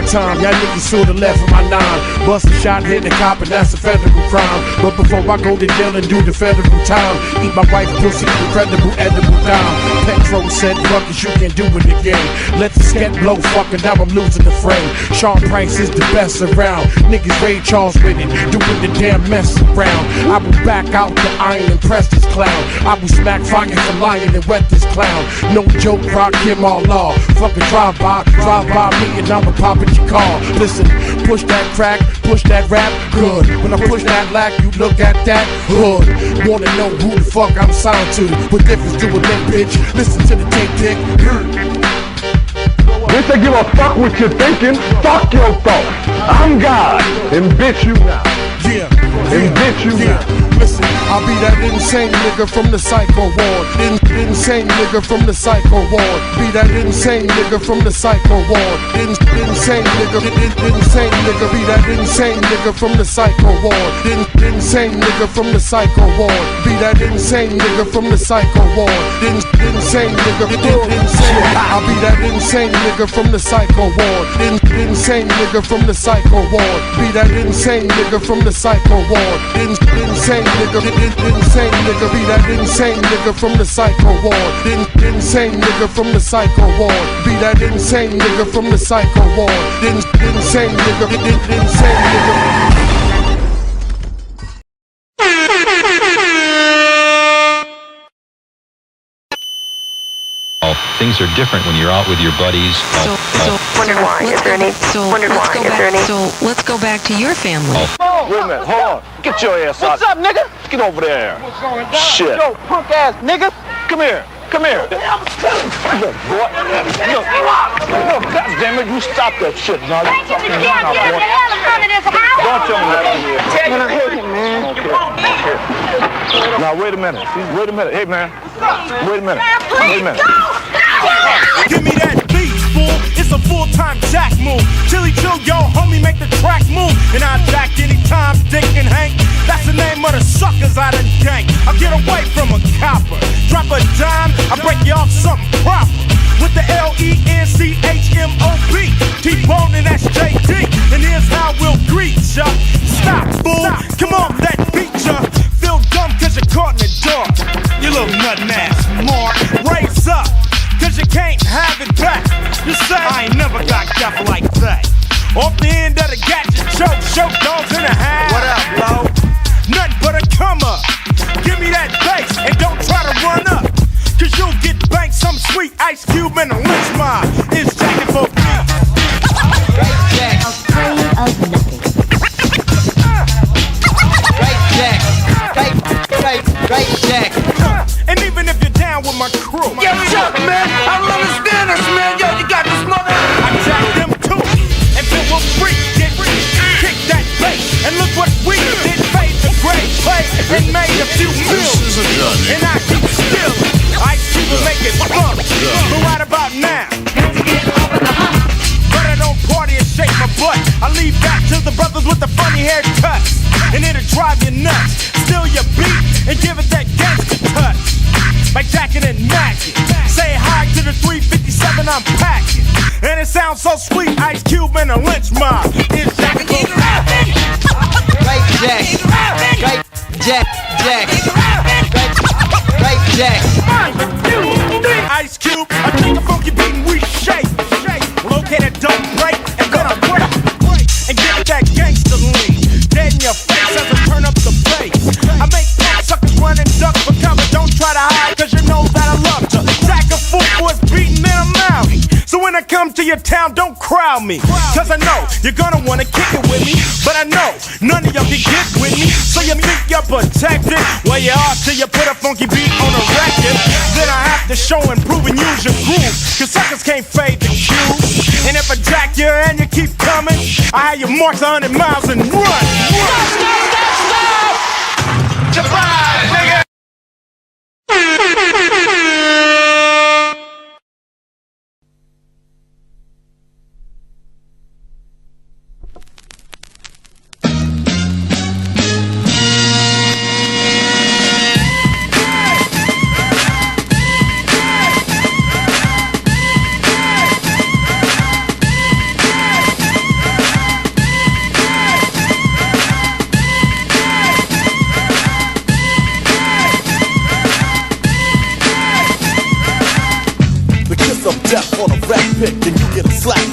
time, y'all niggas should've left with my 9. Bust a shot, hit the cop, and that's a federal crime. But before I go to jail and do the federal time, eat my wife's pussy, incredible edible dime. Petro said, fuck it, you can do it again. Let the sket blow, fucking now I'm losing the frame. Sean Price is the best around. Niggas Ray Charles with it, doing the damn mess around. I will back out the iron and press this clown. I will smack fire for lion and wet this clown. No joke, rock him all law. Fucking drive by me and I'ma pop at your car. Listen, push that crack, push that rap, good. When I push that lack, you look at that hood. Wanna know who the fuck I'm signed to? What difference do it make, bitch? Listen to the tape dick. Bitch, I give a fuck what you're thinking. Fuck your thoughts. I'm God, and bitch you now. Yeah, and bitch you now. Listen, I'll be that insane nigga from the psycho ward. Insane nigga from the psycho ward. Be that insane nigga from the psycho ward. Insane nigga, insane nigga. Be that insane nigga from the psycho ward. Insane nigga from the psycho ward. Be that insane nigga from the psycho ward. Insane nigga, insane. I'll be that insane nigga from the psycho ward. Insane nigga from the psycho ward. Be that insane nigga from the psycho ward. Insane nigga, insane nigga. Be that insane nigga from the psycho ward. Insane nigga from the psycho ward. Be that insane nigga from the psycho ward. Insane nigga, insane nigga. Things are different when you're out with your buddies. Wondered why. Is there any? So let's go back to your family. Wait a minute, hold on. Get your ass out. What's up, nigga? Get over there. What's going on? Shit. Yo, punk ass nigga. Come here. Come here. Look, boy. Look, goddammit, you stop that shit. Now, you fucking now, boy. Don't tell me what to do. Man, I hate him, man. Okay. Now, wait a minute. Wait a minute. Hey, man. Wait a minute. Wait a minute. Give me that beat, fool. It's a full-time jack move. Chili chill, yo, homie, make the track move. And I jack anytime, Dick and Hank. That's the name of the suckers I done gank. I get away from a copper. Drop a dime, I break you off something proper. With the LENCHMOP. T-Bone and that's JD. And here's how we'll greet ya. Stop, fool. Come on, that beat ya. Feel dumb cause you're caught in the dark. You little nuttin' ass mark. Raise up. Cause you can't have it back. You say, I ain't never got duff like that. Off the end of the gadget choke, show dogs in the house. What up, low? Nothing but a come up. Give me that bass and don't try to run up. Cause you'll get banked some sweet Ice Cube and a lynch mob. It's jacking for me. Right Jack. Afraid of nothing. Right Jack. Right Jack. And even if you're down with my crew. Yo, Chuck, man. I don't understand this, man. Yo, you got this mother. I jack them too. And then we'll freak, get kick that bass. And look what we did. Fade the great play and made a few millions. And I keep still. Ice Cube will make it fun. But right about now, but I don't party and shake my butt. I leave that to the brothers with the funny haircuts. And it'll drive you nuts. Steal your beat and give it that gangster touch. Like Jackin' and Mackin'. Say hi to the 357 I'm packing. And it sounds so sweet, Ice Cube and a lynch mob. It's Jackin' for Right Jack. Right Jack. Right Jack. Ice Cube, I take a funky beat and we shake. Located don't break, and then I break. And give it that gangster lean. Dead in your face as I turn up the bass. I make suckers run and duck for cover. Don't try to hide, cause you know that I love to. Jack a fool for his beating, then I'm out. So when I come to your town, don't crowd me. Cause I know you're gonna wanna kick it with me. But I know none of y'all can get with me. So you think you're protected? Well, you are till you put a funky beat on a record. Then I have to show and prove and use your groove. Cause suckers can't fade the cue. And if I jack you and you keep coming, I have you march 100 miles and run. Stop! Surprise, nigga!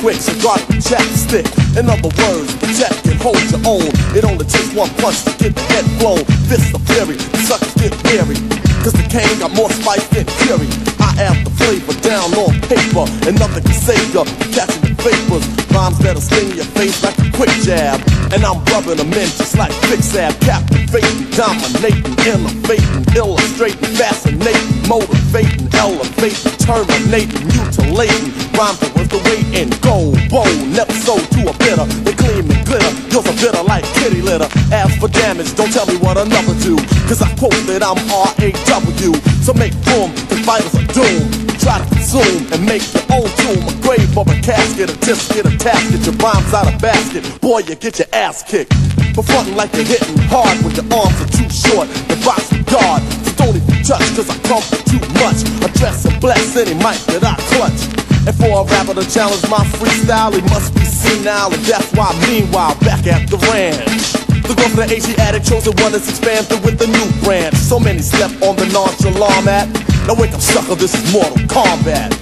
quick, so guard the chapstick. In other words, protect and hold your own. It only takes one punch to get the head blown. Fist of fury, the suckers get weary. Cause the cane got more spice than fury. I am the flavor down on paper, and nothing can save ya from catching the vapors. Rhymes that'll sting your face like a quick jab. And I'm rubbing them in just like Fix-Ab. Captivating, dominating, innovating, illustrating, fascinating, motivating, elevating, terminating, mutilating. Rhymes that was the weight in gold, bold, never sold to a bidder. They gleam and glitter, yours are bitter like kitty litter. As for damage, don't tell me what another do, cause I quote that I'm R-A-W. So make room, cause fighters are doomed. Try to consume and make your own tomb, a grave or a casket, a disc, get a task, get your rhymes out of basket. Boy, you get your ass kicked. For frontin' like you're hitting hard when your arms are too short. The box with guard, so don't even touch, cause I come for too much. Address and bless any mic that I clutch. And for a rapper to challenge my freestyle, he must be senile, and that's why meanwhile, back at the ranch, the growth of the Asiatic chosen one is expanded with the new branch. So many slept on the nonchalant mat. Now wake up, sucker, this is Mortal Kombat. Make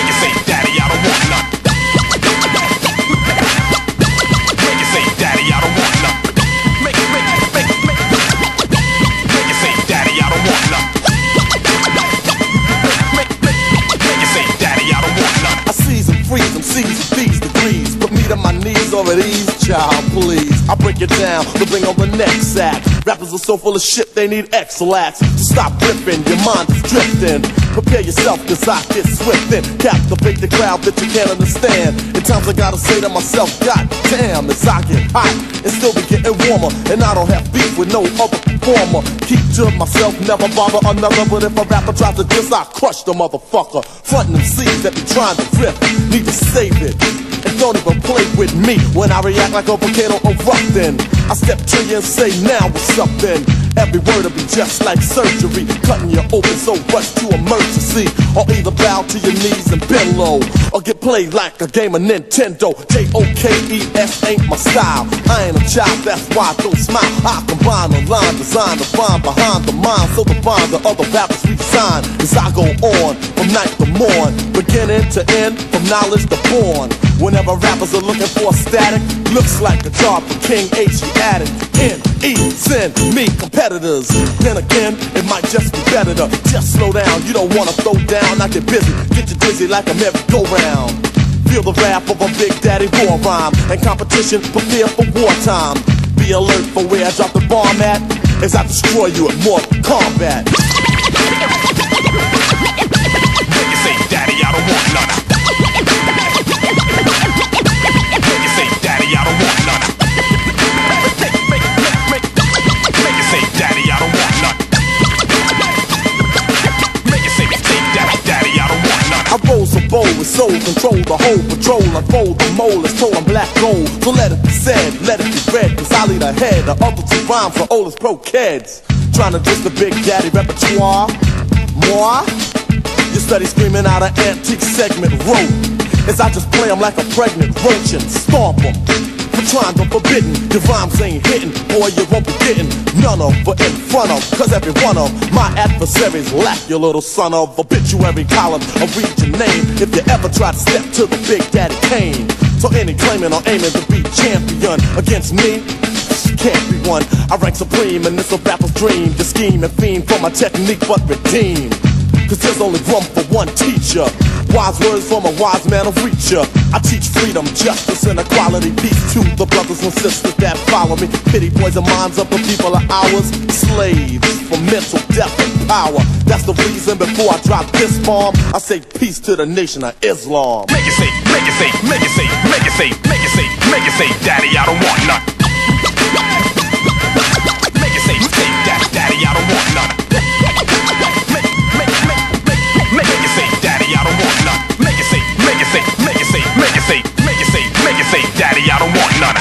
it say, Daddy, I don't want none. Make it say, Daddy, I don't want none. Make it say, Daddy, I don't want none. Make it say, Daddy, I don't want none. I seize and freeze them, seize these degrees. Put me to my knees over these, child, please. I break it down to bring on the next act. Rappers are so full of shit, they need X-Lax. So stop ripping, your mind is drifting. Prepare yourself, cause I get swift and captivate the crowd that you can't understand. In times I gotta say to myself, God damn, as I get hot and still be getting warmer. And I don't have beef with no other performer. Keep to myself, never bother another. But if a rapper tries to diss, I crush the motherfucker. Frontin' them seeds that be trying to rip, need to save it. And don't even play with me when I react like a volcano erupting. I step to you and say, now what's up then? Every word will be just like surgery, cutting you open so rush to emergency. Or either bow to your knees and bend low, or get played like a game of Nintendo. J-O-K-E-S ain't my style. I ain't a child, that's why I don't smile. I combine a line designed to find behind the mind, so the bond the other rappers resign. As I go on from night to morn, beginning to end, from knowledge to born. Whenever rappers are looking for a static, looks like a job for King Asiatic. N-E, send me competitors. Then again, it might just be better to just slow down. You don't wanna throw down, I get busy, get you dizzy like a merry-go-round. Feel the wrath of a Big Daddy war rhyme, and competition, prepare for wartime. Be alert for where I drop the bomb at, as I destroy you at Mortal Kombat. Make it say, Daddy, I don't want none. Make it say, Daddy, I don't want none. Make it say, Daddy, I don't want none. Make it say, Daddy, I don't want none. I roll so bold with soul control, the whole patrol. I fold the mole, it's told I'm black gold. So let it be said, let it be read, cause I lead ahead. The other two rhymes for oldest pro kids. Trying to diss the Big Daddy repertoire. Moi? You steady screaming out an antique segment rope, as I just play them like a pregnant roach and stomp them. For trying to forbidden, your rhymes ain't hitting. Boy, you won't be getting none of, but in front of. Cause every one of my adversaries lack your little son of obituary column. I'll read your name if you ever try to step to the Big Daddy Kane. So any claiming or aiming to be champion against me, can't be one. I rank supreme and it's a rapper's dream. You scheme and fiend for my technique but redeem. Cause there's only room for one teacher. Wise words from a wise man of reacher. I teach freedom, justice, and equality. Peace to the brothers and sisters that follow me. Pity poison minds of the people of ours. Slaves for mental death and power. That's the reason before I drop this bomb, I say peace to the nation of Islam. Make it say, make it say, make it say, make it say, make it say, make it say, Daddy, I don't want none. Make it say, Daddy, I don't want none. Make it say, Daddy, I don't want none. Make it say, make it say, make it say, make it say, make it say, make it say, Daddy, I don't want none.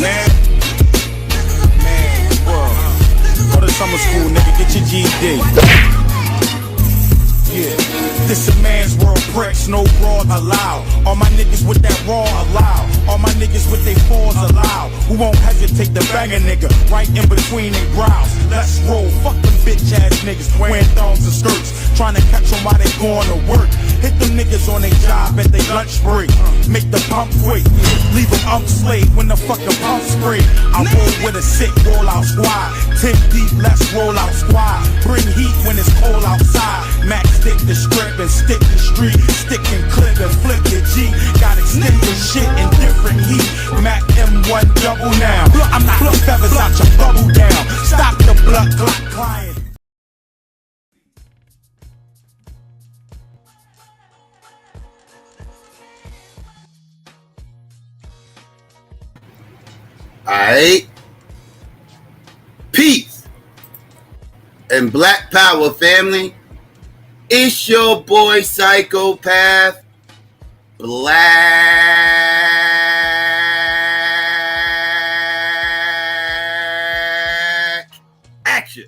Man, world. Go to summer school, nigga, get your GED. Yeah, this a man's world, bricks, no broad allowed. All my niggas with that raw allowed. All my niggas with they fours allowed. Who won't hesitate to bang a nigga right in between they brows. Let's roll, fuck them bitch ass niggas wearing thongs and skirts, trying to catch them while they going to work. Hit them niggas on their job at their lunch break. Make the pump quick, leave them slave when the fucking pump spray. I roll with a sick rollout squad, 10 deep, let's roll out squad. Bring heat when it's cold outside. Max stick the strip and stick the street, stick and clip and flip the G. Got extended shit in different heat. Mac M1 double now. I'm not the feathers out your bubble down. Stop the blood clot crying. Alright. Peace and Black Power family. It's your boy Psychopath Black Action.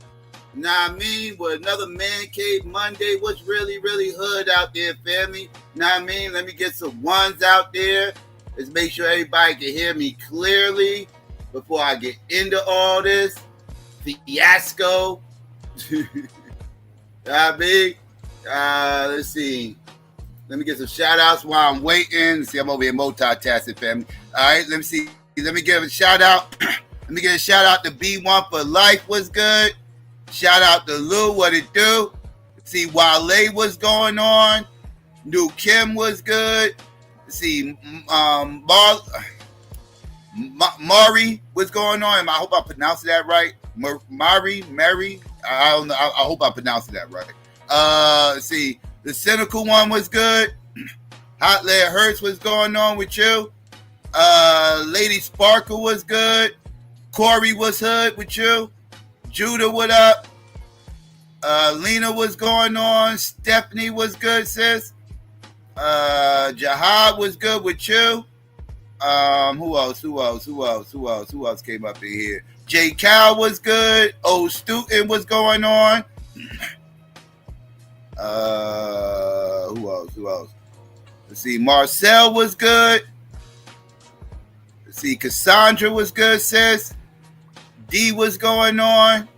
Nah, I mean, with another Man Cave Monday, what's really hood out there, family? Nah, I mean, let me get some ones out there. Let's make sure everybody can hear me clearly before I get into all this fiasco. I mean, let's see. Let me get some shout outs while I'm waiting. Let's see, I'm over here multitasking, family. All right, let me see. Let me give a shout out. Let me give a shout out to B1 for Life was good. Shout out to Lou, what it do. See, Wale was going on. New Kim was good. See, Mari was going on. I hope I pronounced that right. Mary. I don't know. I hope I pronounced that right. See, the cynical one was good. Hot Lead Hurts was going on with you. Lady Sparkle was good. Corey was hood with you. Judah, what up? Lena was going on. Stephanie was good, sis. Jihad was good with you. Who else came up in here? J. Cal was good. Old Student was going on. Who else? Let's see. Marcel was good. Let's see. Cassandra was good, sis. D was going on.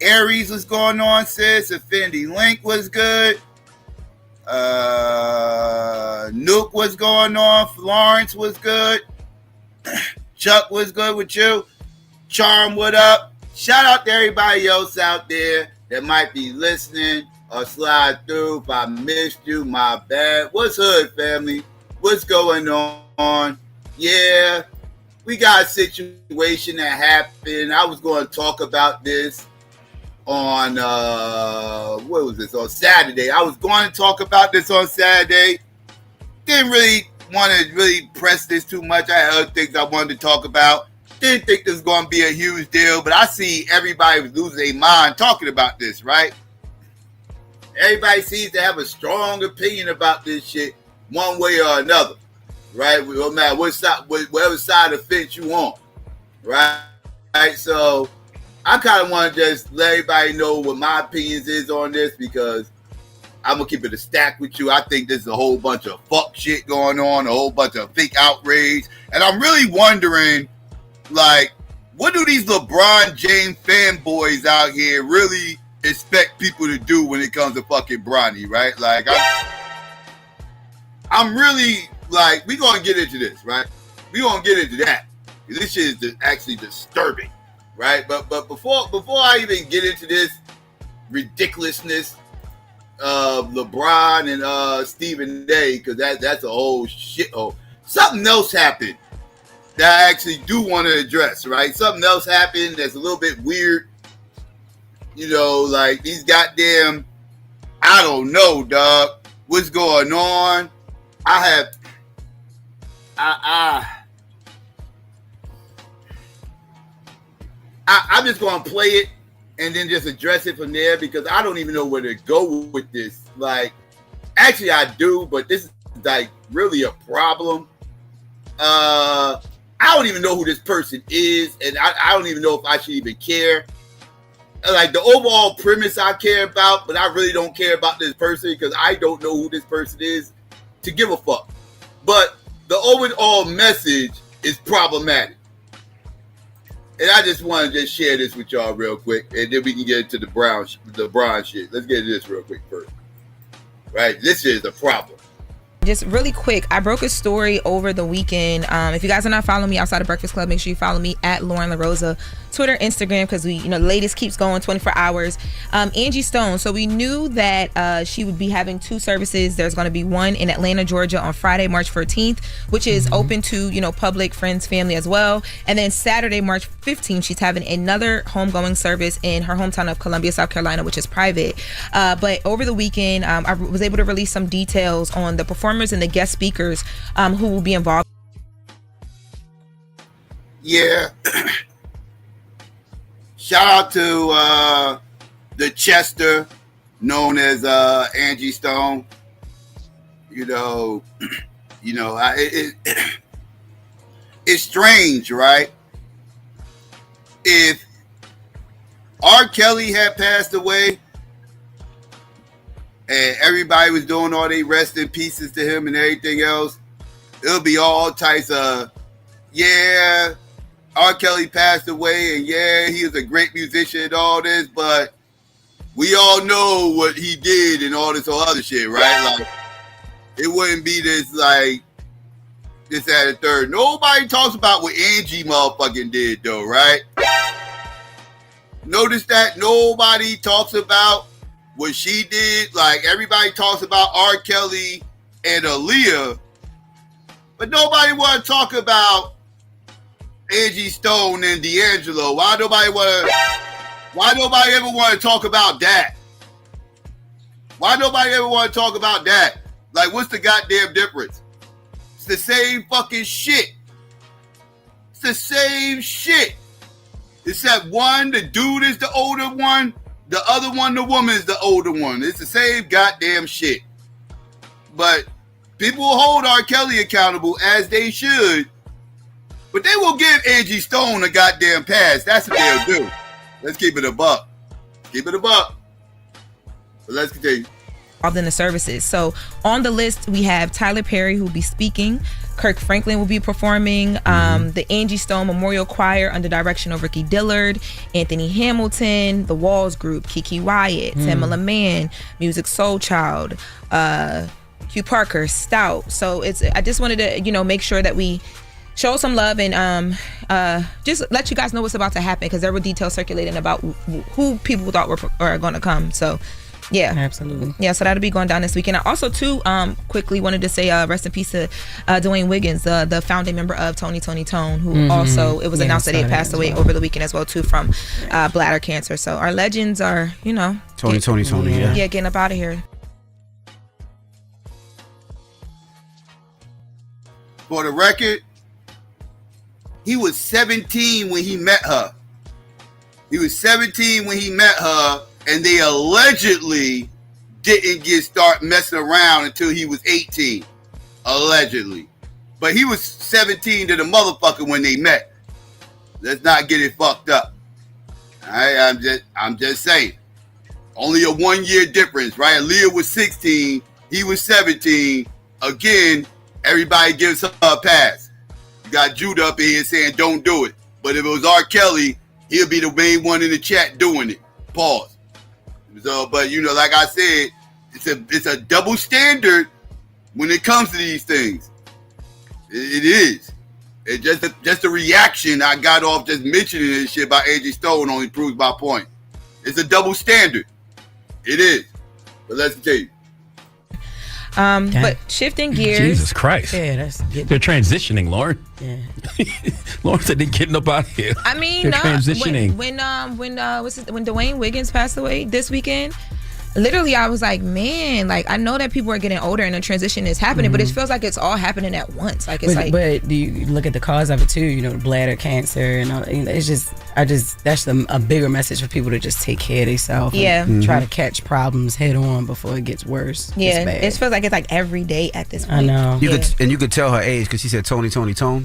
Aries was going on, sis. Affinity Link was good. Nook was going on. Florence was good. Chuck was good with you. Charm, what up? Shout out to everybody else out there that might be listening or slide through. If I missed you, my bad. What's hood, family? What's going on? Yeah, we got a situation that happened. I was going to talk about this on, what was this? On Saturday. I was going to talk about this on Saturday. Didn't really want to really press this too much. I had other things I wanted to talk about. Didn't think this was going to be a huge deal, but I see everybody was losing their mind talking about this, right? Everybody seems to have a strong opinion about this shit one way or another, right? No matter what side, whatever side of the fence you on, right? So I kind of want to just let everybody know what my opinions is on this, because I'm going to keep it a stack with you. I think there's a whole bunch of fuck shit going on, a whole bunch of fake outrage. And I'm really wondering, like, what do these LeBron James fanboys out here really expect people to do when it comes to fucking Bronny, right? Like, I'm really, like, we going to get into this, right? We going to get into that. This shit is actually disturbing, right? But before I even get into this ridiculousness of LeBron and Stephen A, because that's a whole shithole. Something else happened that I actually do want to address, right? Something else happened that's a little bit weird. You know, like these goddamn, I don't know, dog. What's going on? I'm just going to play it and then just address it from there, because I don't even know where to go with this. Like, actually I do, but this is like really a problem. I don't even know who this person is, and I don't even know if I should even care. Like, the overall premise I care about, but I really don't care about this person because I don't know who this person is to give a fuck. But the overall message is problematic. And I just want to just share this with y'all real quick, and then we can get into the Bron shit. Let's get into this real quick first. Right? This is the problem. Just really quick, I broke a story over the weekend. If you guys are not following me outside of Breakfast Club, make sure you follow me at Lauren LaRosa, Twitter, Instagram, because we, the latest keeps going 24 hours. Angie Stone. So we knew that she would be having 2 services. There's going to be one in Atlanta, Georgia on Friday, March 14th, which is open to, public, friends, family as well. And then Saturday, March 15th, she's having another homegoing service in her hometown of Columbia, South Carolina, which is private. But over the weekend, I was able to release some details on the performance and the guest speakers who will be involved. Yeah. Shout out to the Chester, known as Angie Stone. It's strange, right? If R. Kelly had passed away, and everybody was doing all they rest in pieces to him and everything else, it'll be all types of, yeah, R. Kelly passed away, and yeah, he was a great musician and all this, but we all know what he did and all this other shit, right? Like, it wouldn't be this, like, this, that, and third. Nobody talks about what Angie motherfucking did, though, right? Notice that nobody talks about what she did. Like, everybody talks about R. Kelly and Aaliyah, but nobody want to talk about Angie Stone and D'Angelo. Why nobody ever want to talk about that? Why nobody ever want to talk about that? Like, what's the goddamn difference? It's the same fucking shit. It's the same shit. Except one, the dude is the older one. The other one, the woman, is the older one. It's the same goddamn shit. But people will hold R. Kelly accountable, as they should. But they will give Angie Stone a goddamn pass. That's what they'll do. Let's keep it a buck. Keep it a buck. But let's continue. In the services. So on the list, we have Tyler Perry, who will be speaking. Kirk Franklin will be performing. The Angie Stone Memorial Choir under direction of Ricky Dillard, Anthony Hamilton, the Walls Group, Kiki Wyatt, Tamala Mann, Music Soul Child, Hugh Parker, Stout. So I just wanted to, make sure that we show some love and just let you guys know what's about to happen, because there were details circulating about who people thought were going to come. So yeah, absolutely. Yeah, so that'll be going down this weekend. I also, too, quickly wanted to say rest in peace to Dwayne Wiggins, the founding member of Tony Tone, who also, it was announced that he had passed away over the weekend as well, too, from bladder cancer. So our legends are, Tony, yeah, getting up out of here. For the record, he was 17 when he met her. And they allegedly didn't start messing around until he was 18. Allegedly. But he was 17 to the motherfucker when they met. Let's not get it fucked up. All right, I'm just saying. Only a 1-year difference, right? Aaliyah was 16, he was 17. Again, everybody gives her a pass. You got Judah up in here saying don't do it. But if it was R. Kelly, he'll be the main one in the chat doing it. Pause. So, but like I said, it's a double standard when it comes to these things. It is. It just the reaction I got off just mentioning this shit about Angie Stone only proves my point. It's a double standard. It is. But let's continue. But shifting gears. Jesus Christ. Yeah, they're transitioning, Lauren. Yeah. Lauren said they're getting up out of here. I mean, they're transitioning. When Dwayne Wiggins passed away this weekend, literally I was like, man, like I know that people are getting older and the transition is happening, but it feels like it's all happening at once. Like it's but do you look at the cause of it too? You know, bladder cancer and all. You know, it's just that's a bigger message for people to just take care of themselves. Yeah, try to catch problems head on before it gets worse. Yeah, it feels like it's like every day at this point. I know. You could tell her age because she said Tony. It's Tony. The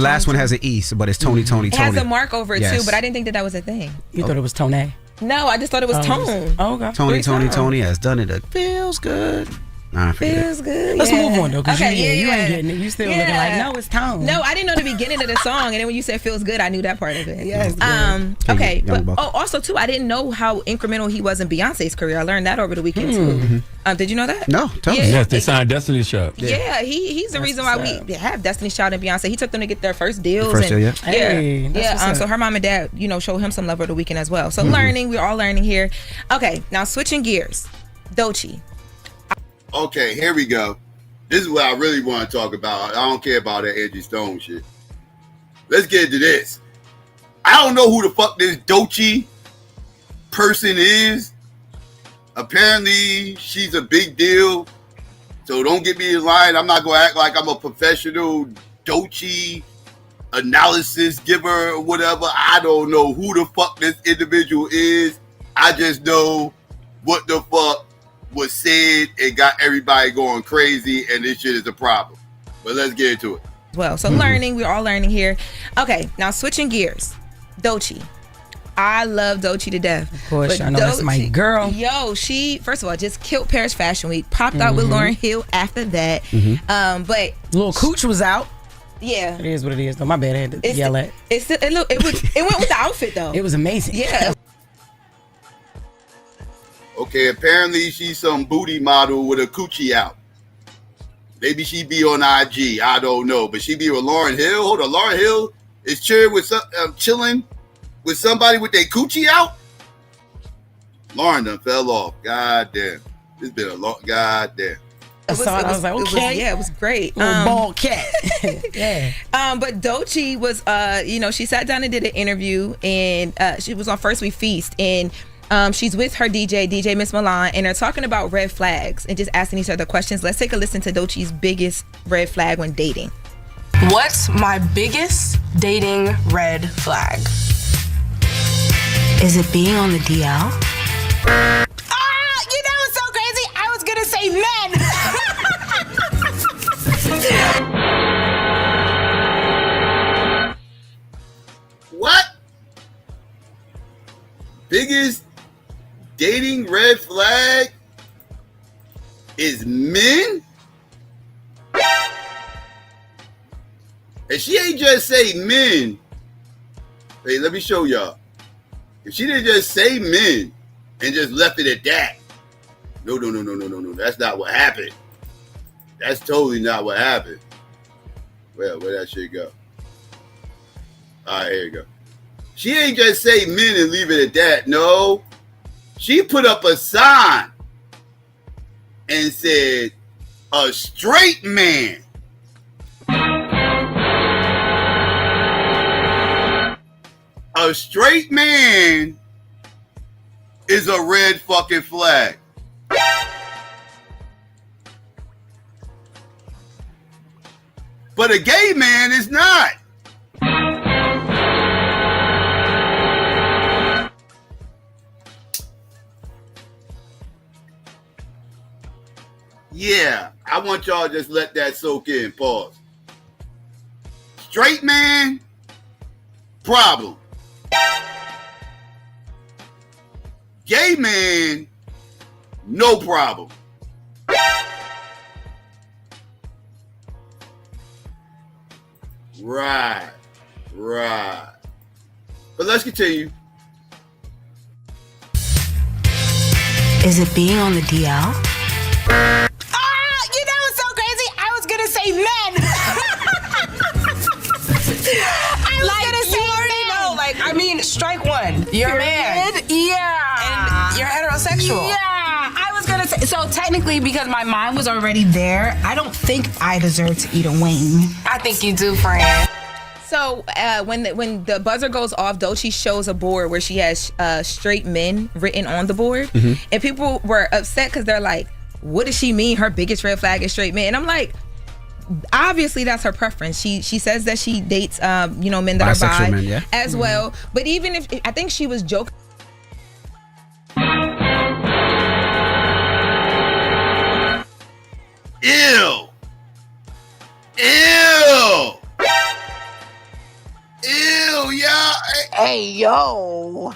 last one has an E, but it's Tony. It has a mark over it too, but I didn't think that was a thing. You thought it was Tone? No, I just thought it was Tone. Oh, okay. Tony has done it. It feels good. Nah, feels good. Let's move on though, because you ain't getting it. You still looking like, no, it's Tone. No, I didn't know the beginning of the song, and then when you said feels good, I knew that part of it. Yes. Okay, but also too, I didn't know how incremental he was in Beyonce's career. I learned that over the weekend too. Did you know that? No, tell me. Yes, they signed Destiny's Child. Yeah, he's the reason why we have Destiny's Child and Beyonce. He took them to get their first deals. So her mom and dad, showed him some love over the weekend as well. So we're all learning here. Okay, now switching gears, Doechii. Okay, here we go. This is what I really want to talk about. I don't care about that Angie Stone shit. Let's get into this. I don't know who the fuck this Doechii person is. Apparently, she's a big deal. So don't get me in line. I'm not going to act like I'm a professional Doechii analysis giver or whatever. I don't know who the fuck this individual is. I just know what the fuck was said and got everybody going crazy, and this shit is a problem. But let's get into it. Well, so we're all learning here. Okay, now switching gears, Doechii. I love Doechii to death. Of course, I know that's my girl. Yo, she first of all just killed Paris Fashion Week. Popped out with Lauryn Hill after that. But Lil Cooch was out. Yeah, it is what it is. Though my bad, I had to yell at. It went with the outfit though. It was amazing. Yeah. Okay, apparently she's some booty model with a coochie out. Maybe she be on IG. I don't know, but she be with Lauryn Hill. Hold on, Lauryn Hill is chilling with somebody with their coochie out. Lauryn done fell off. God damn, it's been a long. God damn. I was like, okay, it was great. Bald cat. Yeah. But Doechii was, she sat down and did an interview, and she was on First We Feast, and she's with her DJ Miss Milan, and they're talking about red flags and just asking each other questions. Let's take a listen to Doechii's biggest red flag when dating. What's my biggest dating red flag? Is it being on the DL? It's so crazy. I was gonna say men. What? Biggest dating red flag is men? And she ain't just say men. Hey, let me show y'all. If she didn't just say men and just left it at that. No. That's not what happened. That's totally not what happened. Well, where'd that shit go? All right, here you go. She ain't just say men and leave it at that. No. She put up a sign and said, a straight man. A straight man is a red fucking flag. But a gay man is not. Yeah, I want y'all to just let that soak in. Pause. Straight man, problem. Gay man, no problem. Right. But let's continue. Is it being on the DL? It's so crazy. I was gonna say men. Strike one. You're a man. Yeah. And you're heterosexual. Yeah. I was gonna say, so technically, because my mind was already there, I don't think I deserve to eat a wing. I think you do, friend. So when the buzzer goes off, Doechii shows a board where she has straight men written on the board, and people were upset because they're like, "What does she mean? Her biggest red flag is straight men?" And I'm like, obviously that's her preference. She says that she dates men that Bisexual are bi men, yeah. as well. But even if I think she was joking. Ew. Ew. Ew, yeah. Hey, yo.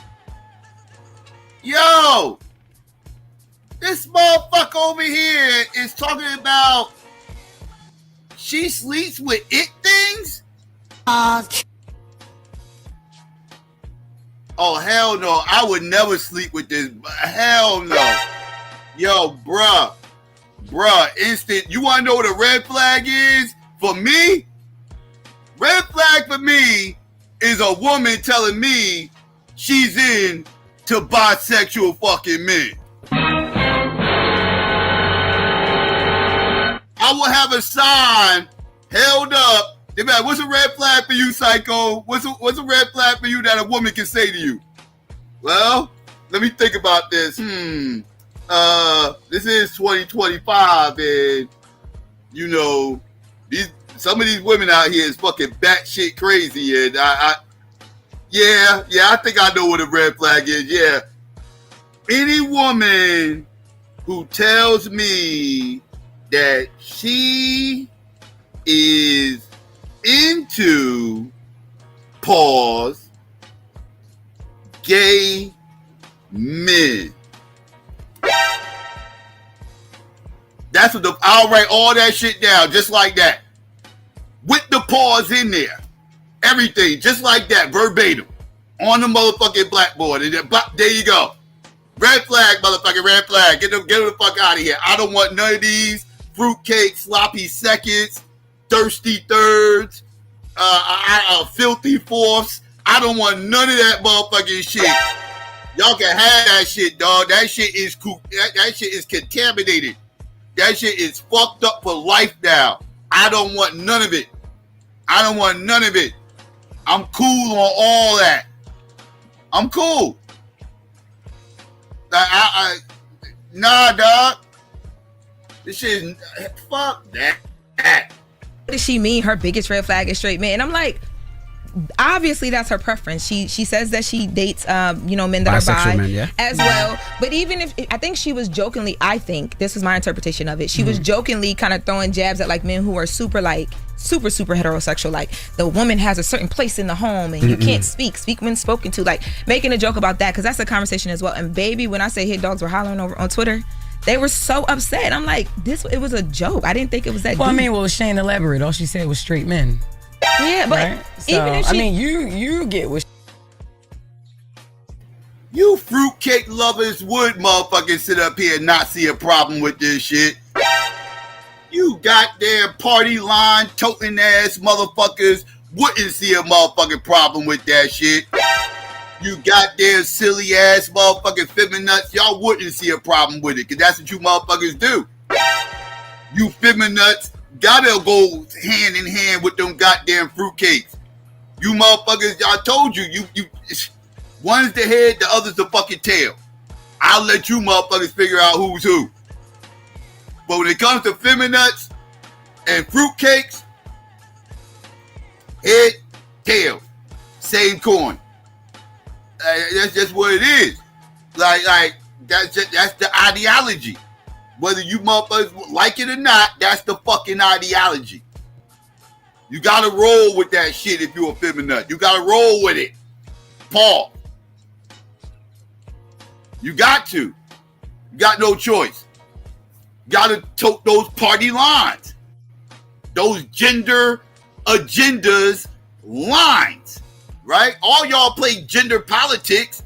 Yo. This motherfucker over here is talking about she sleeps with it things? Oh, hell no. I would never sleep with this. Hell no. Yo, bruh, instant. You want to know what a red flag is? For me, red flag for me is a woman telling me she's into bisexual fucking men. I will have a sign held up. They be like, what's a red flag for you, psycho? What's a red flag for you that a woman can say to you? Well, let me think about this. This is 2025, and some of these women out here is fucking batshit crazy, and I think I know what a red flag is. Yeah, any woman who tells me that she is into gay men. That's what I'll write all that shit down just like that. With the pause in there. Everything just like that, verbatim. On the motherfucking blackboard. And then, there you go. Red flag, motherfucking red flag. Get them the fuck out of here. I don't want none of these fruitcake, sloppy seconds, thirsty thirds, filthy fourths. I don't want none of that motherfucking shit. Y'all can have that shit, dog. That shit is cool. That shit is contaminated. That shit is fucked up for life now. I don't want none of it. I'm cool on all that. I'm cool. Nah, dog. This shit is fuck that. What does she mean? Her biggest red flag is straight men? And I'm like, obviously that's her preference. She says that she dates men that Bisexual are bi men, yeah. as well. But even if I think she was jokingly, I think this is my interpretation of it. She was jokingly kind of throwing jabs at like men who are super heterosexual. Like the woman has a certain place in the home and you can't speak when spoken to. Like making a joke about that because that's a conversation as well. And baby, when I say hit dogs were hollering over on Twitter, they were so upset. I'm like, it was a joke. I didn't think it was that. Well, deep. I mean, Shane elaborate. All she said was straight men. Yeah, but right? even if she, you get what. You fruitcake lovers would motherfucking sit up here and not see a problem with this shit. You goddamn party line toting ass motherfuckers wouldn't see a motherfucking problem with that shit. You goddamn silly ass motherfucking feminists, y'all wouldn't see a problem with it, because that's what you motherfuckers do. You feminists gotta go hand in hand with them goddamn fruitcakes. You motherfuckers, I told you, one's the head, the other's the fucking tail. I'll let you motherfuckers figure out who's who. But when it comes to feminists and fruitcakes, head, tail, same coin. That's just what it is. Like that's the ideology. Whether you motherfuckers like it or not, that's the fucking ideology. You gotta roll with that shit if you're a feminist. You gotta roll with it. Paul. You got to. You got no choice. You gotta tote those party lines. Those gender agendas lines. Right? All y'all play gender politics.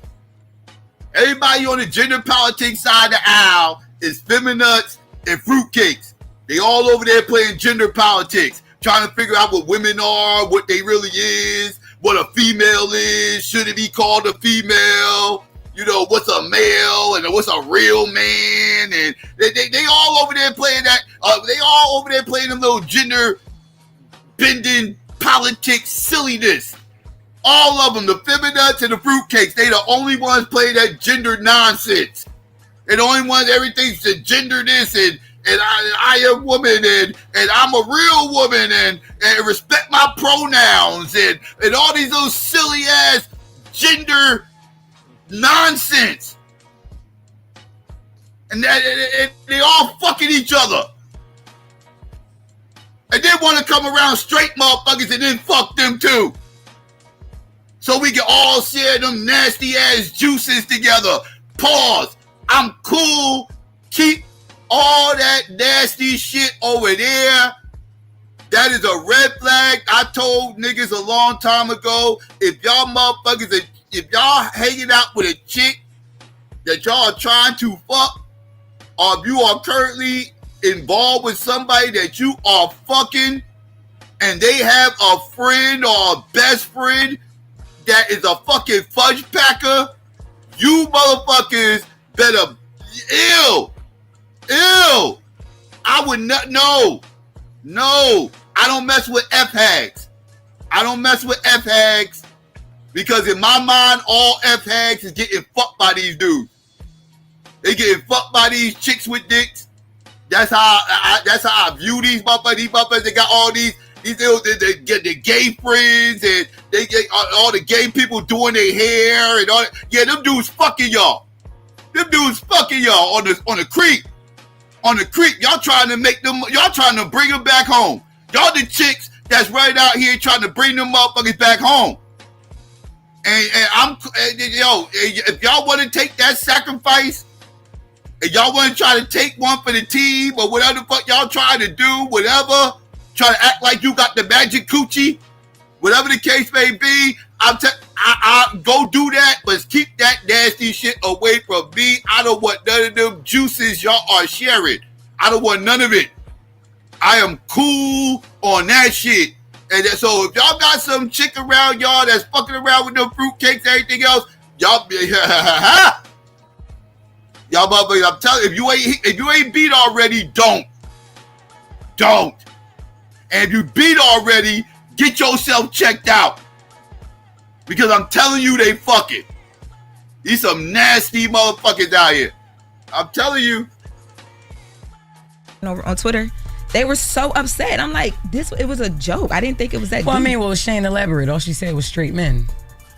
Everybody on the gender politics side of the aisle is feminists and fruitcakes. They all over there playing gender politics, trying to figure out what women are, what they really is, what a female is, should it be called a female, what's a male and what's a real man, and they all over there playing that, they all over there playing them little gender bending politics silliness. All of them, the feminists and the fruitcakes, they the only ones playing that gender nonsense. They're the only ones, everything's the gender this and I am woman and I'm a real woman and respect my pronouns and all these little silly ass gender nonsense. And they all fucking each other. And then want to come around straight motherfuckers and then fuck them too. So we can all share them nasty ass juices together. Pause. I'm cool. Keep all that nasty shit over there. That is a red flag. I told niggas a long time ago, if y'all motherfuckers, if y'all hanging out with a chick that y'all are trying to fuck, or if you are currently involved with somebody that you are fucking and they have a friend or a best friend that is a fucking fudge packer, you motherfuckers better, ew, I would not, no, I don't mess with F-hags. I don't mess with F-hags because in my mind, all F-hags is getting fucked by these dudes. They getting fucked by these chicks with dicks. That's how I view these motherfuckers. These motherfuckers, they got all these little, they get the gay friends and they get all the gay people doing their hair and all that. Yeah, them dudes fucking y'all. Them dudes fucking y'all on the creek. On the creek, y'all trying to bring them back home. Y'all the chicks that's right out here trying to bring them motherfuckers back home. And if y'all want to take that sacrifice, and y'all want to try to take one for the team or whatever the fuck y'all trying to do, whatever, try to act like you got the magic coochie, whatever the case may be, I go do that, but keep that nasty shit away from me. I don't want none of them juices y'all are sharing. I don't want none of it. I am cool on that shit. And so if y'all got some chick around y'all that's fucking around with them fruitcakes and everything else, y'all be y'all motherfuckers, I'm telling you, if you ain't beat already, don't. And if you beat already, get yourself checked out. Because I'm telling you, they fucking. These some nasty motherfuckers out here. I'm telling you. Over on Twitter, they were so upset. I'm like, it was a joke. I didn't think it was that Well, deep. I mean, well, Shane elaborate. All she said was straight men.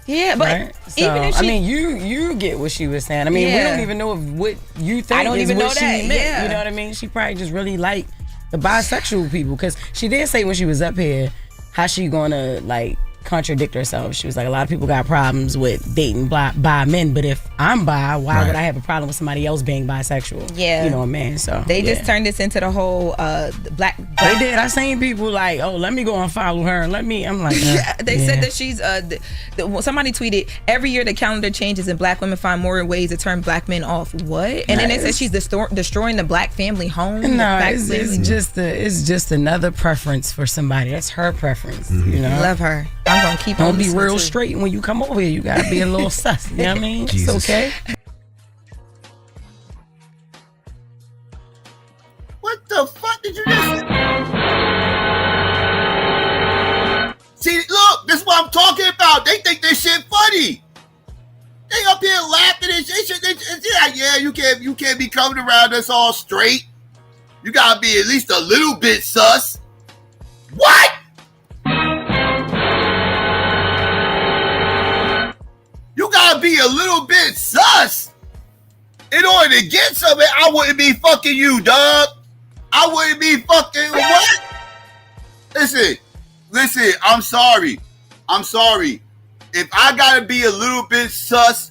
Yeah, but right? even if she, I mean, you get what she was saying. I mean, we don't even know what you think. I don't even know what that. She meant. Yeah. You know what I mean? She probably just really liked the bisexual people because she did say when she was up here how she gonna like contradict herself. She was like, a lot of people got problems with dating bi men, but if I'm bi, why would I have a problem with somebody else being bisexual? Yeah, you know, a man. So they just turned this into the whole black. They did. I seen people like, oh, let me go and follow her. I'm like, they said that she's somebody tweeted, every year the calendar changes and black women find more ways to turn black men off. What? And then they said she's destroying the black family home. No, it's just another preference for somebody. That's her preference. You know, love her. I'm gonna keep on. Don't be real straight when you come over here. You gotta be a little sus. You know what I mean? Jesus. It's okay. What the fuck did you just... See, look, this is what I'm talking about. They think this shit funny. They up here laughing and shit. Yeah, you can't be coming around us all straight. You gotta be at least a little bit sus. What? You gotta be a little bit sus. In order to get something, I wouldn't be fucking you, dog. I wouldn't be fucking what? Listen, I'm sorry. If I gotta be a little bit sus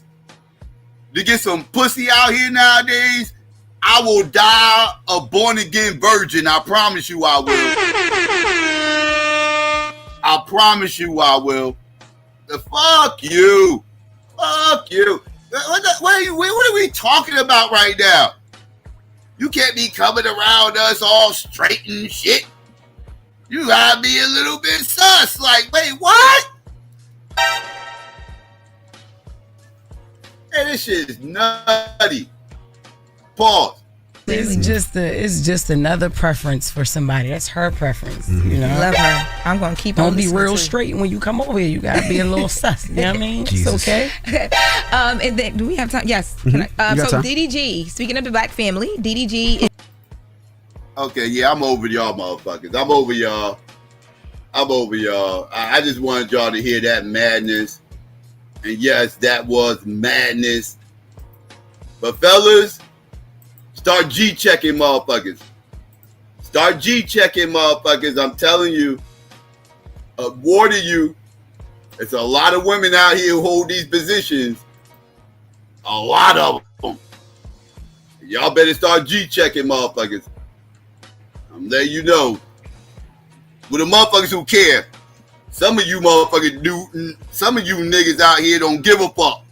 to get some pussy out here nowadays, I will die a born-again virgin. I promise you I will. I promise you I will. Fuck you. Fuck you. What are we talking about right now? You can't be coming around us all straight and shit. You gotta be a little bit sus. Like, wait, what? Hey, this shit is nutty. Pause. It's just another preference for somebody. That's her preference. You know, Love her. I'm gonna keep on. Don't be real to. straight when you come over here. You gotta be a little sus. You know what I mean? Jesus. It's okay. And then, do we have time? Yes. Can I, so time. DDG. Speaking of the black family, DDG. Okay, yeah, I'm over y'all motherfuckers. I'm over y'all. I just wanted y'all to hear that madness. And yes, that was madness. But fellas, start G-checking motherfuckers. Start G-checking motherfuckers. I'm telling you, warning you, there's a lot of women out here who hold these positions. A lot of them. Y'all better start G-checking motherfuckers. I'm letting you know. With the motherfuckers who care. Some of you motherfuckers do. Some of you niggas out here don't give a fuck.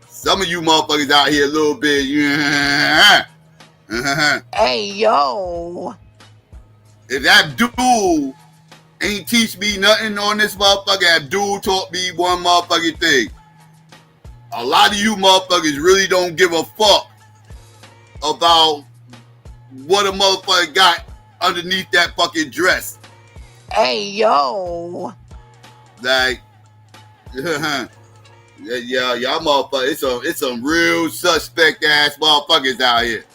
Some of you motherfuckers out here a little bit. Hey, yo. If Abdul ain't teach me nothing on this motherfucker, Abdul taught me one motherfucking thing. A lot of you motherfuckers really don't give a fuck about what a motherfucker got underneath that fucking dress. Hey, yo. Like, yeah, y'all motherfuckers, it's some real suspect ass motherfuckers out here.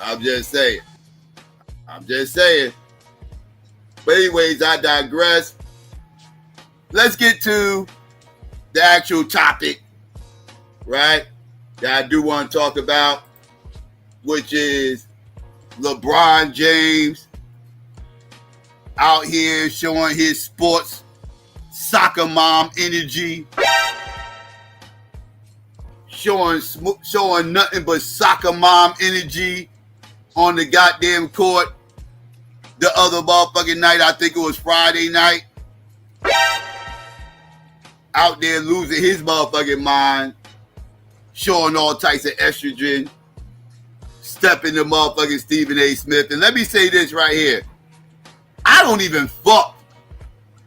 I'm just saying. But anyways, I digress. Let's get to the actual topic, right? That I do want to talk about, which is LeBron James out here showing his sports soccer mom energy, showing nothing but soccer mom energy on the goddamn court the other motherfucking night. I think it was Friday night. Out there losing his motherfucking mind, showing all types of estrogen, stepping to motherfucking Stephen A. Smith. And let me say this right here. I don't even fuck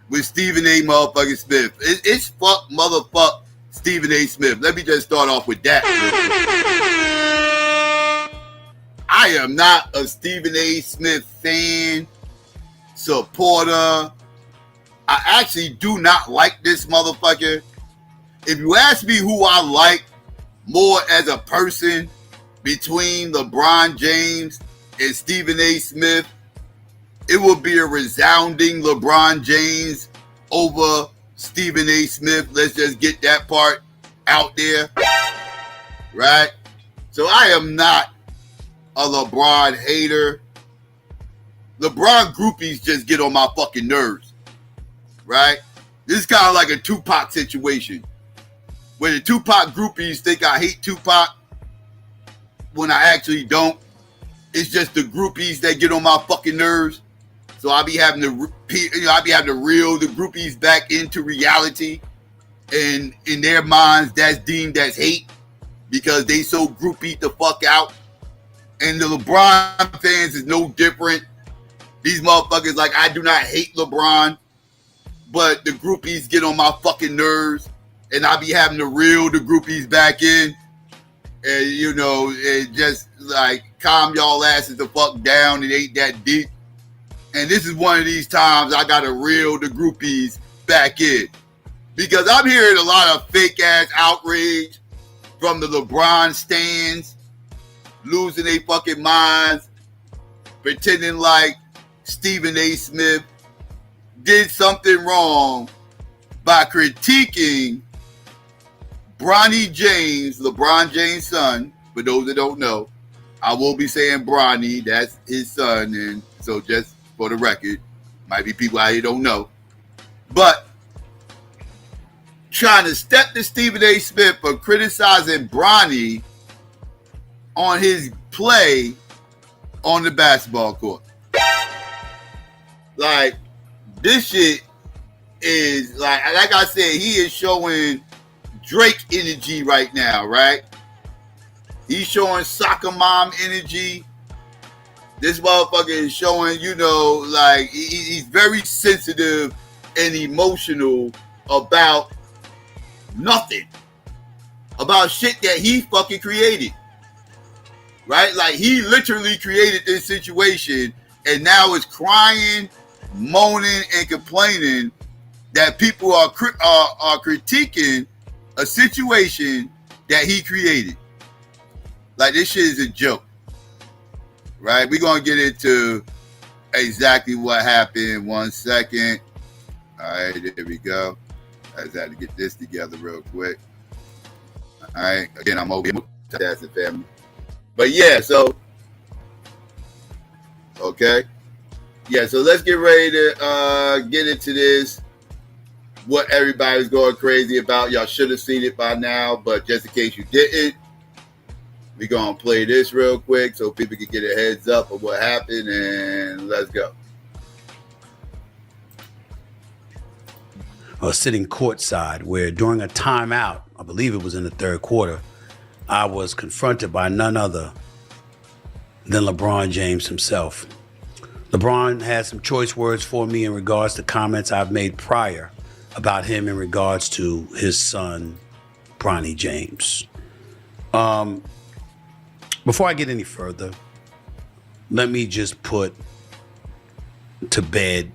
with Stephen A. motherfucking Smith. It's fuck motherfuck Stephen A. Smith. Let me just start off with that. I am not a Stephen A. Smith fan, supporter. I actually do not like this motherfucker. If you ask me who I like more as a person between LeBron James and Stephen A. Smith, it will be a resounding LeBron James over Stephen A. Smith. Let's just get that part out there. Right? So I am not a LeBron hater. LeBron groupies just get on my fucking nerves. Right? This is kind of like a Tupac situation. Where the Tupac groupies think I hate Tupac when I actually don't. It's just the groupies that get on my fucking nerves. So I'll be having to reel the groupies back into reality, and in their minds, that's deemed as hate because they so groupie the fuck out. And the LeBron fans is no different. These motherfuckers, like, I do not hate LeBron, but the groupies get on my fucking nerves, and I'll be having to reel the groupies back in, and and just like calm y'all asses the fuck down. It ain't that deep. And this is one of these times I gotta reel the groupies back in. Because I'm hearing a lot of fake ass outrage from the LeBron stans, losing their fucking minds, pretending like Stephen A. Smith did something wrong by critiquing Bronny James, LeBron James' son. For those that don't know, I will be saying Bronny, that's his son, and so just for the record, might be people out here don't know. But trying to step to Stephen A. Smith for criticizing Bronny on his play on the basketball court. Like, this shit is, like I said, he is showing Drake energy right now, right? He's showing soccer mom energy. This motherfucker is showing, like, he's very sensitive and emotional about nothing. About shit that he fucking created. right? Like he literally created this situation and now is crying, moaning, and complaining that people are critiquing a situation that he created. Like this shit is a joke, right? We're gonna get into exactly what happened. 1 second. All right, there we go. I just had to get this together real quick. All right, again, I'm over here multitasking, family. But yeah, so okay, yeah. So let's get ready to get into this. What everybody's going crazy about. Y'all should have seen it by now, but just in case you didn't, we're going to play this real quick so people can get a heads up of what happened, and let's go. I was sitting courtside where during a timeout, I believe it was in the third quarter, I was confronted by none other than LeBron James himself. LeBron had some choice words for me in regards to comments I've made prior about him in regards to his son, Bronny James. Before I get any further, let me just put to bed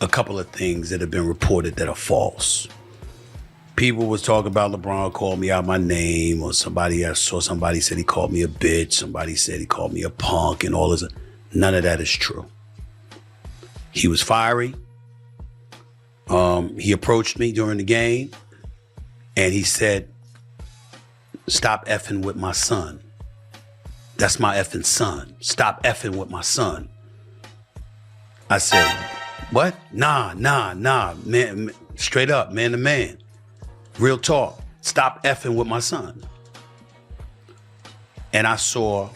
a couple of things that have been reported that are false. People was talking about LeBron called me out my name, or somebody said he called me a bitch, somebody said he called me a punk and all this. None of that is true. He was fiery. He approached me during the game and he said, "Stop effing with my son. That's my effing son. Stop effing with my son." I said, "What? Nah, man, straight up, man to man. Real talk. Stop effing with my son." And I saw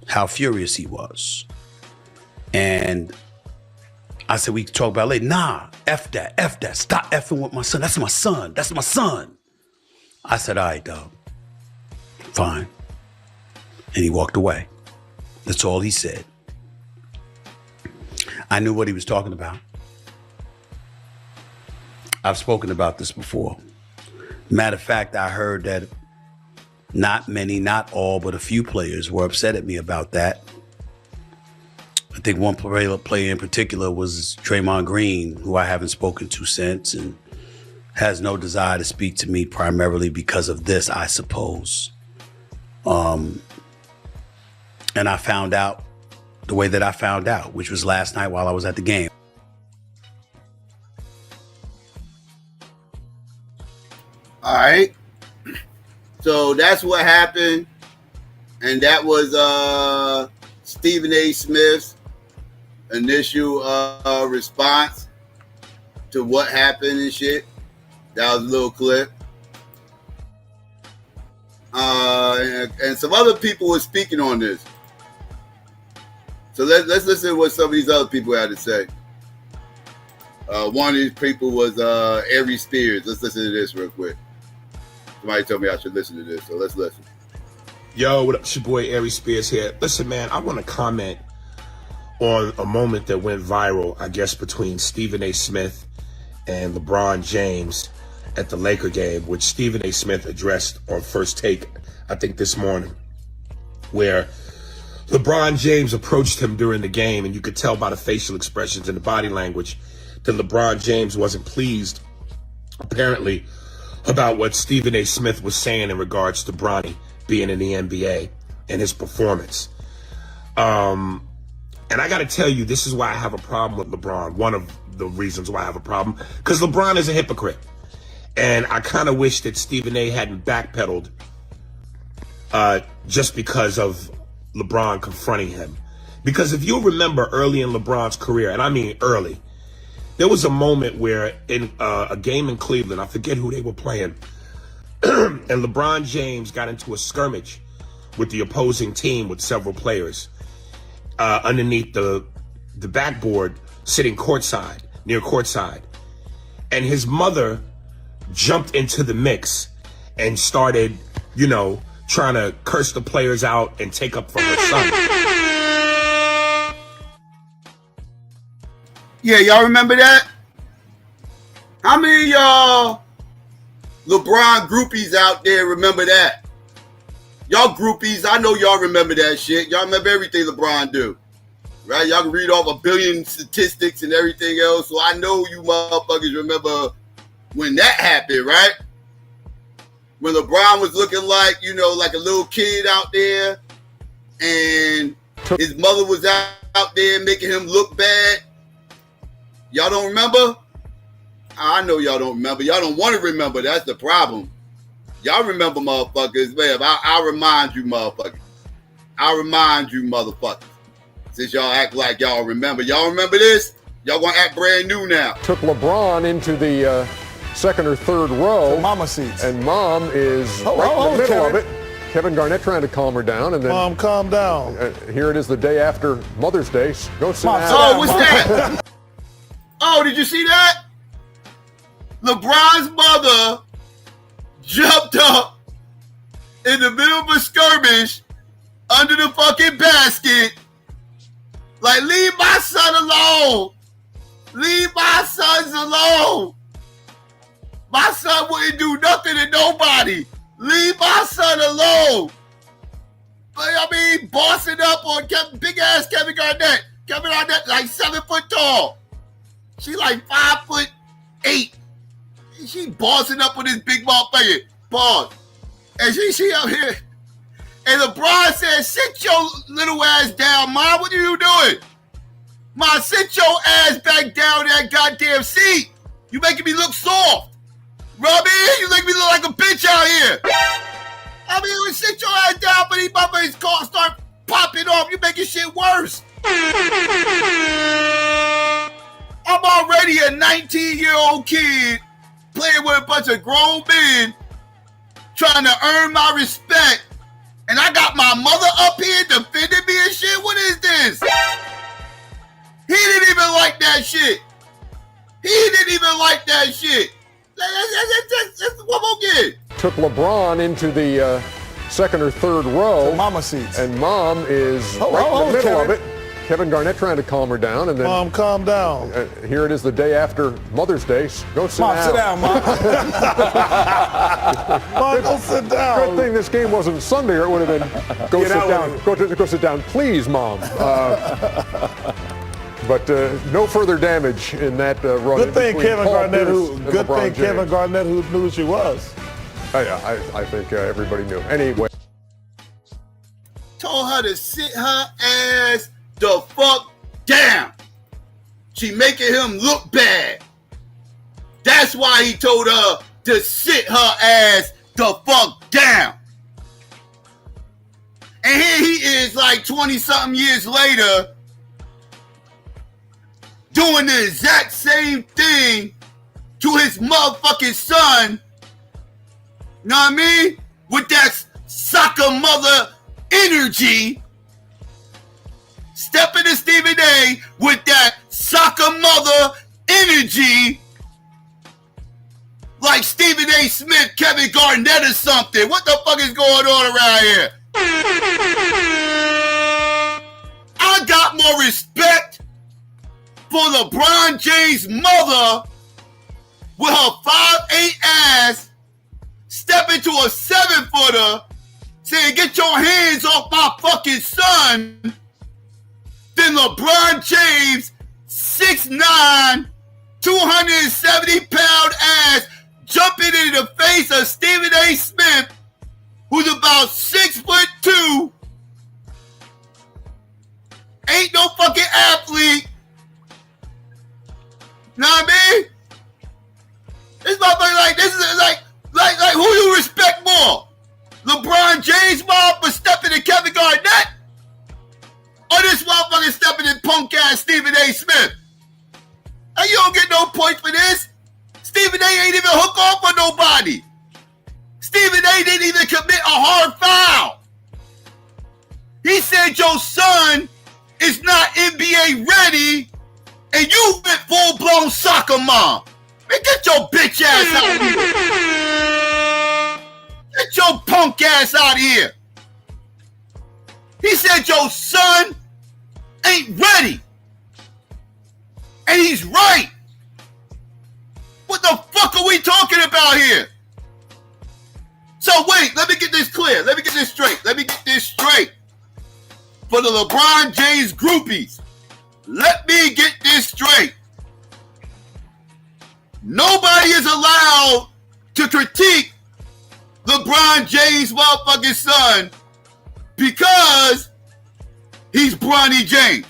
how furious he was. And I said, "We can talk about it later." "Nah, F that. Stop effing with my son. That's my son. I said, "All right, dog. Fine." And he walked away. That's all he said. I knew what he was talking about. I've spoken about this before. Matter of fact, I heard that not many, not all, but a few players were upset at me about that. I think one player in particular was Draymond Green, who I haven't spoken to since and has no desire to speak to me primarily because of this, I suppose. And I found out the way that I found out, which was last night while I was at the game. All right. So that's what happened. And that was Stephen A. Smith's initial response to what happened and shit. That was a little clip. And some other people were speaking on this. So let's listen to what some of these other people had to say. One of these people was Ari Spears. Let's listen to this real quick. Somebody told me I should listen to this, so let's listen. Yo, what up? It's your boy Ari Spears here. Listen, man, I want to comment on a moment that went viral, I guess, between Stephen A. Smith and LeBron James at the Laker game, which Stephen A. Smith addressed on First Take, I think this morning, where LeBron James approached him during the game, and you could tell by the facial expressions and the body language that LeBron James wasn't pleased, apparently, about what Stephen A. Smith was saying in regards to Bronny being in the NBA and his performance. And I got to tell you, this is why I have a problem with LeBron. One of the reasons why I have a problem, because LeBron is a hypocrite. And I kind of wish that Stephen A. hadn't backpedaled just because of LeBron confronting him. Because if you remember early in LeBron's career, and I mean early, there was a moment where in a game in Cleveland, I forget who they were playing, and LeBron James got into a skirmish with the opposing team with several players underneath the backboard, sitting courtside, near courtside. And his mother jumped into the mix and started, trying to curse the players out and take up for her son. Yeah, y'all remember that? How many of y'all LeBron groupies out there remember that? Y'all groupies, I know y'all remember that shit. Y'all remember everything LeBron do. Right? Y'all can read off 1 billion statistics and everything else. So I know you motherfuckers remember when that happened, right? When LeBron was looking like, you know, like a little kid out there, and his mother was out there making him look bad. Y'all don't remember? I know y'all don't remember. Y'all don't want to remember. That's the problem. Y'all remember, motherfuckers. Man, I'll remind you, motherfuckers. I'll remind you, motherfuckers. Since y'all act like y'all remember. Y'all remember this? Y'all gonna act brand new now. Took LeBron into the second or third row. The mama seats. And Mom is right in the middle of it. Kevin Garnett trying to calm her down. And then, Mom, calm down. Here it is the day after Mother's Day. Go sit down. Oh, what's that? Oh, did you see that? LeBron's mother jumped up in the middle of a skirmish under the fucking basket. Like, leave my son alone. Leave my sons alone. My son wouldn't do nothing to nobody. Leave my son alone. I mean, bossing up on big ass Kevin Garnett. Kevin Garnett like 7 foot tall. She like 5'8". She bossing up on this big motherfucker. Boss. And she up here. And LeBron said, sit your little ass down, Mom. What are you doing? Mom, sit your ass back down that goddamn seat. You making me look soft. Robbie, you make me look like a bitch out here. I mean, sit your ass down, but these motherfuckers cars start popping off. You making shit worse. I'm already a 19-year-old kid playing with a bunch of grown men trying to earn my respect. And I got my mother up here defending me and shit. What is this? He didn't even like that shit. He didn't even like that shit. That's one more kid. Took LeBron into the second or third row. The mama seats. And Mom is right in the middle of it. Kevin Garnett trying to calm her down. And then, Mom, calm down. Here it is the day after Mother's Day. Go sit down. Mom, sit down, Mom. Mom, go sit down. Good thing this game wasn't Sunday, or it would have been go sit down. Go sit down, please, Mom. But no further damage in that run. Good thing Kevin Garnett, who knew who she was. I think everybody knew. Anyway. Told her to sit her ass the fuck down. She making him look bad. That's why he told her to sit her ass the fuck down. And here he is like 20-something years later doing the exact same thing to his motherfucking son. You know what I mean? With that soccer mother energy. Stepping to Stephen A with that soccer mother energy. Like Stephen A. Smith, Kevin Garnett or something. What the fuck is going on around here? I got more respect for LeBron James' mother with her 5'8" ass stepping to a 7-footer saying, get your hands off my fucking son, than LeBron James' 6'9", 270-pound ass jumping in the face of Stephen A. Smith, who's about 6'2", ain't no fucking athlete. Know what I mean? This motherfucker like this is like who you respect more? LeBron James mom for stepping in Kevin Garnett? Or this motherfucker stepping in punk ass Stephen A. Smith? And you don't get no points for this. Stephen A. ain't even hook off on nobody. Stephen A. didn't even commit a hard foul. He said your son is not NBA ready, and you went full-blown soccer mom. Man, get your bitch ass out of here. Get your punk ass out of here. He said your son ain't ready. And he's right. What the fuck are we talking about here? So wait, let me get this clear. Let me get this straight. For the LeBron James groupies, let me get this straight. Nobody is allowed to critique LeBron James' motherfucking son because he's Bronny James.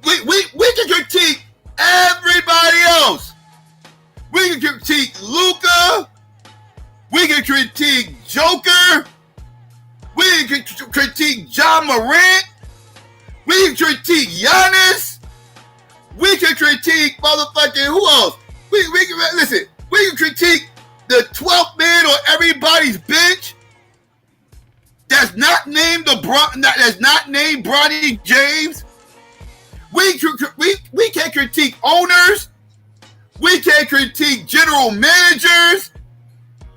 We can critique everybody else. We can critique Luka. We can critique Joker. We can critique John Morant. We can critique Giannis. We can critique motherfucking who else? We can listen. We can critique the 12th man on everybody's bench that's not named that's not named Bronny James. We can critique owners. We can critique general managers,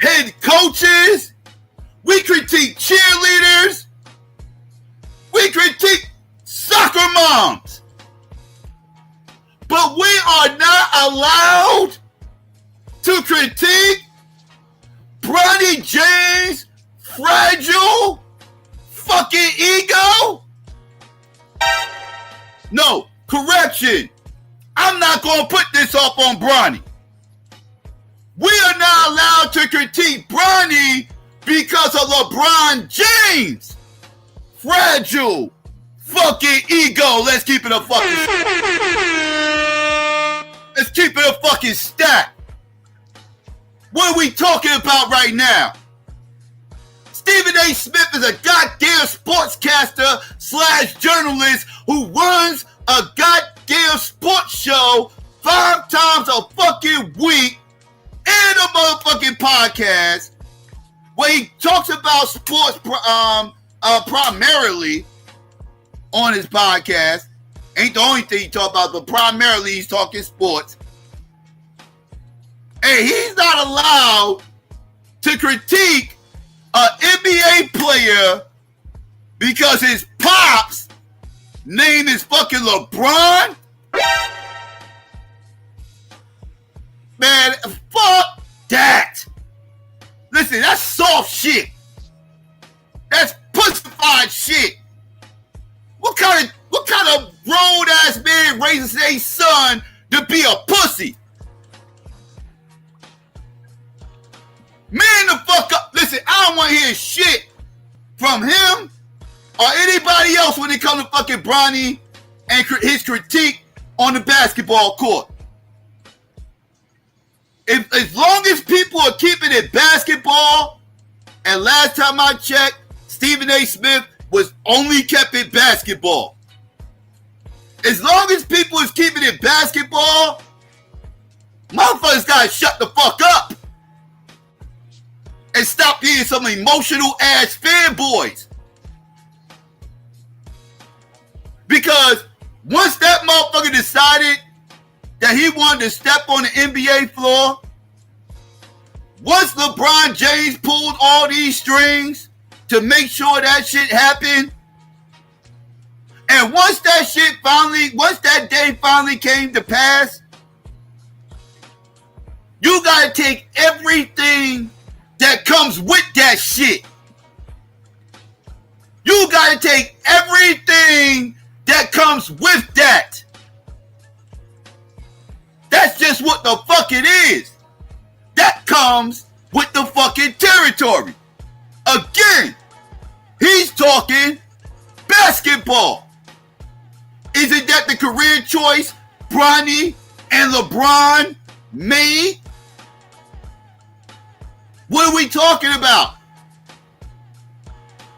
head coaches. We critique cheerleaders. We critique soccer moms. But we are not allowed to critique Bronny James' fragile fucking ego? No, correction. I'm not going to put this up on Bronny. We are not allowed to critique Bronny because of LeBron James' fragile fucking ego. Let's keep it a fucking stat. What are we talking about right now? Stephen A. Smith is a goddamn sportscaster / journalist who runs a goddamn sports show 5 times a fucking week and a motherfucking podcast where he talks about sports primarily on his podcast. Ain't the only thing he talks about, but primarily he's talking sports. And he's not allowed to critique an NBA player because his pops name is fucking LeBron? Man, fuck that. Listen, that's soft shit. That's pussified shit. What kind of grown ass man raises a son to be a pussy? Man the fuck up. Listen, I don't want to hear shit from him or anybody else when it comes to fucking Bronny and his critique on the basketball court. As long as people are keeping it basketball, and last time I checked, Stephen A. Smith was only kept in basketball. As long as people is keeping it basketball, motherfuckers gotta shut the fuck up and stop being some emotional ass fanboys. Because once that motherfucker decided that he wanted to step on the NBA floor, once LeBron James pulled all these strings to make sure that shit happened, and once that day finally came to pass, you gotta take everything that comes with that shit. You gotta take everything that comes with that. That's just what the fuck it is. That comes with the fucking territory. Again, he's talking basketball. Isn't that the career choice Bronny and LeBron made? What are we talking about?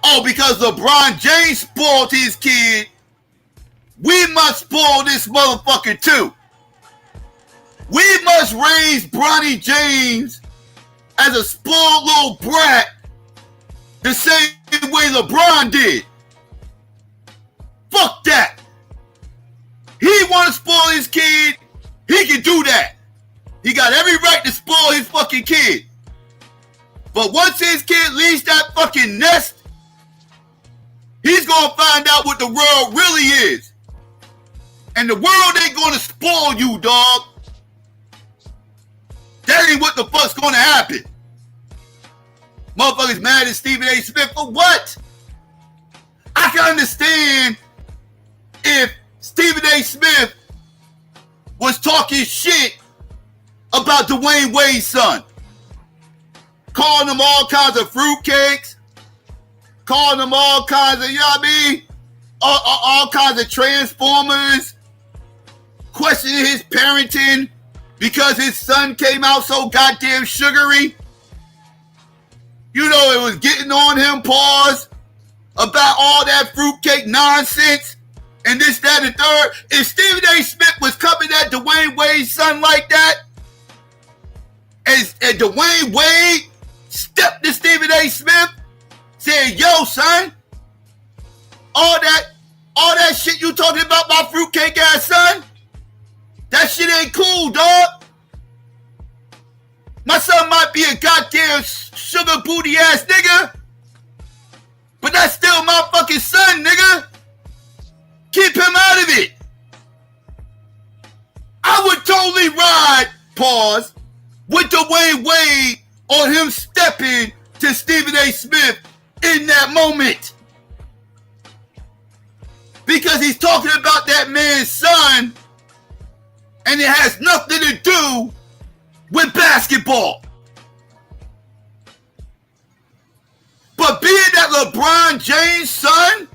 Oh, because LeBron James spoiled his kid, we must spoil this motherfucker too. We must raise Bronny James as a spoiled little brat the same way LeBron did. Fuck that. He want to spoil his kid, he can do that. He got every right to spoil his fucking kid. But once his kid leaves that fucking nest, he's going to find out what the world really is. And the world ain't going to spoil you, dog. That ain't what the fuck's going to happen. Motherfuckers mad at Stephen A. Smith for what? I can understand if Stephen A. Smith was talking shit about Dwayne Wade's son. Calling them all kinds of fruitcakes. Calling them all kinds of, you know what I mean? All kinds of transformers. Questioning his parenting because his son came out so goddamn sugary. You know, it was getting on him, pause, about all that fruitcake nonsense and this, that, and third. If Stephen A. Smith was coming at Dwayne Wade's son like that, and Dwayne Wade stepped to Stephen A. Smith, saying, yo, son, all that shit you talking about my fruitcake ass son, that shit ain't cool, dog. My son might be a goddamn sugar booty ass nigga, but that's still my fucking son, nigga. Keep him out of it. I would totally ride, pause, with Dwayne Wade on him stepping to Stephen A. Smith in that moment. Because he's talking about that man's son and it has nothing to do with basketball. But being that LeBron James' son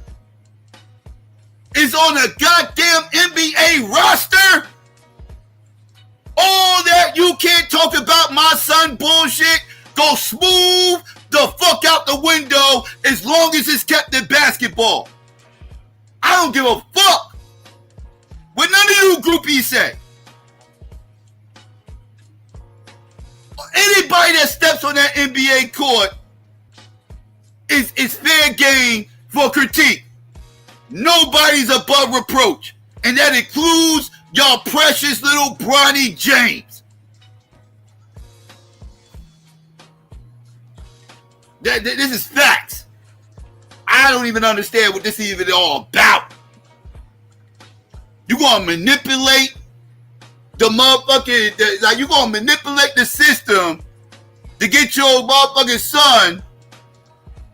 is on a goddamn NBA roster, all that you can't talk about my son bullshit, go smooth the fuck out the window as long as it's kept in basketball. I don't give a fuck what none of you groupies say. Anybody that steps on that NBA court is fair game for critique. Nobody's above reproach. And that includes y'all precious little Bronny James. This is facts. I don't even understand what this is even all about. You gonna manipulate the motherfucking, like you gonna manipulate the system to get your motherfucking son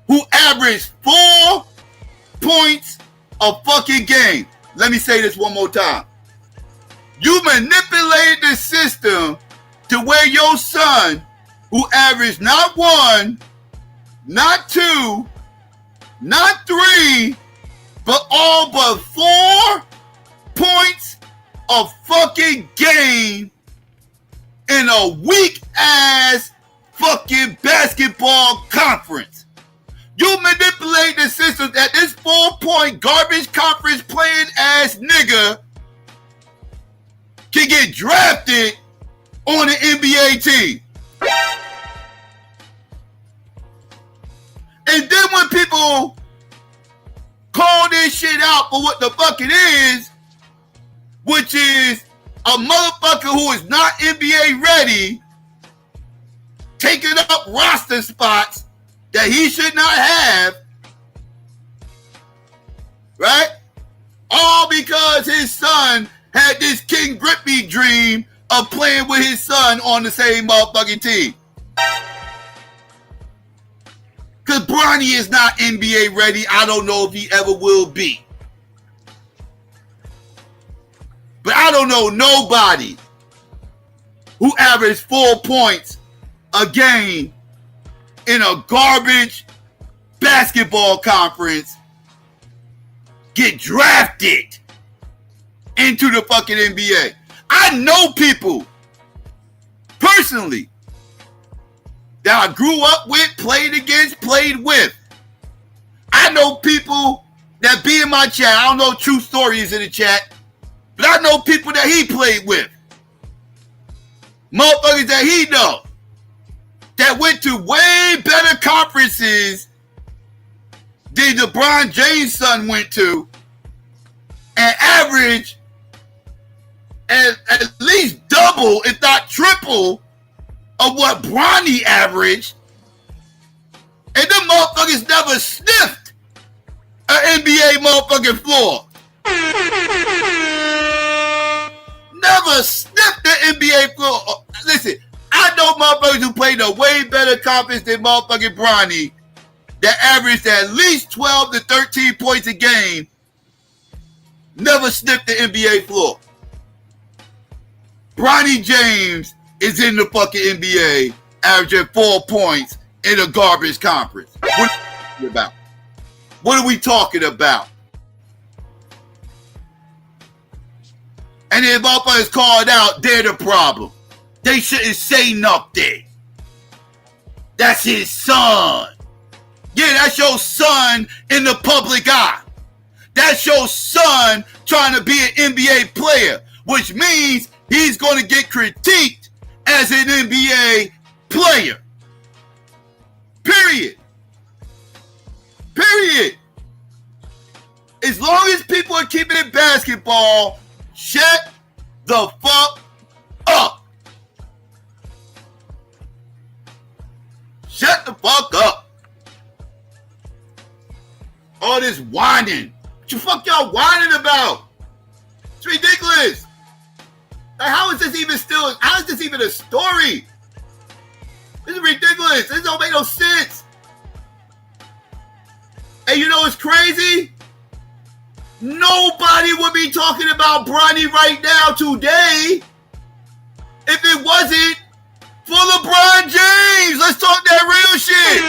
who averaged 4 points a fucking game. Let me say this one more time. You manipulated the system to where your son, who averaged not 1, not 2, not 3, but all but 4 points a fucking game in a weak ass fucking basketball conference. You manipulate the system that this 4-point garbage conference playing ass nigga can get drafted on an NBA team. And then when people call this shit out for what the fuck it is, which is a motherfucker who is not NBA ready, taking up roster spots that he should not have, right? All because his son had this King Grippy dream of playing with his son on the same motherfucking team. Because Bronny is not NBA ready. I don't know if he ever will be. But I don't know nobody who averaged 4 points a game in a garbage basketball conference get drafted into the fucking NBA. I know people personally that I grew up with, played against, played with. I know people that be in my chat. I don't know true stories in the chat, but I know people that he played with. Motherfuckers that he know that went to way better conferences than LeBron James' son went to and averaged at least double, if not triple, of what Bronny averaged. And them motherfuckers never sniffed an NBA motherfucking floor. Never sniffed the NBA floor. Listen, I I know motherfuckers who played a way better conference than motherfucking Bronny that averaged at least 12 to 13 points a game, never sniffed the NBA floor. Bronny James is in the fucking NBA averaging 4 points in a garbage conference. What are we talking about? What are we talking about? And if motherfuckers called out, they're the problem. They shouldn't say nothing. That's his son. Yeah, that's your son in the public eye. That's your son trying to be an NBA player, which means he's going to get critiqued as an NBA player. Period. Period. As long as people are keeping it basketball, shut the fuck up. Shut the fuck up. All this whining. What the fuck y'all whining about? It's ridiculous. Like, how is this even a story? This is ridiculous. This don't make no sense. And you know what's crazy? Nobody would be talking about Bronny right now today if it wasn't for LeBron James. Let's talk that real shit.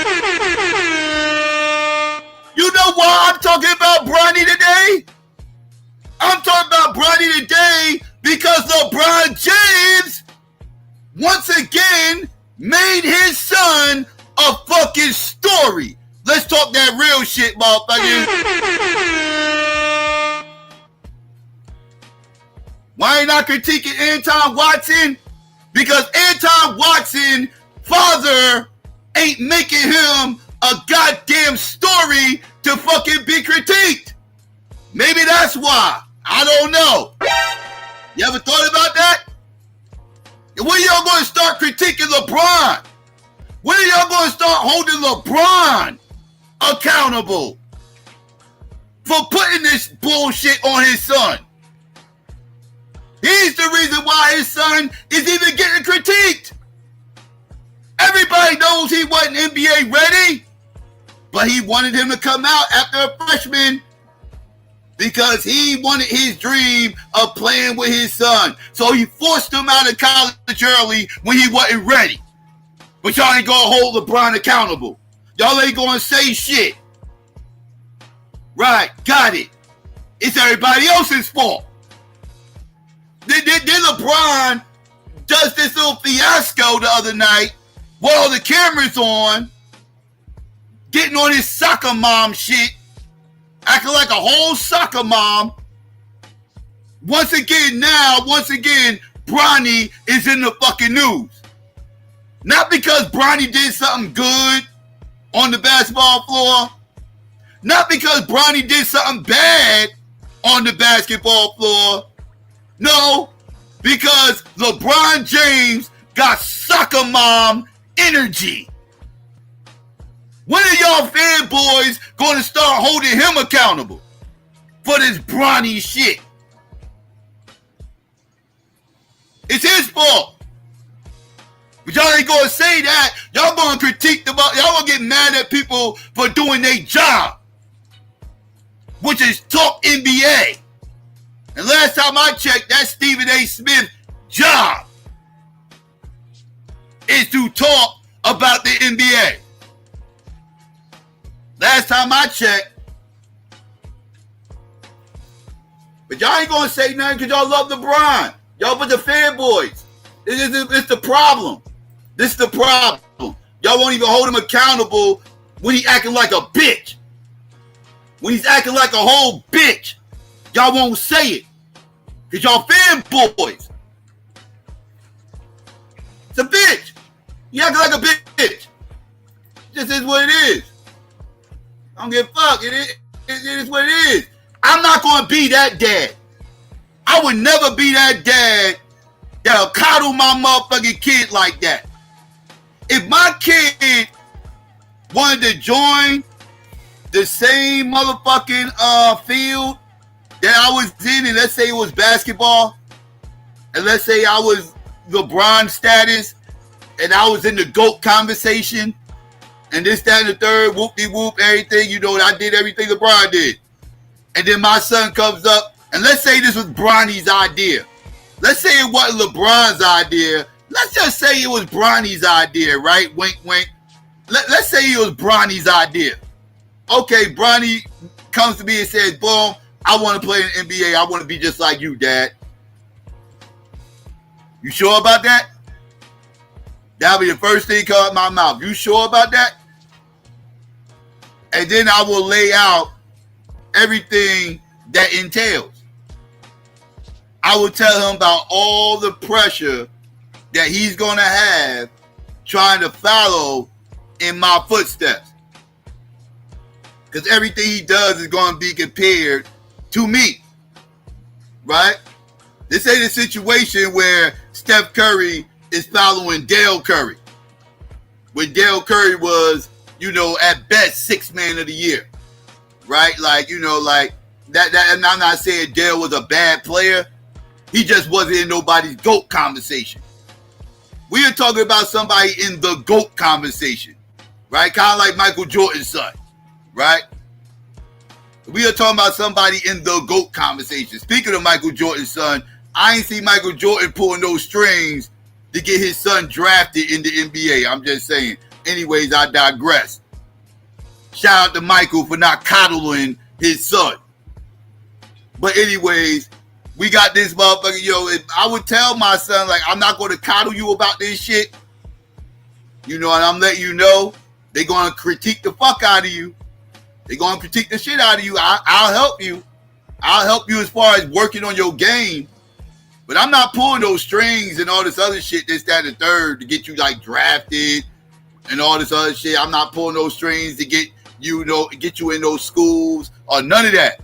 You know why I'm talking about Bronny today? I'm talking about Bronny today because LeBron James once again made his son a fucking story. Let's talk that real shit, motherfuckers. Why ain't I critiquing Anton Watson? Because Anton Watson, father, ain't making him a goddamn story to fucking be critiqued. Maybe that's why. I don't know. You ever thought about that? When are y'all going to start critiquing LeBron? When are y'all going to start holding LeBron accountable for putting this bullshit on his son? He's the reason why his son is even getting critiqued. Everybody knows he wasn't NBA ready, but he wanted him to come out after a freshman because he wanted his dream of playing with his son. So he forced him out of college early when he wasn't ready. But y'all ain't gonna hold LeBron accountable. Y'all ain't gonna say shit. Right, got it. It's everybody else's fault. Then LeBron does this little fiasco the other night while the camera's on, getting on his soccer mom shit, acting like a whole soccer mom. Once again, Bronny is in the fucking news. Not because Bronny did something good on the basketball floor. Not because Bronny did something bad on the basketball floor. No, because LeBron James got soccer mom energy. When are y'all fanboys going to start holding him accountable for this Bronny shit? It's his fault. But y'all ain't going to say that. Y'all going to critique y'all going to get mad at people for doing their job, which is talk NBA. And last time I checked, that's Stephen A. Smith's job is to talk about the NBA. Last time I checked. But y'all ain't going to say nothing because y'all love LeBron. Y'all but the fanboys. It's the problem. This is the problem. Y'all won't even hold him accountable when he acting like a bitch. When he's acting like a whole bitch. Y'all won't say it. Because y'all fanboys. It's a bitch. You acting like a bitch. This is what it is. I don't give a fuck. It is what it is. I'm not going to be that dad. I would never be that dad that'll coddle my motherfucking kid like that. If my kid wanted to join the same motherfucking field that I was in, and let's say it was basketball, and let's say I was LeBron status, and I was in the GOAT conversation, and this, that, and the third, whoop-de-whoop, everything, you know, I did everything LeBron did. And then my son comes up, and let's say this was Bronny's idea. Let's say it wasn't LeBron's idea. Let's just say it was Bronny's idea, right? Wink, wink. Let's say it was Bronny's idea. Okay, Bronny comes to me and says, boom, I want to play in the NBA. I want to be just like you, Dad. You sure about that? That'll be the first thing come out of my mouth. You sure about that? And then I will lay out everything that entails. I will tell him about all the pressure that he's going to have trying to follow in my footsteps. Because everything he does is going to be compared to me. Right? This ain't a situation where Steph Curry is following Dale Curry. When Dale Curry was, you know, at best 6th man of the year. Right? Like, you know, like that, and I'm not saying Dale was a bad player. He just wasn't in nobody's GOAT conversation. We are talking about somebody in the GOAT conversation. Right? Kind of like Michael Jordan's son. Right? We are talking about somebody in the GOAT conversation. Speaking of Michael Jordan's son, I ain't see Michael Jordan pulling those strings to get his son drafted in the NBA. I'm just saying. Anyways, I digress. Shout out to Michael for not coddling his son. But anyways, we got this motherfucker. Yo, if I would tell my son, like, I'm not going to coddle you about this shit. You know, and I'm letting you know, they're going to critique the fuck out of you. They're going to critique the shit out of you. I'll help you. I'll help you as far as working on your game. But I'm not pulling those strings and all this other shit, this, that, and the third, to get you, like, drafted and all this other shit. I'm not pulling those strings to get you know, get you in those schools or none of that.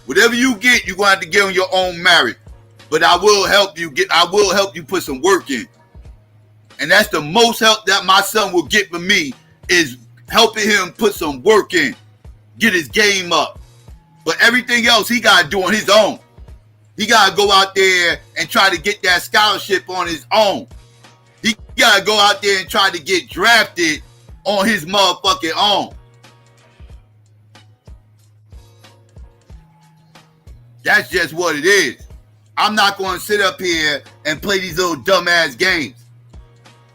Whatever you get, you're going to have to get on your own merit. But I will help you put some work in. And that's the most help that my son will get from me, is helping him put some work in. Get his game up. But everything else he got to do on his own. He got to go out there and try to get that scholarship on his own. He got to go out there and try to get drafted on his motherfucking own. That's just what it is. I'm not going to sit up here and play these little dumbass games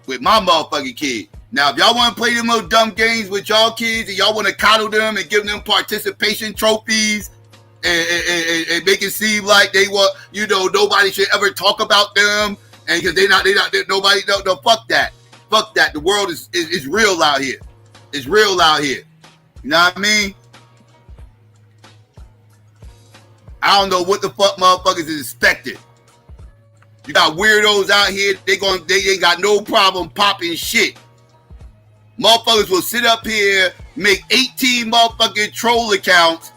with my motherfucking kid. Now, if y'all want to play them little dumb games with y'all kids and y'all want to coddle them and give them participation trophies and make it seem like they want, you know, nobody should ever talk about them, and because nobody, no, fuck that. Fuck that. The world is real out here. It's real out here. You know what I mean? I don't know what the fuck motherfuckers is expected. You got weirdos out here, they ain't got no problem popping shit. Motherfuckers will sit up here, make 18 motherfucking troll accounts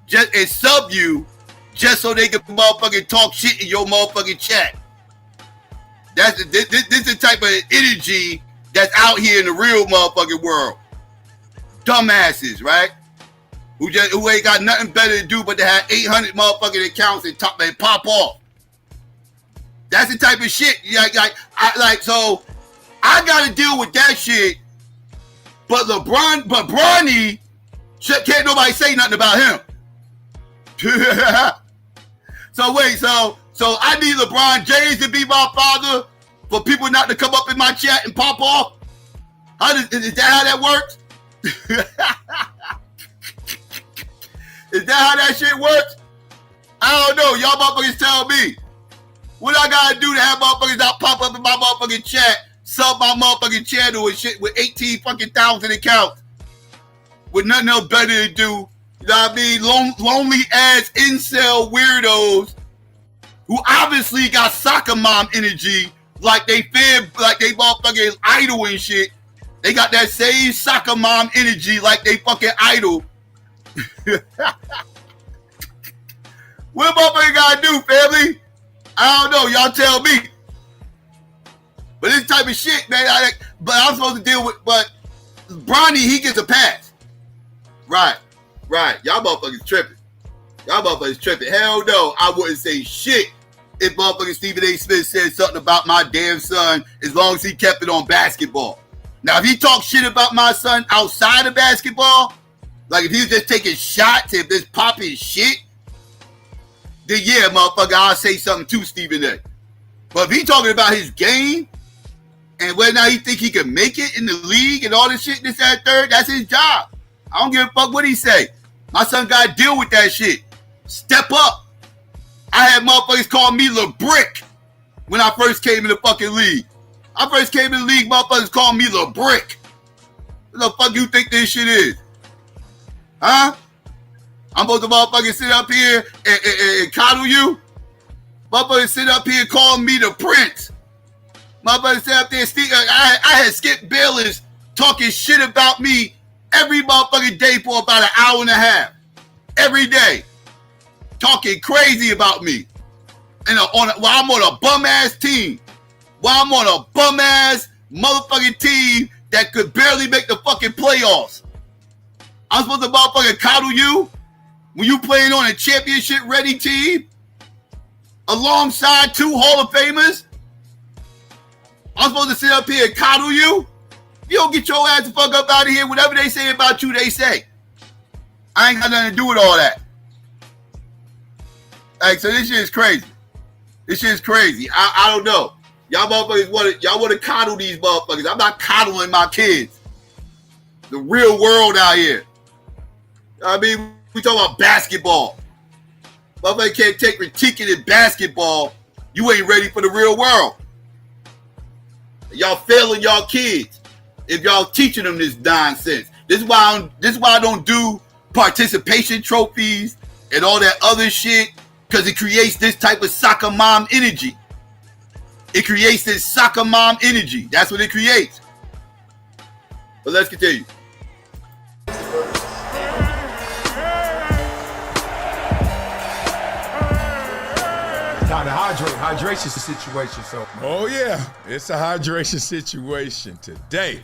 just and sub you just so they can motherfucking talk shit in your motherfucking chat. This is the type of energy that's out here in the real motherfucking world. Dumbasses, right? Who ain't got nothing better to do but to have 800 motherfucking accounts and pop off. That's the type of shit. So I gotta deal with that shit. But Bronny, can't nobody say nothing about him. So I need LeBron James to be my father for people not to come up in my chat and pop off? Is that how that works? Is that how that shit works? I don't know. Y'all motherfuckers tell me. What I gotta do to have motherfuckers not pop up in my motherfucking chat, sub my motherfucking channel and shit with 18 fucking thousand accounts with nothing else better to do? You know what I mean? Lonely ass incel weirdos who obviously got soccer mom energy, like they motherfucking idol and shit. They got that same soccer mom energy like they fucking idol. What motherfucker gotta do, family? I don't know. Y'all tell me. But this type of shit, man, I'm supposed to deal with, but Bronny, he gets a pass. Right. Y'all motherfuckers tripping. Hell no, I wouldn't say shit if motherfucking Stephen A. Smith said something about my damn son as long as he kept it on basketball. Now, if he talks shit about my son outside of basketball, like if he was just taking shots, if this popping shit, then yeah, motherfucker, I'll say something to Stephen A. But if he talking about his game and whether or not he think he can make it in the league and all this shit, this, that, third, that's his job. I don't give a fuck what he say. My son got to deal with that shit. Step up. I had motherfuckers call me LeBrick when I first came in the fucking league. I first came in the league, motherfuckers called me LeBrick. What the fuck you think this shit is? Huh? I'm supposed to motherfucking sit up here and coddle you? Motherfuckers sit up here and call me the prince. Motherfuckers sit up there, I had Skip Bayless talking shit about me every motherfucking day for about an hour and a half. Every day. Talking crazy about me. And while I'm on a bum-ass team. While I'm on a bum-ass motherfucking team that could barely make the fucking playoffs. I'm supposed to motherfucking coddle you when you playing on a championship-ready team alongside 2 Hall of Famers? I'm supposed to sit up here and coddle you? You don't get your ass the fuck up out of here. Whatever they say about you, they say. I ain't got nothing to do with all that. Like, so this shit is crazy. This shit is crazy. I don't know. Y'all motherfuckers want to coddle these motherfuckers. I'm not coddling my kids. The real world out here. I mean, we talking about basketball. Motherfucker can't take critiquing in basketball. You ain't ready for the real world. Y'all failing y'all kids if y'all teaching them this nonsense. This is why I don't do participation trophies and all that other shit, because it creates this type of soccer mom energy. It creates this soccer mom energy. That's what it creates. But let's continue. Time to hydrate. Hydration situation. So, oh yeah, it's a hydration situation today,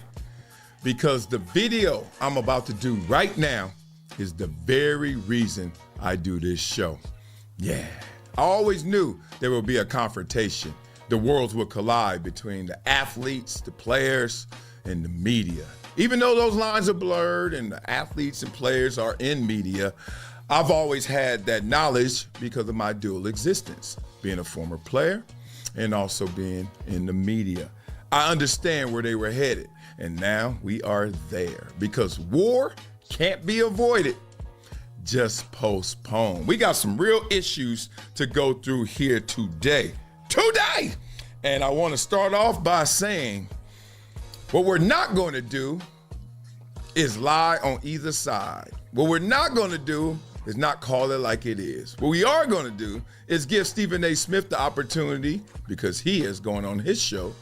because the video I'm about to do right now is the very reason I do this show. Yeah, I always knew there would be a confrontation. The worlds would collide between the athletes, the players, and the media. Even though those lines are blurred and the athletes and players are in media, I've always had that knowledge because of my dual existence, being a former player and also being in the media. I understand where they were headed, and now we are there because war can't be avoided, just postpone. We got some real issues to go through here today. And I want to start off by saying what we're not going to do is lie on either side. What we're not going to do is not call it like it is. What we are going to do is give Stephen A. Smith the opportunity, because he is going on his show,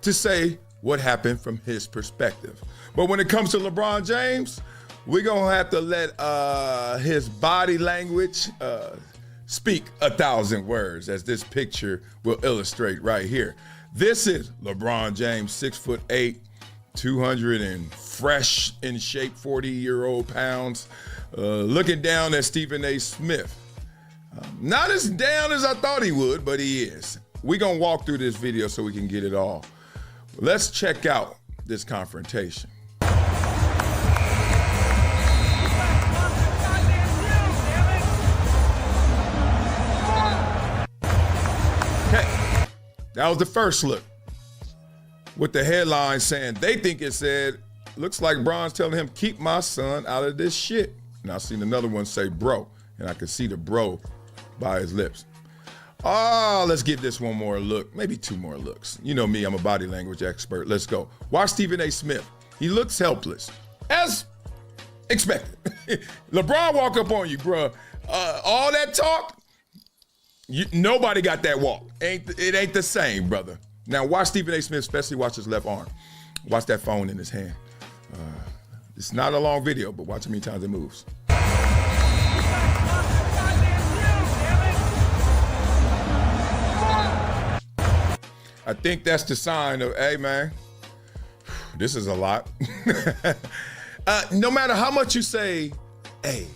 to say what happened from his perspective. But when it comes to LeBron James, we're going to have to let his body language speak 1,000 words, as this picture will illustrate right here. This is LeBron James, 6'8", 200 and fresh in shape, 40-year-old pounds, looking down at Stephen A. Smith. Not as down as I thought he would, but he is. We're going to walk through this video so we can get it all. Let's check out this confrontation. That was the first look, with the headline saying they think it said, looks like Bron's telling him, keep my son out of this shit. And I seen another one say bro, and I could see the bro by his lips. Oh, let's give this one more look, maybe 2 more looks. You know me, I'm a body language expert. Let's go. Watch Stephen A. Smith. He looks helpless, as expected. LeBron walk up on you, bro. All that talk, nobody got that walk. It ain't the same, brother. Now watch Stephen A. Smith, especially watch his left arm. Watch that phone in his hand. It's not a long video, but watch how many times it moves. I think that's the sign of, hey man, this is a lot. No matter how much you say, hey,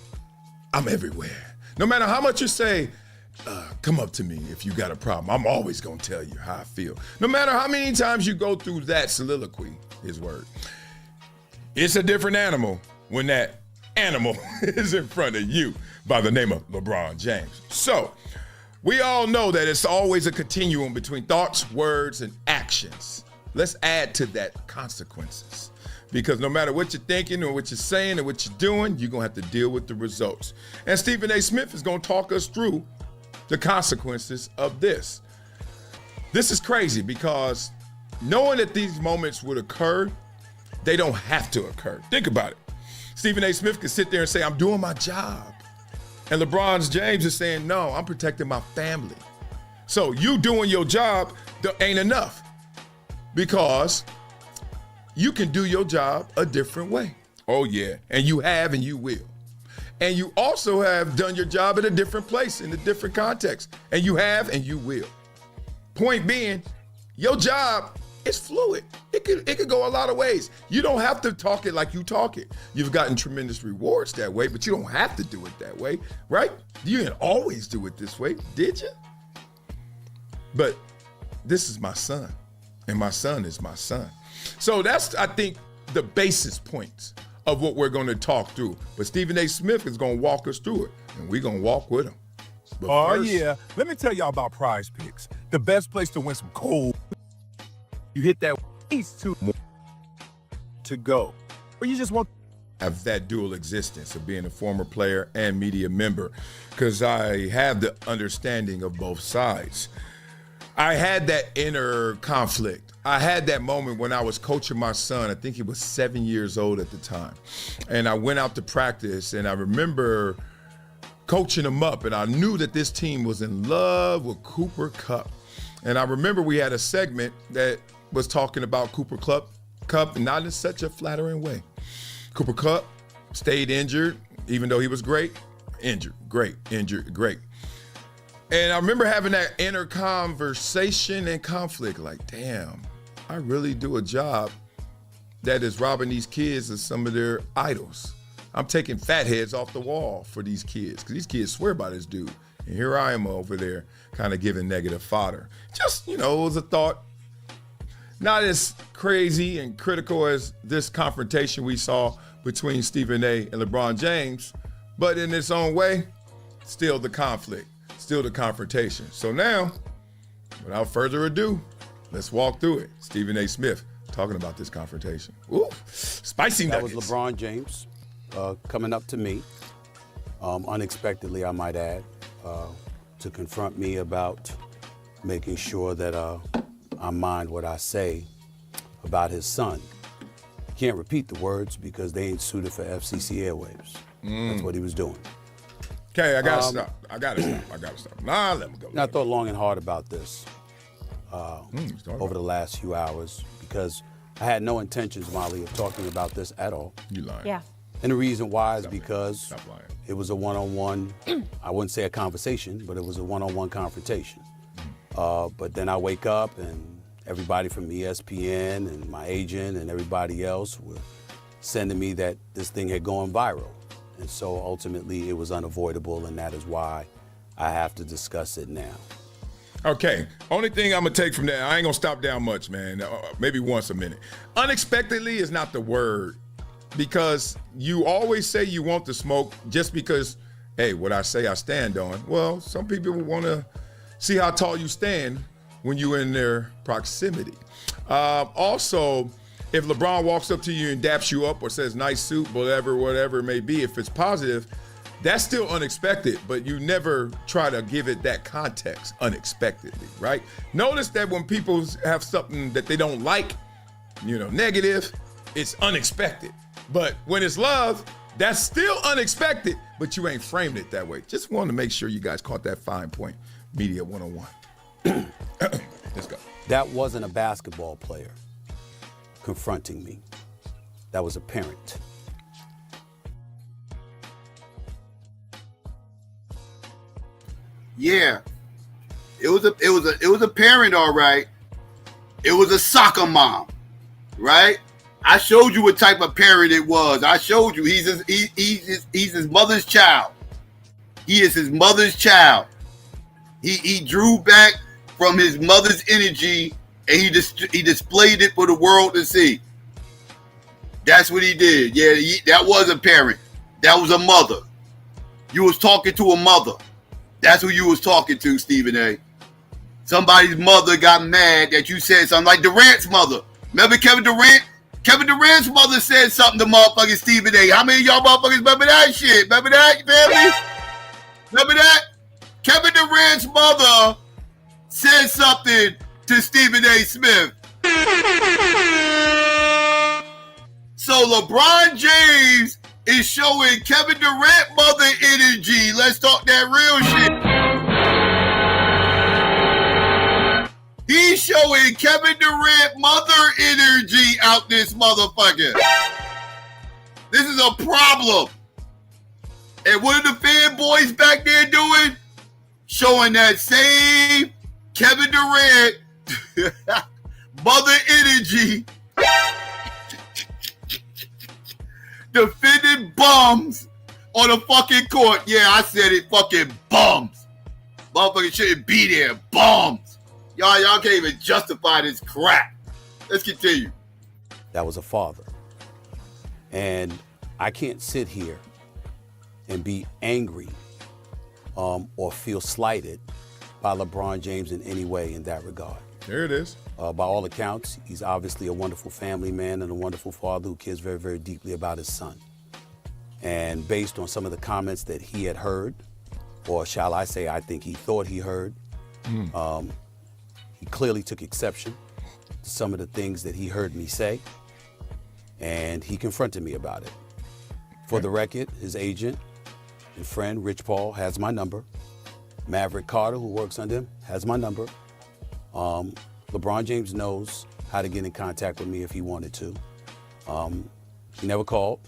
I'm everywhere. No matter how much you say, Come up to me if you got a problem. I'm always going to tell you how I feel. No matter how many times you go through that soliloquy, his word. It's a different animal when that animal is in front of you by the name of LeBron James. So we all know that it's always a continuum between thoughts, words, and actions. Let's add to that consequences. Because no matter what you're thinking or what you're saying or what you're doing, you're going to have to deal with the results. And Stephen A. Smith is going to talk us through the consequences of this. This is crazy because knowing that these moments would occur, they don't have to occur. Think about it. Stephen A. Smith could sit there and say, I'm doing my job. And LeBron James is saying, no, I'm protecting my family. So you doing your job ain't enough because you can do your job a different way. Oh, yeah. And you have and you will. And you also have done your job at a different place in a different context. And you have and you will. Point being, your job is fluid. It could go a lot of ways. You don't have to talk it like you talk it. You've gotten tremendous rewards that way, but you don't have to do it that way, right? You didn't always do it this way, did you? But this is my son, and my son is my son. So that's, I think, the basis points of what we're going to talk through. But Stephen A. Smith is going to walk us through it, and we're going to walk with him. But first, yeah. Let me tell y'all about Prize Picks, the best place to win some cold. You hit that to go, or you just want have that dual existence of being a former player and media member, because I have the understanding of both sides. I had that inner conflict. I had that moment when I was coaching my son. I think he was 7 years old at the time. And I went out to practice, and I remember coaching him up, and I knew that this team was in love with Cooper Kupp. And I remember we had a segment that was talking about Cooper Kupp, not in such a flattering way. Cooper Kupp stayed injured, even though he was great. Injured, great, injured, great. And I remember having that inner conversation and conflict, like, damn, I really do a job that is robbing these kids of some of their idols. I'm taking fat heads off the wall for these kids, because these kids swear by this dude. And here I am over there kind of giving negative fodder. Just, it was a thought. Not as crazy and critical as this confrontation we saw between Stephen A. and LeBron James, but in its own way, still the conflict, still the confrontation. So now, without further ado, let's walk through it. Stephen A. Smith talking about this confrontation. Ooh, spicy nuggets. That was LeBron James coming up to me, unexpectedly, I might add, to confront me about making sure that I mind what I say about his son. Can't repeat the words because they ain't suited for FCC airwaves. That's what he was doing. Okay, I gotta stop. I gotta stop. Nah, let me go. I thought long and hard about this over the last few hours because I had no intentions, Molly, of talking about this at all. You lying. Yeah. And the reason why is because it was a one-on-one, I wouldn't say a conversation, but it was a one-on-one confrontation. But then I wake up and everybody from ESPN and my agent and everybody else were sending me that this thing had gone viral. And so ultimately it was unavoidable, and that is why I have to discuss it now. Okay, only thing I'm gonna take from that, I ain't gonna stop down much, man. Maybe once a minute. Unexpectedly is not the word, because you always say you want the smoke just because, hey, what I say I stand on. Well, some people want to see how tall you stand when you're in their proximity. Also, if LeBron walks up to you and daps you up or says nice suit, whatever it may be, if it's positive, that's still unexpected, but you never try to give it that context unexpectedly, right? Notice that when people have something that they don't like, negative, it's unexpected. But when it's love, that's still unexpected, but you ain't framed it that way. Just wanted to make sure you guys caught that fine point. Media 101. Let's go. That wasn't a basketball player confronting me. That was a parent. Yeah, it was a parent, all right. It was a soccer mom, right? I showed you what type of parent it was. I showed you he's his mother's child. He is his mother's child. He drew back from his mother's energy and he displayed it for the world to see. That's what he did. Yeah, that was a parent. That was a mother. You was talking to a mother. That's who you was talking to, Stephen A. Somebody's mother got mad that you said something, like Durant's mother. Remember Kevin Durant? Kevin Durant's mother said something to motherfucking Stephen A. How many of y'all motherfuckers remember that shit? Remember that, family? Remember that? Kevin Durant's mother said something to Stephen A. Smith. So LeBron James is showing Kevin Durant mother energy. Let's talk that real shit. He's showing Kevin Durant mother energy out this motherfucker. This is a problem. And what are the fanboys back there doing? Showing that same Kevin Durant mother energy, defending bums on the fucking court. Yeah, I said it, fucking bums. Motherfuckers shouldn't be there, bums. Y'all can't even justify this crap. Let's continue. That was a father. And I can't sit here and be angry or feel slighted by LeBron James in any way in that regard. There it is. By all accounts, he's obviously a wonderful family man and a wonderful father who cares very, very deeply about his son. And based on some of the comments that he had heard, or shall I say, I think he thought he heard, he clearly took exception to some of the things that he heard me say, and he confronted me about it. For the record, his agent and friend, Rich Paul, has my number. Maverick Carter, who works under him, has my number. LeBron James knows how to get in contact with me if he wanted to. He never called,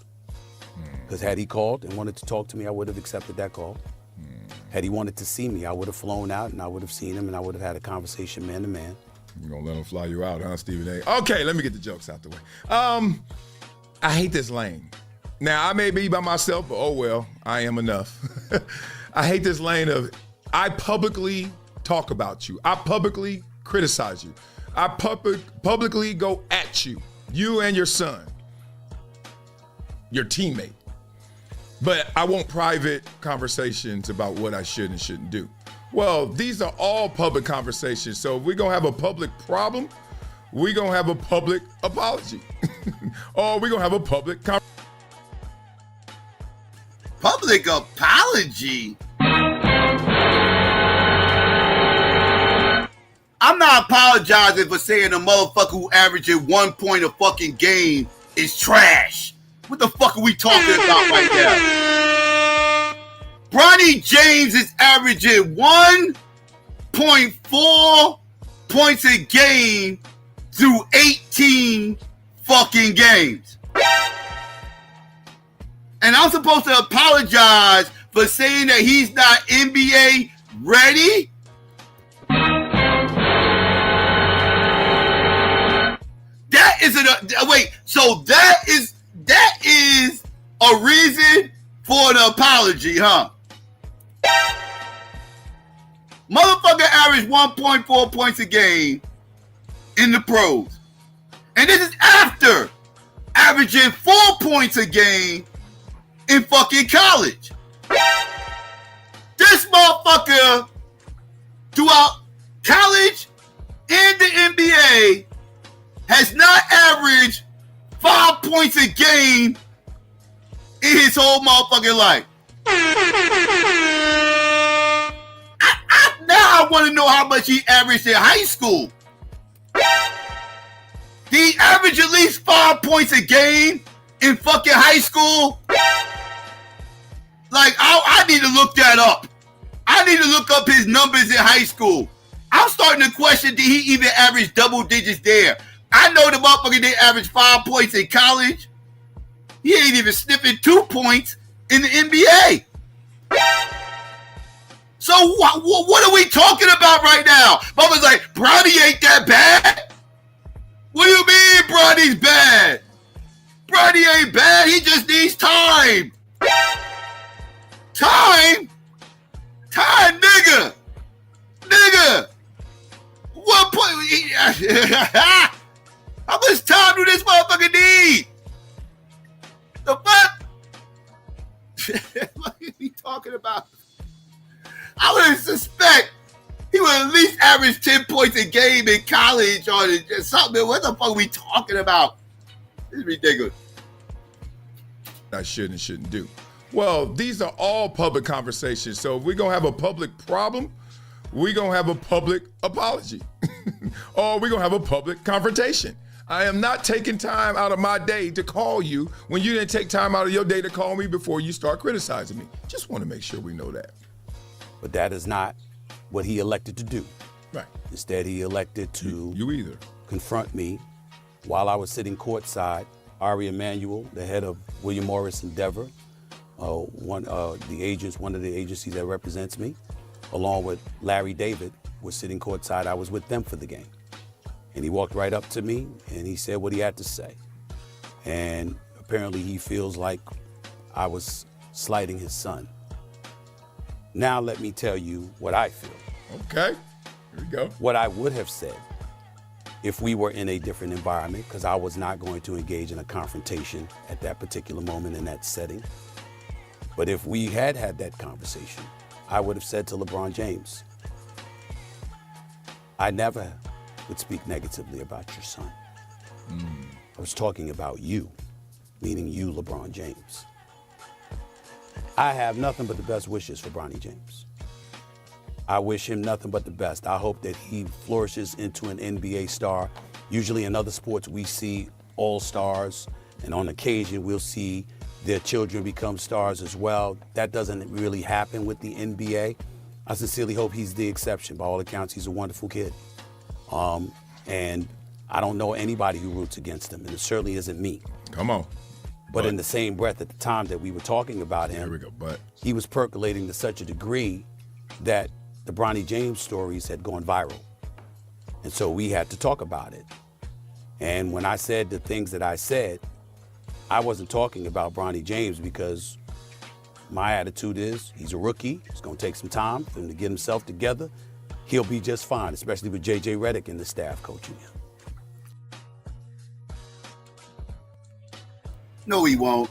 because had he called and wanted to talk to me, I would have accepted that call. Had he wanted to see me, I would have flown out and I would have seen him and I would have had a conversation man to man. You're going to let him fly you out, huh, Stephen A? Okay, let me get the jokes out the way. I hate this lane. Now, I may be by myself, but oh well, I am enough. I hate this lane of, I publicly talk about you. I publicly criticize you. I publicly go at you, you and your son, your teammate. But I want private conversations about what I should and shouldn't do. Well, these are all public conversations. So if we're going to have a public problem, we're going to have a public apology. Or we're going to have a public Public apology? I'm not apologizing for saying a motherfucker who averaging 1 point a fucking game is trash. What the fuck are we talking about right now? Bronny James is averaging 1.4 points a game through 18 fucking games. And I'm supposed to apologize for saying that he's not NBA ready? That isn't wait, so that is a reason for the apology, huh? Motherfucker averaged 1.4 points a game in the pros. And this is after averaging 4 points a game in fucking college. This motherfucker throughout college and the NBA has not averaged 5 points a game in his whole motherfucking life. Now I want to know how much he averaged in high school. Did he average at least 5 points a game in fucking high school? Like, I need to look that up. I need to look up his numbers in high school. I'm starting to question, did he even average double digits there? I know the motherfucker didn't average 5 points in college. He ain't even sniffing 2 points in the NBA. So what are we talking about right now? Mama's like, Bronny ain't that bad? What do you mean Bronny's bad? Bronny ain't bad. He just needs time. Time, nigga. How much time do this motherfucker need? The fuck? What are we talking about? I would suspect he would at least average 10 points a game in college or something. What the fuck are we talking about? This is ridiculous. I should and shouldn't do. Well, these are all public conversations. So if we're going to have a public problem, we're going to have a public apology. Or we're going to have a public confrontation. I am not taking time out of my day to call you when you didn't take time out of your day to call me before you start criticizing me. Just want to make sure we know that. But that is not what he elected to do. Right. Instead, he elected to you either confront me while I was sitting courtside. Ari Emanuel, the head of William Morris Endeavor, one of the agencies that represents me, along with Larry David, was sitting courtside. I was with them for the game. And he walked right up to me and he said what he had to say. And apparently he feels like I was slighting his son. Now let me tell you what I feel. Okay, here we go. What I would have said if we were in a different environment, because I was not going to engage in a confrontation at that particular moment in that setting. But if we had had that conversation, I would have said to LeBron James, I never would speak negatively about your son. I was talking about you, meaning you, LeBron James. I have nothing but the best wishes for Bronny James. I wish him nothing but the best. I hope that he flourishes into an NBA star. Usually in other sports, we see all-stars, and on occasion, we'll see their children become stars as well. That doesn't really happen with the NBA. I sincerely hope he's the exception. By all accounts, he's a wonderful kid. And I don't know anybody who roots against him, and it certainly isn't me. Come on. But in the same breath, at the time that we were talking about him, here we go, but he was percolating to such a degree that the Bronny James stories had gone viral. And so we had to talk about it. And when I said the things that I said, I wasn't talking about Bronny James because my attitude is he's a rookie. It's going to take some time for him to get himself together. He'll be just fine, especially with J.J. Redick and the staff coaching him. No, he won't.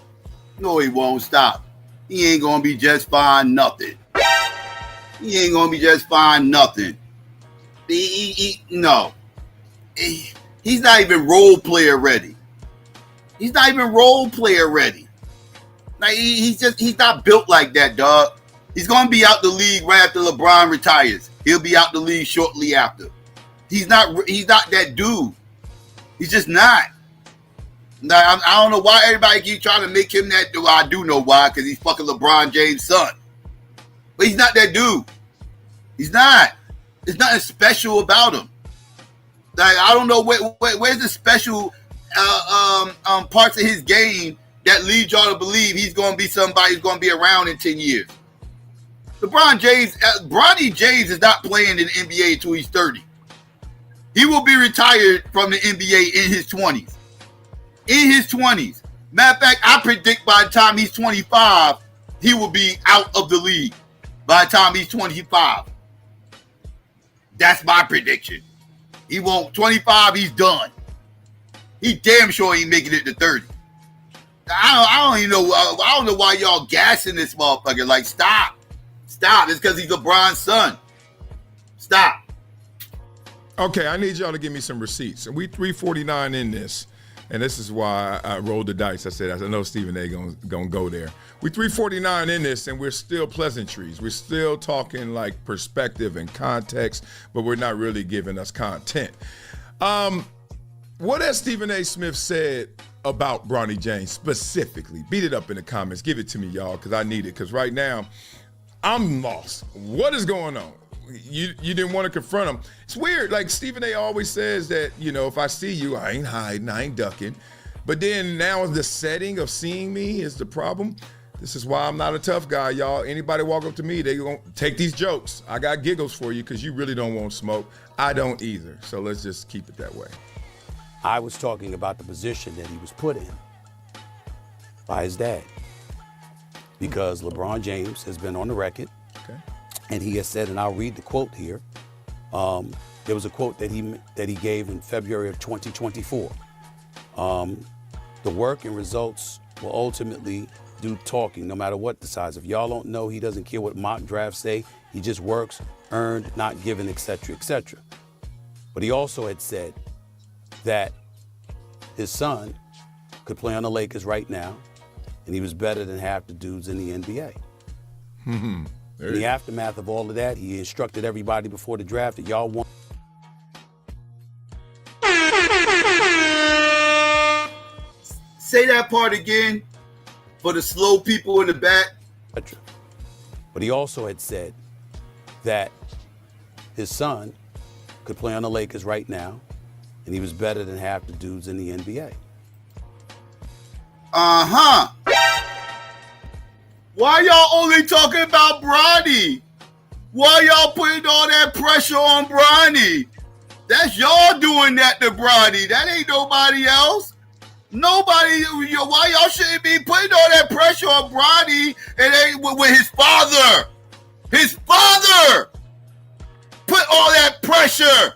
No, he won't. Stop. He ain't going to be just fine nothing. He ain't going to be just fine nothing. No. He's not even role player ready. He's not even role player ready. Like he's not built like that, dog. He's going to be out the league right after LeBron retires. He'll be out the league shortly after. He's not that dude. He's just not. Now, I don't know why everybody keep trying to make him that. Well, I do know why, because he's fucking LeBron James' son. But he's not that dude. He's not. There's nothing special about him. Like, I don't know where's the special parts of his game that lead y'all to believe he's going to be somebody who's going to be around in 10 years. LeBron James, Bronny James is not playing in the NBA until he's 30. He will be retired from the NBA in his 20s. In his 20s. Matter of fact, I predict by the time he's 25, he will be out of the league. By the time he's 25. That's my prediction. He won't. 25, he's done. He damn sure ain't making it to 30. I don't even know. I don't know why y'all gassing this motherfucker. Like, stop. Stop. It's because he's LeBron's son. Stop. Okay, I need y'all to give me some receipts. And we 349 in this. And this is why I rolled the dice. I said, I know Stephen A. gonna go there. We 349 in this, and we're still pleasantries. We're still talking like perspective and context, but we're not really giving us content. What has Stephen A. Smith said about Bronny James specifically? Beat it up in the comments. Give it to me, y'all, because I need it. Because right now, I'm lost. What is going on? You didn't want to confront him. It's weird. Like Stephen A. always says that, you know, if I see you, I ain't hiding, I ain't ducking. But then now the setting of seeing me is the problem. This is why I'm not a tough guy, y'all. Anybody walk up to me, they gonna take these jokes. I got giggles for you because you really don't want smoke. I don't either. So let's just keep it that way. I was talking about the position that he was put in by his dad. Because LeBron James has been on the record. Okay. And he has said, and I'll read the quote here, There was a quote that he gave in February of 2024. The work and results will ultimately do talking, no matter what the size. If y'all don't know, he doesn't care what mock drafts say. He just works, earned, not given, etc., etc. But he also had said that his son could play on the Lakers right now, and he was better than half the dudes in the NBA. In the aftermath of all of that, he instructed everybody before the draft that y'all want. Say that part again for the slow people in the back. But he also had said that his son could play on the Lakers right now, and he was better than half the dudes in the NBA. Uh-huh. Why y'all only talking about Bronny? Why y'all putting all that pressure on Bronny? That's y'all doing that to Bronny. That ain't nobody else. Nobody, why y'all shouldn't be putting all that pressure on Bronny and with his father? His father put all that pressure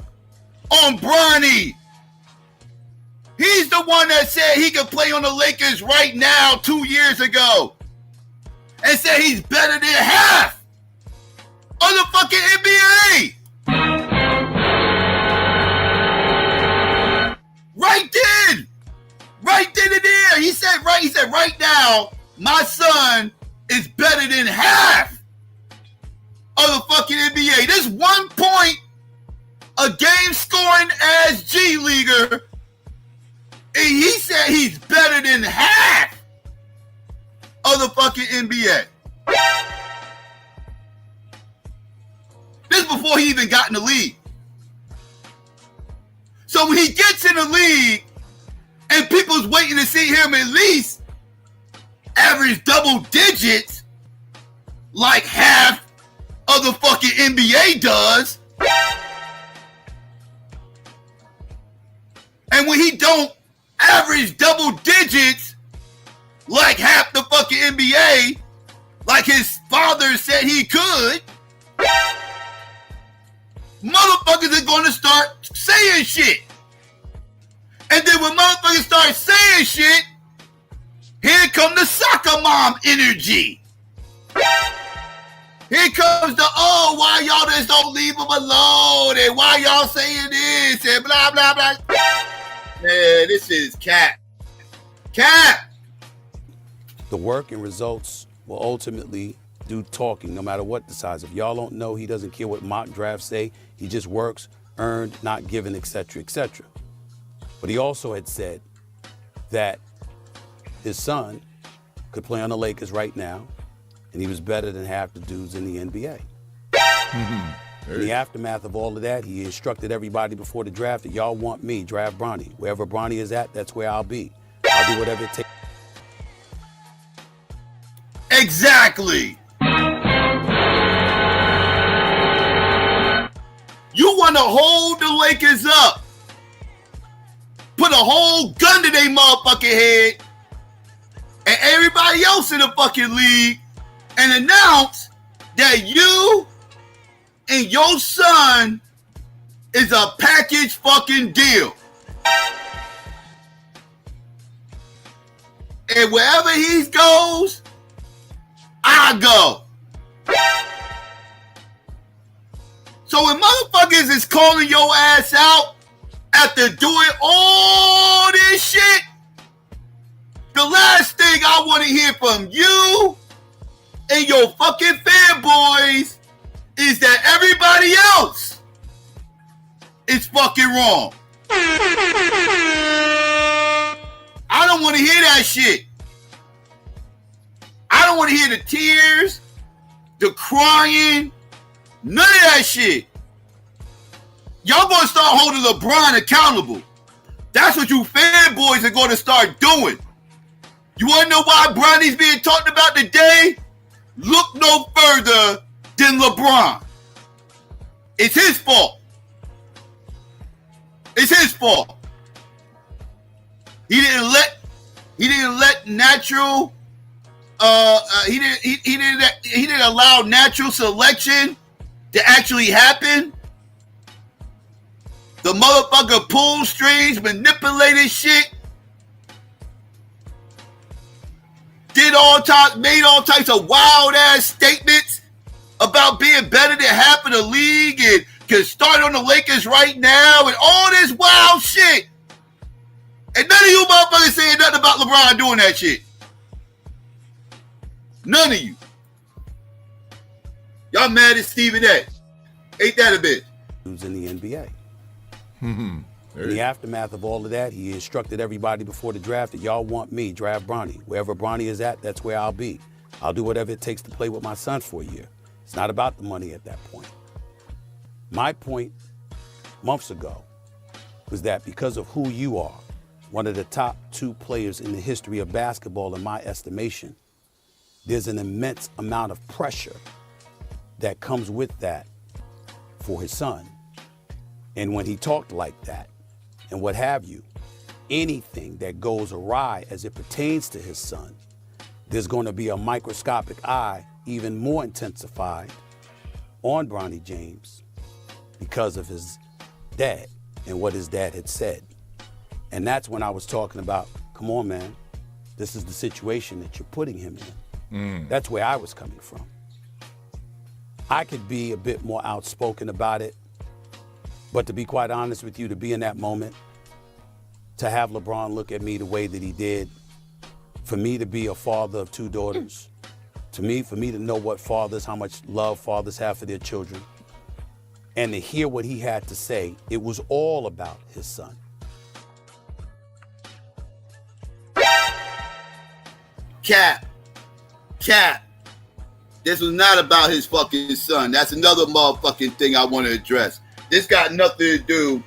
on Bronny. He's the one that said he could play on the Lakers right now 2 years ago and said he's better than half of the fucking NBA. Right then and there. He said right now, my son is better than half of the fucking NBA. This 1 point a game scoring ass G leaguer, and he said he's better than half of the fucking NBA. This is before he even got in the league. So when he gets in the league, and people's waiting to see him at least average double digits like half of the fucking NBA does. And when he don't average double digits like half the fucking NBA, like his father said he could, motherfuckers are going to start saying shit. And then when motherfuckers start saying shit, here come the soccer mom energy. Here comes the, oh, why y'all just don't leave him alone? And why y'all saying this? And blah, blah, blah. Man, this is cap. Cap! The work and results will ultimately do talking, no matter what the size. If y'all don't know, he doesn't care what mock drafts say. He just works, earned, not given, etc., etc. But he also had said that his son could play on the Lakers right now, and he was better than half the dudes in the NBA. In the aftermath of all of that, he instructed everybody before the draft that y'all want me, draft Bronny. Wherever Bronny is at, that's where I'll be. I'll do whatever it takes. Exactly. You want to hold the Lakers up. Put a whole gun to their motherfucking head and everybody else in the fucking league and announce that you and your son is a package fucking deal. And wherever he goes, I go. So when motherfuckers is calling your ass out after doing all this shit, the last thing I want to hear from you and your fucking fanboys is that everybody else is fucking wrong. I don't want to hear that shit. I don't want to hear the tears, the crying, none of that shit. Y'all gonna start holding LeBron accountable. That's what you fanboys are gonna start doing. You wanna know why Bronny's being talked about today? Look no further than LeBron. It's his fault. It's his fault. He didn't let natural. He didn't allow natural selection to actually happen. The motherfucker pulled strings, manipulated shit. Made all types of wild ass statements about being better than half of the league and can start on the Lakers right now and all this wild shit. And none of you motherfuckers saying nothing about LeBron doing that shit. None of you. Y'all mad at Stephen A. Ain't that a bitch? Who's in the NBA. In the aftermath of all of that, he instructed everybody before the draft that y'all want me, draft Bronny. Wherever Bronny is at, that's where I'll be. I'll do whatever it takes to play with my son for a year. It's not about the money at that point. My point months ago was that because of who you are, one of the top 2 players in the history of basketball, in my estimation, there's an immense amount of pressure that comes with that for his son. And when he talked like that, and what have you, anything that goes awry as it pertains to his son, there's going to be a microscopic eye, even more intensified, on Bronny James because of his dad and what his dad had said. And that's when I was talking about, come on, man, this is the situation that you're putting him in. That's where I was coming from. I could be a bit more outspoken about it, but to be quite honest with you, to be in that moment, to have LeBron look at me the way that he did, for me to be a father of 2 daughters, for me to know what fathers, how much love fathers have for their children, and to hear what he had to say, it was all about his son. Cap. This was not about his fucking son. That's another motherfucking thing I want to address. This got nothing to do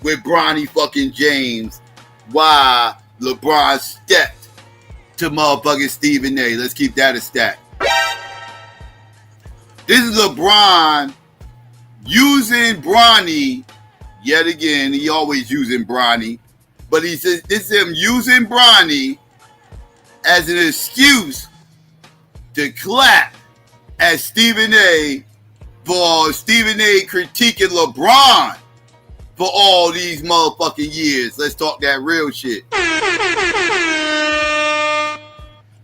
with Bronny fucking James. Why LeBron stepped to motherfucking Stephen A. Let's keep that a stat. This is LeBron using Bronny yet again. He always using Bronny, but he says this is him using Bronny as an excuse to clap at Stephen A. for Stephen A. critiquing LeBron for all these motherfucking years. Let's talk that real shit.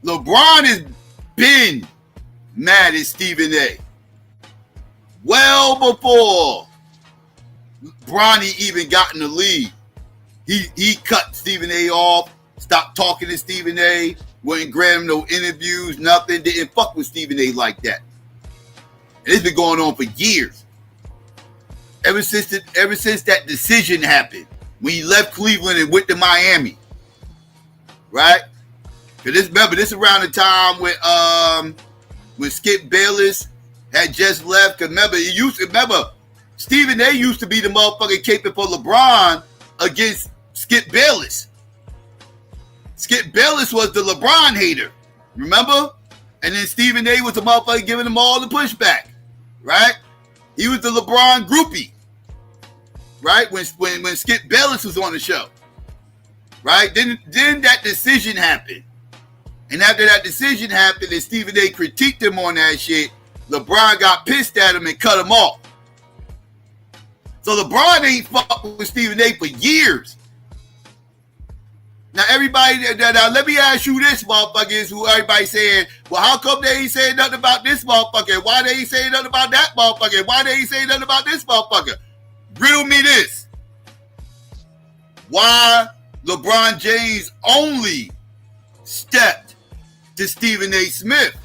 LeBron has been mad at Stephen A. well before Bronny even got in the league. He cut Stephen A. off, stopped talking to Stephen A., wouldn't grant him no interviews, nothing, didn't fuck with Stephen A. like that. And it's been going on for years. Ever since that decision happened, when he left Cleveland and went to Miami, right? Because remember, this is around the time when Skip Bayless had just left. Because remember, Stephen A. used to be the motherfucking caping for LeBron against Skip Bayless. Skip Bayless was the LeBron hater, remember? And then Stephen A. was the motherfucker giving him all the pushback, right? He was the LeBron groupie, right? When Skip Bayless was on the show, right? Then that decision happened. And after that decision happened and Stephen A. critiqued him on that shit, LeBron got pissed at him and cut him off. So LeBron ain't fucked with Stephen A. for years. Now let me ask you this, motherfuckers, who everybody saying, well, how come they ain't saying nothing about this motherfucker? Why they ain't saying nothing about that motherfucker? Why they ain't saying nothing about this motherfucker? Riddle me this. Why LeBron James only stepped to Stephen A. Smith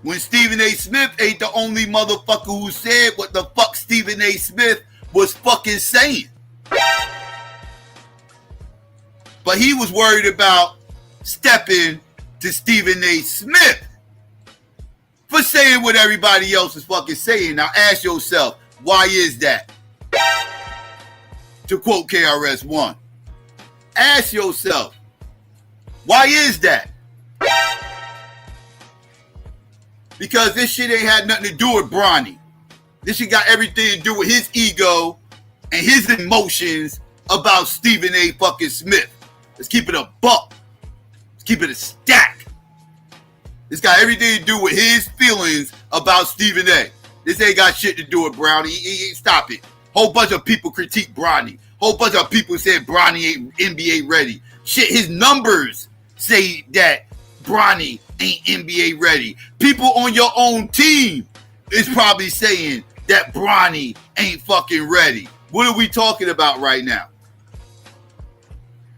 when Stephen A. Smith ain't the only motherfucker who said what the fuck Stephen A. Smith was fucking saying? But he was worried about stepping to Stephen A. Smith for saying what everybody else is fucking saying. Now ask yourself, why is that? To quote KRS-One, ask yourself, why is that? Because this shit ain't had nothing to do with Bronny. This shit got everything to do with his ego and his emotions about Stephen A. fucking Smith. Let's keep it a buck. Let's keep it a stack. It's got everything to do with his feelings about Stephen A. This ain't got shit to do with Bronny. Stop it. Whole bunch of people critique Bronny. Whole bunch of people said Bronny ain't NBA ready. Shit, his numbers say that Bronny ain't NBA ready. People on your own team is probably saying that Bronny ain't fucking ready. What are we talking about right now?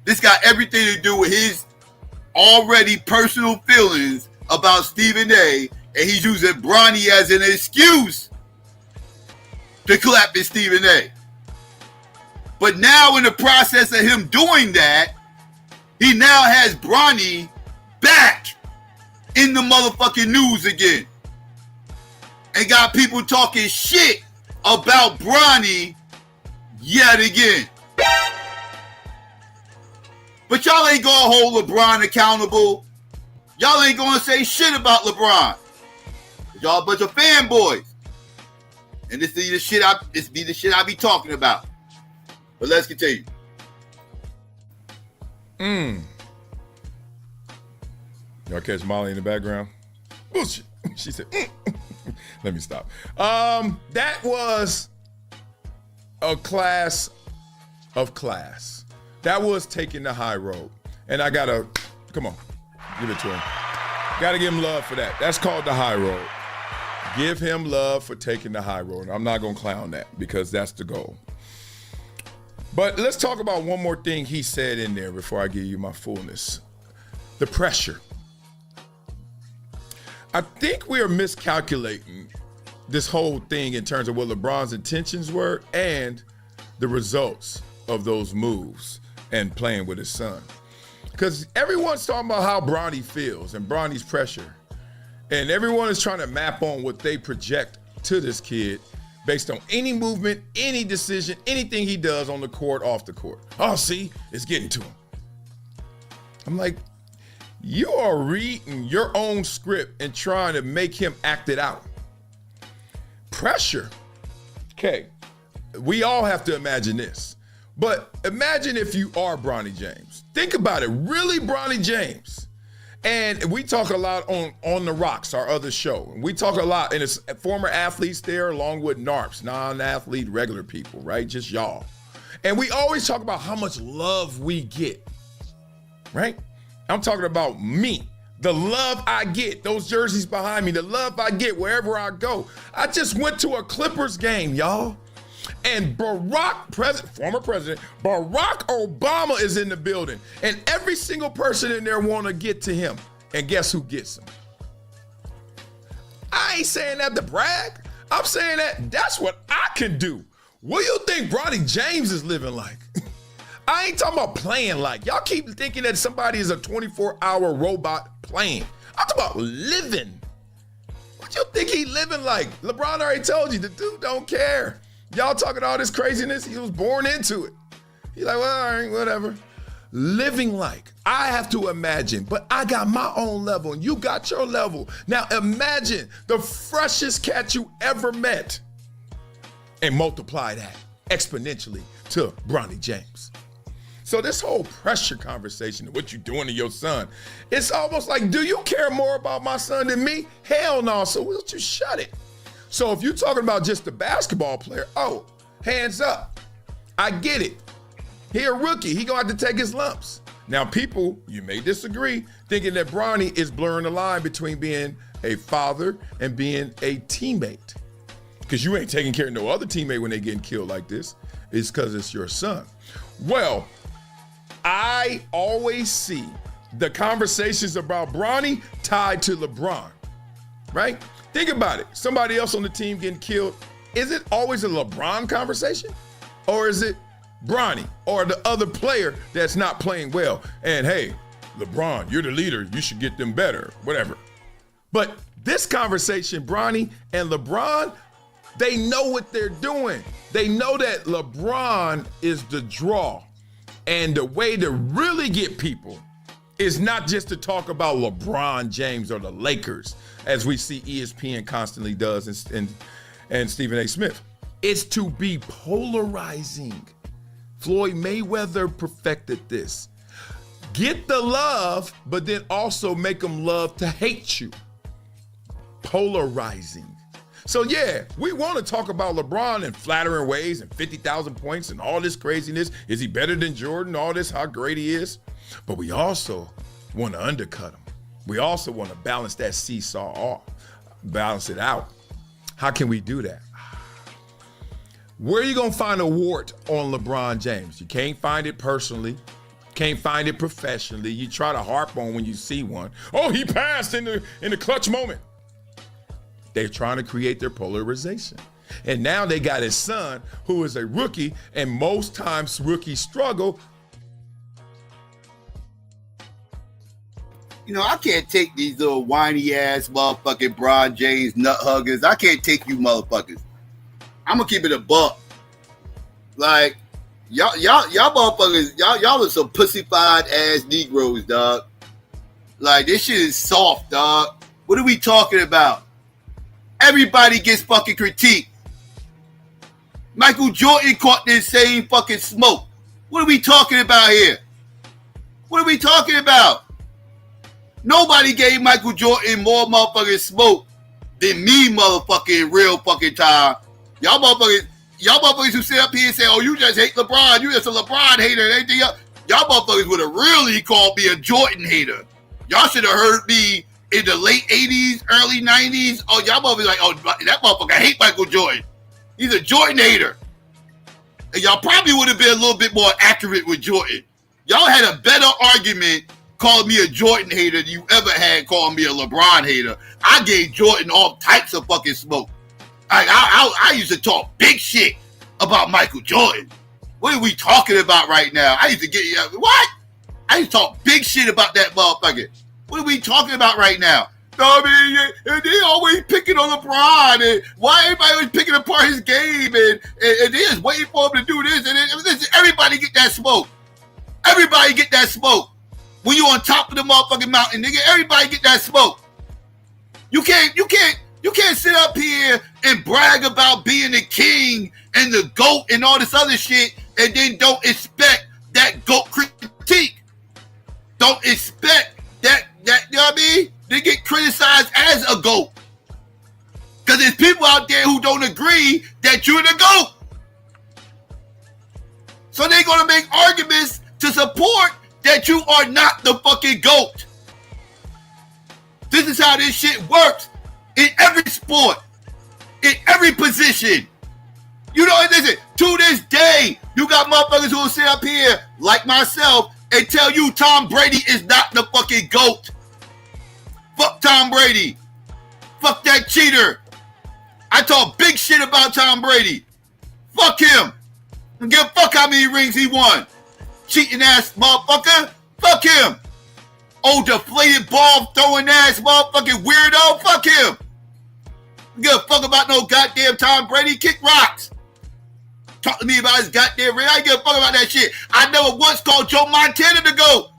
This got everything to do with his already personal feelings about Stephen A. And he's using Bronny as an excuse to clap at Stephen A. But now in the process of him doing that, he now has Bronny back in the motherfucking news again. And got people talking shit about Bronny yet again. But y'all ain't gonna hold LeBron accountable. Y'all ain't gonna say shit about LeBron. Y'all a bunch of fanboys. And this be the shit I be talking about. But let's continue. Y'all catch Molly in the background? Bullshit. She said, Let me stop. That was a class of class. That was taking the high road. And I gotta, come on, give it to him. Gotta give him love for that. That's called the high road. Give him love for taking the high road. I'm not gonna clown that because that's the goal. But let's talk about one more thing he said in there before I give you my fullness. The pressure. I think we are miscalculating this whole thing in terms of what LeBron's intentions were and the results of those moves and playing with his son. Because everyone's talking about how Bronny feels and Bronny's pressure. And everyone is trying to map on what they project to this kid based on any movement, any decision, anything he does on the court, off the court. Oh, see, it's getting to him. I'm like, you are reading your own script and trying to make him act it out. Pressure. Okay, we all have to imagine this. But imagine if you are Bronny James. Think about it, really Bronny James. And we talk a lot on The Rocks, our other show. And we talk a lot, and it's former athletes there along with NARPs, non-athlete, regular people, right? Just y'all. And we always talk about how much love we get, right? I'm talking about me, the love I get, those jerseys behind me, the love I get wherever I go. I just went to a Clippers game, y'all. And former president, Barack Obama is in the building. And every single person in there want to get to him. And guess who gets him? I ain't saying that to brag. I'm saying that that's what I can do. What do you think Bronny James is living like? I ain't talking about playing like. Y'all keep thinking that somebody is a 24-hour robot playing. I'm talking about living. What you think he living like? LeBron already told you, the dude don't care. Y'all talking all this craziness, he was born into it. He's like, well, all right, whatever. Living like, I have to imagine, but I got my own level and you got your level. Now imagine the freshest cat you ever met and multiply that exponentially to Bronny James. So this whole pressure conversation of what you doing to your son, it's almost like, do you care more about my son than me? Hell no, so why don't you shut it? So if you're talking about just the basketball player, oh, hands up. I get it. He a rookie. He gonna have to take his lumps. Now people, you may disagree, thinking that Bronny is blurring the line between being a father and being a teammate. Because you ain't taking care of no other teammate when they getting killed like this. It's because it's your son. Well, I always see the conversations about Bronny tied to LeBron, right? Think about it. Somebody else on the team getting killed. Is it always a LeBron conversation? Or is it Bronny or the other player that's not playing well? And hey, LeBron, you're the leader. You should get them better, whatever. But this conversation, Bronny and LeBron, they know what they're doing. They know that LeBron is the draw. And the way to really get people is not just to talk about LeBron James or the Lakers, as we see ESPN constantly does and Stephen A. Smith. It's to be polarizing. Floyd Mayweather perfected this. Get the love, but then also make them love to hate you. Polarizing. So yeah, we want to talk about LeBron in flattering ways and 50,000 points and all this craziness. Is he better than Jordan? All this, how great he is. But we also want to undercut him. We also want to balance that seesaw off, balance it out. How can we do that? Where are you going to find a wart on LeBron James? You can't find it personally. Can't find it professionally. You try to harp on when you see one. Oh, he passed in the clutch moment. They're trying to create their polarization. And now they got his son, who is a rookie, and most times rookies struggle. You know, I can't take these little whiny ass motherfucking Bron James nut huggers. I can't take you motherfuckers. I'm gonna keep it a buck. Like, y'all motherfuckers, y'all are some pussified ass Negroes, dog. Like, this shit is soft, dog. What are we talking about? Everybody gets fucking critiqued. Michael Jordan caught this same fucking smoke. What are we talking about here? What are we talking about? Nobody gave Michael Jordan more motherfucking smoke than me, motherfucking, in real fucking time. Y'all motherfuckers who sit up here and say, oh, you just hate LeBron. You just a LeBron hater and anything else. Y'all motherfuckers would have really called me a Jordan hater. Y'all should have heard me in the late 80s, early 90s. Oh, y'all motherfuckers like, oh, that motherfucker hate Michael Jordan. He's a Jordan hater. And y'all probably would have been a little bit more accurate with Jordan. Y'all had a better argument calling me a Jordan hater than you ever had calling me a LeBron hater. I gave Jordan all types of fucking smoke. I used to talk big shit about Michael Jordan. What are we talking about right now? I used to get what? I used to talk big shit about that motherfucker. What are we talking about right now? No, I mean, they always picking on LeBron, and why everybody always picking apart his game, and they just waiting for him to do this, and listen, everybody get that smoke. Everybody get that smoke. When you on top of the motherfucking mountain, nigga, everybody get that smoke. You can't sit up here and brag about being the king and the GOAT and all this other shit, and then don't expect that GOAT critique. Don't expect that, you know what I mean? They get criticized as a GOAT. Because there's people out there who don't agree that you're the GOAT. So they're going to make arguments to support that you are not the fucking GOAT. This is how this shit works in every sport, in every position. You know, listen, to this day, you got motherfuckers who will sit up here, like myself, and tell you Tom Brady is not the fucking GOAT. Fuck Tom Brady. Fuck that cheater. I talk big shit about Tom Brady. Fuck him. And give a fuck how many rings he won. Cheating ass motherfucker. Fuck him. Oh, deflated ball throwing ass motherfucking weirdo. Fuck him. Give a fuck about no goddamn Tom Brady. Kick rocks. Talk to me about his goddamn ring. I ain't give a fuck about that shit. I never once called Joe Montana the GOAT.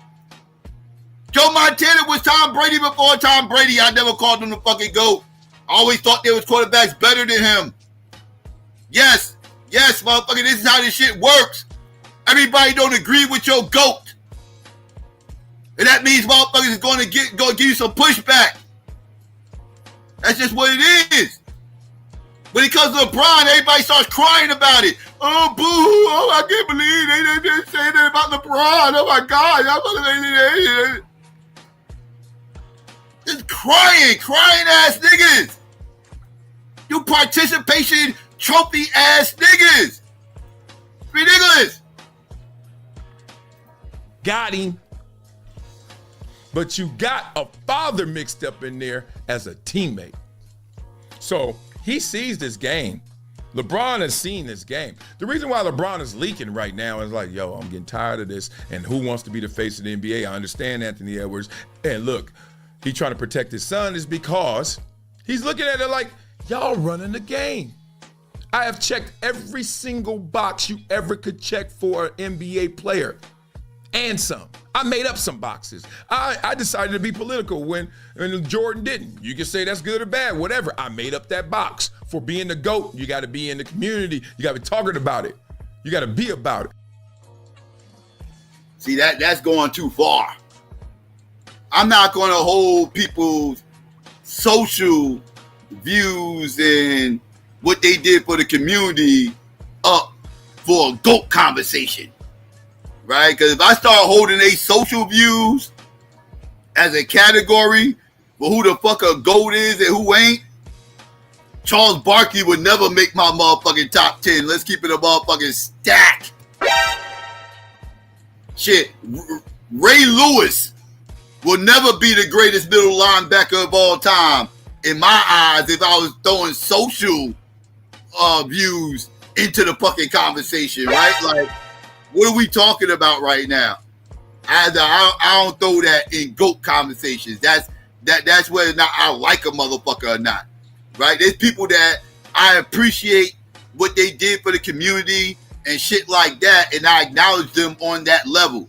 Joe Montana was Tom Brady before Tom Brady. I never called him the fucking GOAT. I always thought there was quarterbacks better than him. Yes, motherfucker, this is how this shit works. Everybody don't agree with your GOAT. And that means motherfuckers is going to give you some pushback. That's just what it is. When it comes to LeBron, everybody starts crying about it. Oh, boo. Oh, I can't believe they didn't say that about LeBron. Oh, my God. Just crying ass niggas. You participation trophy ass niggas. Ridiculous. Got him. But you got a father mixed up in there as a teammate. So he sees this game. LeBron has seen this game. The reason why LeBron is leaking right now is like, yo, I'm getting tired of this. And who wants to be the face of the NBA? I understand Anthony Edwards. And look, he trying to protect his son is because he's looking at it like, y'all running the game. I have checked every single box you ever could check for an NBA player. And some. I made up some boxes. I decided to be political when Jordan didn't. You can say that's good or bad, whatever. I made up that box. For being the GOAT, you got to be in the community. You got to be talking about it. You got to be about it. See, that's going too far. I'm not going to hold people's social views and what they did for the community up for a GOAT conversation, right? Because if I start holding a social views as a category for who the fuck a GOAT is and who ain't, Charles Barkley would never make my motherfucking top 10. Let's keep it a motherfucking stack. Shit, Ray Lewis will never be the greatest middle linebacker of all time in my eyes if I was throwing social views into the fucking conversation, right? Like, what are we talking about right now? I don't throw that in GOAT conversations. That's whether or not I like a motherfucker or not, right? There's people that I appreciate what they did for the community and shit like that, and I acknowledge them on that level.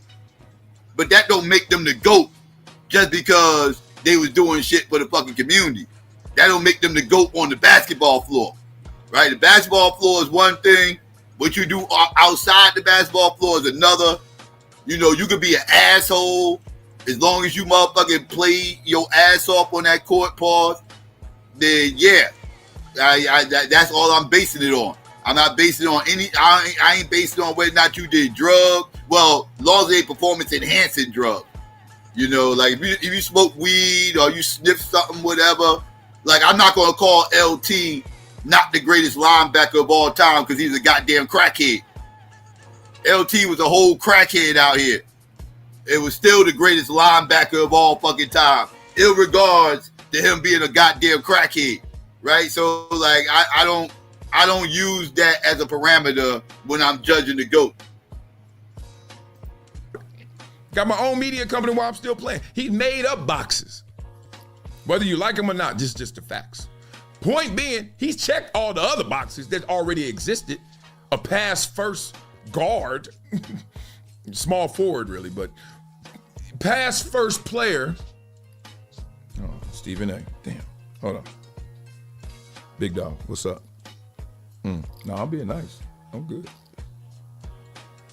But that don't make them the GOAT just because they was doing shit for the fucking community. That don't make them the GOAT on the basketball floor, right? The basketball floor is one thing. What you do outside the basketball floor is another. You know, you could be an asshole as long as you motherfucking play your ass off on that court, pause. Then yeah, that's all I'm basing it on. I'm not basing it on any. I ain't basing it on whether or not you did drugs. Well, laws ain't performance enhancing drugs. You know, like if you smoke weed or you sniff something, whatever. Like, I'm not gonna call LT not the greatest linebacker of all time because he's a goddamn crackhead. LT was a whole crackhead out here. It was still the greatest linebacker of all fucking time, in regards to him being a goddamn crackhead, right? So, like, I don't use that as a parameter when I'm judging the GOAT. Got my own media company while I'm still playing. He made up boxes. Whether you like him or not, just the facts. Point being, he's checked all the other boxes that already existed. A pass first guard, small forward really, but pass first player. Oh, Stephen A. Damn, hold on. Big dog, what's up? No, I'm being nice. I'm good.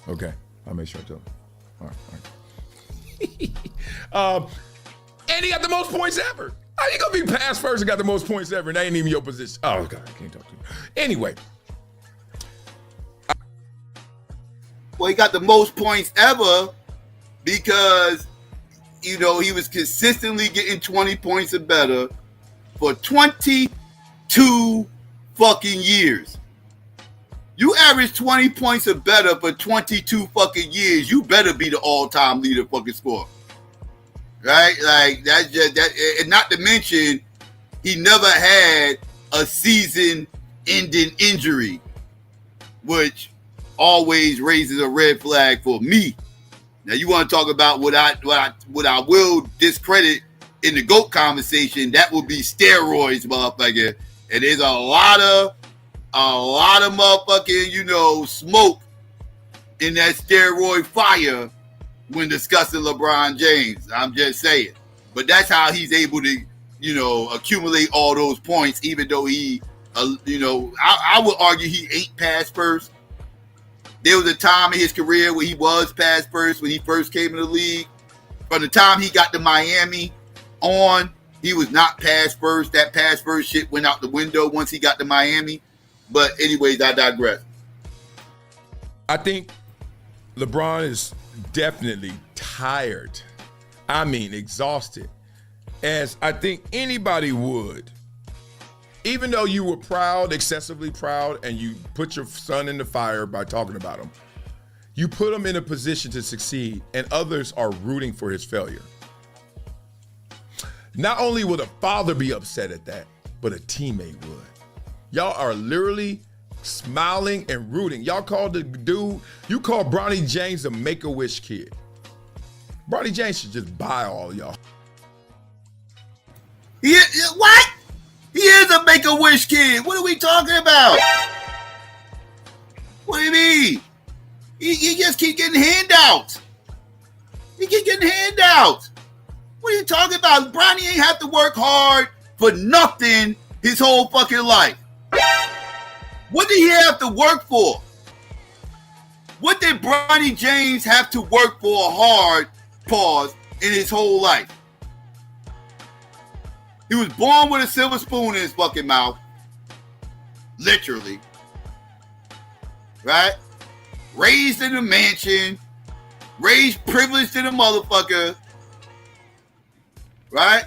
Okay, I'll make sure I tell him. All right. And he got the most points ever. How you gonna be pass first and got the most points ever and that ain't even your position? Oh, God, I can't talk to you. Anyway. Well, he got the most points ever because, you know, he was consistently getting 20 points or better for 22 fucking years. You average 20 points or better for 22 fucking years, you better be the all-time leader fucking scorer. Right? Like, that's just that. And not to mention, he never had a season-ending injury, which always raises a red flag for me. Now, you want to talk about what I will discredit in the GOAT conversation? That would be steroids, motherfucker. And there's a lot of motherfucking, you know, smoke in that steroid fire when discussing LeBron James. I'm just saying. But that's how he's able to, you know, accumulate all those points, even though he, you know, I would argue he ain't pass first. There was a time in his career where he was pass first when he first came in the league. From the time he got to Miami on, he was not pass first. That pass first shit went out the window once he got to Miami. But anyways, I digress. I think LeBron is definitely tired. I mean, exhausted. As I think anybody would. Even though you were proud, excessively proud, and you put your son in the fire by talking about him, you put him in a position to succeed, and others are rooting for his failure. Not only would a father be upset at that, but a teammate would. Y'all are literally smiling and rooting. Y'all called the dude, you called Bronny James a Make-A-Wish kid. Bronny James should just buy all y'all. What? He is a Make-A-Wish kid. What are we talking about? What do you mean? He just keep getting handouts. He keep getting handouts. What are you talking about? Bronny ain't have to work hard for nothing his whole fucking life. What did he have to work for? What did Bronny James have to work for hard, pause, in his whole life? He was born with a silver spoon in his fucking mouth. Literally. Right? Raised in a mansion. Raised privileged in a motherfucker. Right?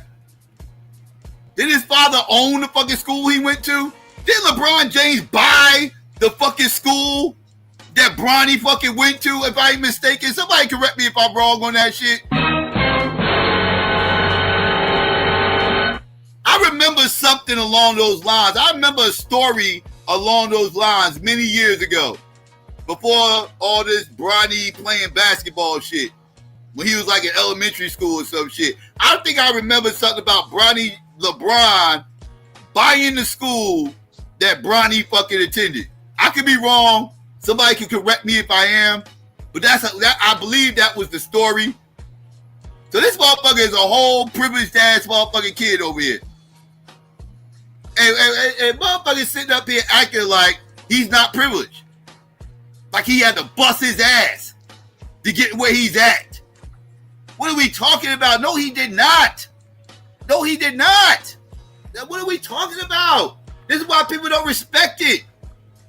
Did his father own the fucking school he went to? Did LeBron James buy the fucking school that Bronny fucking went to, if I ain't mistaken? Somebody correct me if I'm wrong on that shit. I remember something along those lines. I remember a story along those lines many years ago, before all this Bronny playing basketball shit, when he was like in elementary school or some shit. I think I remember something about LeBron buying the school that Bronny fucking attended. I could be wrong. Somebody can correct me if I am, but I believe that was the story. So this motherfucker is a whole privileged ass motherfucking kid over here. And motherfucker sitting up here acting like he's not privileged. Like he had to bust his ass to get where he's at. What are we talking about? No, he did not. No, he did not. What are we talking about? This is why people don't respect it.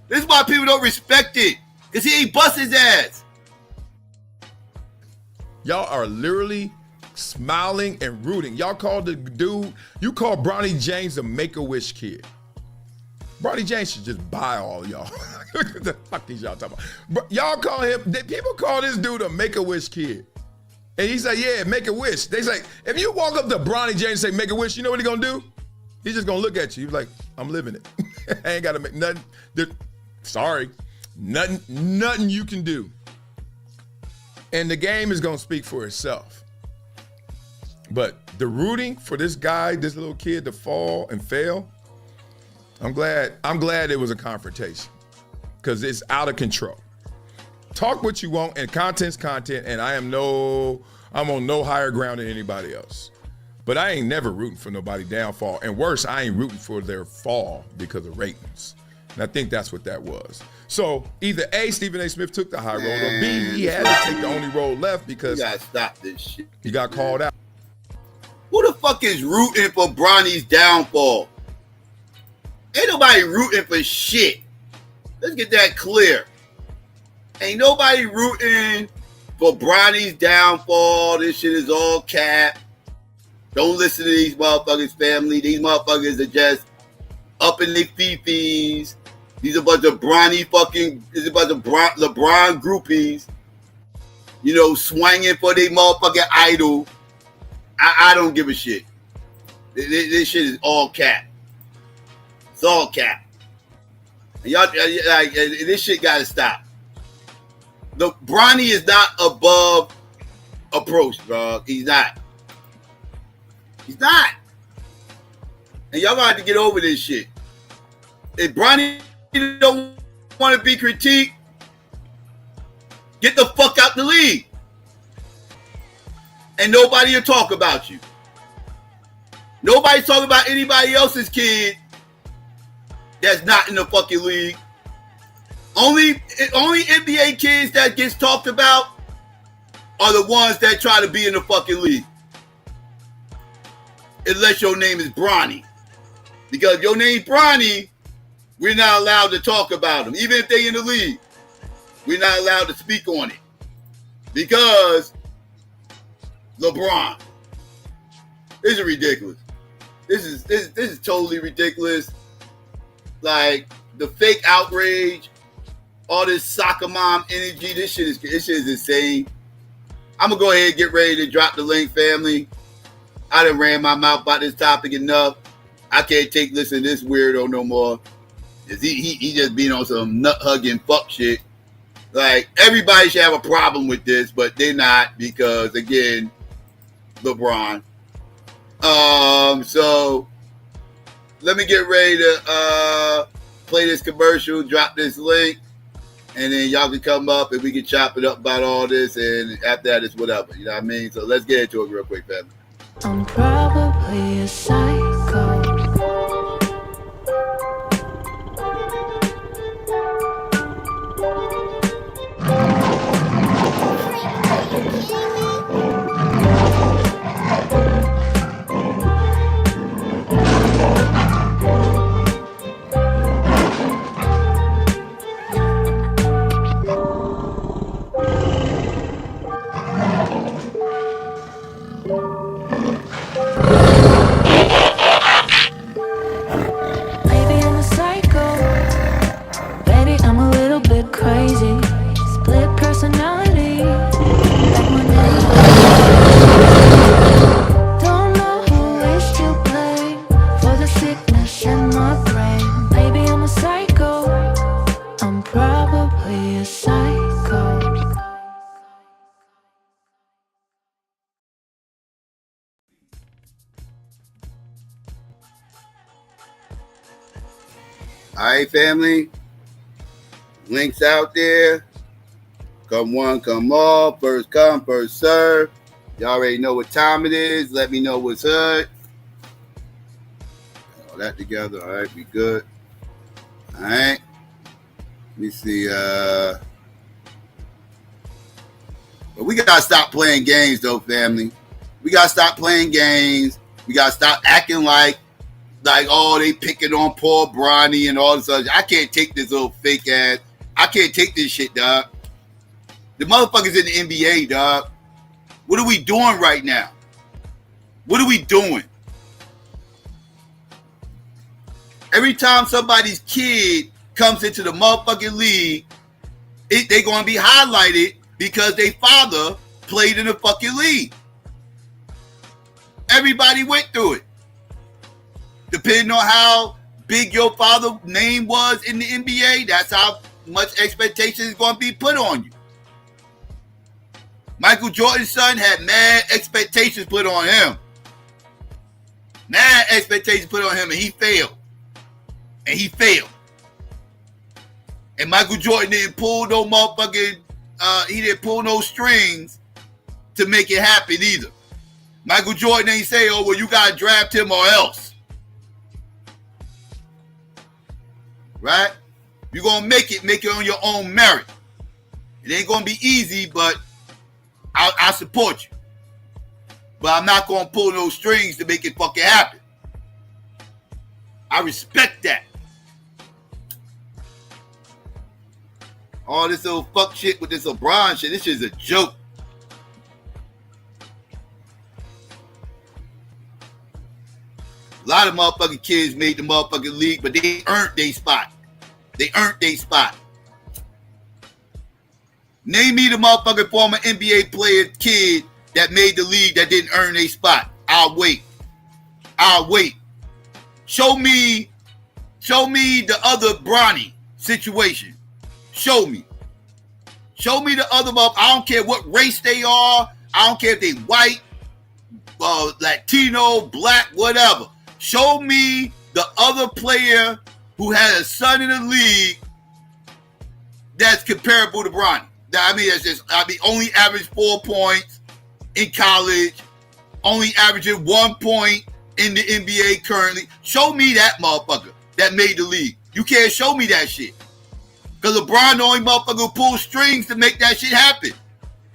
This is why people don't respect it. Because he ain't bust his ass. Y'all are literally smiling and rooting. Y'all called the dude, you call Bronny James a Make-A-Wish kid. Bronny James should just buy all y'all. What the fuck is y'all talking about? Y'all call him, people call this dude a Make-A-Wish kid. And he's like, yeah, make a wish. They say, if you walk up to Bronny James and say, make a wish, you know what he gonna do? He's just gonna look at you. He's like, I'm living it. I ain't gotta make nothing. Sorry, nothing you can do. And the game is gonna speak for itself. But the rooting for this guy, this little kid to fall and fail, I'm glad it was a confrontation, because it's out of control. Talk what you want, and content's content, and I'm on no higher ground than anybody else. But I ain't never rooting for nobody downfall. And worse, I ain't rooting for their fall because of ratings. And I think that's what that was. So either A, Stephen A. Smith took the high road, or B, he had to take the only road left because you gotta stop this shit. He got called out. Who the fuck is rooting for Bronny's downfall? Ain't nobody rooting for shit. Let's get that clear. Ain't nobody rooting for Bronny's downfall. This shit is all cap. Don't listen to these motherfuckers, family. These motherfuckers are just up in their fifis. These are a bunch of LeBron groupies, you know, swinging for their motherfucking idol. I don't give a shit. This shit is all cap. It's all cap. And y'all, like, this shit gotta stop. The Bronny is not above approach, bro. He's not. He's not. And y'all gonna have to get over this shit. If Bronny don't want to be critiqued, get the fuck out the league. And nobody will talk about you. Nobody's talking about anybody else's kid that's not in the fucking league. Only NBA kids that gets talked about are the ones that try to be in the fucking league. Unless your name is Bronny. Because if your name's Bronny, we're not allowed to talk about them. Even if they in the league, we're not allowed to speak on it. Because LeBron. This is ridiculous. This is totally ridiculous. Like the fake outrage, all this soccer mom energy. This shit is insane. I'm gonna go ahead and get ready to drop the link, family. I done ran my mouth about this topic enough. I can't take listening to this weirdo no more. He just being on some nut hugging fuck shit. Like everybody should have a problem with this, but they're not, because again, LeBron. So let me get ready to play this commercial, drop this link, and then y'all can come up and we can chop it up about all this, and after that it's whatever. You know what I mean? So let's get into it real quick, family. I'm probably a psycho. right, family? Links out there. Come one, come all. First come, first serve. Y'all already know what time it is. Let me know what's hood. All that together. All right, we good. All right. Let me see. But we gotta stop playing games, though, family. We gotta stop playing games. We gotta stop acting like oh, they picking on poor Bronny and all this other. I can't take this little fake ass. I can't take this shit, dog. The motherfuckers in the NBA, dog. What are we doing right now? What are we doing? Every time somebody's kid comes into the motherfucking league, they're going to be highlighted because their father played in the fucking league. Everybody went through it. Depending on how big your father's name was in the NBA, that's how much expectation is going to be put on you. Michael Jordan's son had mad expectations put on him. Mad expectations put on him, and he failed. And he failed. And Michael Jordan didn't pull no motherfucking, he didn't pull no strings to make it happen either. Michael Jordan ain't say, oh, well, you got to draft him or else. Right? You're going to make it on your own merit. It ain't going to be easy, but I support you. But I'm not going to pull no strings to make it fucking happen. I respect that. All this little fuck shit with this LeBron shit, this is a joke. A lot of motherfucking kids made the motherfucking league, but they earned their spot. They earned their spot. Name me the motherfucking former NBA player kid that made the league that didn't earn their spot. I'll wait. Show me the other Bronny situation. Show me the other motherfucker. I don't care what race they are. I don't care if they white, Latino, black, whatever. Show me the other player who had a son in the league that's comparable to Bronny. Only averaged 4 points in college, only averaging 1 point in the NBA currently. Show me that motherfucker that made the league. You can't show me that shit. Because LeBron the only motherfucker who pulls strings to make that shit happen.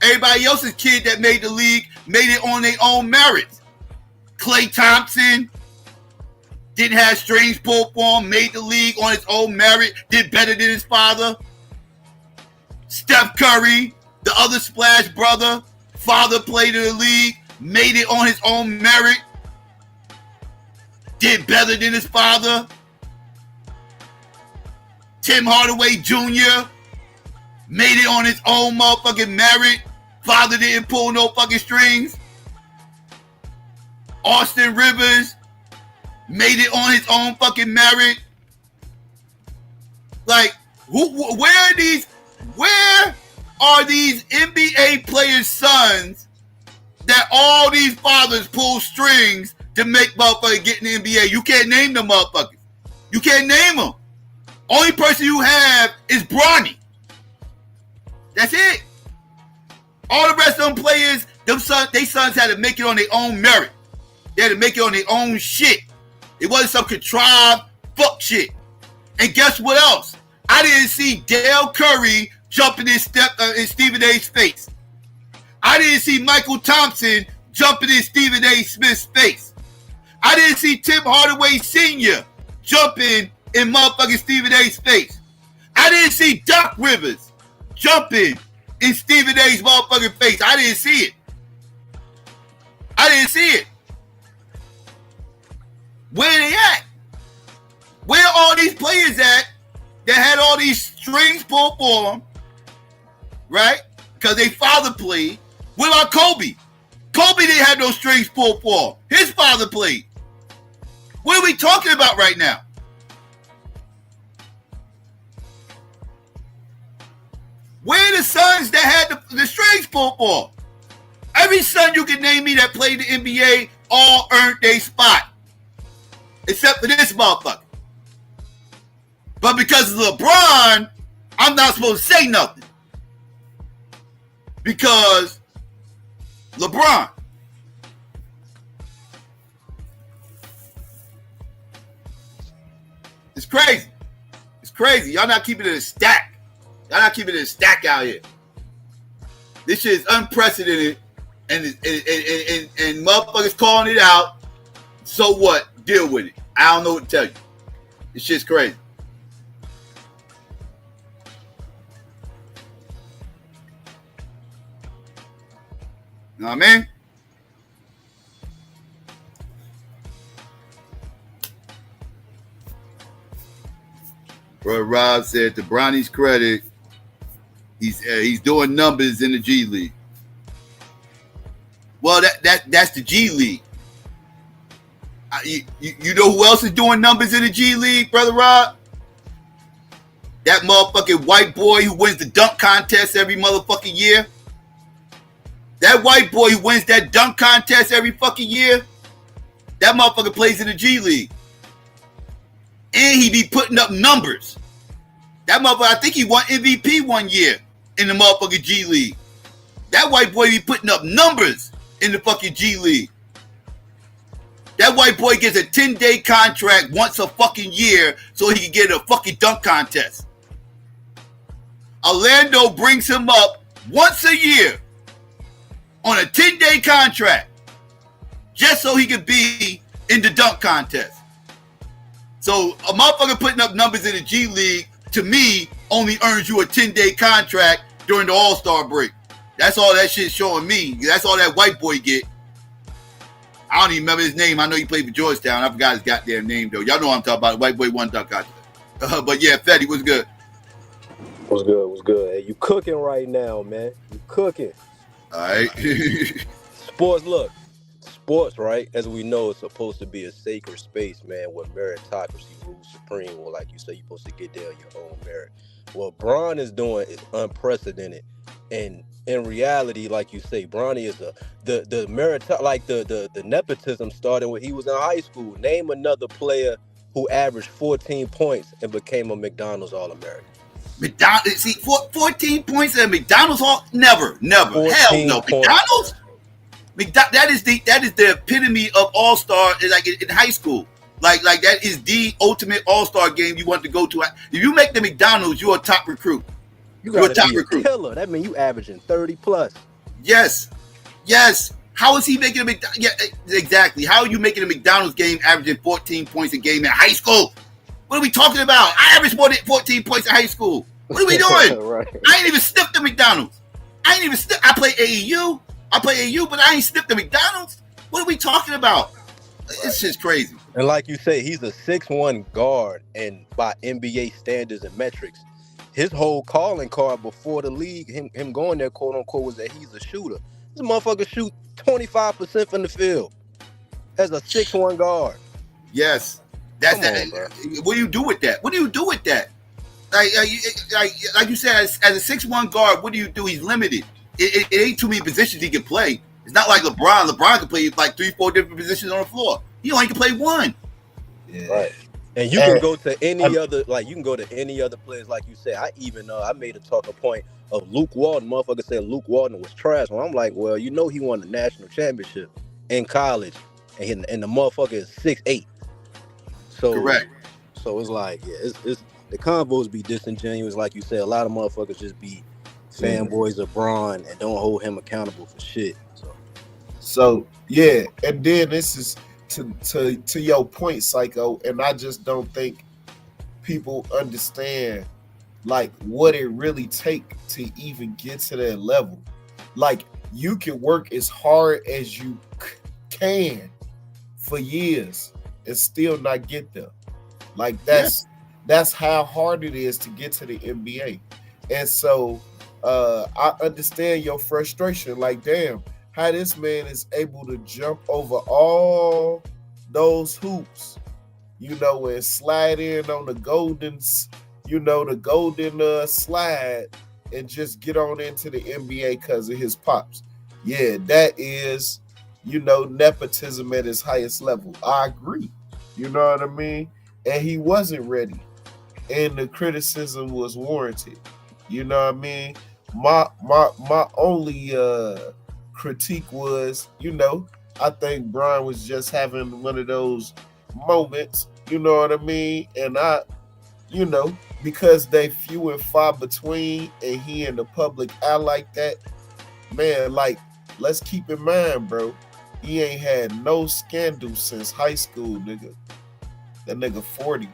Everybody else's kid that made the league made it on their own merits. Klay Thompson didn't have strings pulled for him, made the league on his own merit, did better than his father. Steph Curry, the other Splash brother, father played in the league, made it on his own merit, did better than his father. Tim Hardaway Jr. made it on his own motherfucking merit. Father didn't pull no fucking strings. Austin Rivers made it on his own fucking merit. Like, where are these NBA players' sons that all these fathers pull strings to make motherfuckers get in the NBA? You can't name them motherfuckers. You can't name them. Only person you have is Bronny. That's it. All the rest of them players, they sons had to make it on their own merit. They had to make it on their own shit. It wasn't some contrived fuck shit. And guess what else? I didn't see Dale Curry jumping in Stephen A's face. I didn't see Michael Thompson jumping in Stephen A. Smith's face. I didn't see Tim Hardaway Sr. jumping in motherfucking Stephen A's face. I didn't see Doc Rivers jumping in Stephen A's motherfucking face. I didn't see it. I didn't see it. Where they at? Where are all these players at that had all these strings pulled for them, right? Because they father played. What about Kobe? Kobe didn't have no strings pulled for him. His father played. What are we talking about right now? Where are the sons that had the strings pulled for? Every son you can name me that played the NBA all earned their spot. Except for this motherfucker. But because of LeBron, I'm not supposed to say nothing. Because LeBron. It's crazy. It's crazy. Y'all not keeping it a stack. Y'all not keeping it a stack out here. This shit is unprecedented, and motherfuckers calling it out. So what? Deal with it. I don't know what to tell you. This shit's crazy. You know what I mean? Bro, Rob said to Bronny's credit, he's doing numbers in the G League. Well, that's the G League. You know who else is doing numbers in the G League, Brother Rob? That motherfucking white boy who wins the dunk contest every motherfucking year. That white boy who wins that dunk contest every fucking year, that motherfucker plays in the G League. And he be putting up numbers. That motherfucker, I think he won MVP one year in the motherfucking G League. That white boy be putting up numbers in the fucking G League. That white boy gets a 10-day contract once a fucking year so he can get a fucking dunk contest. Orlando brings him up once a year on a 10-day contract just so he could be in the dunk contest. So a motherfucker putting up numbers in the G League, to me, only earns you a 10-day contract during the All-Star break. That's all that shit's showing me. That's all that white boy get. I don't even remember his name. I know he played for Georgetown. I forgot his goddamn name, though. Y'all know what I'm talking about. White boy won dunk contest. But yeah, Fetty was good. What's good? What's good? Hey, you cooking right now, man. You cooking. All right. Sports, look. Sports, right, as we know, is supposed to be a sacred space, man, where meritocracy rules supreme. Well, like you say, you're supposed to get there on your own merit. What Bron is doing is unprecedented. And in reality, like you say, Bronny is the merit, like the nepotism started when he was in high school. Name another player who averaged 14 points and became a McDonald's All-American. McDonald's, see, 14 points at McDonald's, never. Hell no. McDonald's? That is the epitome of all-star, like in high school. Like that is the ultimate all-star game you want to go to. If you make the McDonald's, you're a top recruit. You're a top recruit. Killer. That means you averaging 30 plus. Yes. How is he making a McDonald's? Yeah, exactly. How are you making a McDonald's game averaging 14 points a game in high school? What are we talking about? I averaged more than 14 points in high school. What are we doing? Right. I ain't even sniffed the McDonald's. I play AAU. But I ain't sniffed the McDonald's. What are we talking about? It's just crazy. And like you say, he's a 6'1" guard, and by NBA standards and metrics, his whole calling card before the league, him going there, quote unquote, was that he's a shooter. This motherfucker shoot 25% from the field as a 6'1" guard. Yes. That's that. What do you do with that? Like you said, as a 6'1" guard, what do you do? He's limited. It ain't too many positions he can play. It's not like LeBron. LeBron can play like 3-4 different positions on the floor. He only can play one. Yeah. Right. And you can go to any other, like you can go to any other players, like you said. I made a talking point of Luke Walton. Motherfucker said Luke Walton was trash. Well, I'm like, well, you know he won the national championship in college, and the motherfucker is 6'8". So correct. So it's like, yeah, it's the convos be disingenuous, like you said. A lot of motherfuckers just be fanboys of Bron and don't hold him accountable for shit. So yeah, and then this is to your point, Psycho, and I just don't think people understand like what it really take to even get to that level. Like you can work as hard as you can for years and still not get there. Like that's how hard it is to get to the NBA. And so I understand your frustration. Like, damn, how this man is able to jump over all those hoops, and slide in on the golden slide and just get on into the NBA because of his pops. Yeah, that is, nepotism at its highest level. I agree. You know what I mean? And he wasn't ready. and the criticism was warranted. You know what I mean? My only critique was, I think Brian was just having one of those moments, you know what I mean? And because they few and far between and he in the public eye like that, man, like, let's keep in mind, bro, he ain't had no scandal since high school, nigga. That nigga 40.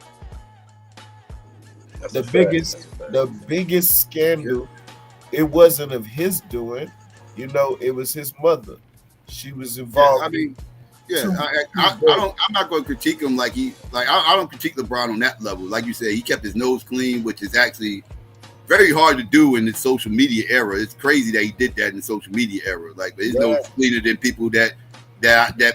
The biggest scandal, it wasn't of his doing, it was his mother. She was involved. I'm not going to critique him I don't critique LeBron on that level. Like you said, he kept his nose clean, which is actually very hard to do in the social media era. It's crazy that he did that in the social media era. But his nose cleaner than people that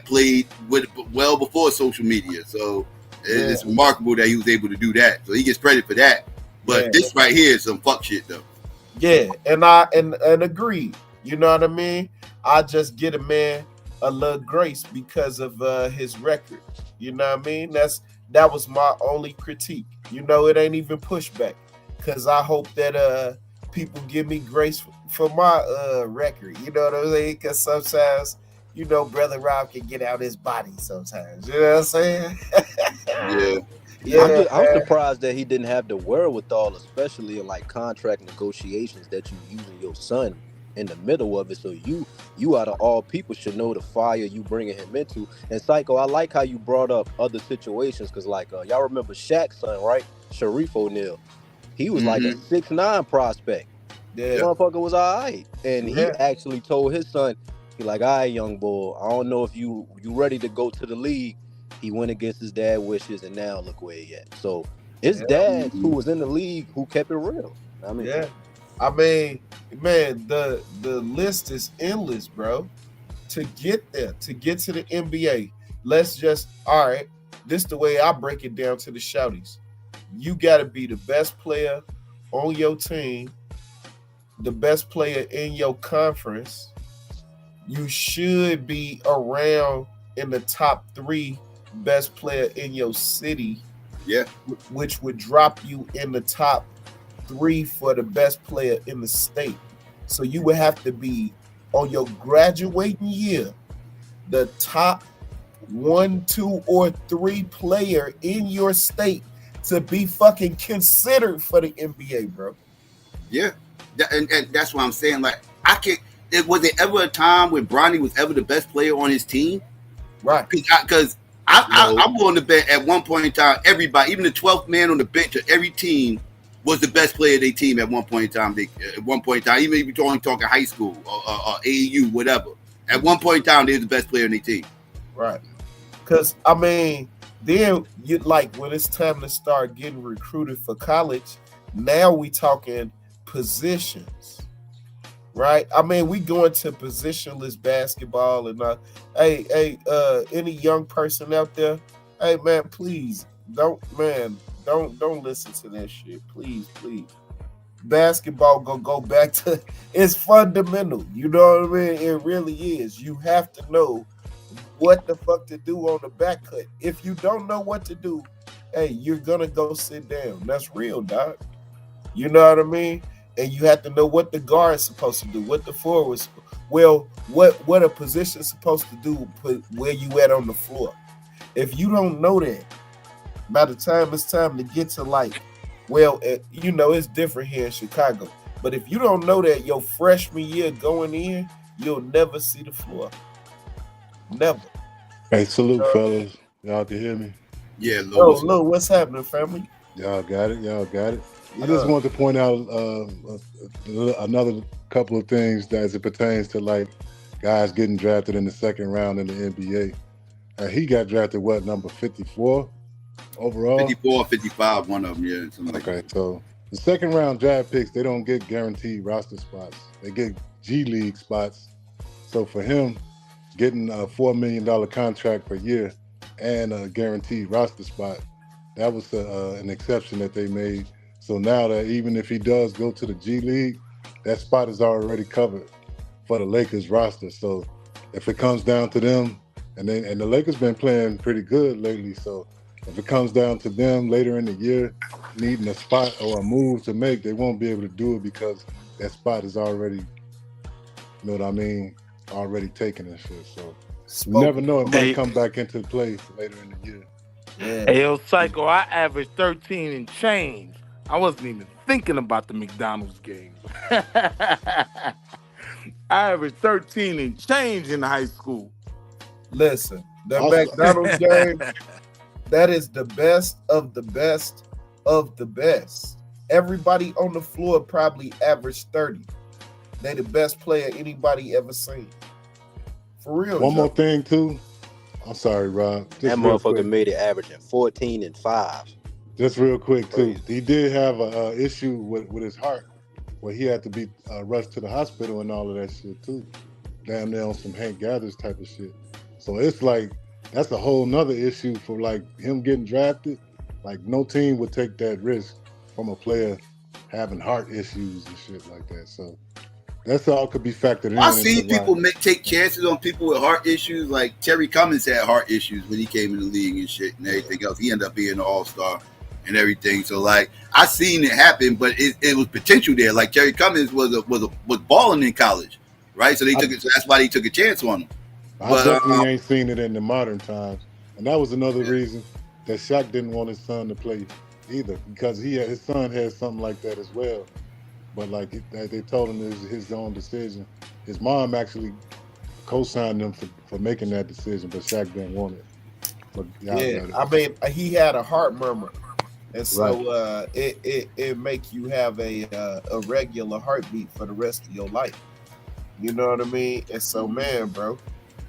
played with well before social media. So it's remarkable that he was able to do that. So he gets credit for that. But this right here is some fuck shit though. Yeah, and I agree. You know what I mean? I just get a man a little grace because of his record. You know what I mean? That was my only critique. It ain't even pushback. Cause I hope that people give me grace for my record. You know what I'm saying? Cause sometimes, Brother Rob can get out his body sometimes. You know what I'm saying? I'm surprised that he didn't have the wherewithal, especially in contract negotiations, that you using your son in the middle of it. So you out of all people should know the fire you bringing him into. And Psycho, I like how you brought up other situations because y'all remember Shaq's son, right? Sharif O'Neal. He was like a 6'9" prospect. Yeah, motherfucker was all right, and he actually told his son, he all right, young boy, I don't know if you ready to go to the league. He went against his dad's wishes, and now look where he at. So his dad, who was in the league, who kept it real. I mean, man, the list is endless, bro. To get there, to get to the NBA, let's just this the way I break it down to the shouties. You got to be the best player on your team, the best player in your conference. You should be around in the top 3 best player in your city. Yeah. Which would drop you in the top 3 for the best player in the state. So you would have to be on your graduating year, the top 1, 2, or 3 player in your state to be fucking considered for the NBA, bro. Yeah, and that's what I'm saying. Was there ever a time when Bronny was ever the best player on his team? Right. Because I'm willing to bet at one point in time, everybody, even the 12th man on the bench of every team, was the best player of their team at one point in time. Even if you're only talking high school or AAU, whatever. At one point in time, they're the best player on their team. Right. Because then you when it's time to start getting recruited for college, now we talking positions, right? We going to positionless basketball, and any young person out there, hey man, please don't listen to that shit, please. Basketball go back to it's fundamental. You know what I mean? It really is. You have to know what the fuck to do on the back cut. If you don't know what to do, hey, you're gonna go sit down. That's real, dog. You know what I mean? And you have to know what the guard's supposed to do, what the forward's, what a position's supposed to do, where you at on the floor. If you don't know that, by the time it's time to get to it's different here in Chicago. But if you don't know that your freshman year going in, you'll never see the floor. Never. Hey, salute, fellas. Y'all can hear me? Yeah, Lou. What's happening, family? Y'all got it. I just wanted to point out another couple of things as it pertains to guys getting drafted in the second round in the NBA. He got drafted, number 54 overall? 54, 55, one of them, yeah. Okay, so the second round draft picks, they don't get guaranteed roster spots. They get G League spots. So for him, getting a $4 million contract per year and a guaranteed roster spot, that was an exception that they made. So now that even if he does go to the G League, that spot is already covered for the Lakers roster. So if it comes down to them, and the Lakers been playing pretty good lately, so If it comes down to them later in the year needing a spot or a move to make, they won't be able to do it because that spot is already, you know what I mean, already taken and shit. So you never know. It might come back into play later in the year. Hey, yo, Psycho, I averaged 13 and change. I wasn't even thinking about the McDonald's game. I averaged 13 and change in high school. Listen, the McDonald's game, that is the best of the best of the best. Everybody on the floor probably averaged 30. They the best player anybody ever seen. For real. One more thing too. I'm sorry, Rob. Just That real motherfucker quick. made it averaging 14 and 5. Just real quick too. He did have a issue with his heart, where he had to be rushed to the hospital and all of that shit too. Damn near on some Hank Gathers type of shit. So it's like that's a whole nother issue for like him getting drafted. Like no team would take that risk from a player having heart issues and shit like that. So that's all could be factored in. I see into people why. take chances on people with heart issues. Like Terry Cummins had heart issues when he came in the league and shit and everything else. He ended up being an all-star and everything. So like I seen it happen, but it was potential there. Like Terry Cummins was balling in college, right? So they took it. So that's why they took a chance on him. I definitely ain't seen it in the modern times, and that was another reason that Shaq didn't want his son to play either, because his son had something like that as well. But like they told him it was his own decision. His mom actually co-signed him for making that decision, but Shaq didn't want it. But I mean, he had a heart murmur, and so it make you have a regular heartbeat for the rest of your life. You know what I mean? And so, man, bro,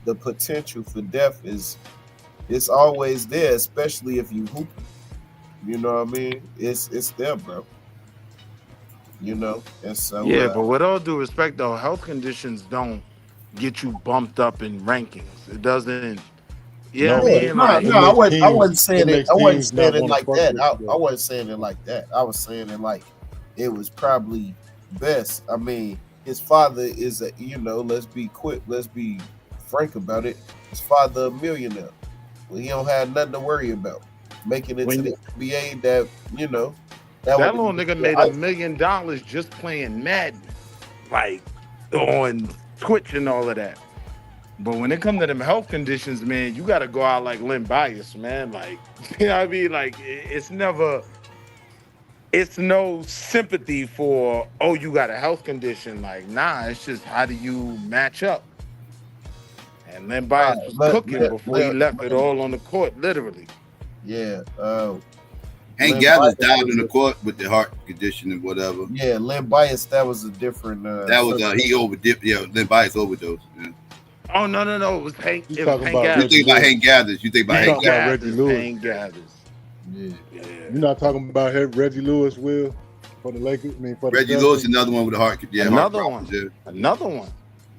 the potential for death it's always there, especially if you hoop. You know what I mean? It's there, bro. You know, and so but with all due respect, though, health conditions don't get you bumped up in rankings. It doesn't. Yeah, I wasn't saying it. I wasn't saying it like that. I wasn't saying it like that. I was saying it like it was probably best. I mean, his father is let's be frank about it. His father a millionaire. Well, he don't have nothing to worry about. Making it to the NBA, that that little nigga made $1 million just playing Madden, like on Twitch and all of that. But when it comes to them health conditions, man, you got to go out like Len Bias, man. Like, you know what I mean? Like, it's no sympathy for, oh, you got a health condition. Like, nah, it's just how do you match up? And Len Bias was cooking before he left it all on the court, literally. Yeah. Hank Gathers died on the court with the heart condition and whatever. Yeah, Len Bias, that was a different. That was he overdid. Yeah, Len Bias overdosed. Yeah. Oh no! It was Hank. You think about Hank Gathers. You think about Hank Gathers. Reggie Lewis. Hank Gathers. Yeah. You're not talking about Reggie Lewis, Will, for the Lakers. I mean, for Reggie the Lewis, another one with a heart. Yeah, another heart one. problems, Another one.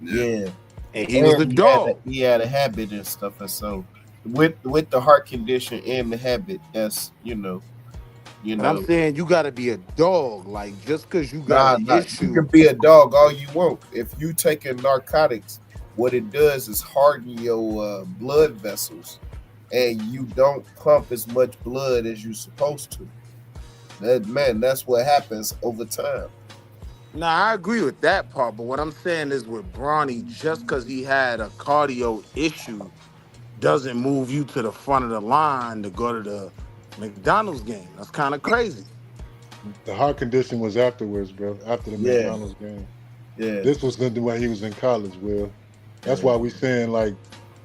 Yeah. And he was a dog. He had a habit and stuff, and so with the heart condition and the habit, that's And I'm saying you got to be a dog. Like just because you got an issue, you can be a dog all you want. If you taking narcotics, what it does is harden your blood vessels, and you don't pump as much blood as you're supposed to. That's what happens over time. Nah, I agree with that part. But what I'm saying is with Bronny, just because he had a cardio issue doesn't move you to the front of the line to go to the McDonald's game. That's kind of crazy. The heart condition was afterwards, bro. After the McDonald's game. Yeah. This was going to do when he was in college, Will. That's why we saying like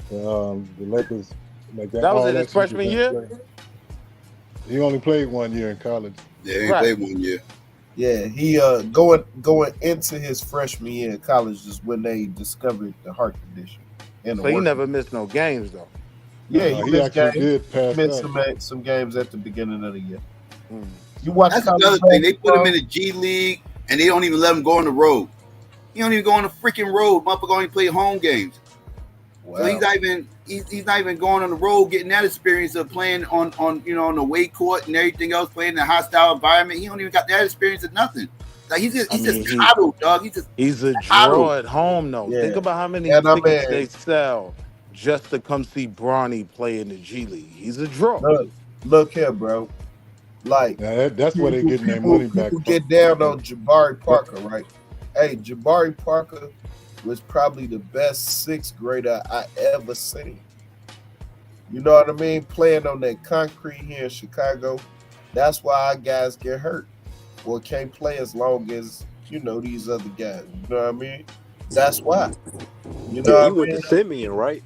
the Lakers. Like that was in his freshman year? He only played 1 year in college. Yeah, he played 1 year. Yeah, he going into his freshman year in college is when they discovered the heart condition. So he never missed no games though. Yeah, he actually did pass missed some games at the beginning of the year. You watch. That's another thing. They put him in the G League and they don't even let him go on the road. He don't even go on the freaking road. Motherfucker only play home games. Wow. So he's not even going on the road, getting that experience of playing on the away court and everything else, playing in a hostile environment. He don't even got that experience of nothing. Like he's just coddled, dog. He's a draw at home though. Yeah. Think about how many tickets they sell just to come see Bronny play in the G League. He's a draw. Look here, bro. Like that's where they getting their money back people from. get down on Jabari Parker, right? Hey, Jabari Parker was probably the best sixth grader I ever seen. You know what I mean? Playing on that concrete here in Chicago. That's why our guys get hurt or can't play as long as, these other guys. You know what I mean? That's why. You know Yeah, he what I went mean? to Simeon, right?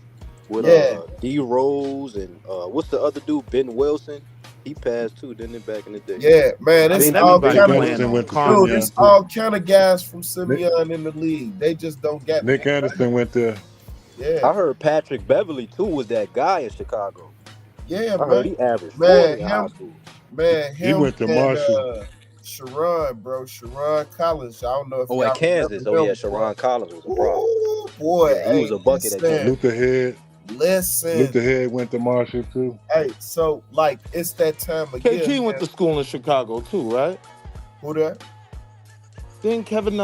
With Yeah. D Rose and what's the other dude? Ben Wilson. He passed too, didn't he, back in the day? Yeah, man, it's all Everybody kind playing on of concrete. it's all kind of guys from Simeon in the league. They just don't get Nick Anderson went there. Yeah. I heard Patrick Beverly too was that guy in Chicago. Yeah, I man. heard he averaged 40 Man, in high him, school. man, He him went to and Marshall. Sharon, bro. Sharon Collins. I don't know if Oh, y'all at Kansas. remember Oh him. yeah, Sharon Collins was a problem. Ooh, boy, Yeah, he was a bucket at Kansas. Luther Head. Listen. Luther Head went to Marshall too. Hey, so like it's that time of year. KG went to school in Chicago too, right? Who that? Then Kevin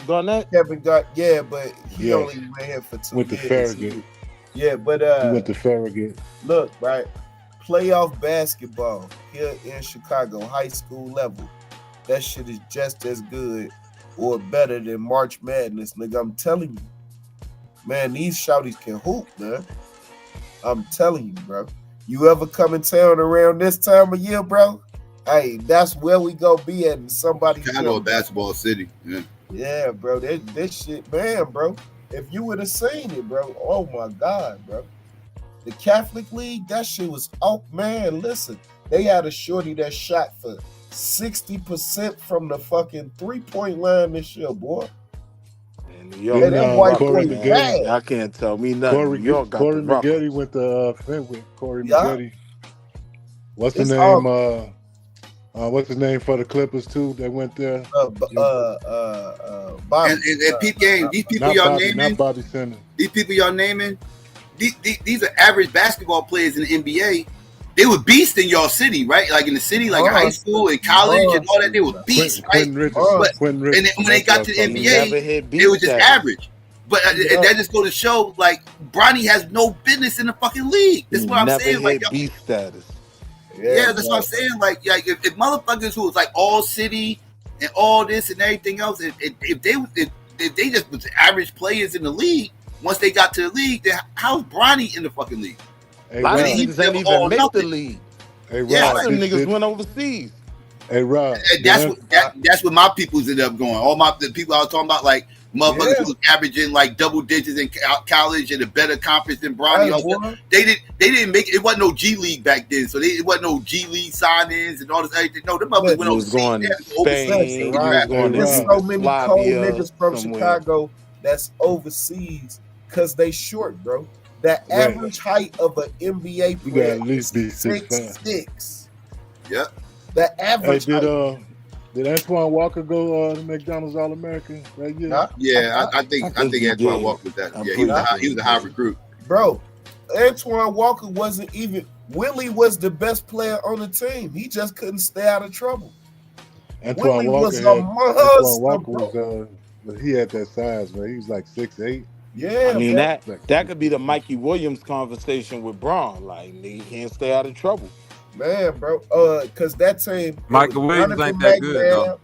Garnett. Kevin Garnett, yeah, but he Yeah. only went here for 2 Went to years. Farragut. Yeah, but He went to Farragut. look, right? Playoff basketball here in Chicago, high school level. That shit is just as good or better than March Madness, nigga. I'm telling you. Man, these shouties can hoop, man. I'm telling you, bro. You ever come in town around this time of year, bro? Hey, that's where we go be at in somebody's Chicago basketball city. Yeah. Yeah, bro. This shit, man, bro. If you would have seen it, bro. Oh my God, bro. The Catholic League, that shit was man. Listen, they had a shorty that shot for 60% from the fucking 3-point line this year, boy. Yo, Then, that white Corey boy Maggette. bad. I can't tell me nothing. Corey, Y'all got Corey the rock. Maggette went to Fenwick. Corey Yeah. Maggette. What's the It's name? What's his name for the Clippers too? That went there. Bobby. And peep game, these people Not y'all Bobby, naming, not Bobby Center. these people y'all naming, these are average basketball players in the NBA. They were beasts in y'all city, right? Like in the city, like in high school and college and all that. They were beasts, right? Quentin Richardson. But, Quentin and then Richardson. when they got to the He never NBA, hit they were just beat average. But that just go to show, like, Bronny has no business in the fucking league. That's what I'm never saying. Like, hit beat status. yeah, that's what I'm saying. Like if motherfuckers who was like all city and all this and everything else, if they just was average players in the league, once they got to the league, then how's Bronny in the fucking league? Hey, A lot of Rob. niggas ain't even make the league. Hey, Rob. Yeah, A lot of did- niggas did- went overseas. Hey, Rob. And that's what my peoples ended up going. All the people I was talking about, like motherfuckers who was averaging like double digits in college and a better conference than Bronny. They didn't make it. It wasn't no G League back then, so it wasn't no G League sign-ins and all this everything. No, them motherfuckers went was going to overseas. Spain. Was going to There's so many cold Yugoslavia, niggas from somewhere. Chicago that's overseas because they short, bro. The average height of an NBA You gotta player at least be 6'5". 6'6". Yep. The Hey, average height. did Antoine Walker go to McDonald's All-American that year? Yeah, I think he Antoine did. Walker was that. I'm Yeah, pretty he was a high recruit. Bro, Antoine Walker wasn't even. Willie was the best player on the team. He just couldn't stay out of trouble. Antoine Willie Walker was had, a monster, Antoine Walker bro. was he had that size, man. He was like 6'8". Yeah, I mean bro. that could be the Mikey Williams conversation with Braun. Like he can't stay out of trouble. Man, bro. Cause that team. Michael Williams ain't that good though.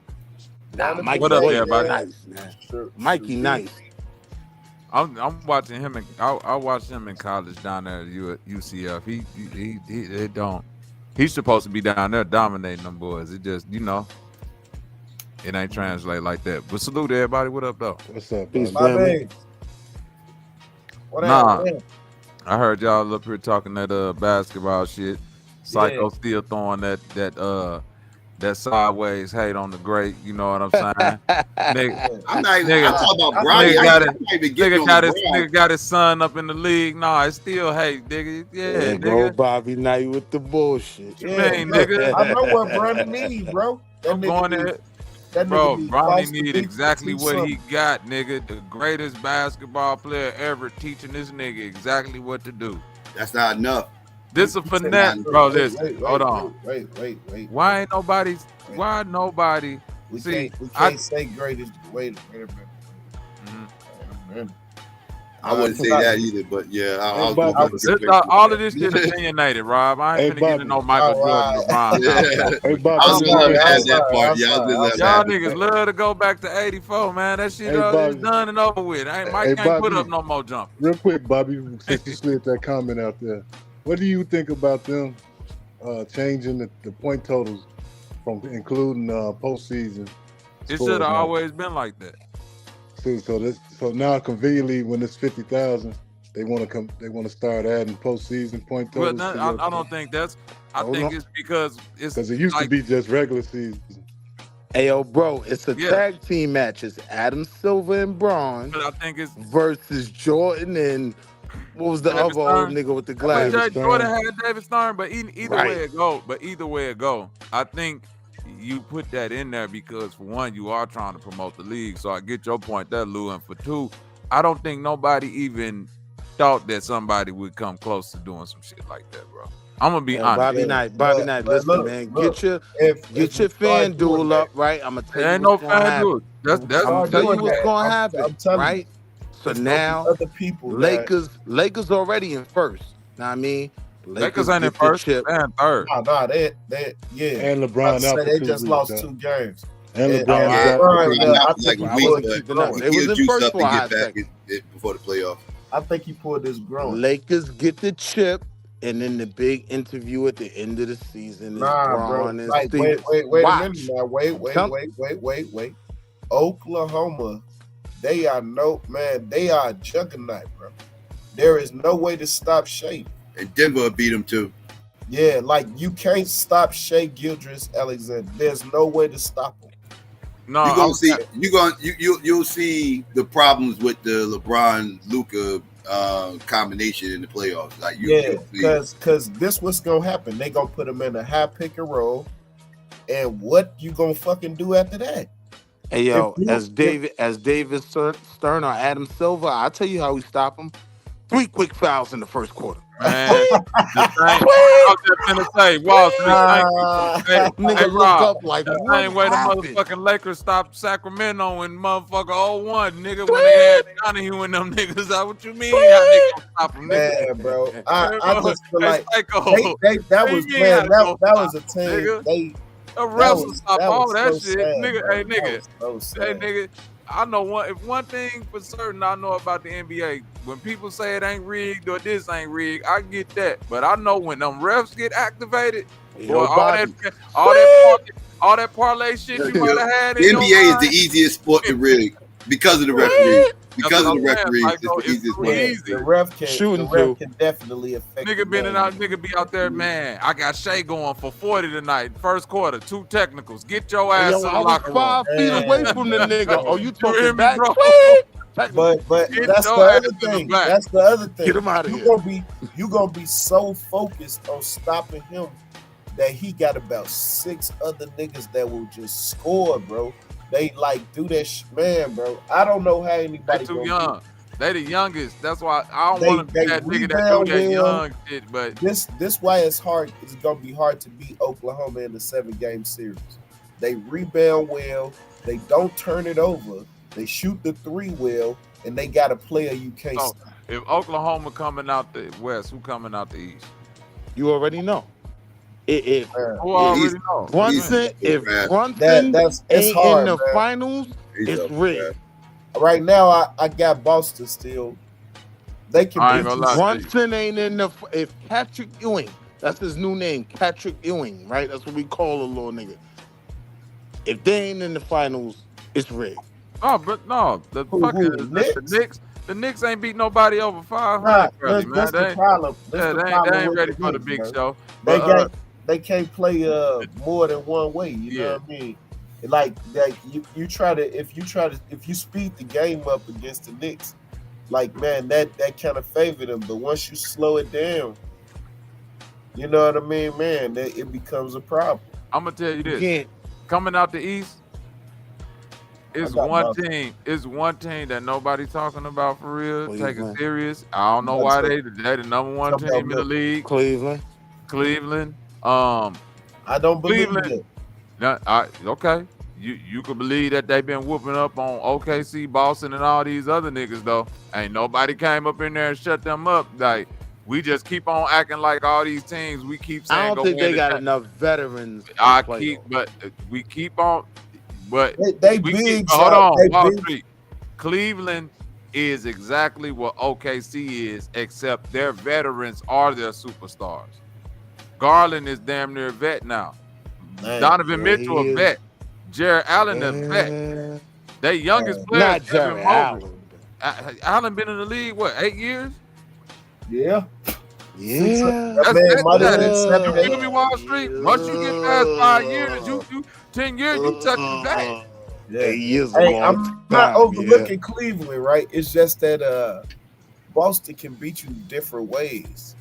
Nah, Mikey What up, Williams everybody? nice, man. Mikey nice. I'm watching him in. I watched him in college down there at UCF. He don't. He's supposed to be down there dominating them boys. It just it ain't translate like that. But salute to everybody. What up though? What's up, Peace, My family. man. What Nah. happened? I heard y'all up here talking that basketball shit. Psycho still throwing that sideways hate on the great. You know what I'm saying? Nigga, I'm not even. Nigga, I'm talking about Bronny. Nigga got his son up in the league. Nah, it's still hate, nigga. Yeah, There nigga. go Bobby Knight with the bullshit. You mean, nigga? I know what Bronny need, bro. That nigga Going need- there. that nigga Bro, need Bronny Foster need Beach exactly to teach what he something. got, nigga. The greatest basketball player ever teaching this nigga exactly what to do. That's not enough. This a finesse, bro. Listen, hold on. Wait. Why ain't nobody? Why nobody? We See, can't say greatest. Wait a minute. Mhm. Wait a minute. I wouldn't say that either, but yeah, I was going to This, all of this shit opinionated, Rob. I ain't finna get to know Michael Jordan or LeBron. Hey, Bob, I was going to add that part. Yeah, I was just y'all niggas love to go back to '84, man. That shit is done and over with. Mike can't put up no more jumpers. Real quick, Bobby, since you slid that comment out there, what do you think about them changing the point totals from including postseason? It should have always been like that. So now conveniently, when it's 50,000, they want to start adding postseason point totals. Well, I don't think that's. I think it's because it used to be just regular season. Hey, yo, bro, it's a tag team match. It's Adam Silver and Braun. But I think it's versus Jordan and what was the David other Stern. old nigga with the glasses? Jordan had David Stern, but either way it go. I think you put that in there because for one, you are trying to promote the league. So I get your point there, Lou. And for two, I don't think nobody even thought that somebody would come close to doing some shit like that, bro. I'm gonna be honest. Bobby Knight, listen, man. Get your fan duel up, right? I'm gonna tell you. Ain't no fan duel. I'm gonna tell you what's gonna happen, right? So now, other people, Lakers already in first. Know what I mean? Lakers ain't in first. They're in third. Nah, they And LeBron out. They just lost 2 games. And LeBron They was in first for a hot second before the playoff. I think he pulled this grown. Lakers get the chip, and then the big interview at the end of the season is Braun and Steve. Wait a minute now. Wait. Oklahoma, they are a juggernaut, bro. There is no way to stop Shea. And Denver beat them too. Yeah, like you can't stop Shea Gilgeous-Alexander. There's no way to stop him. No, you'll see the problems with the LeBron-Luka combination in the playoffs. Like because this what's gonna happen. They gonna put him in a high pick and roll, and what you gonna fucking do after that? Hey yo, as David Stern or Adam Silver, I'll tell you how we stop him. 3 quick fouls in the first quarter. Man, I was just gonna say, Wall Street. Hey, Rob, like the same way the motherfucking Lakers stopped Sacramento in motherfucking 0-1, nigga, when they had Donahue and them niggas. What you mean? How they gonna stop them, nigga? Man, bro, I just feel like that was a team. The refs will stop all that shit, nigga. Hey, nigga. I know one thing for certain I know about the NBA. When people say it ain't rigged or this ain't rigged, I get that. But I know when them refs get activated, boy, all that parlay shit you might have had. The NBA is the easiest sport to rig because of the referee. Because of the referees, it's the easiest one. The ref can definitely affect. Nigga be out there, man. I got Shea going for 40 tonight. First quarter, 2 technicals. Get your ass in the locker room. I was 5 feet away from the nigga. Oh, you talking back? But that's the other thing. That's the other thing. Get him out of here. You gonna be so focused on stopping him that he got about 6 other niggas that will just score, bro. They do that man, bro. I don't know how anybody. They too young. They the youngest. That's why I don't want to be that nigga that do that young shit. But this why it's hard. It's gonna be hard to beat Oklahoma in the 7-game series. They rebound well. They don't turn it over. They shoot the 3 well, and they got a player you can't stop. If Oklahoma coming out the West, who coming out the East? You already know. If Brunson ain't in the finals, it's rigged. Right now, I got Boston still. They can. Brunson ain't in the. If Patrick Ewing, that's his new name, Patrick Ewing, right? That's what we call a little nigga. If they ain't in the finals, it's rigged. Oh, but no, the Knicks ain't beat nobody over 500. That's the problem. They ain't ready for the big show. They can't play more than one way. You know what I mean? Like you try to if you speed the game up against the Knicks, like man, that kind of favor them. But once you slow it down, you know what I mean, man, it becomes a problem. I'm gonna tell you this: coming out the East, it's one team. It's one team that nobody's talking about for real. Take it serious. I don't know why they the number 1 team in the league. Cleveland. I don't believe it. Okay. you could believe that they've been whooping up on OKC, Boston, and all these other niggas though. Ain't nobody came up in there and shut them up. Like we just keep on acting like all these teams. We keep saying I don't think they got enough veterans. We keep on, but they we big. hold on, They Wall big. Street. Cleveland is exactly what OKC is, except their veterans are their superstars. Garland is damn near a vet now. Man, Donovan yeah, Mitchell he a is. vet. Jared Allen a vet. They youngest player Not is Evan Jared Mobley. Allen. Allen been in the league what 8 years? Yeah. Yeah. That man might have been 7, You feel me, Wall Street? Once you get past 5 years, you 10 years, you touching that. Yeah. 8 years Hey, ago. I'm not overlooking Cleveland, right? It's just that Boston can beat you different ways.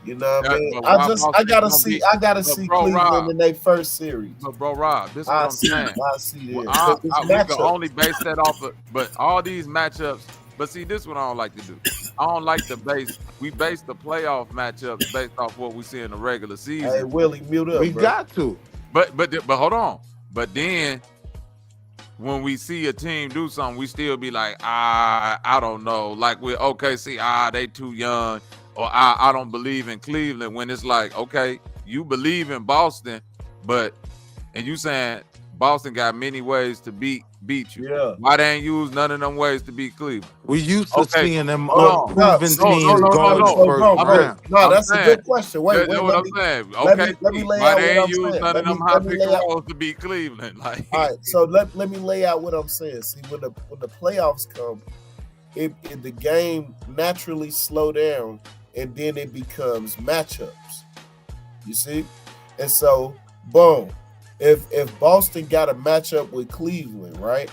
You know what I mean? I gotta see Cleveland Rob, in their first series. But bro, Rob, this is what I'm saying. I see Well, that. we can only base that off of, but all these matchups. But see, this is what I don't like to do. I don't like to base. We base the playoff matchups based off what we see in the regular season. Hey, Willie, mute up. We bro. got to. But hold on. But then when we see a team do something, we still be like, I don't know. Like with OKC, they too young, or I don't believe in Cleveland. When it's like, okay, you believe in Boston, and you saying Boston got many ways to beat you. Yeah. Why they ain't use none of them ways to beat Cleveland? We used to seeing them hold on. unproven teams go in the first round. No, that's a good question. Wait, That's what I'm saying. Okay, let me lay why out they what ain't I'm use saying. none of them high pick and rolls to beat Cleveland? Like, all right, so let me lay out what I'm saying. See, when the playoffs come, the game naturally slow down, and then it becomes matchups. You see, and so boom, if Boston got a matchup with Cleveland, right?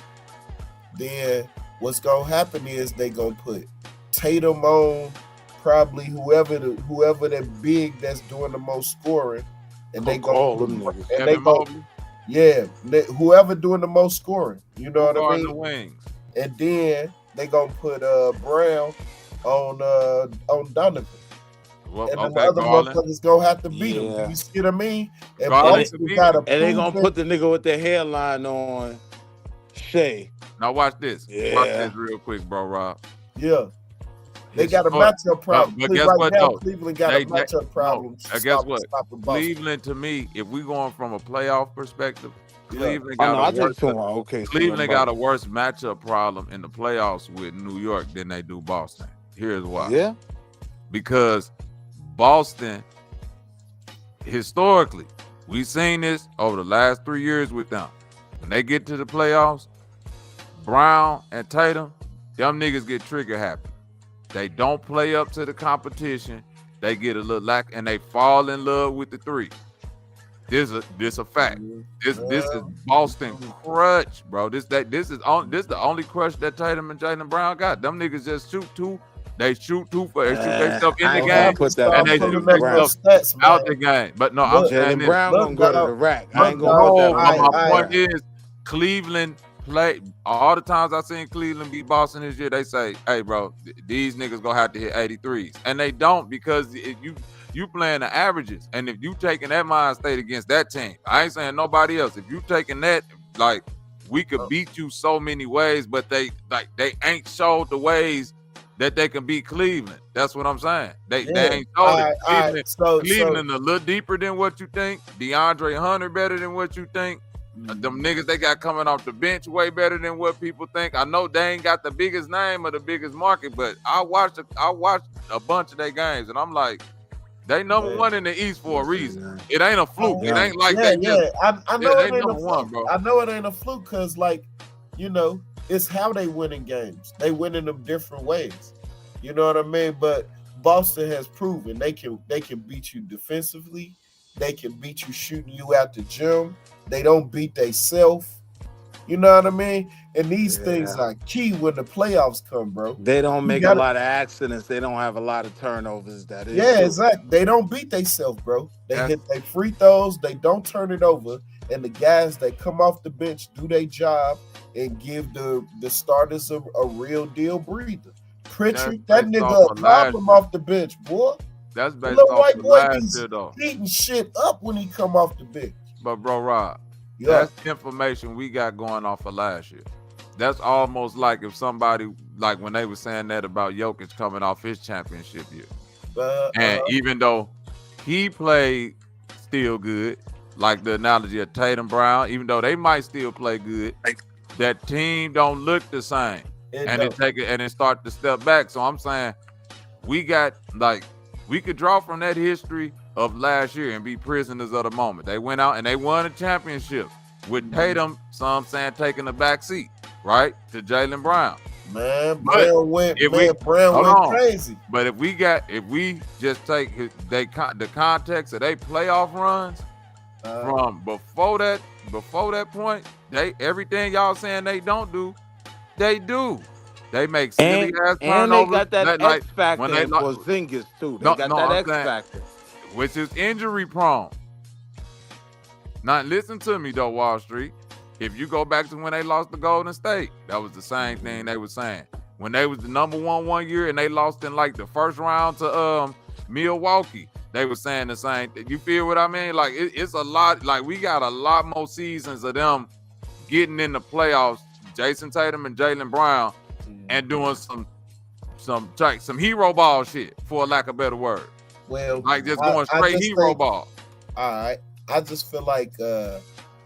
Then what's gonna happen is they gonna put Tatum on probably whoever that big that's doing the most scoring, and they whoever doing the most scoring. You know what I mean? The wings. And then they gonna put Brown on Donovan. Well, and then the other motherfuckers gonna have to beat him. You see what I mean? And they gonna put the nigga with the hairline on Shea. Now watch this. Yeah. Watch this real quick, bro, Rob. Yeah. They got a matchup problem. But guess what, though? Cleveland got a matchup problem. Guess what? Cleveland, to me, if we going from a playoff perspective, Cleveland got a worse matchup problem in the playoffs with New York than they do Boston. Here's why. Yeah. Because Boston, historically, we've seen this over the last 3 years with them. When they get to the playoffs, Brown and Tatum, them niggas get trigger happy. They don't play up to the competition. They get a little lack, and they fall in love with the three. This a fact. This is Boston crutch, bro. This is the only crush that Tatum and Jaylen Brown got. Them niggas just shoot two. They shoot two for they shoot themselves in the game, and they shoot themselves out the game. But no, I'm saying Jaylen Brown gonna go to the rack. I ain't gonna put that. My point is, Cleveland play all the times I seen Cleveland beat Boston this year. They say, "Hey, bro, these niggas gonna have to hit 83s," and they don't, because you playing the averages. And if you taking that mind state against that team, I ain't saying nobody else. If you taking that, like, we could beat you so many ways, but they ain't showed the ways that they can beat Cleveland. That's what I'm saying. They ain't showed it. Cleveland a little deeper than what you think. DeAndre Hunter better than what you think. Them niggas they got coming off the bench way better than what people think. I know they ain't got the biggest name or the biggest market, but I watched a bunch of their games, and I'm like, they number one in the East for a reason. It ain't a fluke. It ain't like that. I know it ain't number a fluke, one, bro. I know it ain't a fluke because, like, you know, it's how they win in games. They win in them different ways. You know what I mean? But Boston has proven they can beat you defensively. They can beat you shooting you out the gym. They don't beat themselves. You know what I mean? And these things are key when the playoffs come, bro. They don't make a lot of accidents. They don't have a lot of turnovers. That is true. Exactly. They don't beat themselves, bro. They hit their free throws. They don't turn it over. And the guys that come off the bench do their job and give the starters a real deal breather. Pritchard, that nigga a problem off the bench, boy. That's based little off white the boy last be year, though. eating shit up when he come off the bench. But bro, Rob, That's information we got going off of last year. That's almost like if somebody, like when they were saying that about Jokic coming off his championship year. And even though he played still good, like the analogy of Tatum Brown, even though they might still play good, that team don't look the same. It start to step back. So I'm saying we could draw from that history of last year and be prisoners of the moment. They went out and they won a championship with Tatum, some saying taking the back seat, right, to Jaylen Brown. Man, Brown went crazy. But if we just take the context of they playoff runs from before that point, everything y'all saying they don't do, they do. They make silly ass turnovers. And they got that X factor when they in Porzingis too. They got that X factor, which is injury prone. Now listen to me though, Wall Street. If you go back to when they lost to Golden State, that was the same thing they were saying. When they was the number one year and they lost in like the first round to Milwaukee, they were saying the same thing. You feel what I mean? Like it's a lot. Like we got a lot more seasons of them getting in the playoffs. Jason Tatum and Jaylen Brown, and doing some hero ball shit, for lack of a better word. Well, like just going straight hero ball. All right, I just feel like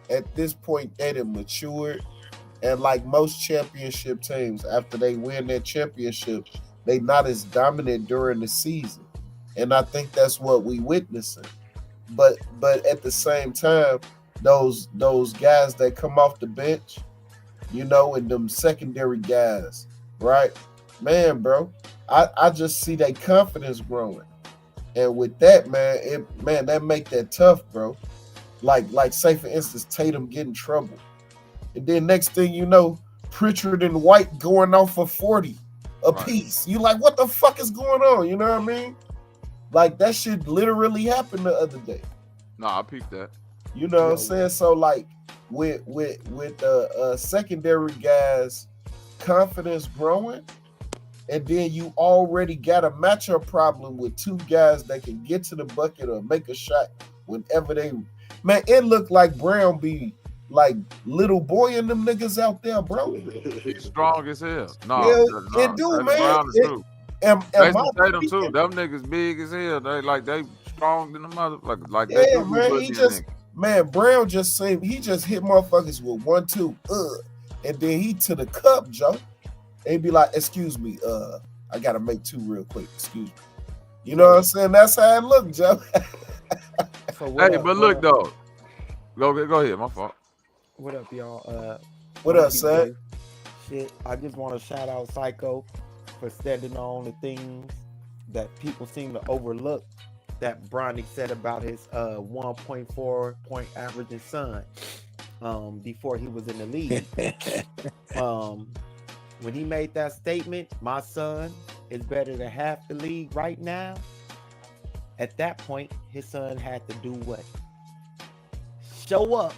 at this point they done matured, and like most championship teams, after they win their championship, they not as dominant during the season, and I think that's what we witnessing. But at the same time, those guys that come off the bench, you know, and them secondary guys, right? Man, bro, I just see their confidence growing. And with that, man, that make that tough, bro. Like say for instance, Tatum get in trouble. And then next thing you know, Pritchard and White going off for 40 a piece. You like, what the fuck is going on? You know what I mean? Like that shit literally happened the other day. No, I peeped that. You know what I'm saying? So like with secondary guys, confidence growing, and then you already got a matchup problem with two guys that can get to the bucket or make a shot whenever they. Man, it looked like Brown be like little boy and them niggas out there, bro. He's strong as hell. It do, man. And Tatum too. Them niggas big as hell. They strong than the motherfuckers. Like yeah, man. Brown just seemed he just hit motherfuckers with 1-2, and then he to the cup, Joe. They'd be like, "Excuse me, I gotta make two real quick. Excuse me." You know what I'm saying? That's how it looked, Joe. Look though. Go ahead. My fault. What up, y'all? What up, son? Shit, I just want to shout out Psycho for standing on the things that people seem to overlook that Bronny said about his 1.4 point averaging son before he was in the league. When he made that statement, my son is better than half the league right now. At that point, his son had to do what? Show up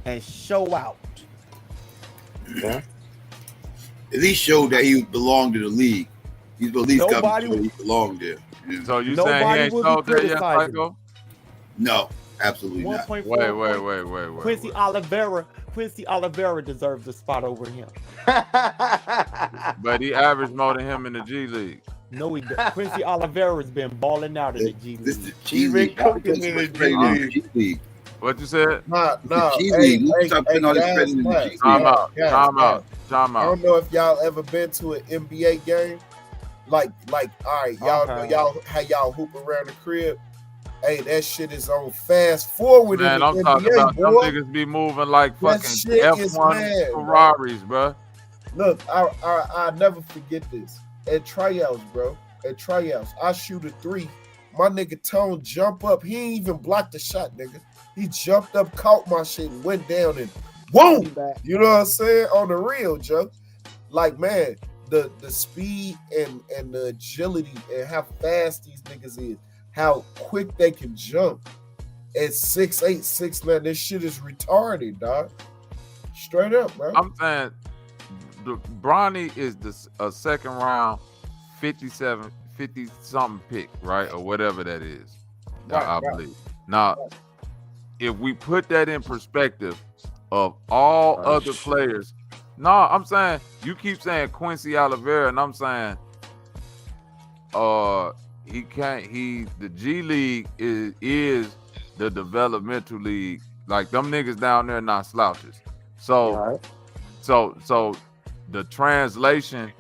and show out. Yeah. At least showed that he belonged to the league. He's at least got to show he belonged there. Yeah. So you saying he ain't showed that yet, Psycho? No, absolutely not. Wait. Quincy Oliveira deserves a spot over him. But he averaged more than him in the G League. No, he doesn't. Quincy Oliveira's been balling out in the G League. This is the G League. Cooking in the G League. What you said? No. Time out. I don't know if y'all ever been to an NBA game. Like, all right, y'all know how y'all hoop around the crib. Hey, that shit is on fast forward. Man, I'm talking about them niggas be moving like fucking F1 Ferraris, bro. Look, I never forget this. At tryouts, bro. At tryouts, I shoot a 3. My nigga Tone jump up. He ain't even blocked the shot, nigga. He jumped up, caught my shit, and went down and whoa! You know what I'm saying? On the real, Joe. Like, man, the speed and the agility and how fast these niggas is, how quick they can jump at 6'8", 6'9". This shit is retarded, dog. Straight up, bro. I'm saying Bronny is a second round 50-something pick, right? Or whatever that is. I believe. Now, if we put that in perspective, of all other players. No, I'm saying you keep saying Quincy Oliveira, and I'm saying he can't. The G League is the developmental league. Like them niggas down there not slouches. So the translation,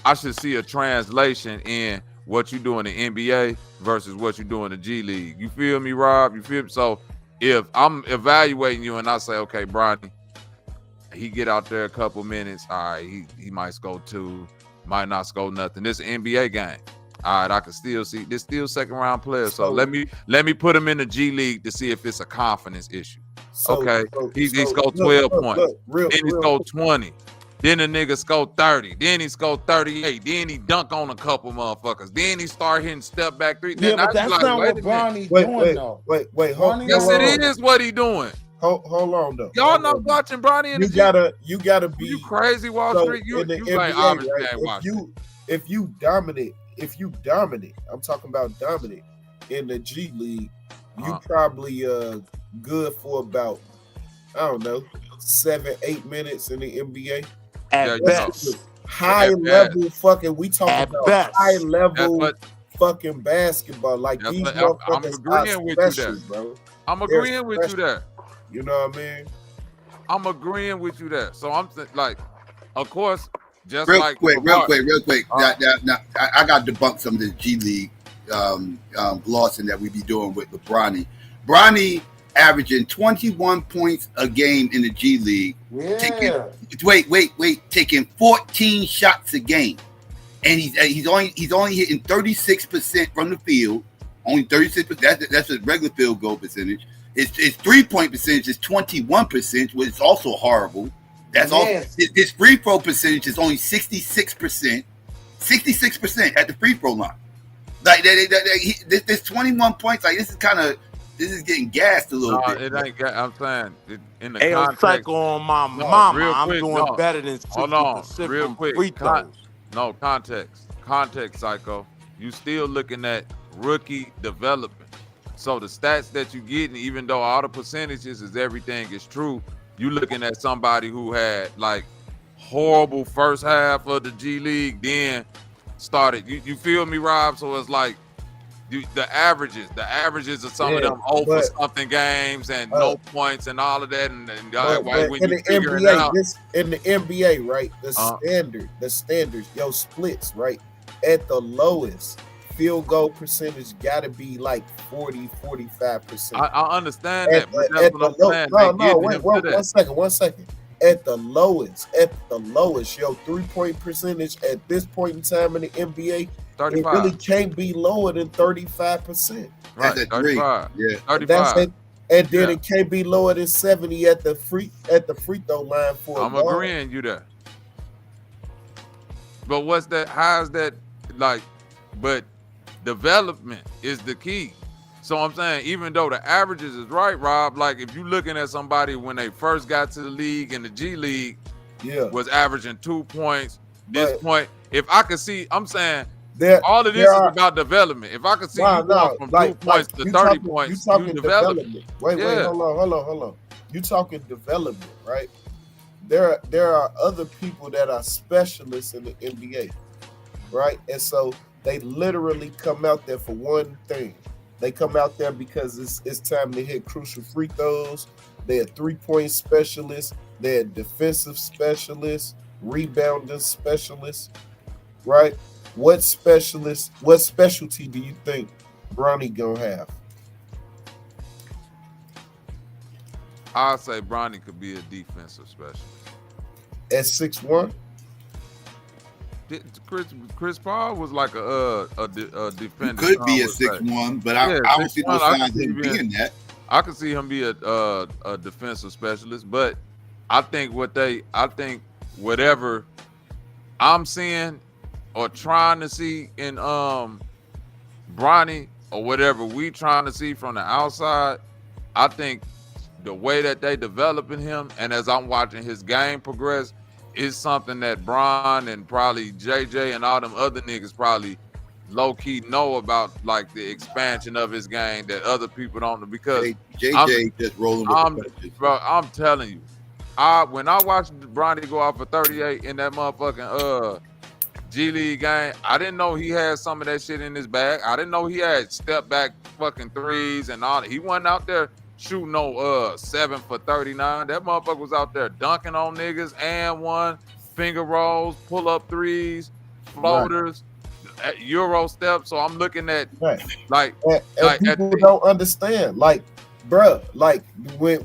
I should see a translation in what you do in the NBA versus what you do in the G League. You feel me, Rob? You feel me? So if I'm evaluating you and I say, okay, Bronny, he get out there a couple minutes, all right, he might score 2, might not score nothing. This is an NBA game. All right, I can still see this still second round player. So let me put him in the G League to see if it's a confidence issue. He scored 12 points. Then he scored 20. Then the nigga scored 30. Then he scored 38. Then he dunk on a couple motherfuckers. Then he start hitting step back 3. Yeah, but that's not what Bronny's doing though. Wait, hold yes, on. it is what he doing. Hold on though. Y'all not watching Bronny in the you gotta be you crazy Wall Street. You NBA, like obviously right? ain't watching. If you dominate, I'm talking about dominate in the G League, you probably good for about, I don't know, 7-8 minutes in the NBA. At best. High level fucking, we talking about high level fucking basketball. Like these motherfuckers agreeing with you there, bro. I'm agreeing with you there. You know what I mean? I'm agreeing with you there. So I'm like, of course, just real like quick. Now, I got to debunk some of the G League glossing that we be doing with Bronny. Bronny averaging 21 points a game in the G League. Yeah. Taking 14 shots a game, and he's only hitting 36% from the field. Only 36%. That's a regular field goal percentage. His 3-point percentage is 21%, which is also horrible. That's all. His free throw percentage is only 66%. 66% at the free throw line. Like this 21 points. Like this is getting gassed a little bit. It ain't. I'm saying in the Ayo, context. Psycho on my mama. Real I'm quick, doing better than 60% real from quick. free throws. Context, Psycho. You still looking at rookie development. So the stats that you getting, even though all the percentages is everything is true, you looking at somebody who had like horrible first half of the G League, then started. You feel me, Rob? So it's like the averages of some of them over something games and no points and all of that, and when in you the figure NBA, it out, in the NBA, right? The standards, your splits, right? At the lowest, field goal percentage got to be like 40-45%. I understand that, but that's what I'm saying. Wait, one second. At the lowest, your 3-point percentage at this point in time in the NBA, 35. It really can't be lower than 35%. Right, That's 35. Yeah, 35. And then it can't be lower than 70 at the free throw line for. I'm agreeing you there. But what's that? How's that like? But development is the key. So I'm saying, even though the averages is right, Rob, like if you're looking at somebody when they first got to the league in the G League, was averaging 2 points. This point, if I could see, I'm saying all of this is about development. If I could see you going from 2 points to 30 points, you development. Wait, hold on. You talking development, right? There are other people that are specialists in the NBA, right? And so they literally come out there for one thing. They come out there because it's time to hit crucial free throws. They're 3-point specialists. They're defensive specialists, rebounding specialists, right? What specialty do you think Bronny gonna have? I'll say Bronny could be a defensive specialist. At 6'1"? Chris Paul was like a defender. He could be a 6'1", but I don't see no signs of him being that. I could see him be a defensive specialist, but I think whatever I'm seeing or trying to see in Bronny or whatever we trying to see from the outside, I think the way that they developing him, and as I'm watching his game progress, is something that Bron and probably JJ and all them other niggas probably low key know about like the expansion of his game that other people don't know because JJ just rolling with the punches. Bro, I'm telling you, when I watched Bronny go out for 38 in that motherfucking G League game, I didn't know he had some of that shit in his bag. I didn't know he had step back fucking threes and all that. He wasn't out there shooting no 7 for 39. That motherfucker was out there dunking on niggas and one, finger rolls, pull up threes, floaters, Euro steps. So I'm looking at like people don't understand. Like, bruh, like when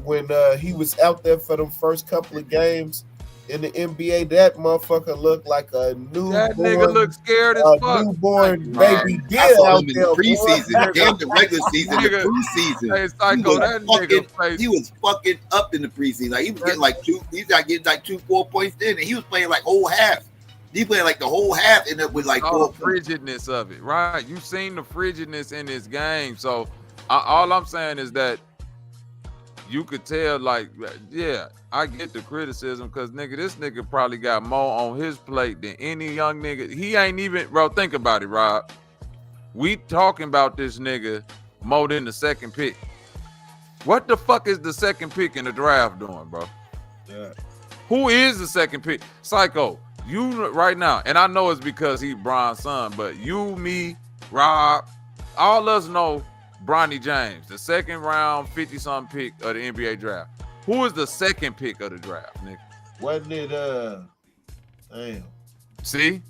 he was out there for them first couple of games in the NBA, that motherfucker looked like a newborn. That nigga looked scared as fuck. Newborn baby I deer saw out him in there. the preseason, damn the regular season, the Nigga, preseason. hey, Psycho, that nigga face. He was fucking up in the preseason. Like he was getting like 4 points in, and he was playing like whole half. He played like the whole half, and it was like all the frigidness of it, right? You seen the frigidness in this game, so all I'm saying is that you could tell, like, yeah, I get the criticism because nigga, this nigga probably got more on his plate than any young nigga. He ain't even, bro. Think about it, Rob. We talking about this nigga more than the second pick. What the fuck is the second pick in the draft doing, bro? Yeah. Who is the second pick? Psycho. You right now, and I know it's because he Bron's son, but you, me, Rob, all us know Bronny James, the second round 50-something pick of the NBA draft. Who is the second pick of the draft, nigga? Wasn't it damn. See?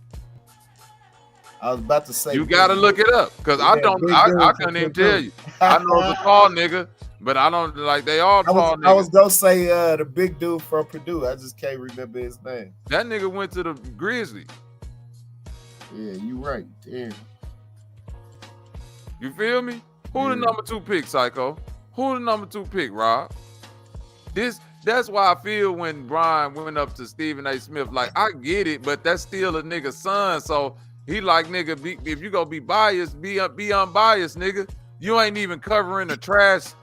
I was about to say you gotta look it up because I couldn't even tell you. I know it's a tall nigga, but I don't like they all tall niggas. I was gonna say the big dude from Purdue. I just can't remember his name. That nigga went to the Grizzlies. Yeah, you right. Damn. You feel me? Who the number 2 pick, Psycho? Who the number 2 pick, Rob? That's why I feel when Brian went up to Stephen A. Smith, like, I get it, but that's still a nigga's son. So he like, nigga, if you gonna be biased, be unbiased, nigga. You ain't even covering the trash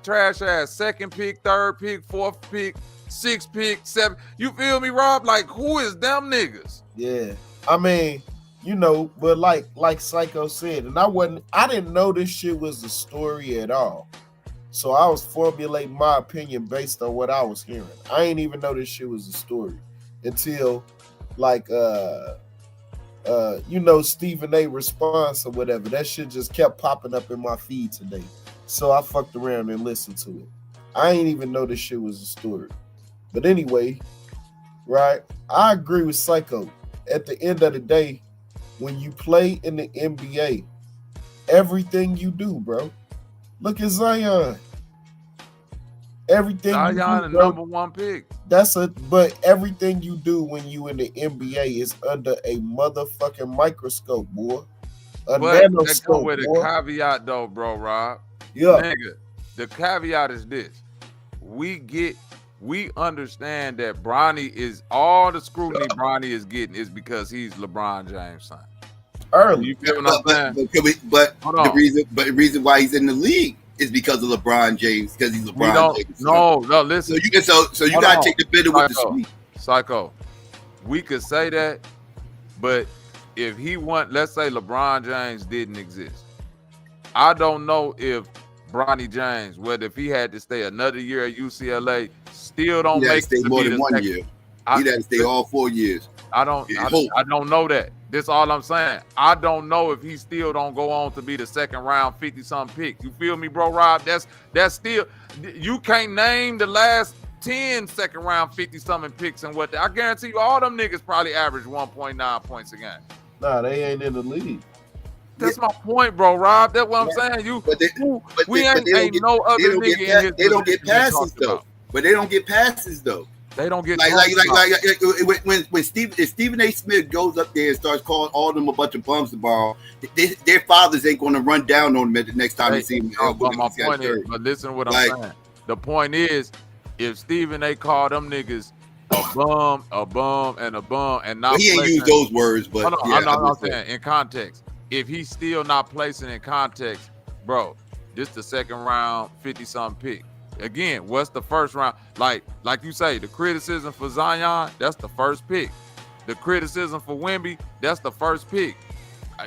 ass second pick, third pick, fourth pick, sixth pick, 7. You feel me, Rob? Like, who is them niggas? Yeah. I mean, you know, but like Psycho said, and I didn't know this shit was a story at all. So I was formulating my opinion based on what I was hearing. I ain't even know this shit was a story until like Stephen A. response or whatever. That shit just kept popping up in my feed today. So I fucked around and listened to it. I ain't even know this shit was a story. But anyway, right? I agree with Psycho. At the end of the day, when you play in the NBA, everything you do, bro. Look at Zion. Everything Zion, you do, the bro, number 1 pick. But everything you do when you in the NBA is under a motherfucking microscope, boy. But that nanoscope, come with boy. a caveat though, bro, Rob. Yeah. Nigga, the caveat is this. We understand that Bronny is all the scrutiny Bronny is getting is because he's LeBron James' son. Early. You feel what I'm saying? But the reason why he's in the league is because of LeBron James, because he's LeBron James. No, listen. So you gotta take the bitter with the sweet. Psycho. We could say that, but if he let's say LeBron James didn't exist. I don't know if Bronny James, whether if he had to stay another year at UCLA, still don't make stay more than 1 year. He'd have to stay all 4 years. I don't know that. This all I'm saying. I don't know if he still don't go on to be the second round 50-something pick. You feel me, bro, Rob? That's still, you can't name the last 10 second round 50-something picks and what. I guarantee you all them niggas probably average 1.9 points a game. Nah, they ain't in the league. That's my point, bro, Rob. That's what I'm saying. Ain't no other nigga in his. They don't get passes though. But they don't get passes though. They don't get when Stephen A. Smith goes up there and starts calling all them a bunch of bums to borrow, their fathers ain't going to run down on them the next time they see them. But my point is, but listen to what I'm saying. The point is, if Stephen A. called them niggas a bum, and not he ain't use those words, but I'm saying in context. If he's still not placing in context, bro, this the second round 50-something pick. Again, what's the first round? Like you say, the criticism for Zion, that's the first pick. The criticism for Wemby, that's the first pick.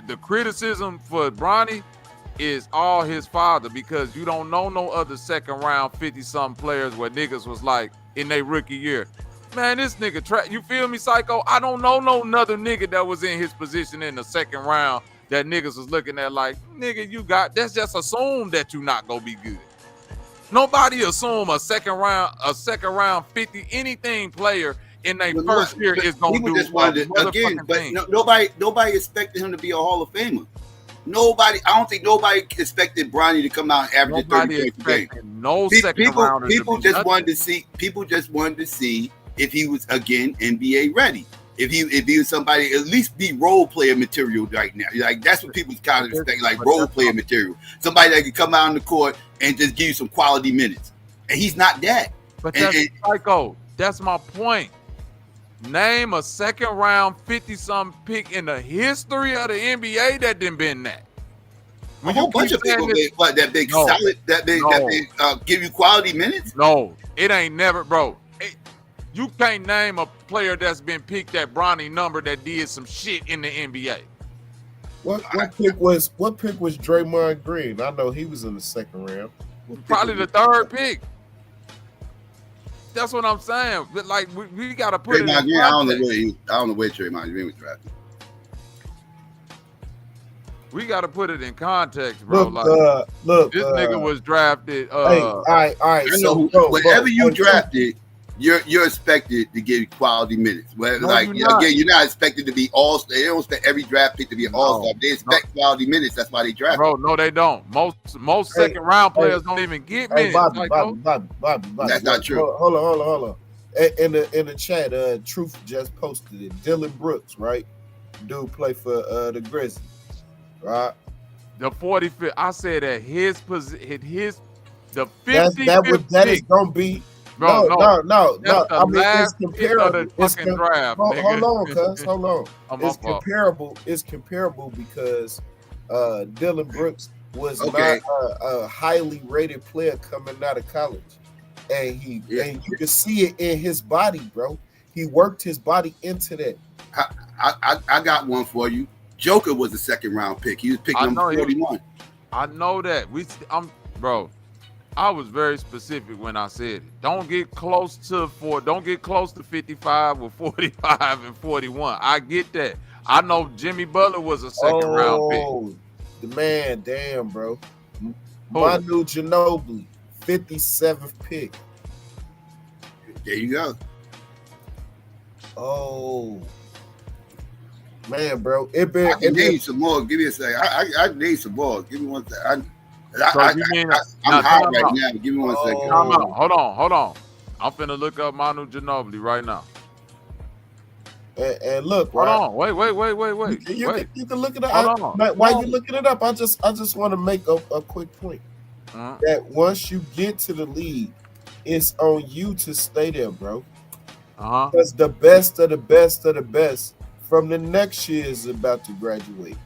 the criticism for Bronny is all his father, because you don't know no other second round 50-something players where niggas was like in their rookie year, man, this nigga you feel me, Psycho? I don't know no another nigga that was in his position in the second round that niggas was looking at like, nigga, that's just assume that you not gonna be good. Nobody assume a second round 50 anything player in their first year is gonna do just wanted to, again, but nobody expected him to be a Hall of Famer. I don't think nobody expected Bronny to come out and average 30 points a game. No second round. People just wanted to see if he was again NBA ready. If he was somebody, at least be role player material right now. Like that's what people kind of expect, like role player material. Somebody that could come out on the court and just give you some quality minutes. And he's not that. But Psycho, that's my point. Name a second round 50-something pick in the history of the NBA that didn't been that. A whole bunch of people give you quality minutes. No, it ain't never, bro. You can't name a player that's been picked that Bronny number that did some shit in the NBA. What pick was Draymond Green? I know he was in the second round. Probably the third pick. That's what I'm saying. But like we gotta put Draymond it in Green, I don't know where Draymond Green was drafted. We gotta put it in context, bro. Look, this nigga was drafted. All right. I know wherever you drafted, you're expected to give quality minutes. Well, No, you're not expected to be all-star. They don't expect every draft pick to be an all-star. They expect quality minutes. That's why they draft. Bro, no, they don't. Most second round players don't even get minutes. Bobby. That's not true. Hold on. In the chat, Truth just posted it. Dylan Brooks, right? Dude play for the Grizzlies, right? The 45th. I said at his position, the 50th that is gonna be. Bro, no. I mean, it's comparable. Hold on, cuz. Hold on. It's comparable. It's comparable because Dylan Brooks was not a highly rated player coming out of college, and and you can see it in his body, bro. He worked his body into that. I got one for you. Joker was a second round pick. He was picked number 41. I know that. Bro. I was very specific when I said it. Don't get close to 55 or 45 and 41. I get that. I know Jimmy Butler was a second round pick. The man, damn, bro. Manu Ginobili, 57th pick. There you go. Oh, man, bro. I can name some more. Give me a second. I need some more. Give me one second. I'm hot right now. Give me 1 second. Hold on. I'm finna look up Manu Ginobili right now. And look, hold right? on. Wait. You can look it up. While you looking it up, I just want to make a quick point. That once you get to the league, it's on you to stay there, bro. Because the best of the best of the best from the next year is about to graduate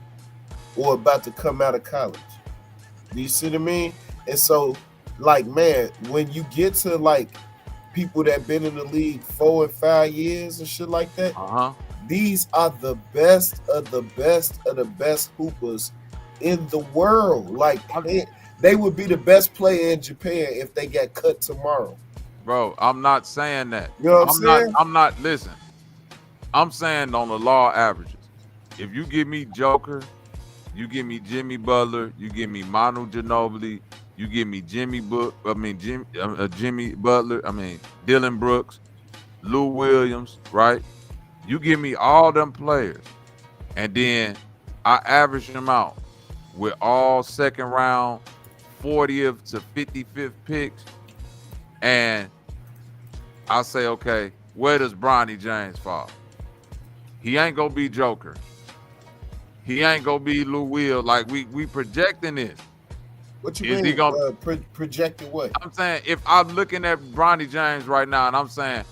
or about to come out of college. Do you see what I mean? And so, like, man, when you get to like people that been in the league 4 and 5 years and shit like that, these are the best of the best of the best hoopers in the world. Like, they would be the best player in Japan if they got cut tomorrow. Bro, I'm not saying that. You know what I'm saying? Listen. I'm saying on the law averages. If you give me Joker, you give me Jimmy Butler, you give me Manu Ginobili, you give me Jimmy Butler, Dylan Brooks, Lou Williams, right? You give me all them players, and then I average them out with all second round 40th to 55th picks, and I say, okay, where does Bronny James fall? He ain't gonna be Joker. He ain't gonna be Lou Will. Like we projecting this. What you mean? He gonna projecting what? I'm saying if I'm looking at Bronny James right now, and I'm saying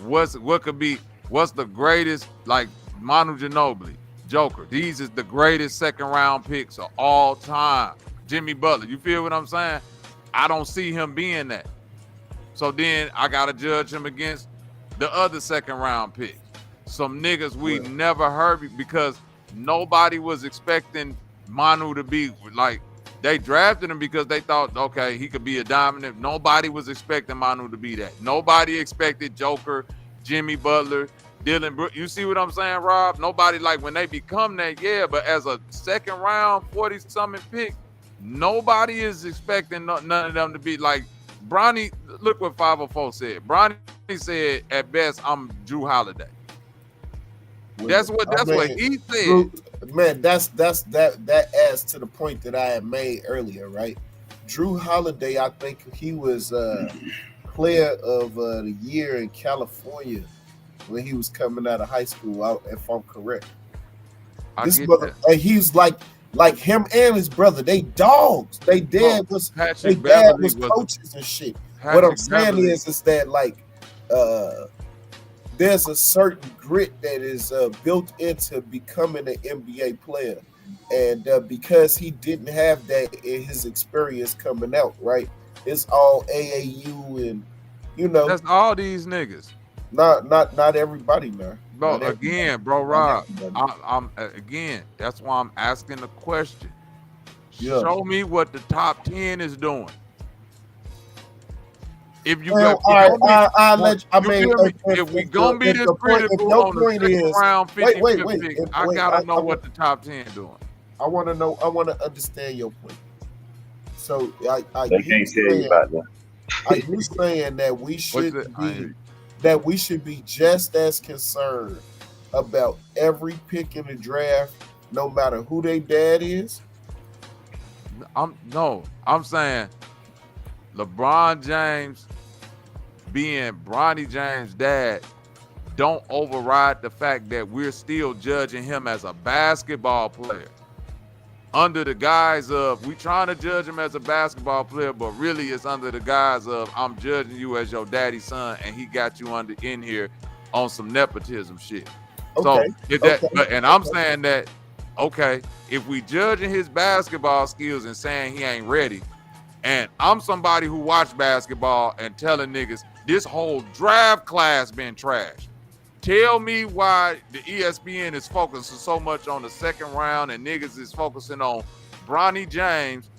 what's the greatest, like Manu Ginobili, Joker. These is the greatest second round picks of all time. Jimmy Butler. You feel what I'm saying? I don't see him being that. So then I gotta judge him against the other second round picks. Some niggas we never heard, because nobody was expecting Manu to be like. They drafted him because they thought, okay, he could be a dominant. Nobody was expecting Manu to be that. Nobody expected Joker, Jimmy Butler, Dylan Brooks. You see what I'm saying, Rob? Nobody, like, when they become that, yeah, but as a second round, 40-something pick, nobody is expecting none of them to be like Bronny. Look what 504 said. Bronny said, at best, I'm Drew Holiday. That's what he said. Man, that adds to the point that I had made earlier, right? Drew Holiday, I think he was player of the year in California when he was coming out of high school, if I'm correct. This brother, he's like him and his brother, they dogs. They dad was coaches and shit. What I'm saying is that like there's a certain grit that is built into becoming an NBA player. And because he didn't have that in his experience coming out, right? It's all AAU and, That's all these niggas. Not everybody, man. Bro, again, bro, Rob, I'm again, that's why I'm asking the question. Yeah. Show me what the top 10 is doing. If you got, if we gonna be this critical on the second round 50 pick, I gotta know what the top 10 doing. I want to understand your point. So I can't tell you about that. Are you saying that we should be just as concerned about every pick in the draft, no matter who their dad is? I'm saying LeBron James being Bronny James' dad don't override the fact that we're still judging him as a basketball player. Under the guise of we trying to judge him as a basketball player, but really it's under the guise of I'm judging you as your daddy's son, and he got you in here on some nepotism shit. Okay. So and I'm saying that, okay, if we judging his basketball skills and saying he ain't ready, and I'm somebody who watched basketball and telling niggas this whole draft class been trashed. Tell me why the ESPN is focusing so much on the second round and niggas is focusing on Bronny James,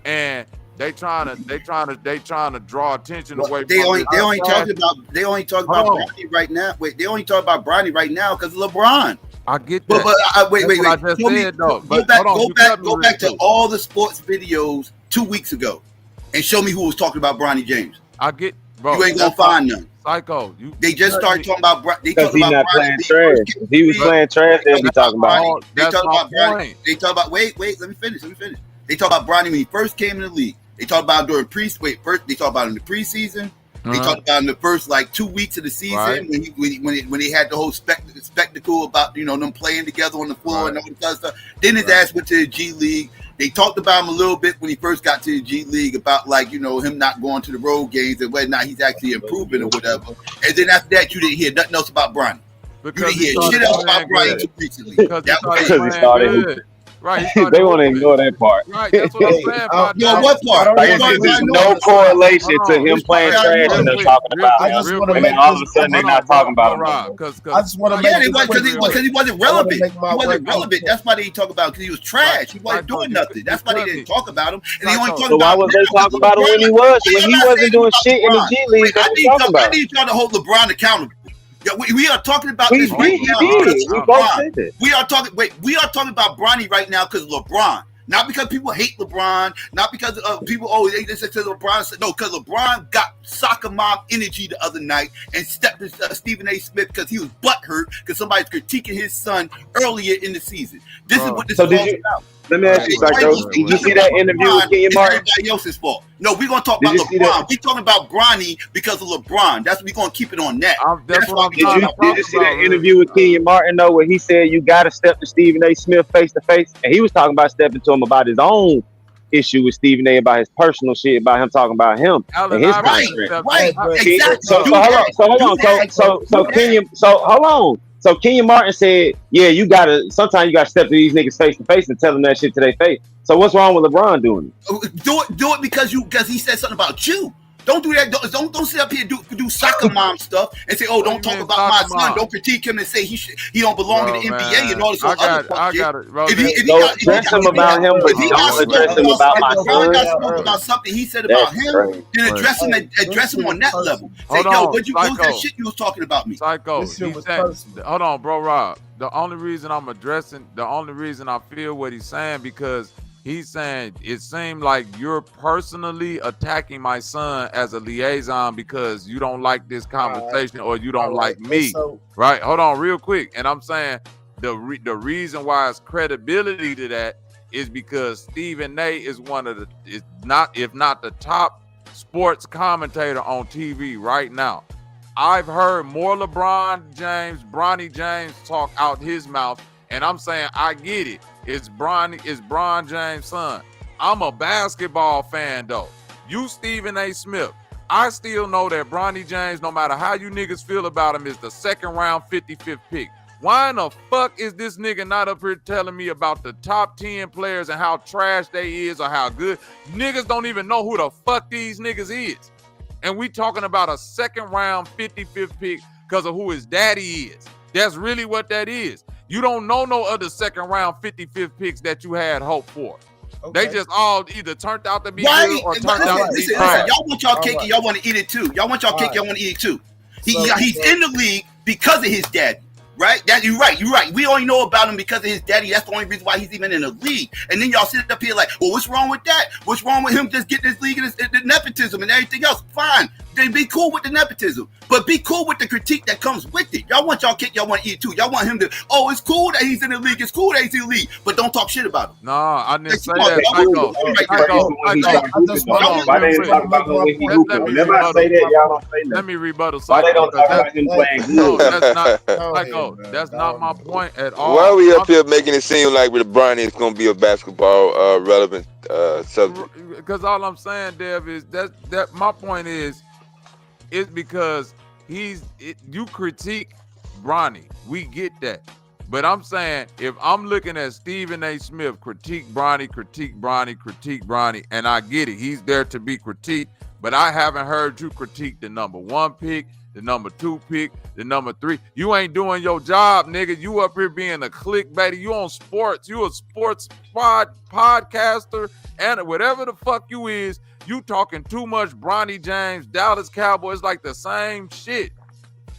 and they trying to draw attention away. They only talk about Bronny right now. Wait, they only talk about Bronny right now because of LeBron. I get that. But wait. Go back to all the sports videos 2 weeks ago, and show me who was talking about Bronny James. I get, bro. You ain't gonna find none. Psycho, they just started talking about. Because he's not playing trash. If he was playing trash, they'd be talking about. They talk about Bronny. They talk about. Wait. Let me finish. They talk about Bronny when he first came in the league. They talk about during first. They talk about in the preseason. They talked about in the first 2 weeks of the season when they had the whole spectacle about them playing together on the floor and all that other stuff. Then his ass went to the G League. They talked about him a little bit when he first got to the G League about him not going to the road games and whether or not he's actually improving or whatever. And then after that, you didn't hear nothing else about Bronny. You didn't hear shit else about Bronny too recently. Because he started. Right, they want to ignore that part. Right, that's what I'm saying. What part? There's no correlation to him playing trash and them talking about him. And then all of a sudden they're not talking about him. I just want to because he wasn't relevant. He wasn't relevant. That's why they didn't talk about him, because he was trash. He wasn't doing nothing. That's why they didn't talk about him. And they only talked about. So why was they talking about him when he wasn't doing shit in the G League? I need y'all to hold LeBron accountable. Yeah, we are talking about this right now. We are talking about Bronny right now because of LeBron. Not because people hate LeBron. Not because people they just said LeBron. No, because LeBron got soccer mom energy the other night and stepped to Stephen A. Smith because he was butthurt because somebody's critiquing his son earlier in the season. This is what this is all about. Let me ask you, Psycho. Did you see that interview with Kenyon Martin? Everybody else's fault. No, we're gonna talk about LeBron. We're talking about Bronny because of LeBron. We're gonna keep it on that. Did you see that interview with Kenyon Martin though, where he said you got to step to Stephen A. Smith face to face, and he was talking about stepping to him about his own issue with Stephen A. about his personal shit, about him talking about him and his contract. Right, exactly. So hold on. So Kenyon Martin said, "Yeah, sometimes you gotta step to these niggas face to face and tell them that shit to their face." So what's wrong with LeBron doing it? Do it because he said something about you. Don't do that. Don't sit up here and do soccer mom stuff and say, "Oh, don't talk about my son. Don't critique him and say he don't belong in the NBA and all this other fuck shit." Don't address him about him, but don't address him about my son. Got smoke about something he said about him, then address him on that level. Say, "Yo, what was that shit you was talking about me?" Psycho. Hold on, bro, Rob. The only reason I feel what he's saying, because he's saying it seemed like you're personally attacking my son as a liaison because you don't like this conversation or you don't like me. Right? Hold on real quick. And I'm saying the reason why it's credibility to that is because Stephen A is if not the top sports commentator on TV right now. I've heard more LeBron James, Bronny James talk out his mouth, and I'm saying I get it. It's Bron James' son. I'm a basketball fan though. You Stephen A. Smith. I still know that Bronny James, no matter how you niggas feel about him, is the second round 55th pick. Why in the fuck is this nigga not up here telling me about the top 10 players and how trash they is or how good? Niggas don't even know who the fuck these niggas is. And we talking about a second round 55th pick because of who his daddy is. That's really what that is. You don't know no other second round 55th picks that you had hope for. Okay. They just all either turned out to be good or turned out to be trash. Y'all want y'all cake and y'all want to eat it too. Y'all want y'all cake, y'all want to eat it too. He's in the league because of his daddy. Right? You're right. We only know about him because of his daddy. That's the only reason why he's even in the league. And then y'all sit up here like, well, what's wrong with that? What's wrong with him just getting this league and the nepotism and everything else? Fine. Then be cool with the nepotism. But be cool with the critique that comes with it. Y'all want y'all cake, y'all want to eat it too. Y'all want him to, it's cool that he's in the league. It's cool that he's in the league. But don't talk shit about him. No, I didn't say that. Let me rebuttal. Why they don't talk about him playing good? No, that's not my point at all. Why are we up here making it seem like with Bronny it's going to be a basketball relevant subject? Because all I'm saying, Dev, is that my point is because you critique Bronny. We get that. But I'm saying if I'm looking at Stephen A. Smith, critique Bronny, and I get it. He's there to be critiqued, but I haven't heard you critique the number 1 pick, the number 2 pick, the number 3. You ain't doing your job, nigga. You up here being a clickbaity. You on sports. You a sports podcaster and whatever the fuck you is. You talking too much Bronny James, Dallas Cowboys, like the same shit.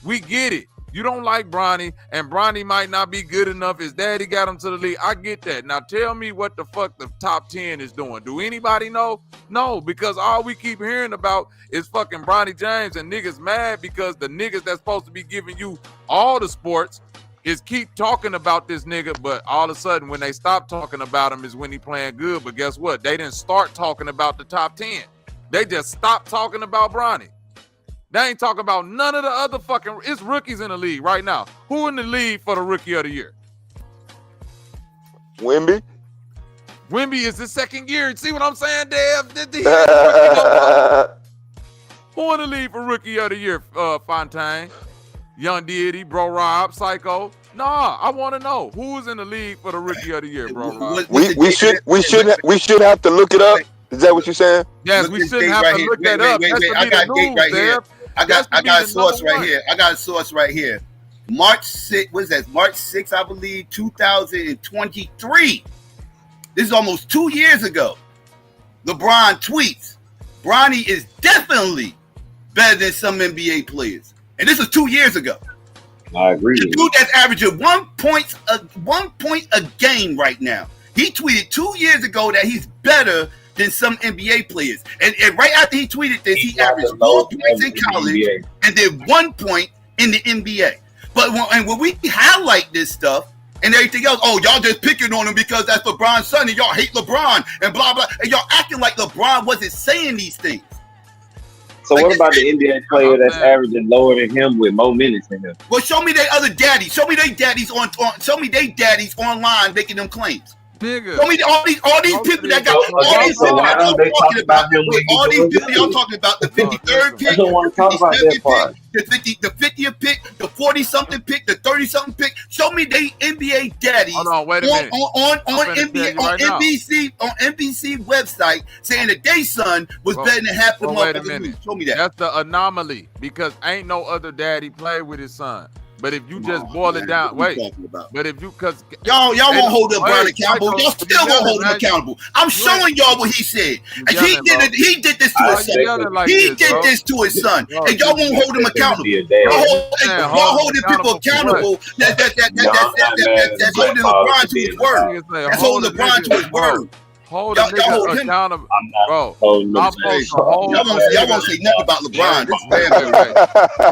We get it. You don't like Bronny, and Bronny might not be good enough. His daddy got him to the league. I get that. Now tell me what the fuck the top 10 is doing. Do anybody know? No, because all we keep hearing about is fucking Bronny James, and niggas mad because the niggas that's supposed to be giving you all the sports is keep talking about this nigga, but all of a sudden when they stop talking about him is when he playing good. But guess what? They didn't start talking about the top 10. They just stopped talking about Bronny. They ain't talking about none of the other fucking... It's rookies in the league right now. Who in the league for the rookie of the year? Wemby. Wemby is the second year. See what I'm saying, Dave? Who in the league for rookie of the year? Fontaine, Young Deity, Bro Rob, Psycho. Nah, I want to know who's in the league for the rookie of the year, Bro Rob. We should have to look it up. Is that what you're saying? Yes, we shouldn't have to look that up. I got a date right here. I got a source right here. I got a source right here. March 6th, what is that? March 6th, I believe, 2023. This is almost 2 years ago. LeBron tweets, Bronny is definitely better than some NBA players. And this was 2 years ago. I agree. The dude that's averaging 1 point a game right now. He tweeted 2 years ago that he's better than some NBA players. And right after he tweeted this, he averaged 4 points in college and did 1 point in the NBA. But when we highlight this stuff and everything else, y'all just picking on him because that's LeBron's son and y'all hate LeBron and blah, blah. And y'all acting like LeBron wasn't saying these things. So what about the NBA player that's averaging lower than him with more minutes than him? Well, show me their other daddies. Show me their daddies show me their daddies online making them claims. Nigga. Show me all these people that got all these people that y'all talking about. All these people y'all talking about the 53rd pick, the 57th pick, the 50th pick, the 40-something pick, the 30-something pick. Show me they NBA daddies Hold on, wait a minute. on I'm finna NBA tell you on right now. NBC website saying that their son was Bro, better than half the wait a motherfuckers. minute. Show me that. That's the anomaly because ain't no other daddy play with his son. But if you just on, boil man. it down, What you wait. talking about? But if you, cause Y'all won't hold LeBron accountable. Psycho, Y'all still won't hold him accountable. I'm showing y'all what he said. And he did this to his son. He did this to his son. And y'all won't hold him accountable. Y'all holding people accountable that's holding LeBron to his word. That's holding LeBron to his word. Hold Y'all a nigga hold him. accountable, bro. Holding I'm him. supposed to hold Y'all won't say nothing about LeBron.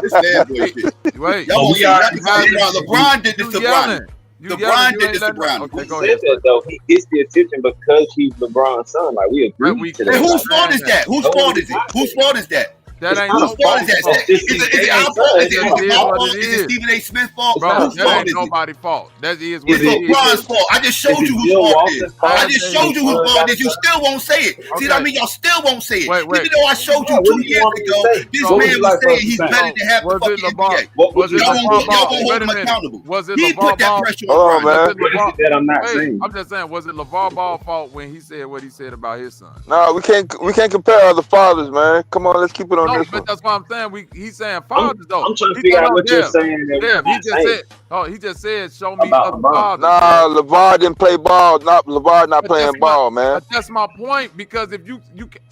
This fanboy shit. Wait, Y'all won't say nothing about LeBron. LeBron did this to Bronny. LeBron did this to Bronny. Okay, go Said ahead. that though, he gets the attention because he's LeBron's son. Like we agree to that. And whose fault is that? Whose fault is it? Whose fault is that? That ain't Whose fault is that? nobody's fault. Is it our fault? Is it my fault? Is it Stephen A. Smith's fault? Bro, Whose that fault ain't is it? nobody's fault. That is what It's it is. LeBron's fault. I just showed you whose fault it is. I just showed you whose fault it is. You still won't say it. See what I mean? Y'all still won't say it. Even though I showed you 2 years ago, this man was saying he's better than half the fucking NBA. Y'all won't hold him accountable. Was it He put LeVar that Ball? pressure on Bron. That I'm not saying. I'm just saying, was it LeVar Ball fault when he said what he said about his son? No, we can't compare other fathers, man. Come on, let's keep it on No, this but one. that's what I'm saying. He's saying fathers though. I'm trying to He figure said, out what you're saying. Yeah, he just said. Oh, he just said, show me About other LeBron. fathers. Nah, LeVar didn't play ball. LeVar not playing ball, man. But that's my point because if you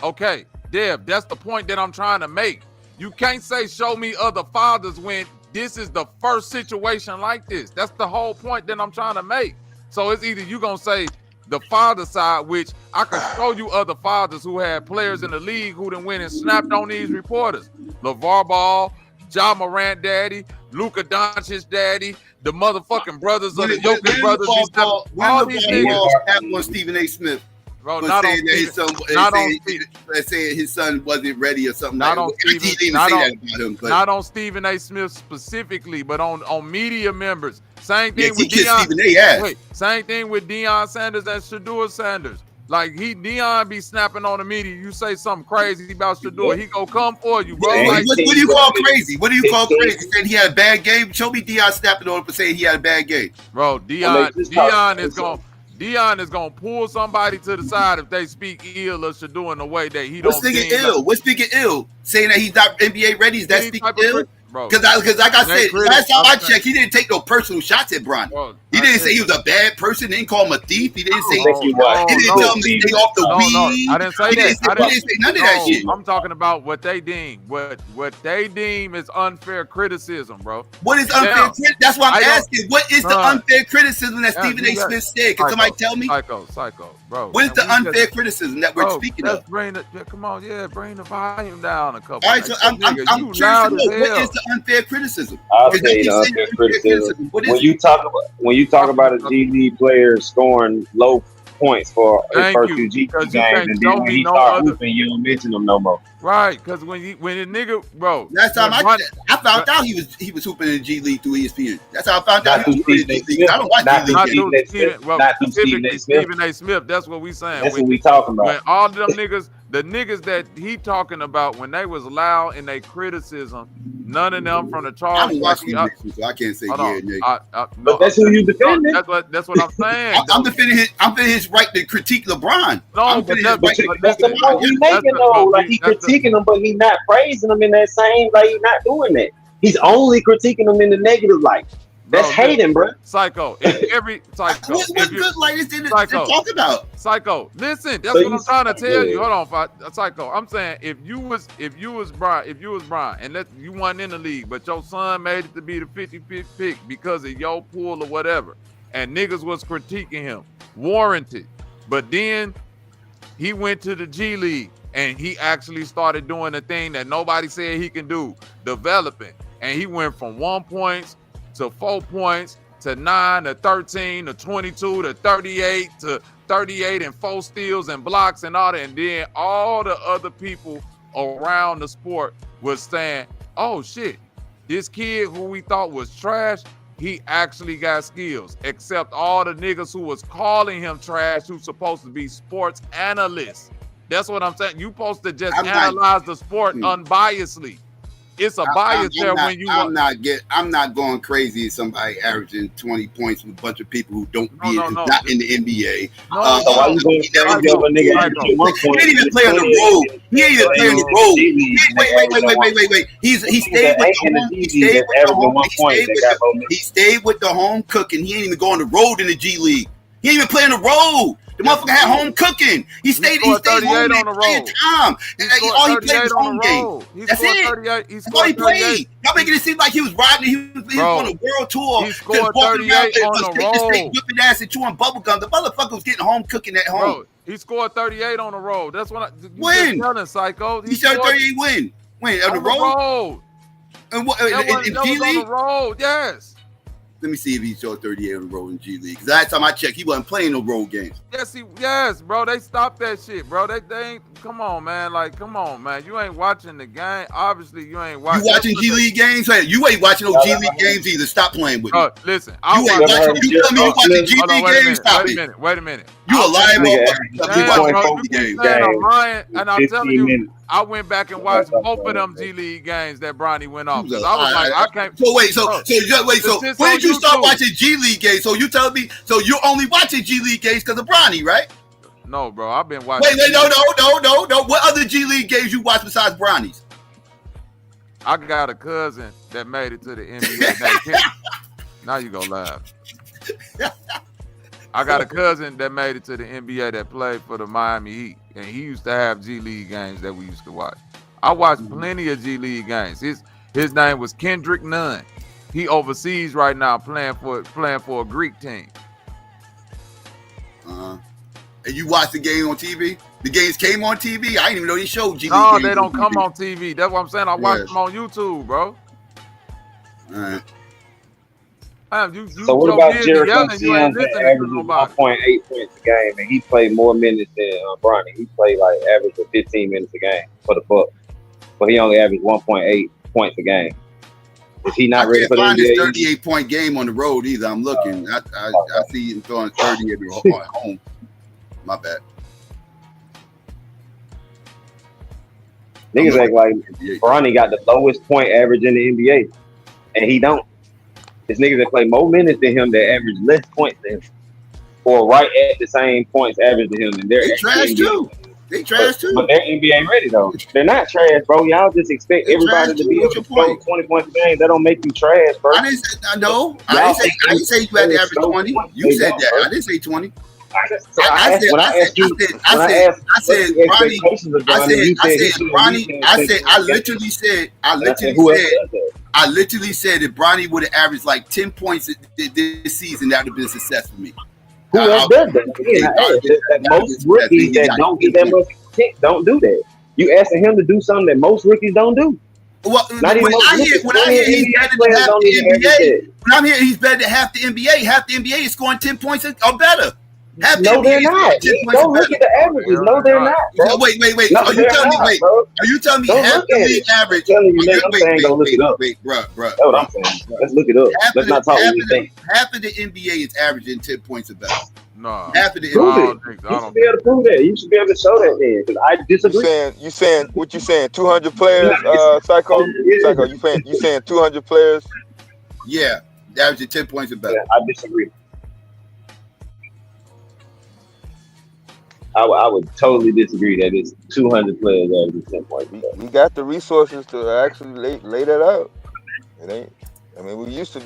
okay, Dev, that's the point that I'm trying to make. You can't say show me other fathers when this is the first situation like this. That's the whole point that I'm trying to make. So it's either you gonna say the father side, which I can show you other fathers who had players in the league who done went and snapped on these reporters. LeVar Ball, Ja Morant daddy, Luka Doncic's daddy, the motherfucking brothers of the Jokic brothers. All these niggas snapped on Stephen A. Smith. Bro, For not saying on that his Stephen, son, not on Stephen, saying his son wasn't ready or something. not like on that. Stephen, He didn't even not say on, that about him. But not on Stephen A. Smith specifically, but on media members. Same thing yes, he with kissed Deion. Stephen A. ass. Wait, same thing with Deion Sanders and Shador Sanders. Like Deion be snapping on the media. You say something crazy about Shador, he go come for you, bro. What, Like, what do you call crazy? What do you call crazy? Saying he had a bad game? Show me Deion snapping on him for saying he had a bad game. Bro, Deion is gonna pull somebody to the side if they speak ill of Shador in a way that he What's don't. speaking ill? What's speaking ill? Saying that he's not NBA ready? Is that speaking ill? Because like I said, last time I checked, he didn't take no personal shots at Bron. He didn't say he was a bad person. He didn't call him a thief. He didn't say he didn't tell him to stay off the weed. I didn't say He that. didn't say none of that shit. I'm talking about what they deem. What they deem is unfair criticism, bro. What is unfair? That's why I'm asking. What is the unfair criticism that Stephen A. Smith said? Can somebody tell me? Psycho, bro. What is the unfair criticism that we're speaking of? Bring the volume down a couple. All right, so I'm curious to know what is the unfair criticism? I'll tell you the unfair criticism. When you talk about a G League player scoring low points for his first few G League games, and then when he start hooping, you don't mention him no more. Right, because when a nigga, bro. Last time I found out he was hooping in the G League through ESPN. That's how I found out he was hooping in the G League. I don't watch G League. Not through Stephen A. Smith. That's what we saying. That's what we talking about. When all them niggas, the niggas that he talking about, when they was loud in their criticism, none of them from the Charles. I don't watch Stephen A. Smith, so I can't say yeah. But that's who you defending. That's what I'm saying. I'm defending his right to critique LeBron. No, but that's the point we making though. Like he critiquing him, but he not praising him in that same. Like he's not doing that. He's only critiquing him in the negative light. That's hating, bro. Psycho. Every psycho. What good light is there to talk about? Psycho. Listen, that's what I'm trying to tell you. Hold on, Psycho. I'm saying if you was Brian, and you wasn't in the league, but your son made it to be the 55th pick because of your pool or whatever, and niggas was critiquing him, warranted. But then he went to the G League and he actually started doing the thing that nobody said he can do, developing. And he went from 1 point to 4 points to 9 to 13 to 22 to 38 to 38 and 4 steals and blocks and all that. And then all the other people around the sport was saying, oh shit, this kid who we thought was trash, he actually got skills, except all the niggas who was calling him trash who's supposed to be sports analysts. That's what I'm saying. You supposed to just analyze the sport unbiasedly. it's a bias there not, when you I'm not going crazy at somebody averaging 20 points with a bunch of people who don't not in the NBA. So why you going crazy over a nigga averaging 1 point? He ain't even play on the road. He ain't even play on the road. Wait. He stayed with the home. He stayed with the home cooking. He ain't even go on the road in the G League. He ain't even play on the road. The motherfucker had home cooking. He stayed home on the road. Time. All he played was home games. That's it. That's all he played. Y'all making it seem like he was riding. He was on a world tour. He scored 38 on the road. Whipping ass and chewing bubble gum. The motherfucker was getting home cooking at home. Bro, he scored 38 on the road. That's what when? Telling, Psycho. He scored 38 when? When on the road? And what? In G League? On the road, yes. Let me see if he showed 38 on the road in G League. Because last time I checked, he wasn't playing no road games. Yes, bro. They stopped that shit, bro. They ain't. Come on, man. Like, come on, man. You ain't watching the game. Obviously, you ain't watching. You watching G League games? You ain't watching no G League games either. Stop playing with me. Listen, you tell me you watching G League games. Stop it. Wait a minute. You a liar, I'm lying, and I'm telling you, I went back and watched both of them G League games that Bronny went off. Because I was like, I can't. So when did you start watching G League games? So you telling me? So you're only watching G League games because of Bronny, right? No, bro. I've been watching. Wait, no. What other G League games you watch besides Bronny's? I got a cousin that made it to the NBA. Now you gonna laugh. I got a cousin that made it to the NBA that played for the Miami Heat, and he used to have G League games that we used to watch. I watched plenty of G League games. His name was Kendrick Nunn. He overseas right now playing for a Greek team. And you watched the game on TV? The games came on TV? I didn't even know they showed G League No, games they don't come on TV. That's what I'm saying. I watch them on YouTube, bro. All right. So what about Jericho Sims that averages 1.8 points a game, and he played more minutes than Bronny? He played like average of 15 minutes a game for the Bucks, but he only averaged 1.8 points a game. Is he not ready for the NBA? 38-point game on the road either. I'm looking. I see him throwing 30 at home. My bad. Niggas act like Bronny got the lowest point average in the NBA, and he don't. There's niggas that play more minutes than him that average less points than him, or right at the same points average than him. And they're trash too. They trash too. But they're NBA ready though. They're not trash, bro. Y'all just expect everybody to be able to score 20 points a game. That don't make you trash, bro. I didn't say you had to average 20. You said that. I didn't say 20. I literally said if Bronny would have averaged like 10 points this season, that would have been a success for me. Who else does that? Most rookies that don't get that much tick don't do that. You asking him to do something that most rookies don't do. Well, when I hear he's better than half the NBA, when I'm here he's better than half the NBA. Half the NBA is scoring 10 points or better. No, they're not. Don't look at the averages. No, they're not. Bro. Wait. No, Are you telling me half the league average? Wait, bro. That's what I'm saying. Let's look it up. Let's not talk what we think. Half of the NBA is averaging 10 points or better. No. Half of the NBA. You should be able to prove that. You should be able to show that then. Because I disagree. You saying what you saying? 200 players, Psycho? Psycho, you saying 200 players? Yeah, averaging 10 points or better. Yeah, I disagree. I would totally disagree that it's 200 players averaging 10 points. We got the resources to actually lay that out. It ain't. I mean, we used to,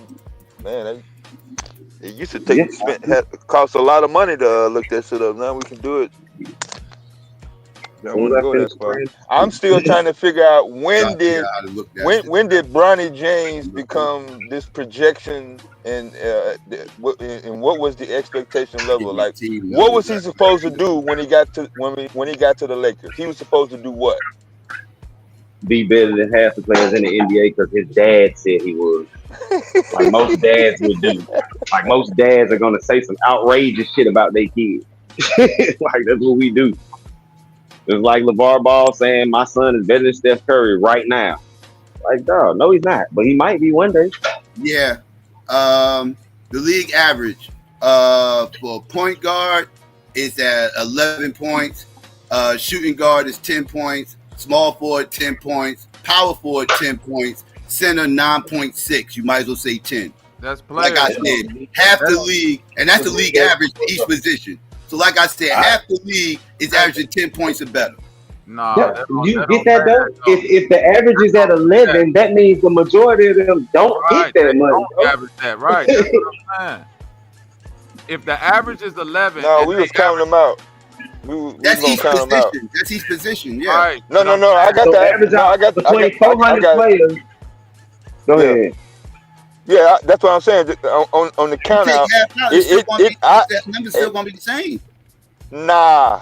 man. It used to cost a lot of money to look that shit up. Now we can do it. I want to go that far. I'm still trying to figure out when did Bronny James become this projection, and what was the expectation level? Like, what was he supposed to do when he got to the Lakers? He was supposed to do what? Be better than half the players in the NBA because his dad said he would. Like most dads would do. Like most dads are gonna say some outrageous shit about their kids. Like that's what we do. It's like LeVar Ball saying my son is better than Steph Curry right now. Like, dog, no, he's not, but he might be one day. Yeah. The league average for point guard is at 11 points. Shooting guard is 10 points. Small forward 10 points. power forward 10 points, center 9.6. You might as well say 10. That's players. Like I said, half the league, and that's the league average for each position. So like I said, half the league is averaging 10 points or better. No, you get that though? If the average is at 11, that means the majority of them don't get that much. Don't average that, right? That's what I'm saying. If the average is 11, no, we was counting them out. That's each position. That's each position. Yeah. Right. No, I got that. No, I got between 400 players. Go ahead. Yeah, that's what I'm saying. On the count out, that number's still gonna be the same. Nah.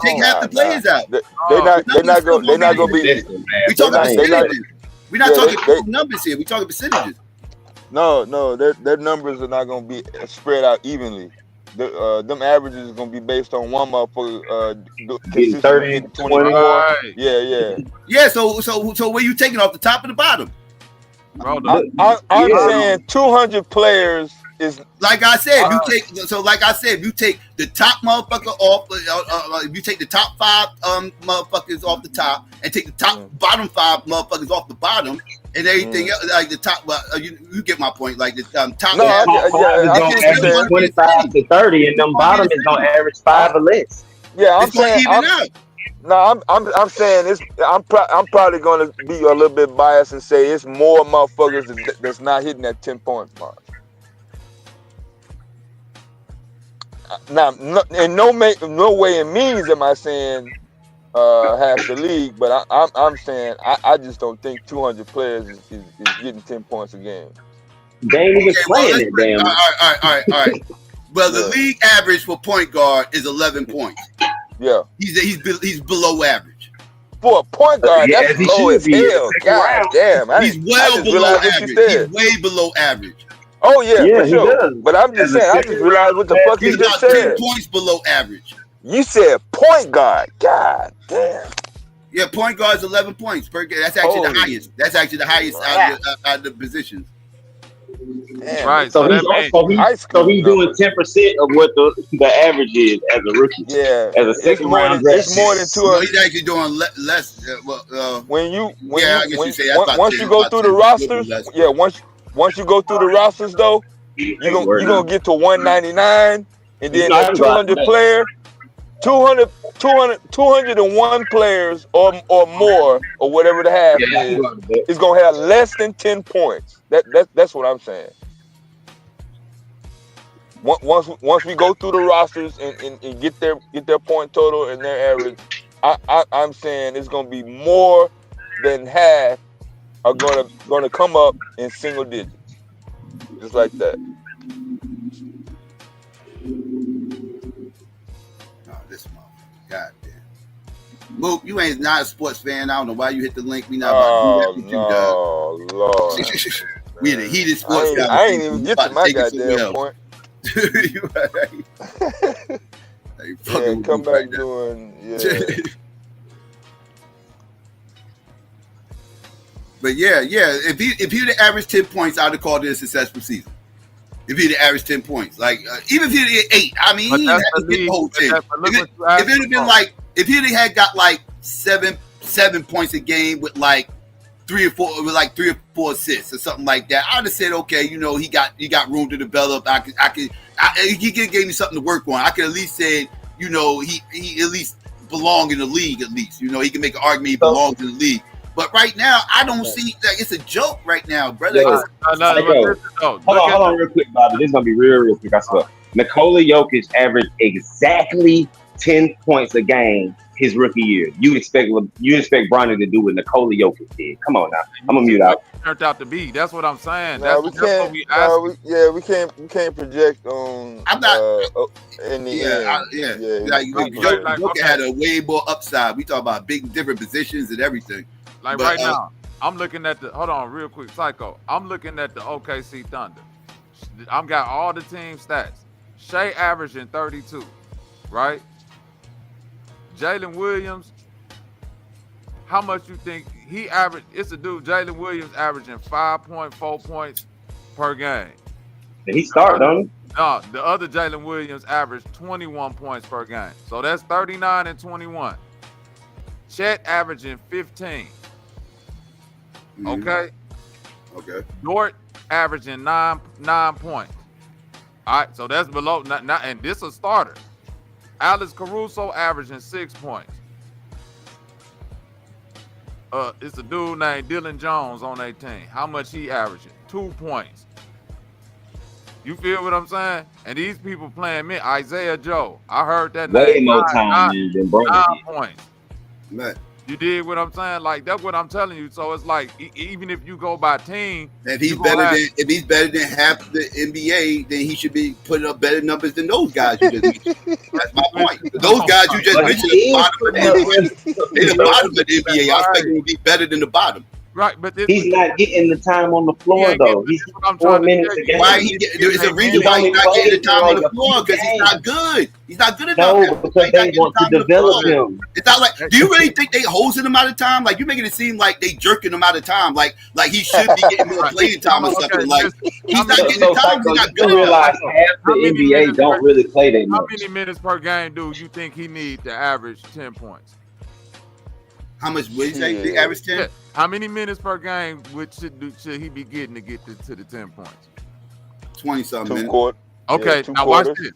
Take half the players out. They're not gonna be. We talking percentages. We're not talking total numbers here. We talking percentages. No, their numbers are not gonna be spread out evenly. Them averages is gonna be based on one motherfucker getting 30, 24. Right. Yeah. So where you taking off the top and the bottom? Bro, I'm saying 200 players is like I said. If you take the top motherfucker off, if you take the top 5 motherfuckers off the top, and take the top bottom 5 motherfuckers off the bottom, and everything else, like the top, you get my point. Like the top. No, top 5 is gonna average 25 to 30, and them bottom is gonna average 5 or less. Yeah, I'm saying. I'm saying I'm probably going to be a little bit biased and say it's more motherfuckers that's not hitting that 10-point mark. Now, in no way and means am I saying half the league, but I'm saying I just don't think 200 players is getting 10 points a game. They ain't even playing it, damn. All right. Well, the league average for point guard is 11 points. Yeah, he's below average for a point guard. That's low as hell. God damn, he's well below average. He's way below average. Oh yeah, for sure. But I'm just saying, I just realized what the fuck you just said. 10 points below average. You said point guard. God damn. Yeah, point guard is 11 points per game. That's actually the highest. That's actually the highest out of the positions. Damn. Right. So he's doing 10% of what the average is as a rookie. Yeah. As a second round draft. It's more than 200. No, he's actually doing less. Once you go through the rosters, once you go through the rosters though, you're gonna get to 199, and then that 200 player, 201 players or more or whatever the half is gonna have less than 10 points. That's what I'm saying. Once we go through the rosters and get their point total and their average, I'm saying it's gonna be more than half are gonna come up in single digits, just like that. God damn. Mook, you ain't not a sports fan. I don't know why you hit the link. We not about to do that with you, dog. Lord. We in a heated sports guy. I ain't even get to my goddamn point. You right. Come back doing But yeah. If he would average 10 points, I'd have called it a successful season. If he'd averaged 10 points, like even if he'd had 8, I mean, he didn't have to get the whole thing. If it had been like, if he had got like seven points a game with like 3 or 4 assists or something like that, I'd have said, okay, he got room to develop. He gave me something to work on. I could at least say, he at least belong in the league. At least, he can make an argument he belongs in the league. But right now, I don't see that. It's a joke right now, brother. Hold on real quick, Bobby. This is going to be real quick, I swear. Nikola Jokic averaged exactly 10 points a game his rookie year. You expect Bronny to do what Nikola Jokic did. Come on now. I'm going to mute out. Turned out to be. That's what I'm saying. We can't project on. I'm not. In the end. Jokic had a way more upside. We talk about big different positions and everything. Like right now, I'm looking at hold on real quick, Psycho. I'm looking at the OKC Thunder. I've got all the team stats. Shea averaging 32, right? Jalen Williams, how much you think he averaged? It's a dude, Jalen Williams, averaging 5.4 points per game. Did he start, don't he? No, the other Jalen Williams averaged 21 points per game. So that's 39 and 21. Chet averaging 15. Okay. Okay. Dort averaging nine points. All right, so that's below not and this a starter. Alex Caruso averaging 6 points. It's a dude named Dylan Jones on 18. How much he averaging? 2 points. You feel what I'm saying? And these people playing me, Isaiah Joe. I heard that Way name. more time than Bronny 9 did. points. Right. You did what I'm saying? Like that's what I'm telling you. So it's like even if you go by team, If he's better than half the NBA, then he should be putting up better numbers than those guys you just mentioned. That's my point. Those guys you just mentioned at the bottom of the NBA. I expect him to be better than the bottom. Right, but he's not getting the time on the floor though. He's 4 minutes a game. There's a reason why he's not getting the time on the floor because he's not good. He's not good enough. No, because they want to develop him. It's not like. Do you really think they hosing him out of time? Like you're making it seem like they jerking him out of time. Like he should be getting more playing time or something. Like he's not getting the time. He's not good You enough. realize half the NBA don't really play that much. How many minutes per game do you think he need to average 10 points? How much would you say the average 10? Yeah. How many minutes per game should he be getting to get to the 10 points? 20-something minutes. Okay, two now quarters. watch this.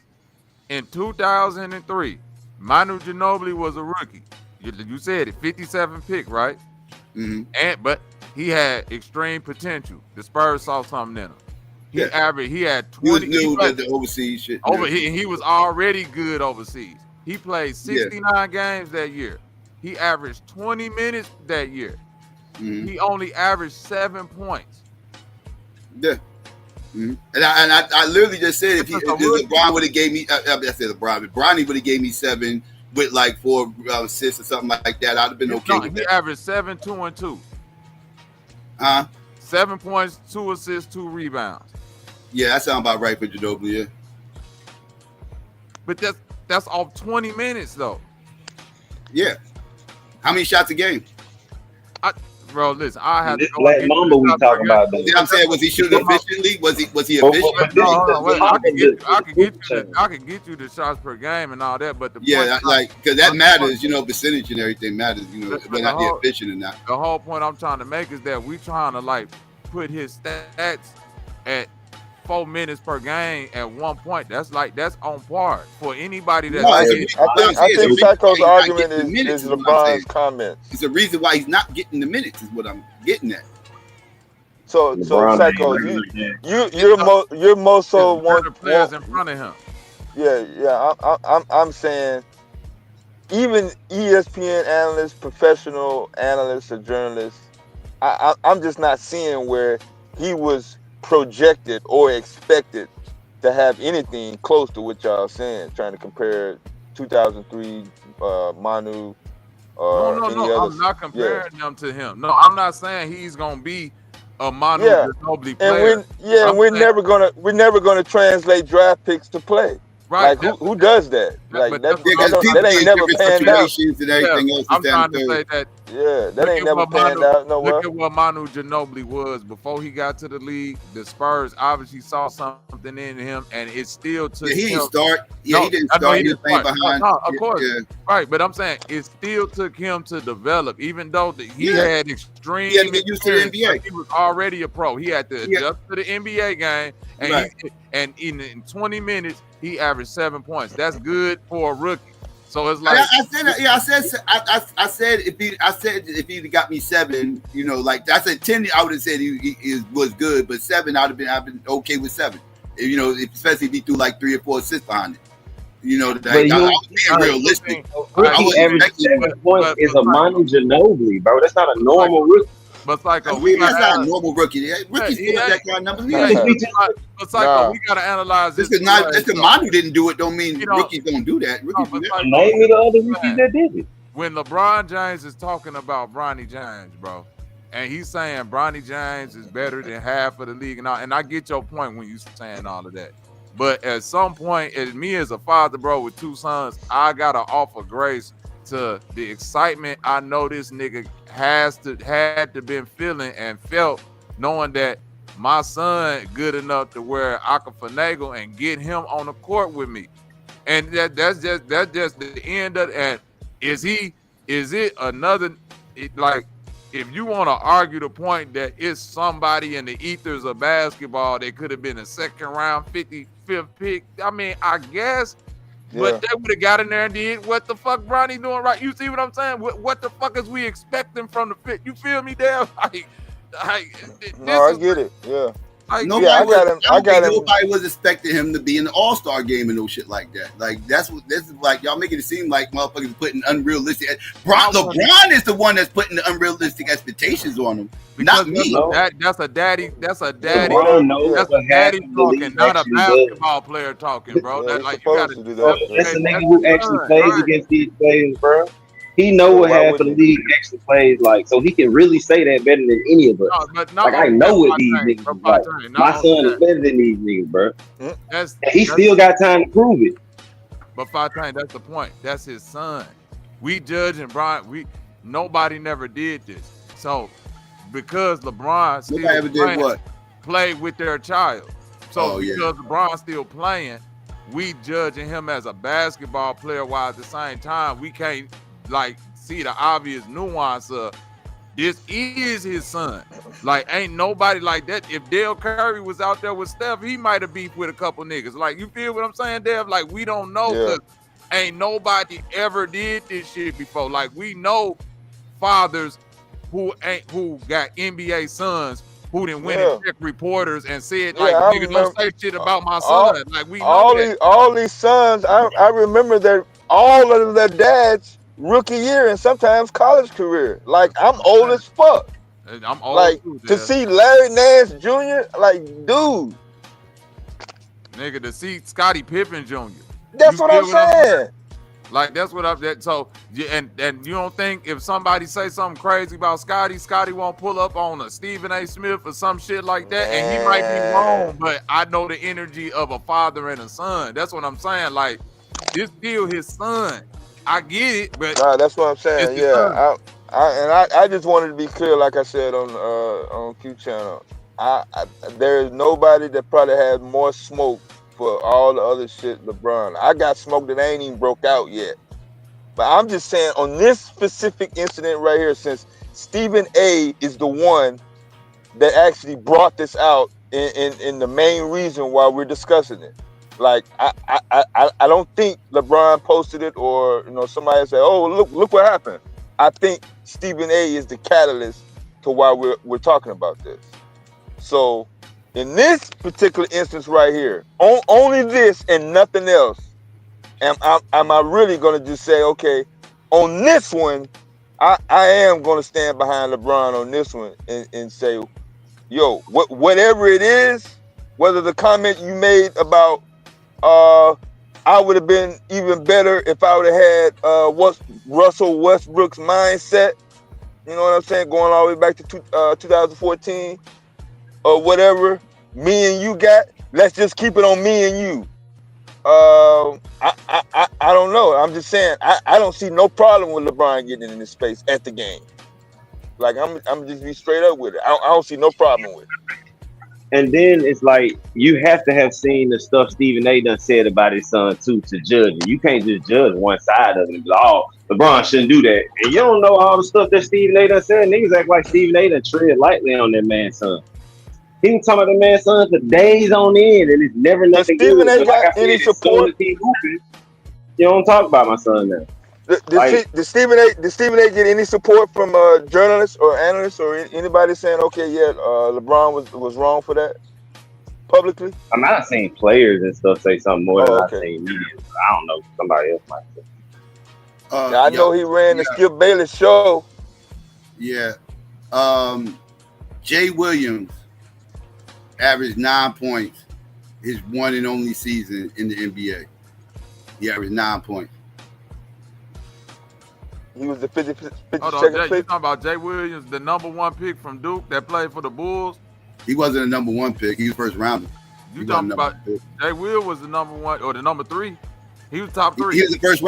In 2003, Manu Ginobili was a rookie. You said it, 57 pick, right? Mm-hmm. But he had extreme potential. The Spurs saw something in him. He had 20. He was new to the overseas shit. He was already good overseas. He played 69 games that year. He averaged 20 minutes that year. Mm-hmm. He only averaged 7 points. Yeah. Mm-hmm. And I literally just said if LeBron would have gave me, I said LeBron, if Bronny would have gave me 7 with like 4 assists or something like that, I'd have been okay with He that. averaged 7, 2, and 2. 7 points, 2 assists, 2 rebounds. Yeah, that sounds about right for Ginobili. Yeah. But that's off 20 minutes though. Yeah. How many shots a game? Bro, listen, I had this to go. Black Mamba we talking about though. See what I'm saying? Was he shooting efficiently? Was he efficient? I can get you the shots per game and all that, but the point, because that matters, percentage and everything matters, whether not they're efficient or not. The whole point I'm trying to make is that we trying to like put his stats at 4 minutes per game at 1 point. That's on par for anybody that. I think Psycho's argument is LeBron's comments. It's the reason why he's not getting the minutes. Is what I'm getting at. So Psycho, you're more so one players in front of him. Yeah. I'm saying even ESPN analysts, professional analysts, or journalists, I'm just not seeing where he was projected or expected to have anything close to what y'all saying, trying to compare 2003 Manu. No, I'm not comparing them to him. No, I'm not saying he's gonna be a Manu Ginobili player. And we're never gonna translate draft picks to play. Right? Like who does that? Like that ain't never panned out. I'm trying to say that. Yeah, that ain't never panned out nowhere. Look at what Manu Ginobili was before he got to the league. The Spurs obviously saw something in him, and it still took. He didn't start. Yeah, he didn't start. He didn't start behind. No, of course, right. But I'm saying it still took him to develop, even though he had extreme. He had to get used to the NBA. Like he was already a pro. He had to adjust to the NBA game, and in 20 minutes he averaged 7 points. That's good for a rookie. So it's like I said if he got me 7, like I said 10, I would have said he was good, but 7 I've been okay with 7. Especially if he threw like 3 or 4 assists behind it. I was being realistic. Rookie average 7 points is a Manu Ginobili, bro. That's not a normal rookie. But Psycho, that's not a normal rookie. Rookies put that kind of numbers. But Psycho, we gotta analyze this. Just because Manu didn't do it, don't mean rookies don't do that. Name me the other rookies that did it. When LeBron James is talking about Bronny James, bro, and he's saying Bronny James is better than half of the league, and I get your point when you saying all of that. But at some point, as me as a father, bro, with 2 sons, I gotta offer grace to the excitement I know this nigga had to been feeling and felt, knowing that my son good enough to where I can finagle and get him on the court with me. And that's just the end of it. And is it another, like if you want to argue the point that it's somebody in the ethers of basketball that could have been a second round 55th pick, I mean, I guess, but they would have got in there and did what the fuck Bronny doing right. You see what I'm saying? What the fuck is we expecting from the fit? You feel me, Dale? No, I get it. Yeah. Nobody was expecting him to be in the All-Star game and no shit like that. Like this is like y'all making it seem like motherfuckers putting unrealistic. LeBron is the one that's putting the unrealistic expectations on him, not me. That's a daddy. That's a daddy. That's a daddy talking, not a basketball player talking, bro. Yeah, like you gotta do that. That's the nigga who actually plays against these players, bro. He know what half of the league actually plays like, so he can really say that better than any of us. Like I know what these niggas like. My son is better than these niggas, bro. And he still got time to prove it. But Fontaine, that's the point. That's his son. We judge and Brian. Nobody never did this. So because LeBron still played with their child. So because LeBron's still playing, we judging him as a basketball player, while at the same time we can't see the obvious nuance of this is his son. Like ain't nobody like that. If Dale Curry was out there with Steph, he might have beefed with a couple niggas. Like you feel what I'm saying, Dale? Like we don't know because ain't nobody ever did this shit before. Like we know fathers who got NBA sons who didn't win and check reporters and said niggas don't say shit about my son. Like we know all these sons. I remember that all of their dads rookie year and sometimes college career. Like I'm old as fuck. I'm old like too, to see Larry Nance Jr. Like dude, nigga, to see Scottie Pippen Jr. That's what I'm saying. Like that's what I'm. So and you don't think if somebody say something crazy about Scottie won't pull up on a Stephen A. Smith or some shit like that, and he might be wrong, but I know the energy of a father and a son. That's what I'm saying. Like this still his son. I get it, but that's what I'm saying. Yeah, I just wanted to be clear, like I said on Q channel. There is nobody that probably has more smoke for all the other shit LeBron. I got smoke that ain't even broke out yet. But I'm just saying on this specific incident right here, since Stephen A is the one that actually brought this out in the main reason why we're discussing it. Like I don't think LeBron posted it or somebody said, "Oh, look what happened." I think Stephen A is the catalyst to why we're talking about this. So in this particular instance right here, only this and nothing else, am I really going to just say, okay, on this one, I am going to stand behind LeBron on this one and say, yo, whatever it is, whether the comment you made about I would have been even better if I would have had Russell Westbrook's mindset. You know what I'm saying? Going all the way back to 2014 or whatever. Me and you got. Let's just keep it on me and you. I don't know. I'm just saying I don't see no problem with LeBron getting in this space at the game. Like I'm just be straight up with it. I don't see no problem with it. And then it's like you have to have seen the stuff Stephen A done said about his son too to judge it. You can't just judge one side of it and be like, oh, LeBron shouldn't do that. And you don't know all the stuff that Stephen A done said. Niggas act like Stephen A done tread lightly on that man's son. He was talking about that man's son for days on end, and it's never nothing good. Stephen A got any support? You don't talk about my son now. Did Stephen A get any support from journalists or analysts or anybody saying, okay, yeah, LeBron was wrong for that publicly? I'm not saying players and stuff say something more than I say media. I don't know. Somebody else might say. I know he ran the Skip Bayless show. Yeah. Jay Williams averaged 9 points his one and only season in the NBA. He averaged 9 points. He was the 50 Hold on, Jay, you talking about Jay Williams, the #1 pick from Duke that played for the Bulls? He wasn't a #1 pick. He was first rounder. You talking about Jay Will was the #1 or the #3? He was top 3. He was the first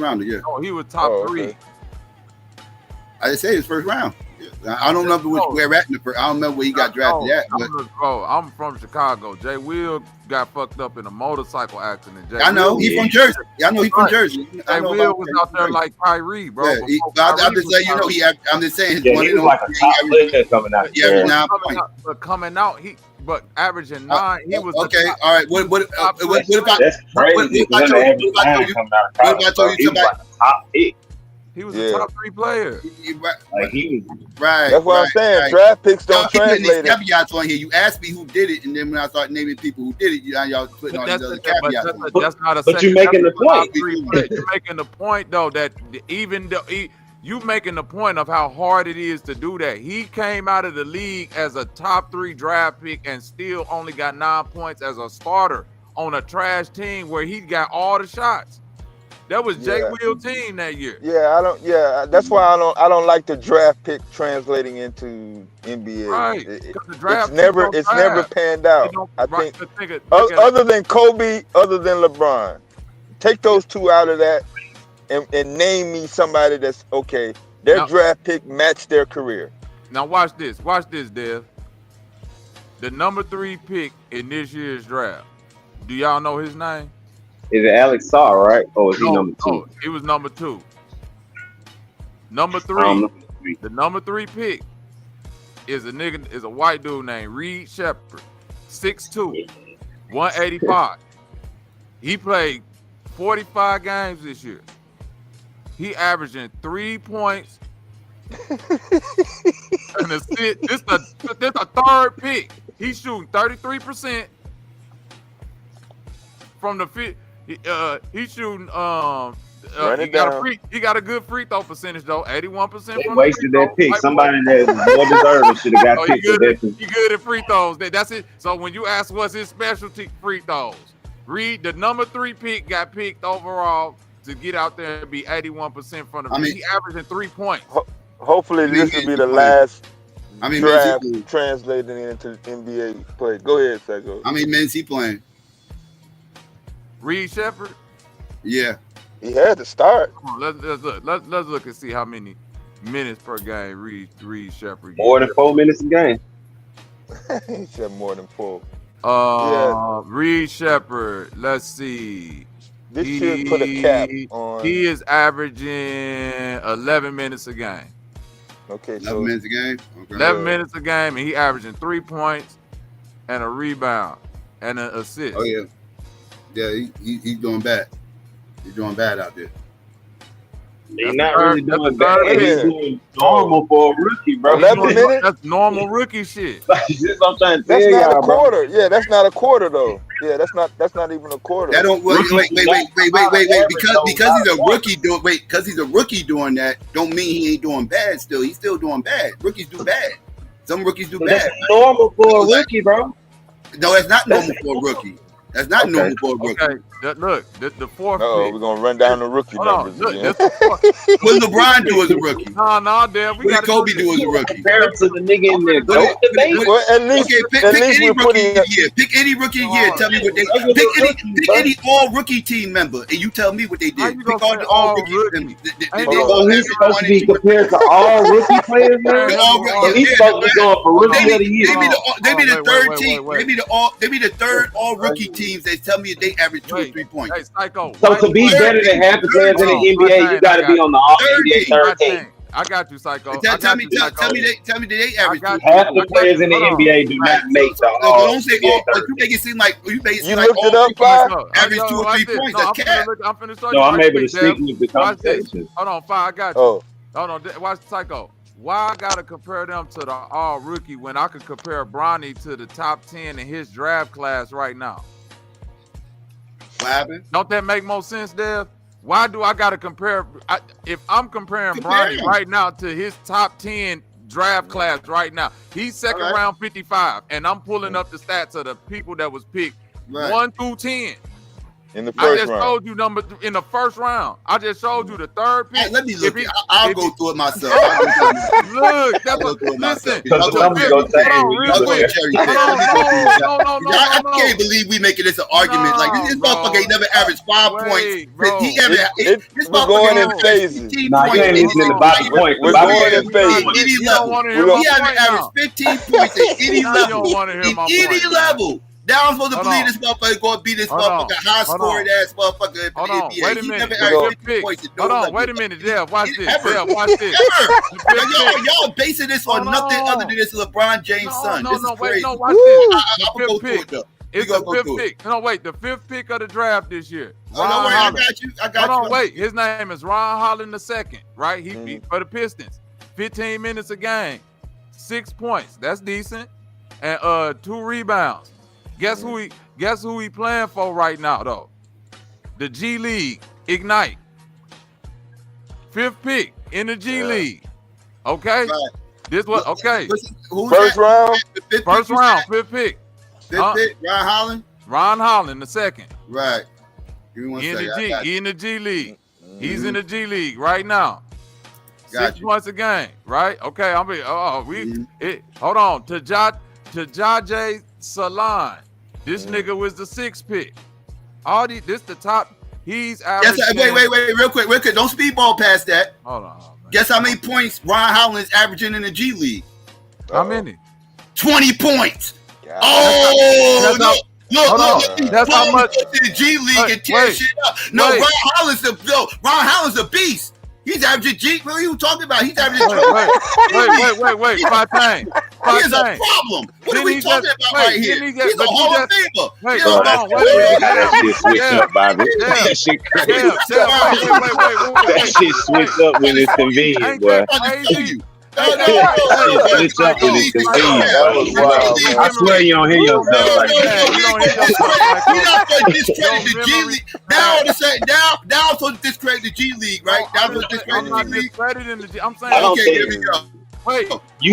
rounder. Yeah. Oh, he was top 3. I didn't say his first round. I don't remember where at in the first. I don't remember where he got drafted at. But I'm from Chicago. Jay Will got fucked up in a motorcycle accident. I know he's from Jersey. I know he's from Jersey. Jay Will was out there like Kyrie, bro. Yeah, I'm just saying, you know, I'm just saying. Yeah, he was like a top player coming out. Yeah, but coming out, but averaging 9, he was okay. All right. What if I told you somebody top pick? He was a top 3 player. Like he was right. That's what I'm saying. Draft picks don't translate. Caveats on here. You asked me who did it, and then when I start naming people who did it, y'all putting all these other caveats. That's not a. But you're making the point. You're making the point though that even though you making the point of how hard it is to do that. He came out of the league as a top 3 draft pick and still only got 9 points as a starter on a trash team where he got all the shots. That was Jay Will team that year. Yeah, that's why I don't like the draft pick translating into NBA. Right. The draft it's never panned out. I think other than Kobe, other than LeBron, take those 2 out of that and name me somebody that's okay. Their draft pick matched their career. Now watch this, Dev. The number 3 pick in this year's draft. Do y'all know his name? Is it Alex Sarr, right? Or is he number 2? No, he was number 2. Number 3. The number 3 pick is a white dude named Reed Shepherd, 6'2", 185. He played 45 games this year. He averaging 3 points and assist. This a 3rd pick. He's shooting 33% from the fit. He's shooting. He got a good free throw percentage though, 81%. They wasted that pick. Somebody that more deserving should have got picked. He good at free throws. That's it. So when you ask what's his specialty, free throws. Reed, the number 3 pick, got picked overall to get out there and be 81% from the. He averaging 3 points. Hopefully this will be the last draft translating into NBA play. Go ahead, Psycho. How many minutes he playing? Reed Shepherd? Yeah. He had to start. Come on, let's look and see how many minutes per game Reed Shepherd. More than 4 minutes a game. He said more than 4. Reed Shepherd, let's see. This should put a cap on. He is averaging 11 minutes a game. Okay, 11 minutes a game? Okay. 11 minutes a game, and he averaging 3 points and a rebound and an assist. Oh, yeah. Yeah, he's doing bad. He's doing bad out there. He's not really doing bad. He's doing normal for a rookie, bro. 11 minutes? That's normal rookie shit. That's what I'm trying to tell That's not y'all, a quarter. Bro. Yeah, that's not a quarter though. Yeah, that's not even a quarter. That don't wait. Because he's a rookie doing that, don't mean he ain't doing bad. He's still doing bad. Rookies do bad. Some rookies do bad. That's normal for a rookie, bro. No, that's not normal for a rookie. That's not normal for a rookie. Okay, look, the 4th pick. We're gonna run down the rookie numbers again. What LeBron do as a rookie? No, Dad. What did Kobe do as a rookie? Compare him to the nigga in there. Well, at least pick any rookie of the year. Pick any rookie of the year. Tell me what they pick any all rookie team member, and you tell me what they did. Pick all the all rookie. So he's supposed to be compared to all rookie players, man. He's supposed to be going for rookie of the year. They be the 3rd team. They be the 3rd all rookie teams. They tell me they average 2 or 3 points. Hey, Psycho. So to be better than half the players in the NBA, you got to be on the All NBA 3rd team. I got you, Psycho. Tell me, they average. Half the players in the NBA do not make the All NBA. But you make it seem like you looked it up, Five. Average 2 or 3 points. That's cap. I'm able to stick with the conversation. Hold on, Five. I got you. Hold on. Watch Psycho. Why I gotta compare them to the all rookie when I could compare Bronny to the top 10 in his draft class right now? What happened? Don't that make more sense, Dev? Why do I gotta compare? If I'm comparing Bronny right now to his top 10 draft class right now, he's second round 55, and I'm pulling up the stats of the people that was picked 1 through 10. In the I first just round. told you in the first round. I just showed you the third pick. Hey, let me look. I'll go through it myself. Look, that's what. Listen, Because the fifth. Hold on, real quick. I can't believe we making this an argument. Like this motherfucker ain't never averaged 5 points. We're going in phases. Nah, you ain't listening to Bobby point. We're going in phases. Any level. He haven't averaged 15 points at any level. In any level. Now I'm supposed to believe this motherfucker going to be this motherfucker high scoring ass motherfucker. Hold on, wait a minute. Hold on, wait a minute, Jeff. Watch this. Jeff, watch this. Y'all basing this on nothing other than this LeBron James' son. This is crazy. No, watch this. I'm gonna go through it though. It's the fifth pick. No, wait, the fifth pick of the draft this year. Ron Holland. I got you. Hold on, wait. His name is Ron Holland II, right? He beat for the Pistons. 15 minutes a game, 6 points. That's decent, and 2 rebounds. Guess who he playing for right now though? The G League Ignite. 5th pick in the G League. Okay. Right. This was okay. First round. First round. 5th pick. 5th pick. Ron Holland. Ron Holland II. Right. He in the G League. He's in the G League right now. 6 points a game. Right. Okay. Hold on. Jaja Salon. This nigga was the 6th pick. This the top. He's averaging. Yes, wait, real quick. Don't speedball past that. Hold on. Guess how many points Ron Holland is averaging in the G League? How many? 20 points. Oh, look. That's how much. In the G League and tear shit up. No, Ron Holland's a beast. He's averaging G. What are you talking about? He's averaging. Wait. 5 times. He's a problem. What are we talking about right here? He's a Hall of Famer. Wait, hold on. That shit switched up, Bobby. That shit crazy. That shit switched up when it's convenient, boy. Switch up when it's convenient. I swear you don't hear yourself like that. You're not going to discredit the G League. Now I'm supposed to discredit the G League, right? Now I'm supposed to discredit the G League. I'm saying. Okay, here we go. You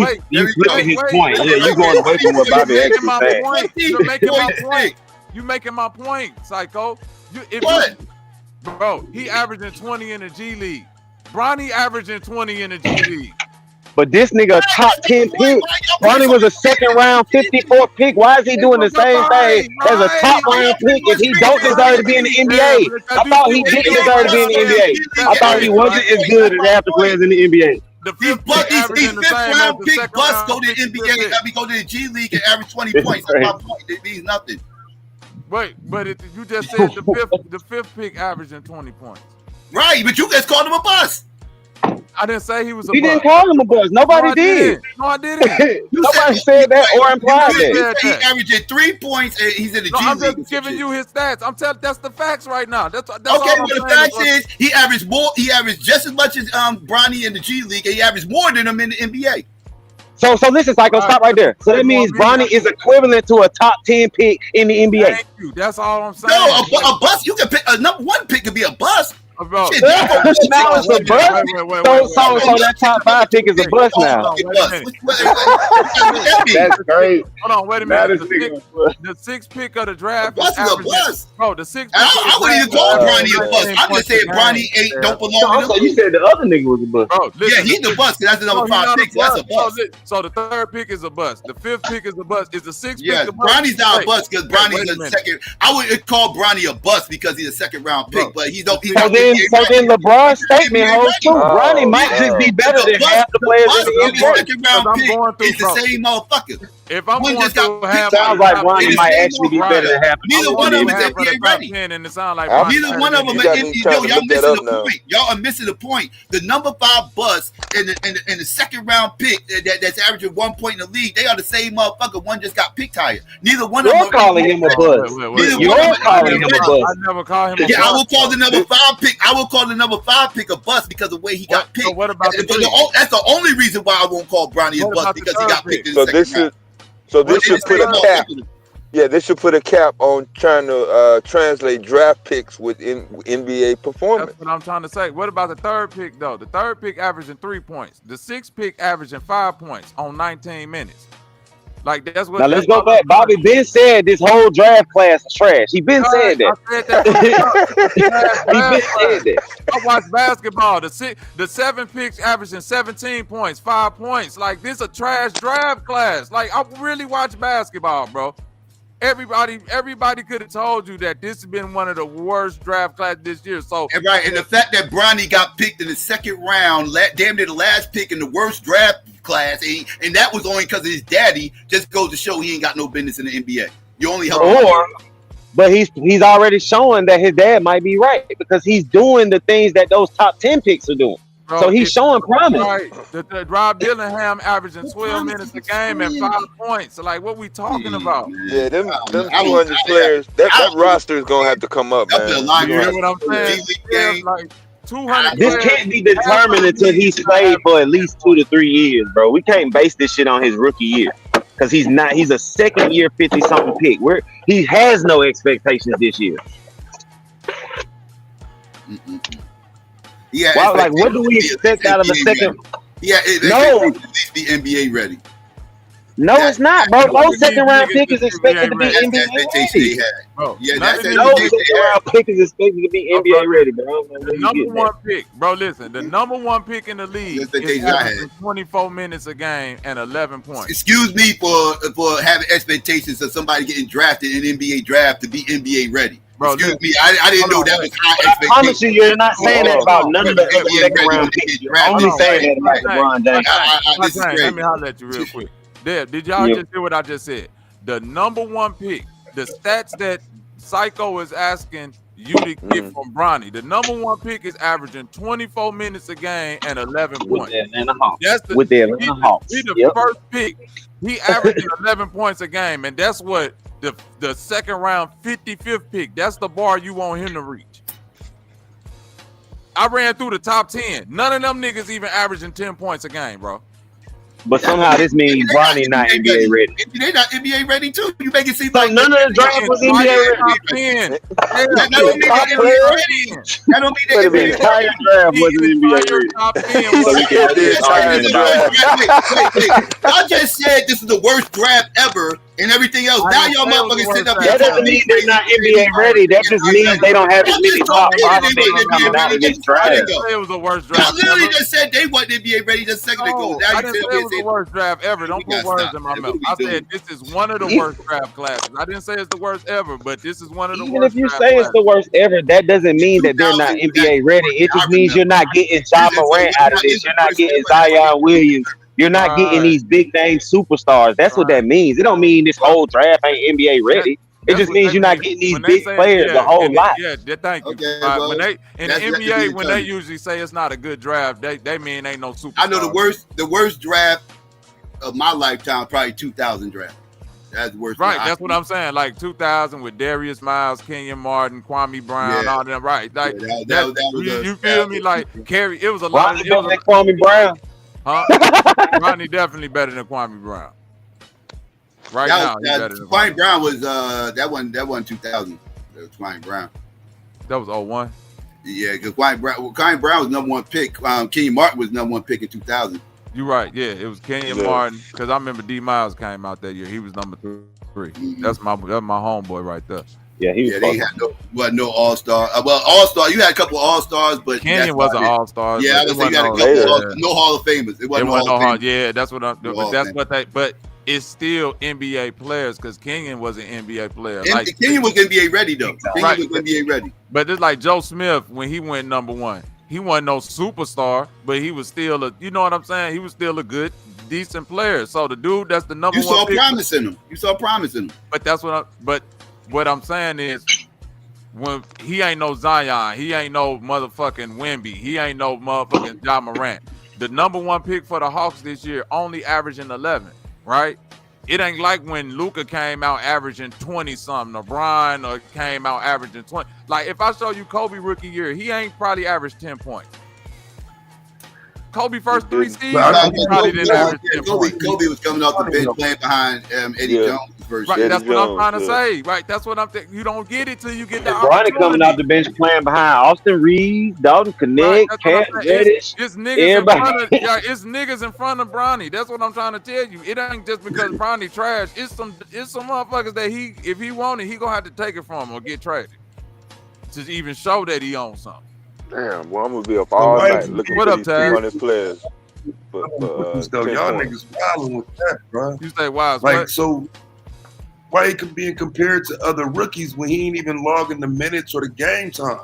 flipping his point. Yeah, you going away from what Bobby X is saying. You're making my point. You making my point, Psycho. Bro, he averaging 20 in the G League. Bronny averaging 20 in the G League. But this nigga a top 10 pick. Bronny was a 2nd round 54th pick. Why is he doing the same thing as a top round pick if he don't deserve to be in the NBA? I thought he didn't deserve to be in the NBA. I thought he wasn't as good as half the players in the NBA. These 5th round pick busts go to the NBA. Go to the G League and average 20 points. That's my point. It means nothing. Wait, but you just said the fifth pick averaging 20 points. Right, but you guys called him a bust. I didn't say he was a bust. He didn't call him a bust. Nobody did. No, I didn't. Nobody said that or implied that. He averaged 3 points and he's in the G League. I'm just giving you his stats. I'm telling that's the facts right now. That's okay, but the fact is he averaged more. He averaged just as much as Bronny in the G League, and he averaged more than him in the NBA. So listen, Psycho, stop right there. So that means Bronny is equivalent to a top 10 pick in the NBA. Thank you. That's all I'm saying. No, a bust. You can pick a number 1 pick could be a bust. Now it's a bust. So that top 5 pick is a bust now. That's crazy. Hold on, wait a minute. The 6th pick of the draft is a bust. Bro, the 6th pick. I wouldn't even call Bronny a bust. I'm just saying Bronny don't belong. So you said the other nigga was a bust. Yeah, he's the bust. That's the number 5 pick. That's a bust. So the 3rd pick is a bust. The 5th pick is a bust. Is the 6th pick a bust? Bronny's not a bust because Bronny's a second. I would call Bronny a bust because he's a 2nd round pick, but he's don't. So then LeBron's statement holds too. Bronny might just be better than half the players in the NBA. It's the same motherfucker. If I'm going through half, sounds like Bronny might actually be better than half. Neither one of them is NBA ready. And it sounds like neither one of them are NBA. Yo, y'all missing the point. Y'all are missing the point. The number 5 bust and the 2nd round pick that's averaging 1 point in the league, they are the same motherfucker. One just got picked higher. Neither one of them. You're calling him a bust. You're calling him a bust. I never call him a bust. Yeah, I will call the number 5 pick. I will call the number 5 pick a bust because of the way he got picked. What about that's the only reason why I won't call Bronny a bust because he got picked in the 2nd round. So this should put a cap. Yeah, this should put a cap on trying to translate draft picks with NBA performance. That's what I'm trying to say. What about the 3rd pick though? The 3rd pick averaging 3 points. The 6th pick averaging 5 points on 19 minutes. Like that's what. Now let's go back. Bobby Ben said this whole draft class is trash. He been saying that. I said that. He been saying that. I watch basketball. The 7 picks averaging 17 points, 5 points. Like this a trash draft class. Like I really watch basketball, bro. Everybody could have told you that this has been one of the worst draft classes this year. So and right, and the fact that Bronny got picked in the second round, damn near the last pick in the worst draft class, and that was only because of his daddy, just goes to show he ain't got no business in the NBA. You only help but he's already showing that his dad might be right because he's doing the things that those top 10 picks are doing. Bro, so he's showing promise. Right. The Rob Dillingham averaging 12 minutes a game and 5 points. So like, what we talking about? Yeah, them 200 players. That roster is gonna have to come up, man. You hear what I'm saying? Yeah, like 200. This can't be determined until he's played for at least 2 to 3 years, bro. We can't base this shit on his rookie year because he's not. He's a second year 50-something pick. He has no expectations this year. Yeah, well, like what do we expect out of a second? Yeah, no, at least be NBA ready. No, it's not, bro. No second round pick is expected to be NBA ready. Bro, yeah, no second round pick is expected to be NBA ready, bro. The number one pick, bro. Listen, the number one pick in the league is averaging 24 minutes a game and 11 points. Excuse me for having expectations of somebody getting drafted in NBA draft to be NBA ready. Bro, excuse me, I didn't know that was high expectations. I promise you're not saying that about none of the second round picks. You're only saying that about LeBron James. Let me holler at you real quick. Deb, did y'all just hear what I just said? The number one pick, the stats that Psycho is asking you to get from Bronny, the number one pick is averaging 24 minutes a game and 11 points. With the Atlanta Hawks. He's the first pick. He averaging 11 points a game, and that's what the second round 55th pick. That's the bar you want him to reach. I ran through the top 10. None of them niggas even averaging 10 points a game, bro. But somehow this means Bronny not NBA ready. They not NBA ready too. You make it seem like none of the draft was NBA ready. That don't mean they're NBA ready. That don't mean they're NBA ready. The entire draft wasn't NBA ready. Wait. Y'all just said this is the worst draft ever and everything else. Now y'all motherfuckers sit up here. That doesn't mean they're not NBA ready. That just means they don't have as many top prospects coming out of this draft. It was the worst draft. Y'all literally just said they wasn't NBA ready just a second ago. I didn't say it was the worst draft ever. Don't put words in my mouth. I said this is one of the worst draft classes. I didn't say it's the worst ever, but this is one of the worst. Even if you say it's the worst ever, that doesn't mean that they're not NBA ready. It just means you're not getting Ja Morant out of this. You're not getting Zion Williams. You're not getting these big name superstars. That's what that means. It don't mean this whole draft ain't NBA ready. It just means you're not getting these big players a whole lot. Yeah, thank you. When they in the NBA, when they usually say it's not a good draft, they mean ain't no superstar. I know the worst draft of my lifetime, probably 2000 draft. That's the worst. Right, that's what I'm saying. Like 2000 with Darius Miles, Kenyon Martin, Kwame Brown, all them. Right, like you feel me? Like Kerry, it was a lot. Ronnie better than Kwame Brown. Huh? Ronnie definitely better than Kwame Brown. Right now, he's better than Kwame Brown was that one 2000. That was Kwame Brown. That was 01. Yeah, because Kwame Brown was number one pick. Kenyon Martin was number one pick in 2000. You're right. Yeah, it was Kenyon Martin because I remember D Miles came out that year. He was number 3. That's my homeboy right there. Yeah, he was. They had no all-star. Well, all-star. You had a couple of all-stars, but Kenyon was an all-star. Yeah, I was saying you had a couple no Hall of Famers. It wasn't no Hall of Famers. Yeah, that's what I'm. That's what they. But it's still NBA players because Kenyon was an NBA player. Like Kenyon was NBA ready though. Kenyon was NBA ready. But it's like Joe Smith when he went number 1. He wasn't no superstar, but he was still a. You know what I'm saying? He was still a good, decent player. So the dude that's the number 1. You saw promise in him. You saw promise in him. But that's what. What I'm saying is, when he ain't no Zion, he ain't no motherfucking Wemby, he ain't no motherfucking Ja Morant. The number 1 pick for the Hawks this year only averaging 11, right? It ain't like when Luka came out averaging 20-something, LeBron or came out averaging 20. Like, if I show you Kobe rookie year, he ain't probably averaged 10 points. Kobe first 3 seasons, he probably didn't average 10 points. Kobe was coming off the bench playing behind Eddie Jones. first Right, year. that's what I'm trying to yeah. say. Right, that's what I'm thinking. You don't get it till you get the Bronny coming off the opportunity. bench playing behind Austin Reeves, Dalton Right, Connect, that's what I'm Cat saying. Reddish, It's niggas in everybody. front of it's niggas in front of Bronny. That's what I'm trying to tell you. It ain't just because Bronny trash. It's some motherfuckers that if he want it, he gonna have to take it from him or get traded to even show that he owns something. Damn, well, I'm gonna be up all night looking What for up, these Taz? 200 players. For Though 10 y'all points. niggas wilding with that, bro. You say why? Like What? so, why he could being compared to other rookies when he ain't even logging the minutes or the game time?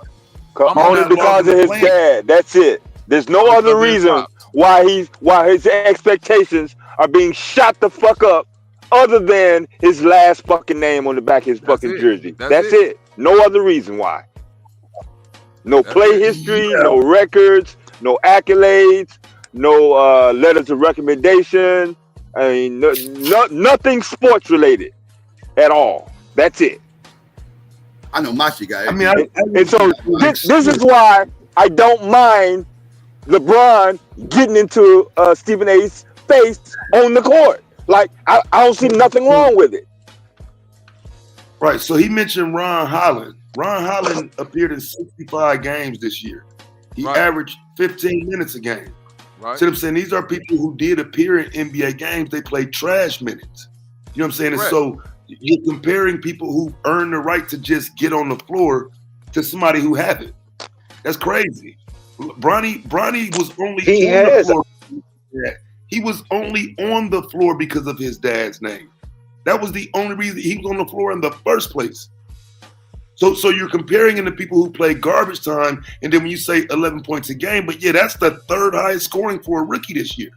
Only because of his dad. That's it. There's no other reason why his expectations are being shot the fuck up, other than his last fucking name on the back of his fucking jersey. That's it. No other reason why. No play history, no records, no accolades, no letters of recommendation. I mean, nothing sports related at all. That's it. I know my shit got it. I mean, And so this is why I don't mind LeBron getting into Stephen A's face on the court. Like, I don't see nothing wrong with it. Right. So he mentioned Ron Holland. Ron Holland appeared in 65 games this year. He averaged 15 minutes a game. Right. So I'm saying these are people who did appear in NBA games. They played trash minutes. You know what I'm saying? And so you're comparing people who earn the right to just get on the floor to somebody who haven't. That's crazy. Bronny was only on the floor. He was only on the floor because of his dad's name. That was the only reason he was on the floor in the first place. So you're comparing him to people who play garbage time, and then when you say 11 points a game, but yeah, that's the third highest scoring for a rookie this year.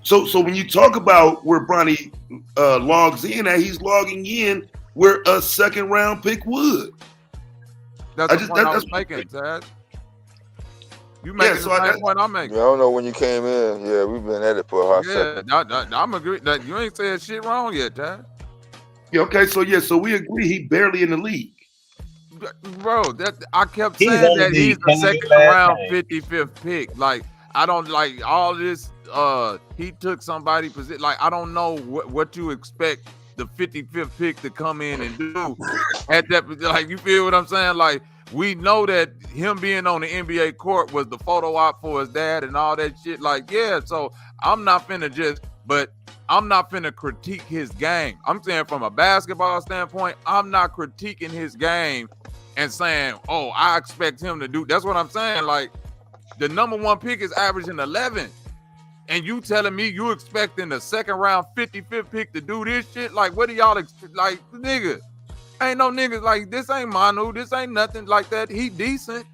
So when you talk about where Bronny logs in at, he's logging in where a second round pick would. That's the point I was making, Taz. You making the same point I'm making. Yeah, I don't know when you came in. Yeah, we've been at it for a hot second. I'm agree that you ain't said shit wrong yet, Taz. Yeah, okay, so we agree he barely in the league. Bro, I kept saying that he's the second round 55th pick. Like, I don't like all this. He took somebody position. Like, I don't know what you expect the 55th pick to come in and do at that. Like, you feel what I'm saying? Like, we know that him being on the NBA court was the photo op for his dad and all that shit. Like, yeah, so I'm not finna critique his game. I'm saying from a basketball standpoint, I'm not critiquing his game and saying, oh, I expect him to do. That's what I'm saying. Like, the number one pick is averaging 11. And you telling me you expecting the second round 55th pick to do this shit? Like, what do y'all like, nigga? Ain't no niggas like this. Ain't Manu. This ain't nothing like that. He decent.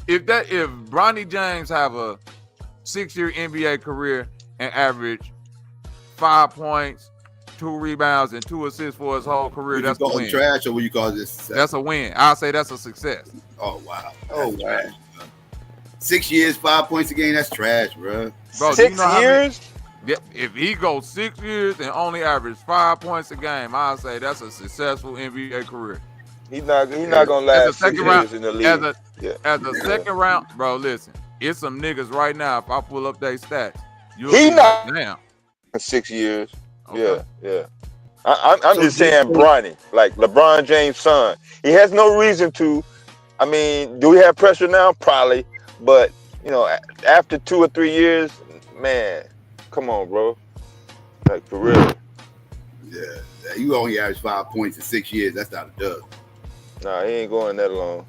If Bronny James have a 6-year NBA career and average 5 points, 2 rebounds, and 2 assists for his whole career, that's a win. Trash, or what you call this? That's a win. I'll say that's a success. Oh wow. Trash. 6 years, 5 points a game. That's trash, bro. 6 years? If he goes 6 years and only average 5 points a game, I'll say that's a successful NBA career. He's not gonna last 6 years in the league. As a second round, bro. Listen, it's some niggas right now. If I pull up their stats, He not now 6 years. Okay. Yeah. I'm just saying, Bronny, like LeBron James' son. He has no reason to. I mean, do we have pressure now? Probably, but you know, after 2 or 3 years, man, come on, bro. Like, for real. Yeah, you only average 5 points in 6 years. That's not a dub. Nah, he ain't going that long.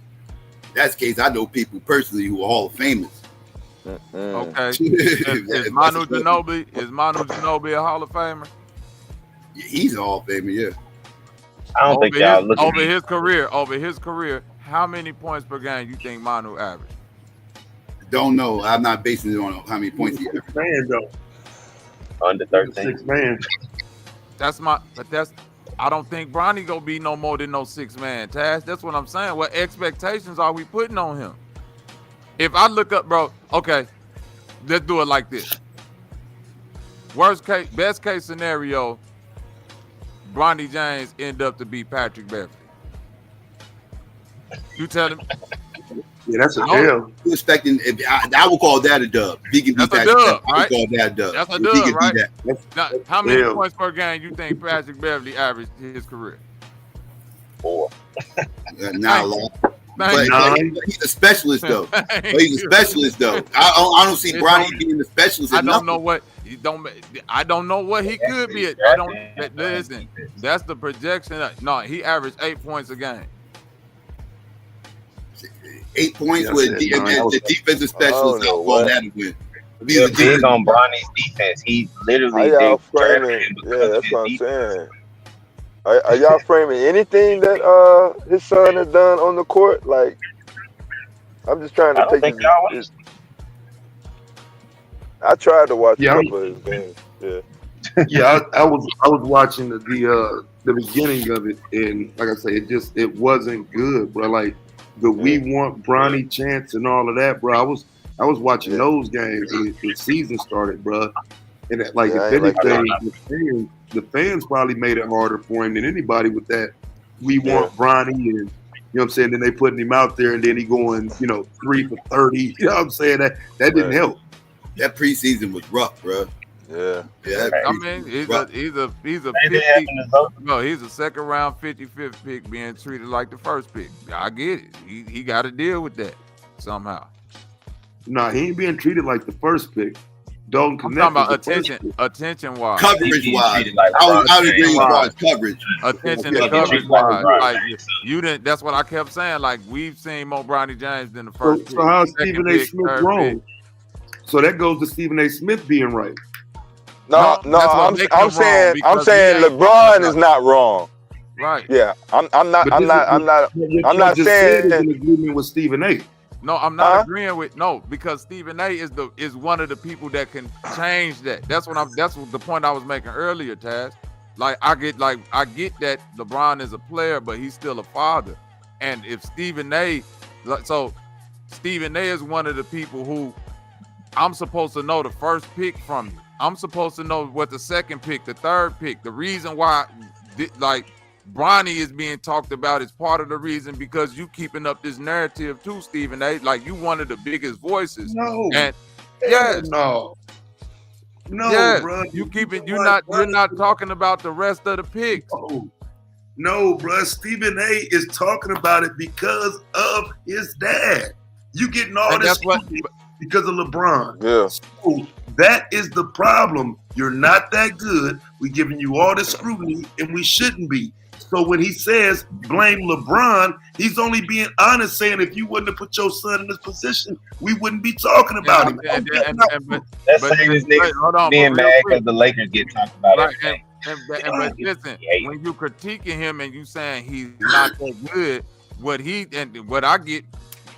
That's the case. I know people personally who are Hall of Famers. Okay. Is Manu Ginobili a Hall of Famer? Yeah, he's a Hall of Famer, yeah. I don't think y'all look over his career, how many points per game you think Manu averaged? Don't know. I'm not basing it on how many points he averaged. Man, though. Under 13. 6 man. I don't think Bronny gonna be no more than no 6 man, Taz. That's what I'm saying. What expectations are we putting on him? If I look up, bro, okay, let's do it like this. Best case scenario, Bronny James end up to be Patrick Beverly. You tell him, Yeah, that's a No. L. You expecting? I would call that a dub. If he can beat That's a that, dub, I would right? call that a dub. That's a If he dub, can right? beat that. Now, how many L. points per game you think Patrick Beverly averaged his career? 4. Not a lot. But Nine. he's a specialist though. But he's a specialist though. I don't see Bronny being the specialist. I don't know what he don't. I don't know what he could be. I don't listen. That's the projection. No, he averaged 8 points a game. 8 points Yeah, with the defensive specialist. I'll call that a win. You're big on Bronny's defense. He literally How y'all they drafted framing? him because Yeah, of that's his what I'm defense. saying. Are y'all framing anything that his son has done on the court? Like, I'm just trying to I don't take think his, y'all his. I tried to watch Yeah, a couple of his games. Yeah. Yeah, I was watching the beginning of it, and like I say, it wasn't good, bro. Like the We Want Bronny chants and all of that, bro. I was watching those games when the season started, bro. And that, like, Yeah, I if ain't like anything, the fans probably made it harder for him than anybody with that. We Want Bronny, and you know what I'm saying. Then they putting him out there, and then he going 3 for 30. You know what I'm saying? That didn't help. That preseason was rough, bro. Yeah. I mean, he's a 50. No, he's a second round 55th pick being treated like the first pick. I get it. He got to deal with that somehow. Nah, he ain't being treated like the first pick. Dalton I'm Connect talking was about the first pick. attention wise, Coverage wise, I would agree as far as coverage. attention Yeah, to coverage right. wise. Like you didn't. That's what I kept saying. Like we've seen more Bronny James than the first. So how's pick, Stephen second A. pick, Smith third wrong? pick. So that goes to Stephen A. Smith being right. No, that's what I'm makes him wrong, saying because he ain't LeBron is not wrong. Right. Yeah, I'm not But I'm not just said is saying. in agreement with Stephen A. No, I'm not agreeing with because Stephen A. is one of the people that can change that. That's the point I was making earlier, Taz. Like I get that LeBron is a player, but he's still a father. And if Stephen A. Stephen A. is one of the people who I'm supposed to know the first pick from you. I'm supposed to know what the second pick, the third pick, the reason why Bronny is being talked about is part of the reason because you keeping up this narrative too, Stephen A. Like you one of the biggest voices. No. And yes. no, bro. You're not talking about the rest of the picks. No, bro. Stephen A. is talking about it because of his dad. You getting all And this that's because of LeBron. Yeah. So that is the problem. You're not that good. We're giving you all this scrutiny, and we shouldn't be. So when he says blame LeBron, he's only being honest, saying if you wouldn't have put your son in this position, we wouldn't be talking about him. That's same as niggas being mad because the Lakers get talked about everything. But listen, when you critiquing him and you saying he's not that good, what I get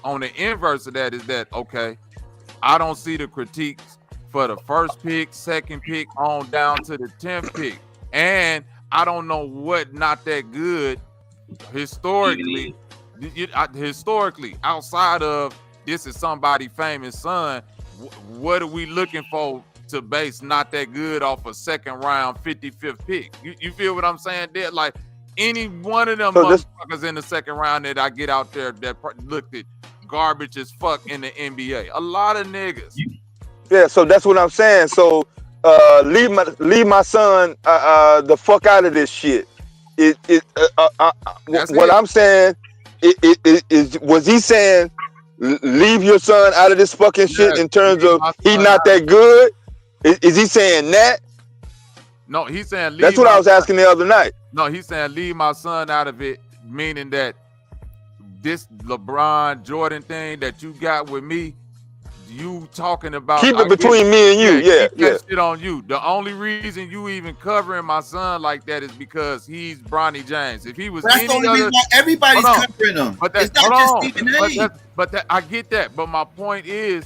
on the inverse of that is that okay, I don't see the critiques for the first pick, second pick, on down to the 10th pick, and I don't know what not that good historically outside of this is somebody famous son. What are we looking for to base not that good off a second round 55th pick? You feel what I'm saying there? Like any one of them motherfuckers in the second round that I get out there that looked at garbage as fuck in the NBA. A lot of niggas. Yeah, so that's what I'm saying. So leave my son the fuck out of this shit. I'm saying was he saying leave your son out of this fucking shit in terms of he not that good? Is he saying that? No, he's saying that's what I was asking the other night. No, he's saying leave my son out of it, meaning that this LeBron Jordan thing that you got with me, you talking about keep it between me and you. Yeah, keep that shit on you. The only reason you even covering my son like that is because he's Bronny James. If he was that's the only reason why everybody's covering him. It's not just Stephen A. But I get that. But my point is,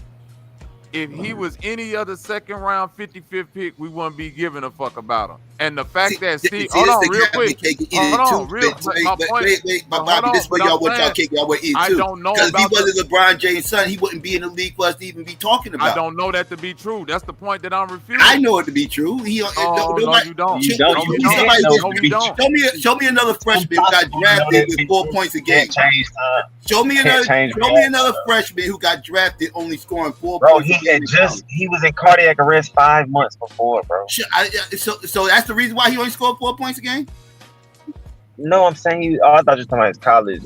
if he was any other second round 55th pick, we wouldn't be giving a fuck about him. And the fact that hold on real quick. Hold on, real my point. But Bobby, this for y'all what y'all kick y'all were in too. I don't know because about if he wasn't LeBron James' son, he wouldn't be in the league for us to even be talking about. I don't know that to be true. That's the point that I'm refuting. I know it to be true. He, no, you don't. Show me another freshman who got drafted with 4 points a game. Show me another freshman who got drafted only scoring 4 points. He was in cardiac arrest 5 months before, bro. So that's the reason why he only scored 4 points a game? No, I'm saying I thought you were talking about his college.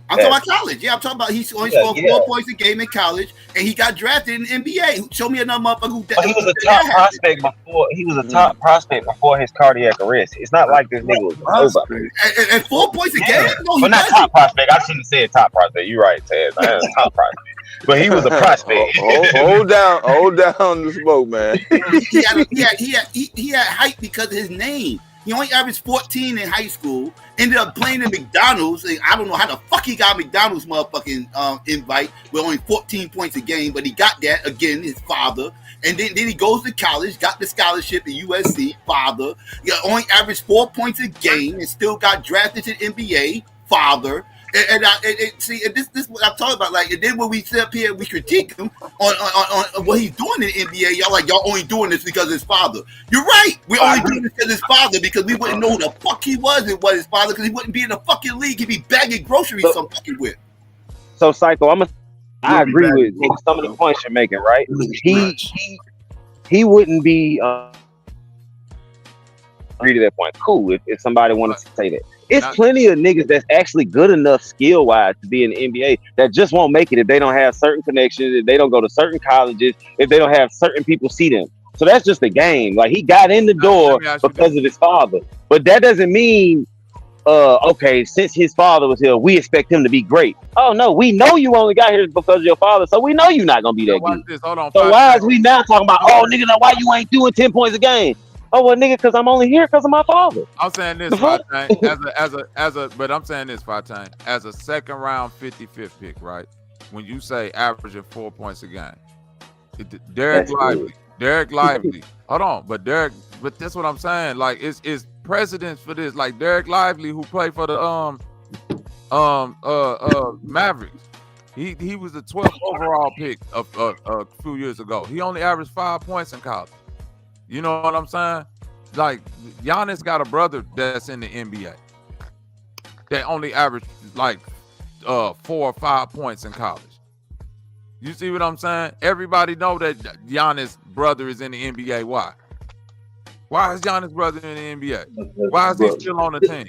I'm talking about college. Yeah, I'm talking about he only scored 4 points a game in college, and he got drafted in the NBA. Show me another motherfucker who. But he was a top prospect before. He was a top prospect before his cardiac arrest. It's not like this nigga was nobody. And 4 points a game? No, but not top prospect. I shouldn't have said top prospect. You're right, Ted. Top prospect. But he was a prospect. hold down the smoke, man. he had hype because of his name. He only averaged 14 in high school. Ended up playing in McDonald's. And I don't know how the fuck he got McDonald's motherfucking invite with only 14 points a game, but he got that again. His father, and then he goes to college, got the scholarship at USC. Father, only averaged 4 points a game, and still got drafted to the NBA. Father. And this what I'm talking about. Like, and then when we sit up here, we critique him on what he's doing in the NBA. Y'all like, y'all only doing this because of his father. You're right. We're only doing this because of his father, because we wouldn't know who the fuck he was and what his father, because he wouldn't be in the fucking league. He'd be bagging groceries some fucking with. So, Psycho, I agree with some of the points you're making, right? He wouldn't be agree to that point. Cool, if somebody wanted to say that. It's plenty of niggas that's actually good enough skill-wise to be in the NBA that just won't make it if they don't have certain connections, if they don't go to certain colleges, if they don't have certain people see them. So that's just a game. Like, he got in the door because of his father. But that doesn't mean, okay, since his father was here, we expect him to be great. Oh, no, we know you only got here because of your father, so we know you're not going to be that good. So why is we now talking about, oh, nigga, why you ain't doing 10 points a game? Oh, well, nigga, because I'm only here because of my father. I'm saying this, but I'm saying this, Fatane, as a second round 55th pick, right? When you say averaging 4 points a game, Derek Lively. Hold on, but that's what I'm saying. Like, it's precedence for this. Like, Derek Lively, who played for the Mavericks, he was the 12th overall pick a few years ago. He only averaged 5 points in college. You know what I'm saying? Like, Giannis got a brother that's in the NBA that only averaged like 4 or 5 points in college. You see what I'm saying? Everybody know that Giannis' brother is in the NBA. Why? Why is Giannis' brother in the NBA? Why is he still on the team?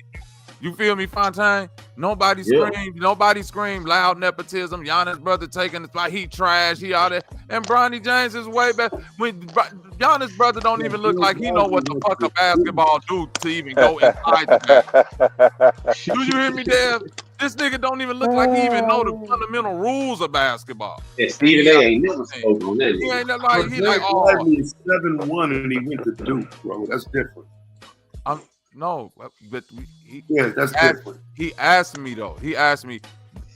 You feel me, Fontaine? Nobody screamed loud nepotism. Giannis' brother taking the spot. He trash. He out there. And Bronny James is way better. When Giannis' brother don't even look like he know what the fuck a basketball do to even go inside the basket. Do you hear me, Dev? This nigga don't even look like he even know the fundamental rules of basketball. Yeah, Stephen A ain't never spoke on that. He ain't like, he like, oh. He's 7-1 and he went to Duke, bro. That's different. No, but that's different. He asked me though. He asked me,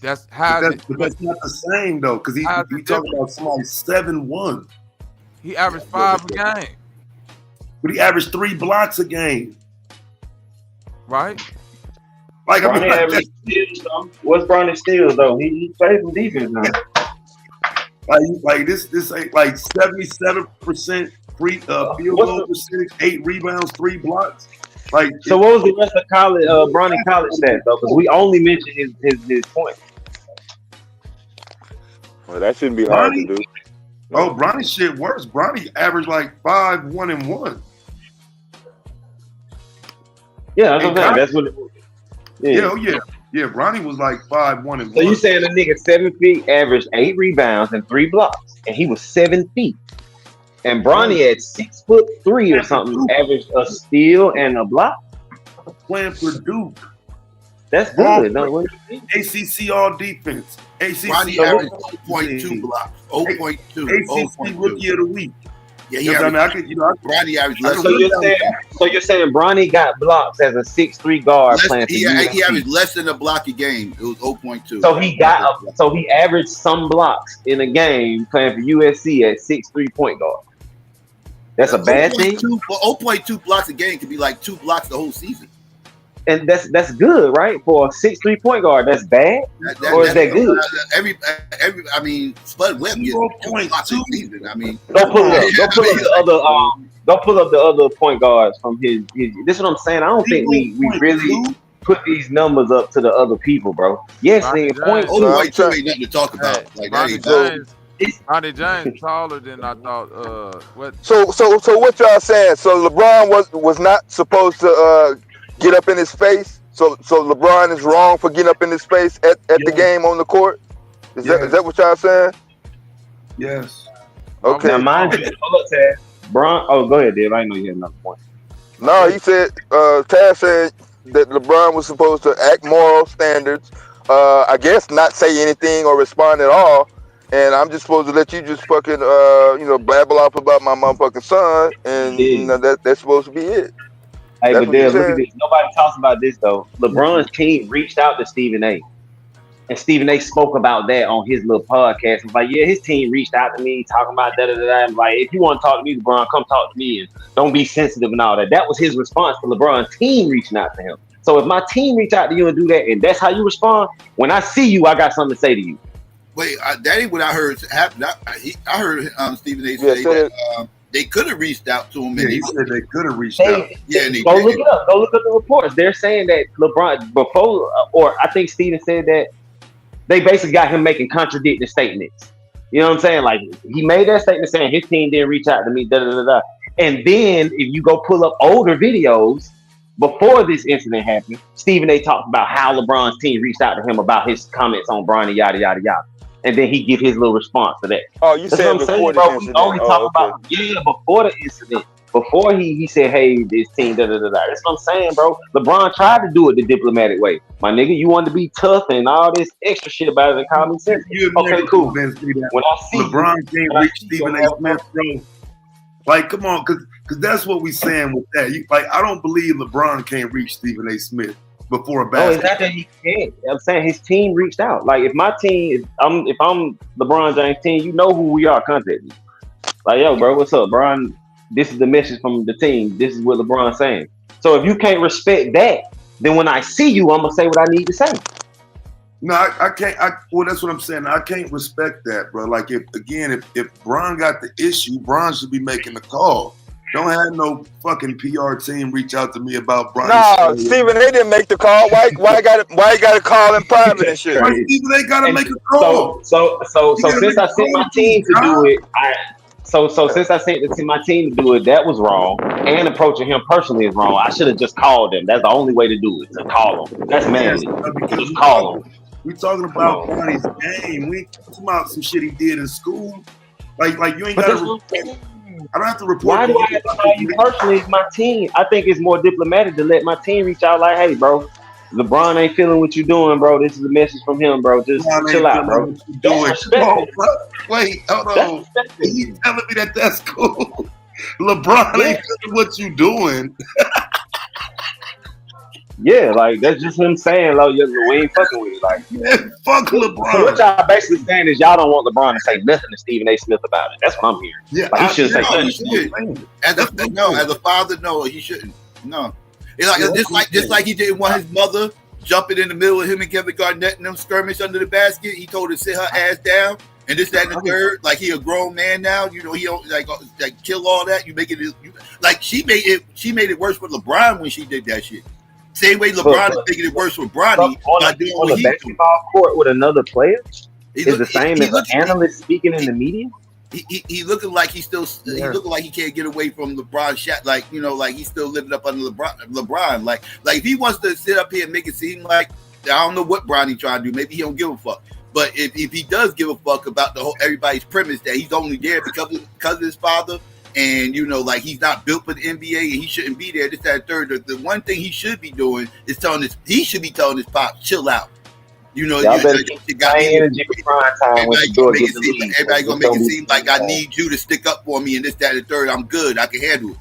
that's how. But that's not the same though, because he talking about somebody 7-1. He averaged 5 a game. But he averaged 3 blocks a game. Right. Like, I mean, what's Bronny steals though? He plays some defense now. Like this ain't like 77% free field goal percentage, 8 rebounds, 3 blocks. Like, so what was the rest of college, Bronny college stats though? Because we only mentioned his points. Well, that shouldn't be hard to do. Oh, Bronny shit worse. Bronny averaged like 5, 1, and 1. Yeah, that's what. Yeah. Yeah. Bronny was like 5, 1, and 1. So you saying a nigga 7 feet averaged 8 rebounds and 3 blocks, and he was 7 feet. And Bronny at 6'3" or something averaged a steal and a block. Playing for Duke. That's good. No, ACC all defense. ACC Bronny averaged 0.2 blocks. 0.2. ACC rookie of the week. Yeah, You know what I mean? Bronny averaged less. So you're saying Bronny got blocks as a 6'3" guard playing for He USC. averaged less than a block a game. It was 0.2. So he averaged some blocks in a game playing for USC at 6'3" point guard. That's a bad thing. 0.2 blocks a game could be like 2 blocks the whole season. And that's good, right? For a 6'3" point guard, that's bad, or is that good? I mean, Spud Webb gets 2 blocks a season. I mean, Don't pull up the other point guards from his. This is what I'm saying. I don't think we really put these numbers up to the other people, bro. Yes, they point. Oh, ain't nothing to talk about. Like Ronnie James taller than I thought. What? So what y'all saying? So LeBron was not supposed to get up in his face. So LeBron is wrong for getting up in his face at the game on the court. Is that what y'all saying? Yes. Okay. Now mind you, Bron. Oh, go ahead, Dave. I know you had another point. No, he said Taz said that LeBron was supposed to act moral standards. I guess not say anything or respond at all. And I'm just supposed to let you just fucking blabble off about my motherfucking son, and that's supposed to be it. Hey, but Dale, look at this. Nobody talks about this though. LeBron's team reached out to Stephen A. And Stephen A. spoke about that on his little podcast. He's like, yeah, his team reached out to me talking about da-da-da-da. I'm like, if you want to talk to me, LeBron, come talk to me and don't be sensitive and all that. That was his response to LeBron's team reaching out to him. So if my team reach out to you and do that, and that's how you respond, when I see you, I got something to say to you. Wait, that ain't what I heard happen. I heard Stephen A. say that they could have reached out to him. Yeah, he said they could have reached out. Yeah, and Go look it up. Go look at the reports. They're saying that LeBron before, or I think Stephen said that they basically got him making contradicting statements. You know what I'm saying? Like he made that statement saying his team didn't reach out to me, da da da da. And then if you go pull up older videos before this incident happened, Stephen A. talked about how LeBron's team reached out to him about his comments on Bronny, yada yada yada. And then he give his little response to that. Oh, you said before the incident. We only talk about before the incident. Before he said, hey, this team, da da da da. That's what I'm saying, bro. LeBron tried to do it the diplomatic way. My nigga, you want to be tough and all this extra shit about it in common sense. Okay, cool. When I see LeBron can't reach Stephen A. Smith, bro. Like, come on, because that's what we saying with that. I don't believe LeBron can't reach Stephen A. Smith before a basketball. No, it's not that he can't. I'm saying his team reached out. Like if my team, if I'm LeBron James' team, you know who we are. Contact me. Like, yo, bro, what's up, Bron? This is the message from the team. This is what LeBron's saying. So if you can't respect that, then when I see you, I'm gonna say what I need to say. No, I can't. Well, that's what I'm saying. I can't respect that, bro. Like if Bron got the issue, Bron should be making the call. Don't have no fucking PR team reach out to me about Bron. Nah, Stephen, they didn't make the call. Why you got to call in private and shit? Why Stephen A. got to make a call? So since I sent my team to do it, since I sent it to my team to do it, that was wrong. And approaching him personally is wrong. I should have just called him. That's the only way to do it, to call him. That's manly. Just call him. We talking about Bronny's game. We talking about some shit he did in school. Like you ain't got to. I don't have to report. Why do I have to call you personally? It's my team. I think it's more diplomatic to let my team reach out like, hey, bro, LeBron ain't feeling what you doing, bro. This is a message from him, bro. Just chill out, bro. Wait, hold on. He's telling me that's cool. LeBron ain't feeling what you doing. Yeah, like that's just him saying, like, we ain't fucking with it. Like, fuck LeBron. So what y'all basically saying is y'all don't want LeBron to say nothing to Stephen A. Smith about it. That's what I'm hearing. Yeah, like, he shouldn't say nothing. As a father, no, he shouldn't. No, it's like just like he didn't want his mother jumping in the middle of him and Kevin Garnett and them skirmish under the basket. He told her to sit her ass down. And this, that, and the third, like he a grown man now. You know, he don't like kill all that. You make it like she made it worse with LeBron when she did that shit. Same way LeBron is making it worse with Bronny by doing what he basketball court with another player is the same as an analyst speaking in the media. He looking like he looking like he can't get away from LeBron shot, like like he's still living up under LeBron. Like if he wants to sit up here and make it seem like I don't know what Bronny trying to do, maybe he don't give a fuck. But if he does give a fuck about the whole everybody's premise that he's only there because of his father. And like he's not built for the NBA and he shouldn't be there. This, that, and third. The one thing he should be doing is he should be telling his pops, chill out. You know, y'all better keep the same energy for prime time when Shador gets the lead. Everybody gonna make it seem like I need you to stick up for me and this, that, and the third. I'm good. I can handle it.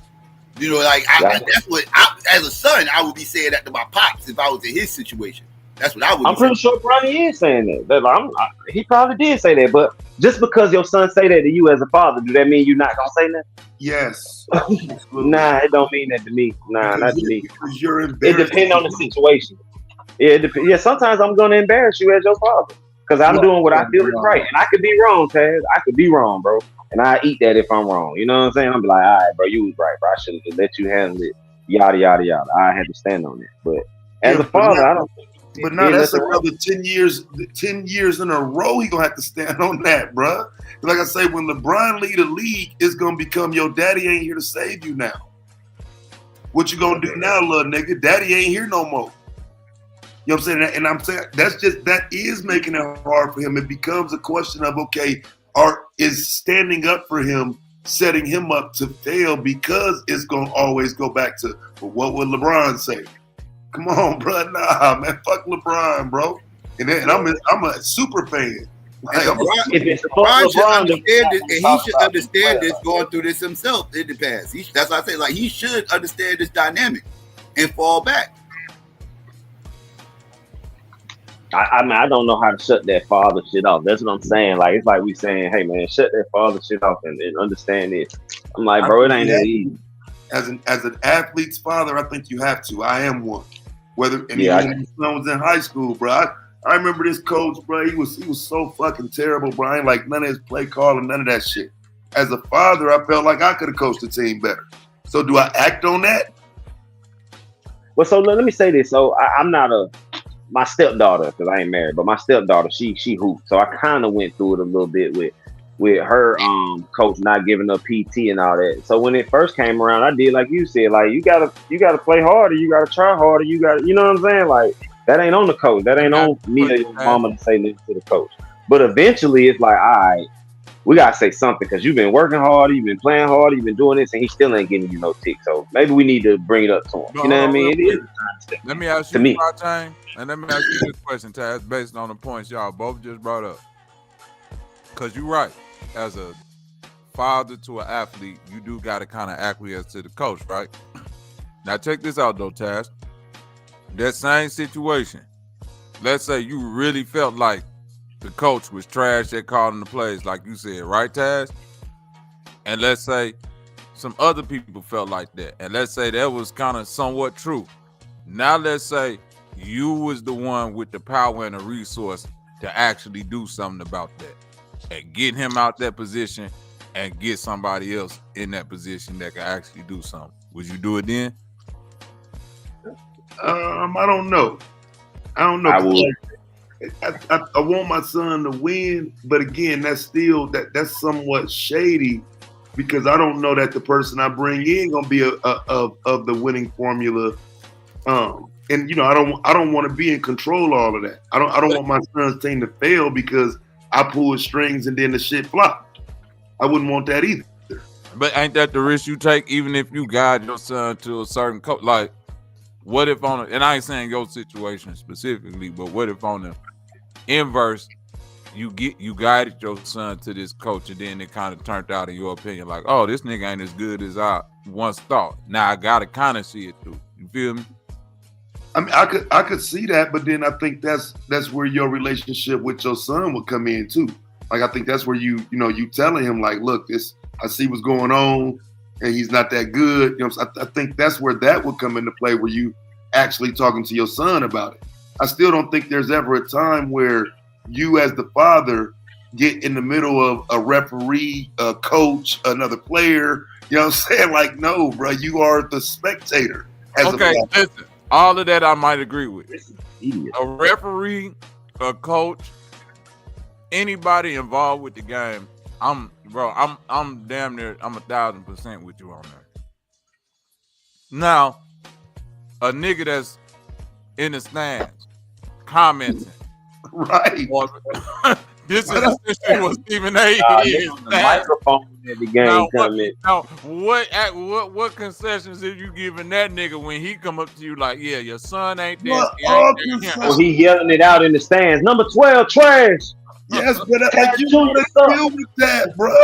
You know, like that's what as a son I would be saying that to my pops if I was in his situation. That's what I would. I'm pretty sure Bronny is saying that. He probably did say that, but just because your son say that to you as a father, do that mean you're not gonna say that? Yes. Nah, it don't mean that to me. Nah, not to me. Because you're It embarrassed. depends on the situation. Yeah, sometimes I'm gonna embarrass you as your father because I'm doing what I feel is right, and I could be wrong, Taz. I could be wrong, bro, and I eat that if I'm wrong. You know what I'm saying? I'm be like, all right, bro, you was right, bro. I should have just let you handle it. Yada yada yada. I had to stand on it, but as a father, I don't. But now that's another 10 years. 10 years in a row, he gonna have to stand on that, bro. Like I say, when LeBron lead a league, it's gonna become your daddy ain't here to save you now. What you gonna do now, little nigga? Daddy ain't here no more. You know what I'm saying? And I'm saying that is making it hard for him. It becomes a question of, okay, is standing up for him setting him up to fail because it's gonna always go back to, well, what would LeBron say? Come on, bro. Nah, man. Fuck LeBron, bro. And I'm a super fan. Like, LeBron should understand this, and he should understand this going through this himself in the past. That's why I say, like, he should understand this dynamic and fall back. I mean, I don't know how to shut that father shit off. That's what I'm saying. Like, it's like we saying, hey, man, shut that father shit off and understand it. I'm like, bro, it ain't that easy. As an athlete's father, I think you have to. I am one. When I was in high school, bro. I remember this coach, bro. He was so fucking terrible, bro. I ain't like none of his play calling, none of that shit. As a father, I felt like I could have coached the team better. So do I act on that? Well, so let me say this. So I'm not my stepdaughter, because I ain't married, but my stepdaughter, she hoops. So I kind of went through it a little bit with her coach not giving up PT and all that. So when it first came around, I did like you said, like you gotta play harder, you gotta try harder, you know what I'm saying? Like that ain't on the coach, that ain't on me or your mama to say this to the coach. But eventually it's like, all right, we gotta say something because you've been working hard, you've been playing hard, you've been doing this, and he still ain't giving you no tick. So maybe we need to bring it up to him. You know what I mean? It is. Let me ask you, Chain, and let me ask you this question, Taz, based on the points y'all both just brought up. Because you're right. As a father to an athlete, you do got to kind of acquiesce to the coach, right? Now, check this out, though, Taz. That same situation, let's say you really felt like the coach was trash at calling the plays, like you said, right, Taz? And let's say some other people felt like that. And let's say that was kind of somewhat true. Now, let's say you was the one with the power and the resource to actually do something about that and get him out that position and get somebody else in that position that can actually do something. Would you do it then? I don't know. I would. I want my son to win, but again, that's still that's somewhat shady because I don't know that the person I bring in gonna be of the winning formula. And you know, I don't want to be in control of all of that. I don't want my son's team to fail because I pulled strings and then the shit flopped. I wouldn't want that either. But ain't that the risk you take, even if you guide your son to a certain coach? Like, what if on and I ain't saying your situation specifically, but what if on the inverse, you guided your son to this coach and then it kind of turned out, in your opinion, like, oh, this nigga ain't as good as I once thought. Now I gotta kind of see it through. You feel me? I mean, I could see that, but then I think that's where your relationship with your son would come in too. Like I think that's where you telling him like, look, I see what's going on, and he's not that good. You know, so I think that's where that would come into play, where you actually talking to your son about it. I still don't think there's ever a time where you, as the father, get in the middle of a referee, a coach, another player. You know what I'm saying? Like, no, bro, you are the spectator. Okay, listen. All of that I might agree with. A referee, a coach, anybody involved with the game, I'm damn near, I'm 1,000% with you on that. Now, a nigga that's in the stands commenting, right? Or This is essentially what Stephen A. is. The microphone at the game coming. Now, what concessions are you giving that nigga when he come up to you like, yeah, your son ain't there? Well, he yelling it out in the stands. Number 12, trash. Yes, but like, you gotta deal with that, bro.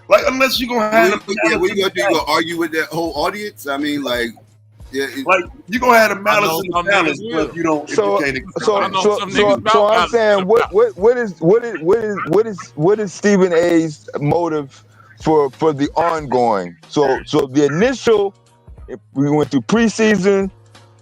Like, unless you gonna have what you gonna do? You gonna argue with that whole audience? I mean, like, yeah, like you gonna have the malice in the palace, but if you don't. So I'm saying, what is Stephen A's motive for the ongoing? So the initial, we went through preseason,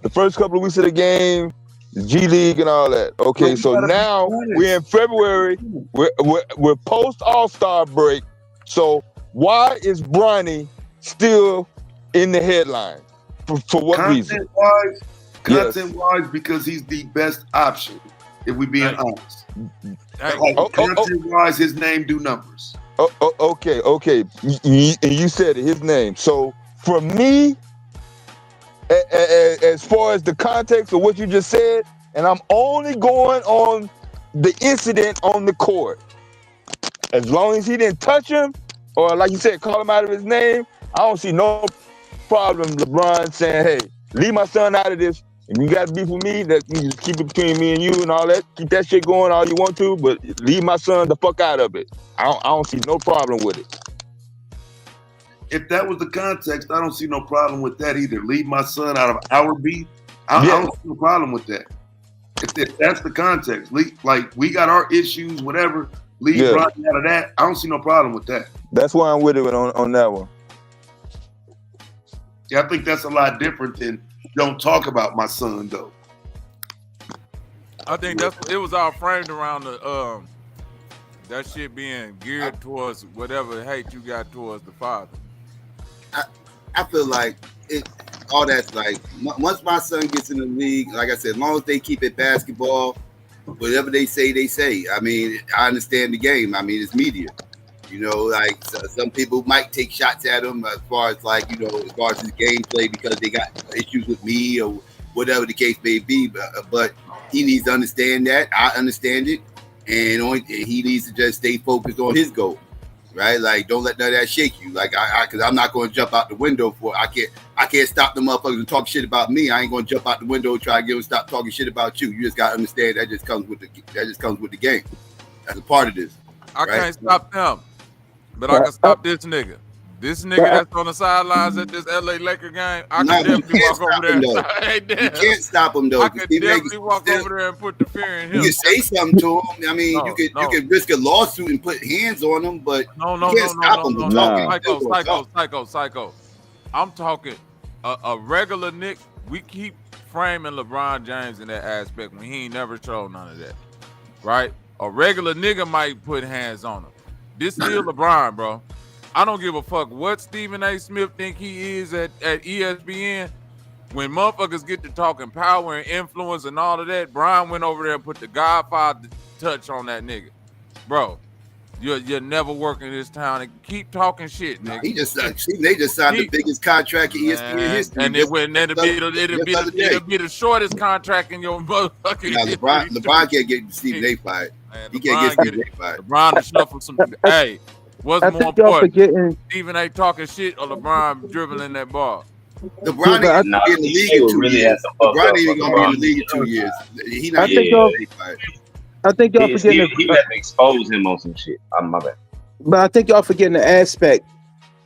the first couple of weeks of the game, the G League and all that. Okay, so now we're in February. We're post All-Star break. So why is Bronny still in the headline? For what reason? Content-wise, because he's the best option, if we being honest. Content-wise, his name do numbers. Okay. And you said it, his name. So for me, as far as the context of what you just said, and I'm only going on the incident on the court. As long as he didn't touch him, or like you said, call him out of his name, I don't see no problem LeBron saying, hey, leave my son out of this. If you got beef with me, that you just keep it between me and you and all that. Keep that shit going all you want to, but leave my son the fuck out of it. I don't see no problem with it. If that was the context, I don't see no problem with that either. Leave my son out of our beef. I don't see no problem with that. If that's the context, like we got our issues, whatever. Leave Bronny out of that. I don't see no problem with that. That's why I'm with it on that one. Yeah, I think that's a lot different than don't talk about my son though. I think it was all framed around the that shit being geared towards whatever hate you got towards the father. I feel like all that's like once my son gets in the league, like I said, as long as they keep it basketball, whatever they say, they say. I mean, I understand the game. I mean, it's media. You know, like some people might take shots at him as far as like, you know, as far as his gameplay because they got issues with me or whatever the case may be. But he needs to understand that. I understand it. And he needs to just stay focused on his goal, right? Like, don't let none of that shake you. Like, because I'm not going to jump out the window I can't stop the motherfuckers and talk shit about me. I ain't going to jump out the window and try to get them to stop talking shit about you. You just got to understand that just comes with the game. That's a part of this. I can't stop them. But I can stop this nigga. This nigga that's on the sidelines at this LA Laker game, I can definitely walk over there. You can't stop him though. I can definitely walk over there and put the fear in him. You can say something to him. I mean, you can risk a lawsuit and put hands on him, but you can't stop him. Psycho. I'm talking a regular Nick. We keep framing LeBron James in that aspect when he ain't never showed none of that, right? A regular nigga might put hands on him. This still LeBron, bro. I don't give a fuck what Stephen A. Smith think he is at ESPN. When motherfuckers get to talking power and influence and all of that, Brian went over there and put the Godfather touch on that nigga. Bro, you're never working this town and keep talking shit, nigga. They just signed the biggest contract in ESPN history. And it'll be the shortest contract in your motherfucking history. LeBron can't get Stephen A. fired. He can't get Stephen A. fired. LeBron to shuffle some. Hey, what's more important? Stephen A. talking shit or LeBron dribbling that ball? LeBron ain't gonna be in the league in 2 years. LeBron ain't gonna be in the league in 2 years. He not I think y'all forgetting. He let me expose him on some shit. I'm my bad. But I think y'all forgetting the aspect.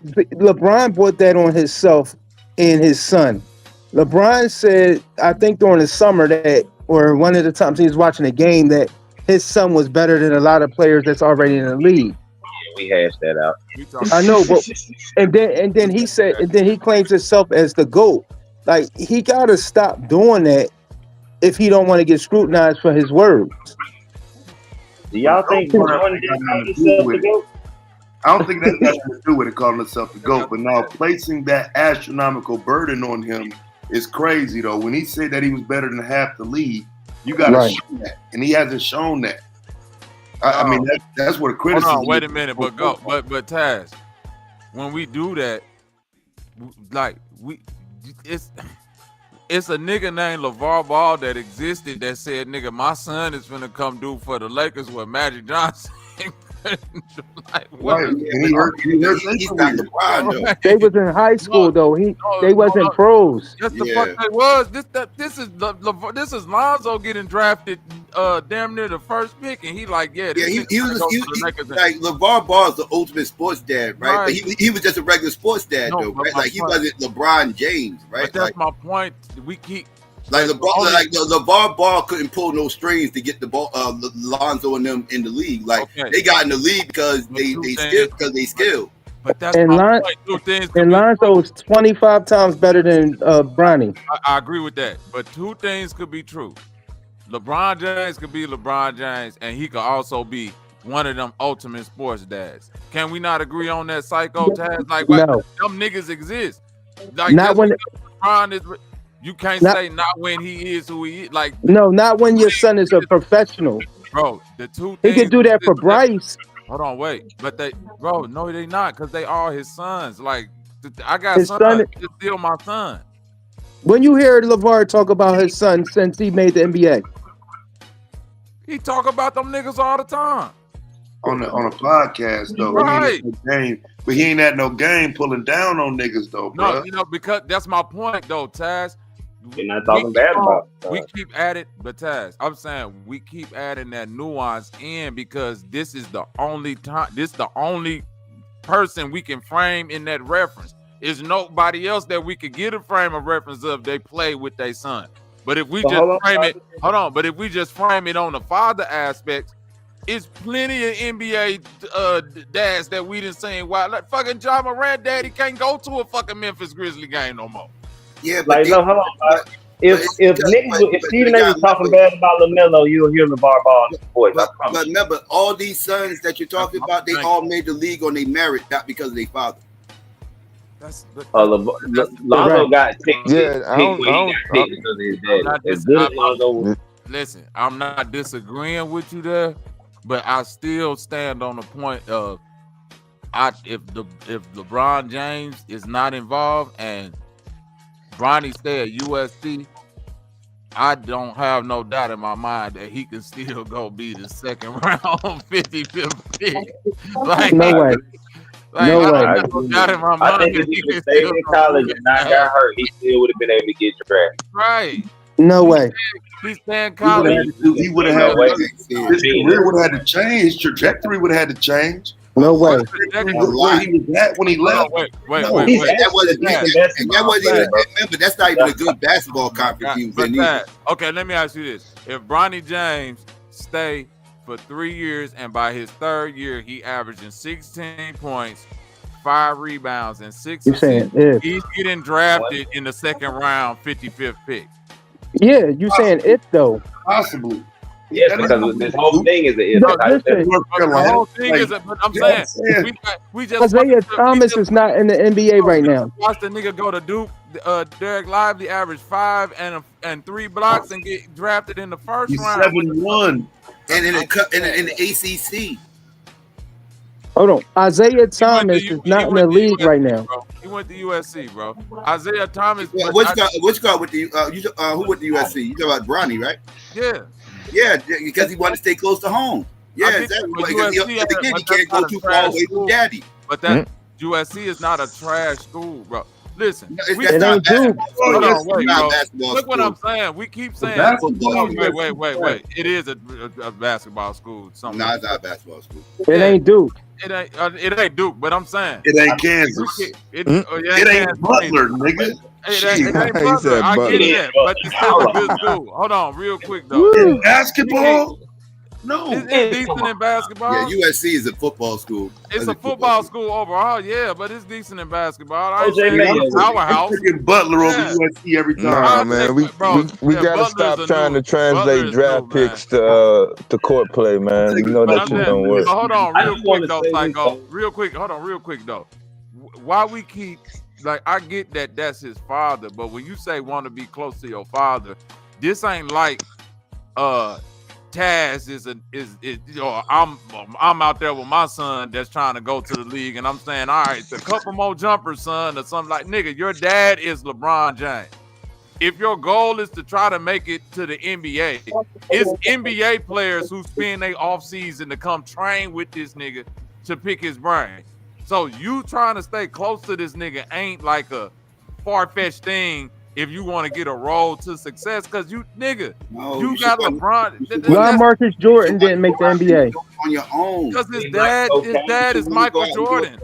LeBron brought that on himself and his son. LeBron said, I think during the summer that, or one of the times he was watching a game, that his son was better than a lot of players that's already in the league. We hashed that out. I know, but and then he said, and then he claims himself as the GOAT. Like, he gotta stop doing that if he don't want to get scrutinized for his words. Do y'all think LeBron himself the GOAT? I don't think that has to do with it calling himself the GOAT, but now placing that astronomical burden on him is crazy though. When he said that he was better than half the league, you gotta show that, and he hasn't shown that. I mean, that's what a criticism. Hold on, wait a minute, but Taz, when we do that, like It's a nigga named LeVar Ball that existed that said, nigga, my son is finna come do for the Lakers with Magic Johnson. Like, Right. And he hurt He's not LeBron though. They was in high school though. They wasn't pros. Yes, the fuck they was. This is Lonzo getting drafted damn near the first pick, and he like, he was like LeVar Ball is the ultimate sports dad, right? But he was just a regular sports dad though, right? Like he wasn't LeBron James, right? But that's my point. We keep like LeVar Ball couldn't pull no strings to get the ball, Lonzo and them in the league. Like they got in the league because they skilled. But that's And my point. Two things. And Lonzo is 25 times better than Bronny. I agree with that. But two things could be true. LeBron James could be LeBron James, and he could also be one of them ultimate sports dads. Can we not agree on that, Psycho Taz? Like, No. them niggas exist. Like, Not when LeBron is. You can't say not when he is who he is. Like, no, not when your son is a professional. bro, the two He things. can do that for Bryce. Hold on, wait. But no, they not, because they are his sons. Like, I got His sons. son- It's still my son. When you hear LeVar talk about his son since he made the NBA, He talk about them niggas all the time. On a podcast though. Right. He ain't at no game, but he ain't at no game pulling down on niggas though, bro. No, because that's my point though, Taz. You're not talking bad about We keep adding, but Taz, I'm saying we keep adding that nuance in because this is the only time, this is the only person we can frame in that reference. There's nobody else that we could get a frame of reference of they play with their son. But if we So just frame it, but if we just frame it on the father aspects, it's plenty of NBA dads that we didn't see. Why, like fucking John Morant daddy can't go to a fucking Memphis Grizzly game no more. Yeah, but Like, no, hold on. If Stephen A was talking bad about LaMelo, you'll hear LeVar Ball's voice. But remember, all these sons that you're talking about, they all made the league on their merit, not because of their father. Lonzo got picked. Listen, I'm not disagreeing with you there, but I still stand on the point of if LeBron James is not involved and Bronny stay at USC, I don't have no doubt in my mind that he can still go be the second round 55th pick. Like, no way. Like, No I way. don't have no doubt in my I mind think that if he he can would stay still in go college be and not got hurt, he still would have been able to get drafted. right. No way. He's staying college. He would have had his career would have had to change. His trajectory would have had to change. No way. Where he was at when he left. Wait. That wasn't even. Remember, that's not even a good basketball conference he was in either. Okay, let me ask you this: if Bronny James stay for 3 years and by his third year he averaging 16 points, 5 rebounds, and 6 You saying assists, if? he's getting drafted in the second round, 55th pick. Yeah, you saying it though. Possibly. Yes, because this whole thing is a No, listen. The whole thing is, but I'm saying we just Isaiah Thomas is not in the NBA right now. watch the nigga go to Duke. Derek Lively averaged 5 and 3 blocks and get drafted in the first He's round. 7-1. And in the ACC. Hold on. Isaiah Thomas is not in the league right now. Bro. He went to USC, bro. Isaiah Thomas. Yeah, which guy with the who went to USC? You talking about Bronny, right? Yeah. Yeah, because he wanted to stay close to home. Yeah, exactly. Because he can't go too far away from daddy. But that USC is not a trash school, bro. Listen, It ain't Duke. Hold on, wait, Not bro. basketball Look what school. I'm saying. We keep saying, Basketball. wait. It is a basketball school. Something. No, it's not a basketball school. It ain't Duke. It ain't Duke, but I'm saying It ain't Kansas. It It ain't Butler, nigga. It ain't He Butler. said I Butler. get that, but it's still a good school. Hold on, real quick though. In basketball? No. It's decent in basketball. Yeah, USC is a football school. It's a football school overall, yeah, but it's decent in basketball. I ain't OJ saying Mayo. it's a powerhouse. I'm picking Butler over USC every time. Nah, man, we gotta stop trying to translate draft picks to court play, man. You know that shit don't work. But hold on, real quick though, Psycho. Real quick, hold on, real quick though. Why we keep like I get that that's his father, but when you say want to be close to your father, this ain't like Taz is you know, I'm out there with my son that's trying to go to the league, and I'm saying, all right, a couple more jumpers, son, or something like, nigga, your dad is LeBron James. if your goal is to try to make it to the NBA, it's NBA players who spend their off season to come train with this nigga to pick his brain. So you trying to stay close to this nigga ain't like a far-fetched thing if you want to get a road to success, because you got LeBron. Why Marcus Jordan didn't make the NBA? On your own. Because his dad is Michael Jordan.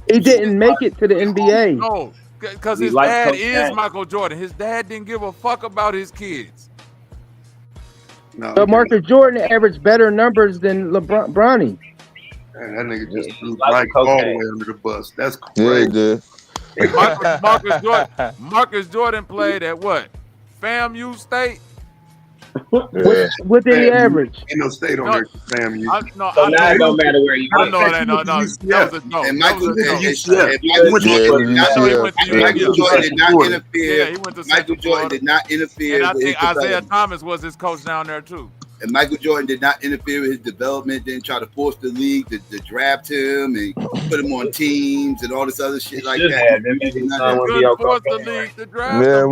He didn't make it to the NBA. No, because his dad is Michael Jordan. His dad didn't give a fuck about his kids. No, But Marcus Jordan averaged better numbers than LeBron. Bronny. Man, that nigga just threw Mike all the way under the bus. That's crazy. Yeah, Marcus Jordan played at what? FAMU State? What did he average? Ain't no state on there, FAMU. So now it don't matter where you I know that. No. That was a joke. And Michael Jordan did not interfere. Yeah, he went to Michael Jordan did not interfere. And I with think his Isaiah development. Thomas was his coach down there too. And Michael Jordan did not interfere with his development, didn't try to force the league to draft him and put him on teams and all this other shit like that. Man,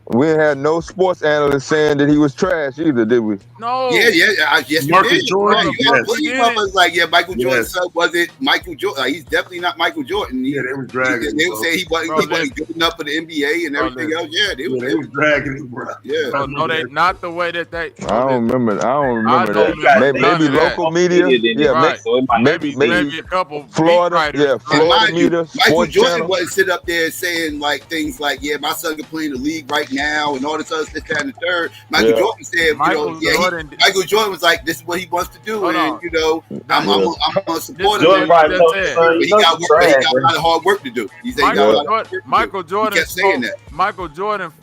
we ain't had no sports analyst saying that he was trash either, did we? No. Yes, Marcus Jordan, He was like, Michael Jordan's son wasn't Michael Jordan. Like, he's definitely not Michael Jordan. They were dragging. They would say he wasn't good enough for the NBA and everything else. Yeah, they were dragging him, bro. Yeah. No, they not the way that they. I don't remember that. Maybe local media. Yeah, maybe a couple Florida. Yeah, Florida media. Michael Jordan wasn't sit up there saying like things like, "Yeah, my son can play in the league right now," and all this other shit, that, and the third. Michael Jordan said, Michael Jordan was like, "This is what he wants to do," and I'm gonna support him. But he got a lot of hard work to do. He said Michael Jordan kept saying that. Michael Jordan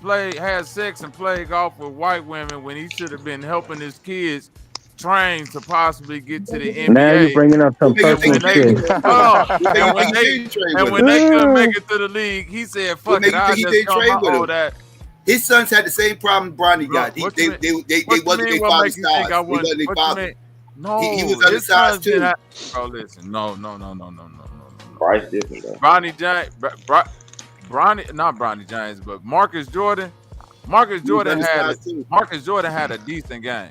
had sex and played golf with white women when he should have been helping his kids train to possibly get to the NBA. Now you're bringing up some personal shit. And when they couldn't make it to the league, he said, "Fuck it, I'll just come all that." His sons had the same problem Bronny got. They wasn't their father's size. He wasn't their father. No, he was undersized too. Bro, listen, no. Bryce different though. Not Bronny James, but Marcus Jordan. Marcus Jordan had a decent game.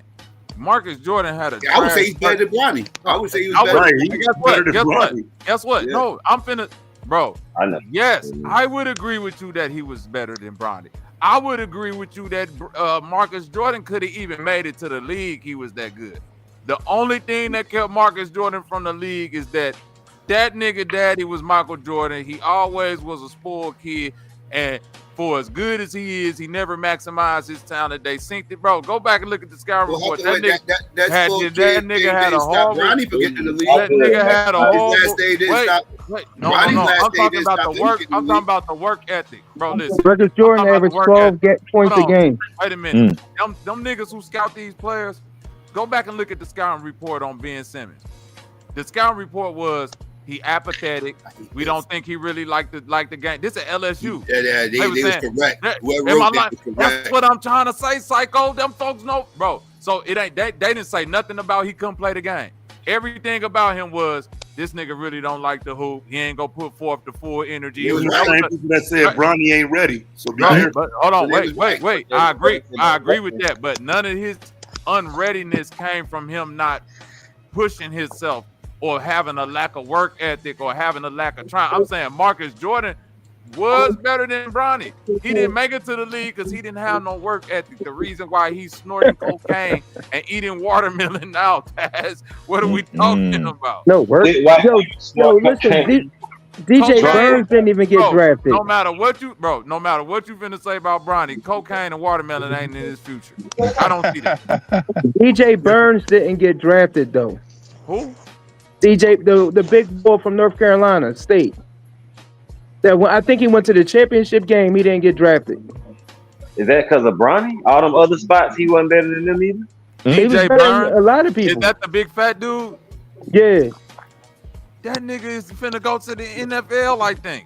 Marcus Jordan had a. I would say he's better than Bronny. I would say he was better. Guess what? Yeah. No, I'm finna, bro. I know. Yes, I would agree with you that he was better than Bronny. I would agree with you that Marcus Jordan could have even made it to the league. He was that good. The only thing that kept Marcus Jordan from the league is that nigga daddy was Michael Jordan. He always was a spoiled kid, and for as good as he is, he never maximized his talent. They synced it, bro. Go back and look at the scouting report. That nigga had a horrible. Ronnie forget to the league. That nigga had a horrible. Wait. No. I'm talking about the work. I'm talking about the work ethic, bro. Listen. Marcus Jordan averaged 12 points a game. Wait a minute. Them niggas who scout these players, go back and look at the scouting report on Ben Simmons. The scouting report was he apathetic. We don't think he really liked the game. This is LSU. Yeah, they was correct. That's what I'm trying to say, Psycho. Them folks know, bro. So it ain't they didn't say nothing about he couldn't play the game. Everything about him was this nigga really don't like the hoop. He ain't gonna put forth the full energy. It was the same people that said Bronny ain't ready. So but hold on, wait. I agree with that. But none of his unreadiness came from him not pushing himself or having a lack of work ethic or having a lack of trying. I'm saying Marcus Jordan was better than Bronny. He didn't make it to the league because he didn't have no work ethic. The reason why he's snorting cocaine and eating watermelon now, Taz, what are we talking about? No work. Yo, listen, DJ Burns didn't even get drafted. No matter what you finna say about Bronny, cocaine and watermelon ain't in his future. I don't see that. DJ Burns didn't get drafted though. Who? DJ, the big boy from North Carolina State. I think he went to the championship game. He didn't get drafted. Is that because of Bronny? All them other spots, he wasn't better than them either. DJ Burns, a lot of people. Is that the big fat dude? Yeah. That nigga is finna go to the NFL, I think.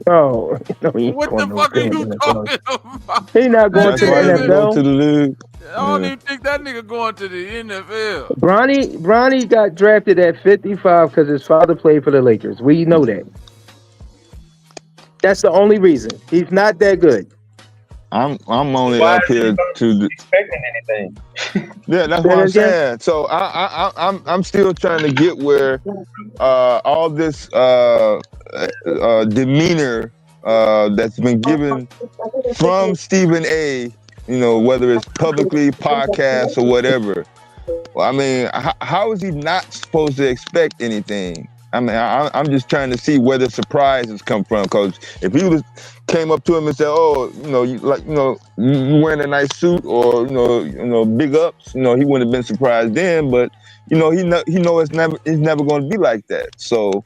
Oh, no, what the fuck are you talking about? He not going to the NFL. To the league. I don't even think that nigga going to the NFL. Bronny got drafted at 55 because his father played for the Lakers. We know that. That's the only reason. He's not that good. I'm only Why up is he here to the, expecting anything? yeah, that's Say what that I'm again? saying. So I'm still trying to get where all this demeanor that's been given from Stephen A, you know, whether it's publicly, podcasts, or whatever. Well, I mean, how is he not supposed to expect anything? I mean, I'm just trying to see where the surprises come from. Because if he came up to him and said, "Oh, you know, you wearing a nice suit," or you know, big ups, you know, he wouldn't have been surprised then. But you know, he know it's never going to be like that. So,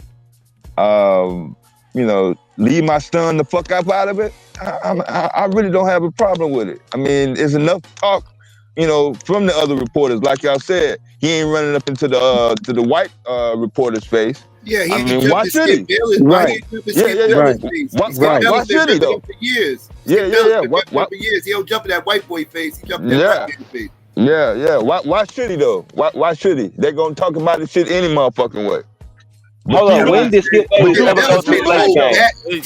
you know, leave my son the fuck up out of it. I really don't have a problem with it. I mean, there's enough talk, you know, from the other reporters. Like y'all said, he ain't running up into the white reporter's face. Yeah, he I ain't mean, jumping why should he? Skip Bayless. Why he ain't jumping Skip Yeah. Bayless' face? Why Skip Bayless should he been though? jumping for years. Yeah. Skip Bayless been jumping for years. He don't jump in that white boy face. He jumped in that black man's face. Yeah. Why should he though? Why should he? They're gonna talk about this shit any motherfucking way. Hold on, when did Skip Bayless ever go to a Lakers game? Skip When did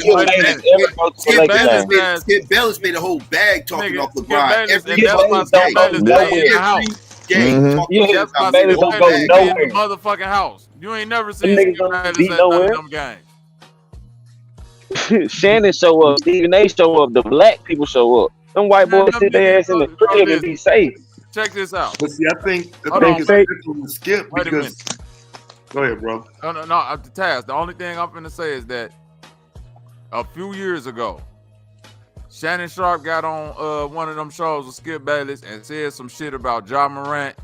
Skip Bayless ever go to a Lakers game? Skip Bayless made a whole bag talking off LeBron. Every Bayless don't go nowhere. game. Yeah, About Bayless don't go in nowhere. the motherfucking house. You ain't never Them seen niggas Skip don't Bayless be at none nowhere. of them games. Shannon show up, Stephen A show up, the black people show up. Them white boys sit their ass in the crib and be safe. Check this out. But see, I think Hold on. it's different with Skip Wait a because. Go ahead, bro. No, the task. The only thing I'm finna say is that a few years ago, Shannon Sharp got on one of them shows with Skip Bayless and said some shit about Ja Morant.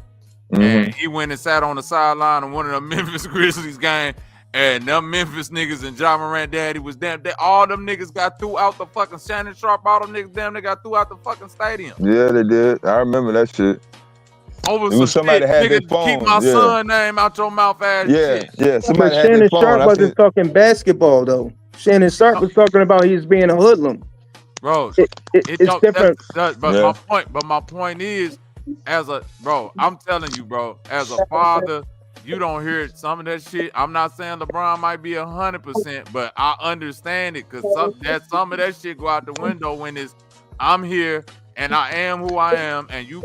And he went and sat on the sideline of one of the Memphis Grizzlies game, and them Memphis niggas and Ja Morant daddy was damn. All them niggas got threw out the fucking Shannon Sharp. All them niggas damn, they got threw out the fucking stadium. Yeah, they did. I remember that shit. Over It some was somebody shit, had their nigga, phone. keep my Yeah. son name out your mouth ass shit. Yeah. Somebody But had their Shannon phone. Sharp I wasn't seen- talking basketball though. Shannon Sharp was talking about he was being a hoodlum. Bro, It's different. But my point is, I'm telling you, bro, as a father, you don't hear some of that shit. I'm not saying LeBron might be 100%, but I understand it because some of that shit go out the window when it's I'm here and I am who I am, and you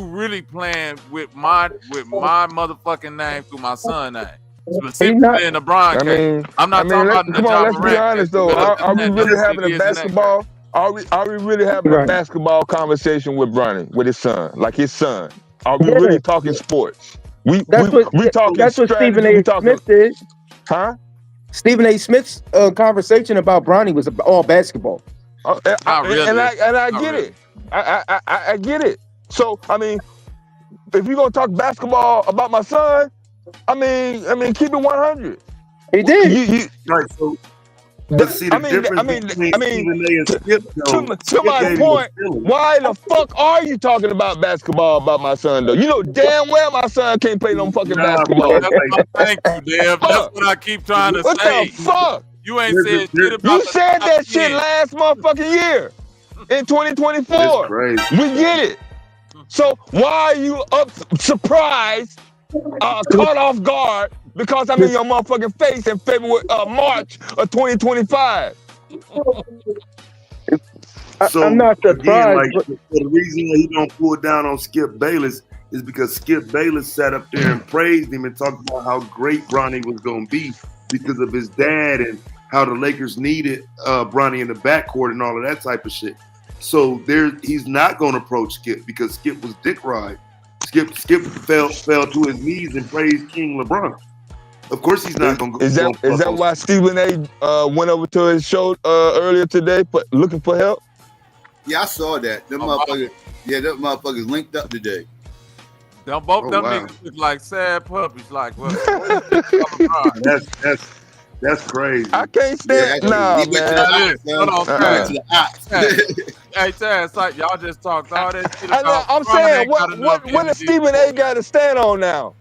really playing with my motherfucking name through my son's name. Specifically in the LeBron case. I'm not talking about the Ja let's be Morant honest case, though. because Are we that really having nigga a is an basketball? Are we really having a basketball conversation with Bronny, with his son, like his son? Are we really talking sports? We talking That's what strategy. Stephen A. We talking, Smith did. huh? Stephen A. Smith's conversation about Bronny was all basketball. And I get it. I get it. So I mean, if you're gonna talk basketball about my son, I mean, keep it 100. He did. Right. So, but see the difference between Stephen A. and Skip, though. To my point, why the fuck are you talking about basketball about my son though? You know damn well my son can't play no fucking basketball. Thank you, Dev. That's what I keep trying to What say. the fuck? You ain't said shit about You said that shit last motherfucking year in 2024. We get it. So why are you surprised, caught off guard because I'm in your motherfucking face in March of 2025? So I'm not surprised. Again, the reason why he don't pull down on Skip Bayless is because Skip Bayless sat up there and praised him and talked about how great Bronny was going to be because of his dad and how the Lakers needed Bronny in the backcourt and all of that type of shit. So he's not going to approach Skip because Skip was dick ride. Skip fell to his knees and praised King LeBron. Of course, he's not going to go. Is that why Stephen A. Went over to his show earlier today, looking for help? Yeah, I saw that. Them motherfuckers linked up today. Both them niggas look like sad puppies. Like what? That's crazy. I can't stand. Man. Hold on, hey, Taz, like y'all just talked all that shit about. I'm saying, what does Stephen A. got to stand on now?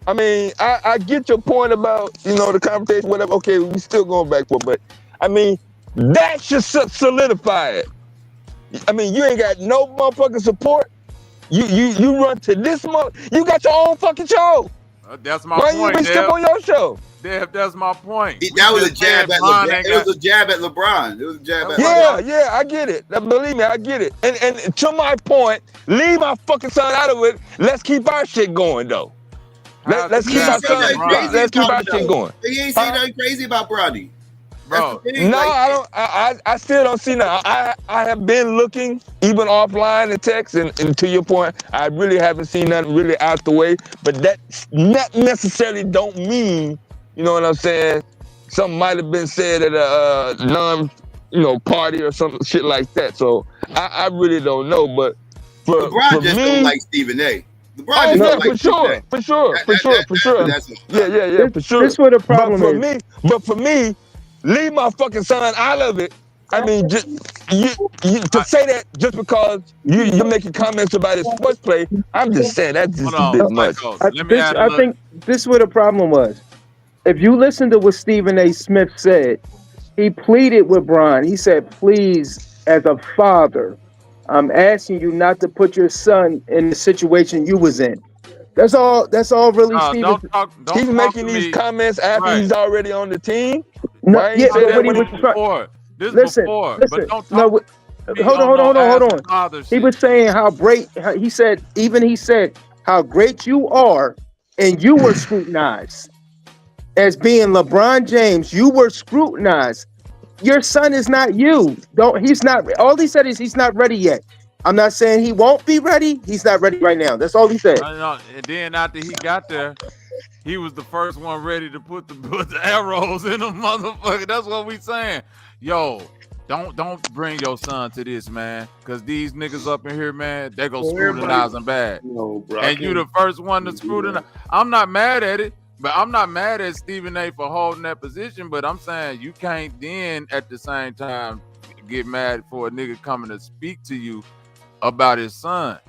I mean, I get your point about the conversation, whatever. Okay, we still going back for it, but I mean, that should solidify it. I mean, you ain't got no motherfucking support. You run to this month. You got your own fucking show. That's my Why point. you been skip on your show? That's my point. That was a jab at LeBron. It was a jab at LeBron. It was a jab at LeBron. Yeah, I get it. Believe me, I get it. And to my point, leave my fucking son out of it. Let's keep our shit going though. Let's keep our son. Let's keep our shit going. He ain't saying nothing crazy about Bronny. Bro, no, I don't. I still don't see nothing. I have been looking even offline and text, and to your point, I really haven't seen nothing really out the way. But that not necessarily don't mean, you know what I'm saying? Something might have been said at a party or some shit like that. So I really don't know. But for LeBron just me, don't like Stephen A. LeBron just don't like for sure. Yeah, for sure. This what the problem is. But for me, leave my fucking son out of it. I mean, just to say that just because you're making comments about his sports play, I'm just saying that's just a bit much. I think this is what the problem was. If you listen to what Stephen A. Smith said, he pleaded with Bron. He said, please, as a father, I'm asking you not to put your son in the situation you was in. That's all really Stephen. He's making these comments after he's already on the team. No, right? yeah, but when he was before. This listen, before. listen. But don't No, hold on. He was saying how great. He said how great you are, and you were scrutinized as being LeBron James. You were scrutinized. Your son is not you. He's not. All he said is he's not ready yet. I'm not saying he won't be ready. He's not ready right now. That's all he said. And then after he got there, he was the first one ready to put the arrows in the motherfucker. That's what we saying. Yo, don't bring your son to this, man. Cause these niggas up in here, man, they go scrutinize him bad. No, bro, and you the first one to scrutinize. I'm not mad at it, but I'm not mad at Stephen A. for holding that position. But I'm saying you can't then at the same time get mad for a nigga coming to speak to you about his son.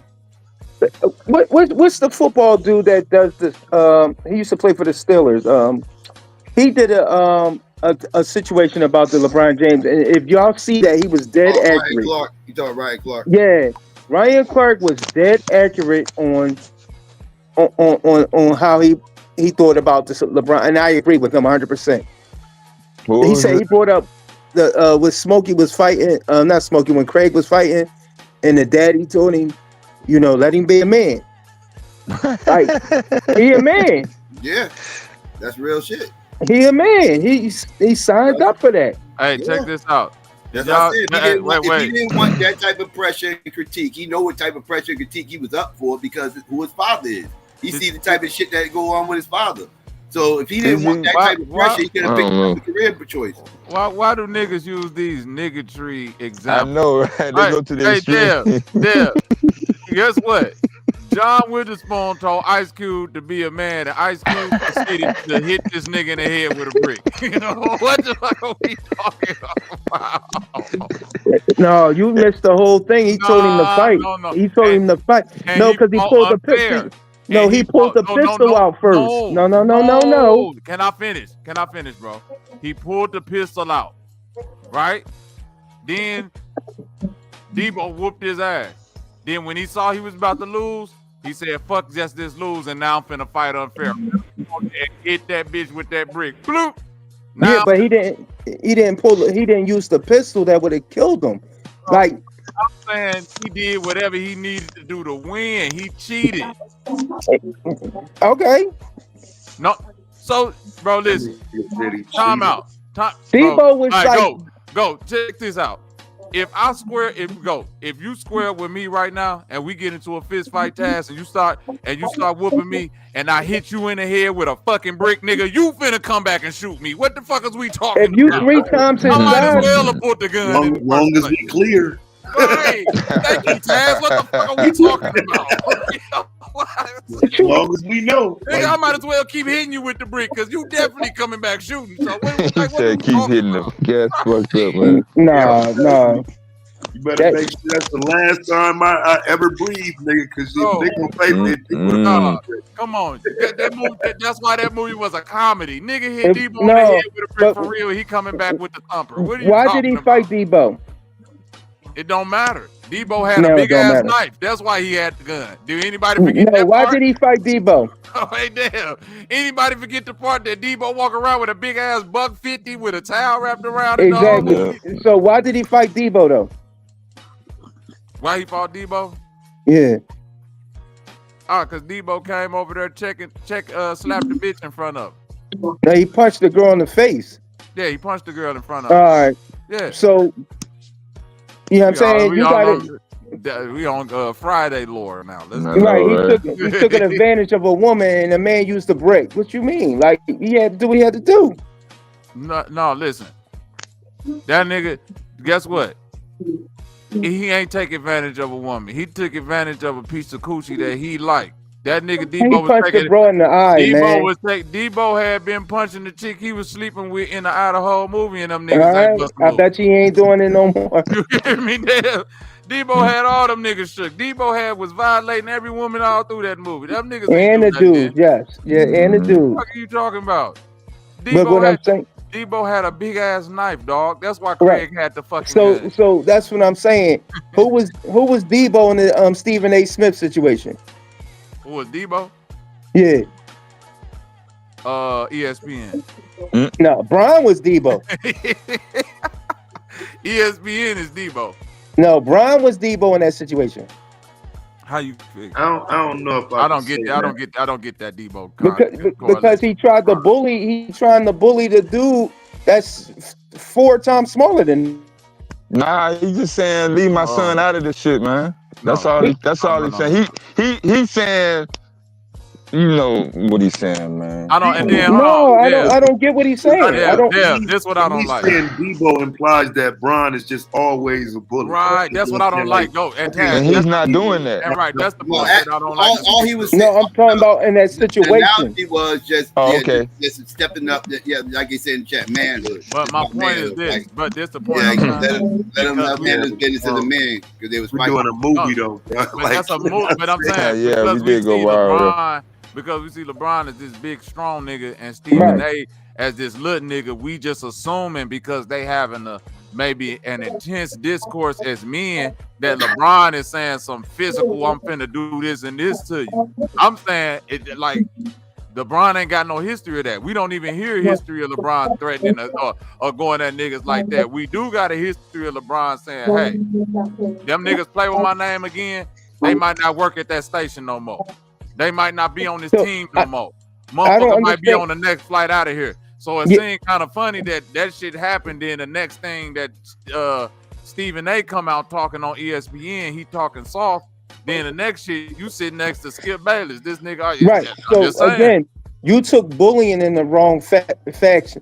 What's the football dude that does this? He used to play for the Steelers. He did a situation about the LeBron James, and if y'all see that, he was dead accurate. Ryan Clark. You talking Ryan Clark? Yeah, Ryan Clark was dead accurate on how he thought about this LeBron, and I agree with him 100%. He said he brought up the when Smokey was fighting, not Smokey, when Craig was fighting, and the daddy told him, let him be a man. Like, he a man. Yeah, that's real shit. He a man. He signed up for that. Hey, check this out. That's what I said. If he didn't want that type of pressure and critique, he know what type of pressure and critique he was up for because who his father is. He see the type of shit that go on with his father. So if he didn't want that type of pressure, he could have picked a career choice. Why do niggas use these niggatry examples? I know, right? They go to the extreme. Yeah. Guess what? John Witherspoon told Ice Cube to be a man, and Ice Cube proceeded to hit this nigga in the head with a brick. What the fuck are we talking about? No, you missed the whole thing. He told him to fight. No. He told him to fight. No, because he pulled the pistol. No, he pulled the pistol out first. No. Can I finish, bro? He pulled the pistol out, right? Then Debo whooped his ass. Then when he saw he was about to lose, he said, fuck just this lose, and now I'm finna fight unfair. And hit that bitch with that brick. Bloop. Yeah, but he didn't use the pistol that would have killed him. Like, I'm saying he did whatever he needed to do to win. He cheated. Okay. No. So, bro, listen. Time out. Debo was right, like, go. Check this out. If you square with me right now and we get into a fist fight task and you start whooping me and I hit you in the head with a fucking brick, nigga, you finna come back and shoot me. What the fuck is we talking if you about? 3 times his I might as size, well have put the gun in. Long as we clear. Right. Thank you, Taz. What the fuck are we talking about? As long as we know. Nigga, I might as well keep hitting you with the brick because you definitely coming back shooting. So He said keep hitting them. Guess what's up, man? No. You better make sure that's the last time I ever breathe, nigga, because they gonna play it. Come on. That's why that movie was a comedy. Nigga hit Debo in the head with a brick for real. He coming back with the thumper. Why did he fight Debo? It don't matter. Debo had a No, it big don't ass matter. knife. That's why he had the gun. Do anybody forget No, that why part? did he fight Debo? Oh, hey, damn. Anybody forget the part that Debo walk around with a big ass buck 50 with a towel wrapped around in the whole Exactly. movie? So why did he fight Debo though? Why he fought Debo? Yeah. Cause Debo came over there slapped the bitch in front of him. Now he punched the girl in the face. Yeah, he punched the girl in front of All him. right. Yeah. So you know what I'm saying? We You on, got it. we on Friday lore now. Let's Right. He took an advantage of a woman and a man used the brick. What you mean? Like he had to do what he had to do. No, listen. That nigga, guess what? He ain't take advantage of a woman. He took advantage of a piece of coochie that he liked. That nigga He Debo was punched taking the bro in the eye, man. Debo had been punching the chick he was sleeping with in the Idaho movie, and them All niggas ain't right. bust I bet you he ain't doing it no more. You hear me? Damn. Debo had all them niggas shook. Debo was violating every woman all through that movie. Them niggas ain't And the doing dude, yes. Yeah, and the dude. What are you talking about? But what I'm saying, Debo had a big ass knife, dog. That's why Craig had the fucking gun. so that's what I'm saying. Who was Debo in the Stephen A. Smith situation? Who was Debo? Yeah. ESPN. No, Brian was Debo. ESPN is Debo. No, Brian was Debo in that situation. How you figure? I don't know if I don't get that Debo. Because he tried to bully. He trying to bully the dude that's 4 times smaller than. Nah, he's just saying leave my son out of this shit, man. That's all. That's all he's saying. He's saying. You know what he's saying, man. I don't. And then I don't get what he's saying. I don't. This what I don't like. Saying Debo implies that Bron is just always a bully. Right. That's what I don't like. And he's not doing that. And right. That's the part that I don't like. All he was No, I'm talking about in that situation. The analogy was just, okay. just stepping up. Yeah, like you said in chat, manhood. But my point is this. Like, but this the point. Yeah, let him handle his business as a man because they was We're fighting. doing a movie though. But that's a movie. But I'm saying Yeah, we did go wild. Because we see LeBron as this big, strong nigga and Stephen A as this little nigga, we just assuming because they having maybe an intense discourse as men that LeBron is saying some physical, I'm finna do this and this to you. I'm saying it like LeBron ain't got no history of that. We don't even hear history of LeBron threatening or going at niggas like that. We do got a history of LeBron saying, hey, them niggas play with my name again, they might not work at that station no more. They might not be on this team no more. Motherfucker might be on the next flight out of here. So it seemed kind of funny that shit happened. Then the next thing that Stephen A. come out talking on ESPN, he talking soft. Then the next shit, you sit next to Skip Bayless. This nigga, right. So again, you took bullying in the wrong faction.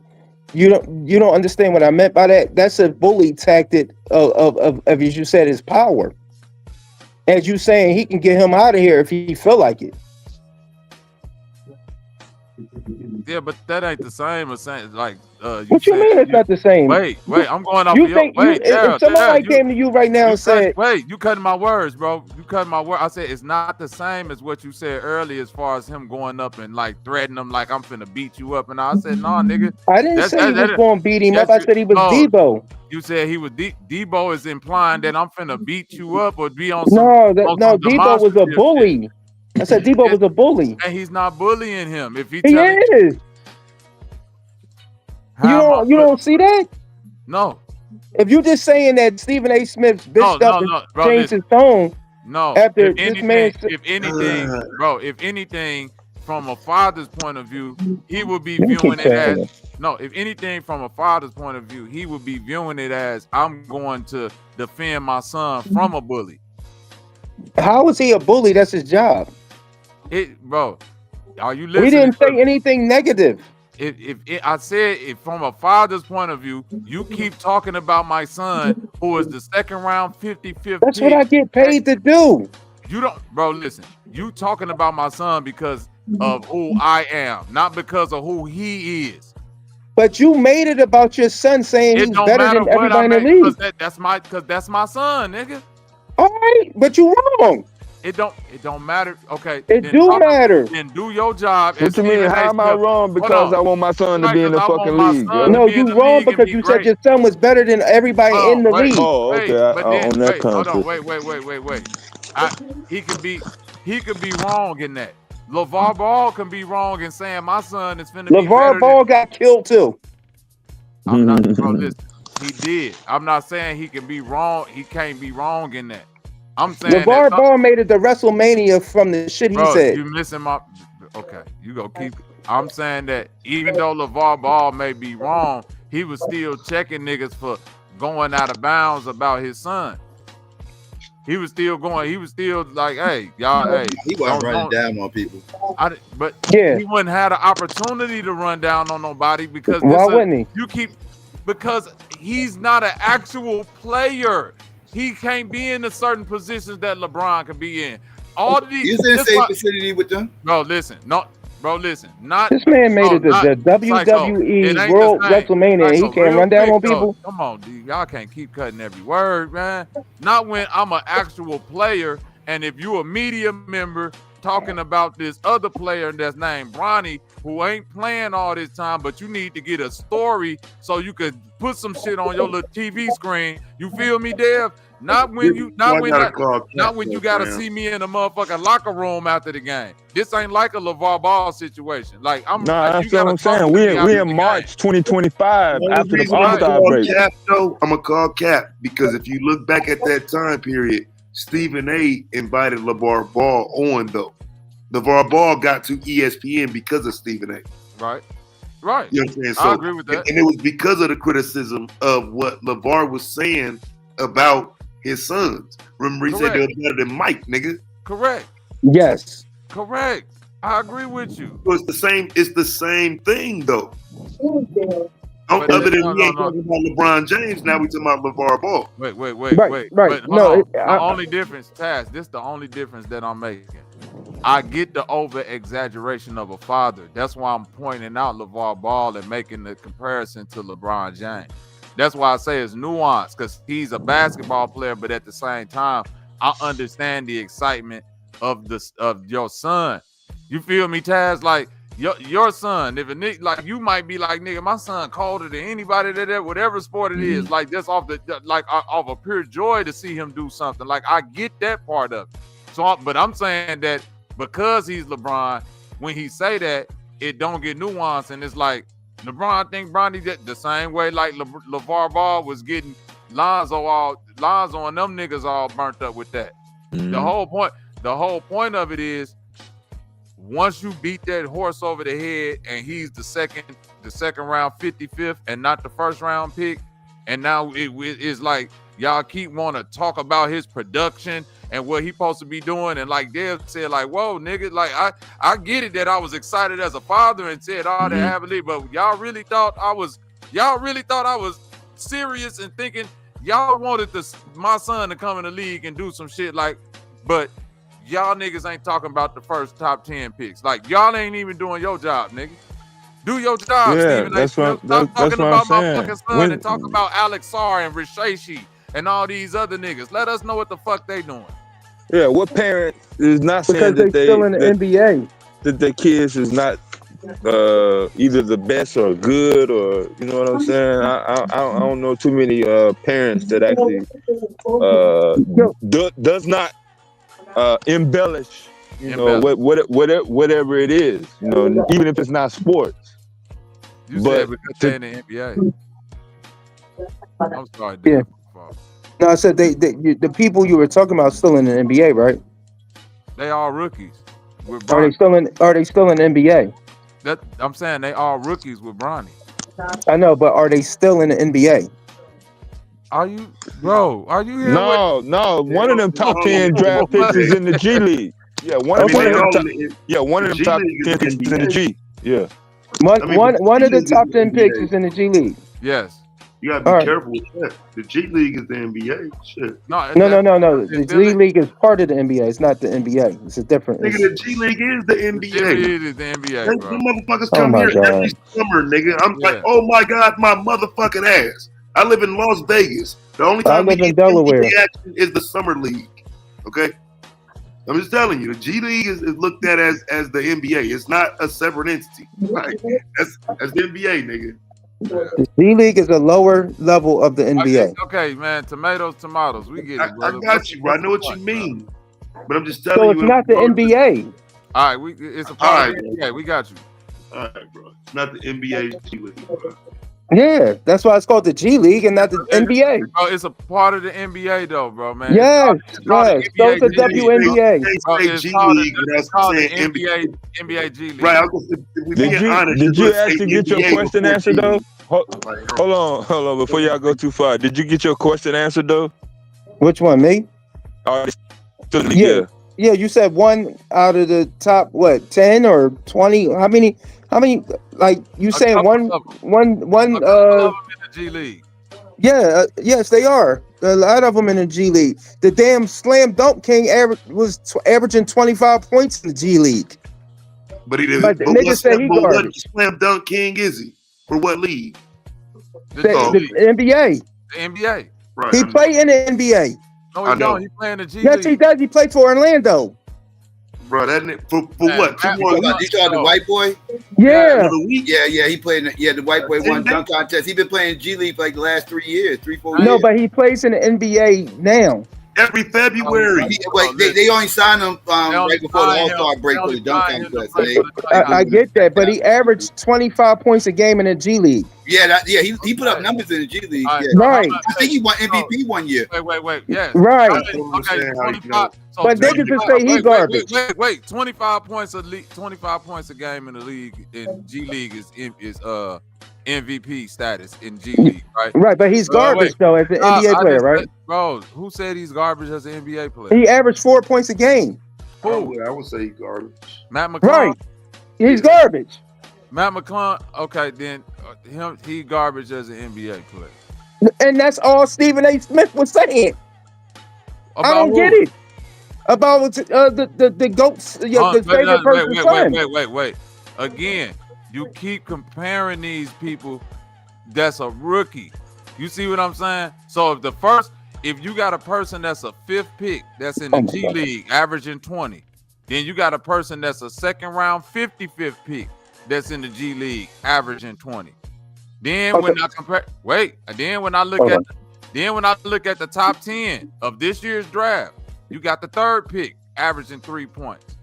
You don't understand what I meant by that. That's a bully tactic of as you said, his power. As you saying, he can get him out of here if he feel like it. Yeah, but that ain't the same as saying like. What you mean it's not the same? Wait, I'm going off. If somebody came to you right now and said, "Wait, you cutting my words, bro? You cutting my word." I said it's not the same as what you said earlier, as far as him going up and like threatening him, like I'm finna beat you up. And I said, "Nah, nigga." I didn't say he was going to beat him up. I said he was Debo. You said he was Debo is implying that I'm finna beat you up or be on some. No, Debo was a bully. I said Debo was a bully. And he's not bullying him. If he is. You don't see that? No. If you're just saying that Stephen A. Smith's bitched up and bro, changed his tone, after if anything, from a father's point of view, he would be viewing it as if anything from a father's point of view, he would be viewing it as I'm going to defend my son from a bully. How is he a bully? That's his job. Are you listening? We didn't say anything negative. I said from a father's point of view, you keep talking about my son, who is the second round 55th. That's what I get paid to do. You don't, bro. Listen, you talking about my son because of who I am, not because of who he is. But you made it about your son saying he's better than everybody in the league. That's my son, nigga. All right, but you wrong. It don't matter. Okay. It do matter. Then do your job. What you mean? How am I wrong because I want my son to be in the fucking league, yo? No, you wrong because you said your son was better than everybody in the league. Oh, okay. But then, On that hold on. concept. Wait. He could be wrong in that. LeVar Ball can be wrong in saying my son is finna be better. LeVar Ball got killed too. I'm not, bro, listen, he did. I'm not saying he can be wrong. He can't be wrong in that. I'm saying LeVar Ball made it to WrestleMania from the shit he said. You missing my. Okay, you go keep. I'm saying that even though LeVar Ball may be wrong, he was still checking niggas for going out of bounds about his son. He was still going. He was still like, hey, y'all, hey. He wasn't running down on people. But he wouldn't have the opportunity to run down on nobody because why wouldn't he? Because he's not an actual player. He can't be in the certain positions that LeBron can be in. All of these. He's in the same vicinity with them. Bro, listen. Not this man made it to the WWE World WrestleMania and he can't run down on people. Come on, dude. Y'all can't keep cutting every word, man. Not when I'm an actual player and if you a media member talking about this other player that's named Bronny who ain't playing all this time, but you need to get a story so you could put some shit on your little TV screen. You feel me, Dev? Not when you gotta see me in the motherfucking locker room after the game. This ain't like a LeVar Ball situation. Like that's what I'm saying. We in March 2025 after the All-Star break. I'm gonna call Cap because if you look back at that time period, Stephen A. invited LeVar Ball on though. LeVar Ball got to ESPN because of Stephen A. Right. You know what I'm saying? So, I agree with that. And it was because of the criticism of what LeVar was saying about his sons. Remember, he said they were better than Mike, nigga. Correct. Yes. Correct. I agree with you. So it's the same thing though. Other than we ain't talking about LeBron James, now we talking about LeVar Ball. Wait. Right. But the only difference, Taz, this is the only difference that I'm making. I get the over-exaggeration of a father. That's why I'm pointing out LeVar Ball and making the comparison to LeBron James. That's why I say it's nuanced, because he's a basketball player, but at the same time, I understand the excitement of your son. You feel me, Taz? Like your son, if a nigga, like you might be like, nigga, my son colder than anybody that whatever sport it is, like just off a pure joy to see him do something. Like I get that part of it. So, but I'm saying that because he's LeBron, when he say that, it don't get nuanced, and it's like LeBron think Bronny the same way like LeVar Ball was getting Lonzo and them niggas all burnt up with that. The whole point of it is once you beat that horse over the head and he's the second round 55th and not the first round pick, and now it is like y'all keep want to talk about his production and what he supposed to be doing, and like Dev said, like, whoa, nigga, like I get it that I was excited as a father and said all that heavily, but y'all really thought I was serious and thinking y'all wanted my son to come in the league and do some shit, like, but y'all niggas ain't talking about the first top 10 picks. Like y'all ain't even doing your job, nigga. Do your job, Yeah, Stephen. stop talking about I'm my saying. fucking son and talk about Alex Sarr and Rishashi and all these other niggas. Let us know what the fuck they doing. Yeah, what parent is not saying because they still in the NBA that their kids is not either the best or good, or you know what I'm saying? I don't know too many parents that actually does not embellish, you know, whatever it is, you know, even if it's not sports. You said because they're in the NBA. I'm sorry, dude. Yeah. No, I said the people you were talking about still in the NBA, right? They all rookies. Are they still in the NBA? I'm saying they all rookies with Bronny. I know, but are they still in the NBA? Are you, bro? Are you here? No. One of them top 10 draft picks is in the G League. Yeah, one of them top 10 picks is in the G. Yeah. One of the top 10 picks is in the G League. Yes. You gotta be careful with that. The G League is the NBA. Shit. No. The G League is part of the NBA. It's not the NBA. It's a different. Nigga, the G League is the NBA. It is the NBA, bro. The motherfuckers come here every summer, nigga. I'm like, oh my God, my motherfucking ass. I live in Las Vegas. The only time I live in Delaware. NBA action is the summer league. Okay. I'm just telling you, the G League is looked at as the NBA. It's not a separate entity. Right? That's the NBA, nigga. The G League is a lower level of the NBA. Okay, man. Tomatoes. We get it, I brother. got you, bro. I know what you mean, but I'm just So telling it's you. not the NBA. All right, it's a part of the NBA. We got you. All right, bro. It's not the NBA G League, bro. Yeah, that's why it's called the G League and not the NBA. Bro, it's a part of the NBA though, bro, man. Yes, it's called yes. the So it's the WNBA. Bro, it's called the NBA G League. Right. I was gonna say, if we Did being you honest, did you you would say actually get your NBA question before answered G though? League. Hold on, before y'all go too far. Did you get your question answered though? Which one, me? Yeah. Yeah, you said one out of the top 10 or 20? How many like you saying one in the G League. Yeah, yes, they are. A lot of them in the G League. The damn slam dunk king was averaging 25 points in the G League. But he didn't. But the nigga said he what garbage. slam dunk king is he? For what league? The NBA. The NBA. Right. He played in the NBA. No, he don't. He playing the G League. Yes, he does. He played for Orlando. Bro, that for what? 2 more You weeks? talking the white boy? Yeah. Yeah. He played. The white boy won dunk contest. He been playing G League for like the last 3 years, 4 years. No, but he plays in the NBA now. Every February. They only signed him right before the All-Star break for the dunk contest. I get that, but he averaged 25 points a game in the G League. Yeah, he put up numbers in the G League. Yeah. Right. I think he won MVP 1 year. Wait. Yes. Right. Okay. 25. So But niggas just say he garbage. Wait. 25 points a game in the league in G League is MVP status in G League, right? Right, but he's garbage though as an NBA player, right? Bro, who said he's garbage as an NBA player? He averaged 4 points a game. Who? I would say he's garbage. Matt McClung. Right. He's garbage. Matt McClung. Okay, then he garbage as an NBA player. And that's all Stephen A. Smith was saying. I don't get it. About the GOATs, the favorite person's son. Wait. Again, you keep comparing these people that's a rookie. You see what I'm saying? So if you got a person that's a 5th pick that's in the G League averaging 20, then you got a person that's a 2nd round 55th pick that's in the G League averaging 20. Then when I look at the top 10 of this year's draft, you got the 3rd pick averaging 3 points.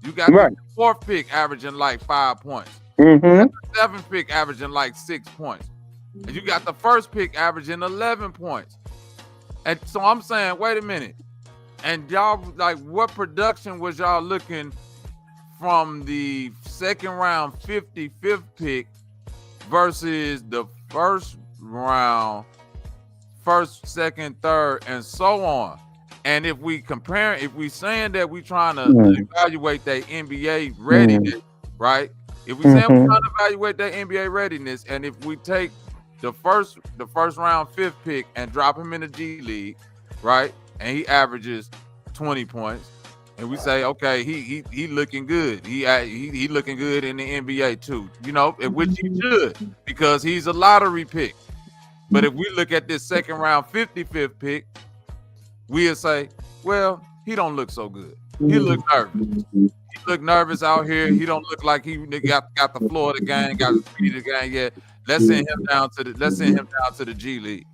You got the 4th pick averaging like 5 points. Mm-hmm. You got the 7th pick averaging like 6 points. And you got the 1st pick averaging 11 points. And so I'm saying, wait a minute. And y'all, like, what production was y'all looking from the 2nd round 55th pick versus the 1st round, 1st, 2nd, 3rd, and so on? And if we saying that we trying to evaluate that NBA readiness, right? If we saying we're trying to evaluate that NBA readiness, and if we take the first round 5th pick and drop him in the G League, right? And he averages 20 points, and we say, okay, he looking good. He looking good in the NBA too, which he should, because he's a lottery pick. But if we look at this 2nd round 55th pick, we'll say, well, he don't look so good. He look nervous. He look nervous out here. He don't look like he got the floor of the game, got the speed of the game yet. Let's send him down to the G League.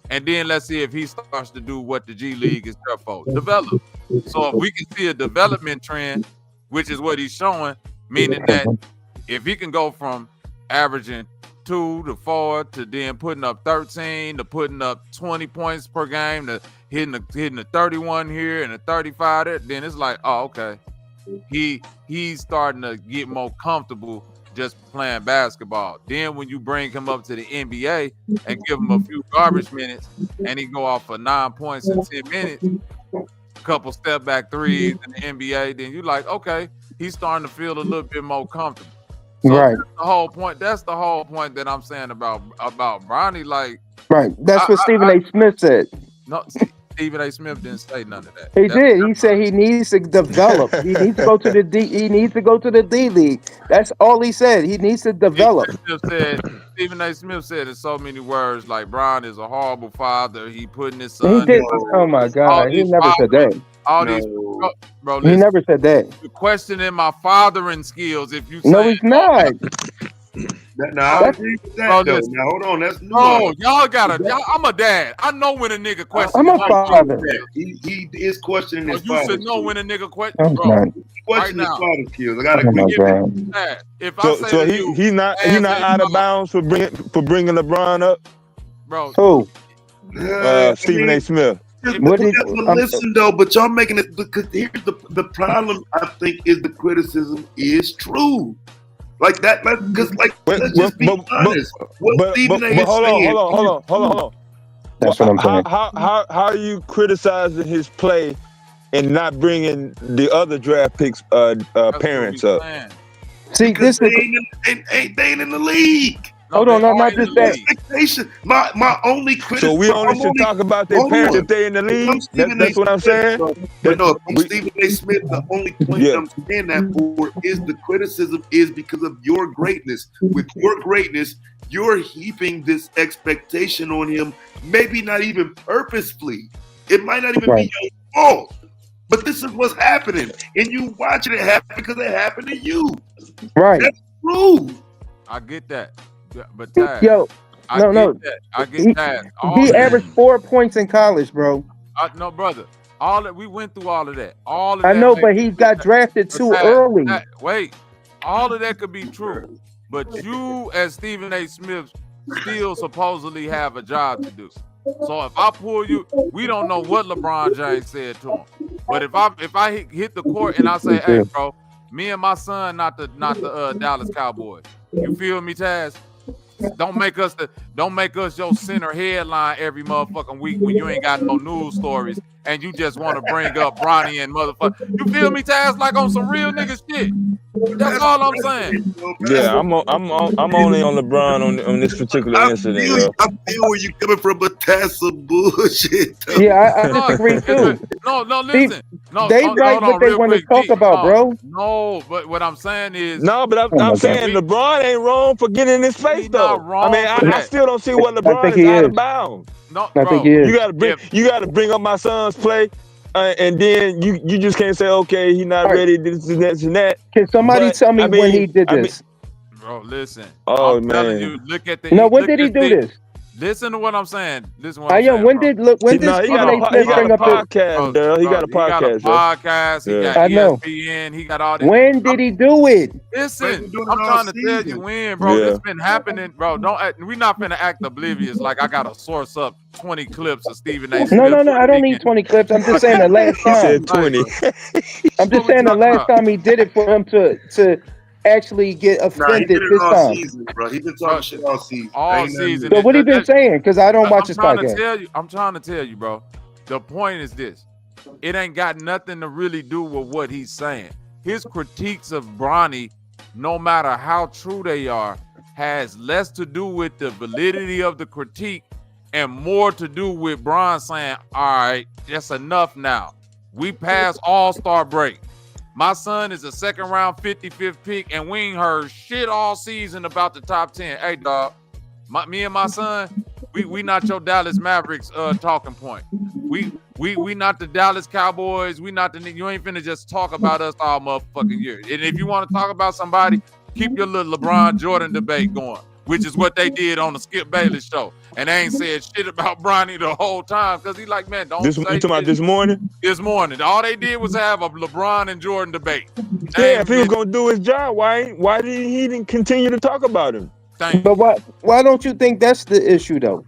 And then let's see if he starts to do what the G League is there for, develop. So if we can see a development trend, which is what he's showing, meaning that if he can go from averaging 2 to 4 to then putting up 13 to putting up 20 points per game to hitting the 31 here and the 35 there, then it's like, oh, okay. He's starting to get more comfortable just playing basketball. Then when you bring him up to the NBA and give him a few garbage minutes and he go off for 9 points in 10 minutes, a couple step back threes in the NBA, then you're like, okay, he's starting to feel a little bit more comfortable. So right. That's the whole point that I'm saying about Bronny. Like, right. That's what Stephen A. Smith said. No, Stephen A. Smith didn't say none of that. He did. He said he needs to develop. He needs to go to the D. He needs to go to the D League. That's all he said. He needs to develop. Stephen A. Smith said in so many words, like Bron is a horrible father. He putting his He son. did. Oh my God. He never said that. All these, bro. He never said that. You're questioning my fathering skills if you. No, he's not. Now I agree with that though. Now hold on, that's no. Y'all gotta. I'm a dad. I know when a nigga questions. I'm a father. He is questioning his you father. should know when a nigga questions. I'm Bro, not. Question his father skills. I gotta Oh my agree with God. that. If I say to you, he's not out of bounds for bringing LeBron up. Bro, who? Stephen A. Smith. Listen though, but y'all making it because here's the problem. I think is the criticism is true. Like that, because let's just be honest. What Stephen A. is saying. Hold on. That's what I'm saying. How are you criticizing his play and not bringing the other draft picks parents up? See, this they ain't in the league. Hold on, no, not just that. Expectation. My only criticism. So we only should talk about their parents if they're in the league. That's what I'm saying. But no, if Stephen A. Smith, the only point I'm saying that for is the criticism is because of your greatness. With your greatness, you're heaping this expectation on him. Maybe not even purposefully. It might not even be your fault. But this is what's happening, and you watching it happen because it happened to you. Right. That's true. I get that. But Taz, Yo, I get that. He averaged 4 points in college, bro. No, brother. All that we went through, all of that. All of I that know, but he got drafted too early. Wait, all of that could be true, but you, as Stephen A. Smith, still supposedly have a job to do. So if I pull you, we don't know what LeBron James said to him. But if I hit the court and I say, hey, bro, me and my son, not the Dallas Cowboys. You feel me, Taz? Don't make us your center headline every motherfucking week when you ain't got no news stories and you just want to bring up Bronny and motherfucker. You feel me, Taz? Like on some real nigga shit. That's all I'm saying. Yeah, I'm only on LeBron on this particular incident. I feel where you coming from, but that's some bullshit. Though. Yeah, I disagree too. No, listen. No, they write what they want to talk about, bro. No, but what I'm saying is I'm saying LeBron ain't wrong for getting in his face though. I mean, I still don't see what LeBron is out of bounds. No, I think he is. You gotta bring up my son's play. And then you just can't say, okay, he's not ready, this and that. Can somebody tell me when he did this? Bro, listen. Oh, I'm telling you, look at the. No, when did he do this? Listen to what I'm saying. Listen to what I'm saying. When bro. did Stephen A. Smith bring up podcast, girl? He got a podcast. He got ESPN. He got all this. When did he do it? Listen, I'm trying to tell you when, bro. It's been happening, bro. We're not finna act oblivious like I got to source up 20 clips of Stephen A. Smith. No. I don't need 20 clips. I'm just saying the last time. He said 20. I'm just saying the last time he did it for him to actually get offended this time. Season, bro. He's been talking shit all season. All season. So what he been saying? Because I don't watch his podcast. I'm trying to tell you, bro. The point is this. It ain't got nothing to really do with what he's saying. His critiques of Bronny, no matter how true they are, has less to do with the validity of the critique and more to do with Bron saying, all right, that's enough now. We passed All-Star break. My son is a second round 55th pick, and we ain't heard shit all season about the top 10. Hey, dog, me and my son, we not your Dallas Mavericks talking point. We not the Dallas Cowboys. We not you ain't finna just talk about us all motherfucking year. And if you want to talk about somebody, keep your little LeBron Jordan debate going, which is what they did on the Skip Bayless show. And they ain't said shit about Bronny the whole time because he like, man, don't you say talking about this morning? This morning. All they did was have a LeBron and Jordan debate. Yeah, if he was gonna do his job, why didn't he continue to talk about him? But why don't you think that's the issue though?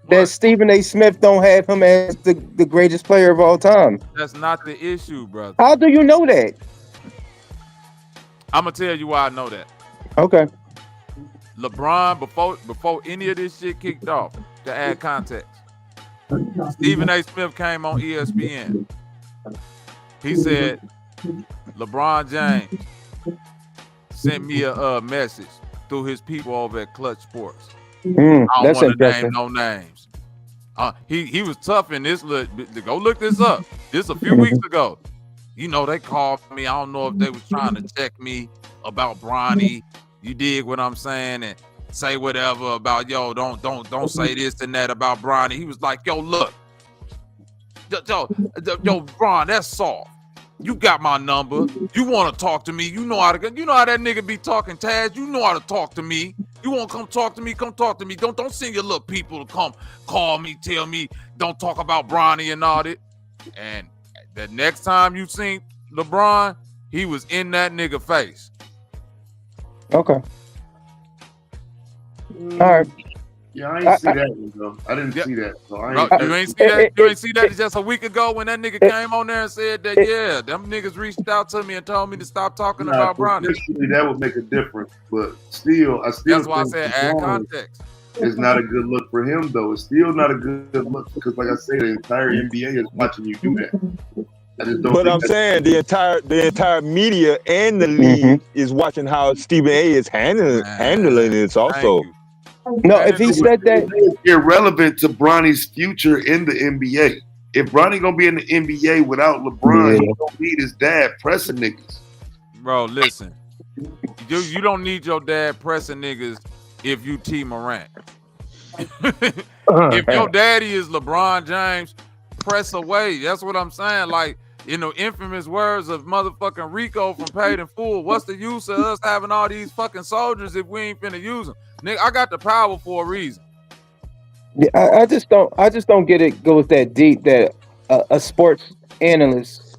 That Stephen A. Smith don't have him as the greatest player of all time. That's not the issue, brother. How do you know that? I'm gonna tell you why I know that. Okay. LeBron, before any of this shit kicked off, to add context, Stephen A. Smith came on ESPN. He said, LeBron James sent me a message through his people over at Clutch Sports. I don't want to name no names. He was tough in this. Go look this up. This a few weeks ago. You know, they called me. I don't know if they was trying to check me about Bronny. You dig what I'm saying? And say whatever about, yo, don't say this and that about Bronny. He was like, yo, look. Yo, Bron, that's soft. You got my number. You want to talk to me. You know how that nigga be talking, Taz. You know how to talk to me. You want to come talk to me? Come talk to me. Don't send your little people to come call me, tell me, don't talk about Bronny and all that. And the next time you seen LeBron, he was in that nigga face. Okay. All right. Yeah, I ain't see that one though. I didn't see that. So You ain't see that? You ain't see that just a week ago when that nigga came on there and said that, yeah, them niggas reached out to me and told me to stop talking about Bronny. That would make a difference, but still, that's why I said add context. It's not a good look for him though. It's still not a good look because, like I said, the entire NBA is watching you do that. I just don't. But I'm saying the entire media and the league is watching how Stephen A. is handling this also. No, if he said that, it's irrelevant to Bronny's future in the NBA. If Bronny gonna be in the NBA without LeBron, he don't need his dad pressing niggas. Bro, listen, you don't need your dad pressing niggas if you T Morant. If your daddy is LeBron James, press away. That's what I'm saying. Like, you know, infamous words of motherfucking Rico from Paid in Full. What's the use of us having all these fucking soldiers if we ain't finna use them? Nigga, I got the power for a reason. Yeah, I just don't get it goes that deep that a sports analyst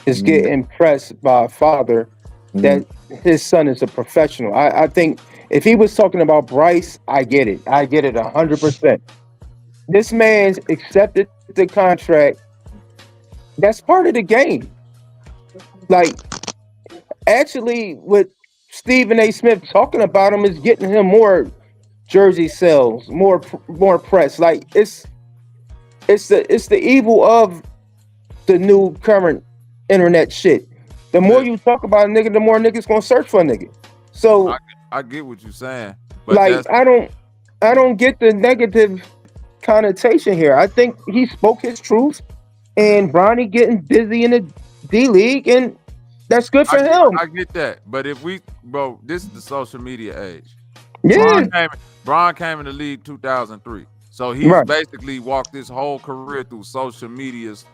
is getting pressed by a father that his son is a professional. I think if he was talking about Bryce, I get it 100%. This man's accepted the contract. That's part of the game. Like, actually, what Stephen A. Smith talking about him is getting him more jersey sales, more press. Like, it's the evil of the new current internet shit. The more you talk about a nigga, the more niggas gonna search for a nigga. So I get what you're saying, but like I don't get the negative connotation here. I think he spoke his truth, and Bronny getting busy in the D League, and that's good for him. I get that, but if this is the social media age. Yeah, Bron came in the league 2003, so he's basically walked his whole career through social media's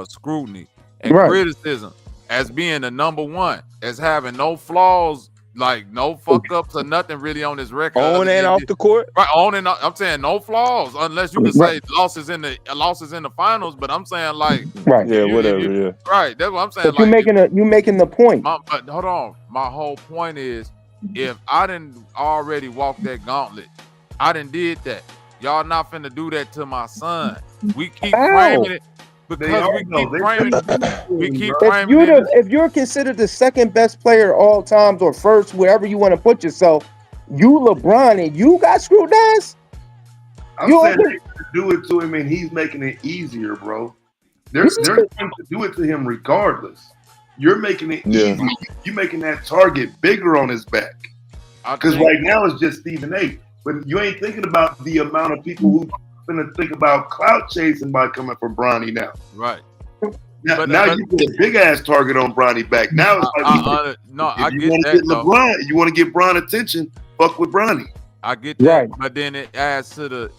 scrutiny and criticism as being the number one, as having no flaws, like no fuck ups or nothing really on his record. On and off the court, right? On and off, I'm saying no flaws, unless you can say losses in the finals. But I'm saying like, yeah, whatever, yeah, right. That's what I'm saying. But like, you making the point. But hold on, my whole point is, if I didn't already walk that gauntlet, I didn't did that. Y'all not finna do that to my son. We keep framing it. Because we keep framing it. If you're considered the second best player all times or first, wherever you want to put yourself, you LeBron and you got screwed ass. I'm saying they do it to him and he's making it easier, bro. They're going to do it to him regardless. You're making it easy. You're making that target bigger on his back. Because right now it's just Stephen A. But you ain't thinking about the amount of people who gonna think about clout chasing by coming from Bronny now. Right. Now you put a big ass target on Bronny back. Now it's like I get that. LeBron, you want to get Bron attention, fuck with Bronny. I get that, but then it adds to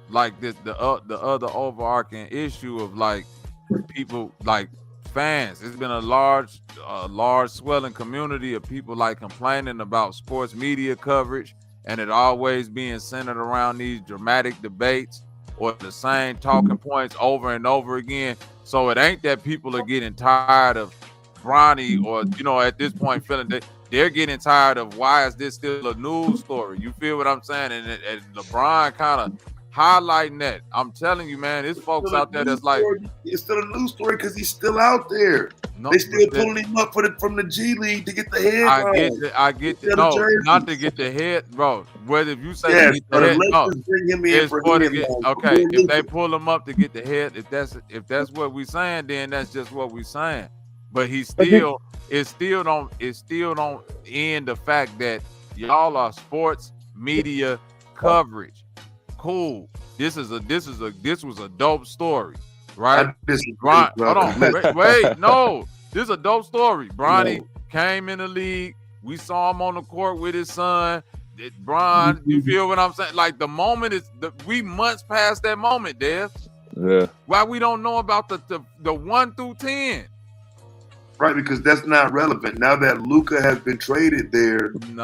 like the other overarching issue of like people like fans. It's been a large swelling community of people like complaining about sports media coverage. And it always being centered around these dramatic debates or the same talking points over and over again. So it ain't that people are getting tired of Bronny or, you know, at this point feeling that they're getting tired of why is this still a news story? You feel what I'm saying? And LeBron kind of highlighting that. I'm telling you, man, there's folks out there that's like, it's still a news story because he's still out there. No, they still pulling him up from the G League to get the head. I get that. No, not to get the head, bro. Whether if you say get the head, no, bring him in for okay. If they pull him up to get the head, if that's what we saying, then that's just what we saying. But it still don't end the fact that y'all are sports media coverage. Cool. this was a dope story, right? Hold on, wait, no, this is a dope story. Bronny came in the league. We saw him on the court with his son. Bron, you feel what I'm saying? Like the moment we months past that moment, Dev. Yeah. Why we don't know about the 1 through 10? Right, because that's not relevant. Now that Luka has been traded there, it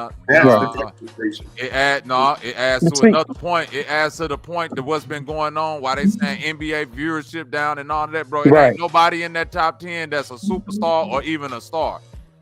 adds to another point. It adds to the point that what's been going on, why they saying NBA viewership down and all of that, bro. It ain't nobody in that top 10 that's a superstar or even a star.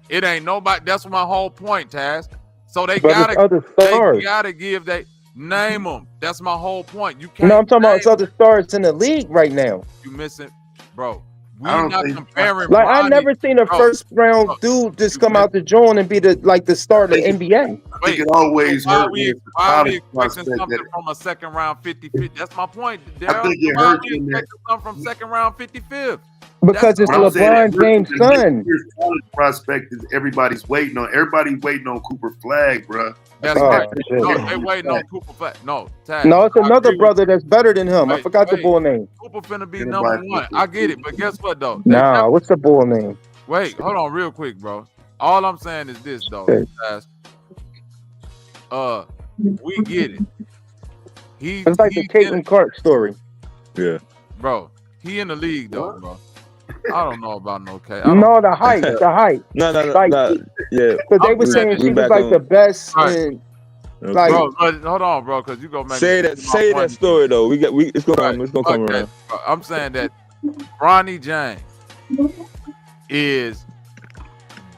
It ain't nobody. That's my whole point, Taz. So they gotta give they name them. That's my whole point. You can't. No, I'm talking about other stars in the league right now. You missing, bro. We not comparing. Like I never seen a first round dude just come out the joint and be the star of the NBA. Wait, why are we expecting something from a second round 50-50? That's my point. I think it hurts we expecting something from second round 55th? Because it's LeBron James' son. Prospect is everybody's waiting on. Everybody's waiting on Cooper Flag, bro. That's right. No, they waiting on Cooper Flag. No, Taz, no, it's another brother that's better than him. I forgot the bull name. Cooper finna be number 1. I get it, but guess what though? Nah, what's the bull name? Wait, hold on, real quick, bro. All I'm saying is this though, Taz. We get it. It's like the Caitlin Clark story. Yeah, bro. He in the league though, bro. I don't know about no K. No, the height. No. Yeah. Because they were saying she was like the best. Okay. Like, bro, but hold on, bro, because you gonna make say that story though. It's gonna come around. I'm saying that Bronny James is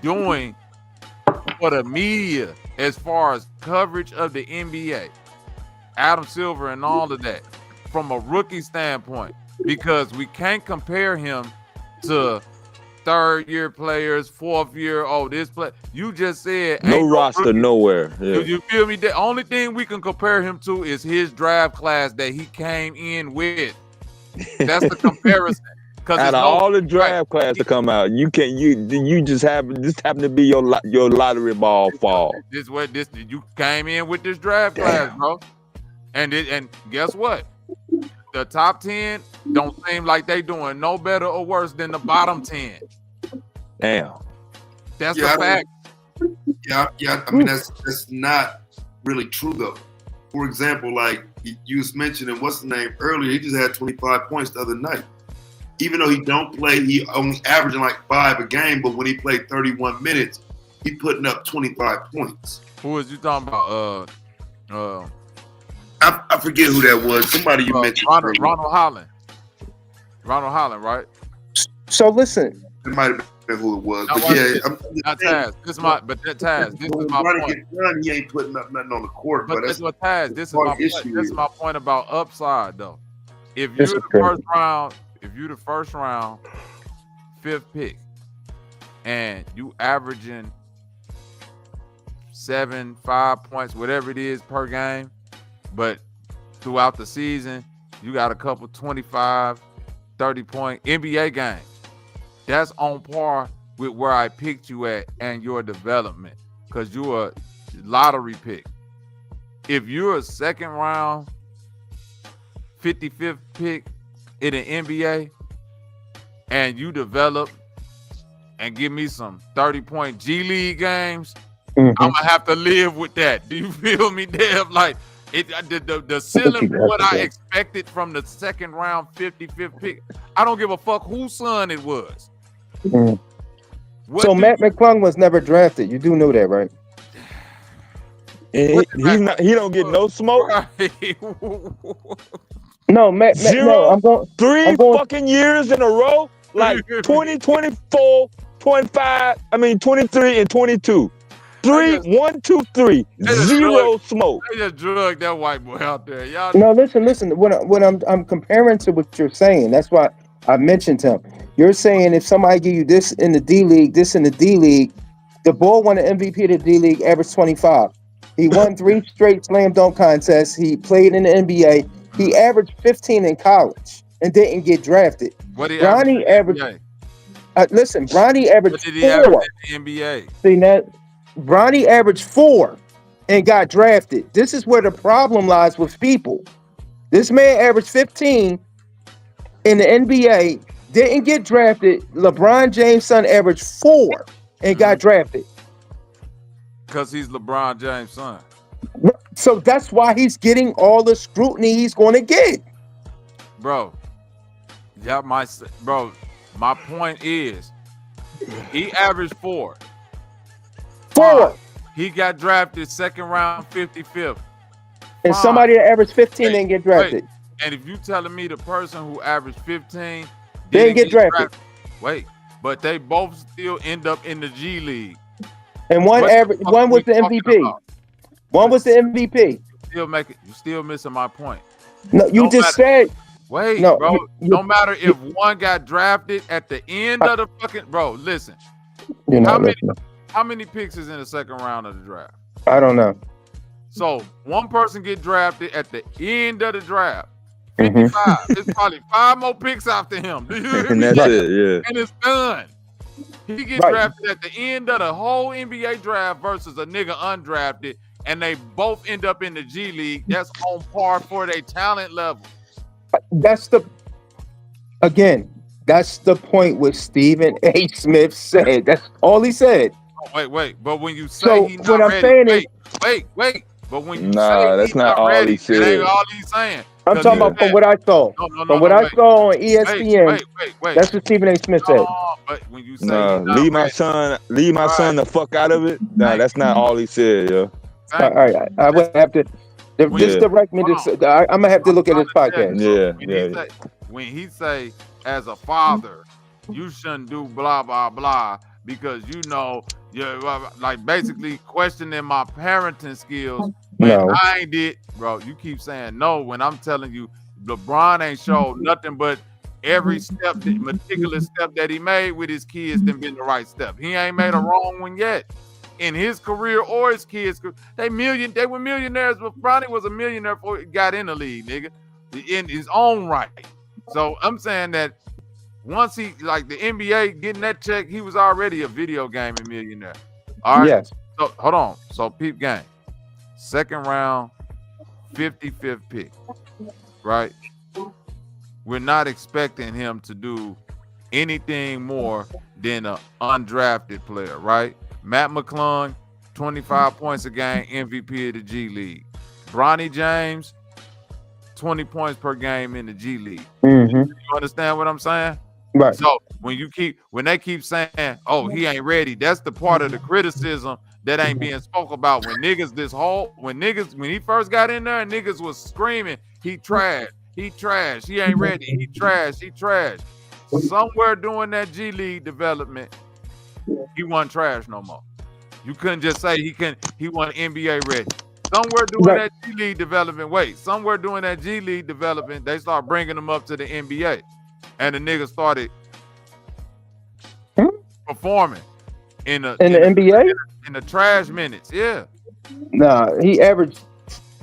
doing for the media as far as coverage of the NBA, Adam Silver and all of that, from a rookie standpoint, because we can't compare him to third-year players, fourth-year. Oh, this play. You just said no roster nowhere. Yeah. You feel me? The only thing we can compare him to is his draft class that he came in with. That's the comparison. Out of all the draft class to come out, you just happen to be your lottery ball fall. You came in with this draft class, bro. And guess what? The top 10 don't seem like they doing no better or worse than the bottom 10. Damn. That's the fact. Yeah. I mean, that's not really true though. For example, like you was mentioning, what's the name earlier? He just had 25 points the other night. Even though he don't play, he only averaging like 5 a game. But when he played 31 minutes, he putting up 25 points. Who is you talking about? I forget who that was. Somebody you mentioned. Ronald Holland. Ronald Holland, right? So listen. It might have been who it was. But Taz. This is my point. He ain't putting up nothing on the court. But that's what Taz. This is my point. This is my point about upside, though. If you're the first round, 5th pick, and you averaging 5 points, whatever it is per game, but throughout the season, you got a couple 25, 30-point NBA games. That's on par with where I picked you at and your development, because you're a lottery pick. If you're a second round, 55th pick in the NBA, and you develop and give me some 30-point G League games, I'm gonna have to live with that. Do you feel me, Dev? Like the ceiling for what I expected from the second round 55th pick. I don't give a fuck whose son it was. So Matt McClung was never drafted. You do know that, right? He don't get no smoke. No, Matt. Zero. No, I'm going fucking years in a row. Like 20, 24, 25. I mean 23 and 22. 1, 2, 3. Zero smoke. They just drug that white boy out there. Y'all. No, listen. When I'm comparing to what you're saying, that's why I mentioned him. You're saying if somebody give you this in the D League, this in the D League, the Bull won the MVP of the D League, averaged 25. He won 3 straight slam dunk contests. He played in the NBA. He averaged 15 in college and didn't get drafted. Bronny averaged. Bronny averaged 4. What did he average in the NBA? See that? Bronny averaged 4 and got drafted. This is where the problem lies with people. This man averaged 15 in the NBA, didn't get drafted. LeBron James' son averaged 4 and got drafted. Because he's LeBron James' son. So that's why he's getting all the scrutiny he's going to get. Bro, my point is, he averaged 4. He got drafted second round, 55th. And somebody that averaged 15 didn't get drafted. And if you telling me the person who averaged 15 didn't get drafted. But they both still end up in the G League. And one was the MVP. One was the MVP. You still missing my point. No, you just said. Wait, bro. No matter if one got drafted at the end of the fucking listen. How many picks is in the second round of the draft? I don't know. So one person get drafted at the end of the draft. 55. It's probably 5 more picks after him. Do you hear And me? that's it, yeah. And it's done. He gets drafted at the end of the whole NBA draft versus a nigga undrafted, and they both end up in the G League. That's on par for their talent level. That's the point what Stephen A. Smith said. That's all he said. Oh, wait. But when you say he's not what I'm ready, saying is, wait. But when you say that's he's not all ready, he said. that ain't all he's saying. I'm talking about from what I saw. From what I saw on ESPN. Wait. That's what Stephen A. Smith said. But when you say leave my son the fuck out of it. No, that's not all he said, yo. All right, I would have to. Just direct me to. I'm gonna have to look at his podcast. Yeah. When he say, as a father, you shouldn't do blah blah blah because you're like basically questioning my parenting skills. No, I ain't did, bro. You keep saying no when I'm telling you LeBron ain't showed nothing but every step, the meticulous step that he made with his kids, then been the right step. He ain't made a wrong one yet. In his career or his kids, they were millionaires, but Bronny was a millionaire before he got in the league, nigga, in his own right. So I'm saying that once he, like the NBA getting that check, he was already a video gaming millionaire. All right. Yes. So hold on. So peep game. Second round, 55th pick. Right? We're not expecting him to do anything more than an undrafted player, right? Matt McClung, 25 points a game, MVP of the G League. Bronny James, 20 points per game in the G League. You understand what I'm saying? Right. So when they keep saying, "Oh, he ain't ready," that's the part of the criticism that ain't being spoke about. When he first got in there and niggas was screaming, he trash, he ain't ready, he trash. Somewhere doing that G League development, he wasn't trash no more. You couldn't just say he wasn't NBA ready. Somewhere doing that G League development, they start bringing him up to the NBA. And the nigga started performing in the NBA? In the trash minutes, yeah. Nah, he averaged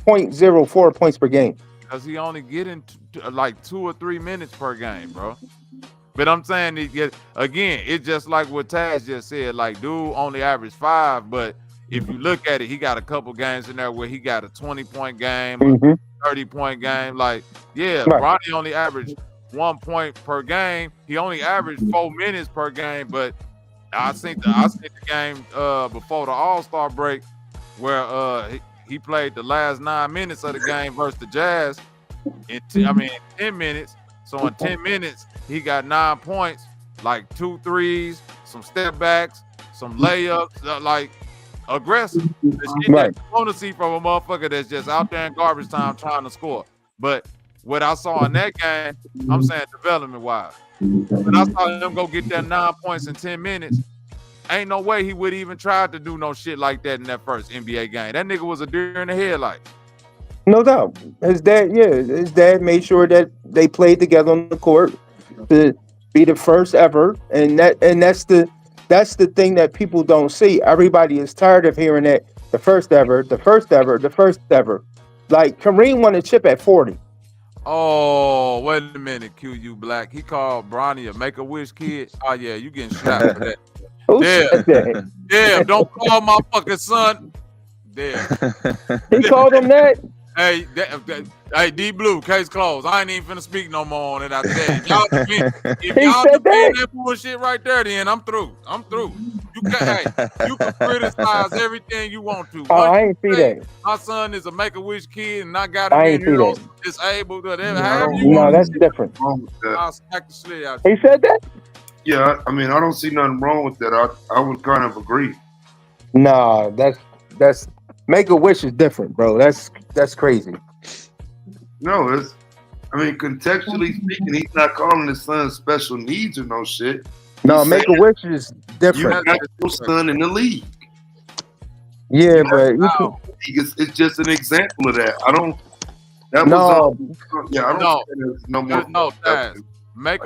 0.04 points per game. Because he only getting like 2 or 3 minutes per game, bro. But I'm saying, again, it's just like what Taz just said. Like, dude only averaged 5, but if you look at it, he got a couple games in there where he got a 20-point game, a 30-point game. Like, yeah, Bronny only averaged 1 point per game. He only averaged 4 minutes per game, but I seen the game before the All-Star break where he played the last 9 minutes of the game versus the Jazz in 10 minutes. So in 10 minutes, he got 9 points, like 2 threes, some step backs, some layups, like aggressive. The shit that you want to see from a motherfucker that's just out there in garbage time trying to score. But what I saw in that game, I'm saying development-wise, when I saw him go get that 9 points in 10 minutes, ain't no way he would even try to do no shit like that in that first NBA game. That nigga was a deer in the headlights. No doubt. His dad made sure that they played together on the court to be the first ever. And that's the thing that people don't see. Everybody is tired of hearing that the first ever. Like Kareem won a chip at 40. Oh, wait a minute, QU Black. He called Bronny a Make-A-Wish kid. Oh yeah, you getting shot for that. Who said that? Yeah, don't call my fucking son. There. He called him that? Hey, hey, D Blue, case closed. I ain't even finna speak no more on it after that. If y'all defend that bullshit right there, then I'm through. You can criticize everything you want to. Oh, I ain't see that. My son is a Make-A-Wish kid, and I got I him in ain't see here that. disabled. No, that's different. I'll smack the shit out He said that? Yeah, I mean, I don't see nothing wrong with that. I would kind of agree. Nah, that's Make-A-Wish is different, bro. That's crazy. No, I mean, contextually speaking, he's not calling his son special needs or no shit. No, Make-A-Wish is different. You got your son in the league. Yeah, but it's just an example of that. I don't. No. I don't. Think no more. No,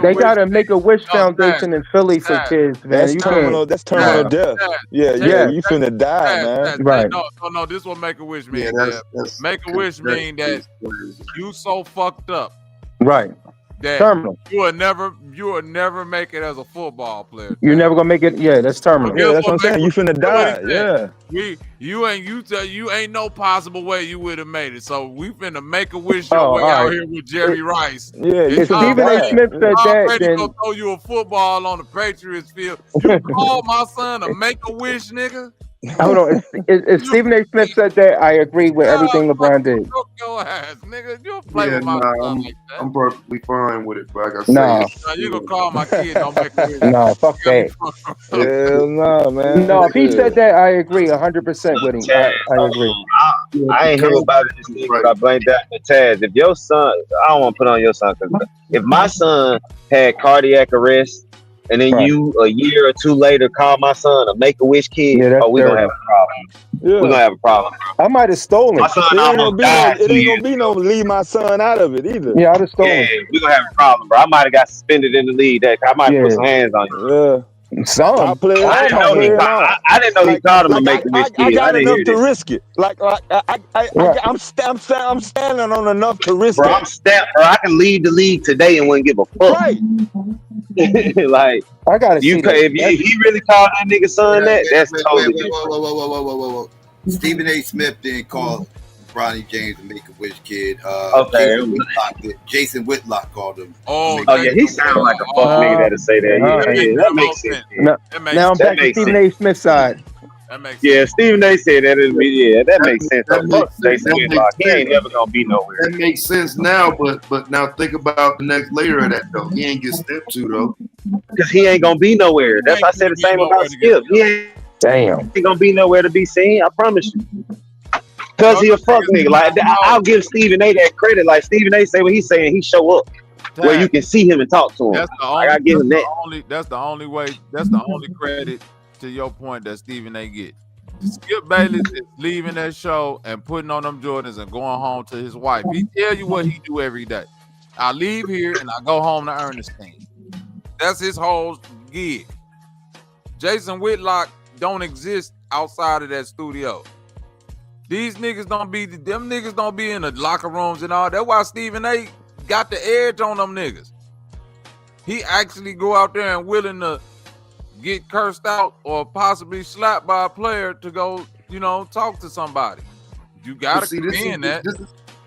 they got a Make-A-Wish Foundation in Philly for kids, man. That's terminal. That's terminal death. Yeah, you finna die, man. Right. No. This is what Make-A-Wish mean. Yeah, Make-A-Wish mean that you so fucked up. Right. That terminal. You will never make it as a football player. You're never gonna make it. Yeah, that's terminal. Yeah, that's what I'm saying. You finna die. Yeah. You ain't no possible way you would have made it. So we finna make a wish your way out here with Jerry Rice. Yeah, if Stephen A. Smith said that, then gonna throw you a football on the Patriots field. You call my son a make a wish, nigga. Hold on. If Stephen A. Smith said that, I agree with everything LeBron did. Your ass, nigga. You play with my son like that. I'm perfectly fine with it, but like I said, No. You gonna call my kid? Don't make a wish. No, fuck that. Hell no, man. No, if he said that, I agree 100% with him. I agree. I ain't hear about it this week, but I blame that to Taz. If your son, I don't want to put on your son, because if my son had cardiac arrest, and then you a year or two later call my son a Make-A-Wish kid, we're gonna have a problem. Yeah. We're gonna have a problem. I might have stolen. My son It ain't almost gonna died. be no, it ain't gonna be no leave my son out of it either. Yeah, I'd have stolen. Yeah, we're gonna have a problem, bro. I might have got suspended in the league. That I might put some hands on you. Yeah. Some. I didn't know he called him a Make-A-Wish kid. I got enough to this. risk it. I'm standing on enough to risk bro, it. Bro, I can leave the league today and wouldn't give a fuck. Right. Like I gotta you see pay, if he really called that nigga son that's totally different. Whoa. Stephen A. Smith didn't call Bronny James a Make-A-Wish kid. Jason Whitlock called him. Oh yeah, he sounds like a fuck nigga that'll say that. Yeah, that makes sense. Now I'm back to Stephen A. Smith's side. Yeah, Stephen A. said that. That makes sense. Fuck Jason Whitlock. He ain't never gonna be nowhere. That makes sense now, but now think about the next layer of that though. He ain't get stepped to though. Because he ain't gonna be nowhere. That's why I said the same about Skip. He ain't gonna be nowhere to be seen. I promise you. Because he a fuck nigga. Like I'll give Stephen A. that credit. Like Stephen A. say what he's saying, he show up where you can see him and talk to him. I give him that. That's the only way. That's the only credit to your point that Stephen A. get. Skip Bayless is leaving that show and putting on them Jordans and going home to his wife. He tell you what he do every day. I leave here and I go home to Ernestine. That's his whole gig. Jason Whitlock don't exist outside of that studio. These niggas don't be in the locker rooms and all. That's why Stephen A. got the edge on them niggas. He actually go out there and willing to get cursed out or possibly slapped by a player to go, talk to somebody. You gotta commend that.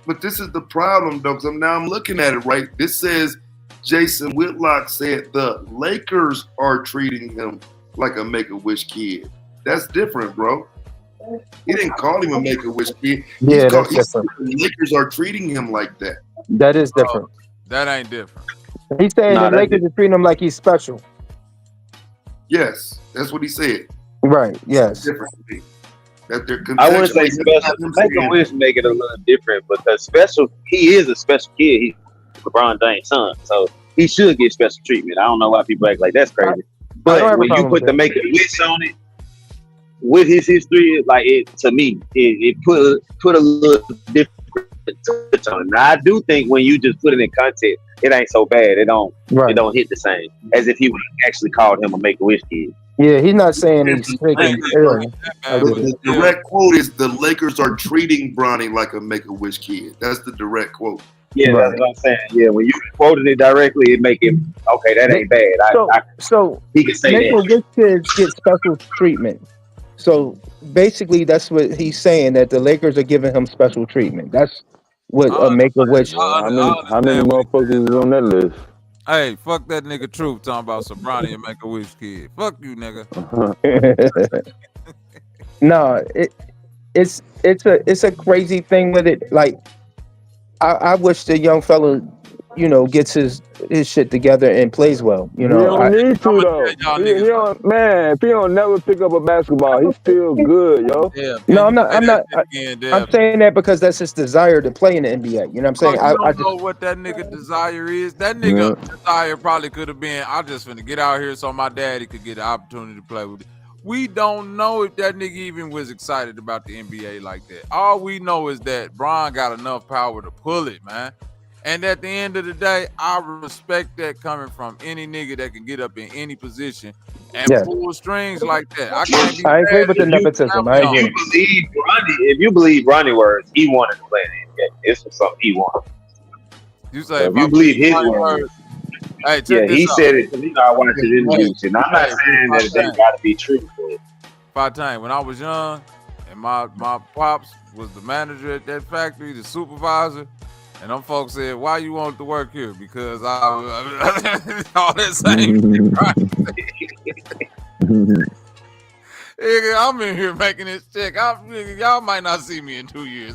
But this is the problem, though, because now I'm looking at it, right? This says Jason Whitlock said the Lakers are treating him like a Make-A-Wish kid. That's different, bro. He didn't call him a Make-A-Wish kid. Yeah, that's different. The Lakers are treating him like that. That is different. That ain't different. He's saying the Lakers are treating him like he's special. Yes, that's what he said. Right, yes. Different. That they're I wouldn't say special. Make-A-Wish make it a little different because special. He is a special kid. He's LeBron James' son, so he should get special treatment. I don't know why people act like that's crazy. But when you put the Make-A-Wish on it, with his history, like to me, it put a little different touch on it. Now, I do think when you just put it in context, it ain't so bad. It don't hit the same as if he would actually called him a Make-A-Wish kid. Yeah, he's not saying he's taking The direct quote is the Lakers are treating Bronny like a Make-A-Wish kid. That's the direct quote. Yeah, that's what I'm saying. Yeah, when you quoted it directly, it make him okay. That ain't bad. So he can say Make-A-Wish kids get special treatment. So basically, that's what he's saying, that the Lakers are giving him special treatment. That's what Make a Wish. How many motherfuckers is on that list? Hey, fuck that nigga Truth talking about Sobrani and Make a Wish kid. Fuck you, nigga. No, it's a crazy thing with it. Like, I wish the young fella, gets his shit together and plays well. He don't need to though. He don't, man, if he don't never pick up a basketball, he's still good, yo. Yeah, No, I'm not. I'm saying that because that's his desire to play in the NBA. You know what I'm saying? I don't know what that nigga desire is. That nigga desire probably could have been, I just finna get out here so my daddy could get the opportunity to play with it. We don't know if that nigga even was excited about the NBA like that. All we know is that Bron got enough power to pull it, man. And at the end of the day, I respect that coming from any nigga that can get up in any position and pull strings like that. I can't be. I agree with the nepotism. I agree. If you believe Bronny words, he wanted to play in the NBA. This was something he wanted. You say so if you believe his words. Hey, he said it. You know, I wanted to interview and I'm not saying that they got to be true. But when I was young, and my pops was the manager at that factory, the supervisor. And them folks said, "Why you want to work here?" Because I all that same shit. I'm in here making this check. Y'all might not see me in 2 years.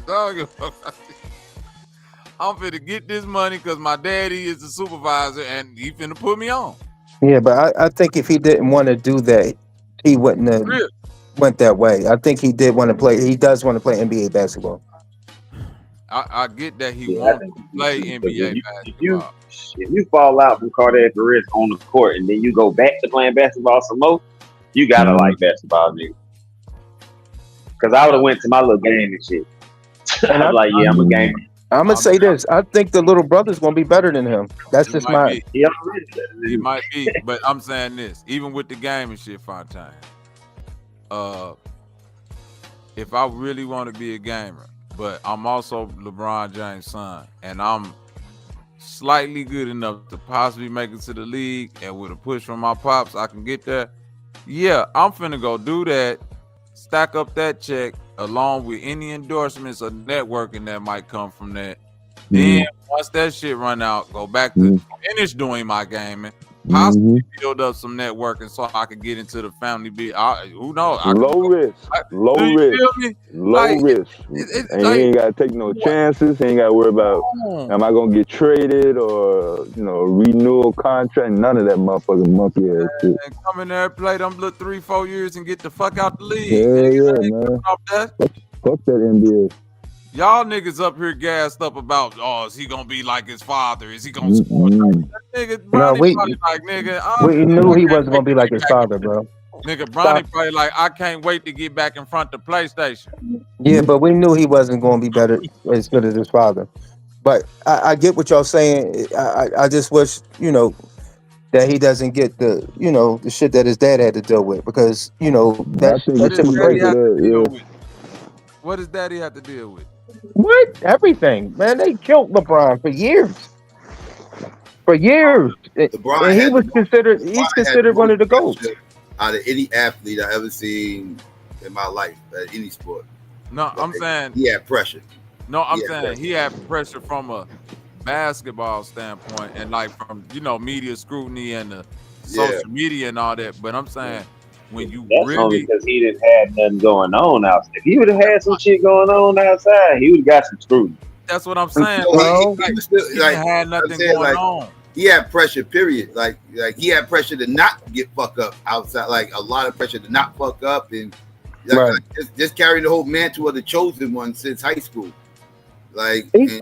I'm finna get this money because my daddy is the supervisor and he finna put me on. Yeah, but I think if he didn't want to do that, he wouldn't have went that way. I think he did want to play. He does want to play NBA basketball. I get that he wants to play NBA basketball. If you fall out from cardiac arrest on the court and then you go back to playing basketball some more, you gotta like basketball, nigga. Because I would have went to my little game and shit. And I'm like, I'm a gamer. I'm gonna say this. I think the little brother's gonna be better than him. That's just my. He might be, but I'm saying this. Even with the game and shit, Fontaine. If I really want to be a gamer, but I'm also LeBron James' son, and I'm slightly good enough to possibly make it to the league, and with a push from my pops, I can get there. Yeah, I'm finna go do that, stack up that check, along with any endorsements or networking that might come from that. Then once that shit run out, go back to finish doing my gaming, possibly build up some networking so I can get into the family. Who knows? Low risk. And he ain't gotta take no chances. He ain't gotta worry about am I gonna get traded or a renewal contract. None of that motherfucking monkey ass shit. And come in there, play them little 3-4 years and get the fuck out the league. Man. Fuck that NBA. Y'all niggas up here gassed up about, is he gonna be like his father? Is he gonna score? Nigga, Bronny probably like, nigga. We knew he wasn't gonna be like his father, bro. Nigga, Bronny probably like, I can't wait to get back in front of the PlayStation. Yeah, but we knew he wasn't gonna be better as good as his father. But I get what y'all saying. I just wish, that he doesn't get the, the shit that his dad had to deal with, because, that's crazy. What does daddy have to deal with? What? Everything, man. They killed LeBron for years. And he was considered. He's considered one of the GOATs. Out of any athlete I ever seen in my life, at any sport. No, I'm saying he had pressure. No, I'm saying he had pressure from a basketball standpoint, and like from media scrutiny and the social media and all that. But I'm saying when you that's only because he didn't have nothing going on outside. If he would have had some shit going on outside, he would have got some scrutiny. That's what I'm saying. He had nothing going on. He had pressure, period. Like he had pressure to not get fucked up outside. Like a lot of pressure to not fuck up, and just carrying the whole mantle of the chosen one since high school. Like he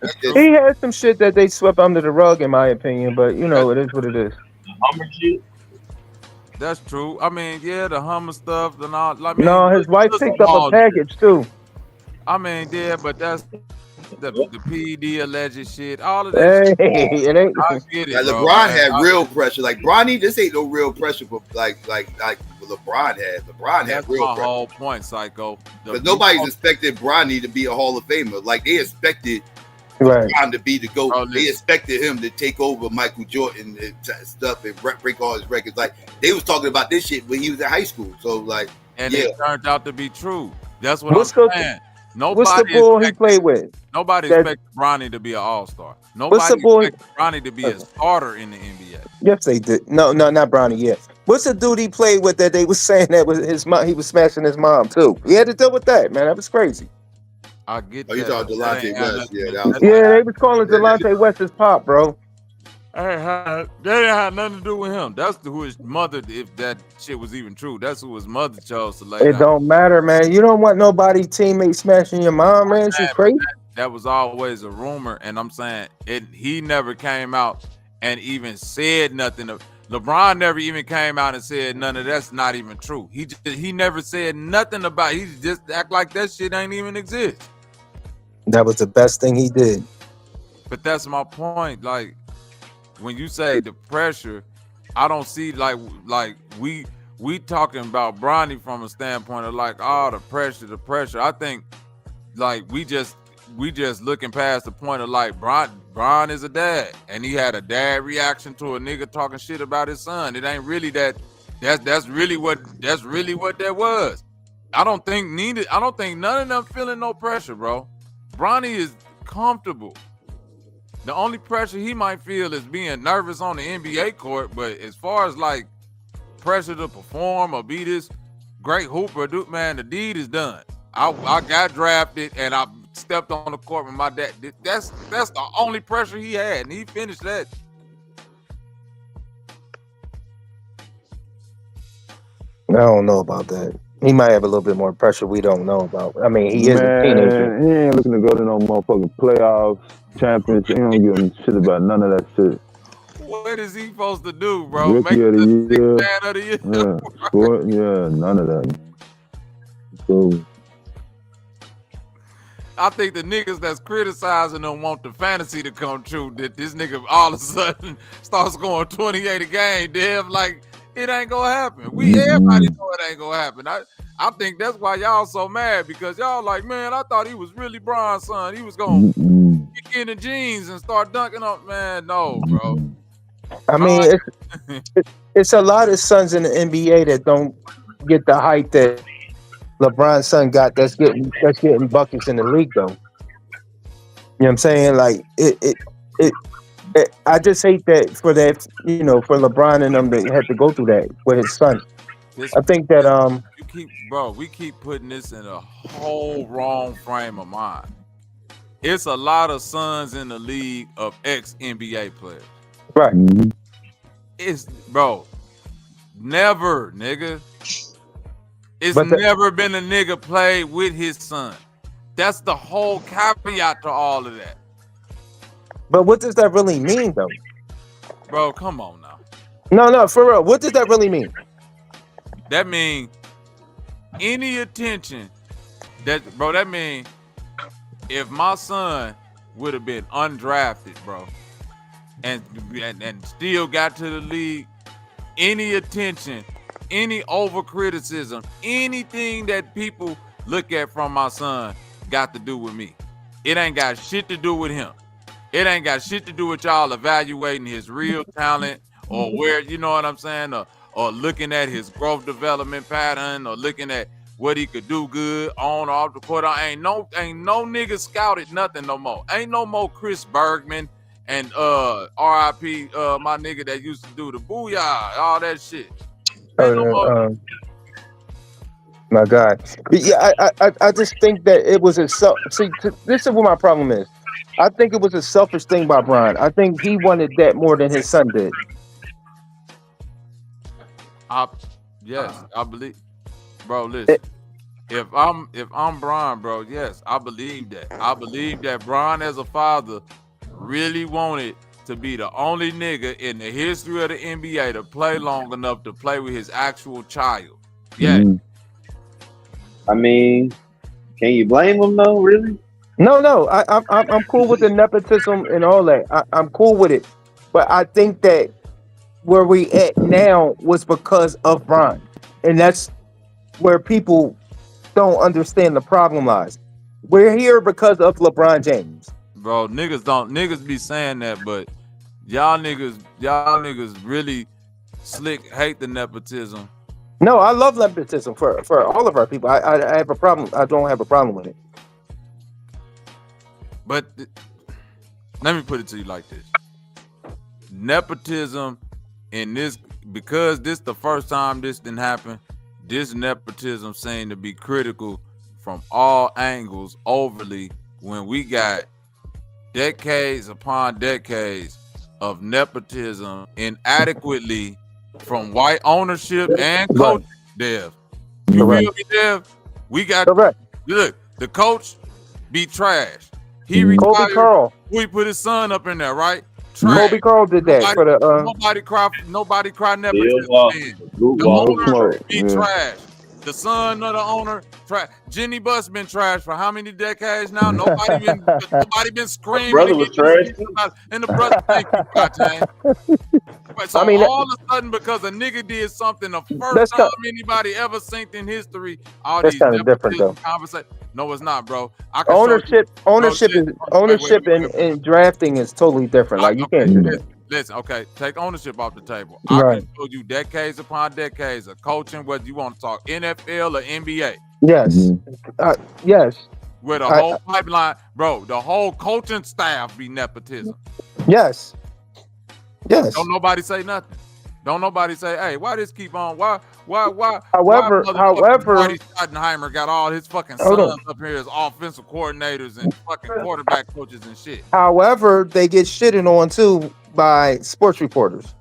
had some shit that they swept under the rug, in my opinion. But it is what it is. Hummer shit. That's true. I mean, the Hummer stuff and all. No, his wife picked up a package too. I mean, but that's the PD alleged shit. All of that. It ain't. I get it. Like LeBron had real pressure. Like Bronny, this ain't no real pressure, but like LeBron had. LeBron had real pressure. That's my whole point, Psycho. But nobody's expected Bronny to be a Hall of Famer. Like they expected LeBron to be the GOAT. They expected him to take over Michael Jordan and stuff and break all his records. Like they was talking about this shit when he was in high school. So like and it turned out to be true. That's what What's I'm saying. What's the bull he played with? Nobody That- expected Bronny to be an all-star. What's the Nobody bull? expected Bronny to be a starter in the NBA. Yes, they did. No, not Bronny. Yeah. What's the dude he played with that they was saying that was his mom? He was smashing his mom too. He had to deal with that, man. That was crazy. I get Oh, you that. talking That Delonte ain't had West? nothing Yeah, to- that was. Yeah, they was calling Delonte West his pop, bro. That didn't have nothing to do with him. That's who his mother, if that shit was even true, that's who his mother chose to lay It down. don't matter, man. You don't want nobody teammate smashing your mom, man. She's crazy. That was always a rumor, and I'm saying he never came out and even said nothing. LeBron never even came out and said none of that's not even true. He never said nothing about it. He just act like that shit ain't even exist. That was the best thing he did. But that's my point. Like when you say the pressure, I don't see like we talking about Bronny from a standpoint of like, oh, the pressure. I think like we just looking past the point of like Bron is a dad, and he had a dad reaction to a nigga talking shit about his son. It ain't really that. That's really what that was. I don't think none of them feeling no pressure, bro. Bronny is comfortable. The only pressure he might feel is being nervous on the NBA court, but as far as like pressure to perform or be this great hooper, dude, man, the deed is done. I got drafted and I stepped on the court with my dad. That's the only pressure he had, and he finished that. I don't know about that. He might have a little bit more pressure we don't know about. I mean, he is a teenager. He ain't looking to go to no motherfucking playoffs, championship. He don't give a shit about none of that shit. What is he supposed to do, bro? Rookie Make of the the year. man of the year. Yeah, sport. Yeah, none of that. So I think the niggas that's criticizing them want the fantasy to come true. That this nigga all of a sudden starts scoring 28 a game. Damn, like it ain't gonna happen. Everybody know it ain't gonna happen. I think that's why y'all so mad, because y'all like, man, I thought he was really Bron's son. He was gonna kick in the jeans and start dunking on. Man, no, bro. I mean, it's a lot of sons in the NBA that don't get the hype that LeBron's son got. That's getting buckets in the league, though. You know what I'm saying? Like I just hate that for for LeBron and them to have to go through that with his son. I think that we keep putting this in a whole wrong frame of mind. It's a lot of sons in the league of ex-NBA players. Right. It's never, nigga. Never been a nigga played with his son. That's the whole caveat to all of that. But what does that really mean, though? Bro, come on now. No, for real. What does that really mean? That mean any attention that mean if my son would have been undrafted, bro, and still got to the league, any attention, any over criticism, anything that people look at from my son got to do with me. It ain't got shit to do with him. It ain't got shit to do with y'all evaluating his real talent or where, you know what I'm saying, or looking at his growth development pattern or looking at what he could do good on or off the court. Ain't no nigga scouted nothing no more. Ain't no more Chris Bergman and RIP my nigga that used to do the booyah, all that shit. My God. Yeah, I just think that it was a this is what my problem is. I think it was a selfish thing by Bron. I think he wanted that more than his son did. Yes, I believe, bro. Listen, if I'm Bron, bro, yes, I believe that. I believe that Bron, as a father, really wanted to be the only nigga in the history of the NBA to play long enough to play with his actual child. Yeah. I mean, can you blame him though? Really? No. I'm cool with the nepotism and all that. I'm cool with it, but I think that where we at now was because of Bron, and that's where people don't understand the problem lies. We're here because of LeBron James. Bro, niggas be saying that, but y'all niggas really slick hate the nepotism No, I love nepotism for all of our people. I have a problem. I don't have a problem with it. But let me put it to you like this: nepotism in this, because this the first time this didn't happen. This nepotism seemed to be critical from all angles overly when we got decades upon decades of nepotism inadequately from white ownership and coaching. Dev, you feel me, Dev? We got look, the coach be trash. He retired. Carl. We put his son up in there, right? Kobe Carl did that for the. Nobody cry nepotism. The owner be trash. The son of the owner trash. Jenny Buss been trash for how many decades now? Nobody been screaming. Brother was trash. And the brother, thank you, God. So all of a sudden, because a nigga did something the first time anybody ever seen in history, all That's these kind of different though. conversations. No, it's not, bro. Ownership in drafting is totally different. Like you can't do that. Listen, okay, take ownership off the table. Right. I can show you decades upon decades of coaching, whether you want to talk NFL or NBA. Yes. Yes. Where the whole pipeline, bro, the whole coaching staff be nepotism. Yes. Yes. Don't nobody say nothing. Don't nobody say, hey, why this keep on? Why? However, Marty Schottenheimer got all his fucking sons up here as offensive coordinators and fucking quarterback coaches and shit. However, they get shitted on too by sports reporters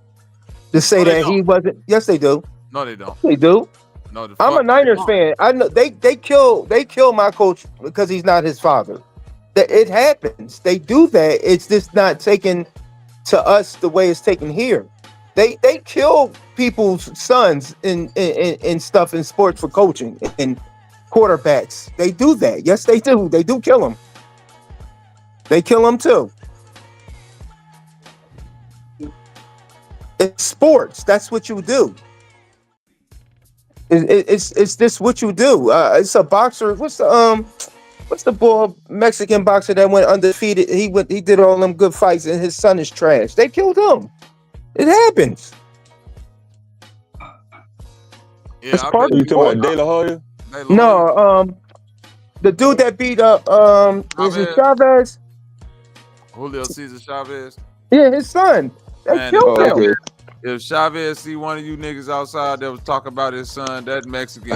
to say that he wasn't. Yes, they do. No, they don't. They do. No, I'm a Niners fan. I know they kill my coach because he's not his father. It happens. They do that. It's just not taken to us the way it's taken here. They kill people's sons in stuff in sports for coaching and quarterbacks. They do that. Yes, they do. They do kill them. They kill them too. It's sports. That's what you do. It's this what you do. It's a boxer. What's the boy Mexican boxer that went undefeated? He did all them good fights and his son is trash. They killed him. It happens. Yeah, it's part you talking about De La Hoya? No, the dude that beat up is it Chavez? Julio Cesar Chavez. Yeah, his son. They killed him. Okay. If Chavez see one of you niggas outside that was talking about his son, that Mexican.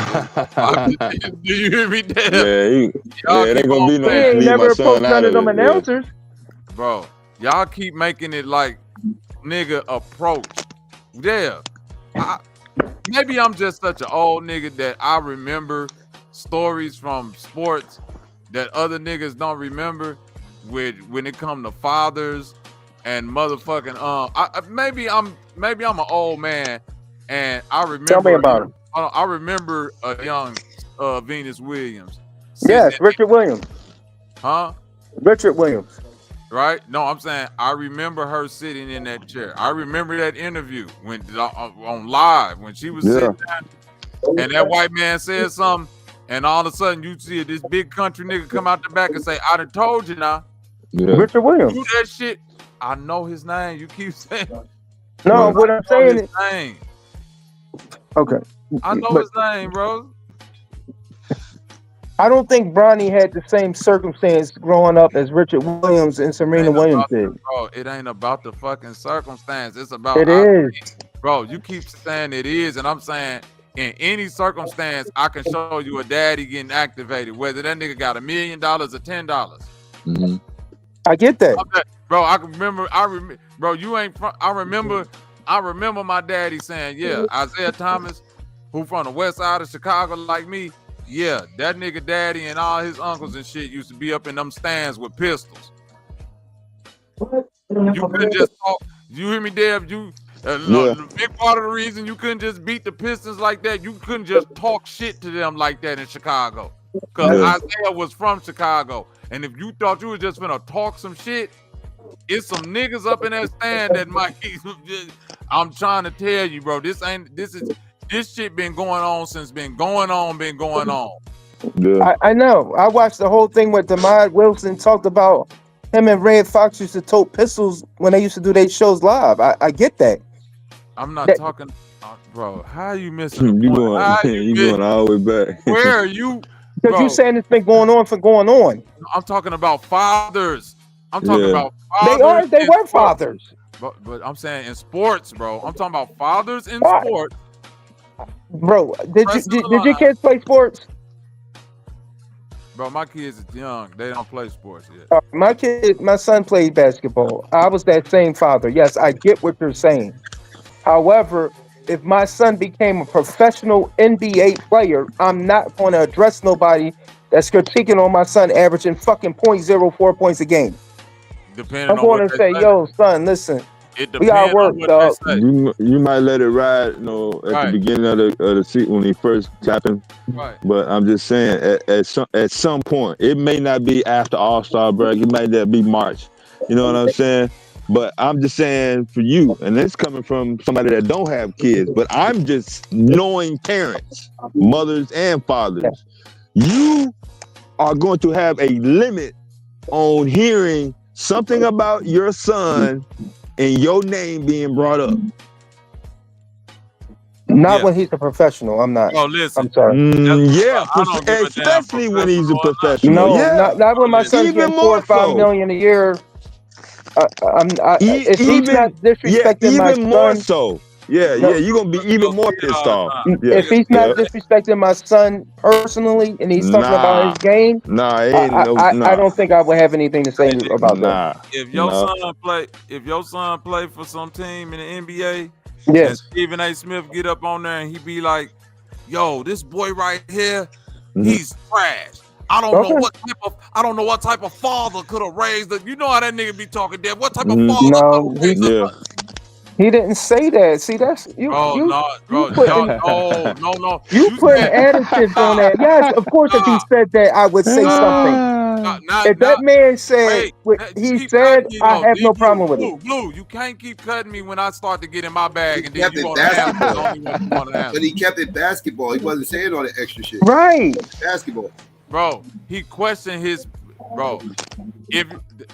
Do you hear me? Yeah, it ain't gonna be no. He ain't never approached none of them announcers. Bro, y'all keep making it like nigga approach. Yeah. Maybe I'm just such an old nigga that I remember stories from sports that other niggas don't remember when it come to fathers and motherfucking maybe I'm an old man and I remember. Tell me about him. I remember a young Venus Williams. Yes, Richard Williams. Huh? Richard Williams. Right? No, I'm saying I remember her sitting in that chair. I remember that interview when on live when she was sitting down and that white man said something, and all of a sudden you see this big country nigga come out the back and say, "I done told you now." Yeah. Richard Williams. Do that shit. I know his name. You keep saying. No, what I'm saying is. Name. Okay. I know his name, bro. I don't think Bronny had the same circumstance growing up as Richard Williams and Serena Williams did. Bro, it ain't about the fucking circumstance. It's about it is. Bro, you keep saying it is, and I'm saying in any circumstance, I can show you a daddy getting activated, whether that nigga got $1 million or $10. Mm-hmm. I get that. Bro, I can remember. Bro, you ain't from. I remember my daddy saying, "Yeah, Isaiah Thomas, who from the west side of Chicago, like me. Yeah, that nigga daddy and all his uncles and shit used to be up in them stands with pistols. You couldn't just talk. You hear me, Deb? The big part of the reason you couldn't just beat the Pistons like that, you couldn't just talk shit to them like that in Chicago. Because Isaiah was from Chicago. And if you thought you was just gonna talk some shit, it's some niggas up in that stand that might. I'm trying to tell you, bro. This shit been going on since been going on. Yeah. I know. I watched the whole thing with Demond Wilson talked about him and Red Fox used to tote pistols when they used to do their shows live. I get that. I'm not talking. Bro, how you missing the You point? going, How you going all the way back. Where are you? Because you Bro, saying it's been going on for going on. I'm talking about fathers. I'm talking Yeah. about fathers. They were sports. fathers. But I'm saying in sports, bro. I'm talking about fathers in Why? sports. Bro, did your kids play sports? Bro, my kids is young. They don't play sports yet. My son played basketball. I was that same father. Yes, I get what you're saying. However, if my son became a professional NBA player, I'm not going to address nobody that's critiquing on my son averaging fucking 0.04 points a game. Depending I'm on going what to they say, yo, son, listen, it we got depends work, on what dog. they say. You might let it ride, at the beginning of the season when he first happened. Right. But I'm just saying, at some point, it may not be after All-Star break. It might not be March. You know what I'm saying? But I'm just saying for you, and it's coming from somebody that don't have kids, but I'm just knowing parents, mothers and fathers. You are going to have a limit on hearing something about your son and your name being brought up. Not when he's a professional. I'm not. Oh, listen. I'm sorry. Yeah, I don't give a damn especially when he's a professional. No, Yeah, not when my son's even getting 4 or more 5 so. million a year. If he's not disrespecting my even more son, so. Yeah, no, you're gonna be even more pissed off. Yeah, if he's not disrespecting my son personally and he's talking about his game, I don't think I would have anything to say about that. If your son play for some team in the NBA, yes, and Stephen A. Smith get up on there and he be like, "Yo, this boy right here, he's trash. I don't know what type of father could have raised it. You know how that nigga be talking there. What type of father could have raised it?" He didn't say that. See, that's you. Oh you no, bro! you putting, No. You putting additives on that. Yes, of course. If he said that, I would say something. If that man said what he said, I have no problem with it. Blue, you can't keep cutting me when I start to get in my bag, and then kept you it want to answer the basketball. only one you want to answer. But he kept it basketball. He wasn't saying all the extra shit. Right. Basketball. Bro, he questioned his bro. If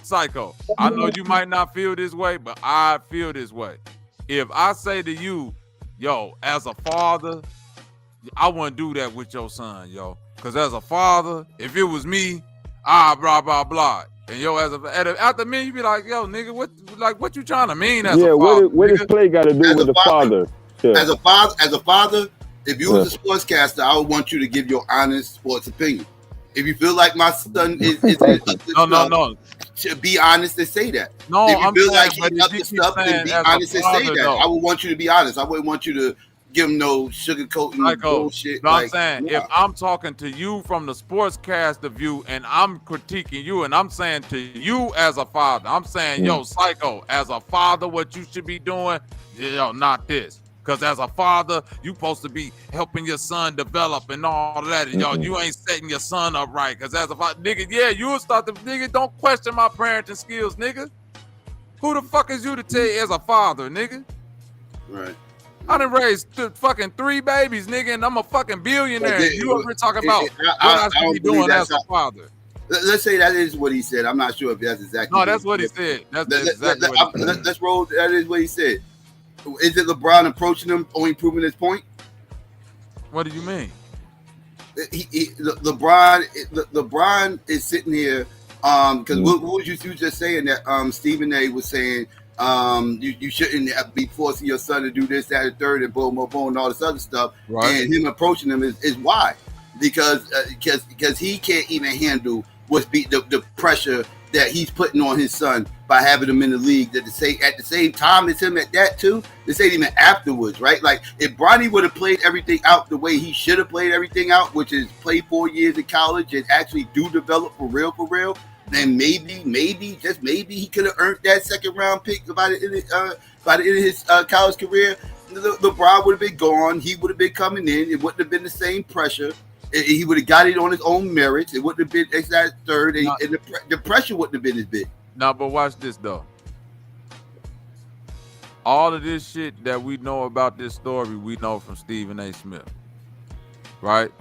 Psycho, I know you might not feel this way, but I feel this way. If I say to you, yo, as a father, I wouldn't do that with your son, yo. Because as a father, if it was me, blah, blah, blah. And yo, after me, you be like, yo, nigga, what you trying to mean as a father? What does play got to do with the father? Yeah. As a father, if you was a sportscaster, I would want you to give your honest sports opinion. If you feel like my son is no. To be honest and say that. No, if you I'm feel saying, like he's up to stuff, then be as a honest and say father, that. though. I would want you to be honest. I wouldn't want you to give him no sugarcoating bullshit. But I'm saying, if I'm talking to you from the sportscaster view and I'm critiquing you and I'm saying to you as a father, I'm saying, yo, Psycho, as a father, what you should be doing, yo, not this. Because as a father, you supposed to be helping your son develop and all that. And yo, you ain't setting your son up right. Because as a father, nigga, yeah, you will start to, nigga, don't question my parenting skills, nigga. Who the fuck is you to tell you as a father, nigga? Right. I done raised fucking 3 babies, nigga, and I'm a fucking billionaire. You over here talking about what I should be doing as a father. Let's say that is what he said. I'm not sure if that's exactly. No, that's what he said. That's exactly what he said. Let's roll. That is what he said. Is it LeBron approaching him, only proving his point? What do you mean? LeBron is sitting here because what was you just saying that Stephen A was saying you shouldn't be forcing your son to do this, that, and third, and boom, boom, boom, and all this other stuff. Right. And him approaching him is why? Because he can't even handle what's the pressure that he's putting on his son by having him in the league. At the same time as him at that too. This ain't even afterwards, right? Like if Bronny would have played everything out the way he should have played everything out, which is play 4 years in college and actually do develop for real, then maybe just maybe he could have earned that second round pick by the end of his college career. LeBron would have been gone. He would have been coming in. It wouldn't have been the same pressure. He would have got it on his own merits. It wouldn't have been that third, and the pressure wouldn't have been as big. Now, but watch this though. All of this shit that we know about this story, we know from Stephen A. Smith, right?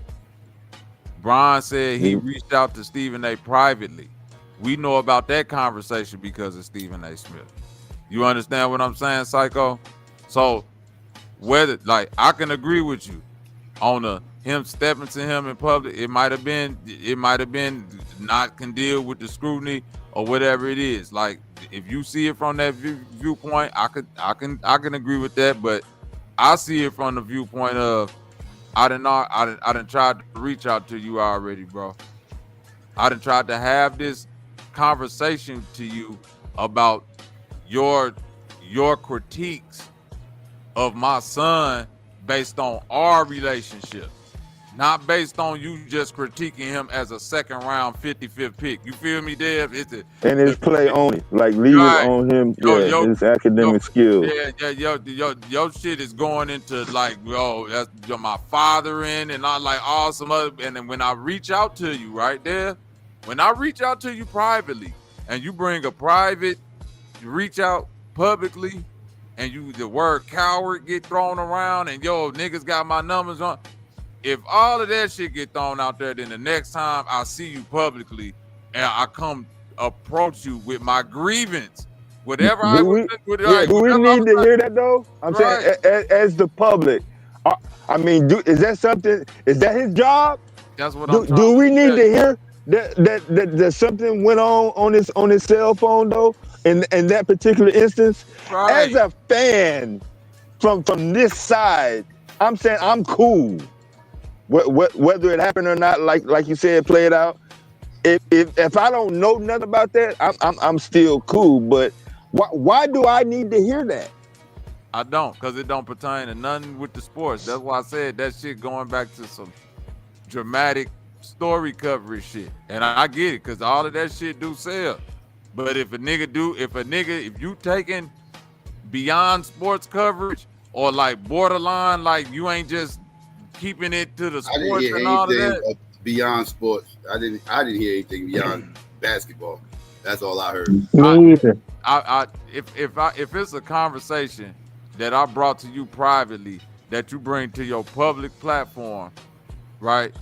Brian said he reached out to Stephen A. privately. We know about that conversation because of Stephen A. Smith. You understand what I'm saying, Psycho? So whether like I can agree with you on him stepping to him in public. It might have been not can deal with the scrutiny or whatever it is. Like if you see it from that viewpoint, I can agree with that. But I see it from the viewpoint of I done tried to reach out to you already, bro. I done tried to have this conversation to you about your critiques of my son based on our relationship, not based on you just critiquing him as a second round 55th pick. You feel me, Dev? And his play only, like leave it on him. His academic skills. Your shit is going into like, that's my fathering and I like all some other. And then when I reach out to you, right there, when I reach out to you privately, and you bring a private reach out publicly, and the word coward get thrown around, and niggas got my numbers on. If all of that shit get thrown out there, then the next time I see you publicly and I come approach you with my grievance, whatever do we need to hear that though? I'm saying as the public. I mean, is that something? Is that his job? That's what I'm. Do we need to hear that something went on his cell phone though? In that particular instance, as a fan from this side, I'm saying I'm cool. Whether it happened or not, like you said, play it out. If I don't know nothing about that, I'm still cool. But why do I need to hear that? I don't, because it don't pertain to nothing with the sports. That's why I said that shit going back to some dramatic story coverage shit. And I get it, because all of that shit do sell. But if you taking beyond sports coverage or like borderline, like you ain't just keeping it to the sports and all of that. Beyond sports. I didn't hear anything beyond basketball. That's all I heard. Me either. If it's a conversation that I brought to you privately that you bring to your public platform, right?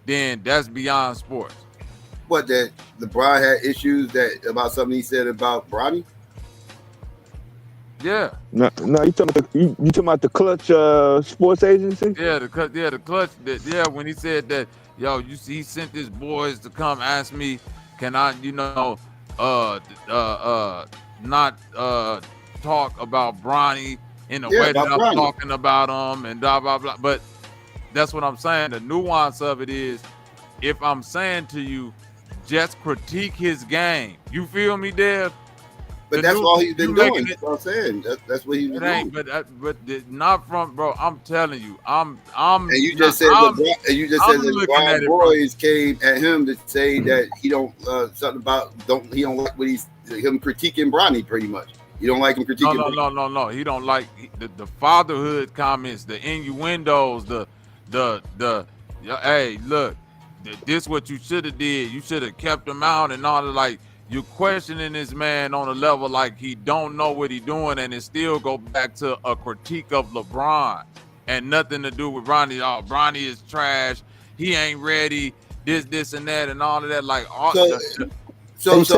Then that's beyond sports. What, that LeBron had issues about something he said about Bronny? Yeah. No, you talking about the Clutch sports agency? Yeah, the Clutch. When he said that, he sent his boys to come ask me, can I, not talk about Bronny in the way that I'm talking about him and blah blah blah. But that's what I'm saying. The nuance of it is, if I'm saying to you, just critique his game. You feel me, Dev? But that's all he's been doing. That's what I'm saying. That's what he's been doing. But not from, bro. I'm telling you, I'm. And you just said that LeBron boys came at him to say that he don't something about he don't like what him critiquing Bronny pretty much. You don't like him critiquing. No. He don't like the fatherhood comments, the innuendos, hey, look, this what you should have did. You should have kept him out and all that. You questioning this man on a level like he don't know what he doing, and it still go back to a critique of LeBron and nothing to do with Bronny. Oh, Bronny is trash. He ain't ready. This, and that, and all of that. So if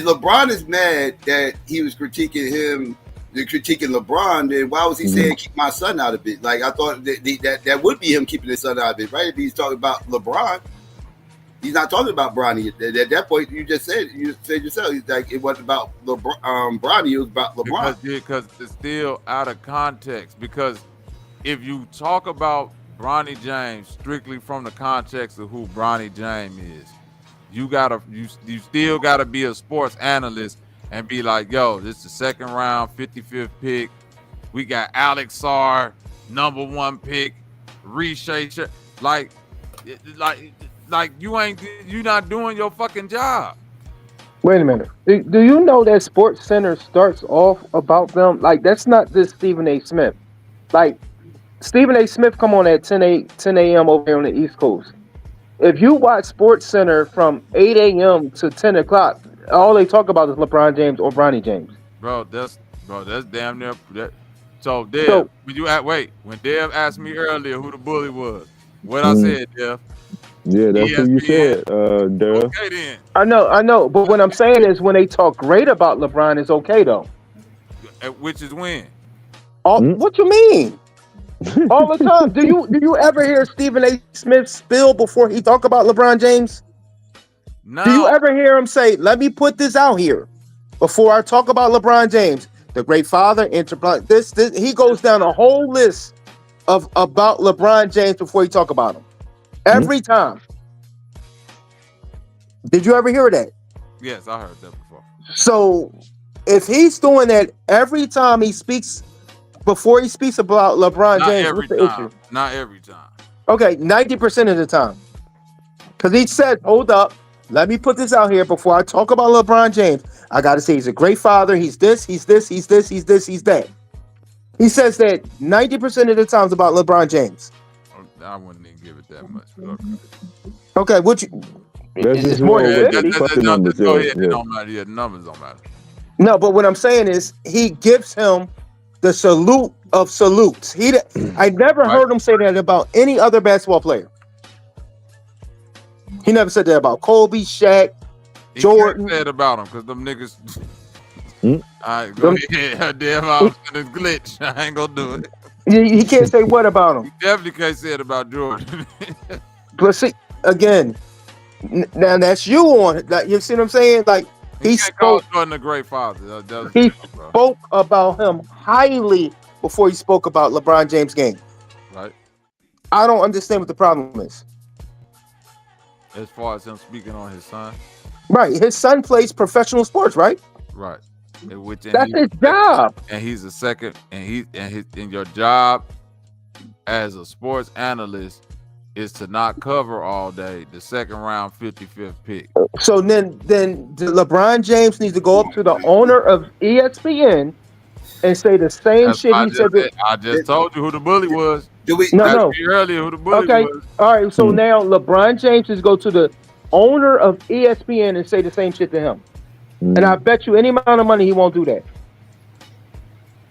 LeBron is mad that he was critiquing him, critiquing LeBron, then why was he saying keep my son out of it? Like I thought that would be him keeping his son out of it, right? If he's talking about LeBron. He's not talking about Bronny. At that point, you said yourself. He's like, it wasn't about Bronny. It was about LeBron. Because it's still out of context. Because if you talk about Bronny James strictly from the context of who Bronny James is, you still gotta be a sports analyst and be like, yo, this is the second round, 55th pick. We got Alex Sarr, number 1 pick, Reshay, like you not doing your fucking job. Wait a minute. Do you know that Sports Center starts off about them? Like, that's not this Stephen A. Smith. Like, Stephen A. Smith come on at 10 a.m. over here on the East Coast. If you watch Sports Center from 8 a.m. to 10 o'clock, all they talk about is LeBron James or Bronny James. Bro, that's damn near that. So Dev, when Dev asked me earlier who the bully was, what I said, Dev. Yeah, that's what you said, Daryl. Okay, then. I know. But what I'm saying is when they talk great about LeBron, it's okay, though. Which is when? What you mean? All the time. Do you ever hear Stephen A. Smith spill before he talk about LeBron James? No. Do you ever hear him say, "Let me put this out here before I talk about LeBron James, the great father, this." He goes down a whole list of about LeBron James before he talk about him. Every time. Did you ever hear that? Yes, I heard that before. So if he's doing that every time he speaks, before he speaks about LeBron Not James, every what's the time. issue? Not every time. Okay, 90% of the time. Because he said, hold up, let me put this out here before I talk about LeBron James. I got to say he's a great father. He's this, he's this, he's this, he's this, he's that. He says that 90% of the times about LeBron James. I wouldn't even give it that much. Okay, what you... It's more than 50. The numbers don't matter. No, but what I'm saying is he gives him the salute of salutes. I never heard him say that about any other basketball player. He never said that about Kobe, Shaq, Jordan. He said about him because them niggas. All right, go ahead. Damn, I was in this glitch. I ain't gonna do it. He can't say what about him. He definitely can't say it about Jordan. But see, again, now that's you on it. Like, you see what I'm saying? Like he spoke. Jordan a great father. He spoke about him highly before he spoke about LeBron James' game. Right. I don't understand what the problem is. As far as him speaking on his son. Right. His son plays professional sports, right? Right. That's his job. And he's a second, and your job as a sports analyst is to not cover all day the second round 55th pick. So then LeBron James needs to go up to the owner of ESPN and say the same shit he said. I just told you who the bully was. No. Earlier who the bully was. All right. So now LeBron James is go to the owner of ESPN and say the same shit to him. And I bet you any amount of money he won't do that.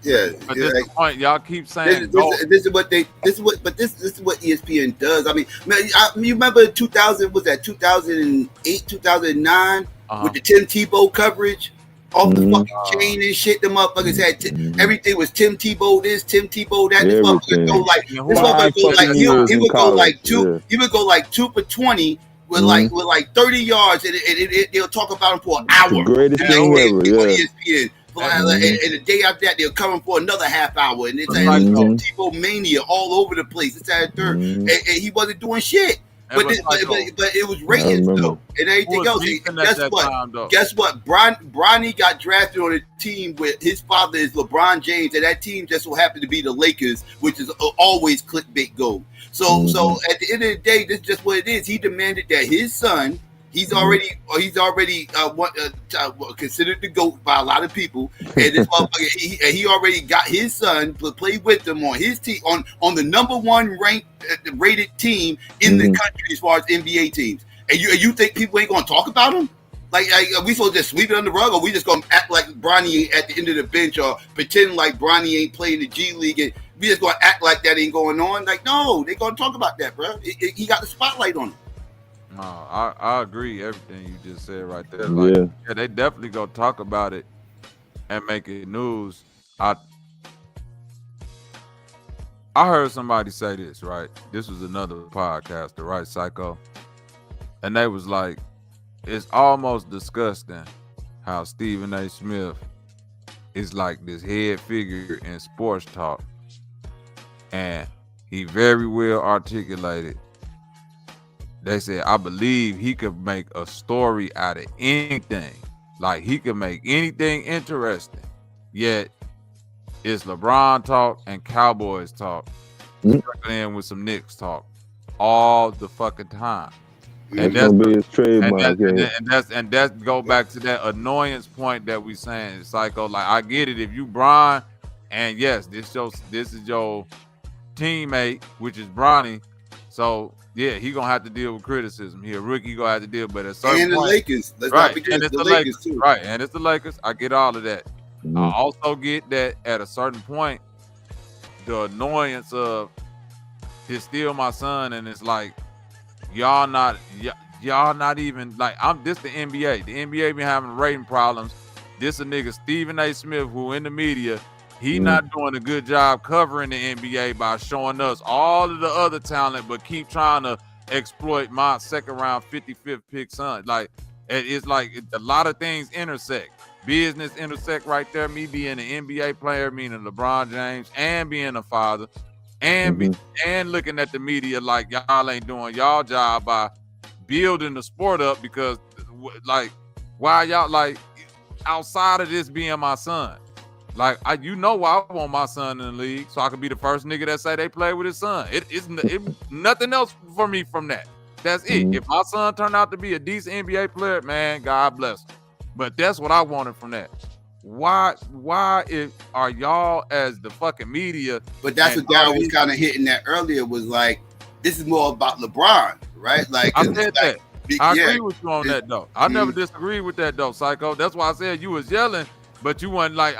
Yeah, but this is the point. Y'all keep saying this is what ESPN does. I mean, man, you remember 2000? Was that 2008, 2009 with the Tim Tebow coverage? Off the fucking chain and shit. The motherfuckers had everything was Tim Tebow this, Tim Tebow that. This motherfucker go like he would go like two. He would go like 2 for 20 with like 30 yards, and they'll talk about him for an hour. The greatest thing ever. ESPN. And the day after that, they'll come for another half hour, and it's Tebow mania all over the place. It's at third, and he wasn't doing shit. But it was ratings though, and everything else. Guess what? Bronny got drafted on a team where his father is LeBron James, and that team just so happened to be the Lakers, which is always clickbait gold. So at the end of the day, this is just what it is. He demanded that his son. He's already considered the GOAT by a lot of people, and this he already got his son to play with him on his team on the number one rated team in the country as far as NBA teams. And you think people ain't gonna talk about him? Like are we supposed to just sweep it under the rug, or we just gonna act like Bronny at the end of the bench, or pretend like Bronny ain't playing the G League, and we just gonna act like that ain't going on? Like no, they gonna talk about that, bro. He got the spotlight on him. No, I agree everything you just said right there. Like, yeah, they definitely go talk about it and make it news. I heard somebody say this, right? This was another podcaster, right, Psycho? And they was like, it's almost disgusting how Stephen A. Smith is like this head figure in sports talk. And he very well articulated. They said, I believe he could make a story out of anything. Like, he could make anything interesting. Yet, it's LeBron talk and Cowboys talk. Sprinkled in with some Knicks talk. All the fucking time. And that's gonna be his trademark. And that's go back to that annoyance point that we saying, Psycho. Like, I get it. If you Bron, and yes, this is your teammate, which is Bronny. So, yeah, he gonna have to deal with criticism. He a rookie, gonna have to deal, but at a certain and the point, Lakers, let's right? not forget And it's the Lakers too. Right? And it's the Lakers. I get all of that. I also get that at a certain point, the annoyance of it's still my son, and it's like y'all not even like this the NBA. The NBA been having rating problems. This a nigga Stephen A. Smith who in the media He not doing a good job covering the NBA by showing us all of the other talent, but keep trying to exploit my second round 55th pick son. Like, it's like a lot of things intersect. Business intersect right there. Me being an NBA player, meaning LeBron James, and being a father, and and looking at the media like y'all ain't doing y'all job by building the sport up, because like, why y'all, like, outside of this being my son, like, you know why I want my son in the league, so I can be the first nigga that say they play with his son. It's nothing else for me from that. That's it. If my son turned out to be a decent NBA player, man, God bless him. But that's what I wanted from that. Why are y'all as the fucking media? But that's what Darryl was kind of hitting at earlier, was like, this is more about LeBron, right? Like, I said that. I agree with you on that, though. I never Mm-hmm. disagreed with that, though, Psycho. That's why I said you was yelling, but you wasn't like,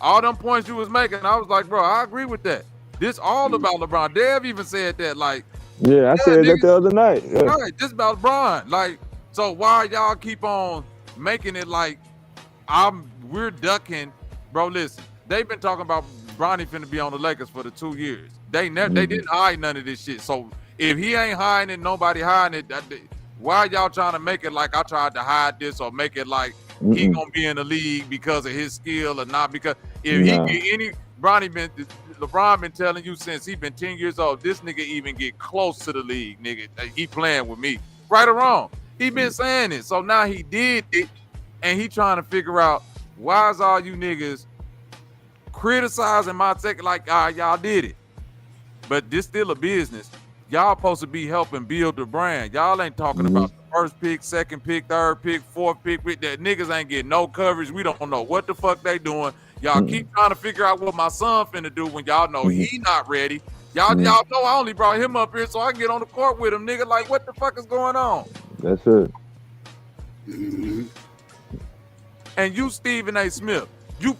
all them points you was making, I was like, bro, I agree with that. This all Mm-hmm. about LeBron. Dev even said that, like, Yeah, I said that the other night. Yeah. right, this about LeBron. Like, so why y'all keep on making it like we're ducking? Bro, listen, they've been talking about Bronny finna be on the Lakers for the 2 years. They didn't hide none of this shit. So if he ain't hiding it, nobody hiding it. Why y'all trying to make it like I tried to hide this, or make it like he gonna be in the league because of his skill, or not? Because if he get any, LeBron been telling you since he been 10 years old, this nigga even get close to the league, nigga, he playing with me, right or wrong. He been saying it. So now he did it, and he trying to figure out, why is all you niggas criticizing my tech like, y'all did it, but this still a business. Y'all supposed to be helping build the brand. Y'all ain't talking about the first pick, second pick, third pick, fourth pick. With that, niggas ain't getting no coverage. We don't know what the fuck they doing. Y'all keep trying to figure out what my son finna do when y'all know he not ready. Y'all know I only brought him up here so I can get on the court with him, nigga. Like, what the fuck is going on? That's it. And you, Stephen A. Smith, you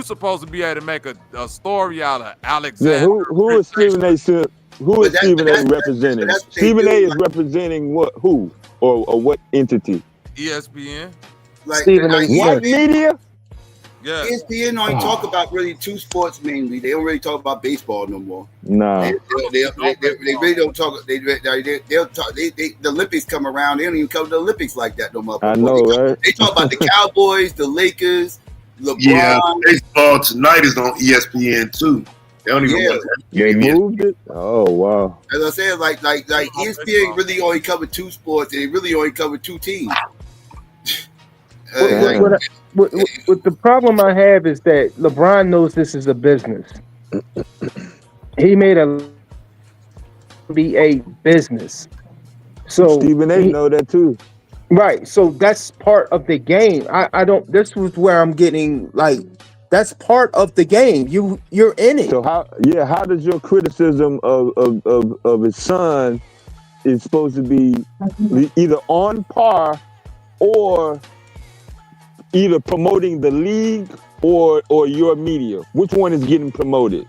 supposed to be able to make a story out of Alexander. Yeah, who is Stephen A. Smith? Who is Stephen A. representing? Stephen A. is representing what? Who or what entity? ESPN. Like, Stephen A. What media? Yeah. ESPN only talk about really two sports mainly. They don't really talk about baseball no more. Nah. They really don't talk. They'll talk. The Olympics come around. They don't even cover the Olympics like that no more. I know, right? They talk about the Cowboys, the Lakers, LeBron. Yeah, baseball tonight is on ESPN too. They don't even watch that. They moved it. Oh wow. As I said, like ESPN really only cover two sports, and they really only cover two teams. What the problem I have is that LeBron knows this is a business. He made a business. So Stephen A. know that too. Right. So that's part of the game. I don't. This was where I'm getting like. That's part of the game. You're in it. So how does your criticism of his son is supposed to be either on par or either promoting the league or your media? Which one is getting promoted?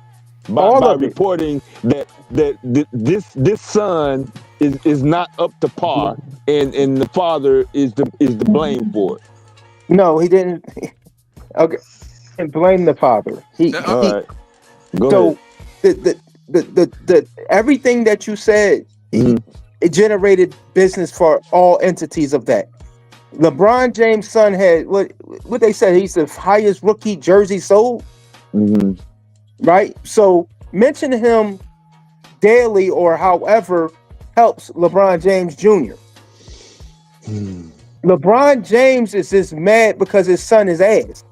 By reporting that this son is not up to par and the father is the blame for it. No, he didn't. Okay. And blame the father. All right. Go so ahead. the everything that you said, it generated business for all entities of that. LeBron James' son had what they said, he's the highest rookie jersey sold. Right? So mention him daily or however helps LeBron James Jr. LeBron James is just mad because his son is ass.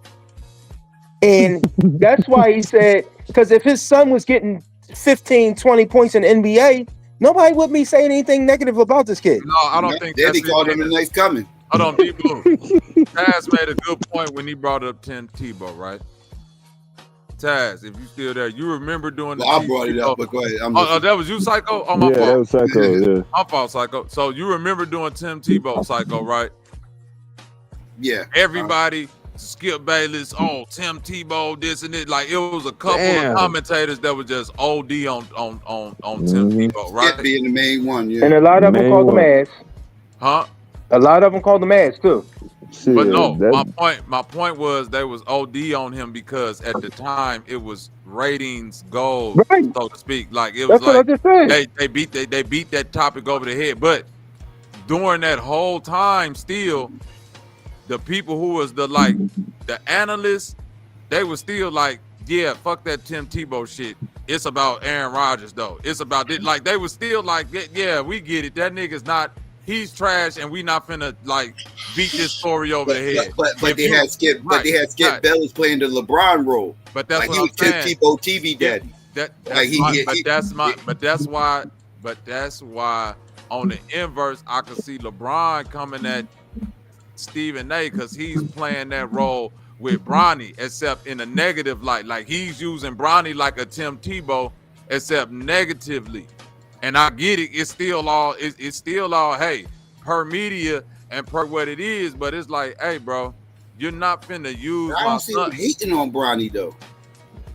And that's why he said, because if his son was getting 15, 20 points in the NBA, nobody would be saying anything negative about this kid. No, I don't think Daddy called him the next coming. Hold on, D Blue. Taz made a good point when he brought up Tim Tebow, right? Taz, if you still there, you remember doing I brought it up, but go ahead. That was you, Psycho? Oh, my Yeah, fault. that was Psycho, yeah. My fault, Psycho. So you remember doing Tim Tebow, Psycho, right? Yeah. Everybody, Skip Bayless, Tim Tebow, this and it. Like, it was a couple of commentators that was just OD on Tim Tebow, right? Skip being the main one, yeah. And a lot of them called him ass. Huh? A lot of them called him ass too. Shit, But no, that, my point was they was OD on him because at the time it was ratings gold, Right. so to speak. Like it was That's what I like just said. they beat that topic over the head. But during that whole time, still the people who was the analysts, they were still like, yeah, fuck that Tim Tebow shit. It's about Aaron Rodgers though. It's about it. Like they were still like, yeah, we get it. That nigga's not. He's trash, and we not finna like beat this story over the head. But they had Skip. But they had Skip Bayless playing the LeBron role. But that's like what he I'm was Tim saying. Tebow TV daddy. That's why on the inverse, I could see LeBron coming at Stephen A. because he's playing that role with Bronny, except in a negative light. Like he's using Bronny like a Tim Tebow, except negatively. And I get it. It's still all. Hey, per media and per what it is. But it's like, hey, bro, you're not finna use. I don't see him hating on Bronny though.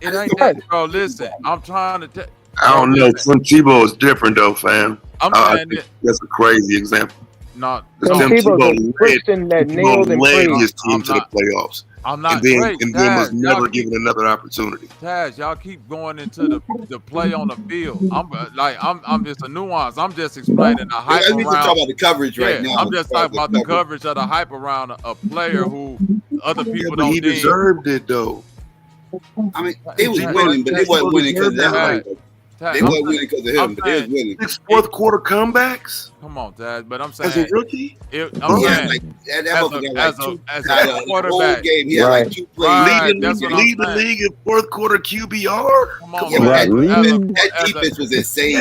It ain't that, bro. Listen, I'm trying to tell. I don't know. Tim Tebow is different though, fam. I think that's a crazy example. Not Tim Tebow led his team to the playoffs. I'm not and then was never given another opportunity. Taz, y'all keep going into the play on the field. I'm just a nuance. I'm just explaining the hype around. We can talk about the coverage right now. I'm just talking about the coverage of the hype around a player who other people don't. He deserved it though. I mean, they was winning, but they wasn't winning because of that. They wasn't winning because of him, but they was winning. 6 fourth quarter comebacks. Come on, Dad. But I'm saying as a rookie, as a quarterback, game, he had like 2 plays. Lead the league in fourth quarter QBR. Come on, that defense was insane.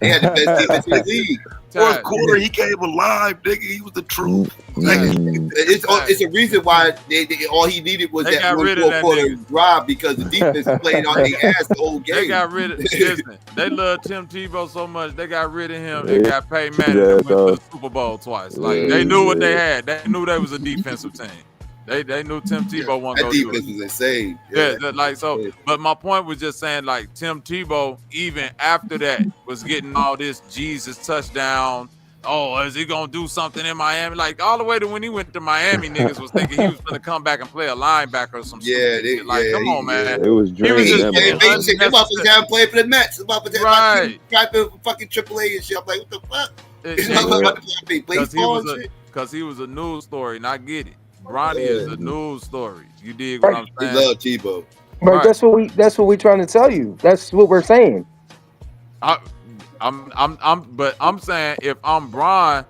They had the best defense in the league. Fourth quarter, he came alive, nigga. He was the truth. It's a reason why they all he needed was that one fourth quarter drive because the defense played on their ass the whole game. They got rid of. Listen, they love Tim Tebow so much they got rid of him and got paid man and went to the Super Bowl twice. Like they knew what they had. They knew they was a defensive team. They knew Tim Tebow wasn't going to do it. That defense was insane. Yeah, but my point was just saying, like, Tim Tebow, even after that, was getting all this Jesus touchdown. Oh, is he going to do something in Miami? Like, all the way to when he went to Miami, niggas was thinking he was going to come back and play a linebacker or some shit. Like, come on, man. It was dreams. They about to have played for the Mets. About to have fucking AAA and shit. I'm like, what the fuck? Because he was a news story, and I get it. Bronny is a news story. You dig what I'm saying? We love Tebow. But that's what we trying to tell you. That's what we're saying. I'm saying if I'm Bron,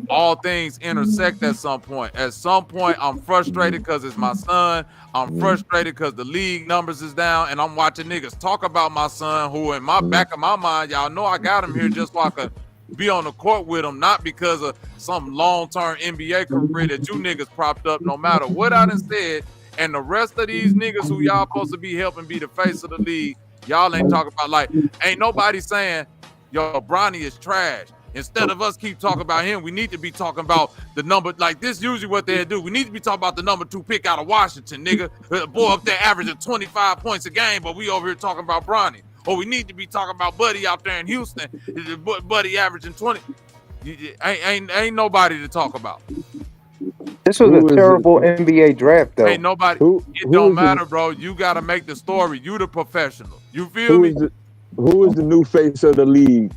all things intersect at some point. At some point, I'm frustrated because it's my son. I'm frustrated because the league numbers is down, and I'm watching niggas talk about my son, who in my back of my mind, y'all know I got him here just so I could be on the court with him, not because of some long-term NBA career that you niggas propped up, no matter what I done said. And the rest of these niggas who y'all supposed to be helping be the face of the league, y'all ain't talking about, like, ain't nobody saying, yo, Bronny is trash. Instead of us keep talking about him, we need to be talking about the number, like this usually what they do. We need to be talking about the number 2 pick out of Washington, nigga. Boy up there averaging 25 points a game, but we over here talking about Bronny. Or we need to be talking about Buddy out there in Houston. Buddy averaging 20. Ain't nobody to talk about. This was a terrible NBA draft, though. Ain't nobody. It don't matter, bro. You got to make the story. You the professional. You feel me? Who is the new face of the league?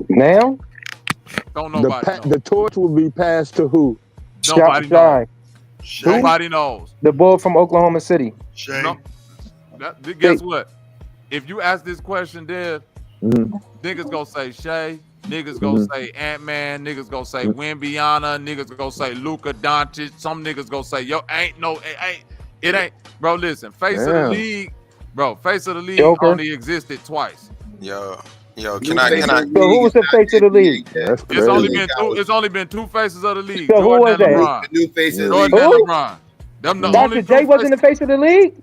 Now? Don't nobody know. The torch will be passed to who? Nobody knows. Nobody knows. The boy from Oklahoma City. No. Guess what? If you ask this question, Dev, niggas gonna say Shay, niggas gonna say Ant-Man, niggas gonna say Wembyana, niggas gonna say Luka Doncic, some niggas gonna say, it ain't, bro, listen, face of the league Joker only existed twice. Yo, can I? So who was the face of the league? It's only been 2 faces of the league. So who was that? The new face of the league. Jordan and LeBron. Them the Dr. J wasn't the face of the league?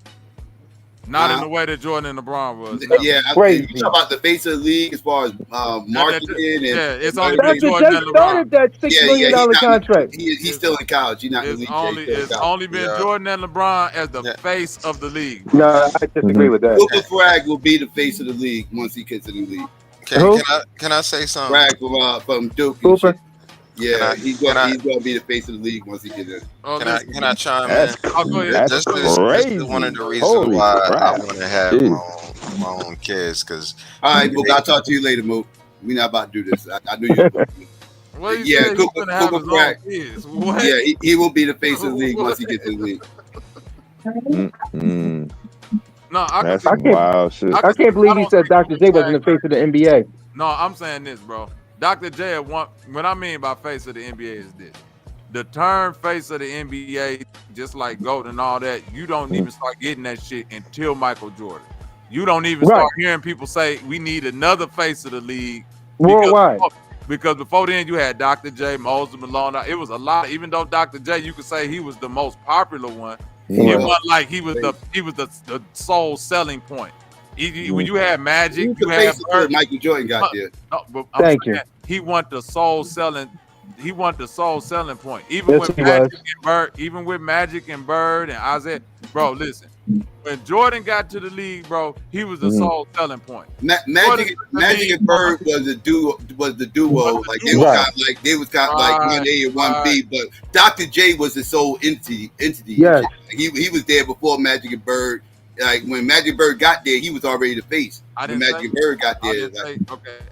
Not in the way that Jordan and LeBron was. Yeah, you talk about the face of the league as far as marketing and it's only been Jordan and LeBron. Started that $6 million contract. He's still in college. He's not in the league. It's only been Jordan and LeBron as the face of the league. No, I disagree with that. Luka Frag will be the face of the league once he gets in the league. Can I say something? Frag from Duke. Cooper. Yeah, he's gonna be the face of the league once he gets in. Can I chime That's in? that's This crazy. is one of the reasons Holy why I crap. want to have Jeez. my own kids. Because all right, Mook, I'll talk to you later, Mook. We're not about to do this. I knew you were going to. Well, he Yeah, said he's Cooper gonna have his Crack. own kids. What? Yeah, he will be the face of the league once he gets in the league. No, I That's can, wild shit. I can't believe he said Dr. J wasn't the face of the NBA. No, I'm saying this, bro. Dr. J, what I mean by face of the NBA is this. The term face of the NBA, just like GOAT and all that, you don't even start getting that shit until Michael Jordan. You don't even start hearing people say we need another face of the league. Worldwide. Because before then you had Dr. J, Moses Malone. It was a lot. Even though Dr. J, you could say he was the most popular one. It wasn't like he was the sole selling point. When you had Magic, you had Michael Jordan got there. No, but Thank you. He want the sole selling. He want the sole selling point. Yes, Even with Magic and Bird and Isaiah, bro. Listen, when Jordan got to the league, bro, he was the sole selling point. Magic and Bird was the duo. Like they was kind of like 1A and 1B, but Dr. J was the sole entity. Yes. He was there before Magic and Bird. Like when Magic Bird got there, he was already the face. When Magic Bird got there,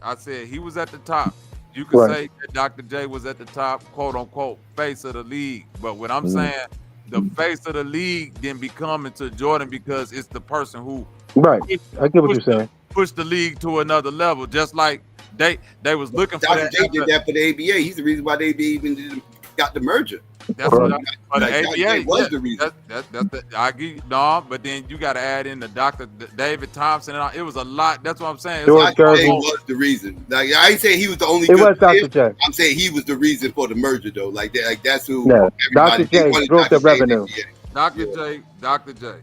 I said he was at the top. You could say that Dr. J was at the top, quote unquote, face of the league. But what I'm saying, the face of the league didn't become into Jordan because it's the person who I get what you're saying. Pushed the league to another level. Just like they was looking for Dr. that. J did that for the ABA. He's the reason why the ABA even got the merger. That's what the ABA was the reason. I give you, no, but then you got to add in the Dr. David Thompson and all. It was a lot. That's what I'm saying. Dr. J was the reason. Like I ain't saying he was the only. It was Dr. J. I'm saying he was the reason for the merger, though. Like that's who. No, Dr. J drove the revenue. Dr. J.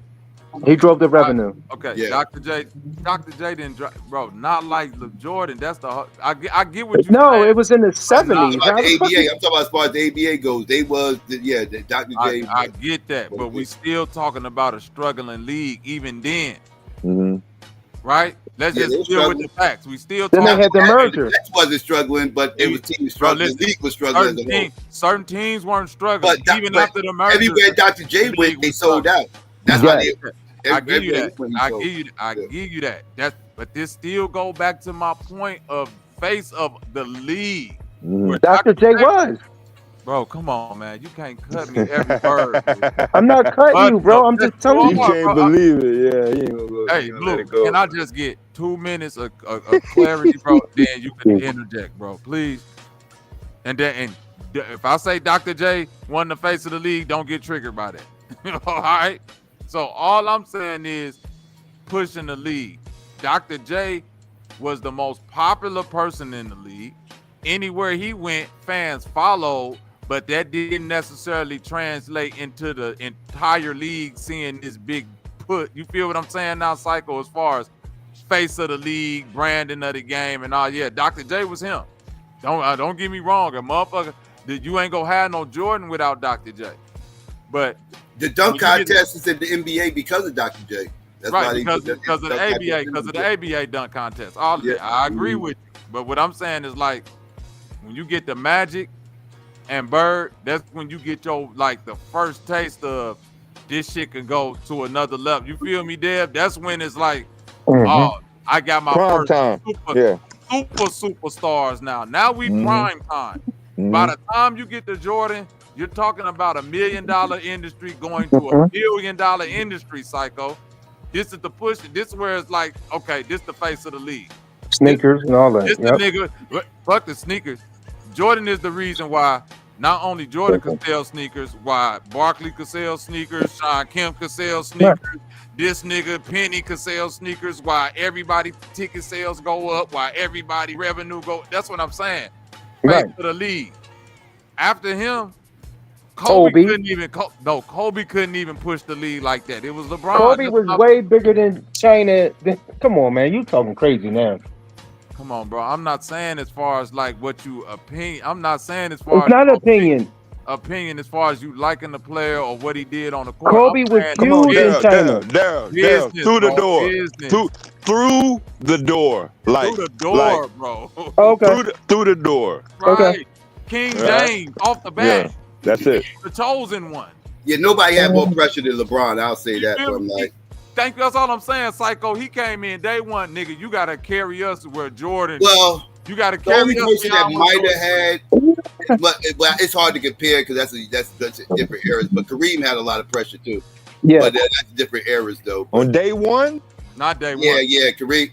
He drove the revenue. Okay, Dr. J didn't drive, bro. Not like Jordan. That's the. I get what you. No, it was in the 70s. I'm talking about as far as the ABA goes. They was the Dr. J. I get that, but we still talking about a struggling league even then. Right? Let's just deal with the facts. We still. Then they had the merger. That wasn't struggling, but it was teams struggling. The league was struggling. Certain teams weren't struggling, even after the merger. Everywhere Dr. J went, they sold out. That's why they. I give you that. I give you that. But this still go back to my point of face of the league. Dr. J was. Bro, come on, man. You can't cut me every word. I'm not cutting you, bro. I'm just telling you. You can't believe it. Yeah, you ain't gonna go. Hey, Blue, can I just get 2 minutes of clarity, bro? Then you can interject, bro, please. And if I say Dr. J won the face of the league, don't get triggered by that. All right? So all I'm saying is pushing the league. Dr. J was the most popular person in the league. Anywhere he went, fans followed, but that didn't necessarily translate into the entire league seeing this big put. You feel what I'm saying now, Psycho, as far as face of the league, branding of the game and all. Yeah, Dr. J was him. Don't get me wrong. A motherfucker, you ain't gonna have no Jordan without Dr. J. But the dunk contest is in the NBA because of Dr. J. That's right, because of the ABA dunk contest. All of that. I agree with you. But what I'm saying is, like, when you get the Magic and Bird, that's when you get your, like, the first taste of this shit can go to another level. You feel me, Deb? That's when it's like, oh, I got my first superstars now. Now we prime time. By the time you get to Jordan, you're talking about $1 million industry going to $1 billion industry, Psycho. This is the push. This is where it's like, okay, this is the face of the league. Sneakers and all that. This the nigga, fuck the sneakers. Jordan is the reason why not only Jordan could sell sneakers, why Barkley could sell sneakers, Sean Kemp could sell sneakers, this nigga Penny could sell sneakers, why everybody ticket sales go up, why everybody revenue go. That's what I'm saying. Face of the league. After him, Kobe couldn't even push the league like that. It was LeBron. Kobe was way bigger than China. Come on, man. You talking crazy now. Come on, bro. I'm not saying as far as like what you opinion. I'm not saying as far it's not opinion. Opinion as far as you liking the player or what he did on the court. Kobe was huge in China. Daryl, through the door. Through the door. Like, through the door, bro. Okay. Through the door. Right. Okay. King Right. James off the Yeah, bat. that's it. The chosen one. Yeah, nobody had more pressure than LeBron. I'll say that. feel But I'm me? like, Thank you. That's all I'm saying, Psycho. He came in day one, nigga. You gotta carry us where Jordan. well, you gotta the carry only us. person that beyond might what have Jordan had, but it's hard to compare because that's different eras. But Kareem had a lot of pressure too. Yeah. But that's different eras though. On day one, Not day one. Yeah. Kareem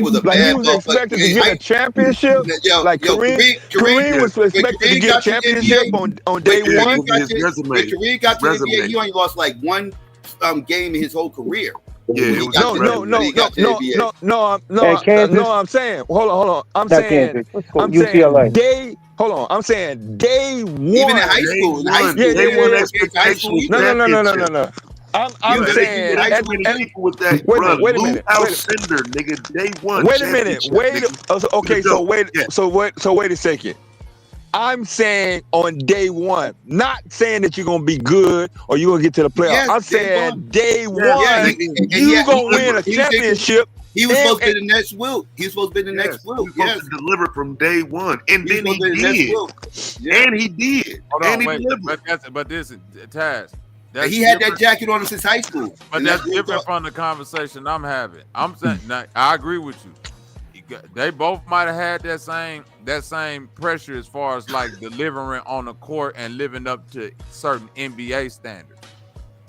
was a like bad he was expected to get a championship. Like Kareem was expected to get a championship on day one. When Kareem got to the NBA, he only lost like one game in his whole career. Yeah, no. I'm saying, hold on. I'm Not saying, Kansas. Let's go. UCLA. I'm saying day one. Even in high school, No. I'm saying, with that, wait bro, a minute. Lou Alcindor, nigga, day one. Wait a minute. Wait a second. I'm saying on day one, not saying that you're gonna be good or you're gonna get to the playoffs. Yes, I'm saying day one, you're gonna win a championship. He was supposed to be the next Wilt. He was supposed to be the next Wilt. He was supposed to deliver from day one, and then he did. And he did. Hold and on, he wait, delivered. but this is Taz. He had that jacket on him since high school. But that's different from the conversation I'm having. I'm saying, now, I agree with you. They both might have had that same pressure as far as like delivering on the court and living up to certain NBA standards.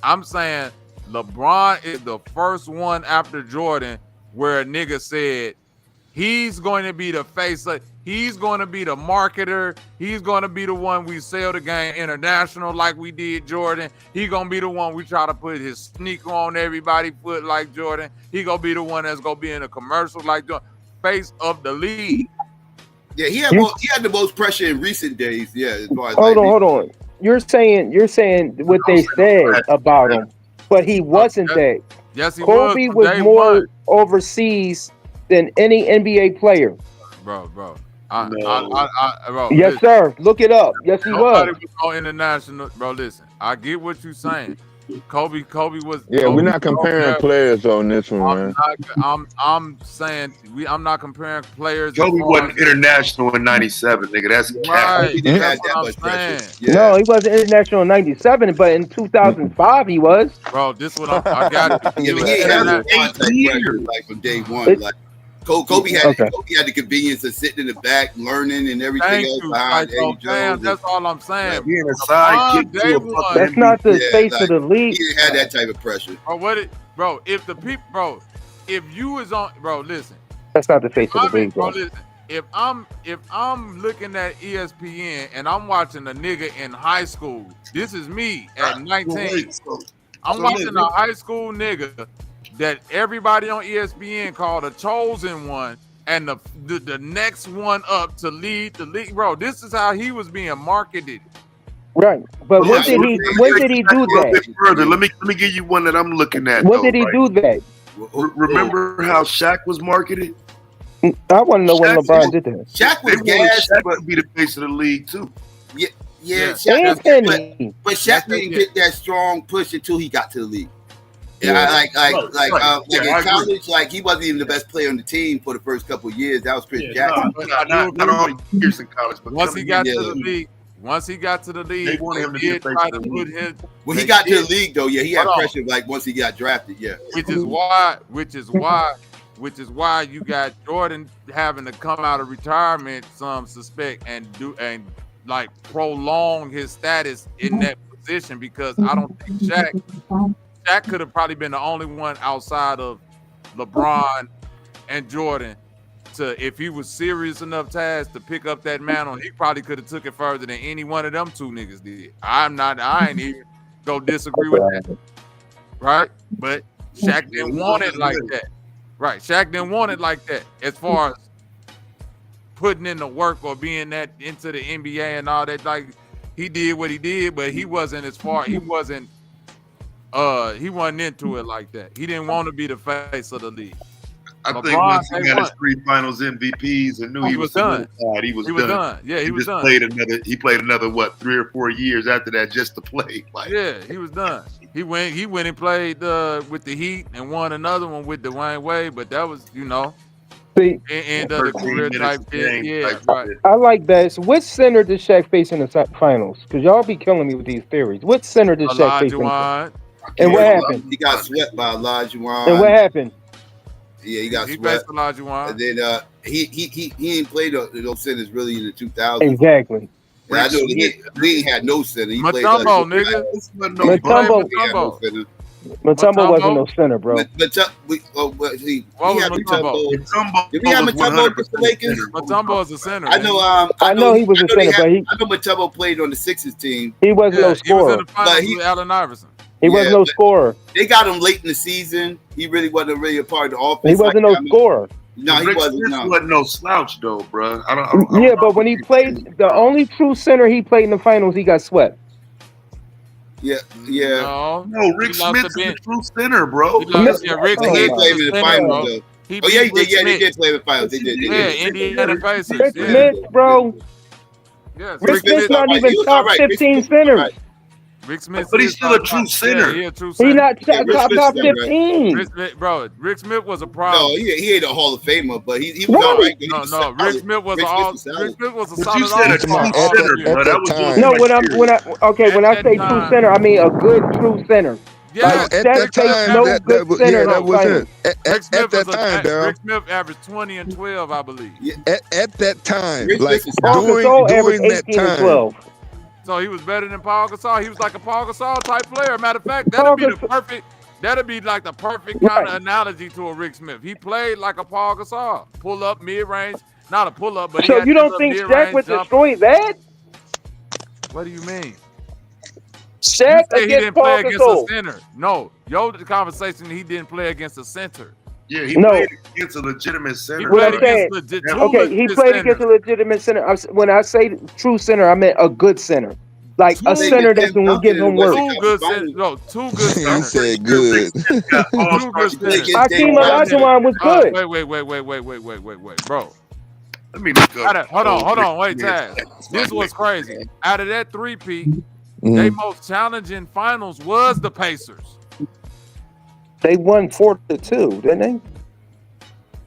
I'm saying LeBron is the first one after Jordan where a nigga said he's going to be the face of, he's going to be the marketer. He's going to be the one we sell the game international like we did Jordan. He going to be the one we try to put his sneaker on everybody's foot like Jordan. He going to be the one that's going to be in a commercial like Jordan. Face of the league. Yeah, he had the most pressure in recent days. Yeah, as far as Hold on. You're saying what they said about him, but he wasn't that. Yes, he Kobe was. was more overseas than any NBA player. Bro. bro. Yes, sir. Look it up. Yes, he Nobody was. was on international. Bro, listen. I get what you're saying. Kobe was. Yeah, we're not comparing players on this one, man. I'm saying I'm not comparing players. Kobe wasn't international in '97, nigga. That's right. That's what I'm saying. No, he wasn't international in '97, but in 2005 he was. Bro, this one I got. Yeah, but he had a contact pressure like from day one. Like Kobe had the convenience of sitting in the back, learning and everything else behind Eddie Jones. That's all I'm saying. Being a sidekick to a fucking That's not the face of the league. He didn't have that type of pressure. If you was on, bro, listen. That's not the face of the league, bro. bro. Listen, if I'm looking at ESPN and I'm watching a nigga in high school, this is me at 19. I'm watching a high school nigga that everybody on ESPN called a chosen one, and the next one up to lead the league, bro. This is how he was being marketed. Right, but when did he do that? Further, let me give you one that I'm looking at. When did he do that? Remember how Shaq was marketed? I want to know when LeBron did that. Shaq was gas, Shaq would be the face of the league too. Yeah. Shaq, but Shaq didn't get that strong push until he got to the league. Yeah, in college, like he wasn't even the best player on the team for the first couple of years. That was Chris Jackson. Not all years in college, but once he got to the league, they wanted him to did try to put him. When he got to the league, though, he had pressure. Like once he got drafted, which is why you got Jordan having to come out of retirement, some suspect, and prolong his status in that position, because I don't think Shaq could have probably been the only one outside of LeBron and Jordan if he was serious enough, Taz, to pick up that mantle. He probably could have took it further than any one of them two niggas did. I ain't even go disagree with that. Right? But Shaq didn't want it like that. Right. Shaq didn't want it like that as far as putting in the work or being that into the NBA and all that. Like, he did what he did, but he wasn't he wasn't into it like that. He didn't want to be the face of the league. I think once he got his 3 finals MVPs and knew he was done. He was done. Yeah, he was done. He played another 3 or 4 years after that just to play. Yeah, he was done. He went and played with the Heat and won another one with Dwayne Wade, but that was, See, end of the 13 career minutes type a shit. game Yeah, type right. shit. I like that. So which center did Shaq face in the finals? Because y'all be killing me with these theories. Which center did Shaq face in the finals? Olajuwon. And what happened? He got swept by Olajuwon. And what happened? Yeah, he got He swept. faced Olajuwon. And then he ain't played those centers really in the 2000s. Exactly. And I know we ain't had no center. He played Mutombo, nigga. Mutombo. Mutombo wasn't no center, bro. He had Mutombo. Did we have was Mutombo 100% against the Lakers? Mutombo is a center. I know. I know he was a center, but I know Mutombo played on the Sixers team. he wasn't no He was in scorer. the finals with Allen Iverson. He wasn't no but scorer. They got him late in the season. He really wasn't really a part of the offense. He wasn't no scorer. No, he Rick wasn't. Smith No. wasn't no slouch though, bro. Yeah, but when he played, the only true center he played in the finals, he got swept. Yeah. No, Rick Smith's the true center, bro. Rick Smith They did play him in the finals, though. He Oh yeah, beat Rick they Smith. did play in the finals. They did. Yeah, Indiana Pacers. Rick Yeah. Smith, bro. Yes, Rick Smith's not He even was top alright. 15 center. Rick Smith, But he's still a true center. Yeah, he a true center. He not top Smith's 15. Rick Smith, bro, Rick Smith was a problem. No, he ain't a Hall of Famer, but he was What? all right. No, Rick Smith was Rick all. Smith was Rick Smith was a But solid you said a all-star true all center, year. bro. That was doing No, my when I At say that true time- center, I mean a good true center. Yeah, Like, at Shaq that faced time, no that good was center in that the was finals. it. Rick At Smith that was time, Daryl. Rick Smith averaged 20 and 12, I believe. At that time, Rick like Smith is Paul Gasol averaged during that 18 and time. 12. So he was better than Paul Gasol. He was like a Paul Gasol type player. Matter of fact, that'd be like the perfect kind of analogy to a Rick Smith. He played like a Paul Gasol. Pull up, mid range, not a pull up, but he So had you this don't little think mid-range Shaq would jumper. destroy that? What do you mean? Shaq You said he against didn't play Paul against Gasol. a center. No, the conversation he didn't play against a center. Yeah, he No. played against a legitimate center. He What played I'm saying, against legit, two okay, he legit played centers. against a legitimate center. When I say true center, I meant a good center, like a Two center that can give him work. Two good centers. No, two good He centers. said good. Two good centers. Hakeem Olajuwon was good. Wait, bro. Let me look up. Hold on, wait, Taz. This was crazy. Out of that three-peat, Mm-hmm. their most challenging finals was the Pacers. They won 4-2, didn't they?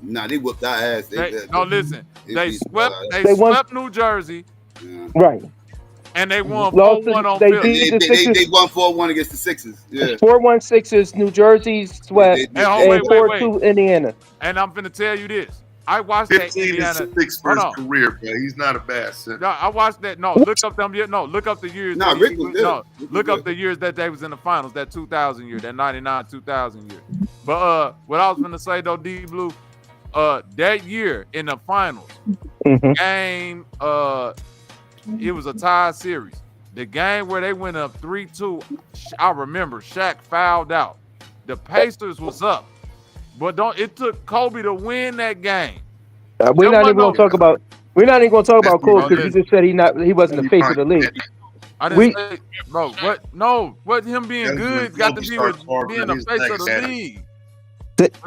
Nah, they whooped our ass. No, listen. They beat swept. our They ass. swept New Jersey, Right. and they won Lost 4-1 on they Philly. beat the Sixers. They won 4-1 against the Sixers. Yeah. 4-1 Sixers, New Jersey swept, Hey, hold- and wait. 4-2 Indiana. And I'm finna tell you this. I watched that 15 Indiana. and 6 for Hold his on. career, bro. He's not a bad center. No, I watched that. No, look up them. No, look up the years. Nah, that Rick was good. No, Rick was look up good. the years that they was in the finals. That 2000 year, that 99-2000 year. But what I was gonna say though, D Blue, that year in the finals, game, it was a tie series. The game where they went up 3-2, I remember Shaq fouled out. The Pacers was up, but it took Kobe to win that game. We're not even gonna talk about. We're not even gonna talk about Cole because you listen. just said he wasn't the face of the league. I didn't say, bro. What him being That's when good got to Kobe be with starts hard, being man. the He's face of the next. league.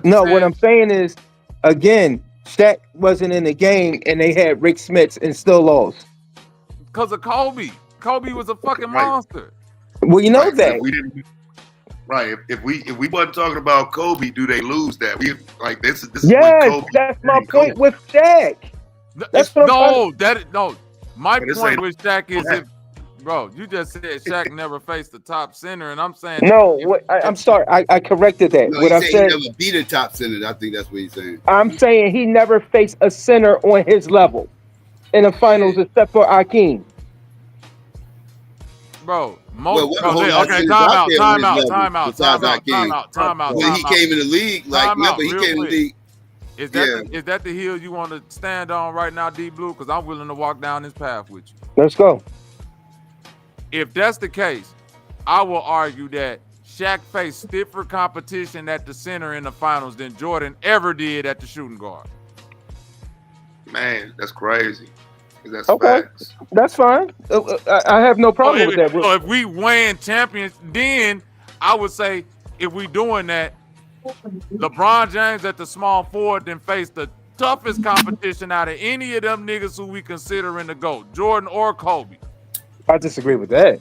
No, what I'm saying is, again, Shaq wasn't in the game and they had Rick Smith and still lost. Because of Kobe. Kobe was a fucking monster. Well, you know Right, that. if we didn't, right. If we wasn't talking about Kobe, do they lose that? We like this is when Yes, Kobe. that's my point with Shaq. That's what I'm No. My But this point ain't- with Shaq is bro, you just said Shaq never faced the top center, and I'm saying No, I'm sorry. I corrected that. No, what he I said said, he never beat a top center. I think that's what he's saying. I'm saying he never faced a center on his level in the finals except for Hakeem. bro. Well, what whole lot of centers out there on his level besides Hakeem? When he came in the league, like remember he came in the league. Is that the hill you want to stand on right now, D Blue? Because I'm willing to walk down this path with you. Let's go. If that's the case, I will argue that Shaq faced stiffer competition at the center in the finals than Jordan ever did at the shooting guard. Man, that's crazy. That's Okay, facts. that's fine. I have no problem with that. So if we win champions, then I would say if we doing that, LeBron James at the small forward then faced the toughest competition out of any of them niggas who we consider in the GOAT, Jordan or Kobe. I disagree with that.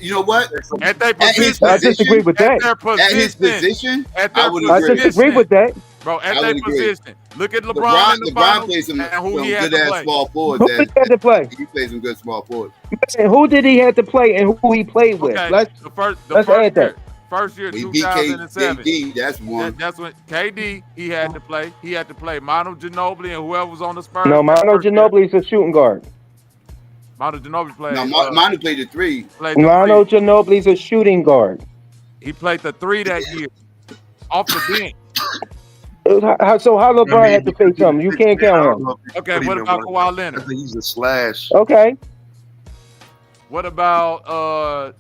You know what? At their position, I disagree with that. At their position, At his position, at their I would position, I disagree with that. bro. At I their would agree. position, Look at LeBron in the LeBron finals plays some and who he had good to ass play. small forwards. Who did he have to play? He plays some good small forwards. And who did he have to play and who he played with? Okay, Let's the first add that. year, first year, We beat 2007. KD. That's one. That's when KD he had to play. He had to play Manu Ginobili and whoever was on the Spurs. No, Manu Ginobili is a shooting guard. Manu Ginobili played. No, Manu played the three. Manu Ginobili is a shooting guard. He played the 3 that year off the bench. So how LeBron had to face something? You can't count him. Okay, what about Kawhi Leonard? I think he's a slash. Okay. What about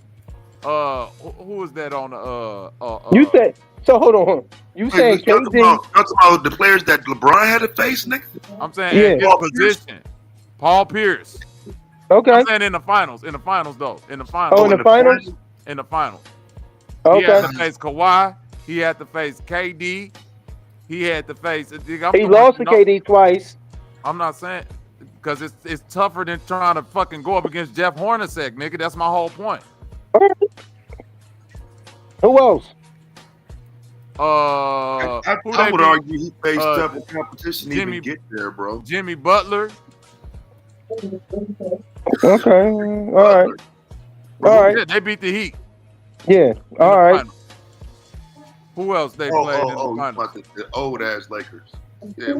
who was that on the You said so. Hold on. You saying Talk KD? about the players that LeBron had to face, nigga. I'm saying in his position. Paul Pierce. Okay. I'm saying in the finals. In the finals though. In the finals. Oh, in the finals? In the finals. Okay. He had to face Kawhi. He had to face KD. He had to face. He lost to KD twice. I'm not saying because it's tougher than trying to fucking go up against Jeff Hornacek, nigga. That's my whole point. Who else? I would argue he faced tougher competition to even get there, bro. Jimmy Butler. Okay. All right. All right. Yeah, they beat the Heat. Yeah. All right. Finals. Who else they played in the finals? The old ass Lakers. Yeah,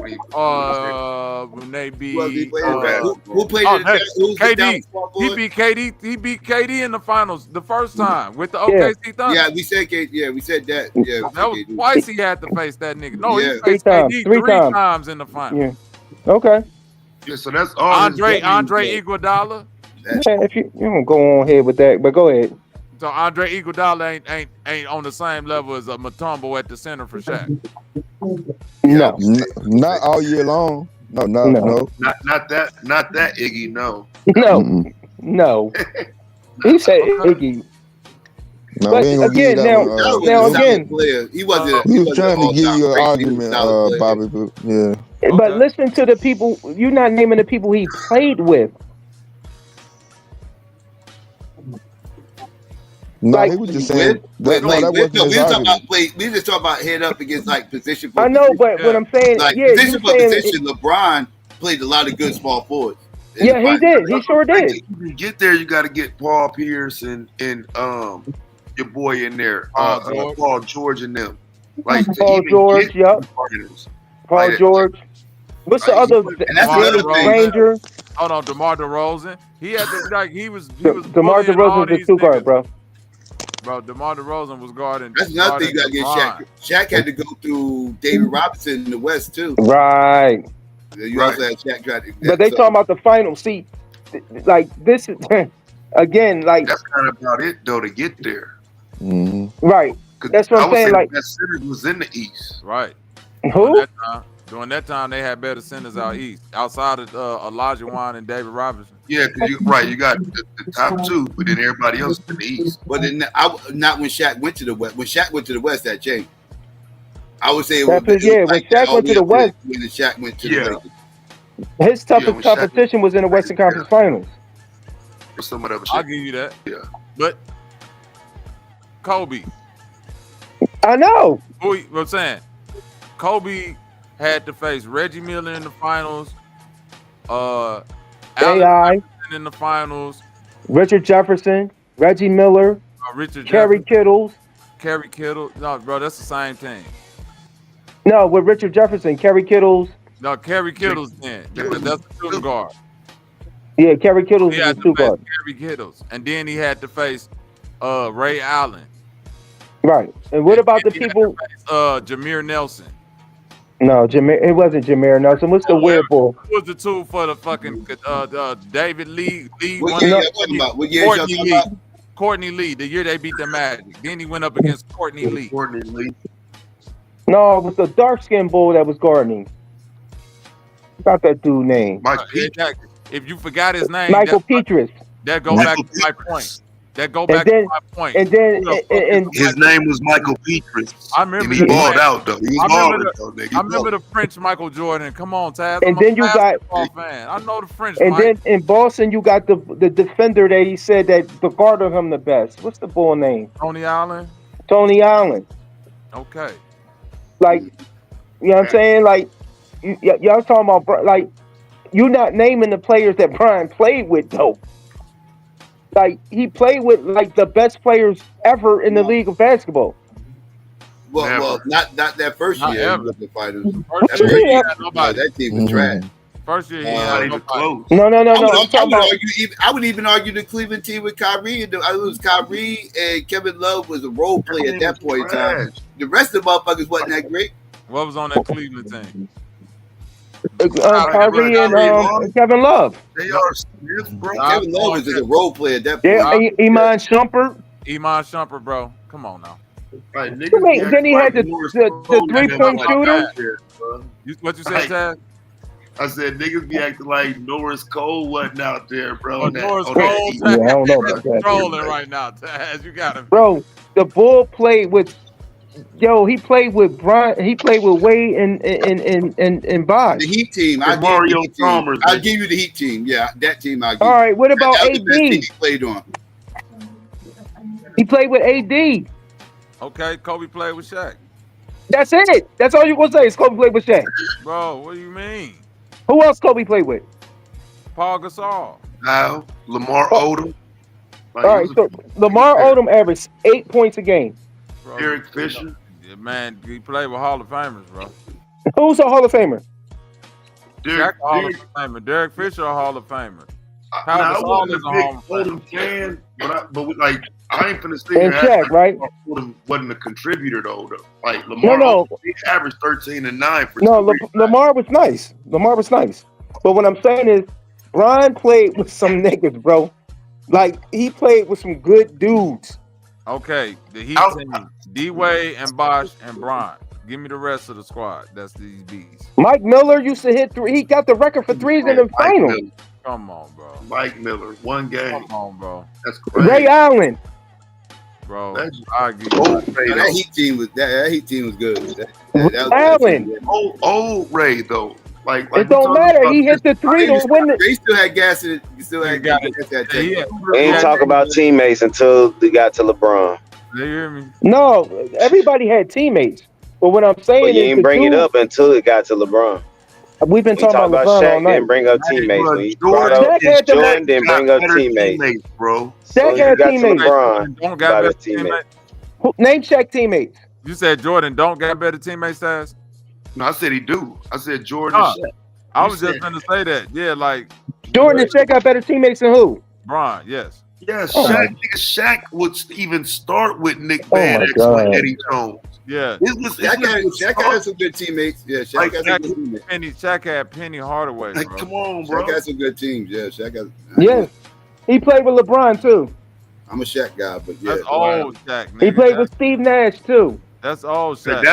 when they beat who played KD. He beat KD. He beat KD in the finals the first time with the OKC Thunder. Yeah, we said KD. Yeah, we said that. Yeah, that was twice he had to face that nigga. No, Yeah. he faced KD three times in the finals. Yeah. Okay. Yeah, so that's all. Andre Iguodala. Yeah, if you don't go on ahead with that, but go ahead. So Andre Iguodala ain't on the same level as a Mutombo at the center for Shaq. No, not all year long. No. Not that Iggy. No. No. He said Iggy. No, But we ain't gonna again, give you that now one, again, he wasn't. He was trying to give you an argument, Bobby. But yeah. But listen to the people. You're not naming the people he played with. No, he was just saying that. No, that wasn't his argument. We just talk about head up against like position. I know, but what I'm saying, like yeah, position for position, LeBron played a lot of good small forwards. Yeah, he did. He sure did. To get there, you got to get Paul Pierce and your boy in there, Paul George and them. Like Paul George, yep. Paul George. What's the other? And that's the other thing. Ranger. Hold on, DeMar DeRozan. He had to like he was DeMar DeRozan was a 2 guard, bro. Bro, DeMar DeRozan was guarding. That's another thing you gotta get Shaq. Shaq had to go through David Robinson in the West too. Right. You also had Shaq try to. But they talking about the final. See, like this is again, like that's kind of about it though to get there. Mm-hmm. Right. That's what I'm saying. Like the best center was in the East. Right. Who? During that time, they had better centers out east, outside of Elijah Wan and David Robinson. Yeah, because you got the top 2, but then everybody else in the East. But then not when Shaq went to the West. When Shaq went to the West, that changed. I would say when Shaq went to the West, when Shaq went to the Lakers. His toughest competition was in the Western Conference Finals. Some of that I'll give you that. Yeah, but Kobe. I know. I'm saying Kobe had to face Reggie Miller in the finals, AI in the finals, Richard Jefferson, Reggie Miller, Kerry Kittles. Kerry Kittle. No, bro, that's the same thing. No, with Richard Jefferson, Kerry Kittles. No, Kerry Kittles then. Because that's the shooting guard. Yeah, Kerry Kittles is a 2 guard. Kerry Kittles. And then he had to face Ray Allen. Right. And what about the people? Jameer Nelson. No, it wasn't Jameer Nelson. What's the weird ball? Who was the 2 for the fucking David Lee? What year you talking about? What year you talking about? Courtney Lee, the year they beat the Magic. Then he went up against Courtney Lee. No, it was the dark-skinned bull that was gardening. Got that dude name. If you forgot his name, Michael Petrus. That go back to my point. That go back to my point. And then his name was Michael Petrus. I remember he balled out though. I remember the French Michael Jordan. Come on, Taz. And then you got fan. I know the French. And then in Boston, you got the defender that he said that guarded him the best. What's the bull name? Tony Allen. Tony Allen. Okay. Like, you know what I'm saying? Like, y'all talking about like you not naming the players that Brian played with though. Like he played with like the best players ever in the league of basketball. Well, not that first Not year. ever. He was the finals. First year, he had nobody. That team was trash. First year, he had nobody. No. I would even argue the Cleveland team with Kyrie. It was Kyrie and Kevin Love was a role player at that point in time. The rest of the motherfuckers wasn't that great. What was on that Cleveland team? Kyrie and Kevin Love. J.R. Smith, bro. Kevin Love was just a role player at that point. Yeah, Iman Shumpert. Iman Shumpert, bro. Come on now. Like, Then he had the 3-point shooter. What you said, Chad? I said niggas be acting like Norris Cole wasn't out there, bro. Norris Cole, I don't know about that. trolling right now, Taz. You got him. Bro, the Bull played with he played with Brian. He played with Wade and Bosh. The Heat team. I'll give you the Heat team. Yeah, that team. I'll give All right, what about that was the best team AD? he played on. He played with AD. Okay, Kobe played with Shaq. That's it. That's all you gonna say is Kobe played with Shaq. Bro, what do you mean? Who else Kobe played with? Paul Gasol. Now, Lamar Odom. All right, so Lamar Odom averaged 8 points a game. Derek Fisher. Yeah, man, he played with Hall of Famers, bro. Who's a Hall of Famer? Shaq a Hall of Famer. Derek Fisher a Hall of Famer. I Paul Gasol wasn't is a a big Hall of Famer. Odom fan, but like I ain't finna sit And here Shaq, acting right? like Odom wasn't a contributor though. Like Lamar, No. Odom, he averaged 13 and 9 for No, Lamar was nice. Lamar was nice. But what I'm saying is, Brian played with some niggas, bro. Like he played with some good dudes. Okay, the Heat team: D-Wade and Bosh and Bron. Give me the rest of the squad. That's these bees. Mike Miller used to hit three. He got the record for threes in the final. Come on, bro. Mike Miller, one game. Come on, bro. That's crazy. Ray Allen. Bro, I give That Heat team was that Heat team was good. Allen. Old Ray though. Like It don't matter. He hit the three to win the. They still had gas in it. You still had gas at that time. We ain't talk about teammates until they got to LeBron. You hear me? No, everybody had teammates. But what I'm saying But you is, ain't bring it up until it got to LeBron. We've been talking about LeBron all Shaq, night. didn't bring up teammates. When he brought up Jordan, didn't bring up teammates, bro. Shaq had teammates. Don't got better teammates. Name Shaq teammates. You said Jordan don't got better teammates, Taz? No, I said he do. I said Jordan. Huh. And Shaq. I was just gonna say that. Yeah, like Jordan and Shaq got better teammates than who? Bron, yes. Yes, Oh Shaq would even start with Nick Oh Van my Exel God. and Eddie Jones. Yeah. Shaq had some good teammates. Yeah, Shaq had some good teammates. Shaq had Penny Hardaway, bro. Come on, bro. Shaq had some good teams. Yeah, Shaq has. Yeah, he played with LeBron too. I'm a Shaq guy, but yeah. That's old Shaq, nigga. He played with Steve Nash too. That's old Shaq.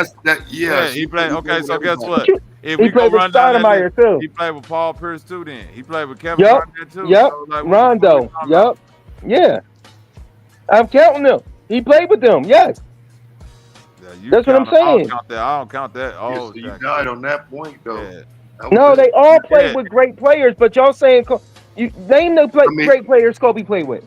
Yeah, he played. Okay, so guess what? If He we go played with run down that Stoudemire, list, too. he played with Paul Pierce too. Then he played with Kevin Yep. Garnett too. Yep. So, like, Rondo. Yep. Yeah. I'm counting them. He played with them. Yes. You That's what I'm count- I saying. don't count that. Oh, you died on that point though. That No, was they it. all played with great players, but y'all saying you name the great players Kobe played with.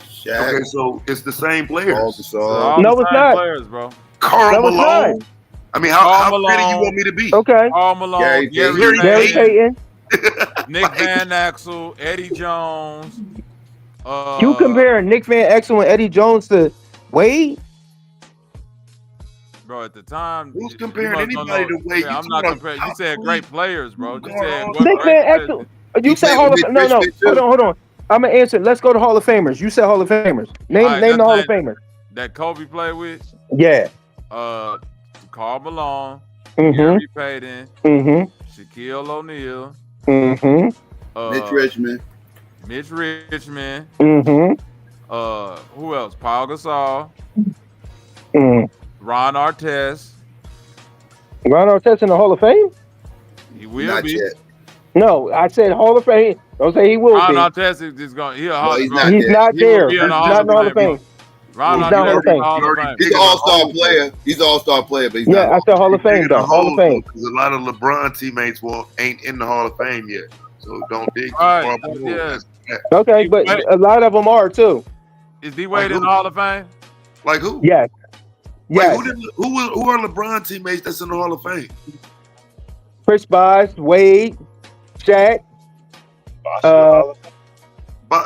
Shaq. Okay, so it's the same players. No, it's not. Players, bro. Carl No, it's Malone. not. I mean, how Karl pretty you Malone. want me to be? Okay. Karl Malone, Gary Gary Payton. Nick Van Exel, Eddie Jones. You comparing Nick Van Exel and Eddie Jones to Wade? Bro, at the time, Who's you comparing must not anybody know- to Wade? Yeah, I'm You not talking comparing. about You said top great three? players, bro. You said on. what Nick great Van players. Exel. You said Hall of Fame. No. Hold on. I'm gonna answer. Let's go to Hall of Famers. You said Hall of Famers. Name All right, the Hall let's of Famers. that Kobe played with. Yeah. Karl Malone, Mhm. Gary Payton, Mhm. Shaquille O'Neal, Mhm. Mitch Richmond. Mitch Richmond. Mhm. Who else? Paul Gasol, Mm. Ron Artest. Ron Artest in the Hall of Fame? He will Not be. yet. No, I said Hall of Fame. Don't say he will Ron be. Artest is just going. He's he's not He's there. not He will there. be He's in the Hall not of in the Hall of Fame, Fame. Ron He's not Hall of Artest is Fame. Hall of Fame. He's an all-star player. He's an all-star player, but he's Yeah, not. I said Hall of Fame though. Hall of Fame. Because a lot of LeBron teammates ain't in the Hall of Fame yet. So don't dig too Right, far below. yeah. That's that. Okay, but a lot of them are too. Is D-Wade Like in the who? Hall of Fame? Like who? Yes. Like Yes. who are LeBron teammates that's in the Hall of Fame? Chris Bosh, Wade, Shaq.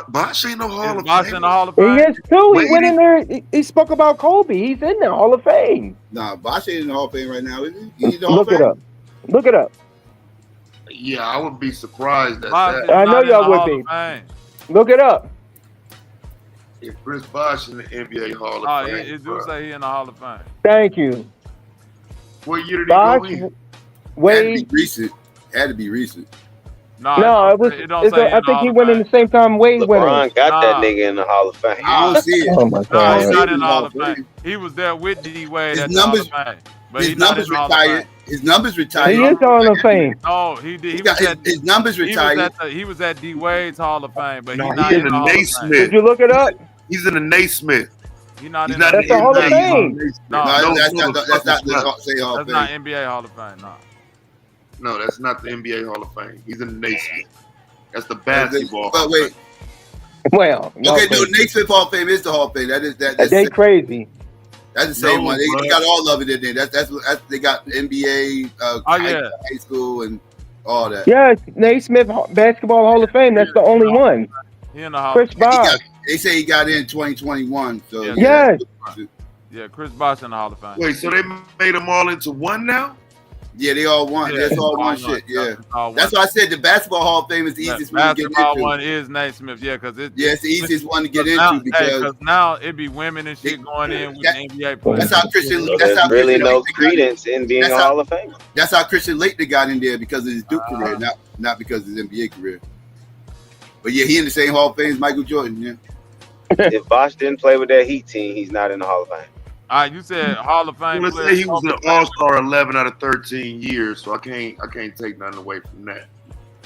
Bosh ain't no Hall of Bosh in Fame. the Hall of He Fame. is too. He went in there. He spoke about Kobe. He's in the Hall of Fame. Nah, Bosh ain't in the Hall of Fame right now, is he? He's in the Hall Look of it Fame? up. Look it up. Yeah, I wouldn't be surprised at Bosh that. is I know not in y'all the would Hall be. of Fame. Look it up. If Chris Bosh in the NBA Hall Oh, of Fame, it do say he in the Hall of Fame. Thank you. what year did he Bosh, go in? Had to Wade. be recent. Had to be recent. No, No, it don't say he I in the think he Hall of went in Fame. the same time Wade went in. LeBron got that Nah. nigga in the Hall of Fame. I don't see it. Oh my No, I he's don't God. see not him in the Hall of Fame. Fame. He was there with D Wade His at the Hall numbers- of Fame, but His he's not in numbers the Hall of retired. Fame. His numbers He retired. is Hall of Fame. No, he did. He He got was at his numbers he was retired. at he was at D Wade's Hall of Fame, but No, he's he not in in the the Hall of Fame. Naismith. Did you look it up? He's in the Naismith. He's not He's in not the in That's the Hall of NBA. He's in Fame. the Naismith. No, No, No, that's no, not the the, that's fuck not it's the not. say Hall of that's not Fame. NBA Hall of Fame. No. No, that's not the NBA Hall of Fame. He's in the Naismith. That's the basketball. But wait. Well, no, Okay, no, Naismith Hall of Fame is the Hall of Fame. That's they crazy. That's the same No, one. They bro. got all of it in there. That's they got NBA, high school, and all that. Yeah, Naismith Basketball Hall of Fame. That's the only one. He in the Hall Chris of Fame. Bosh. They say he got in 2021. So Yeah. Yes. Yeah, Chris Bosh in the Hall of Fame. Wait, so they made them all into one now? Yeah, they all won. Yeah, That's all all one one. shit. Yeah, all that's one. why I said the basketball Hall of Fame is the easiest one to get Basketball into. one is Naismith, yeah, because it's Yeah, it's the easiest one to get now, into because now it be women and shit going in with the NBA players. that's how Christian. So That's how there's really Christian no Laettner got in. credence in being That's a how- Hall of Fame. That's how Christian Laettner got in there because of his Duke career, not because of his NBA career. But yeah, he in the same Hall of Fame as Michael Jordan. Yeah. If Bosh didn't play with that Heat team, he's not in the Hall of Fame. All right, you said Hall of Fame. Well, let's player. say he was an All-Star 11 out of 13 years, so I can't take nothing away from that.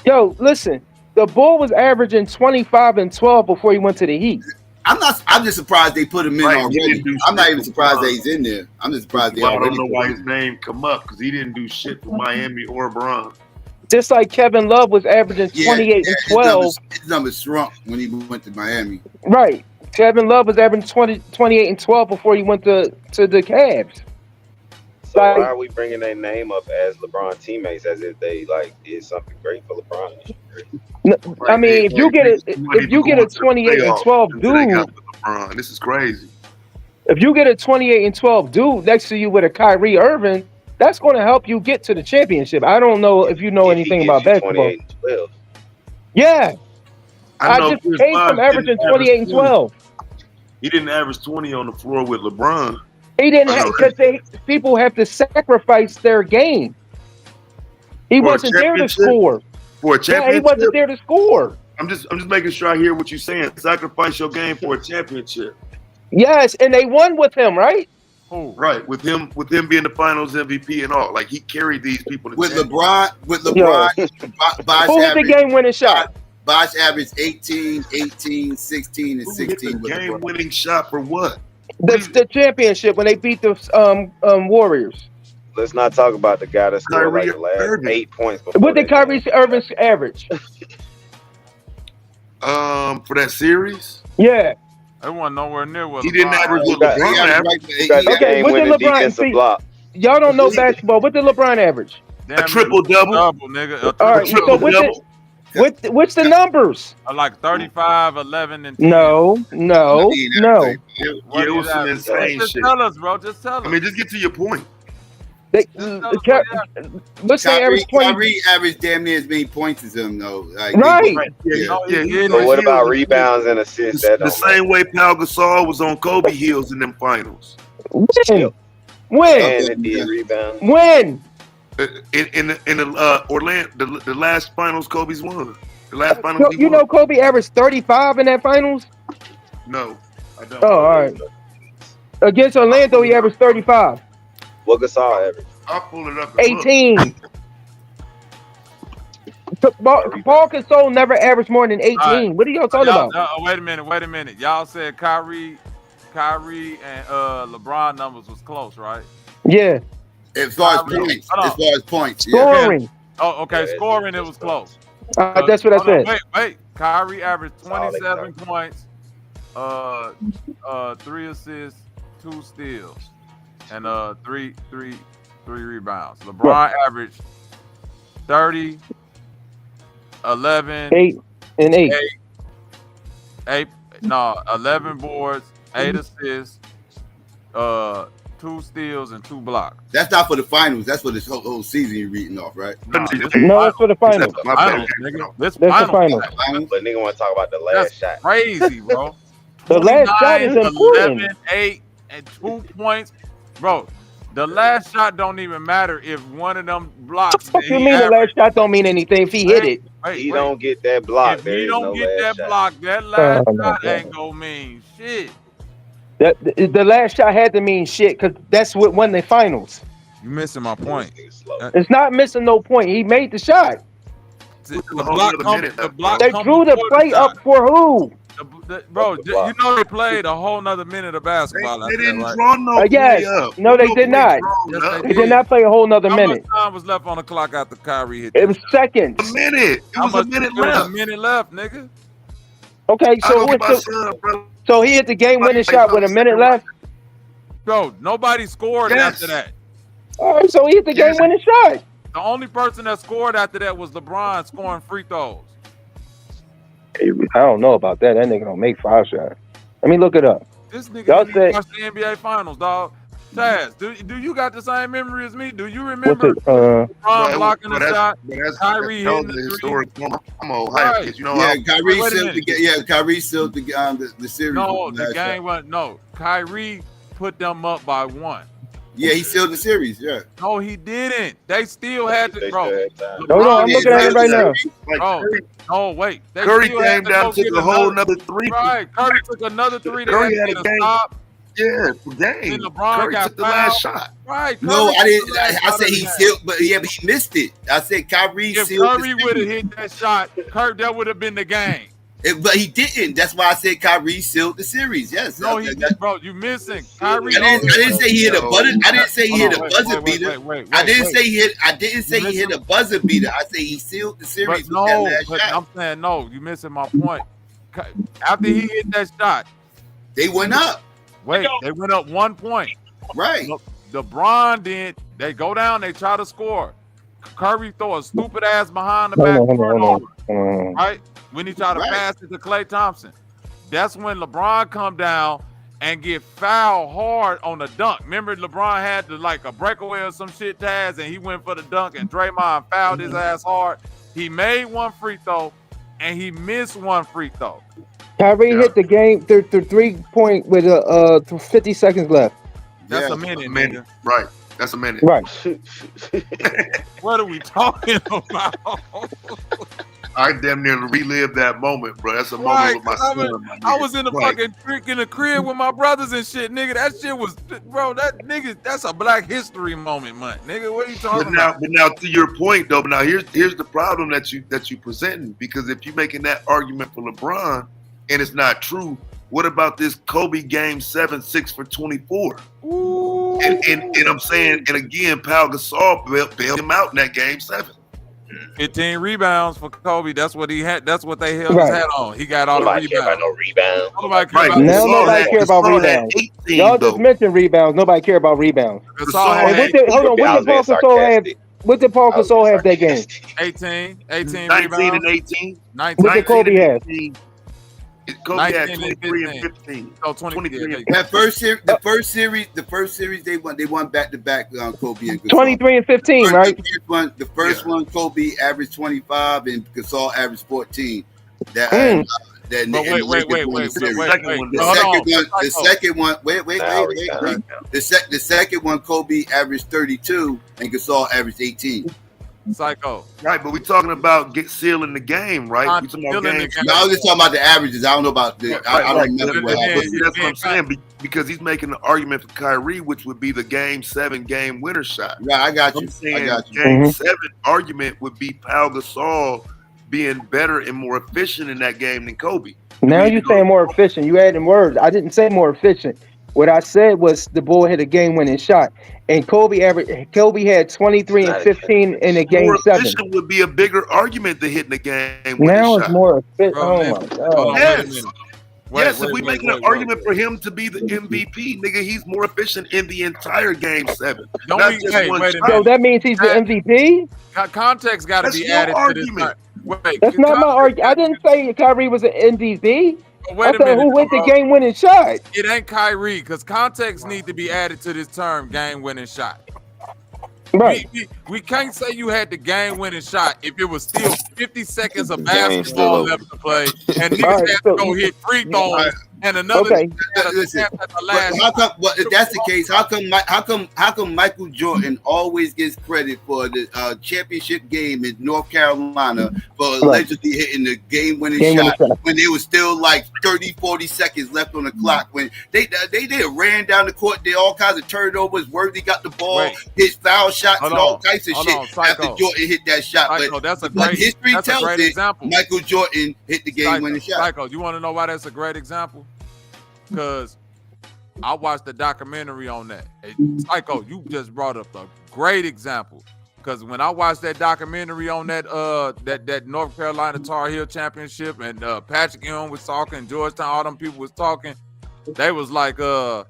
Yo, listen. The Bull was averaging 25 and 12 before he went to the Heat. I'm just surprised they put him in Right, he already. didn't do I'm not shit even for surprised Bron. that he's in there. I'm just surprised they Well, I already don't know put why him his name come up because he didn't do shit for Miami or Bron. Just like Kevin Love was averaging 28 and 12. His numbers shrunk when he went to Miami. Right. Kevin Love was averaging 28 and 12 before he went to the Cavs. So why are we bringing their name up as LeBron teammates as if they like did something great for LeBron? I mean, if you get a 28 and 12 dude, This is crazy. if you get a 28 and 12 dude next to you with a Kyrie Irving, that's going to help you get to the championship. I don't know if you know anything about basketball. 28 and 12. Yeah. I know just Chris came Bosh from averaging didn't 28 and average 12. He didn't average 20 on the floor with LeBron. He didn't have because people have to sacrifice their game. He For a wasn't there to championship? score. For a Yeah, championship. he wasn't there to score. I'm just making sure I hear what you're saying. Sacrifice your game for a championship. Yes, and they won with him, right? Right, with him being the Finals MVP and all, like he carried these people. To With champions. LeBron, Bosh Who was the game-winning shot? Bosh averaged 18, 18, 16, and Who hit 16 the with LeBron. game-winning shot for what? The championship when they beat the Warriors. Let's not talk about the guy that scored like the last 8 points. Before What did Kyrie Irving average? For that series, Yeah. It wasn't nowhere near what he didn't LeBron average what averaged. LeBron averaged. Okay, what did LeBron see? Y'all don't know basketball. What did LeBron average? A triple-double. Nigga. All right, so what's the numbers? Like 35, 11, and 10. No. Yeah, it was some insane Just shit. tell us, bro. Just tell us. I mean, just get to your point. Let's say average 20. Kyrie averaged damn near as many points as him, though. Like, Right. But what about rebounds and assists? That The don't same way Pau Gasol was on Kobe heels in them finals. When? And it did rebound. When? In the Orlando, the last finals Kobe's won. The last finals he You won. know Kobe averaged 35 in that finals? No, I don't. Oh, all right. Against Orlando, he averaged 35. What Gasol average? I'll pull it up. 18. Paul Gasol never averaged more than 18. Right. What are y'all talking about? Wait a minute. Y'all said Kyrie and LeBron numbers was close, right? Yeah. As far as points. Scoring. Oh, okay. Scoring, it was close. That's what I said. Wait. Kyrie averaged 27 points, 3 assists, 2 steals, and three rebounds. LeBron averaged 30, 11, 8 and 8. 11 boards, 8 assists, 2 steals, and 2 blocks. That's not for the finals. That's for this whole season you're reading off, right? No, that's for the finals. That's the finals. But nigga want to talk about the last shot. Crazy, bro. The last shot is important. 11, 8, and 2 points. Bro, the last shot don't even matter if one of them blocks. What you mean the last shot don't mean anything if he hit it? He don't get that block. If he don't get that block, that last shot ain't gonna mean shit. The last shot had to mean shit because that's what won the finals. You missing my point. It's not missing no point. He made the shot. The block They drew the play up for who? Bro, you know they played a whole nother minute of basketball. They didn't draw no yes. play up. No, they did not. Yes, They did not play a whole nother How minute. much time was left on the clock after Kyrie hit? It was seconds. A minute. It was a minute left. A minute left, nigga. Okay, so he hit the game-winning shot with a minute left. Bro, nobody scored after that. All right, so he hit the game-winning shot. The only person that scored after that was LeBron scoring free throws. I don't know about that. That nigga don't make 5 shots. Let me look it up. This nigga Y'all didn't watch the NBA Finals, dog. Taz, do you got the same memory as me? Do you remember LeBron blocking the shot, Kyrie hitting the historic moment? I'm old hype because you know. Yeah, Kyrie sealed the series. No, the game went. No, Kyrie put them up by 1. Yeah, he sealed the series. Yeah. No, he didn't. They still had to, bro. No, I'm looking at it right now. Bro, no, wait. They Curry still came down and took a whole nother 3. Right, Curry took another 3. Curry had a game. Stop. Yeah, for game. Then LeBron Curry got took the last shot. Right. No, I didn't. I said he sealed, but he missed it. I said Kyrie if sealed. If Curry would have hit that shot, that would have been the game. But he didn't. That's why I said Kyrie sealed the series. Yes. No, he did, bro. You missing Kyrie? I didn't say he hit a buzzer. I didn't say he hit a buzzer beater. I didn't say he hit a buzzer beater. I say he sealed the series. But no, but I'm saying no. You missing my point. After he hit that shot, they went up. Wait, they went up 1 point. Right. LeBron did. They go down. They try to score. Curry throw a stupid ass behind the back turnover. Right. When he tried to pass it to Klay Thompson. That's when LeBron come down and get fouled hard on the dunk. Remember LeBron had a breakaway or some shit, Taz, and he went for the dunk and Draymond fouled his ass hard. He made 1 free throw and he missed 1 free throw. Kyrie hit the game, the 3-point with 50 seconds left. That's a minute, nigga. Right. That's a minute. Right. What are we talking about? I damn near relived that moment, bro. That's a moment with my son. I was in the fucking in the crib with my brothers and shit, nigga. That shit was, bro. That's a Black History moment, nigga. What are you talking about? But now, to your point, though. But now here's the problem that you presenting, because if you're making that argument for LeBron and it's not true, what about this Kobe game 7, 6 for 24? And I'm saying, and again, Pau Gasol bailed him out in that game 7. 15 rebounds for Kobe. That's what he had. That's what they held his hat on. He got all the rebounds. Care about no rebounds. Nobody care about rebounds. Y'all just mentioned rebounds. Nobody care about rebounds. What did Paul Gasol have that game? 18 19 rebounds. and 18. 19. What did Kobe have? Kobe had 23 and 15. Oh, 23 and that first series, the first series they won back to back on Kobe and Gasol. 23 and 15, right? The first one, Kobe averaged 25 and Gasol averaged 14. Wait. The second one, Kobe averaged 32 and Gasol averaged 18. Psycho. Right, but we're talking about sealing the game, right? We talking about games. No, I was just talking about the averages. I don't know about the. I don't remember what happened. That's what I'm saying, because he's making the argument for Kyrie, which would be the game 7 game winner shot. Right, I got you. I'm saying game 7 argument would be Pau Gasol being better and more efficient in that game than Kobe. Now you're saying more efficient. You adding words. I didn't say more efficient. What I said was the boy hit a game-winning shot, and Kobe had 23 and 15 in the game 7. Efficient would be a bigger argument than hitting the game. Now it's more efficient. Oh my god! Yes. Yes, if we making an argument for him to be the MVP, nigga, he's more efficient in the entire game 7. Don't Not we? just Hey, one wait a shot. minute. So that means he's the MVP? Context got to That's be your added to this. argument. Wait, That's not my argument. I didn't say Kyrie was an MVP. Wait I a said minute, who hit the bro. game-winning shot. It ain't Kyrie, because context need to be added to this term, game-winning shot. Right. We can't say you had the game-winning shot if it was still 50 seconds of Game basketball still left to play, and niggas All right, had so- to go hit free throws, and another Okay. nigga had a Listen, chance at the but last. how come? But if that's the case, how come Michael Jordan always gets credit for the championship game in North Carolina for allegedly hitting the game-winning shot when there was still like 30, 40 seconds left on the clock? When they ran down the court, did all kinds of turnovers. Worthy got the ball, hit foul shots, and all types of shit after Jordan hit that shot. Psycho, But that's a but great- history that's a tells great it example. Michael Jordan hit the game-winning shot. Psycho, you want to know why that's a great example? Because I watched the documentary on that. Hey, Psycho, you just brought up a great example. Because when I watched that documentary on that that North Carolina Tar Heel championship, and Patrick Ewing was talking, Georgetown, all them people was talking, they was like, I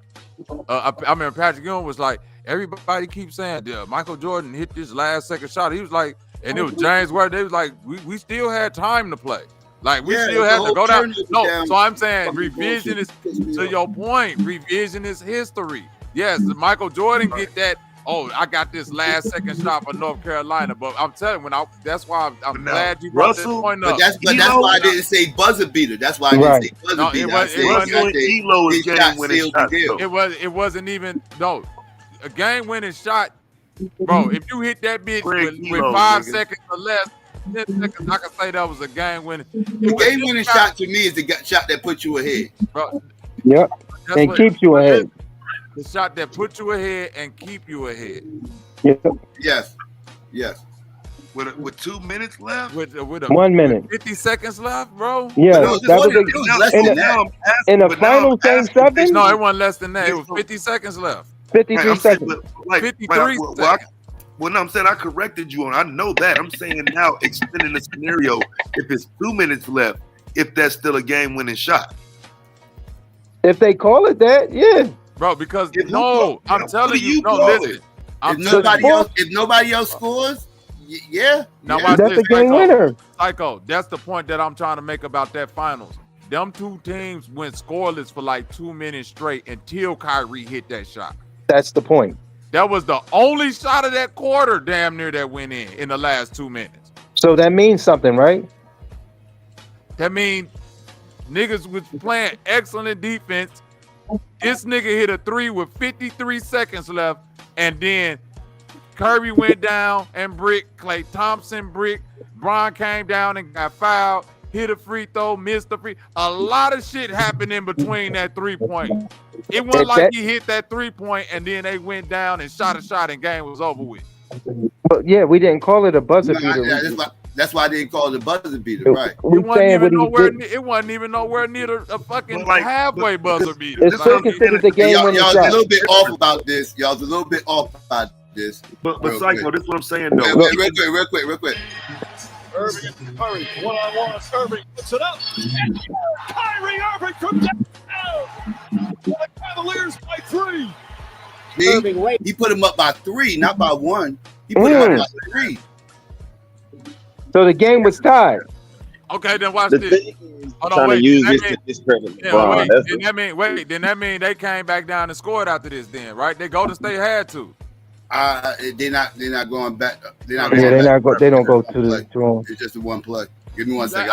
remember Patrick Ewing was like, everybody keeps saying Michael Jordan hit this last second shot. He was like, and it was James Worth. They was like, we still had time to play. Like we still had to go down. No, so I'm saying revision is, to your point, revision is history. Yes, Michael Jordan get that. Oh, I got this last second shot for North Carolina, but I'm telling you, that's why I'm glad you brought this point up. But that's why I didn't say buzzer beater. That's why I didn't say buzzer beater. It wasn't even a game-winning shot, bro. If you hit that bitch with 5 seconds or less, 10 seconds, I can say that was a game-winning. The game-winning shot to me is the shot that puts you ahead. Bro, Yep, and keeps you ahead. The shot that puts you ahead and keep you ahead. Yep. Yes. With 2 minutes left? With 1 minute. 50 seconds left, bro? Yeah, that was in the final game 7? No, it wasn't less than that. It was 50 seconds left. 53 seconds. 53 seconds. Well, no, I'm saying I corrected you on. I know that. I'm saying now, extending the scenario, if it's 2 minutes left, if that's still a game-winning shot. If they call it that, yeah. Bro, because I'm telling you, no, listen. If nobody else scores, yeah. Now watch That's this, a game winner. Psycho, that's the point that I'm trying to make about that finals. Them two teams went scoreless for like 2 minutes straight until Kyrie hit that shot. That's the point. That was the only shot of that quarter, damn near, that went in the last 2 minutes. So that means something, right? That means niggas was playing excellent defense. This nigga hit a 3 with 53 seconds left, and then Kirby went down and brick. Klay Thompson brick. Bron came down and got fouled. Hit a free throw, missed a free. A lot of shit happened in between that 3-point. It wasn't like he hit that 3-point and then they went down and shot a shot and game was over with. But yeah, we didn't call it a buzzer beater. That's why I didn't call it a buzzer beater, right? It wasn't even nowhere near a fucking halfway buzzer beater. It's still considered the game winning shot. Y'all a little bit off about this. But Psycho, this is what I'm saying though. Real quick. Irving and Curry, one-on-one. Irving puts it up. Kyrie Irving comes down. The Cavaliers by 3. He put him up by 3, not by 1. He put him up by 3. So the game was tied. Okay, then watch this. Hold on, wait. Then that mean they came back down and scored after this then, right? They Golden State had to. They're not going back. They don't go to the throne. It's just a one play. Give me 1 second.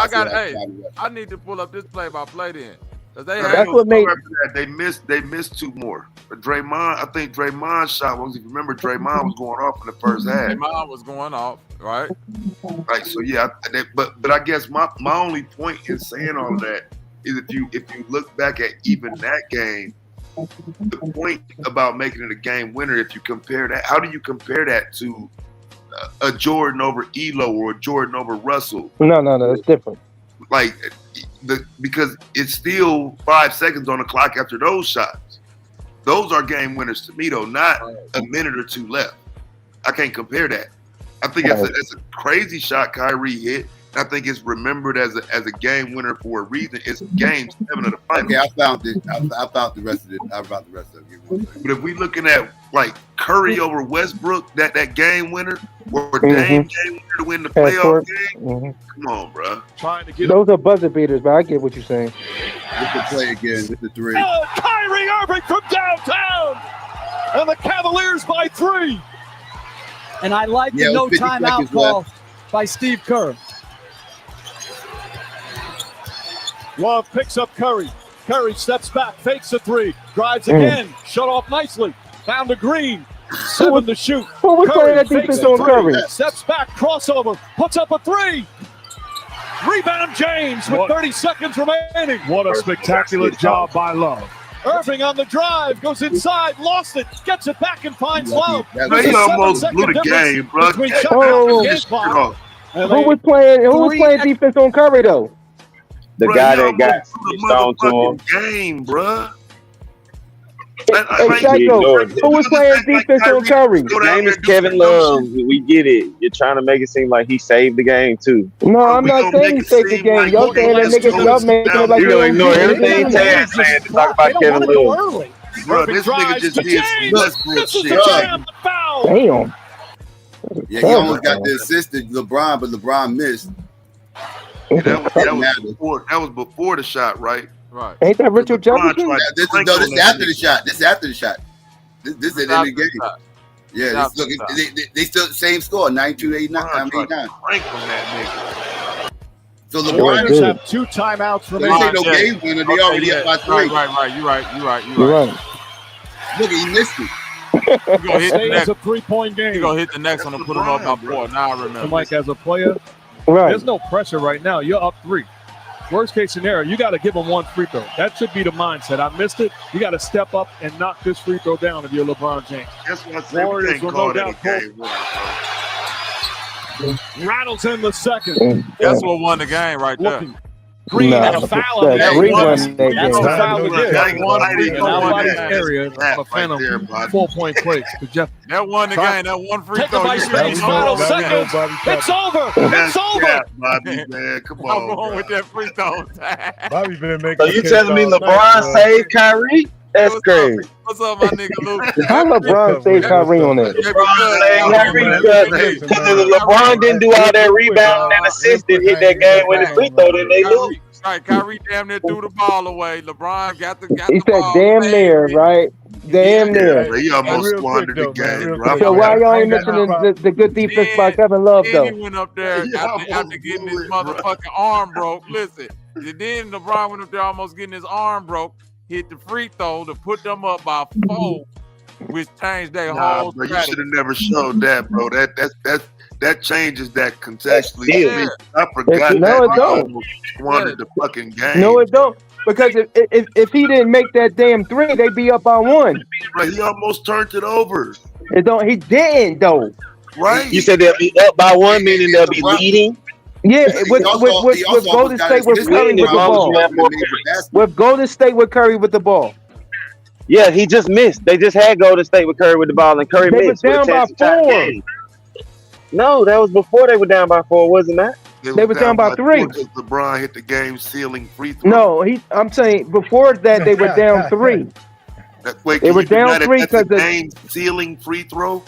I need to pull up this play-by-play then. That's what made they missed 2 more. But Draymond, I think Draymond's shot. If you remember, Draymond was going off in the first half. Draymond was going off, right? Right. So yeah, but I guess my only point in saying all of that is if you look back at even that game, the point about making it a game winner, if you compare that, how do you compare that to a Jordan over Elo or a Jordan over Russell? No, it's different. Like because it's still 5 seconds on the clock after those shots. Those are game winners to me, though, not a minute or 2 left. I can't compare that. I think it's a crazy shot Kyrie hit. I think it's remembered as a game winner for a reason. It's game 7 of the finals. Okay, I found it. I found the rest of it. I found the rest of it. But if we looking at like Curry over Westbrook, that game winner, or Dame game winner to win the playoff game, come on, bro. Trying to get Those are buzzer beaters, but I get what you're saying. With the play again, with the 3. Oh, Kyrie Irving from downtown, and the Cavaliers by 3. And I like Yeah, the no 50 timeout seconds call left. by Steve Kerr. Love picks up Curry. Curry steps back, fakes a 3, drives again, shut off nicely. Found to Green, 7 to shoot. Who was playing that fakes defense a on 3, Curry? steps back, crossover, puts up a 3. Rebound James with 30 seconds remaining. What a spectacular job by Love. Irving on the drive, goes inside, lost it, gets it back and finds Love. He almost blew the game, bro. Who was playing defense on Curry though? The guy that got switched on to him. Game, bro. Hey, Psycho, who was playing defense on Curry? His name is Kevin Love. We get it. You're trying to make it seem like he saved the game too. No, I'm not saying he saved the game. Y'all saying that nigga, y'all making it like you gonna ignore everything Taz saying to talk about Kevin Love. Bro, this nigga just did some Westbrook shit. Damn. Yeah, he almost got the assist to LeBron, but LeBron missed. That was before the shot, right? Right. Ain't that Richard Jefferson? This is after the shot. This is after the shot. This is in the game. Yeah, look, they still the same score, 92-89. So The LeBron Warriors have 2 timeouts remaining. This ain't no game winner. They already up by 3. Right. You're right. Look, he missed it. You're gonna hit the It's next. a 3-point game. You're gonna hit the next one and put him up by 4. Now I remember. Mike, as a player, Right. there's no pressure right now. You're up 3. Worst case scenario, you got to give them 1 free throw. That should be the mindset. I missed it. You got to step up and knock this free throw down if you're LeBron James. That's what I said. Warriors will no doubt rattles in the second. That's what won the game right there. Green had a foul in that that Green one. won that That's a game. foul again. That One one free free throw throw outside his won area. that A phantom right there, bud. 4-point play. Jeff, That won the game. That one free take throw. it by Space. Final seconds. It's over. It's over. Yeah, Bobby, man. Come I'm on, going bro. with that free throw. Bobby been making. So you telling me LeBron saved Kyrie? That's crazy. What's up, my nigga Luke? How LeBron saved Kyrie on that? LeBron didn't do all that rebounding and assisting, hit that game with his free throw, then they lose. Right, Kyrie damn near threw the ball away. LeBron got He the said ball. damn near, right? Damn near. He almost squandered the game, bro. So why y'all ain't mentioning the good defense by Kevin Love Then though? he went up there after getting his motherfucking arm broke. Listen, and then LeBron went up there almost getting his arm broke. Hit the free throw to put them up by 4, which changed their whole Bro, you strategy. should have never showed that, bro. That changes that contextually. Yeah. I forgot No, that. it don't. Squandered the fucking game. No, it don't. Because if he didn't make that damn 3, they'd be up by 1. Bro, he almost turned it over. It don't. He didn't though. Right? You said they'll be up by 1, meaning they'll be leading. Yeah, with Golden State with Curry with the ball. With Golden State with Curry with the ball. Yeah, he just missed. They just had Golden State with Curry with the ball, and Curry They missed. was down with a chance by to tie the 4. game. No, that was before they were down by 4, wasn't that? They were down by 3. Because LeBron hit the game sealing free throw. No, I'm saying before that they were down 3. Wait, They were down 3 because the game sealing free throw.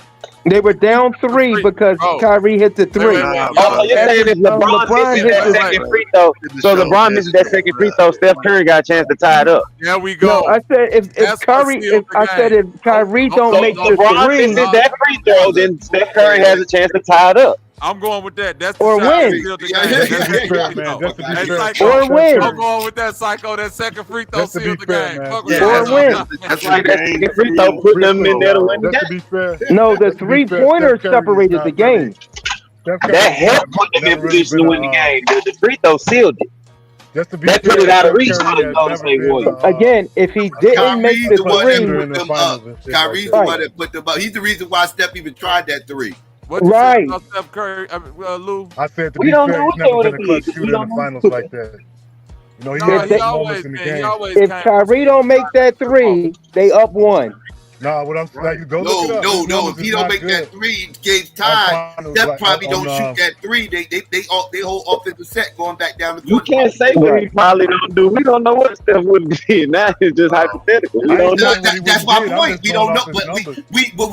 They were down 3 because Kyrie hit the 3. Oh, you're saying if LeBron hit misses that second free throw, so LeBron misses that second free throw, Steph Curry got a chance to tie it up. There we go. No, I said if Kyrie don't make the LeBron 3, misses that free throw, then Steph Curry has a chance to tie it up. I'm going with that. That's the Or shot win. that sealed the game. Hey, Psycho, Or win. I'm going with that, Psycho. That second free throw sealed the game. Fuck with Or that. win. That's like that second free throw, putting them in there to win the game. No, the 3-pointer separated the game. That helped put them in position to win the game. The free throw sealed it. Just to be That put it out of reach for the Golden State Warriors. Again, if he didn't make the 3, Kyrie's the one that put them up. He's the reason why Steph even tried that 3. What you Right. say about Steph Curry, Lou? I said to We be don't fair, know he's what never they been a would've clutch did. shooter We in don't the know. finals like that. You know, he No, made he big always moments in the been. He game. always if came. Kyrie don't make that 3, they up 1. Nah, what I'm saying, go No, look it up. His no. numbers If is he don't not make good. that three, game's tied. finals, Steph like, probably on, don't shoot that three. They whole offensive set going back down the You court. can't say what he probably don't do. We don't know what Steph would be. Now it's just hypothetical. We I ain't don't know. saying what he That's wouldn't my did. I'm point. just We going don't know, off his but numbers. what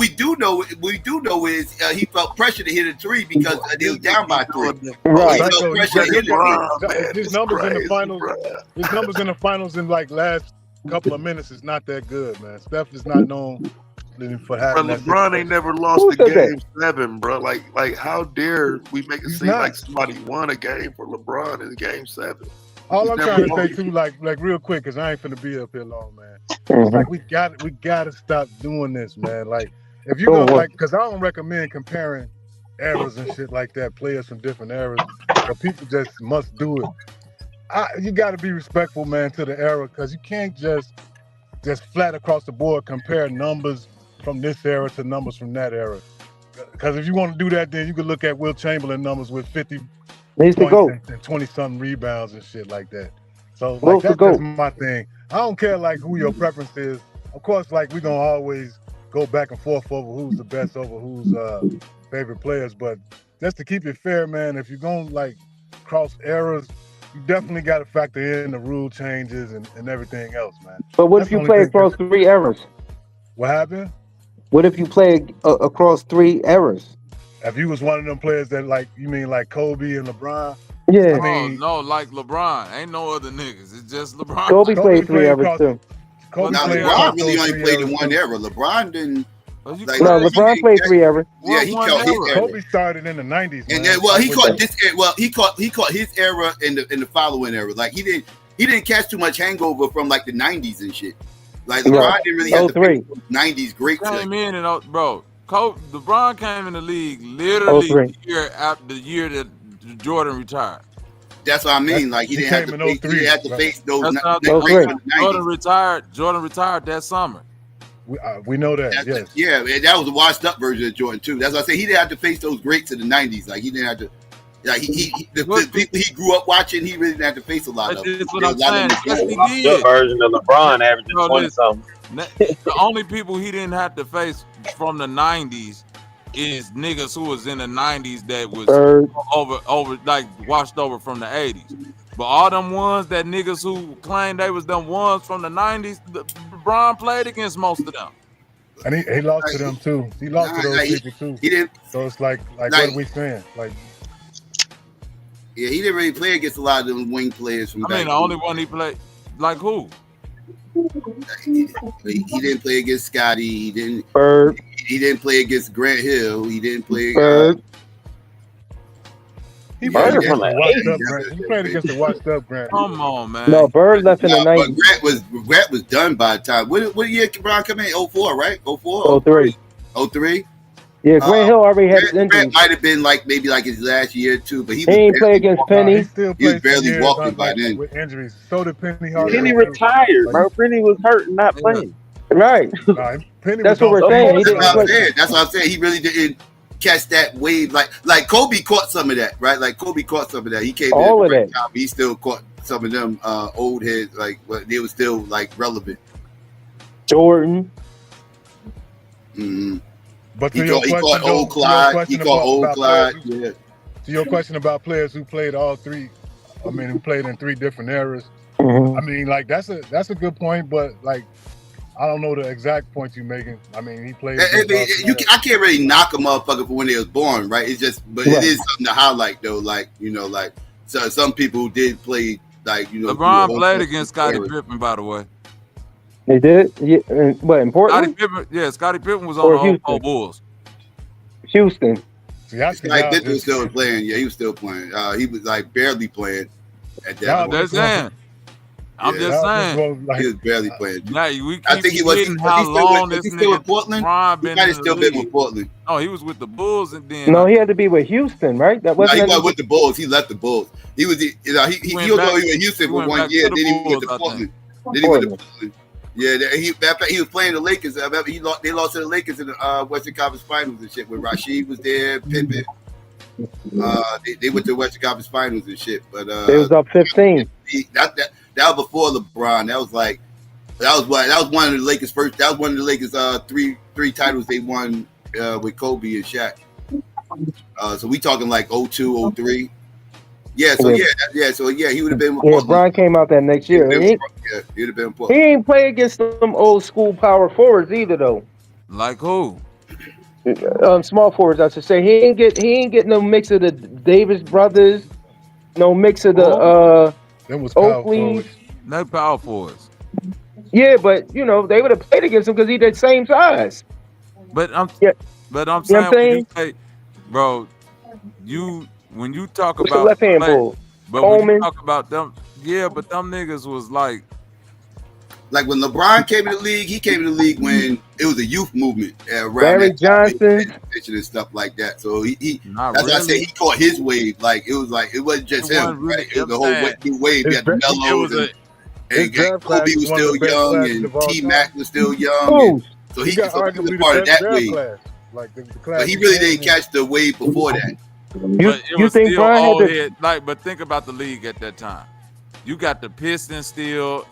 we do know is he felt pressure to hit a three because they was down by three. Right. He felt Psycho, pressure to hit a three. his numbers in the finals. His numbers in the finals in like last couple of minutes is not that good, man. Steph is not known for Bro, having that. LeBron ain't never lost Who a said that? game 7, bro. Like how dare we make it seem like somebody won a game for LeBron in game 7? All He's I'm never trying to say lost. too, like real quick, because I ain't finna be up here long, man. Mhm. It's like we gotta stop doing this, man. Like if you gonna like, because I don't recommend comparing eras and shit like that, players from different eras, but people just must do it. You got to be respectful, man, to the era, because you can't just flat across the board compare numbers from this era to numbers from that era. Because if you want to do that, then you could look at Will Chamberlain numbers with 50 Needs to points go. and 20-something rebounds and shit like that. So like Will's the that's GOAT. just my thing. I don't care like who your preference is. Of course, like we're gonna always go back and forth over who's the best over who's favorite players. But just to keep it fair, man, if you're gonna like cross eras, you definitely got to factor in the rule changes and everything else, man. But what That's if you the only play thing across 3 eras? What happened? What if you play across 3 eras? If you was one of them players that like, you mean like Kobe and LeBron? Yeah. I mean, no, like LeBron. Ain't no other niggas. It's just LeBron. Kobe played 3 eras too. Kobe Now played LeBron across really those only 3 played in eras, one too. era. LeBron didn't. Like, No, LeBron played 3 eras. Yeah, he caught his era. Kobe started in the 90s, man. And then, well, he caught this. Well, he caught his era in the following era. Like he didn't catch too much hangover from like the 90s and shit. Like LeBron didn't really have the 90s greats. Came in and bro, LeBron came in the league literally the year after the year that Jordan retired. That's what I mean. Like he didn't have to face those. Jordan retired that summer. We know that. Yes. Yeah, and that was a washed up version of Jordan too. That's why I say he didn't have to face those greats of the 90s. Like he didn't have to. Like the people he grew up watching, he really didn't have to face a lot of. That's what I'm saying. Yes, he The did. version of LeBron averaging 20-something. The only people he didn't have to face from the 90s is niggas who was in the 90s that was over like washed over from the 80s. But all them ones that niggas who claimed they was them ones from the 90s, LeBron played against most of them. And he lost to them too. He lost to those people too. He didn't. So it's like what are we saying? Like, yeah, he didn't really play against a lot of them wing players from. I mean, the only one he played, like who? He didn't play against Scotty. He didn't. He didn't play against Grant Hill. He didn't play. He played against the washed up Grant. Come on, man. No, Bird left in the 90s. But Grant was done by the time. What year did LeBron come in? 04, right? 04? 03. 03? Yeah, Grant Hill already had his injuries. Grant might have been maybe his last year too, but he ain't play against Penny. He was barely walking by then. With injuries. So did Penny Hardaway. Penny retired, bro. Penny was hurt and not playing. Right. Penny That's what we're saying. That's what I'm saying. He really didn't catch that wave like Kobe caught some of that, right? Like Kobe caught some of that. He came all in of that. time. He still caught some of them old heads, but they were still relevant. Jordan. Mm-hmm. But he caught old Clyde. He caught old Clyde. Yeah. To your question about players who played all three, I mean, who played in 3 different eras. Mm-hmm. I mean, that's a good point, but I don't know the exact point you're making. I mean, he played. I can't really knock a motherfucker for when they was born, right? It's just, but it is something to highlight though. So some people who did play, LeBron played against Scottie Pippen, by the way. They did? Yeah, what, in Portland? Scottie Pippen was on the whole Bulls. Houston. Scottie Pippen was still playing. Yeah, he was still playing. He was barely playing at that point. I'm just saying. He was barely playing. I think he was. Was he still in Portland? He might have still been with Portland. Oh, he was with the Bulls and then. No, he had to be with Houston, right? That wasn't. No, he wasn't with the Bulls. He left the Bulls. He was in Houston for 1 year. Then he went to Portland. Yeah, he was playing the Lakers. I remember they lost to the Lakers in the Western Conference Finals and shit. When Rasheed was there, Pippen. They went to the Western Conference Finals and shit. But they was up 15. That was before LeBron. That was That was one of the Lakers' first. That was one of the Lakers' three titles they won with Kobe and Shaq. So we talking like 02, 03. Yeah. So yeah, he would have been with Yeah, Portland. Brian came out that next year. He would have been with He Portland. ain't play against them old school power forwards either, though. Like who? Small forwards, I should say. He ain't get no mix of the Davis brothers, no mix of the Them was power Oakley. forwards. No power forwards. Yeah, but you know they would have played against him because he the same size. But I'm Yeah. saying, You know what I'm when you saying? say, bro, when you talk With the about left-hand play, bull. but when you Coleman. talk about them, yeah, but them niggas was like when LeBron came in the league, he came in the league when it was a youth movement around Barry that time, Johnson. and stuff like that. So he Not that's why I say really. he caught his wave. Like it wasn't just It him, wasn't really- right? It was the I'm whole saying, new wave. You His had the dra- Mellows his and draft Kobe class was is one of still the best young classes and of all T time. Mac was still young. Who? And so He got so he was arguably a part the of best that draft wave. class. Like the class. But he really didn't catch the wave before that. but it was think still Brian had all to- head. Like, but think about the league at that time. You got the Pistons still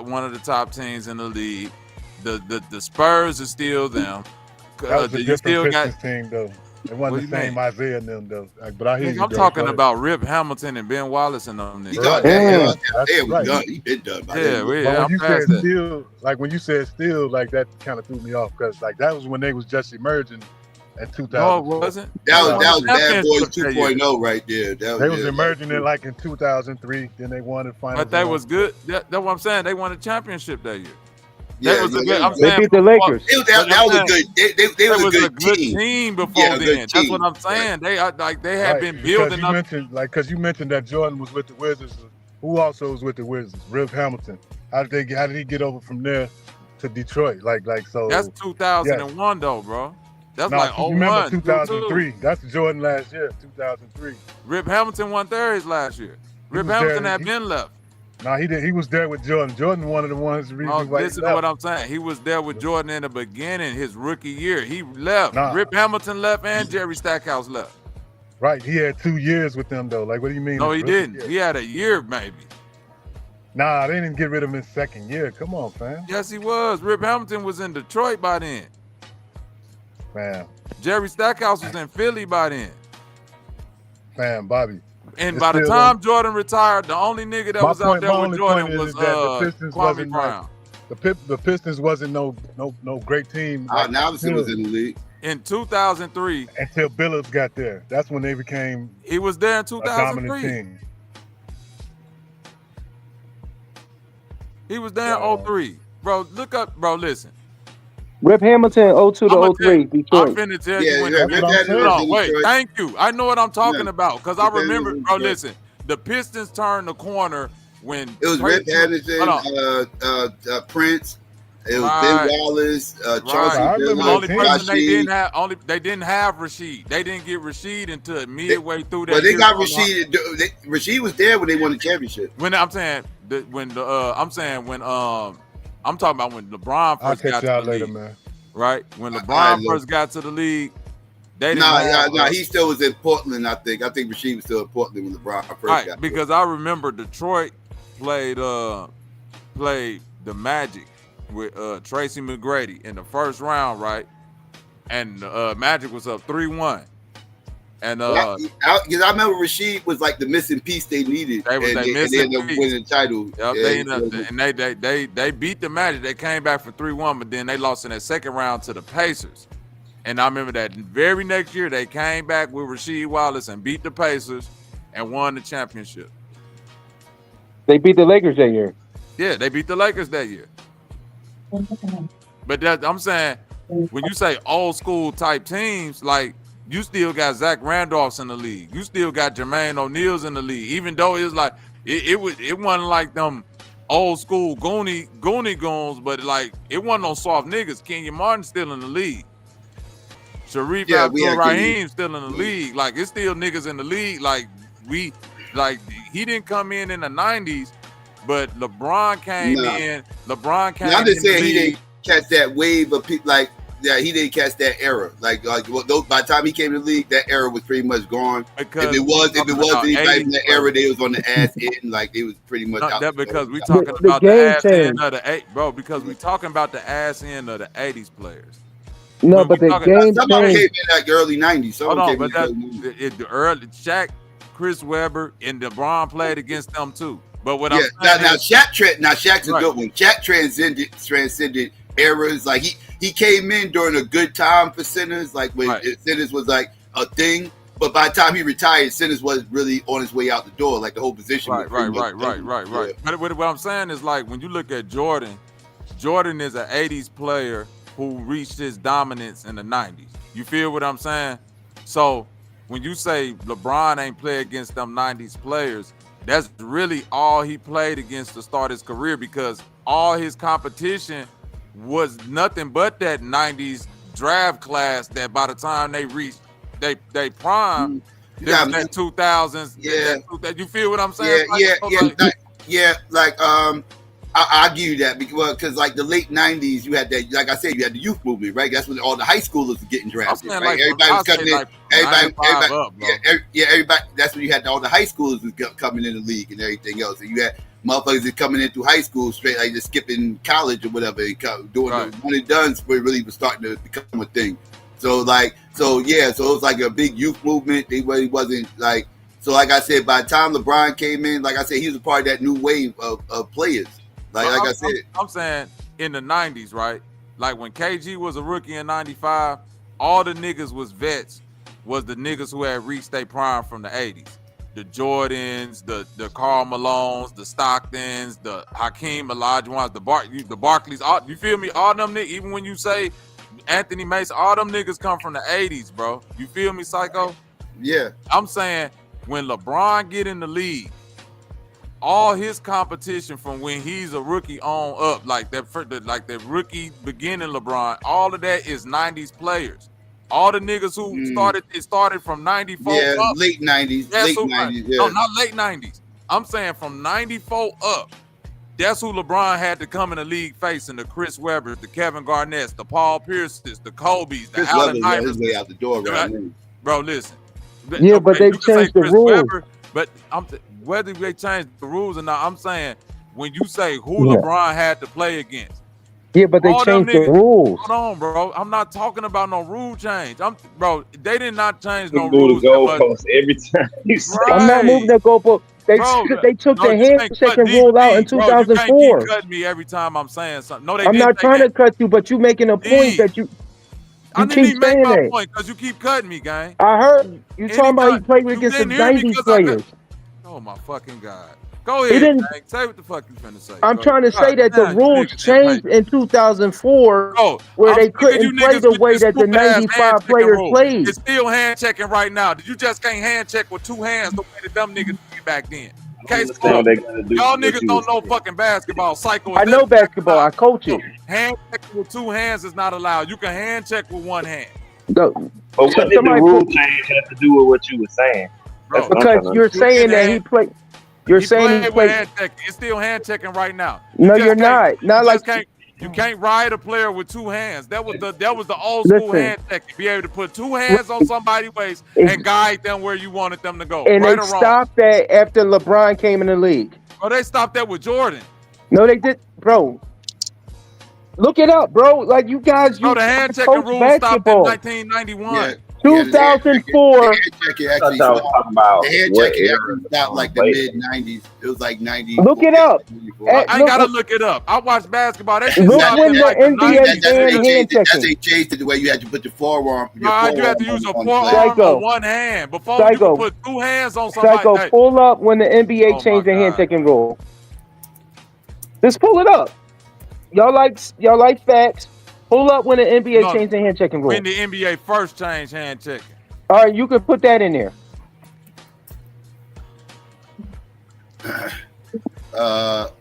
one of the top teams in the league. The Spurs are still them. That was a You still different got. Pistons team though. It What wasn't do the you same mean? Isaiah and them though. But I hear Nigga, you. I'm Joe. talking Go ahead. about Rip Hamilton and Ben Wallace and them He niggas. thought That's that was right. done. He been done by Yeah, then. we- But yeah, when I'm you past said that. still, like when you said still, like that kind of threw me off because like that was when they was just emerging in 2000. No, it wasn't. That was Bad Championship Boys that year. 2.0 right there. That They was yeah. emerging in like in 2003. Then they won the finals. But they was good. That's what I'm saying. They won a championship that year. Yeah, That was a yeah, good. they I'm was They saying beat the before- Lakers. That was a good. They That was a good team before Yeah, a good then. That's team. what I'm saying. They had Right, been because building you up. mentioned because you mentioned that Jordan was with the Wizards. Who also was with the Wizards? Rip Hamilton. How did he get over from there to Detroit? Like so. That's 2001 though, bro. That's No, like you remember 01, 2003? That's Jordan last year, 2003. Rip Hamilton won thirds last year. Rip was Hamilton there, had he- been left. No, he didn't. He was there with Jordan. Jordan, one of the ones. The reason No, why he listen to left. what I'm saying. He was there with Jordan in the beginning, his rookie year. He left. Nah. Rip Hamilton left and Jerry Stackhouse left. Right, he had 2 years with them though. Like, what do you mean? No, his he rookie didn't. year? He had a year maybe. Nah, they didn't get rid of him in second year. Come on, fam. Yes, he was. Rip Hamilton was in Detroit by then. Fam, Jerry Stackhouse was in Philly by then. Bobby. And It's by the still time Jordan retired, the only nigga that was out there with only Jordan point was is that the Pistons Kwame wasn't Brown. the Pistons wasn't no great team. Now was in the league. In 2003, until Billups got there. That's when they became he was there in a dominant 2003. team. He was there in 03. Bro, look up, bro, listen. Rip Hamilton 02 to 03 I'm Detroit. finna tell Yeah, you when yeah, the Rip Pistons. Hamilton Hold was on, in wait, Detroit. thank you. I know what I'm talking Yeah. about because I Rip Hamilton remember, was in bro, Detroit. listen. The Pistons turned the corner when It was Rip Hold on. Hamilton, Prince. It was Right. Ben Wallace, Right. Chauncey I remember The Billups, only team. person Rashid. they didn't have Rashid. They didn't get Rashid until midway through that. But they year. got Rashid. Rashid was there when they won the championship. When I'm saying when I'm talking about when LeBron I'll first got catch to y'all the later, league, man. right? When LeBron right, look. first got to the league, they didn't have, Nah, he still was in Portland. I think Rashid was still in Portland when LeBron first right, got because I remember Detroit played the Magic with Tracy McGrady in the first round, right? And Magic was up 3-1. And because I remember Rashid was like the missing piece they needed. They was and their they missing ended up piece. winning the title. Yep, Yeah, they beat the Magic. They came back for 3-1, but then they lost in that second round to the Pacers. And I remember that very next year they came back with Rasheed Wallace and beat the Pacers and won the championship. They beat the Lakers that year. Yeah, they beat the Lakers that year. But I'm saying, when you say old school type teams, like you still got Zach Randolph's in the league. You still got Jermaine O'Neal's in the league. Even though it was like it wasn't like them old school goony goons, but like it wasn't no soft niggas. Kenyon Martin still in the league. Sharif Yeah, we had Abdul-Rahim still in the league. Like it's still niggas in the league. Like he didn't come in the 90s, but LeBron came in. LeBron came. I'm just in the saying he league. didn't catch that wave of people. Like he didn't catch that era. Like by the time he came to the league, that era was pretty much gone. Because if it was anybody from that era, they was on the ass end. Like they was pretty much out. That because we talking The about the game ass changed. end of the bro. Because we talking about the ass end of the '80s players. No, but the game Some of them came changed. in like the early '90s. Hold on, but the early Shaq, Chris Webber, and LeBron played against them too. But what I'm saying Shaq's a good one. Shaq transcended eras. Like he came in during a good time for centers, like when centers was like a thing. But by the time he retired, centers was really on his way out the door. Like the whole position. Right. But what I'm saying is like when you look at Jordan is an '80s player who reached his dominance in the '90s. You feel what I'm saying? So when you say LeBron ain't play against them '90s players, that's really all he played against to start his career, because all his competition was nothing but that '90s draft class that by the time they reached they prime, that 2000s. You feel what I'm saying? I'll give you that because like the late '90s, you had that. Like I said, you had the youth movement, right? That's when all the high schoolers were getting drafted. Right? Like, everybody was coming in. Like everybody. That's when you had all the high schoolers was coming in the league and everything else. And you had motherfuckers that coming in through high school straight, like just skipping college or whatever, and doing the one and dones, where it really was starting to become a thing. So it was like a big youth movement. It really wasn't like. So like I said, by the time LeBron came in, like I said, he was a part of that new wave of players. I'm saying in the '90s, right? Like when KG was a rookie in '95, all the niggas was vets, was the niggas who had reached their prime from the '80s. The Jordans, the Karl Malones, the Stocktons, the Hakeem Olajuwons, the Barkleys. You feel me? All them niggas. Even when you say Anthony Mason, all them niggas come from the '80s, bro. You feel me, Psycho? Yeah. I'm saying when LeBron get in the league, all his competition from when he's a rookie on up, like that rookie beginning LeBron, all of that is '90s players. All the niggas who started from '94 up. Late '90s. No, not late '90s. I'm saying from '94 up. That's who LeBron had to come in the league facing: the Chris Webbers, the Kevin Garnetts, the Paul Pierces, the Kobe's, the Allen Iversons. Way out the door right now. Bro, listen. Yeah, but they changed the rules. Webber, but whether they changed the rules or not, I'm saying when you say who LeBron had to play against. Yeah, but they changed the rules. Hold on, bro. I'm not talking about no rule change. They did not change no rules. The goalpost every time. I'm not moving the goalpost. They took the handshaking rule out in 2004. You can't keep cutting me every time I'm saying something. No, I'm not trying to cut you, but you making a point that you. I didn't even make my point because you keep cutting me, gang. I heard you talking about he played against the '90s players. Oh my fucking God. Go ahead, gang. Say what the fuck you finna say. I'm trying to say that the rules changed in 2004 where they couldn't play the way that the 95 players played. It's still hand checking right now. You just can't hand check with two hands the way the dumb niggas did back then. Y'all niggas don't know fucking basketball. Psycho. I know basketball. I coach it. Hand checking with two hands is not allowed. You can hand check with one hand. But what did the rule change have to do with what you were saying? Because you're saying that he played. You're saying he played. Hand checking. It's still hand checking right now. No, you're not. Not like you can't ride a player with two hands. That was the old school hand check. Be able to put two hands on somebody's waist and guide them where you wanted them to go. And right they stopped that after LeBron came in the league. Oh, they stopped that with Jordan. No, they did, bro. Look it up, bro. Like you guys, the hand checking rule stopped in 1991. 2004. The hand checking stopped like the mid '90s. It was like '90. Look it up. I ain't gotta look it up. I watch basketball. That shit look when the NBA banned hand checking. That's they changed it the way you had to put your forearm. You had to use your forearm on one hand. Before you could put two hands on somebody. Psycho, pull up when the NBA changed the hand checking rule. Just pull it up. Y'all like facts. Pull up when the NBA changed the hand checking rule. When the NBA first changed hand checking. All right, you could put that in there.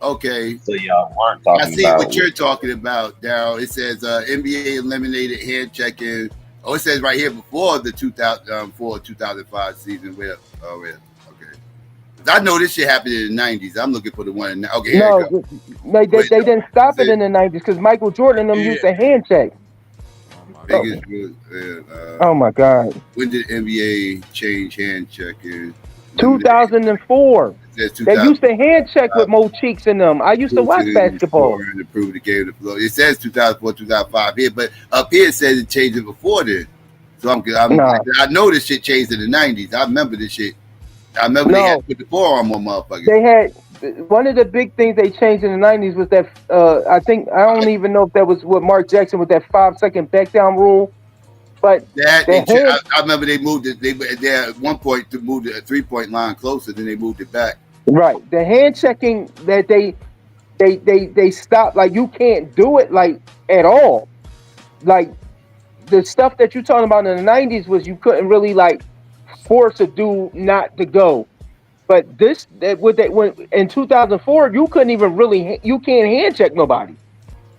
Okay. So y'all weren't talking about. I see what you're talking about, Daryl. It says NBA eliminated hand checking. Oh, it says right here before the 2004-2005 season. Where? Okay. I know this shit happened in the '90s. I'm looking for the one. Okay. No, they didn't stop it in the '90s because Michael Jordan and them used a hand check. Biggest. Oh my God. When did NBA change hand checking? 2004. They used to hand check with Mo Cheeks in them. I used to watch basketball. To prove the game to flow. It says 2004, 2005 here, but up here it says it changed it before then. So I know this shit changed in the 90s. I remember this shit. I remember they had to put the forearm on motherfuckers. They had one of the big things they changed in the 90s was that I don't even know if that was what Mark Jackson with that 5-second back down rule. But I remember they moved it. They at one point to move the 3-point line closer, then they moved it back. Right, the hand checking that they stopped. Like you can't do it like at all. Like the stuff that you're talking about in the 90s was you couldn't really like force a dude not to go. But when in 2004 you couldn't even you can't hand check nobody.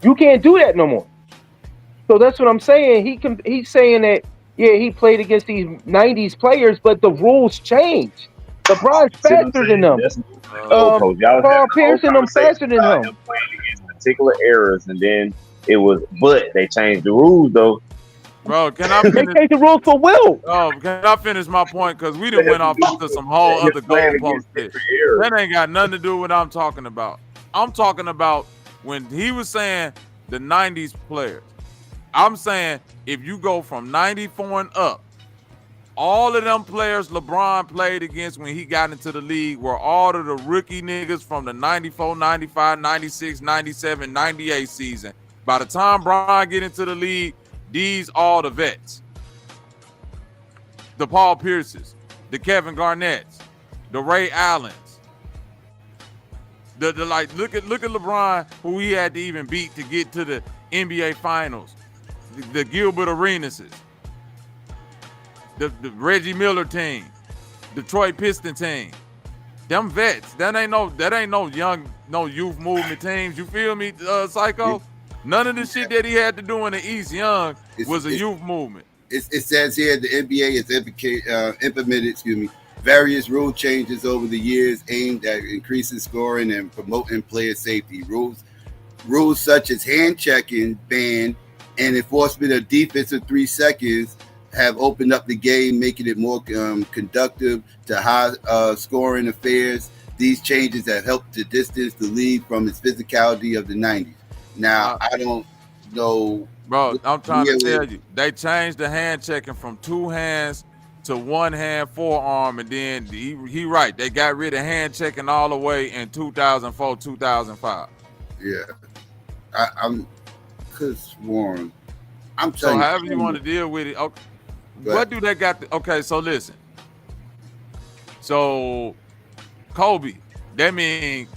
You can't do that no more. So that's what I'm saying. He's saying that he played against these 90s players, but the rules changed. LeBron's faster than them. Carl Pearson them faster than him. Playing against particular errors, and then but they changed the rules though. Bro, can I finish? They changed the rules for Will. Oh, can I finish my point? Because we done went off into some whole other goalpost shit. That ain't got nothing to do with what I'm talking about. I'm talking about when he was saying the 90s players. I'm saying if you go from 94 and up, all of them players LeBron played against when he got into the league were all of the rookie niggas from the 94, 95, 96, 97, 98 season. By the time Bron get into the league, these all the vets. The Paul Pierces, the Kevin Garnetts, the Ray Allens. Look at LeBron, who he had to even beat to get to the NBA Finals. The Gilbert Arenases, the Reggie Miller team, Detroit Piston team, them vets. That ain't no youth movement teams. You feel me, Psycho? None of the shit that he had to do in the East Young was a youth movement. It says here the NBA has implemented various rule changes over the years aimed at increasing scoring and promoting player safety. Rules such as hand checking ban and enforcement of defensive 3 seconds have opened up the game, making it more conducive to high scoring affairs. These changes have helped to distance the league from its physicality of the 90s. Now, I don't know. Bro, I'm trying to tell you, they changed the hand checking from 2 hands to 1 hand forearm, and then he right. They got rid of hand checking all the way in 2004, 2005. Yeah. I'm because Warren. I'm so however you want to deal with it. Okay. What do they got? Okay, so listen. So Kobe, that means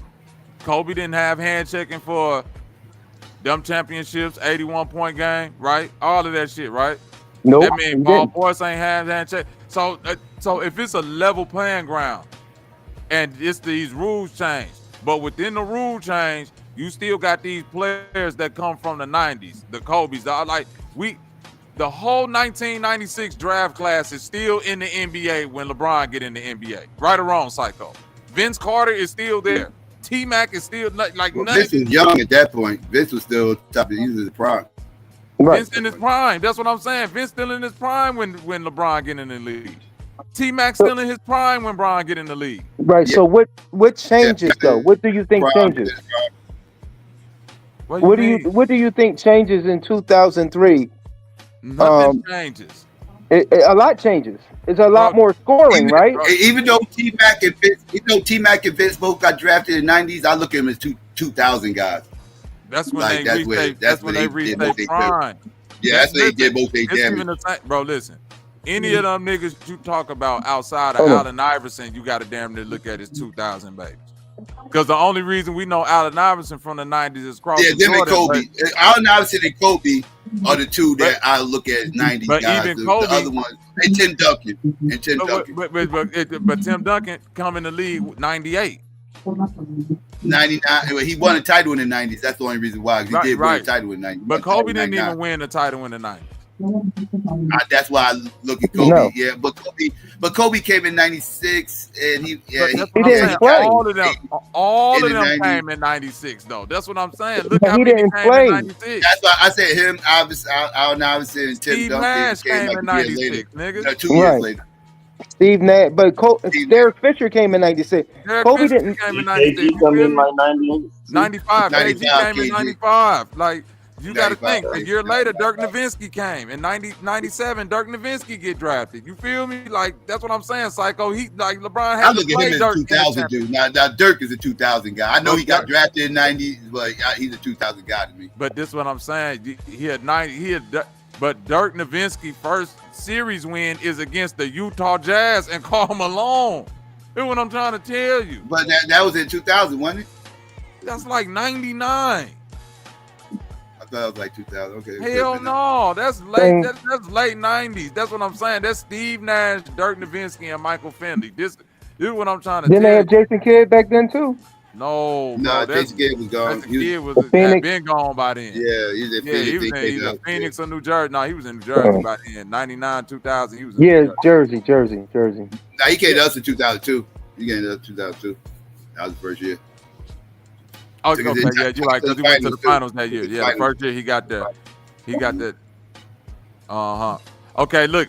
Kobe didn't have hand checking for them championships, 81-point game, right? All of that shit, right? Nope. That means Paul Pierce ain't have hand check. So if it's a level playing ground and it's these rules change, but within the rule change, you still got these players that come from the 90s, the Kobe's. The whole 1996 draft class is still in the NBA when LeBron get in the NBA. Right or wrong, Psycho? Vince Carter is still there. T-Mac is still Vince was young at that point. Vince was still top of his prime. Right. Vince in his prime. That's what I'm saying. Vince still in his prime when LeBron get in the league. T-Mac still in his prime when Bron get in the league. Right. Yeah. So what changes though? What do you think changes? What do you think changes in 2003? Nothing changes. A lot changes. It's a lot more scoring, right? Even though T-Mac and Vince both got drafted in the 90s, I look at them as 2000 guys. That's when they reached their prime. Yeah, that's when they did both their damage. Bro, listen. Any of them niggas you talk about outside of Allen Iverson, you got to damn near look at his 2000 babies. Because the only reason we know Allen Iverson from the 90s is Cross. Yeah, them and Kobe. Allen Iverson and Kobe are the two that I look at 90s but guys. Even Kobe, the other ones, and Tim Duncan. But Tim Duncan come in the league 98. 99. He won a title in the 90s. That's the only reason why. He did win a title in the 90s. But Kobe didn't even win a title in the 90s. That's why I look at Kobe. No. Yeah, but Kobe came in '96, and he That's what I'm saying. All of them came in '96, though. That's what I'm saying. Look But how he many didn't came play. in '96. That's why I said him. Allen Iverson and Tim Steve Duncan Nash came came like in a year '96, later. nigga. No, 2 years Right. later. Steve Nash, but Derek Fisher came in '96. Derek Kobe Fisher didn't. came in '96. You come feel in me? like 98. 95. KG 95 came in KG. 95. Like, you got to 95 think. A KG. year later, Dirk Nowitzki came. In 97, Dirk Nowitzki get drafted. You feel me? Like, that's what I'm saying, Psycho. He, like, LeBron I had to look at play him as Dirk a in the 2000 championship. dude. Now Dirk is a 2000 guy. I know But he got Dirk- drafted in '90s, but he's a 2000 guy to me. But this is what I'm saying. He had 90. But Dirk Nowitzki first series win is against the Utah Jazz and Karl Malone. That's what I'm trying to tell you. But that was in 2000, wasn't it? That's like 99. I thought it was like 2000. Okay. Hell no. That's late. That's late 90s. That's what I'm saying. That's Steve Nash, Dirk Nowitzki, and Michael Finley. This is what I'm trying to Didn't tell they you. have Jason Kidd back then too? No, No, bro. Jason Kidd was gone. Jason Kidd was had Phoenix. been gone by then. Yeah, he's in Yeah, Phoenix. he was They in came either out, Phoenix or New Jersey. No, he was in New Jersey Oh. by then. 99, 2000. He was in Yeah, New Jersey. Jersey. Now he came to us in 2002. He came to us in 2002. That was the first year. Oh, Took okay, us in- yeah, you're right, because he went to the too. finals that year. The Yeah, the finals. first year he got that. Okay, look,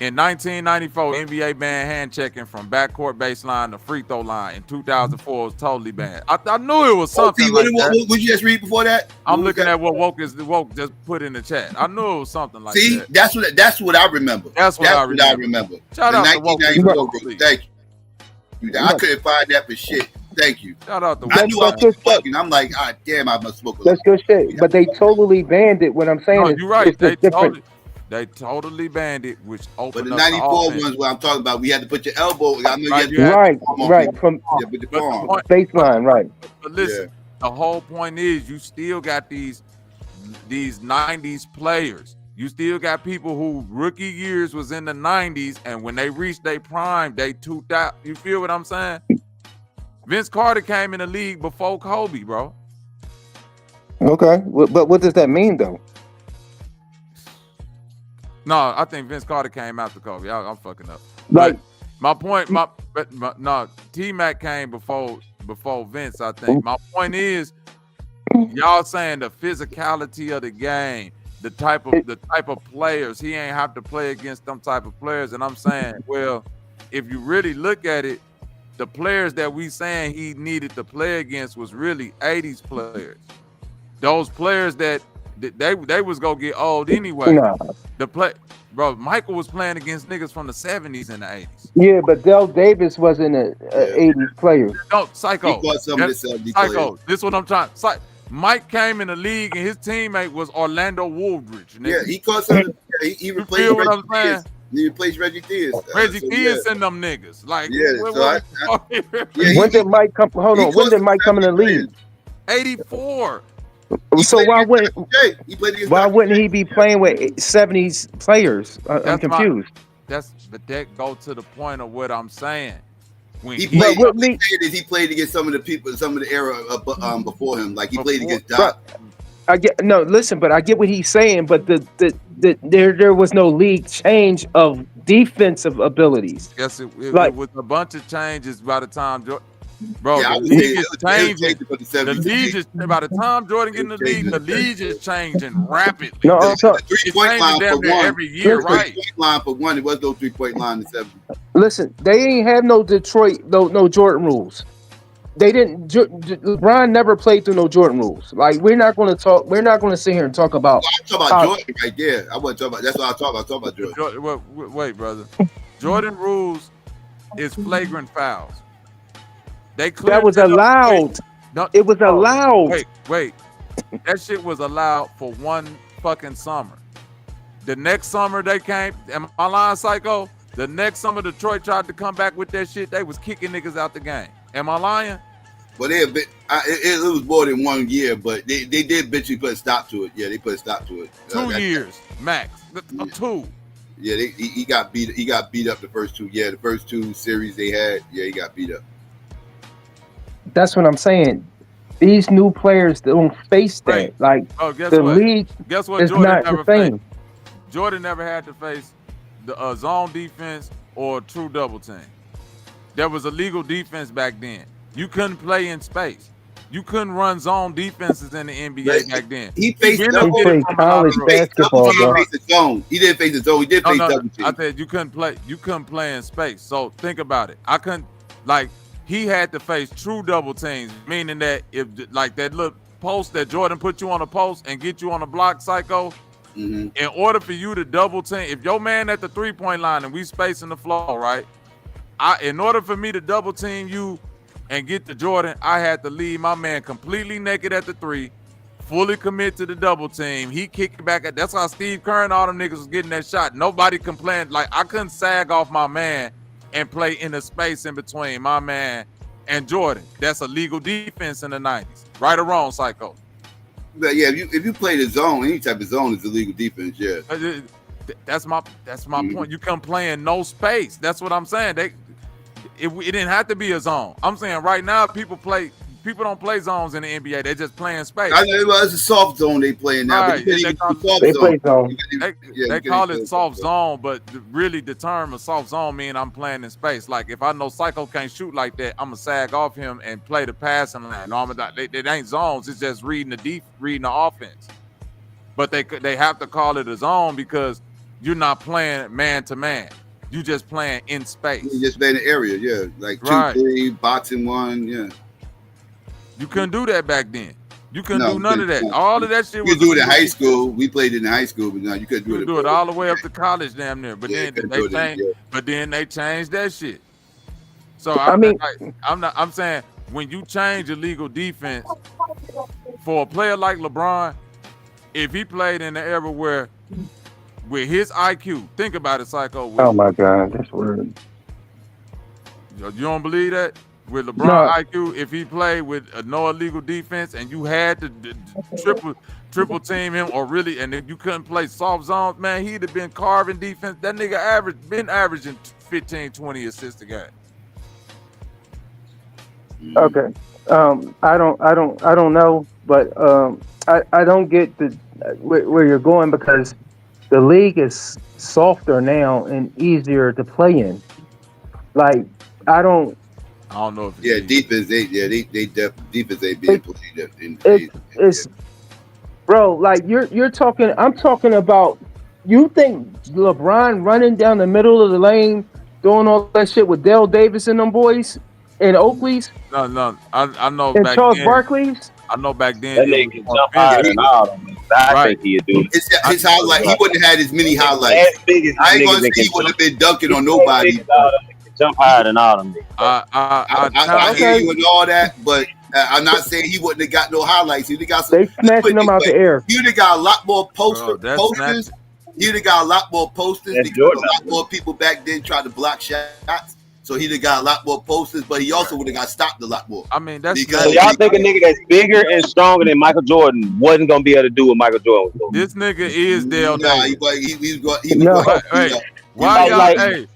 in 1994, NBA banned hand checking from backcourt baseline to free throw line. In 2004, it was totally banned. I knew it was something see, like what that. would you just read before that? I'm What was looking that? at what Woke just put in the chat. I knew it was something like See, that. that's what I remember. That's what I remember. Shout The out to Woke. 1994 group. Thank you. I couldn't find that for shit. Thank you. Shout out to I Woke. knew I was fucking. I'm like, ah, damn, I must smoke a lot. That's good shit. But they totally banned it. What I'm saying No, is, you're right. it's just different. They totally banned it, which But opened the up 94 offense. ones, what I'm talking about, we had to put your elbow. I know you Right, had to you had- Right, from Yeah, but the palm. baseline, right. But listen, the whole point is you still got these 90s players. You still got people who rookie years was in the 90s, and when they reached their prime, they 2000. You feel what I'm saying? Vince Carter came in the league before Kobe, bro. Okay, but what does that mean though? No, I think Vince Carter came after Kobe. I'm fucking up. Like- But my point, no, T-Mac came before Vince. I think my point is, y'all saying the physicality of the game, the type of players he ain't have to play against them type of players, and I'm saying, well, if you really look at it, the players that we saying he needed to play against was really 80s players. Those players that they was gonna get old anyway. Nah. Bro, Michael was playing against niggas from the 70s and the 80s. Yeah, but Del Davis wasn't a 80s player. No, Psycho. He caught some of the 70 Psycho. players. This is what I'm trying. Mike came in the league and his teammate was Orlando Woodridge. Nigga. Yeah, he caught some. He replaced feel what Reggie I'm saying? Diaz. He replaced Reggie Diaz. Reggie so, Diaz yeah. and them niggas. Like, Yeah, When did Mike come? Hold on. When did Mike come in the league? 84. So why wouldn't he be playing with 70s players? I'm That's confused. But that go to the point of what I'm saying. When He played. He played against some of the people, some of the era before him. Like he played against Doc. I get no. Listen, but I get what he's saying. But there was no league change of defensive abilities. Yes, it Like- was a bunch of changes by the time bro, Yeah, I the would league say is it was changing. for the The 70s. league is by the time Jordan get in the league, the league is changing rapidly. No, I'm talking. It's 3-point changing line damn for near one. every year, Listen, right? 3-point line for one. There was no 3-point line in the 70s. Listen, they ain't have no Detroit, no Jordan rules. They didn't. LeBron never played through no Jordan rules. Like we're not going to talk. We're not going to sit here and talk about. I'm talking about Jordan right there. I wasn't talking about. That's what I'm talking about. I'm talking about Jordan. Wait, brother. Jordan rules is flagrant fouls. That was allowed. It was allowed. Wait. That shit was allowed for one fucking summer. The next summer they came. Am I lying, Psycho? The next summer Detroit tried to come back with that shit. They was kicking niggas out the game. Am I lying? But it was more than 1 year, but they did eventually put a stop to it. Yeah, they put a stop to it. 2 years max. 2. Yeah, he got beat. He got beat up the first two. Yeah, the first 2 series they had. Yeah, he got beat up. That's what I'm saying. These new players don't face that. Like guess the what? league Guess what is Jordan not never the same. faced? Jordan never had to face the zone defense or true double team. There was a legal defense back then. You couldn't play in space. You couldn't run zone defenses in the NBA back then. He faced He played college basketball, bro. He didn't face the zone. He did face double team. I said you couldn't play. You couldn't play in space. So think about it. I couldn't he had to face true double teams, meaning that if like that little post that Jordan put you on a post and get you on a block, Psycho. In order for you to double team, if your man at the 3-point line and we spacing the floor, right? In order for me to double team you and get to Jordan, I had to leave my man completely naked at the 3, fully commit to the double team. He kicked back at. That's how Steve Kerr and all them niggas was getting that shot. Nobody complained. Like I couldn't sag off my man and play in the space in between my man and Jordan. That's a legal defense in the 90s. Right or wrong, Psycho? But yeah, if you play the zone, any type of zone is illegal defense. Yeah, that's my point. You can play in no space. That's what I'm saying. It didn't have to be a zone. I'm saying right now people don't play zones in the NBA. They just play in space. I know it's a soft zone they play in now. Right. They call it soft zone, but really the term of soft zone mean I'm playing in space. Like if I know Psycho can't shoot like that, I'm gonna sag off him and play the passing line. No, it ain't zones. It's just reading the offense. But they have to call it a zone because you're not playing man to man. You just playing in space. You just playing the area, yeah. Like 2-3, boxing 1, yeah. You couldn't do that back then. You couldn't do none of that. All of that shit was. You could do it in high school. We played it in high school, but no, you couldn't do it. You do it all the way up to college, damn near. But then they changed that shit. So I'm saying when you change illegal defense for a player like LeBron, if he played in the era where with his IQ, think about it, Psycho. Oh my God, that's weird. You don't believe that? With LeBron IQ, if he played with no illegal defense and you had to triple team him or really, and if you couldn't play soft zones, man, he'd have been carving defense. That nigga been averaging 15, 20 assists a game. Okay. I don't know, but I don't get where you're going because the league is softer now and easier to play in. Like I don't know if defense. Defense ain't being played. It's bro. Like you're talking. I'm talking about. You think LeBron running down the middle of the lane, doing all that shit with Dale Davis and them boys and Oakleys? No. I know. And back Charles then, Barkley's. I know back then. That nigga can jump higher than all of them. I think he'd do it. His highlight. He wouldn't have had as many highlights. I ain't gonna say he wouldn't have been dunking on nobody. Jump higher than all of them. I hear you and all that, but I'm not saying he wouldn't have got no highlights. He'd have got some. They smashing them out the air. He'd have got a lot more posters. He'd have got a lot more posters because a lot more people back then tried to block shots. So he'd have got a lot more posters, but he also would have got stopped a lot more. I mean, that's so y'all think a nigga that's bigger and stronger than Michael Jordan wasn't gonna be able to do what Michael Jordan was doing? This nigga is Dale Davis. Why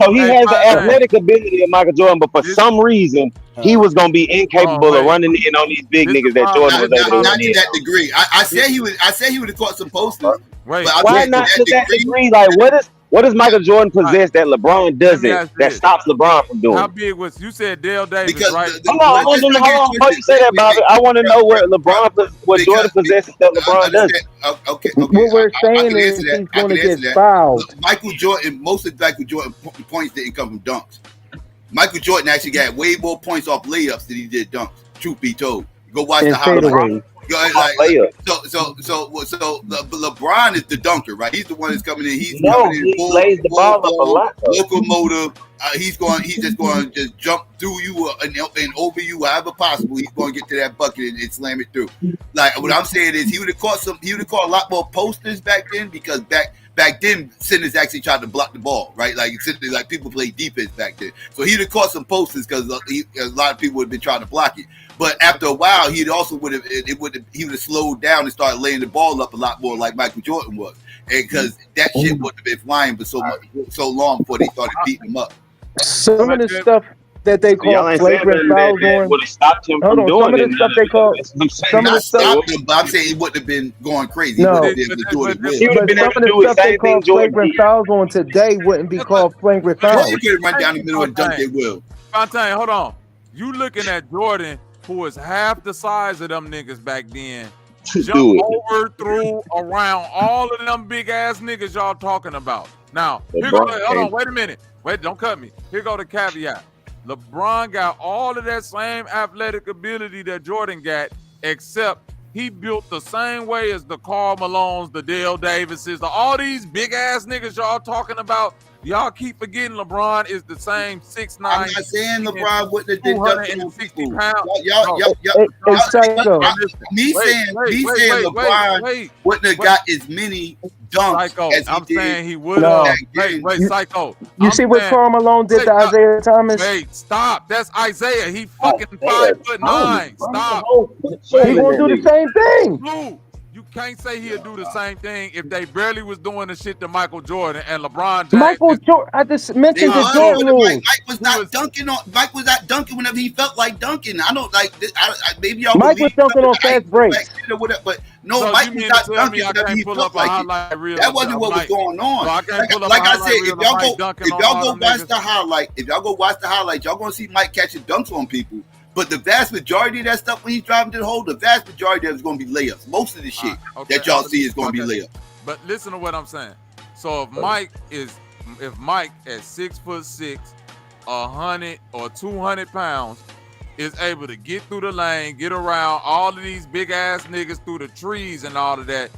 so he has the athletic ability of Michael Jordan, but for some reason he was gonna be incapable of running in on these big niggas that Jordan was able to. Not to that degree. I said he would have caught some posters. Wait, why not to that degree? Like what does Michael Jordan possess that LeBron doesn't? That stops LeBron from doing? How big was you said Dale Davis? Because right? Hold on. Before you say that, Bobby, I want to know what Jordan possesses that LeBron doesn't. Okay. What we're saying is he's going to get fouled. Michael Jordan, most of Michael Jordan points didn't come from dunks. Michael Jordan actually got way more points off layups than he did dunks. Truth be told, go watch the highlights. So LeBron is the dunker, right? He's the one that's coming in. He lays the ball up a lot. Locomotive. He's just going to jump through you and over you, however possible. He's going to get to that bucket and slam it through. Like what I'm saying is, he would have caught a lot more posters back then because back then centers actually tried to block the ball, right? Like people played defense back then, so he'd have caught some posters because a lot of people would have been trying to block it. But after a while, he would have slowed down and started laying the ball up a lot more like Michael Jordan was, and because that shit wouldn't have been flying for so long before they started beating him up. Some of the stuff that they call Y'all ain't saying flagrant that fouls on. would have stopped him Hold from on, doing some of it. the stuff they call That's what I'm saying. some of the Not stuff. stopped him, but I'm saying he wouldn't have been going crazy. He No, wouldn't have been able to do it at He will. would have but been some able of to the do the stuff they same thing call Jordan flagrant did. fouls on today wouldn't be called flagrant Jordan fouls. could have run down the middle and dunked at will. Fontaine, hold on. You looking at Jordan, who was half the size of them niggas back then, jump over, through, around all of them big ass niggas y'all talking about. Now, here go. Hold on, wait a minute. Wait, don't cut me. Here go the caveat. LeBron got all of that same athletic ability that Jordan got, except he built the same way as the Karl Malones, the Dale Davises, all these big ass niggas y'all talking about. Y'all keep forgetting LeBron is the same 6'9". I'm not saying LeBron wouldn't have been dunking on people. Me saying LeBron wouldn't have got as many dunks as he did. Saying he would have. Wait, Psycho. You see what Karl Malone did to Isaiah Thomas? Wait, stop. That's Isaiah. He fucking 5'9". Stop. He gonna do the same thing. Blue, you can't say he'll do the same thing if they barely was doing the shit to Michael Jordan and LeBron James. Michael Jordan. I just mentioned the Jordan rules. Mike was not dunking on. Mike was not dunking whenever he felt like dunking. I don't like. Maybe y'all. Mike was dunking on fast breaks. But no, Mike was not dunking whenever he felt like it. That wasn't what was going on. Like I said, if y'all go watch the highlight, y'all gonna see Mike catching dunks on people. But the vast majority of that stuff when he's driving to the hole, the vast majority of it is going to be layups. Most of the shit that y'all see is going to be layups. But listen to what I'm saying. So if Mike at 6'6", 100 or 200 pounds is able to get through the lane, get around all of these big ass niggas through the trees and all of that,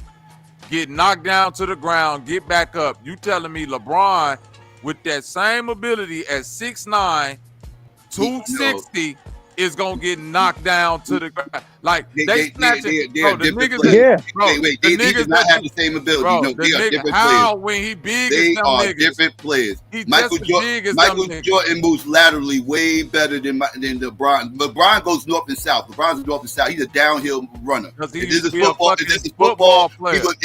get knocked down to the ground, get back up. You telling me LeBron with that same ability at 6'9", 260 is gonna get knocked down to the ground. Like they snatching. Bro, the niggas they do not have the same ability. Bro, no, they are different how players. when he big They as them are niggas. different players. He's Michael just as big as Michael them niggas. Jordan moves laterally way better than LeBron. LeBron goes north and south. LeBron's north and south. He's a downhill runner. If this is football, if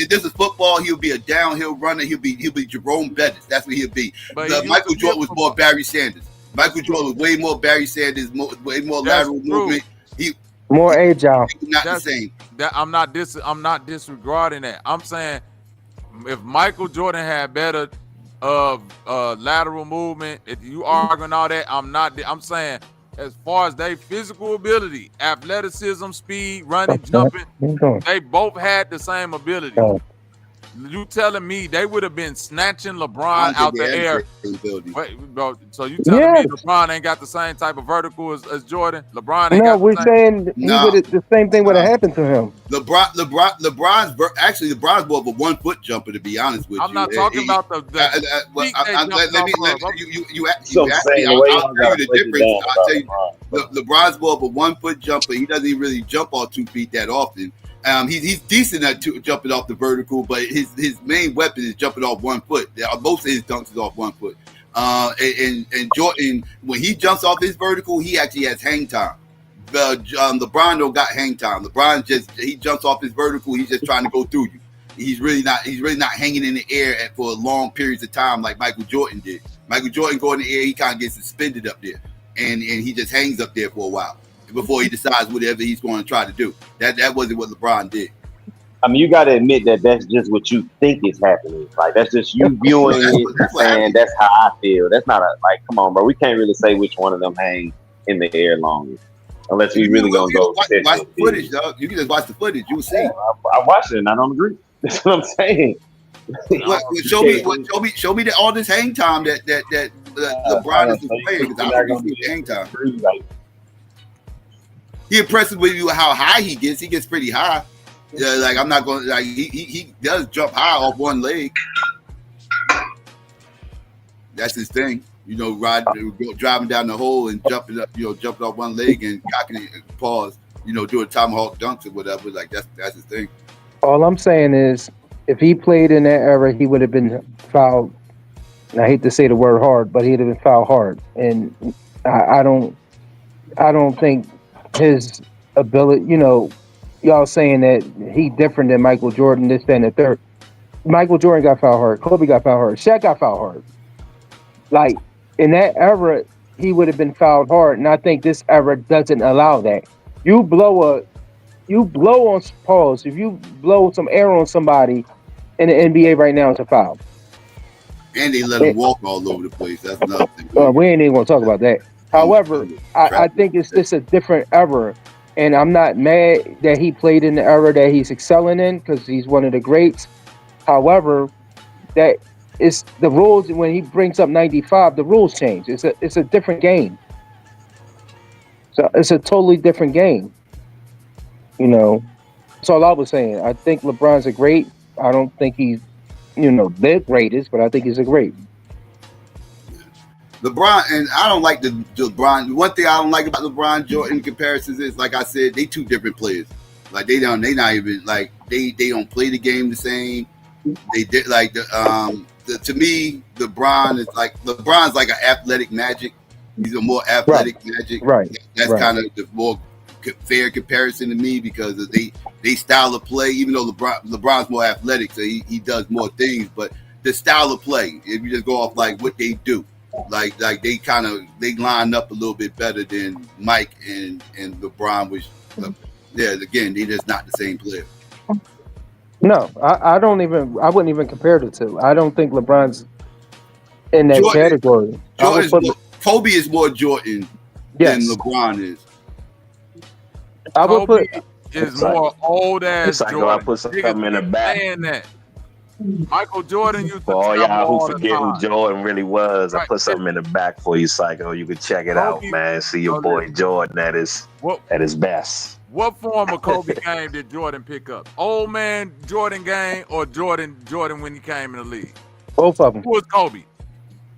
this is football, he'll be a downhill runner. He'll be Jerome Bettis. That's what he'll be. Michael Jordan was more Barry Sanders. Michael Jordan was way more Barry Sanders, way more lateral movement. He more agile. Not the same. I'm not disregarding that. I'm saying if Michael Jordan had better lateral movement, if you arguing all that, I'm saying as far as their physical ability, athleticism, speed, running, jumping, they both had the same ability. You telling me they would have been snatching LeBron out the air? Wait, bro, so you telling me LeBron ain't got the same type of vertical as Jordan? LeBron ain't got we're saying the same thing would have happened to him. LeBron's more of a 1 foot jumper, to be honest with you. I'm not talking about the let me you ask me. I'll tell you the difference. I'll tell you, LeBron's more of a 1 foot jumper. He doesn't even really jump all 2 feet that often. He's decent at jumping off the vertical, but his main weapon is jumping off 1 foot. Most of his dunks is off 1 foot. And Jordan, when he jumps off his vertical, he actually has hang time. LeBron don't got hang time. LeBron he jumps off his vertical. He's just trying to go through you. He's really not hanging in the air for long periods of time like Michael Jordan did. Michael Jordan go in the air, he kind of gets suspended up there, and he just hangs up there for a while before he decides whatever he's going to try to do. That wasn't what LeBron did. I mean, you got to admit that that's just what you think is happening. Like, that's just you viewing it and saying that's how I feel. That's not come on, bro. We can't really say which one of them hang in the air longer. Unless we really going to go. Watch the footage, dog. You can just watch the footage. You'll see. I watched it and I don't agree. That's what I'm saying. Show me that all this hang time that LeBron is playing, because I don't see the hang time. He impresses with you how high he gets. He gets pretty high. Yeah, like I'm not going. Like he does jump high off one leg. That's his thing. Driving down the hole and jumping up. Jumping off one leg and cocking it, pause. Doing tomahawk dunks or whatever. Like that's his thing. All I'm saying is, if he played in that era, he would have been fouled. And I hate to say the word hard, but he'd have been fouled hard. And I don't think his ability, y'all saying that he different than Michael Jordan, this, that, and the third. Michael Jordan got fouled hard. Kobe got fouled hard. Shaq got fouled hard. Like, in that era, he would have been fouled hard. And I think this era doesn't allow that. You blow on pause. If you blow some air on somebody in the NBA right now, it's a foul. And they let him walk all over the place. That's another thing. We ain't even gonna talk about that. However, I think it's just a different era, and I'm not mad that he played in the era that he's excelling in because he's one of the greats. However, that is the rules. When he brings up 95, the rules change. It's a different game. So it's a totally different game. You know, that's all I was saying. I think LeBron's a great. I don't think he's, the greatest, but I think he's a great. LeBron, and I don't like the LeBron. One thing I don't like about LeBron Jordan comparisons is, like I said, they two different players. Like they not even like they don't play the game the same. They did like to me, LeBron's like an athletic Magic. He's a more athletic Magic. Right. That's kind of the more fair comparison to me because of they style of play. Even though LeBron's more athletic, so he does more things, but the style of play, if you just go off like what they do. Like they line up a little bit better than Mike and LeBron, which again they just not the same player. No, I wouldn't even compare the two. I don't think LeBron's in that category. Kobe is more Jordan than LeBron is. I would put is more old ass Jordan. I put something in the back. Saying that. Michael Jordan used to for all y'all who all forget who Jordan really was. I put something in the back for you, Psycho. You can check it out, man. See your boy Jordan at his best. What form of Kobe game did Jordan pick up? Old man Jordan game or Jordan when he came in the league? Both of them. Who was Kobe?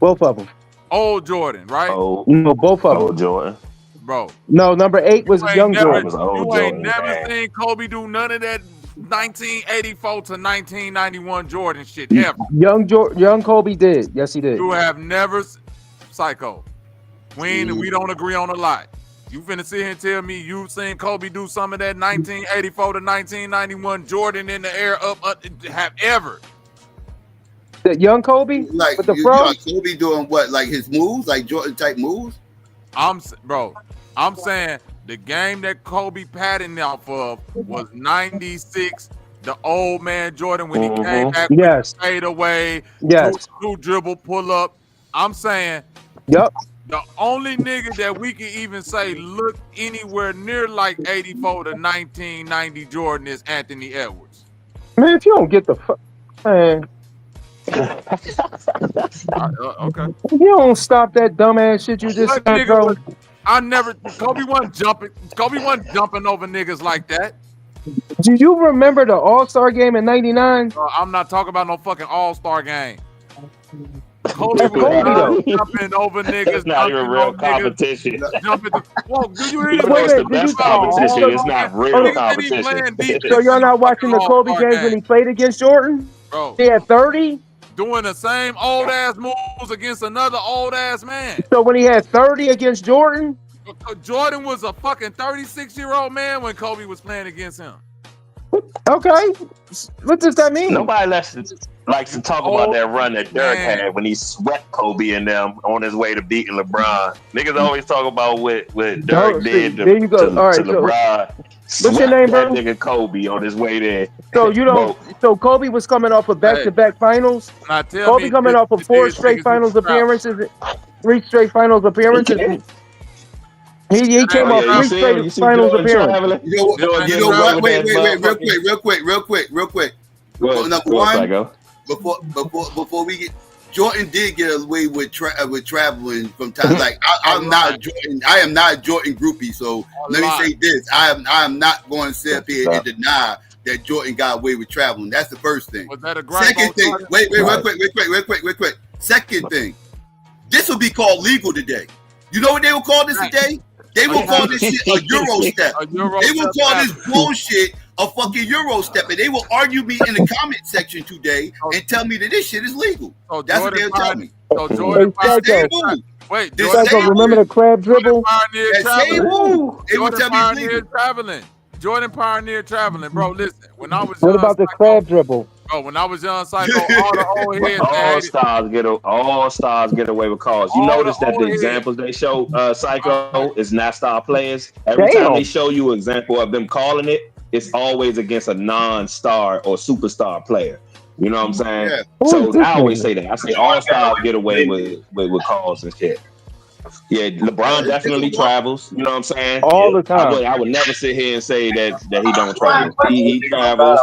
Both of them. Old Jordan, right? No, both of them. Old Jordan. Bro. No, number 8 was young Jordan. You ain't never seen Kobe do none of that 1984 to 1991 Jordan shit ever. Young Kobe did. Yes, he did. You have never, Psycho. We don't agree on a lot. You finna sit here and tell me you seen Kobe do some of that 1984 to 1991 Jordan in the air have ever? The young Kobe, like with the Kobe doing what, like his moves, like Jordan type moves? I'm saying the game that Kobe patterned off of was 96. The old man Jordan when he came back with the fade away, two dribble pull up. I'm saying, the only nigga that we can even say look anywhere near like 84 to 1990 Jordan is Anthony Edwards. Man, if you don't get the man. Okay. You don't stop that dumbass shit you just said, bro. Kobe wasn't jumping over niggas like that. Do you remember the All-Star game in '99? I'm not talking about no fucking All-Star game. Kobe was jumping over niggas. It's not even real competition. Do you hear It's the best competition. It's not real competition. So you're not watching the Kobe games when he played against Jordan? Bro. He had 30? Doing the same old ass moves against another old ass man. So when he had 30 against Jordan? Jordan was a fucking 36-year-old man when Kobe was playing against him. Okay. What does that mean? Nobody likes to talk about that run that Dirk had when he swept Kobe and them on his way to beating LeBron. Niggas always talk about what Dirk did to LeBron. What's your name, bro? That nigga Kobe on his way there. So you don't. So Kobe was coming off of back-to-back finals. Kobe coming off of 4 straight finals appearances, 3 straight finals appearances. He came off 3 straight finals appearances. You know what? Wait, real quick. Number one, before we get, Jordan did get away with traveling from time. Like I'm not Jordan. I am not a Jordan groupie. So let me say this: I am not going to sit up here and deny that Jordan got away with traveling. That's the first thing. Was that a Second thing, wait, real quick. Second thing, this will be called legal today. You know what they will call this today? They will call this shit a Euro step. They will call this bullshit a fucking Euro step, and they will argue me in the comment section today and tell me that this shit is legal. That's what they'll tell me. So Jordan remember the crab dribble? Jordan pioneered traveling, bro. Listen, when I was what about the crab dribble? Psycho. When I was young, Psycho, all the old heads. All stars get away with calls. You notice that the examples they show Psycho is not star players. Every time they show you an example of them calling it, it's always against a non-star or superstar player. You know what I'm saying? Yeah. So I always say that. I say all stars get away with calls and shit. Yeah, LeBron definitely travels. You know what I'm saying? All the time. I would never sit here and say that he don't travel. He travels.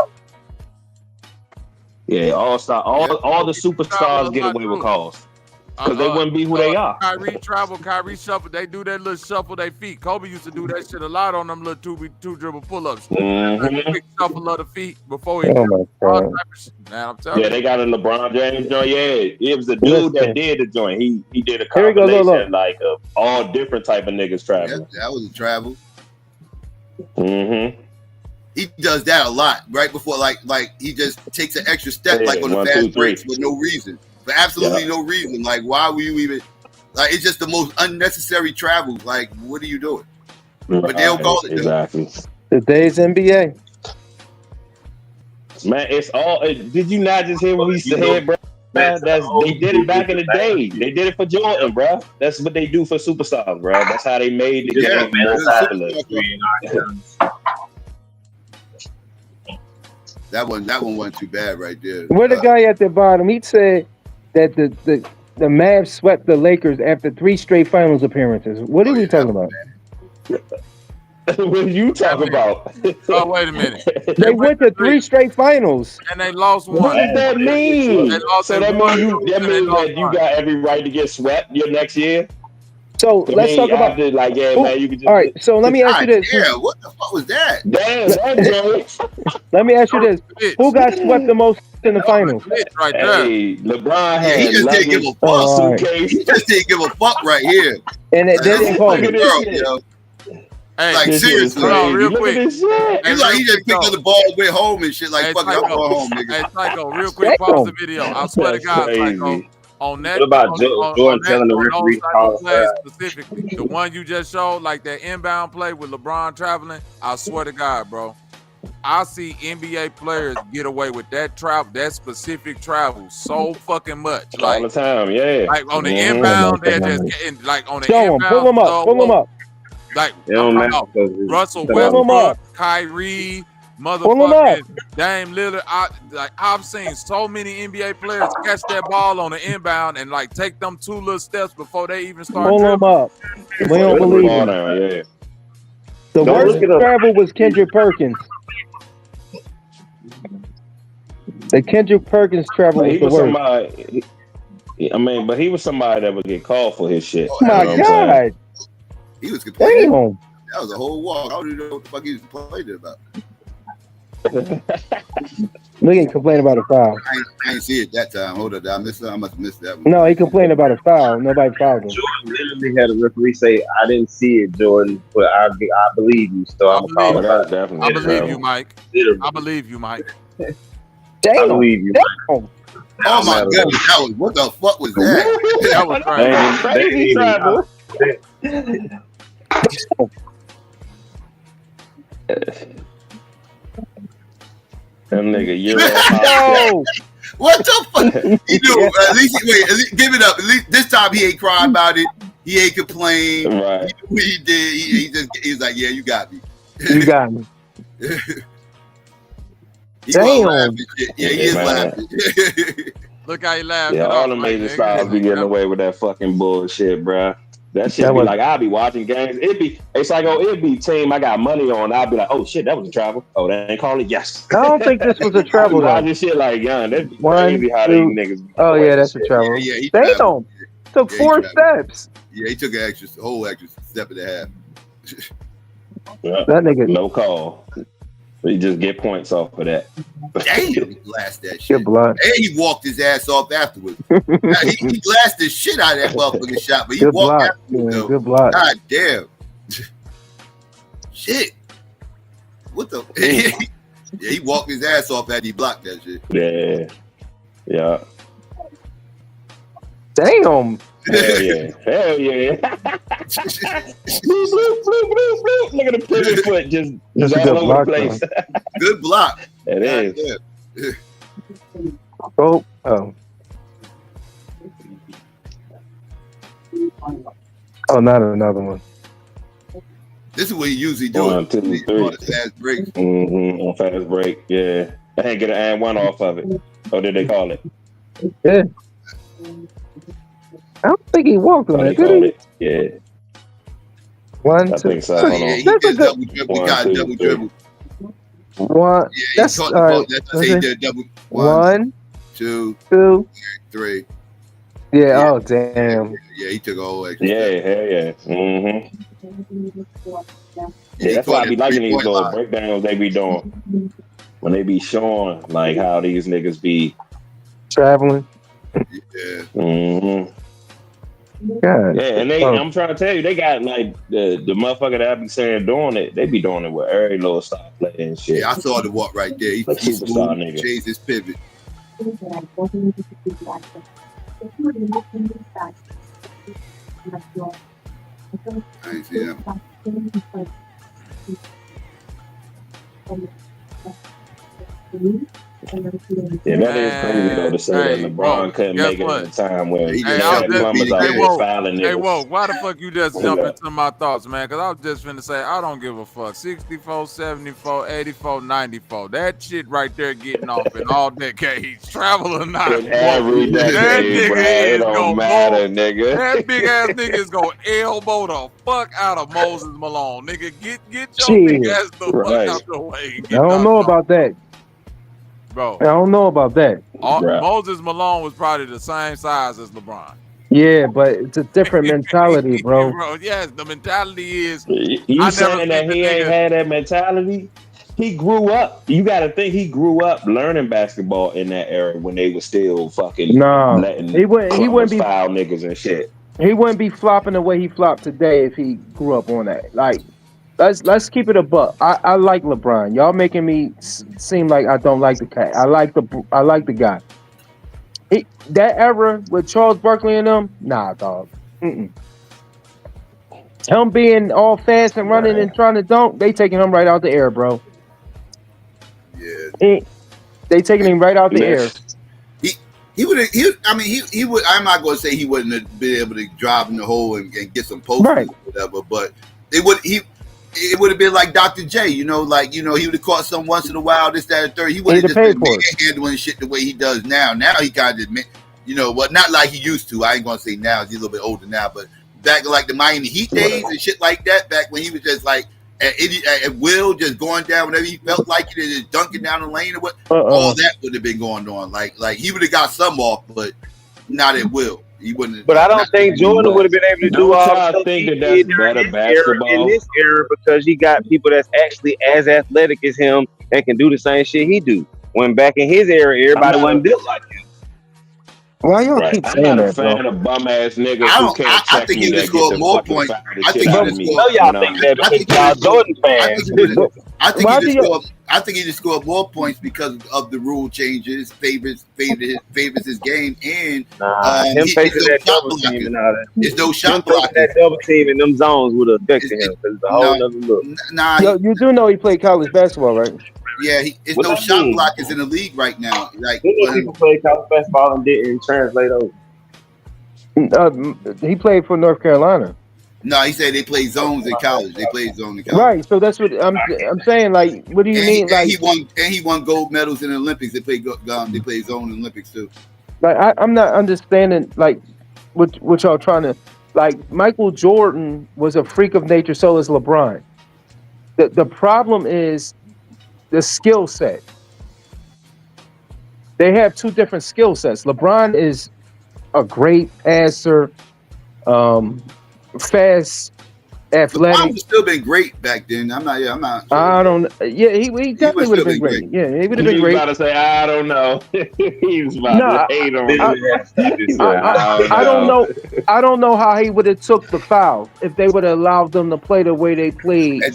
Yeah, all the superstars get away with calls because they wouldn't be who they are. Kyrie travel, Kyrie shuffle. They do that little shuffle their feet. Kobe used to do that shit a lot on them little two dribble pull-ups. Quick shuffle of the feet before he. Oh my God. Man, I'm telling you. They got a LeBron James joint. Yeah, it was the dude that did the joint. He did a combination like of all different type of niggas traveling. Yeah, that was a travel. Mm-hmm. He does that a lot right before, like he just takes an extra step, like on the fast breaks for no reason, for absolutely no reason. Like, why were you even? Like, it's just the most unnecessary travel. Like, what are you doing? But they'll call it exactly. Today's NBA. Man, it's all. Did you not just hear what we said, bro? They did it back in the day. They did it for Jordan, bro. That's what they do for superstars, bro. That's how they made the game more popular. That one wasn't too bad right there. Where the guy at the bottom, he said that the Mavs swept the Lakers after 3 straight finals appearances. What are we talking about? What are you talking about? Oh, wait a minute. They went to 3 straight finals. And they lost one. What does that mean? They lost So that means that you got every right to get swept your next year? So let's talk about man, you can just all right. So let me ask you this. Yeah, what the fuck was that? Damn, let me ask you this: who got swept the most in the finals? Right there. Hey, LeBron had he just didn't give a fuck. He just didn't give a fuck right here. And they didn't call him. Hey, like seriously, hold on, real quick. He just picked up the ball, went home and shit. Like, fuck it, I'm going home, nigga. Hey, Psycho, real quick, pause the video. I swear to God, Psycho. On that, what about Jordan telling the referee to call play specifically, the one you just showed, like that inbound play with LeBron traveling, I swear to God, bro, I see NBA players get away with that specific travel so fucking much, like all the time, yeah. Like on the inbound, they're just getting like on the show inbound. Pull them up. Like Russell Pull Westbrook, Kyrie. Motherfucking Dame Lillard. I've seen so many NBA players catch that ball on the inbound and like take them 2 little steps before they even start. Pull them up. We don't believe it. The worst travel was Kendrick Perkins. The Kendrick Perkins travel was the worst. Somebody, but he was somebody that would get called for his shit. Oh my God. He was complaining. Damn. That was a whole walk. I don't even know what the fuck he was complaining about. Look, he complained about a foul. I ain't see it that time. Hold up, I must have missed that one. No, he complained about a foul. Nobody fouled him. Jordan literally had a referee say, "I didn't see it, Jordan, but I believe you." So I'm calling it. Definitely. I believe you, Mike. I believe you, Mike. Damn. I believe you, Mike. Oh my goodness, that was what the fuck was that? That was crazy. Travel. That nigga, yo. What the fuck? You know, at least give it up. At least this time he ain't crying about it. He ain't complained. Right. He did. He was like, "Yeah, you got me. You got me." Damn. Yeah, he is laughing. Look how he laughing. Yeah, all the major stars be getting away with that fucking bullshit, bruh. That shit be like, I'll be watching games. It's like, it'd be team I got money on. I'll be like, oh shit, that was a travel. Oh, they ain't calling it? Yes. I don't think this was a travel though. Watching shit like, that'd be crazy how these niggas be. Oh yeah, that's a travel. Yeah, damn. Took 4 steps. Yeah, he took a whole extra step and a half. That nigga. No call. You just get points off of that. Damn, he blasted that shit. Good blood. And he walked his ass off afterwards. He blasted the shit out of that motherfucking shot, but he good walked block. afterwards. Yeah, good block. God damn. Shit. What the? Yeah, he walked his ass off after he blocked that shit. Yeah. Damn. Hell yeah. Look at the pivot foot just all over the place. Good block. It is. Oh. Oh, not another one. This is what he usually do. 1, 2, 3. On the fast break. On fast break, yeah. I ain't get an and one off of it. Or did they call it? Yeah. I don't think he walked on it, did he? Yeah. 1, 2. I think so. So, Hold on. Yeah, he that's a did good double dribble. He got a double dribble. one. Yeah, he That's caught all the ball. right. That's why he did double. 1, 2, 2. 3. Yeah. Oh, damn. Yeah, he took a whole extra. Yeah, hell yeah. Mm-hmm. Yeah, that's why I be liking these little breakdowns they be doing. When they be showing like how these niggas be traveling. Yeah. Mm-hmm. God. Yeah, and I'm trying to tell you, they got like the motherfucker that I be saying doing it, they be doing it with every little star player and shit. Yeah, I saw the walk right there. He superstar nigga. changed his pivot. I ain't see him. Yeah, that is crazy though to say that LeBron couldn't make it at a time when Hey, plumbers out there fouling niggas. Hey, whoa, why the fuck you just jump into my thoughts, man? Because I was just finna say, I don't give a fuck. 64, 74, 84, 94. That shit right there getting off in all decades. Travel or not. In every decade, bro. It don't matter, nigga. That big ass nigga is gonna elbow the fuck out of Moses Malone. Nigga, get your big Shit. ass the fuck out the way. I don't know about that. Bro. I don't know about that. Moses Malone was probably the same size as LeBron. Yeah, but it's a different mentality, bro. Bro, yes, the mentality is. You saying that he ain't had that mentality? He grew up. You got to think he grew up learning basketball in that era when they were still fucking letting he wouldn't be foul niggas and shit. He wouldn't be flopping the way he flopped today if he grew up on that. Like, let's keep it a buck. I like LeBron. Y'all making me seem like I don't like the cat. I like the guy. That era with Charles Barkley and them, nah, dog. Him being all fast and running and trying to dunk, they taking him right out the air, bro. Yeah. They taking him right out the air. He would. He would. I'm not going to say he wouldn't have been able to drive in the hole and get some posts or whatever, but it would. It would have been like Dr. J, he would have caught some once in a while, this, that, and third. He would have just been handling shit the way he does now. Now he kind of, not like he used to. I ain't gonna say now, he's a little bit older now, but back like the Miami Heat days and shit like that, back when he was just like at will, just going down whenever he felt like it, and just dunking down the lane or what, all that would have been going on. Like he would have got some off, but not at will. He wouldn't. But I don't think Jordan would have been able to do all I the think he that's did during better this era, basketball. in this era, because he got people that's actually as athletic as him and can do the same shit he do. When back in his era, everybody wasn't built like him. Why y'all keep I'm saying not a that, fan bro? of bum ass niggas who can't check think me he would that score get the more fucking points. fire the I shit think out he of me. would No, y'all You think know? that because y'all Jordan fans. I think he just scored more points because of the rule changes, favors his game, and him facing that double team and all that. There's no shot Him facing that double team in them zones would have affected him because it's a whole other look. Yo, you do know he played college basketball, right? Yeah, it's What no that shot mean? blockers in the league right now. Like People play college basketball and didn't translate over. He played for North Carolina. No, he said they play zones in college. They play zone in college. Right, so that's what I'm saying. Like, what do you mean? He won gold medals in the Olympics. They play zone Olympics too. Like, I'm not understanding like what y'all trying to like. Michael Jordan was a freak of nature, so is LeBron. The problem is the skill set. They have two different skill sets. LeBron is a great passer, fast, athletic. LeBron would still been great back then. I'm not. Sure. I don't. Yeah, he definitely would have been great. Yeah, he would have been great. He was about to say, I don't know. He was about to hate on I don't know. I don't know how he would have took the foul if they would have allowed them to play the way they played. And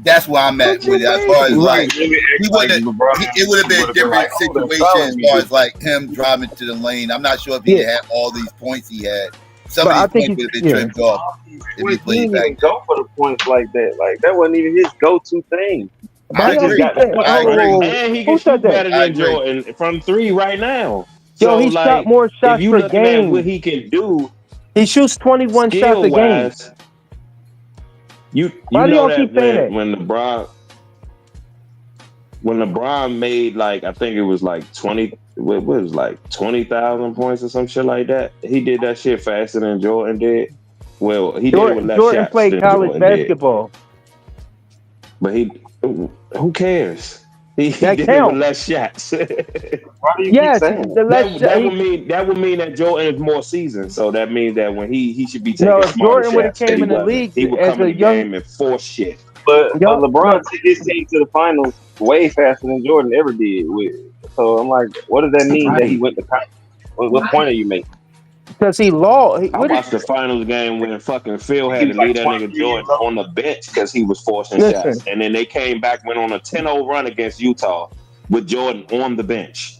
that's where I'm at with it. As far as like, it would have been a different situation as far as like him driving to the lane. I'm not sure if he had all these points he had. Some of these points would have been trimmed off if he He played didn't back. even go for the points like that. Like that wasn't even his go-to thing. I agree. I agree. And he Who can said shoot that? better I than agree. Jordan from 3 right now. Yo, So, he shot like, more if shots you per looking at what game. he can do He shoots 21 shots skill a game. wise, you Why do know y'all that keep saying that? when LeBron made, like, I think it was like 20, what was like 20,000 points or some shit like that. He did that shit faster than Jordan did. Well, he did it with less Jordan shots played than college Jordan did. basketball. But who cares? He That did it with counts. less shots. Why do you keep Yes, saying the less that would mean that Jordan is more seasoned. So that means that when he should be taking No, if smarter Jordan would have shots, that came he in the wasn't. league He would as come in a the young, game and force shit. But young LeBron no, took his team to the finals way faster than Jordan ever did. So I'm like, what does that mean that he Right. went to college? What point are you making? because he lost. I watched the finals game when fucking Phil He had to was like leave that 23 nigga years Jordan old. on the bench because he was forcing Listen. shots. And then they came back, went on a 10-0 run against Utah with Jordan on the bench.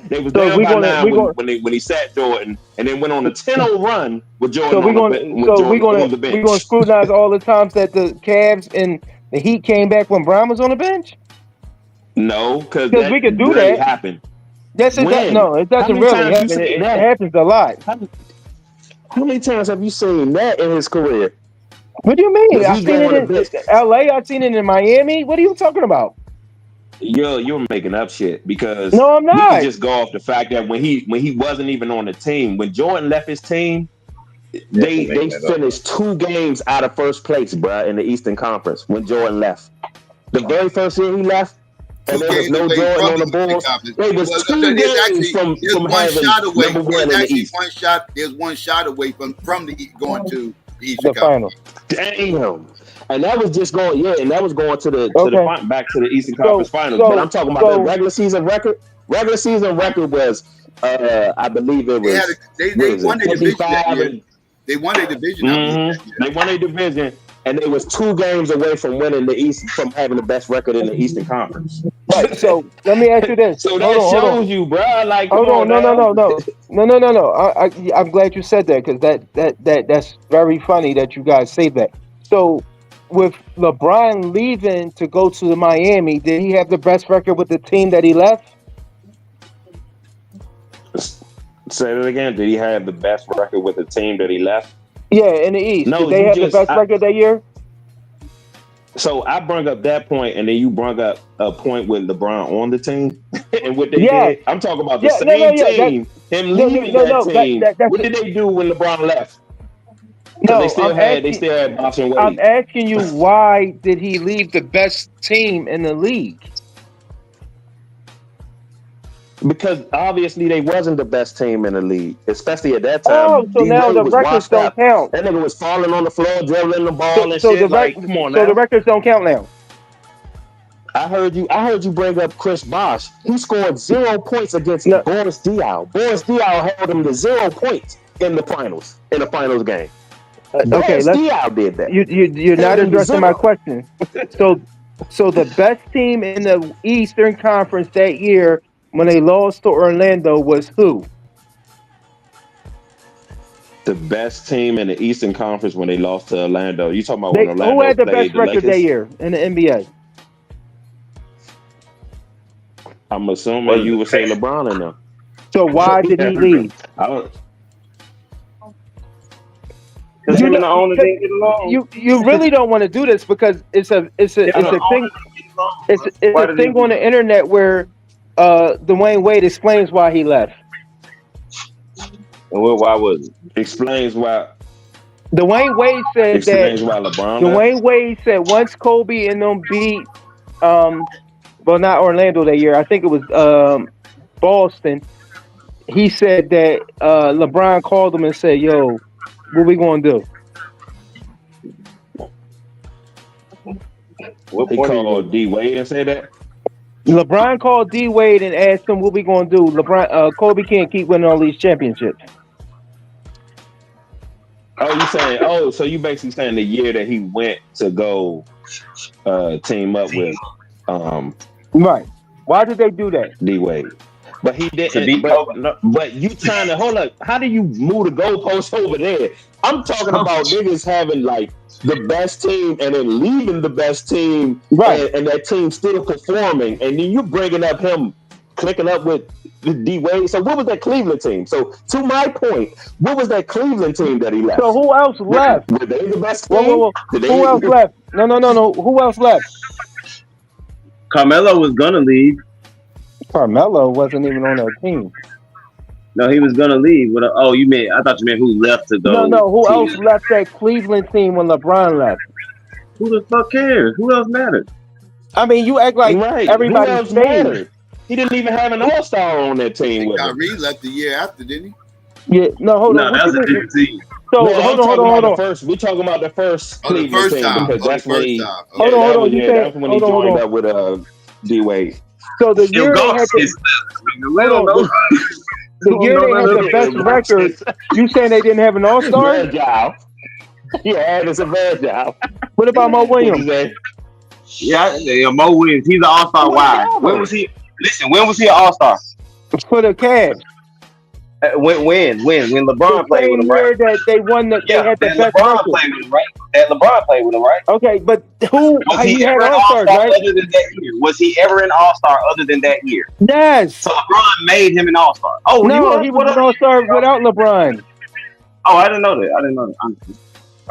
They was down by 9 when he sat Jordan, and then went on a 10-0 run with Jordan on the bench. We're gonna scrutinize all the times that the Cavs and the Heat came back when Brown was on the bench. No, because Because that we could do really that. happened. Yes, it does. When? No, it How doesn't many really times you happen. seen It that? happens a lot. How many times have you seen that in his career? What do you mean? Does he I've go seen it on the in bench? LA. I've seen it in Miami. What are you talking about? You're making up shit because No, I'm we not. can just go off the fact that when he wasn't even on the team, when Jordan left his team, they finished 2 games out of first place, bruh, in the Eastern Conference when Jordan left. The very first year he left, and there was no Jordan on the Bulls. They was 2 games from having number 1 in the East. There's one shot away from the going to the The Eastern final. Damn. And that was just going, and that was going to the back to the Eastern Conference Finals. But I'm talking about the regular season record. Regular season record was, I believe it was. They won the division that year. They won a division. They won a division, and they was 2 games away from winning the East, from having the best record in the Eastern Conference. Right. So let me ask you this. So that shows you, bro. Like, hold on. No. I'm glad you said that because that's very funny that you guys say that. So, with LeBron leaving to go to Miami, did he have the best record with the team that he left? Say that again. Did he have the best record with the team that he left? Yeah, in the East. No, did they have the best record that year? So I brought up that point, and then you brought up a point with LeBron on the team and what they did. I'm talking about the same team. Him leaving that team. What did they do when LeBron left? No, they still had Bosh and Wade. I'm asking you, why did he leave the best team in the league? Because obviously they wasn't the best team in the league, especially at that time. Oh, so now the records don't count. That nigga was falling on the floor, dribbling the ball and shit. Come on now. So the records don't count now. I heard you bring up Chris Bosh. He scored 0 points against Boris Diaw. Boris Diaw held him to 0 points in the finals game. Okay, Diaw did that. You're not addressing my question. So the best team in the Eastern Conference that year when they lost to Orlando was who? The best team in the Eastern Conference when they lost to Orlando. You talking about when Orlando who had the played best record that year in the NBA? I'm assuming you would say LeBron in there. So why did he leave? You really don't want to do this because it's a thing on the internet where Dwayne Wade explains why he left. Why was it? Explains why. Dwayne Wade said explains why LeBron Dwayne Wade said once Kobe and them beat well, not Orlando that year. I think it was Boston. He said that LeBron called him and said, "Yo, what we gonna do?" He called D Wade and said that. LeBron called D Wade and asked him, "What we gonna do?" Kobe can't keep winning all these championships. Oh, you saying? Oh, so you basically saying the year that he went to go team up with right? Why did they do that? D Wade. But he To didn't. beat Kobe. But you trying to hold up? How do you move the goalpost over there? I'm talking about niggas having like the best team and then leaving the best team, Right. and that team still performing, and then you bringing up him clicking up with D Wade. So what was that Cleveland team? So to my point, what was that Cleveland team that he left? So who else left? Were they the best Whoa, team? whoa, whoa. Did Who else left? No. Who else left? Carmelo was gonna leave. Carmelo wasn't even on that team. No, he was gonna leave. Oh, you meant? I thought you meant who left to go. No. Who else left that Cleveland team when LeBron left? Who the fuck cares? Who else matters? I mean, you act like everybody Who else stayed. mattered? He didn't even have an all-star on that team with him. Kyrie left the year after, didn't Yeah, no, hold on. No, that was a different team. So No, hold on. We're talking about the first Oh, the Cleveland first team time. because that's when he. Hold on. You That's when he hold joined on. up with D Wade. So the year they had the year they had the best record, you saying they didn't have an all-star? Virgil. Yeah, it's a Virgil. What about Mo Williams? Yeah, Mo Williams. He's an all-star. Why? When was he? Listen, when was he an all-star? For the Cavs. When LeBron played with him, right? That they won they had the best LeBron record. played with him, right? That LeBron played with him, right? Okay, but who Was he had ever an all-stars, all-star right? other than that year? Was he ever an all-star other than that year? Yes. So LeBron made him an all-star. Oh, No, he was an all-star without LeBron. Oh, I didn't know that. Honestly.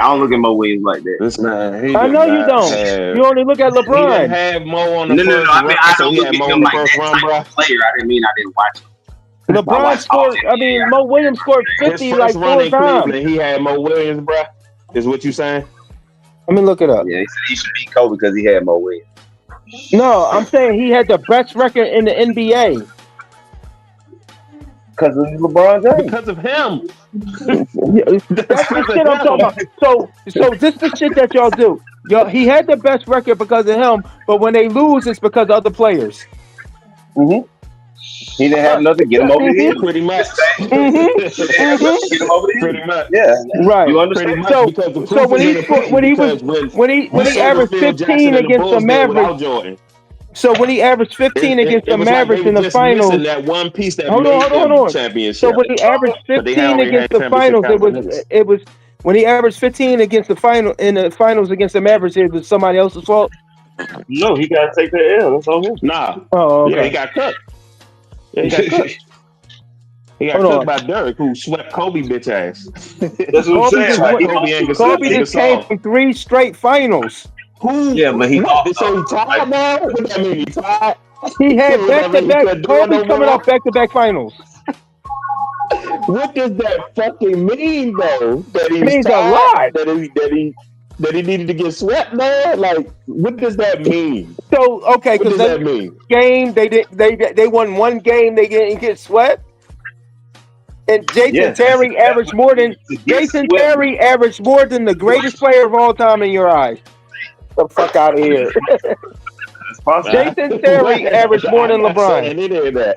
I don't look at Mo Williams like that. This man, I know you don't. You only look at He didn't LeBron. have Mo on the No. first I mean, I so don't he look had at Mo him on the like first that run, type bro. of player. I didn't mean I didn't watch him. LeBron scored. I mean, Mo Williams scored His 50 first like run 4 in times. Cleveland, he had Mo Williams, bro. Is what you saying? Let me look it up. Yeah, he said he should beat Kobe because he had Mo Williams. No, I'm saying he had the best record in the NBA. Because of LeBron James. Because of him. That's the shit I'm talking about. So this is the shit that y'all do. He had the best record because of him, but when they lose, it's because of other players. Mm-hmm. He didn't have nothing. Get him over the hill. Pretty much. Get him over the hill. Pretty much. Yeah. Right. You understand? So when he averaged 15 against the Mavericks. So when he averaged 15 against the Mavericks in the finals, that one piece that hold made on. championship. So when he averaged 15 against the finals, it was when he averaged 15 against the finals against the Mavericks, it was somebody else's fault. No, he got to take the L. That's on him. Nah. Oh, okay. Yeah, he got cooked. He got cooked by Dirk, who swept Kobe bitch ass. That's what I'm saying. Kobe just came from 3 straight finals. Who? Yeah, but he so he tied now? What that mean? He tied? He had back-to-back. Kobe coming off back-to-back finals. What does that fucking mean, though? That he means tied, a lot. That he needed to get swept, man. Like, what does that mean? So okay, what does that mean? Game they won one game. They didn't get swept. And Jason Terry averaged more than the greatest player of all time in your eyes. The fuck out of here. Jason Terry averaged more than LeBron.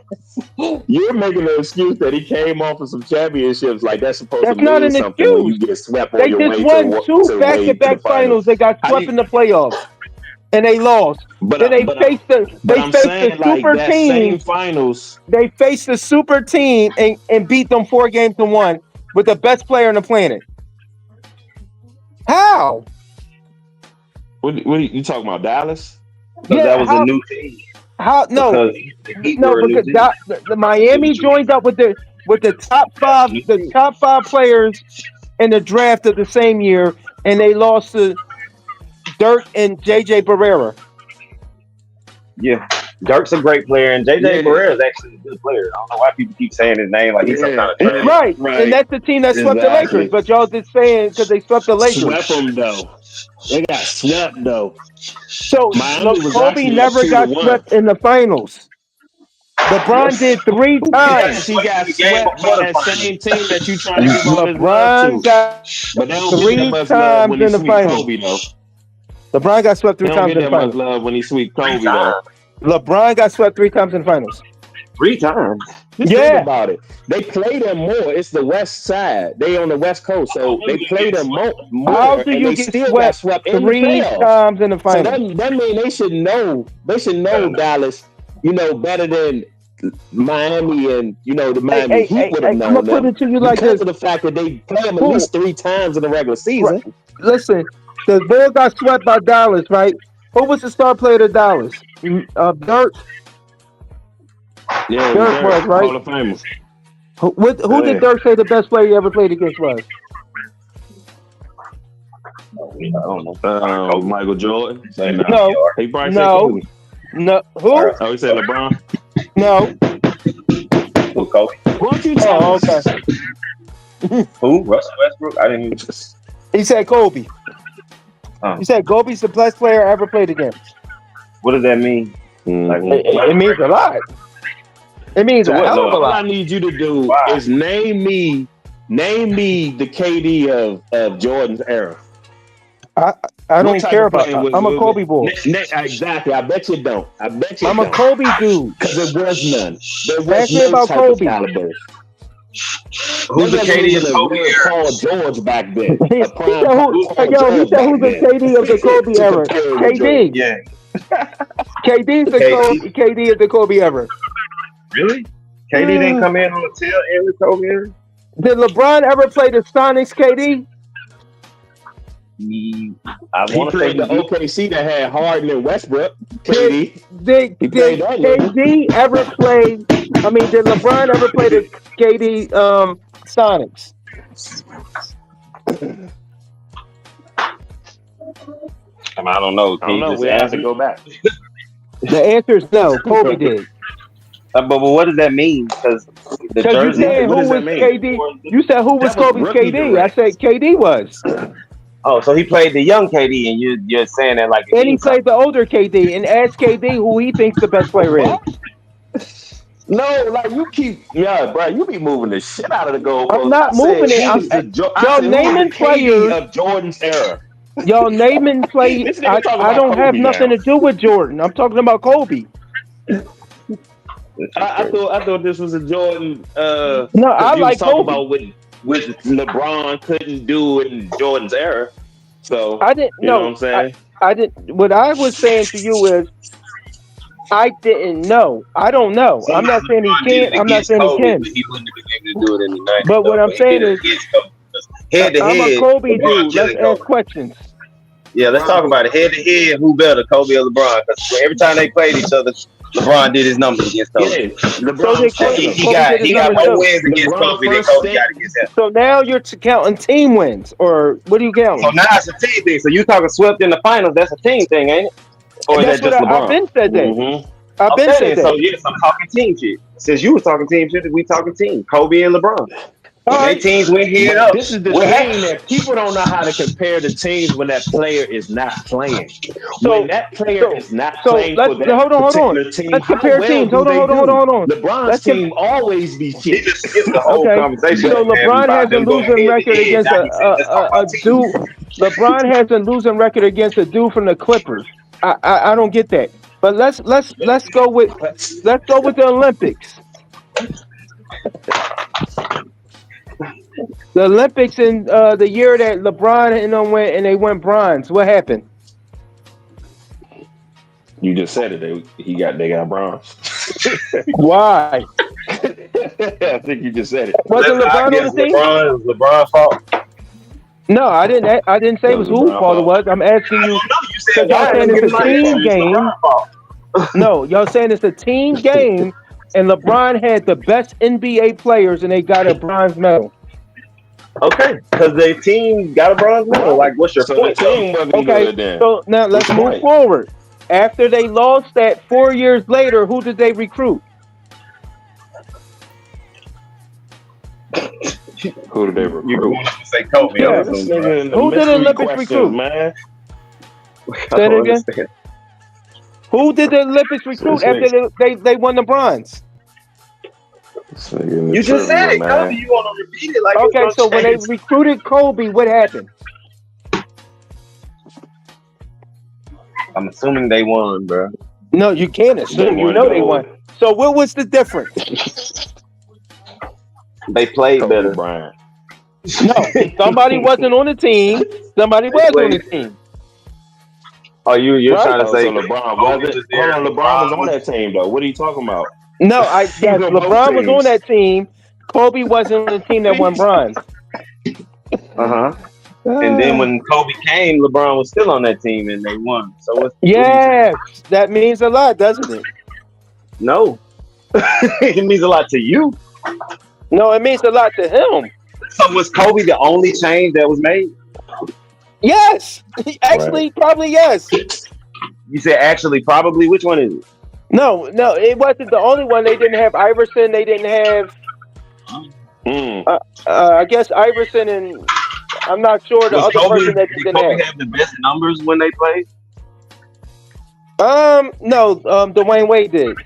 You're making an excuse that he came off of some championships. Like that's supposed to not mean an something excuse. when you get swept They on your way just won 2 back-to-back finals. They got swept in the playoffs, and they lost. Then they faced the super team. Same finals. They faced the super team and beat them 4 games to 1 with the best player on the planet. How? What are you talking about? Dallas? Yeah, that was a new team. How? No, because the Miami joined up with the top 5 players in the draft of the same year, and they lost to Dirk and JJ Barrera. Yeah, Dirk's a great player, and JJ Barrera is actually a good player. I don't know why people keep saying his name like he's some kind of trash. Right, and that's the team that swept the Lakers. But y'all just saying because they swept the Lakers. Swept them though. They got swept though. So Kobe never got swept in the finals. LeBron did 3 times. He got swept by that same team that you trying to give all this love LeBron to. got But they don't 3 get that much love when times he in the sweep finals. Kobe though. LeBron got swept 3 They times don't in get the that much finals. love when he sweep Kobe though. LeBron got swept 3 times in the finals. 3 times. Just think about it. They play them more. It's the West Side. They on the West Coast, so they play them more. How do you and they get still got swept in the 3 playoffs. times in the So finals? that means they should know. They should know Dallas. You know better than Miami and the Miami Heat would have I'm known gonna put them it to you like because this. of the fact that they play them at least 3 times in the regular season. Right. Listen, the Bulls got swept by Dallas, right? Who was the star player of Dallas? Dirk. Yeah, Dirk was, right? Hall of Famer. Who did Dirk say the best player he ever played against was? I don't know. Michael Jordan. No. He probably No. said Kobe. No. Who? Oh, he said LeBron. No. Who, Kobe? Why don't you tell us? Okay. Who? Russell Westbrook? I didn't even. He said Kobe. Oh. He said Kobe's the best player I ever played against. What does that mean? Like, It means a lot. It means a hell of a All lot. I need you to do is name me the KD of Jordan's era. I don't care about that. I'm a Kobe boy. Exactly. I bet you don't. I bet you I'm don't. a Kobe dude. Because there was none. There was Ask me no about type Kobe. of caliber. Who's the KD of Kobe era? Paul George back then. He said who's the KD of the Kobe era? KD. Yeah. KD's the KD of the Kobe era. Really? KD didn't come in on the tail end of Kobe era? Did LeBron ever play the Sonics, KD? I He want to say played the OKC that had Harden and Westbrook. Did He played that KD ever play? I mean, did LeBron ever play the KD Sonics? I don't know. I don't know. We have to go back. The answer is no. Kobe did. But what does that mean? Because the Because you jersey. said who was KD? You said who was Kobe's KD? I said KD was. Oh, so he played the young KD, and you're saying that like. And he played the older KD, and asked KD who he thinks the best player is. No, like you bro, you be moving the shit out of the goalpost. I'm not moving it. Y'all naming players of Jordan's era. Y'all naming players. I don't have nothing to do with Jordan. I'm talking about Kobe. I thought this was a Jordan. No, I like talking Kobe. about what LeBron couldn't do in Jordan's era. So I didn't. You know what I'm saying? I didn't. What I was saying to you is, I didn't know. I don't know. I'm not saying he can't. I'm not saying he can. He wouldn't have been able to do it in the 90s. But what I'm saying is, head to I'm head, a Kobe LeBron dude. Let's ask questions. Yeah, let's talk about it. Head to head, who better, Kobe or LeBron? Because every time they played each other, LeBron did his numbers against Kobe. Yeah, LeBron, he got more wins against Kobe than Kobe got against him. So now you're counting team wins, or what are you counting? So now it's a team thing. So you talking swept in the finals? That's a team thing, ain't it? Or is that just LeBron? I've been said that. Mm-hmm. I've been said that. So yes, I'm talking team shit. Since you was talking team shit, we talking team. Kobe and LeBron. When they teams went head up. This is the thing that people don't know how to compare the teams when that player is not playing. When that player is not playing for that particular team, let's compare teams. Hold on. LeBron's team always be shit. He just skipped the whole conversation. So LeBron has a losing record against a dude. LeBron has a losing record against a dude from the Clippers. I don't get that. But let's go with the Olympics. The Olympics in the year that LeBron and them went and they went bronze. What happened? You just said it. They got bronze. Why? I think you just said it. Wasn't LeBron on the team? LeBron's fault. No, I didn't say it was whose fault it was. I'm asking you. Because y'all saying it's a team game. No, y'all saying it's a team game, and LeBron had the best NBA players, and they got a bronze medal. Okay, because their team got a bronze medal. Like, what's your point? Okay, so now let's move forward. After they lost that 4 years later, who did they recruit? Who did they recruit? You want to say Kobe? Yeah. Who did the Olympics recruit? Man. Say it again. Who did the Olympics recruit after they won the bronze? You just said it, Kobe. You want to repeat it? Like okay, so when they recruited Kobe, what happened? I'm assuming they won, bro. No, you can't assume. You know they won. So what was the difference? They played better. Bryant. No, somebody wasn't on the team. Somebody was on the team. Oh, you're Right? trying to say so LeBron wasn't? Hold on, LeBron was on that team though. What are you talking about? No, yes, on both LeBron was on teams. that team. Kobe wasn't on the team that won bronze. And then when Kobe came, LeBron was still on that team and they won. So what are you saying? Yes, that means a lot, doesn't it? No. It means a lot to you. No, it means a lot to him. So was Kobe the only change that was made? Yes, actually, probably yes. You said actually, probably. Which one is it? No, it wasn't the only one. They didn't have Iverson. They didn't have. I guess Iverson and I'm not sure the other person that they did didn't Kobe have the best numbers when they played? No, Dwayne Wade did.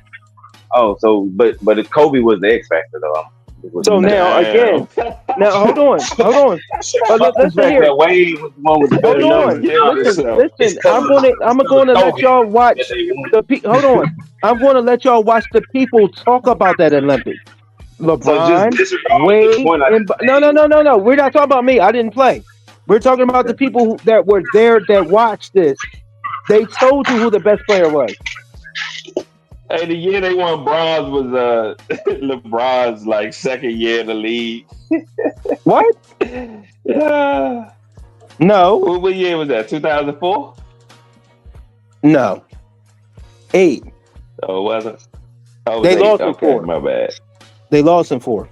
Oh, so but if Kobe was the X factor though. So now again, hold on. Listen here. That Wade was the one with the better numbers. Listen. I'm gonna let y'all watch the. Hold on. I'm gonna let y'all watch the people talk about that Olympics. LeBron, Wade, no. We're not talking about me. I didn't play. We're talking about the people that were there that watched this. They told you who the best player was. Hey, the year they won bronze was LeBron's like second year in the league. What? Yeah. No. What year was that? 2004? No. 8. Oh, it wasn't? Oh, they lost in 4. My bad. They lost in 4.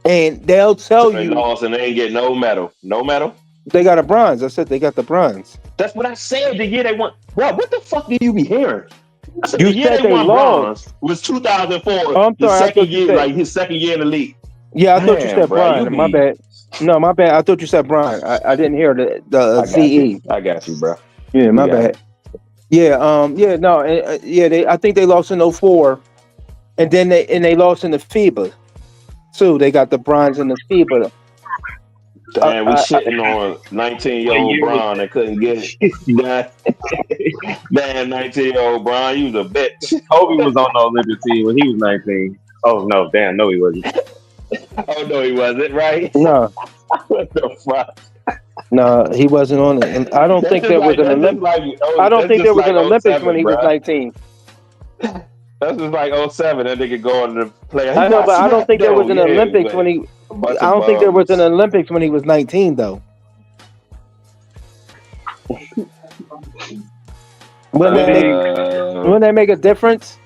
And they'll tell so they you. lost and they ain't get no medal. No medal? They got a bronze. I said they got the bronze. That's what I said the year they won. Bro, what the fuck do you be hearing? I said You the year said they won lost. bronze was 2004. Oh, I'm sorry. Second year, like his second year in the league. Yeah, I thought you said Brian. My bad. No, my bad. I thought you said Brian. I didn't hear the CE. I got you, bro. Yeah, my bad. Yeah, I think they lost in 04, and then they lost in the FIBA too. They got the bronze in the FIBA. Damn, we shitting on 19-year-old Bron that couldn't get it. Damn, 19-year-old Bron, you was a bitch. Kobe was on the Olympic team when he was 19. Oh no, damn, no, he wasn't. Oh no, he wasn't, right? No. What the fuck? No, he wasn't on it. I don't think there was an Olympics. I don't think there was an Olympics when he was 19. That's just like 07. That nigga going to play. I know, but I don't think there was an Olympics when he. I don't think there was an Olympics when he was 19, though. Wouldn't that make a difference?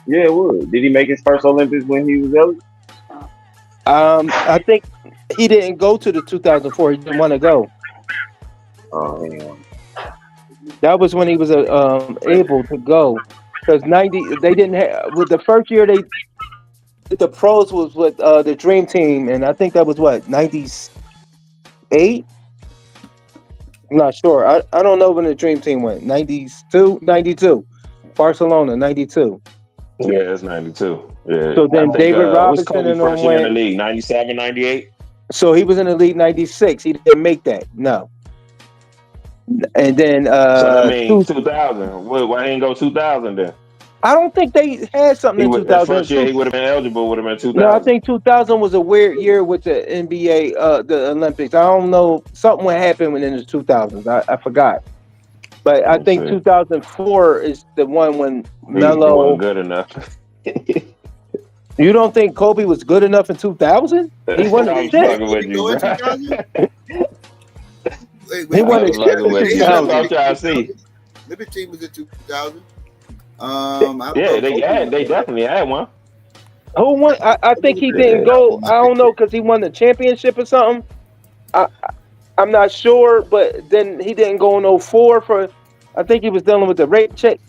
Yeah, it would. Did he make his first Olympics when he was eligible? I think he didn't go to the 2004. He didn't want to go. Oh, yeah. That was when he was able to go. Because 90, they didn't have. With the first year, the pros was with the Dream Team, and I think that was what 98. I'm not sure. I don't know when the Dream Team went. 92. Barcelona 92. Yeah, it's 92. Yeah. So then David Robinson and first them year in the went. league, 97, 98. So he was in the league 96. He didn't make that. No. And then so that means 2000. Why he didn't go 2000 then? I don't think they had something in 2000. That first year he would have been eligible. Would have been 2000. No, I think 2000 was a weird year with the NBA, the Olympics. I don't know. Something would happen within the 2000s. I forgot. But I think 2004 is the one when Melo wasn't good enough. You don't think Kobe was good enough in 2000? He wasn't shit. He wasn't shit in 2000. Liberty was in 2000. They definitely had one. Who won? I think he didn't go. I don't know because he won the championship or something. I'm not sure, but then he didn't go in 04 for. I think he was dealing with the rape case.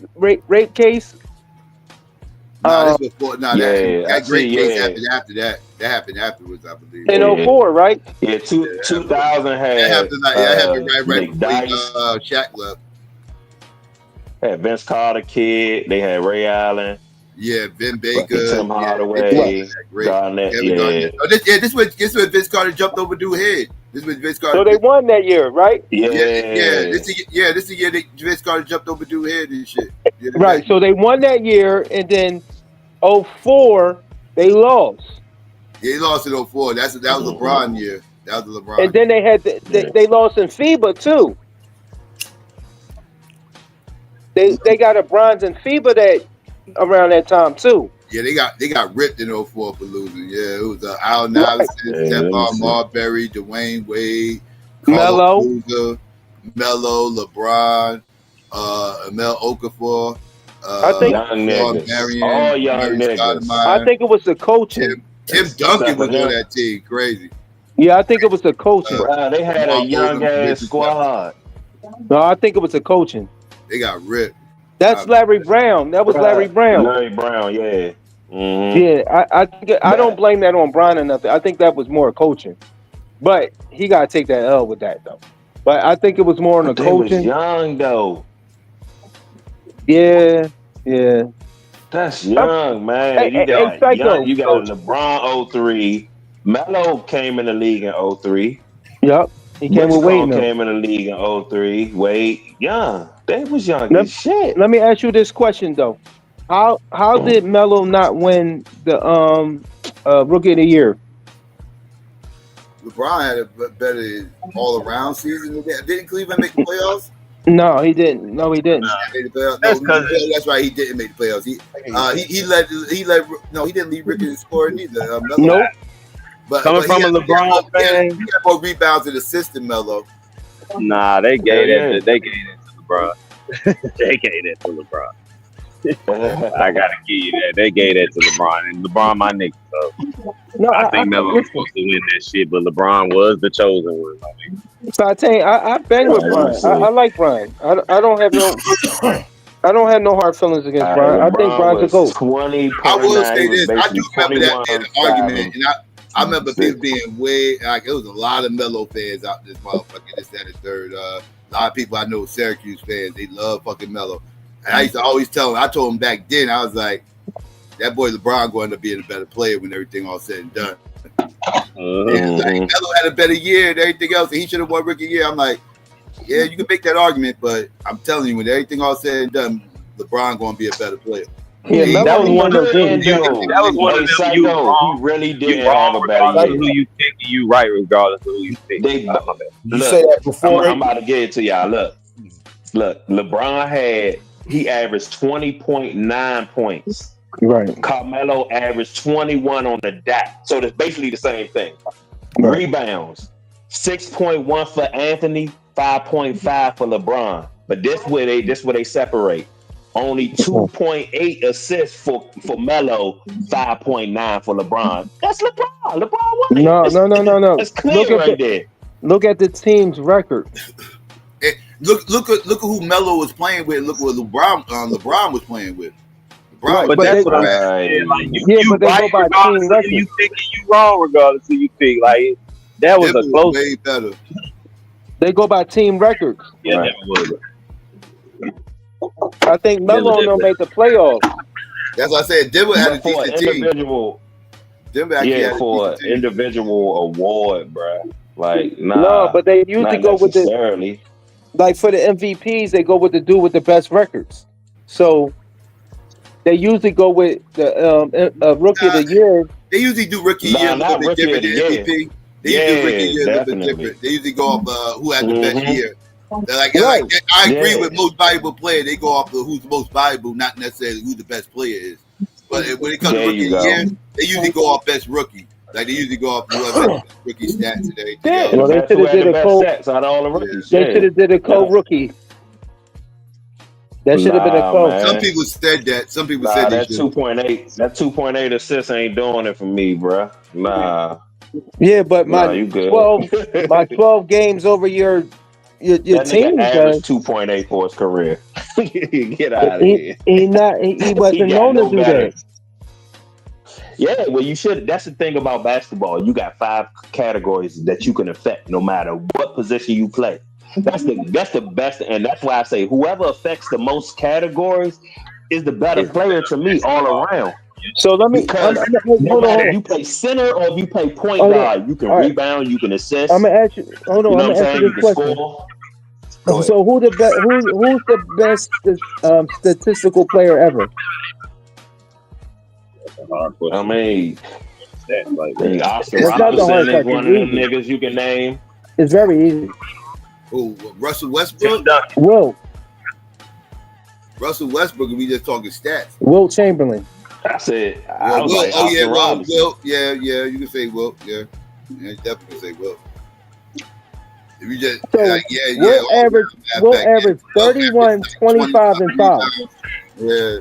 This was before. That great case happened after that. That happened afterwards, I believe. In 04, right? Yeah, 2000 had. That happened right before Shaq left. Had Vince Carter, Kid. They had Ray Allen. Yeah, Vin Baker, Tim Hardaway, Garnett. Garnett. Oh, this was Vince Carter jumped over dude's head. This was Vince Carter. So they won that year, right? Yeah. This is the year that Vince Carter jumped over dude's head and shit. Yeah, right. So they won that year, and then 04 they lost. Yeah, he lost in 04. That was LeBron year. That was the LeBron. And then they had they lost in FIBA too. They got a bronze and FIBA that around that time too. Yeah, they got ripped in 04 for losing. Yeah, it was Al Iverson, Stephon Marbury, Dwayne Wade, Melo, Melo, LeBron, Mel Okafor. I think young niggas, all young niggas. I think it was the coaching. Tim Duncan was on that team. Crazy. Yeah, I think it was the coaching. They had a young ass squad. No, I think it was the coaching. They got ripped. That's Larry Brown. That was Larry Brown. Larry Brown, yeah. Mm-hmm. Yeah, I don't blame that on Brian or nothing. I think that was more coaching, but he got to take that L with that though. But I think it was more on the coaching. They was young though. Yeah. That's young, man. You got LeBron 03. Melo came in the league in 03. Yep, he came with Wade. Came in the league in 03. Wade, young. They was young as shit. Let me ask you this question though. How did Melo not win the Rookie of the Year? LeBron had a better all-around season. Didn't Cleveland make the playoffs? No, he didn't. No, he didn't. That's right. He didn't make the playoffs. He didn't lead Ricky in scoring either. Nope. But from a LeBron fan, he got more rebounds in the system, Melo. Nah, they gave it to LeBron. They gave it to LeBron. I gotta give you that. They gave that to LeBron, and LeBron my nigga. So I think Melo was supposed to win that shit, but LeBron was the chosen one. So I tell you, I bang with Brian. I like Brian. I don't have no hard feelings against Brian. I think Brian's a GOAT. 20. I will say this. I do remember that in an argument, and I remember people being way like it was a lot of Melo fans out this motherfucker. This, that, and third. A lot of people I know, Syracuse fans, they love fucking Melo. And I used to always tell him. I told him back then. I was like, that boy LeBron going to end up being a better player when everything all said and done. Like, Melo had a better year and everything else, and he should have won Rookie Year. I'm like, yeah, you can make that argument, but I'm telling you, when everything all said and done, LeBron going to be a better player. Yeah, that was one of them. That was one of them. You wrong. He really did You wrong have a better regardless year. of who you pick, and you right regardless of who you pick. You say that before. I'm about to get it to y'all. Look. LeBron he averaged 20.9 points. Right. Carmelo averaged 21 on the dot. So that's basically the same thing. Right. Rebounds, 6.1 for Anthony, 5.5 for LeBron. But this where they separate. Only 2.8 assists for Melo, 5.9 for LeBron. That's LeBron. LeBron won it. No. It's clear there. Look at the team's record. Look at who Melo was playing with. Look what LeBron was playing with. Right, but that's what I'm saying. Like, you but right they go by regardless team of who you pick, and you wrong regardless of who you pick. Like that was a close. Way better. They go by team records. Yeah, that was. I think Melo don't make the playoffs. That's what I said. Denver had a decent team. Denver actually had for an individual award, bro. Like no, but they usually go with the. Like for the MVPs, they go with the dude with the best records. So they usually go with the Rookie of the Year. They usually do Rookie Year a little bit different than MVP. They usually do Rookie Year a little bit different. They usually go off who had the best year. I agree with most valuable player. They go off of who's the most valuable, not necessarily who the best player is. But when it comes to Rookie Year, they usually go off best rookie. Like they usually go off rookie stats and everything. Yeah, well, they should have did a co-rookie. That should have been a co. Man. Some people said that. Some people said that 2.8. That 2.8 assists ain't doing it for me, bro. Nah. Yeah, but my 12 games over your team averaged 2.8 for his career. Get out of here. He wasn't known to do that. Yeah, well, you should. That's the thing about basketball. You got 5 categories that you can affect, no matter what position you play. That's the best, and that's why I say whoever affects the most categories is the better player to me all around. So let me. No matter if you play center or if you play point guard, you can rebound, you can assist. I'm gonna ask you. Hold on, you know I'm gonna ask you this question. So who's the best statistical player ever? I mean, Austin That's not the hard Robinson is question. one of them niggas you can name. It's very easy. Oh, Russell Westbrook? Will. Russell Westbrook. We just talking stats. Wilt Chamberlain. I said, I Well, was Wilt, like, oh yeah, Oscar Robertson. Wilt, yeah, you can say Wilt, yeah, you definitely say Wilt. If you just So Wilt averaged 31, 25, and 5. Yeah.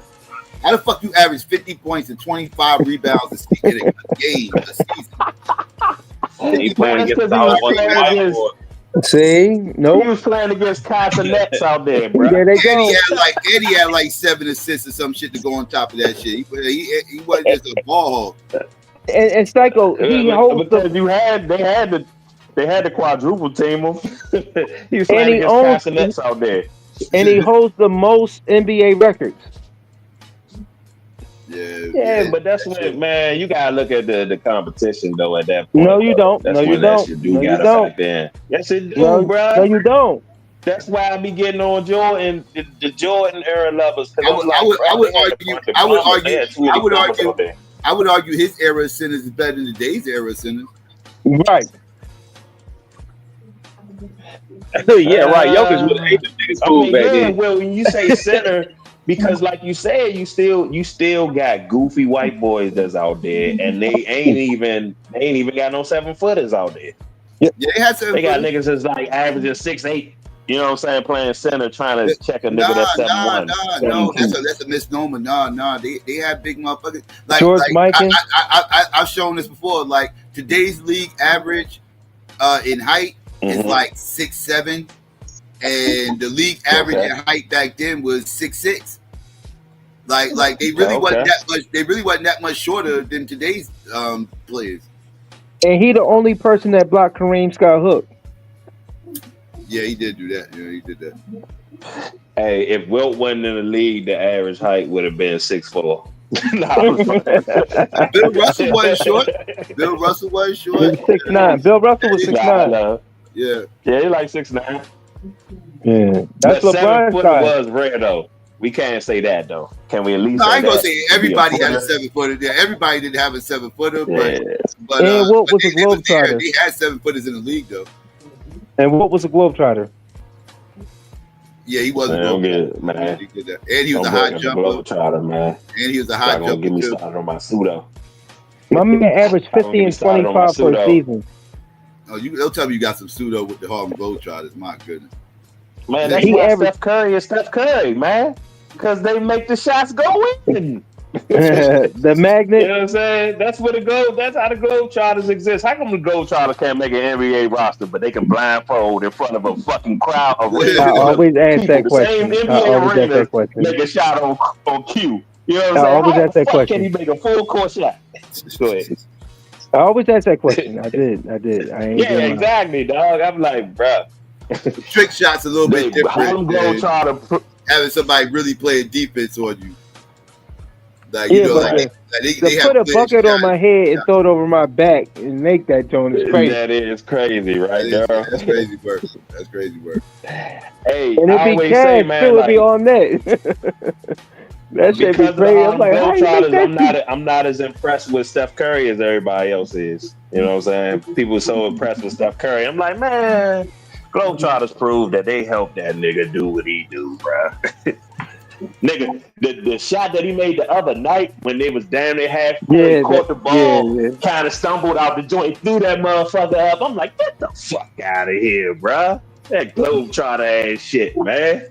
How the fuck you average 50 points and 25 rebounds in a game, a season? He playing against Because the he was whole playing white against. boy. See, nope. He was playing against Castanets out there, bro. There they go. Eddie had like 7 assists or some shit to go on top of that shit. He wasn't just a ball hog. And Psycho, he holds because they had the quadruple team him. He was And playing he against owns- Castanets out there. and he holds the most NBA records. Yeah, but that's when, man, you gotta look at the competition though. At that point, No, you don't. That's No, you when that don't. shit do No, you gotta don't. factor in. Yes, it do, No, bro. no, you don't. That's why I be getting on Jordan, the Jordan era lovers. I would argue his era of centers is better than today's era of centers. Right. Yeah, right. Jokic would have ate them niggas food back then. Well, when you say center, because like you said, you still got goofy white boys that's out there, and they ain't even got no 7-footers out there. Yeah, they had 7 They got niggas that's like averaging 6'8". You know what I'm saying? Playing center, trying to check a nigga that's 7'1". No, that's a misnomer. Nah. They have big motherfuckers. George Mikan. I've shown this before. Like today's league average in height is like 6'7", and the league average in height back then was 6'6". Like they really wasn't that much. They really wasn't that much shorter than today's players. And he the only person that blocked Kareem Scott Hook. Yeah, he did do that. Yeah, he did that. Hey, if Wilt wasn't in the league, the average height would have been 6'4". Bill Russell wasn't short. Bill Russell wasn't short. He was 6'9". Bill Russell was 6'9". Yeah, he like 6'9". Yeah, that's but LeBron's 7-footer size. was rare though. We can't say that though. Can we at least? No, I ain't gonna that? say everybody had a 7-footer. Yeah, everybody didn't have a 7-footer, but And Wilt was a they Globetrotter. They had 7-footers in the league though. And what was a Globetrotter? Yeah, he wasn't. Man, man. He did that. And he was a high jumper. Globetrotter, man. And he was a high Y'all gonna jumper get me too. started on my pseudo. My man averaged 50 and 25 for a season. Oh, they'll tell me you got some pseudo with the Harlem Globetrotters. My goodness. Man, that's why Steph Curry is Steph Curry, man. Because they make the shots go in. The magnet. You know what I'm saying? That's where the gold. That's how the Globetrotters exist. How come the Globetrotters can't make an NBA roster, but they can blindfold in front of a fucking crowd of I always ask that question. I always ask that question. Make a shot on cue. You know what I'm I saying? always How ask the that fuck question. can he make a full court shot? Go ahead. I always ask that question. I did. I ain't Yeah, doing exactly, dog. I'm like, bro. Trick shots a little bit Harlem different. Globetrotter. Having somebody really playing defense on you. Like, Yeah, you know, but they to have put a players bucket on shot. my head and throw it over my back and make that joint is crazy. That is crazy, right there. That's crazy work. That's crazy work. Hey, And I it'd be always cash, say, man, still would be like, on net. That shit be because of the crazy. I'm Harlem like, how you make Globetrotters, that? I'm not as impressed with Steph Curry as everybody else is. You know what I'm saying? People are so impressed with Steph Curry. I'm like, man, Globetrotters prove that they helped that nigga do what he do, bro. Nigga, the shot that he made the other night when they was damn near half caught the ball, kind of stumbled out the joint, threw that motherfucker up. I'm like, get the fuck out of here, bro. That Globetrotter ass shit, man.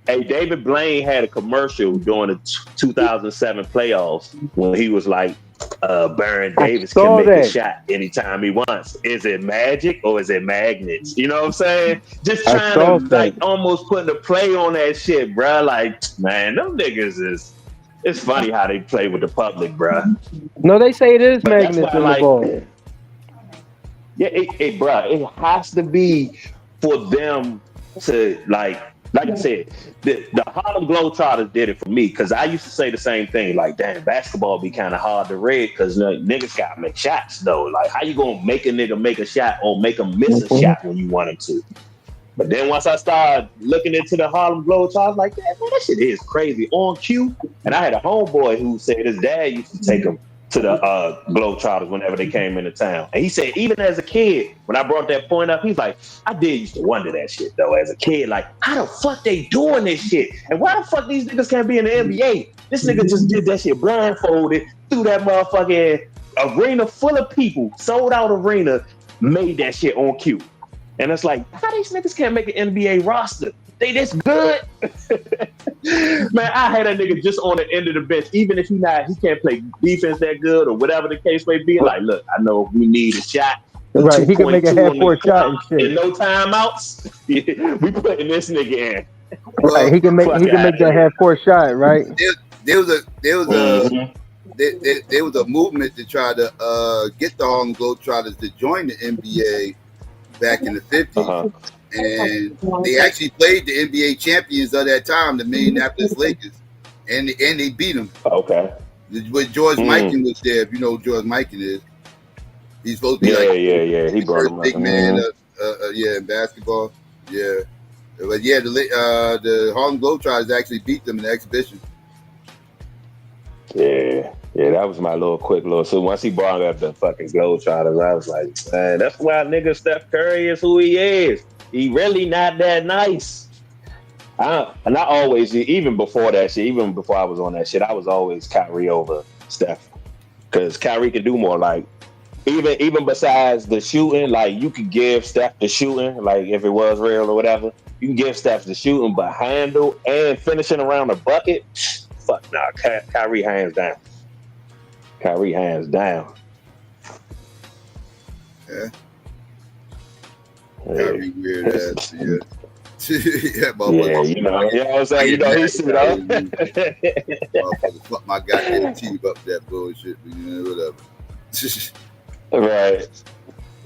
Hey, David Blaine had a commercial during the 2007 playoffs when he was like, Baron Davis can make a shot anytime he wants. Is it magic or is it magnets? You know what I'm saying? Just trying to like almost putting a play on that shit, bro. Like, man, them niggas is. It's funny how they play with the public, bro. No, they say it is But that's magnets why, in the ball. Yeah, bro, it has to be for them to like I said, the Harlem Globetrotters did it for me because I used to say the same thing. Like, damn, basketball be kind of hard to read because niggas got to make shots though. Like, how you gonna make a nigga make a shot or make him miss a shot when you want him to? But then once I started looking into the Harlem Globetrotters, I was like, man, that shit is crazy on cue. And I had a homeboy who said his dad used to take him Globetrotters whenever they came into town. And he said, even as a kid, when I brought that point up, he's like, I did used to wonder that shit though, as a kid, like, how the fuck they doing this shit? And why the fuck these niggas can't be in the NBA? This nigga just did that shit blindfolded through that motherfucking arena full of people, sold out arena, made that shit on cue. And it's like, how these niggas can't make an NBA roster? They this good? Man, I had a nigga just on the end of the bench, even if he can't play defense that good or whatever the case may be. Like, look, I know we need a shot. Right, he can make a half-court shot and shit. And no timeouts. We putting this nigga in. Right, he can make that half-court shot, right? There was a movement to try to get the Harlem Globetrotters to join the NBA back in the 50s. And they actually played the NBA champions of that time, the Minneapolis Lakers, and they beat them. Okay. With George Mikan was there. If you know who George Mikan is, he's supposed to be he brought him up. Big man, in basketball. Yeah, but the Harlem Globetrotters actually beat them in the exhibition. Yeah, that was my quick little. So once he brought up the fucking Globetrotters, I was like, man, that's why nigga Steph Curry is who he is. He really not that nice. And I always, even before that shit, even before I was on that shit, I was always Kyrie over Steph. Because Kyrie could do more. Like, even besides the shooting, like, you could give Steph the shooting, like, if it was real or whatever. You can give Steph the shooting, but handle and finishing around the bucket, fuck nah. Kyrie hands down. Kyrie hands down. Yeah. Kyrie weird ass. Yeah. Yeah, you know what I'm saying? You know, he's fuck my goddamn team up that bullshit, whatever. Right.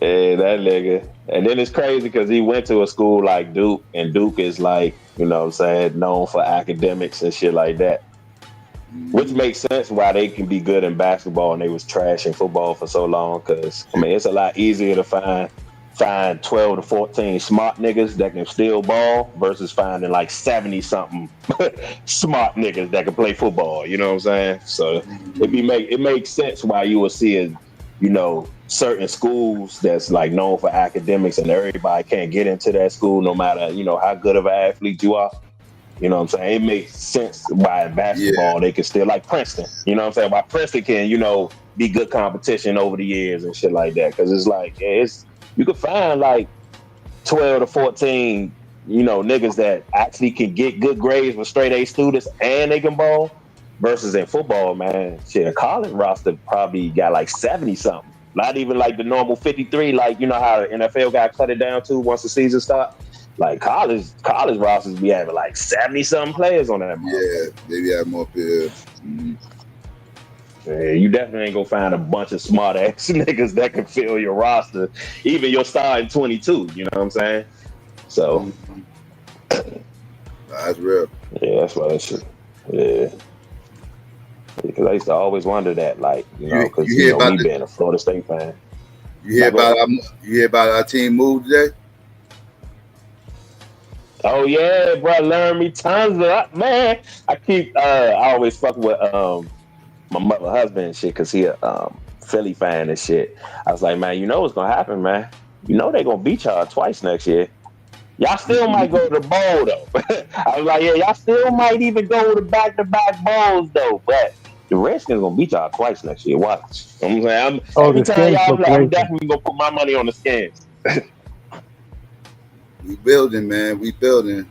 Yeah, that nigga. And then it's crazy because he went to a school like Duke, and Duke is like, you know what I'm saying, known for academics and shit like that. Which makes sense why they can be good in basketball and they was trash in football for so long. Because, I mean, it's a lot easier to find 12 to 14 smart niggas that can steal ball versus finding like 70-something smart niggas that can play football. You know what I'm saying? So it makes sense why you will see certain schools that's like known for academics and everybody can't get into that school no matter, how good of an athlete you are. You know what I'm saying? It makes sense why in basketball they can still, like Princeton. You know what I'm saying? Why Princeton can, be good competition over the years and shit like that. Because it's like, you could find like 12 to 14, niggas that actually can get good grades with straight A students and they can ball. Versus in football, man, shit, a college roster probably got like 70-something. Not even like the normal 53, like, you know how the NFL got cut it down to once the season starts. Like college rosters be having like 70-something players on that. Yeah, maybe have more players. Yeah, you definitely ain't gonna find a bunch of smart ass niggas that can fill your roster, even your starting 22. You know what I'm saying? So that's real. Yeah, that's what that shit. Yeah, because I used to always wonder that, like, because me being a Florida State fan. You hear about our team move today? Oh yeah, bro, learn me tons of that, man. I always fuck with my mother husband and shit because he a Philly fan and shit. I was like, man, what's gonna happen, man? They gonna beat y'all twice next year. Y'all still might go to the bowl though. I was like, yeah, y'all still might even go to back-to-back bowls though, but the Redskins gonna beat y'all twice next year. Watch. I'm saying, every time y'all, I'm definitely gonna put my money on the Skins. We building, man. We building.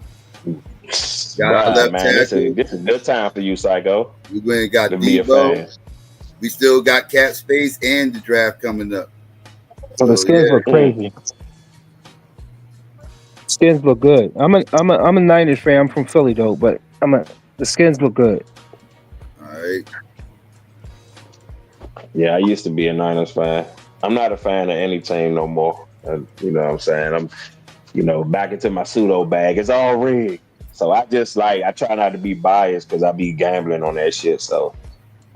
Got left tackle. This is a good time for you, Psycho. We went and got Debo. We still got cap space and the draft coming up. So the Skins look crazy. Skins look good. I'm a Niners fan. I'm from Philly though, but the Skins look good. All right. Yeah, I used to be a Niners fan. I'm not a fan of any team no more. You know what I'm saying? I'm back into my pseudo bag. It's all rigged. So I just I try not to be biased because I be gambling on that shit. So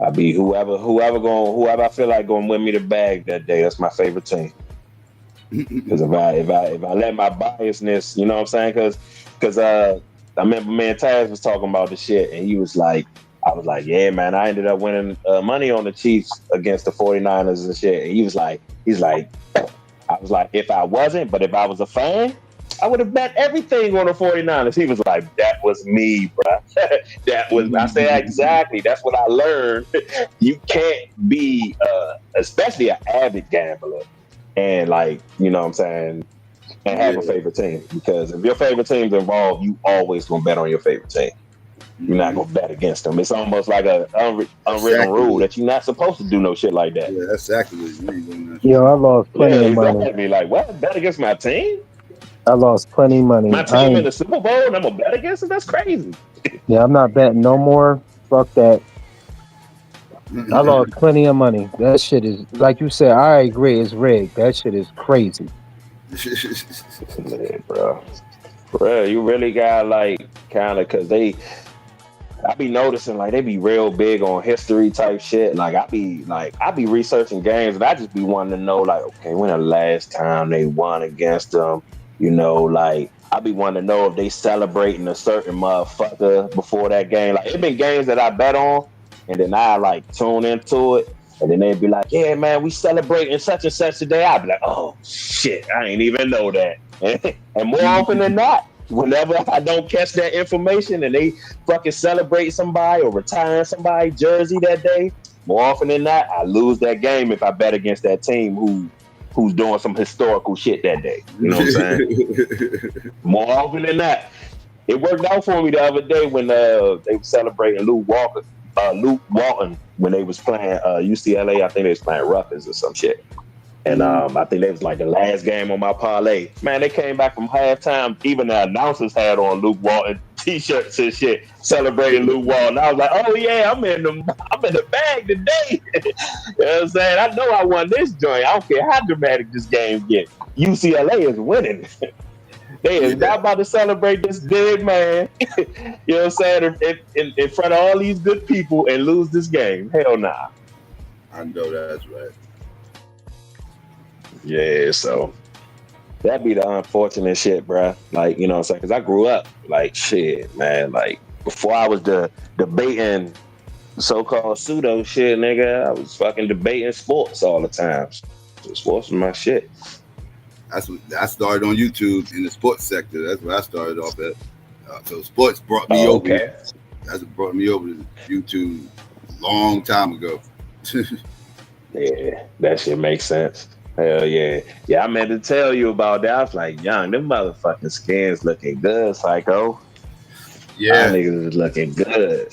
I be whoever I feel like going to win me the bag that day. That's my favorite team. Because if I let my biasness, you know what I'm saying? Because I remember me and Taz was talking about the shit and he was like, I was like, yeah, man, I ended up winning money on the Chiefs against the 49ers and shit. And he's like, I was like, if I wasn't, but if I was a fan, I would have bet everything on the 49ers. He was like, that was me, bro. I said, exactly. That's what I learned. You can't be, especially an avid gambler and like, you know what I'm saying, and have a favorite team. Because if your favorite team's involved, you always gonna bet on your favorite team. You're not gonna bet against them. It's almost like a unwritten rule that you're not supposed to do no shit like that. Yeah, that's exactly what you mean. Yo, I lost plenty of money. Exactly. Like, what? Bet against my team? I lost plenty of money. My team in the Super Bowl, and I'm gonna bet against it? That's crazy. Yeah, I'm not betting no more. Fuck that. I lost plenty of money. That shit is, like you said, I agree, it's rigged. That shit is crazy. Man, bro, you really got like kind of, because I be noticing like they be real big on history type shit. Like I be researching games and I just be wanting to know like, okay, when the last time they won against them? You know, like I be wanting to know if they celebrating a certain motherfucker before that game. Like it been games that I bet on and then I like tune into it and then they'd be like, yeah, man, we celebrating such and such today. I'd be like, oh shit, I ain't even know that. And more often than not, whenever I don't catch that information and they fucking celebrate somebody or retiring somebody jersey that day, more often than not, I lose that game if I bet against that team who's doing some historical shit that day. You know what I'm saying? More often than not. It worked out for me the other day when they were celebrating Luke Walton when they was playing UCLA. I think they was playing Rutgers or some shit. And I think that was like the last game on my parlay. Man, they came back from halftime. Even the announcers had on Luke Walton t-shirts and shit, celebrating Luke Walton. I was like, oh yeah, I'm in the bag today. You know what I'm saying? I know I won this joint. I don't care how dramatic this game gets. UCLA is winning. They is not about to celebrate this dead man. You know what I'm saying? In front of all these good people and lose this game. Hell nah. I know that's right. Yeah, so that'd be the unfortunate shit, bro. Like, you know what I'm saying? Because I grew up like shit, man. Like, before I was debating so-called pseudo shit, nigga, I was fucking debating sports all the time. So sports was my shit. That's what I started on YouTube in the sports sector. That's where I started off at. So sports brought me over. Okay. That's what brought me over to YouTube a long time ago. Yeah, that shit makes sense. Hell yeah. Yeah, I meant to tell you about that. I was like, young, them motherfucking skins looking good, Psycho. Yeah. Them niggas is looking good.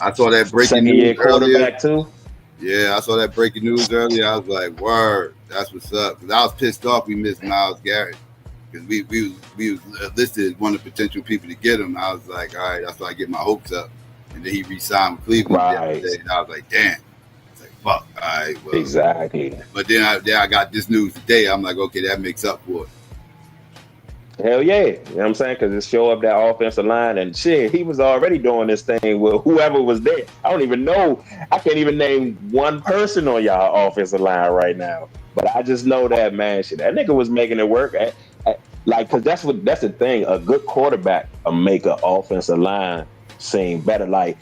I saw that breaking Second news year quarterback earlier. too. Yeah, I saw that breaking news earlier. I was like, word, that's what's up. Because I was pissed off we missed Myles Garrett. Because we was listed as one of the potential people to get him. I was like, all right, that's why I get my hopes up. And then he re-signed with Cleveland the other day. And I was like, damn. Fuck. All right. Well, exactly. But then I got this news today. I'm like, okay, that makes up for it. Hell yeah. You know what I'm saying? Because it showed up that offensive line and shit, he was already doing this thing with whoever was there. I don't even know. I can't even name one person on y'all offensive line right now. But I just know that, man, shit, that nigga was making it work. Like, because that's the thing. A good quarterback will make an offensive line seem better. Like,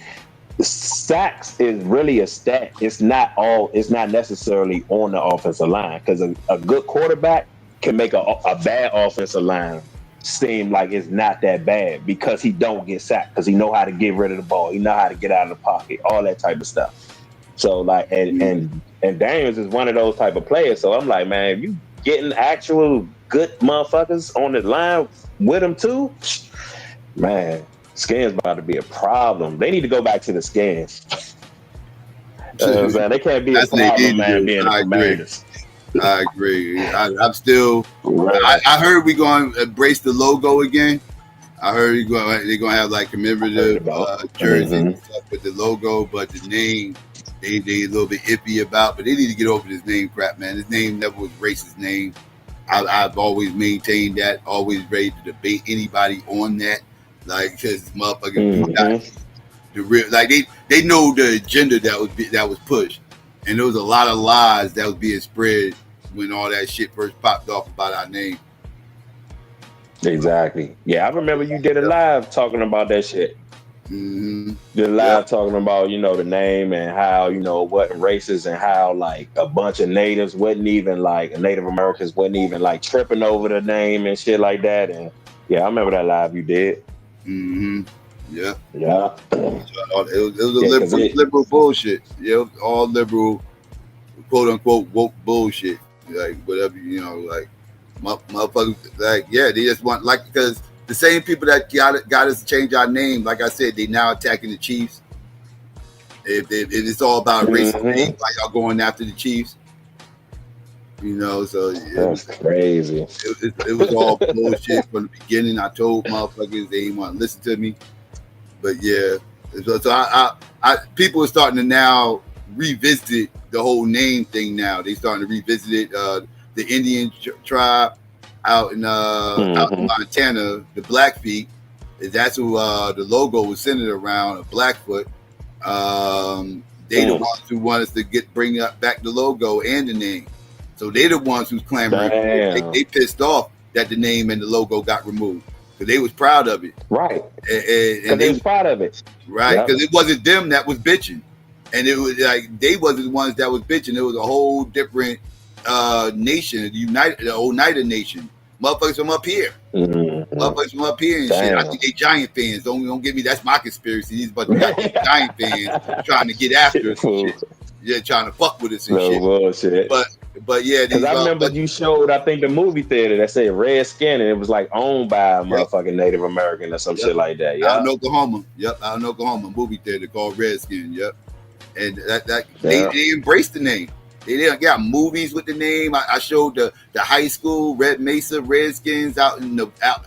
sacks is really a stat. It's not necessarily on the offensive line, because a good quarterback can make a bad offensive line seem like it's not that bad because he don't get sacked, because he know how to get rid of the ball, he know how to get out of the pocket, all that type of stuff. So like, and Daniels is one of those type of players. So I'm like, man, if you getting actual good motherfuckers on the line with him too, man, skins about to be a problem. They need to go back to the skins. You know what I'm saying? They can't be a problem, man, being the Commanders. I agree. I'm still. I heard we're going to embrace the logo again. I heard they're going to have like commemorative jerseys and stuff with the logo, but the name they a little bit iffy about. But they need to get over this name crap, man. This name never was racist name. I've always maintained that. Always ready to debate anybody on that. Like, because motherfuckers, the real, like they know the agenda that was pushed, and there was a lot of lies that was being spread when all that shit first popped off about our name. Exactly. Yeah, I remember you did a live talking about that shit. The live talking about, you know, the name and how, you know, what races and how like a bunch of natives wasn't even like Native Americans wasn't even like tripping over the name and shit like that. And yeah, I remember that live you did. Yeah. Yeah. It was a liberal bullshit. Yeah, all liberal, quote unquote woke bullshit. Like whatever, you know, like motherfuckers, like they just want because the same people that got us to change our name, like I said, they now attacking the Chiefs. If it's all about racist things, why y'all going after the Chiefs? You know, so that's crazy. It was all bullshit from the beginning. I told motherfuckers they didn't want to listen to me, but yeah. So I people are starting to now revisit the whole name thing. Now they starting to revisit it. The Indian tribe out in Montana, the Blackfeet. That's who the logo was centered around. A Blackfoot. They the ones who want us to bring back the logo and the name. So they're the ones who's clamoring. They pissed off that the name and the logo got removed because they was proud of it. Right. And they was proud of it. Right. Because it wasn't them that was bitching. And it was like they wasn't the ones that was bitching. It was a whole different nation, the Oneida Nation. Motherfuckers from up here. Motherfuckers from up here and shit. I think they Giant fans. Don't get me. That's my conspiracy. These but Giant fans trying to get after us and shit. Yeah, trying to fuck with us and shit. Bullshit. But yeah, because I remember you showed, I think, the movie theater that said Red Skin, and it was like owned by a motherfucking Native American or some shit like that. Yeah, out in Oklahoma. Out in Oklahoma, movie theater called Red Skin. Yep, and they embraced the name. They got movies with the name. I showed the high school Red Mesa Redskins out in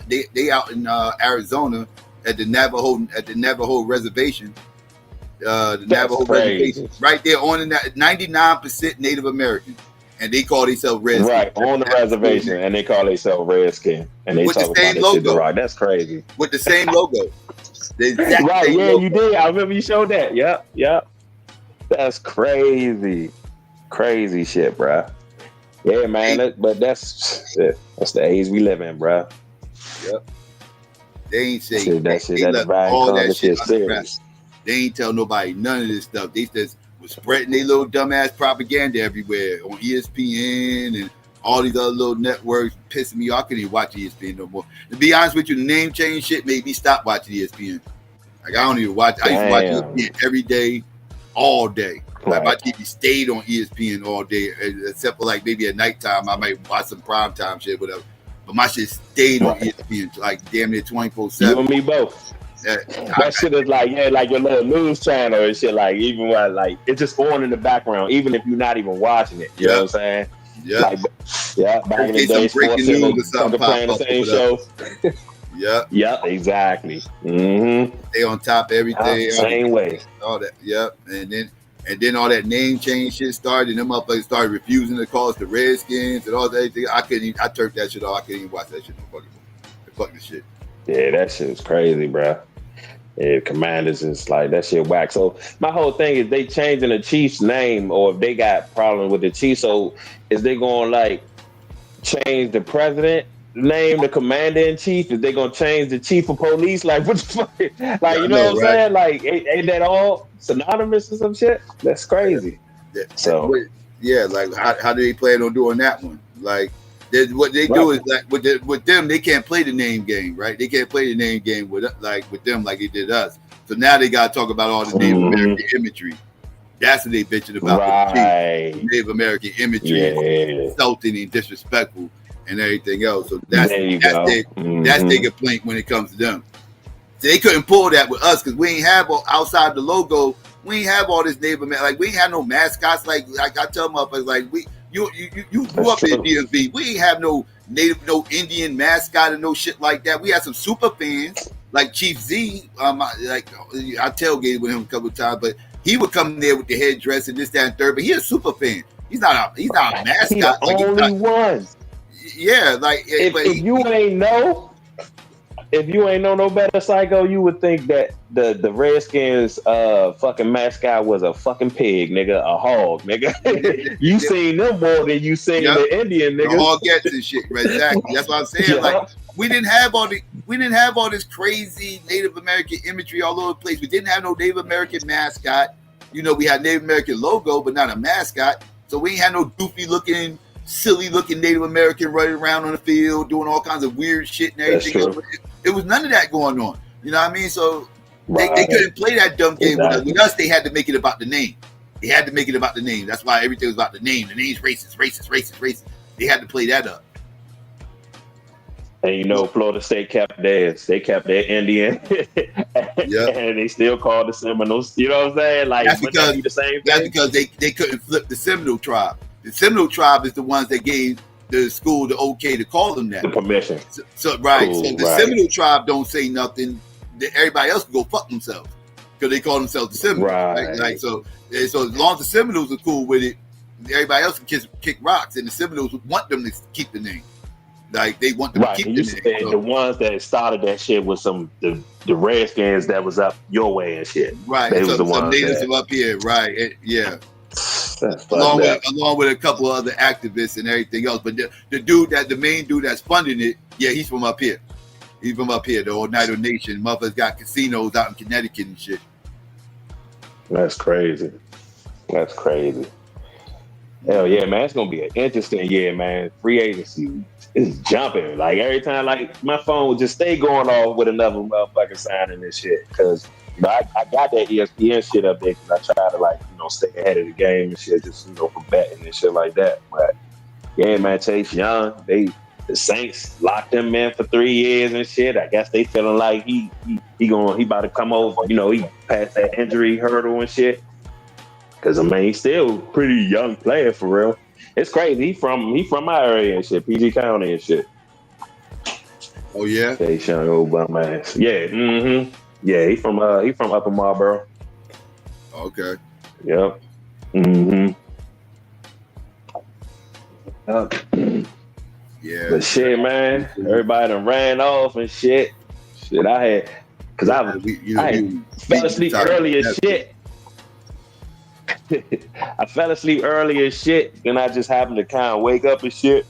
they out in Arizona at the Navajo reservation. The Navajo reservation right there on the 99% Native American. And they call themselves Redskins. Right, on the reservation, and they call themselves Redskin. And they with talk the same about logo. Right, that's crazy. With the same logo. Right, yeah, you did. I remember you showed that. Yep. That's crazy. Crazy shit, bro. Yeah, man. But that's the age we live in, bro. Yep. They ain't say that shit. They That's left all that shit serious. They ain't tell nobody none of this stuff. They just was spreading their little dumbass propaganda everywhere on ESPN and all these other little networks, pissing me off. I couldn't even watch ESPN no more. To be honest with you, the name change shit made me stop watching ESPN. Like I don't even watch. I used to watch ESPN every day, all day. Like my TV stayed on ESPN all day, except for like maybe at nighttime I might watch some primetime shit, whatever. But my shit stayed on ESPN like damn near 24/7. You and me both. That shit is like like your little news channel and shit. Like even when like it's just on in the background, even if you're not even watching it. You know what I'm saying? Yeah. Like, back in the day, breaking news or something playing the same show. Yeah, exactly. They on top of everything. Same way. All that. Yep. And then all that name change shit started, and them motherfuckers started refusing to call us the Redskins and all that. I turned that shit off. I couldn't even watch that shit no fucking more. Fuck this shit. Yeah, that shit was crazy, bro. Yeah, Commanders is like that shit whack. So my whole thing is they changing the Chiefs name, or if they got problems with the Chiefs, so is they gonna like change the president name, the commander in chief? Is they gonna change the chief of police? Like what the fuck? Like you know what I'm saying? Like ain't that all synonymous or some shit? That's crazy. Yeah. So yeah, like how do they plan on doing that one? Like what they do is like with them, they can't play the name game, right? They can't play the name game with them like they did us. So now they got to talk about all the Native American imagery. That's what they bitching about. Native American imagery, insulting and disrespectful, and everything else. So that's their complaint when it comes to them. So they couldn't pull that with us because we ain't have outside the logo. We ain't have all this Native American. Like we ain't have no mascots. Like I tell motherfuckers, like you grew up in DMV. We ain't have no Indian mascot and no shit like that. We had some super fans like Chief Z. I tailgated with him a couple of times, but he would come there with the headdress and this, that, and third. But he's a super fan. He's not a mascot. He's the only one. Yeah, like if you ain't know no better, Psycho, you would think that the Redskins fucking mascot was a fucking pig, nigga, a hog, nigga. You seen them more than you seen the Indian niggas. The hogettes and shit, exactly. That's what I'm saying. Like we didn't have all didn't have all this crazy Native American imagery all over the place. We didn't have no Native American mascot. You know, we had Native American logo, but not a mascot. So we ain't had no goofy looking, silly looking Native American running around on the field doing all kinds of weird shit and everything. It was none of that going on. You know what I mean? So they couldn't play that dumb game with us. With us, they had to make it about the name. They had to make it about the name. That's why everything was about the name. The name's racist. They had to play that up. And you know, Florida State kept theirs. They kept their Indian, and they still called the Seminoles. You know what I'm saying? Like that's because the same thing? That's because they couldn't flip the Seminole tribe. The Seminole tribe is the ones that gave the school the okay to call them that. The permission. So the Seminole tribe don't say nothing. Everybody else can go fuck themselves because they call themselves the Seminoles. Right? Like so as long as the Seminoles are cool with it, everybody else can kick rocks, and the Seminoles want them to keep the name. Like they want them to keep the name. So, the ones that started that shit was the Redskins that was up your way and shit. Right. They was the some ones natives that, up here. Right. Yeah. Along with a couple of other activists and everything else. But the main dude that's funding it, he's from up here. He's from up here, the Oneida Nation. Motherfuckers got casinos out in Connecticut and shit. That's crazy. Hell yeah, man. It's gonna be an interesting year, man. Free agency is jumping. Like every time, like my phone would just stay going off with another motherfucking signing and shit. Cause I got that ESPN shit up there because I try to stay ahead of the game and shit, just for betting and shit like that. But yeah, man, Chase Young, the Saints locked him in for 3 years and shit. I guess they feeling like he about to come over. He passed that injury hurdle and shit. Cause I mean, he's still a pretty young player for real. It's crazy. He from my area and shit, PG County and shit. Oh yeah. Chase Young, old bum ass. Yeah. Mm-hmm. Yeah, he from Upper Marlboro. Okay. Yep. Mm-hmm. Yeah. But shit, man, everybody done ran off and shit. Shit, I fell asleep early as shit. I fell asleep early as shit, then I just happened to kind of wake up and shit.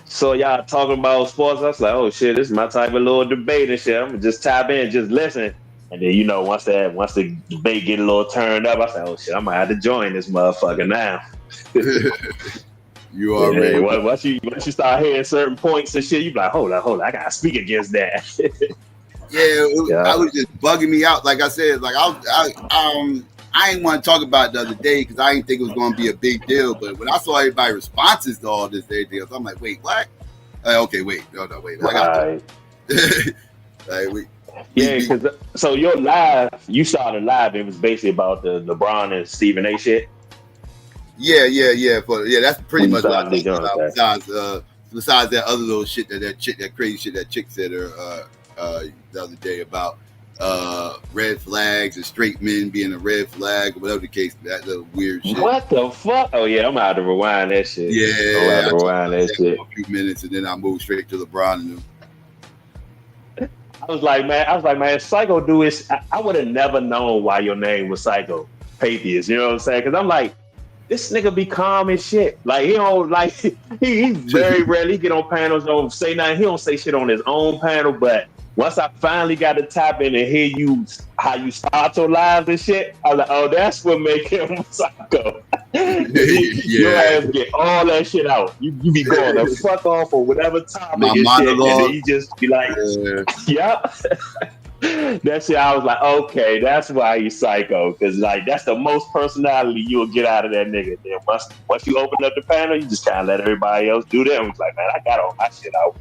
So y'all talking about sports, I was like, oh shit, this is my type of little debate and shit. I'm gonna just tap in, just listen. And then once the debate get a little turned up, I said, oh shit, I'm gonna have to join this motherfucker now. You already once you start hearing certain points and shit, you be like, hold on, I gotta speak against that. I was just bugging me out. Like I said, like I ain't want to talk about it the other day because I didn't think it was going to be a big deal. But when I saw everybody's responses to all this deal, I'm like, wait, what? Okay, wait, no, wait. Right. Because so your live, you started live. It was basically about the LeBron and Stephen A. shit. Yeah. That's pretty much what I think about. Besides that other little shit that crazy shit that chick said the other day about red flags and straight men being a red flag or whatever the case, that little weird shit. What the fuck? Oh yeah, I'm gonna have to rewind that shit. Yeah, I'm gonna have to rewind that shit. For a few minutes and then I moved straight to LeBron and them. I was like, man, Psycho do is. I would have never known why your name was Psycho Patheist. You know what I'm saying? Because I'm like, this nigga be calm as shit. Like he don't like he very rarely get on panels, don't say nothing. He don't say shit on his own panel, but once I finally got to tap in and hear how you start your lives and shit, I was like, oh, that's what make him Psycho. Your ass get all that shit out. You be going the fuck off or whatever topic and shit, and then you just be like, yep. That shit, I was like, okay, that's why he's Psycho, because like that's the most personality you'll get out of that nigga. Then once you open up the panel, you just kind of let everybody else do that. I was like, man, I got all my shit out.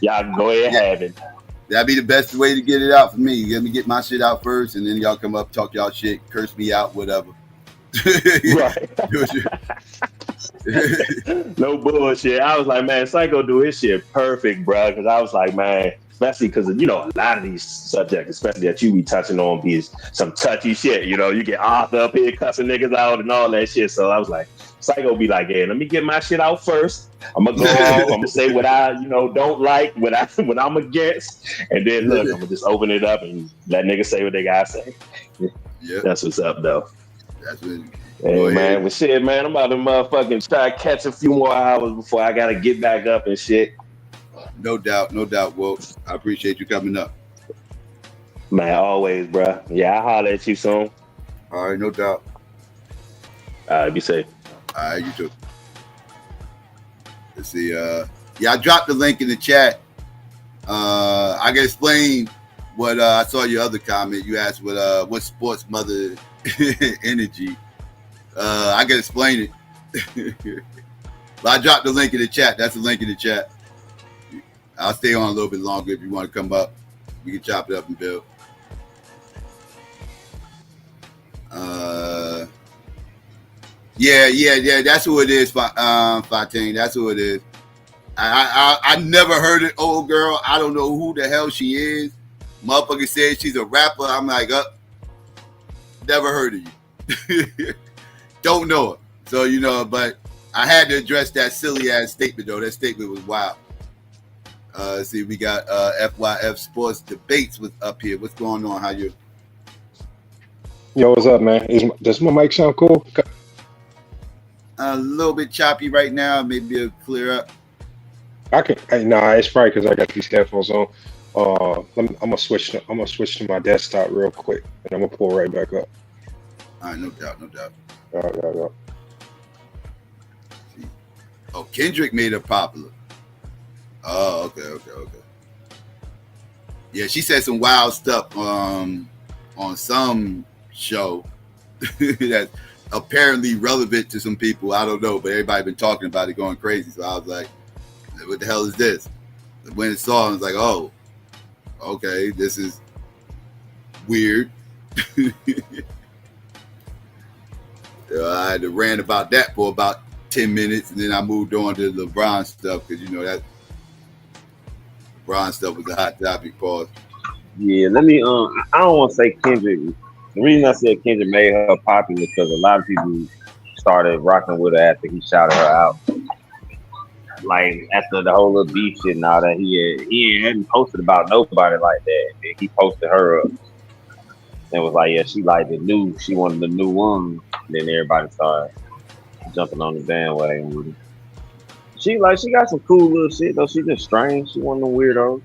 Y'all can go ahead and have it. That'd be the best way to get it out for me. Let me get my shit out first, and then y'all come up, talk y'all shit, curse me out, whatever. No bullshit. I was like, man, Psycho do his shit perfect, bro. Because I was like, man, especially because a lot of these subjects, especially that you be touching on, be some touchy shit. You get Arthur up here cussing niggas out and all that shit. So I was like, Psycho be like, yeah, let me get my shit out first. I'm gonna go off. I'm gonna say what I, don't like, what I'm against, and then look, I'm gonna just open it up and let niggas say what they gotta say. Yeah, that's what's up, though. That's what. Hey man, well shit, man, I'm about to motherfucking try to catch a few more hours before I gotta get back up and shit. No doubt, Walt. I appreciate you coming up. Man, always, bro. Yeah, I'll holler at you soon. All right, no doubt. All right, be safe. All right, you too. Let's see. Yeah, I dropped the link in the chat. I can explain what I saw your other comment. You asked what sports mother energy. I can explain it. But I dropped the link in the chat. That's the link in the chat. I'll stay on a little bit longer if you want to come up. We can chop it up and build. Yeah. That's who it is, Fatine. That's who it is. I never heard it, old girl. I don't know who the hell she is. Motherfucker said she's a rapper. I'm like, never heard of you. Don't know her. So, but I had to address that silly ass statement, though. That statement was wild. See, we got FYF Sports Debates was up here. What's going on? How you? Yo, what's up, man? Does my mic sound cool? A little bit choppy right now. Maybe it'll clear up. It's probably because I got these headphones on. I'm gonna switch to my desktop real quick, and I'm gonna pull right back up. All right, no doubt. All right. Oh, Kendrick made her popular. Oh, okay. Yeah, she said some wild stuff on some show that's apparently relevant to some people. I don't know, but everybody been talking about it, going crazy. So I was like, what the hell is this? When it saw, I was like, oh, okay, this is weird. I had to rant about that for about 10 minutes, and then I moved on to the LeBron stuff, because that LeBron stuff was a hot topic. Pause. Yeah, let me. I don't want to say Kendrick. The reason I said Kendrick made her popular because a lot of people started rocking with her after he shouted her out. Like after the whole little beef shit and all that, he hadn't posted about nobody like that. And he posted her up and was like, yeah, she wanted the new one. And then everybody started jumping on the bandwagon with it. She got some cool little shit though. She just strange. She one of them weirdos.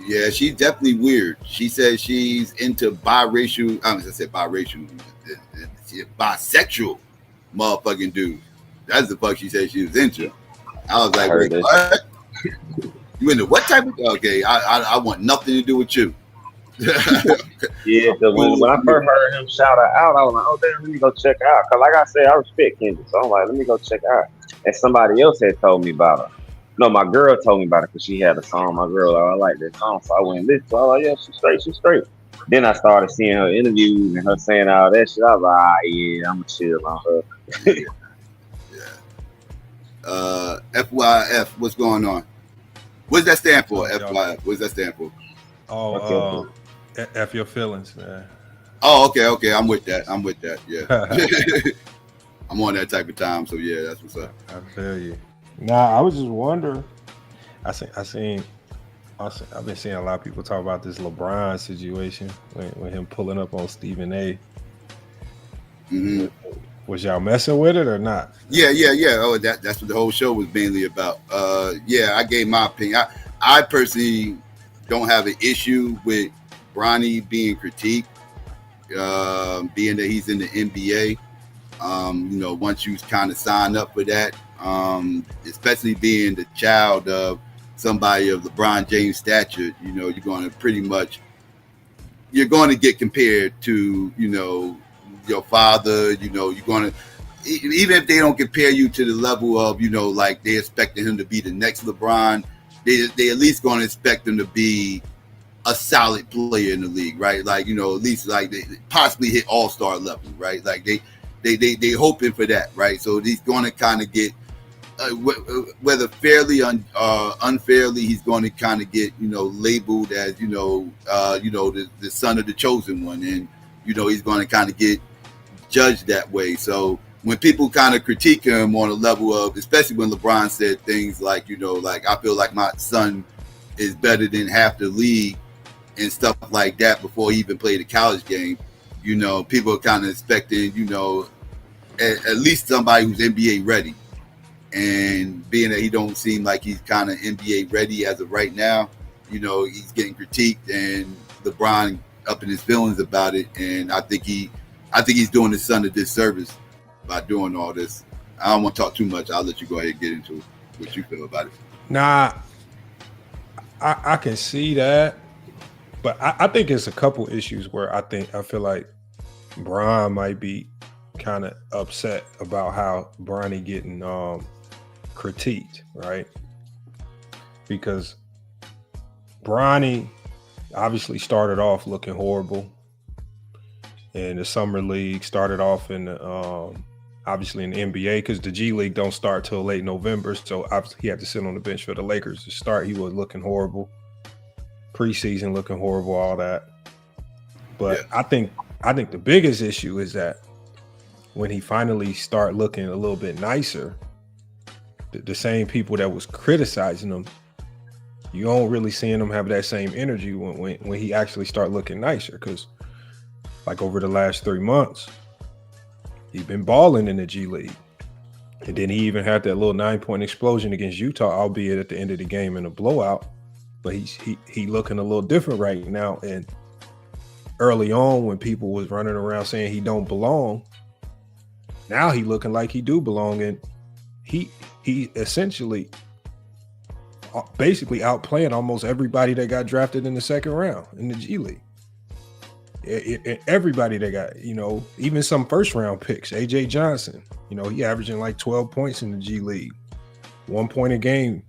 Yeah, she's definitely weird. She says she's into biracial. Bisexual motherfucking dudes. That's the fuck she said she was into. I was like, wait, what? You into what type of? Okay, I want nothing to do with you. Yeah, because when I first heard him shout her out, I was like, oh damn, let me go check her out. Because like I said, I respect Kendrick, so I'm like, let me go check her out. And somebody else had told me about her. No, my girl told me about it because she had a song. My girl, I like that song, so I went and listened. So I was like, yeah, she's straight. Then I started seeing her interviews and her saying all that shit. I was like, yeah, I'm gonna chill on her. FYF, what's going on? What does that stand for? FYF, what does that stand for? Oh, F your feelings, man. Oh, okay. I'm with that. Yeah. I'm on that type of time, so yeah, that's what's up. I feel you. Nah, I was just wondering. I've been seeing a lot of people talk about this LeBron situation when him pulling up on Stephen A. Mm-hmm. Was y'all messing with it or not? Yeah. Oh, that's what the whole show was mainly about. Yeah, I gave my opinion. I personally don't have an issue with Bronny being critiqued, being that he's in the NBA. Once you kind of sign up for that, especially being the child of somebody of LeBron James' stature, you're going to get compared to, your father. You're going to, even if they don't compare you to the level of, like they expecting him to be the next LeBron, they at least going to expect him to be a solid player in the league, right? Like, at least like they possibly hit all-star level, right? Like they hoping for that, right? So he's going to kind of get, whether fairly or unfairly, he's going to kind of get, labeled as, the son of the chosen one, and he's going to kind of get judged that way. So when people kind of critique him on a level of, especially when LeBron said things like, like I feel like my son is better than half the league and stuff like that before he even played a college game, people are kind of expecting, at least somebody who's NBA ready. and being that he don't seem like he's kind of NBA ready as of right now, he's getting critiqued, and LeBron up in his feelings about it, and I think he's doing his son a disservice by doing all this. I don't want to talk too much. I'll let you go ahead and get into what you feel about it. Nah, I can see that, but I think it's a couple issues where I feel like Bron might be kind of upset about how Bronny getting critiqued, right? Because Bronny obviously started off looking horrible in the summer league, started off in the obviously in the NBA, because the G League don't start till late November, so obviously he had to sit on the bench for the Lakers to start. He was looking horrible, preseason looking horrible, all that. But yeah. I think the biggest issue is that when he finally start looking a little bit nicer, the same people that was criticizing him, you don't really seeing him have that same energy when he actually start looking nicer. Because like over the last 3 months, he's been balling in the G League. And then he even had that little 9-point explosion against Utah, albeit at the end of the game in a blowout. But he looking a little different right now. And early on, when people was running around saying he don't belong, now he looking like he do belong. And he essentially basically outplaying almost everybody that got drafted in the second round in the G League. Everybody that got, even some first round picks, AJ Johnson, he averaging like 12 points in the G League, 1 point a game.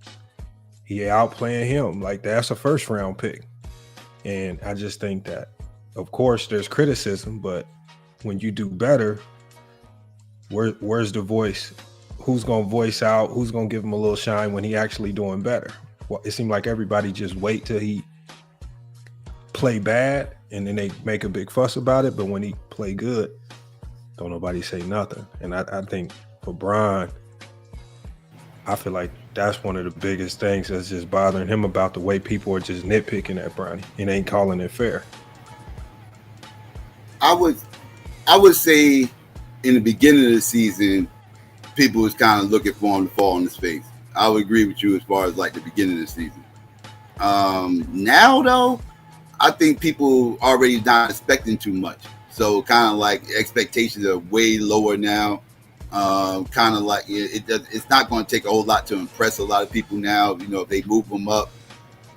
He outplaying him. Like, that's a first round pick. And I just think that, of course, there's criticism, but when you do better, where's the voice? Who's going to voice out? Who's going to give him a little shine when he actually doing better? Well, it seemed like everybody just wait till he play bad, and then they make a big fuss about it. But when he play good, don't nobody say nothing. And I think for Bron, I feel like that's one of the biggest things that's just bothering him about the way people are just nitpicking at Bronny and ain't calling it fair. I would say in the beginning of the season, people was kind of looking for him to fall on his face. I would agree with you as far as like the beginning of the season. Now though, I think people already not expecting too much. So kind of like expectations are way lower now. Kind of like it's not going to take a whole lot to impress a lot of people now. If they move him up,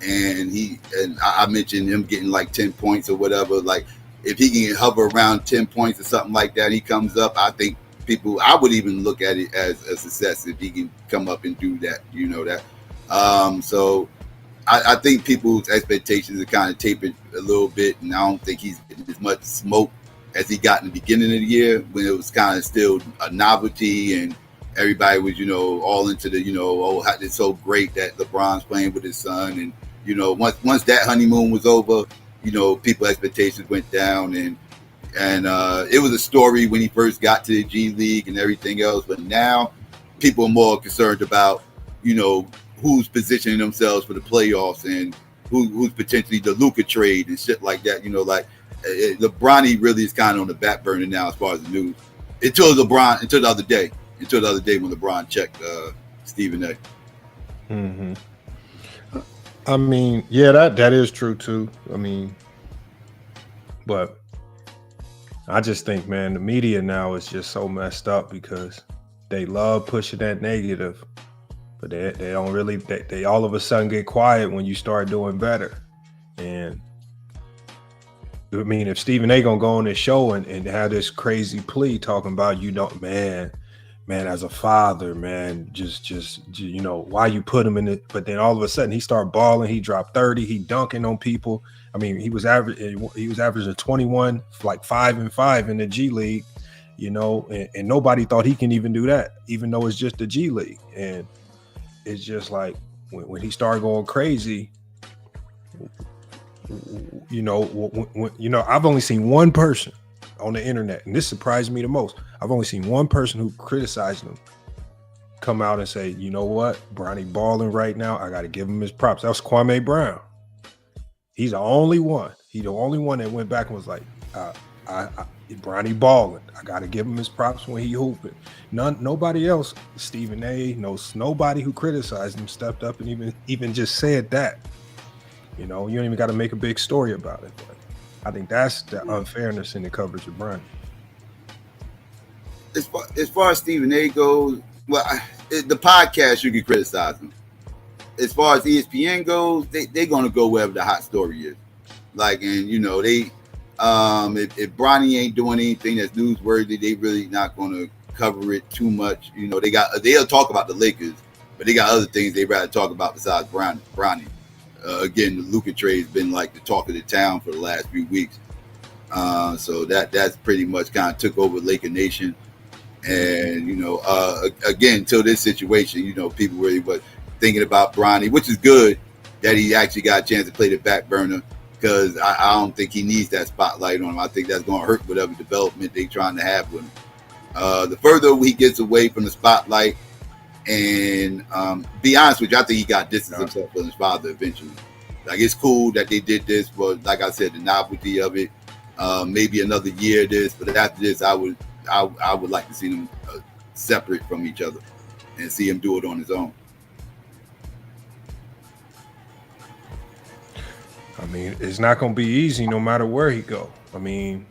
and I mentioned him getting like 10 points or whatever. Like if he can hover around 10 points or something like that, he comes up. I think I would even look at it as a success if he can come up and do that. So I think people's expectations are kind of tapered a little bit, and I don't think he's getting as much smoke as he got in the beginning of the year when it was kind of still a novelty and everybody was, all into the, it's so great that LeBron's playing with his son. And, once that honeymoon was over, people's expectations went down, and it was a story when he first got to the G League and everything else. But now people are more concerned about, who's positioning themselves for the playoffs and who's potentially the Luka trade and shit like that. LeBron really is kind of on the back burner now as far as the news. Until the other day when LeBron checked Stephen A. Mm-hmm. I mean, yeah, that is true too. I mean, but I just think, man, the media now is just so messed up because they love pushing that negative, but they don't really, they all of a sudden get quiet when you start doing better. And I mean, if Stephen A gonna go on this show and have this crazy plea talking about, man, as a father, man, just why you put him in it, but then all of a sudden he started balling, he dropped 30, he dunking on people. I mean, he was averaging 21, like 5 and 5 in the G League, and nobody thought he can even do that, even though it's just the G League. And it's just like when he started going crazy, I've only seen one person on the internet, and this surprised me the most. I've only seen one person who criticized him come out and say, you know what, Bronny balling right now, I got to give him his props. That was Kwame Brown. He's the only one. He's the only one that went back and was like, Bronny balling. I gotta give him his props when he hooping. Nobody else, Stephen A. Nobody who criticized him stepped up and even just said that. You know, you don't even got to make a big story about it. But I think that's the unfairness in the coverage of Bronny. As far as Stephen A. goes, well, the podcast you can criticize him. As far as ESPN goes, they're gonna go wherever the hot story is. Like, and you know, they if Bronny ain't doing anything that's newsworthy, they really not gonna cover it too much. You know, they'll talk about the Lakers, but they got other things they'd rather talk about besides Bronny. Again, the Luka trade has been like the talk of the town for the last few weeks. So that's pretty much kind of took over Laker Nation. And, you know, again, until this situation, you know, people really were thinking about Bronny, which is good that he actually got a chance to play the back burner, because I don't think he needs that spotlight on him. I think that's going to hurt whatever development they're trying to have with him. The further he gets away from the spotlight, and be honest with you, I think he got distance himself from his father eventually. Like, it's cool that they did this, but like I said, the novelty of it, maybe another year of this, but after this, I would like to see them separate from each other and see him do it on his own. I mean, it's not going to be easy no matter where he go. I mean,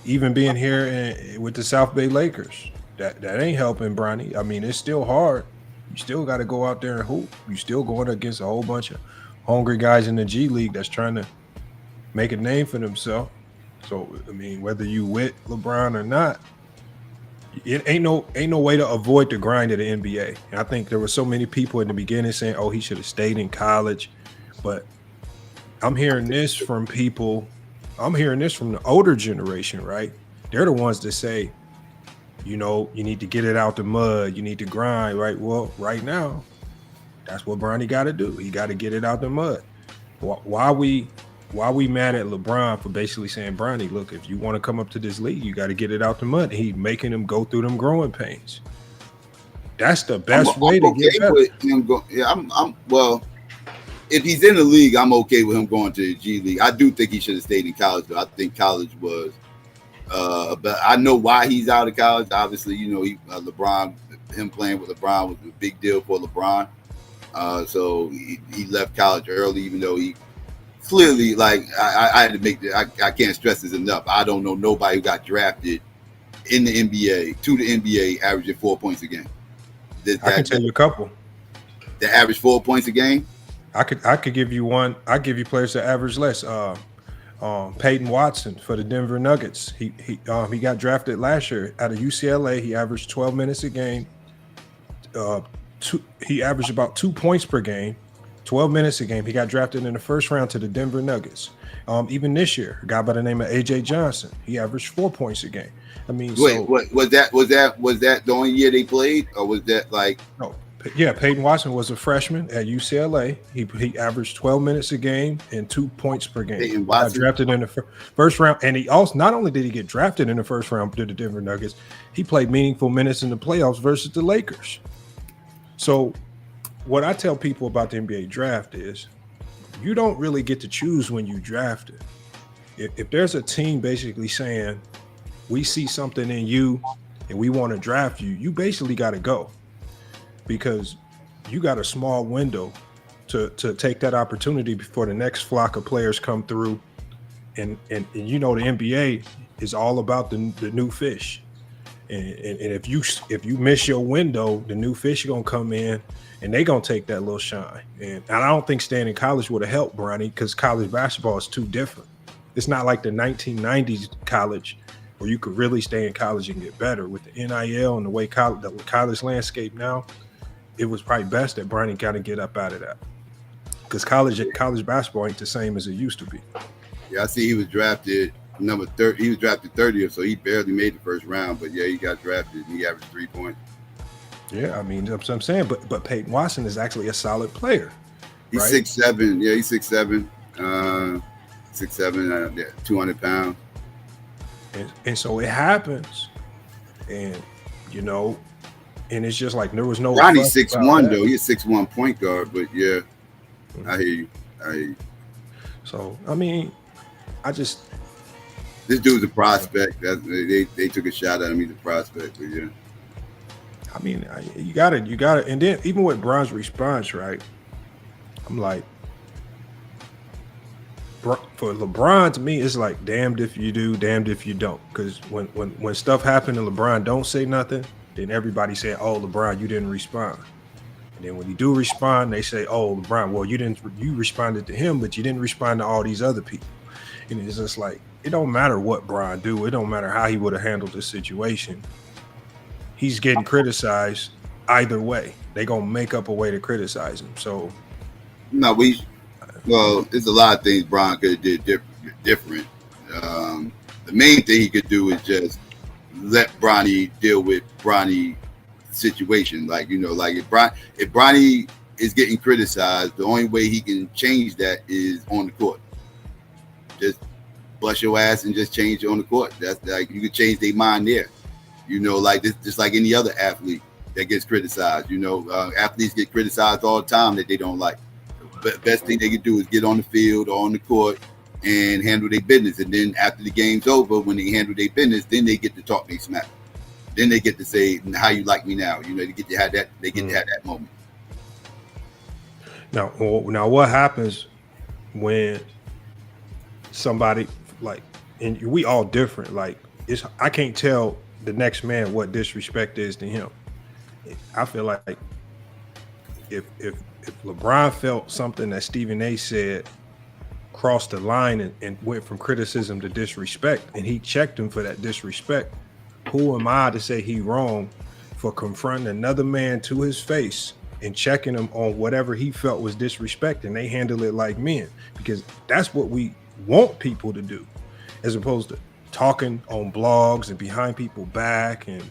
even being here with the South Bay Lakers, that ain't helping Bronny. I mean, it's still hard. You still got to go out there and hoop. You still going against a whole bunch of hungry guys in the G League that's trying to make a name for themselves. So, I mean, whether you with LeBron or not, it ain't no way to avoid the grind of the NBA. And I think there were so many people in the beginning saying, "Oh, he should have stayed in college," but I'm hearing this from people. I'm hearing this from the older generation, right? They're the ones that say, you know, you need to get it out the mud. You need to grind, right? Well, right now, that's what Bronny got to do. He got to get it out the mud. Why we mad at LeBron for basically saying, Bronny, look, if you want to come up to this league, you got to get it out the mud. He making him go through them growing pains. That's the best way to get better. With him well, if he's in the league, I'm okay with him going to the G League. I do think he should have stayed in college, though. I think college was but I know why he's out of college. Obviously, you know, LeBron, him playing with LeBron was a big deal for LeBron. So he left college early, even though he clearly, like, I had to make I can't stress this enough. I don't know nobody who got drafted in the NBA to the NBA averaging 4 points a game. I can tell you a couple. That average 4 points a game. I could give you one. I give you players that average less. Peyton Watson for the Denver Nuggets. He got drafted last year out of UCLA. He averaged 12 minutes a game. He averaged about 2 points per game, 12 minutes a game. He got drafted in the first round to the Denver Nuggets. Even this year, a guy by the name of AJ Johnson, he averaged 4 points a game. I mean, wait, was that the only year they played, or was that like no? Yeah, Peyton Watson was a freshman at UCLA. He averaged 12 minutes a game and 2 points per game. He got drafted in the first round, and he also not only did he get drafted in the first round to the Denver Nuggets, he played meaningful minutes in the playoffs versus the Lakers. So, what I tell people about the NBA draft is, you don't really get to choose when you draft it. If there's a team basically saying, we see something in you and we want to draft you, you basically got to go. Because you got a small window to take that opportunity before the next flock of players come through. And you know, the NBA is all about the new fish. And if you miss your window, the new fish are going to come in and they're going to take that little shine. And I don't think staying in college would have helped Bronny, because college basketball is too different. It's not like the 1990s college where you could really stay in college and get better. With the NIL and the way the college landscape now, it was probably best that Bronny got to get up out of that, because college basketball ain't the same as it used to be. Yeah, I see he was drafted number 30. He was drafted 30th, so he barely made the first round. But yeah, he got drafted and he averaged 3 points. Yeah, I mean, that's what I'm saying. But Peyton Watson is actually a solid player. He's right? 6'7". Yeah, he's 6'7". 6'7", 200 pounds. And so it happens, and you know. And it's just like there was no. Ronnie's 6'1" though. He's 6'1" point guard, but yeah, I hear you. So I mean, I just This dude's a prospect. They took a shot at him. He's a prospect, but yeah. I mean, you gotta, and then even with Bron's response, right? I'm like, for LeBron, to me, it's like damned if you do, damned if you don't. Because when stuff happened and LeBron don't say nothing, then everybody say, "Oh, LeBron, you didn't respond." And then when you do respond, they say, "Oh, LeBron, well, you responded to him, but you didn't respond to all these other people." And it's just like, it don't matter what Bron do, it don't matter how he would have handled the situation. He's getting criticized either way. They gonna make up a way to criticize him. So, no, there's a lot of things Bron could have did different. The main thing he could do is just let Bronny deal with Bronny situation. Like, you know, like if Bronny is getting criticized, the only way he can change that is on the court. Just bust your ass and just change it on the court. That's like, you could change their mind there. You know, like this, just like any other athlete that gets criticized. You know, athletes get criticized all the time that they don't like. The best thing they can do is get on the field or on the court and handle their business. And then after the game's over, when they handle their business, then they get to talk their smack. Then they get to say, "How you like me now?" You know, they get to have that. They get to have that moment. Now, what happens when somebody like, and we all different. Like, I can't tell the next man what disrespect is to him. I feel like if LeBron felt something that Stephen A said crossed the line and went from criticism to disrespect, and he checked him for that disrespect, who am I to say he wrong for confronting another man to his face and checking him on whatever he felt was disrespect, and they handle it like men, because that's what we want people to do, as opposed to talking on blogs and behind people's back and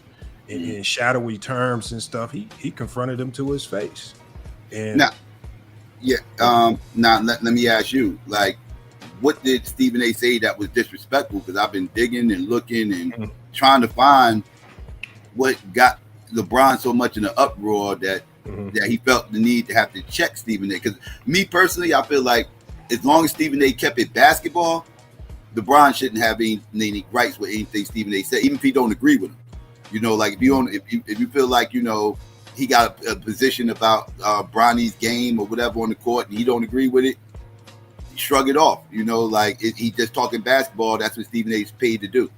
in shadowy terms and stuff. He confronted him to his face. And now let me ask you, like, what did Stephen A say that was disrespectful? Because I've been digging and looking and trying to find what got LeBron so much in an uproar that he felt the need to have to check Stephen A. Because me personally, I feel like as long as Stephen A kept it basketball, LeBron shouldn't have any rights with anything Stephen A said, even if he don't agree with him. You know, like if you feel like, you know, he got a position about Bronny's game or whatever on the court and he don't agree with it, shrug it off. You know, like he just talking basketball. That's what Stephen A is paid to do.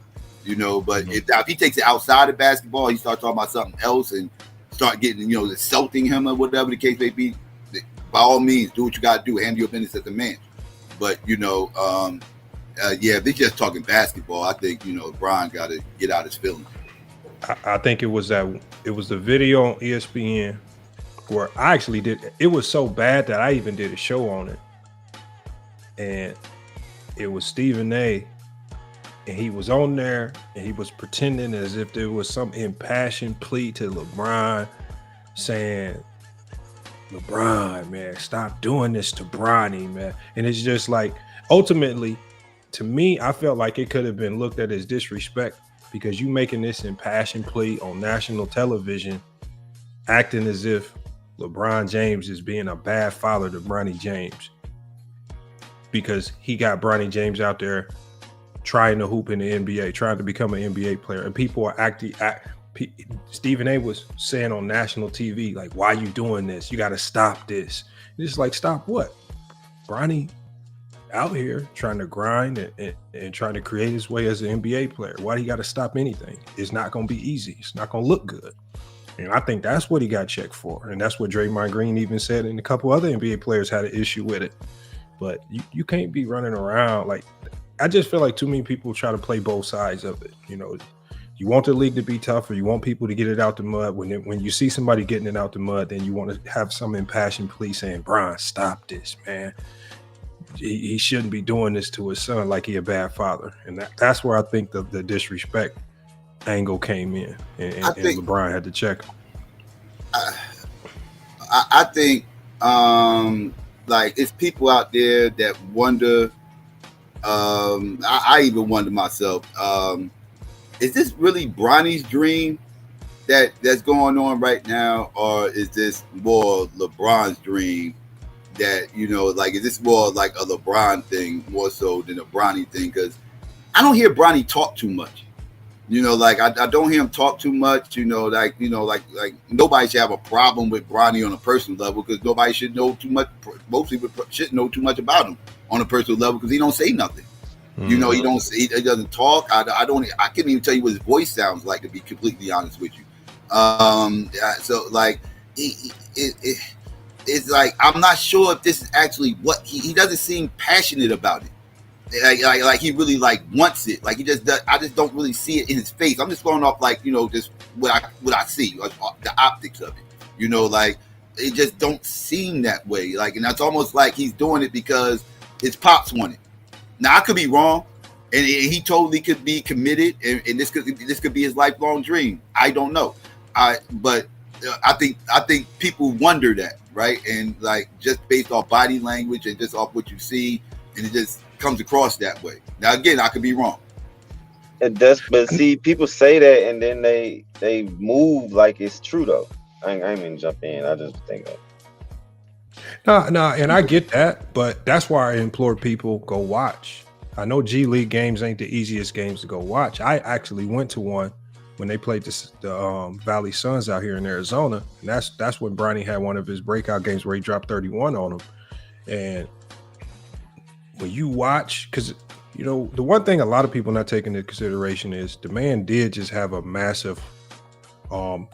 You know, but if he takes it outside of basketball, he starts talking about something else and start getting, you know, insulting him or whatever the case may be. By all means, do what you got to do. Handle your business as a man. But, you know, if they're just talking basketball, I think, you know, LeBron got to get out his feelings. I think it was the video on ESPN where I actually did. It was so bad that I even did a show on it, and it was Stephen A. And he was on there and he was pretending as if there was some impassioned plea to LeBron, saying, "LeBron, man, stop doing this to Bronny, man." And it's just like, ultimately, to me, I felt like it could have been looked at as disrespect, because you making this impassioned plea on national television, acting as if LeBron James is being a bad father to Bronny James, because he got Bronny James out there trying to hoop in the NBA, trying to become an NBA player. And people are Stephen A was saying on national TV, like, "Why are you doing this? You got to stop this." And it's like, stop what? Bronny out here trying to grind and trying to create his way as an NBA player. Why do you got to stop anything? It's not going to be easy. It's not going to look good. And I think that's what he got checked for. And that's what Draymond Green even said, and a couple other NBA players had an issue with it. But you can't be running around like, I just feel like too many people try to play both sides of it. You know, you want the league to be tougher. You want people to get it out the mud. When you see somebody getting it out the mud, then you want to have some impassioned plea saying, "Bron, stop this, man. He shouldn't be doing this to his son like he a bad father." And that's where I think the disrespect angle came in, and LeBron had to check him. I think like it's people out there that wonder. I even wonder myself, is this really Bronny's dream that's going on right now, or is this more LeBron's dream? That, you know, like, is this more like a LeBron thing more so than a Bronny thing? Because I don't hear Bronny talk too much. Like I don't hear him talk too much. Like nobody should have a problem with Bronny on a personal level because nobody should know too much. Most people shouldn't know too much about him on a personal level because he don't say nothing. He don't say, he doesn't talk. I can't even tell you what his voice sounds like, to be completely honest with you. So like it's like I'm not sure if this is actually what he doesn't seem passionate about it. Like he really like wants it. Like he just does, I just don't really see it in his face. I'm just going off like just what I see, the optics of it. Like it just don't seem that way. Like, and that's almost like he's doing it because his pops want it. Now I could be wrong, and he totally could be committed, and this could be his lifelong dream. I don't know. But I think people wonder that, right? And like just based off body language and just off what you see, and it just comes across that way. Now again, I could be wrong. But see, people say that and then they move like it's true though. I ain't mean to jump in. I just think that. No, and I get that, but that's why I implore people go watch. I know G League games ain't the easiest games to go watch. I actually went to one when they played the Valley Suns out here in Arizona, and that's when Bronny had one of his breakout games where he dropped 31 on them. And when you watch, because the one thing a lot of people not taking into consideration is the man did just have a massive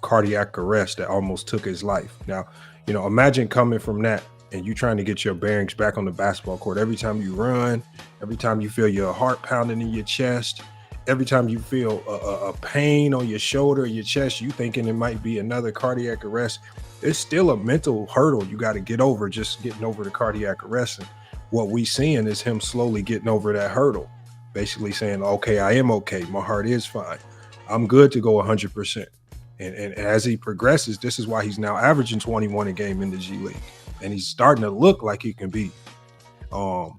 cardiac arrest that almost took his life. Now, imagine coming from that and you trying to get your bearings back on the basketball court. Every time you run, every time you feel your heart pounding in your chest, every time you feel a pain on your shoulder or your chest, you thinking it might be another cardiac arrest. It's still a mental hurdle you got to get over, just getting over the cardiac arrest. And what we seeing is him slowly getting over that hurdle, basically saying, okay, I am okay. My heart is fine. I'm good to go 100%. And as he progresses, this is why he's now averaging 21 a game in the G League. And he's starting to look like he can be a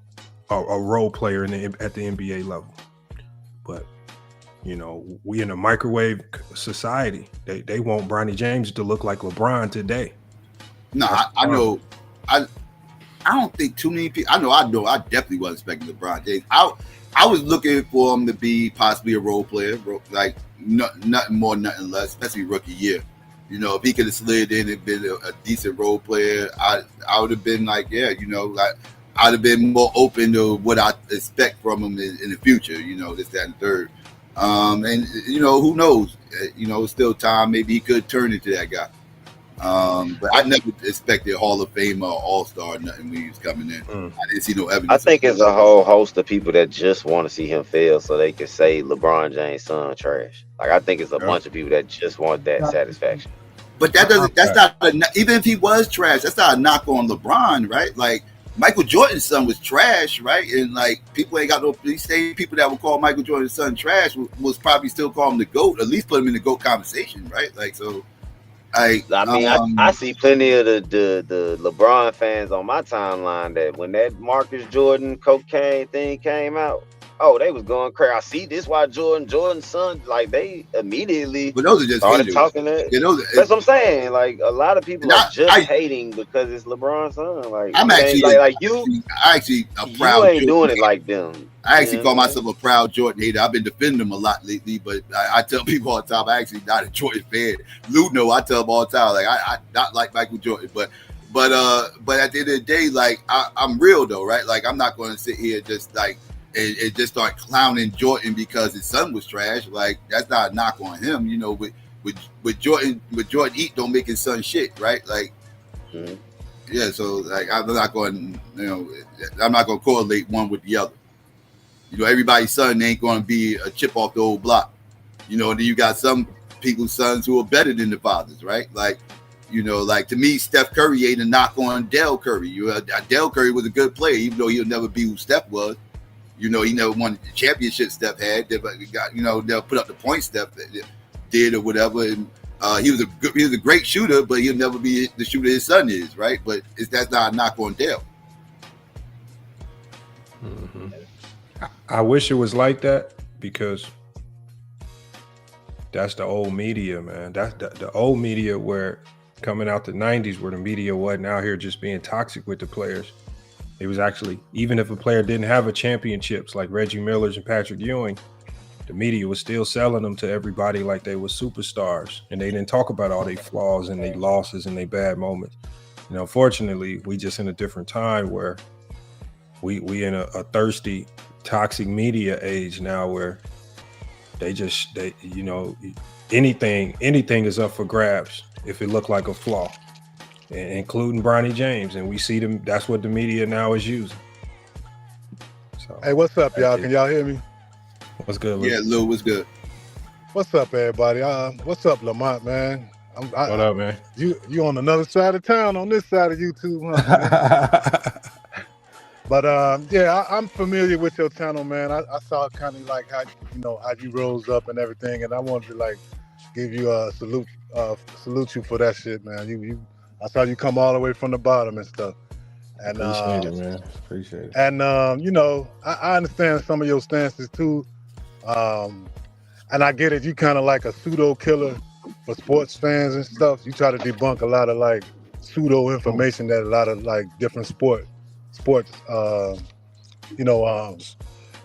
role player at the NBA level. But, we in a microwave society. They want Bronny James to look like LeBron today. No, I know. I don't think too many people. I know. I definitely wasn't expecting LeBron James. I was looking for him to be possibly a role player, like nothing more, nothing less, especially rookie year. If he could have slid in and been a decent role player, I would have been like, yeah, like I'd have been more open to what I expect from him in the future. This, that, and third. And who knows? It's still time. Maybe he could turn into that guy. But I never expected Hall of Fame or All-Star nothing when he was coming in. I didn't see no evidence. I think it's a whole host of people that just want to see him fail so they can say LeBron James' son trash. Like I think it's a bunch of people that just want that satisfaction. But that's not even if he was trash, that's not a knock on LeBron, right? Like Michael Jordan's son was trash, right? And like people ain't got no, these same people that would call Michael Jordan's son trash was probably still call him the GOAT, at least put him in the GOAT conversation, right? Like so. I see plenty of the LeBron fans on my timeline that when that Marcus Jordan cocaine thing came out, they was going crazy. I see this why Jordan's son, like they immediately started talking that. That's what I'm saying. Like a lot of people are just hating because it's LeBron's son. Like I'm actually like you. I actually a proud. You ain't doing it like them. I actually call myself a proud Jordan hater. I've been defending him a lot lately, but I tell people all the time, I actually not a Jordan fan. Lou, no, I tell him all the time, like I not like Michael Jordan, but at the end of the day, like I'm real though, right? Like I'm not going to sit here just like and just start clowning Jordan because his son was trash. Like that's not a knock on him, with Jordan eat don't make his son shit, right? Like. Mm-hmm. Yeah, so like I'm not going to correlate one with the other. Everybody's son ain't going to be a chip off the old block. Then you got some people's sons who are better than the fathers, right? Like, like to me, Steph Curry ain't a knock on Dell Curry. Dell Curry was a good player, even though he'll never be who Steph was. He never won the championship Steph had. They'll put up the points Steph did or whatever. And he was a great shooter, but he'll never be the shooter his son is, right? But that's not a knock on Dell. Mm-hmm. I wish it was like that because that's the old media, man. That's the old media where coming out the 90s where the media wasn't out here just being toxic with the players. It was actually, even if a player didn't have a championships like Reggie Miller's and Patrick Ewing, the media was still selling them to everybody like they were superstars, and they didn't talk about all their flaws and their losses and their bad moments. You know, fortunately, we just in a different time where we in a thirsty, toxic media age now where they you know, anything is up for grabs if it looked like a flaw, including Bronny James, and we see them. That's what the media now is using. So, hey, what's up, y'all? Can y'all hear me? What's good, Lou? Yeah, Lou, what's good? What's up, everybody? What's up, Lamont, man? What up, man? You on another side of town on this side of YouTube, huh? But yeah, I'm familiar with your channel, man. I saw kind of like how you rose up and everything, and I wanted to like give you a salute you for that shit, man. I saw you come all the way from the bottom and stuff. And appreciate it, man. Appreciate it. And you know, I understand some of your stances too. And I get it, you kind of like a pseudo killer for sports fans and stuff. You try to debunk a lot of like pseudo information that a lot of like different sports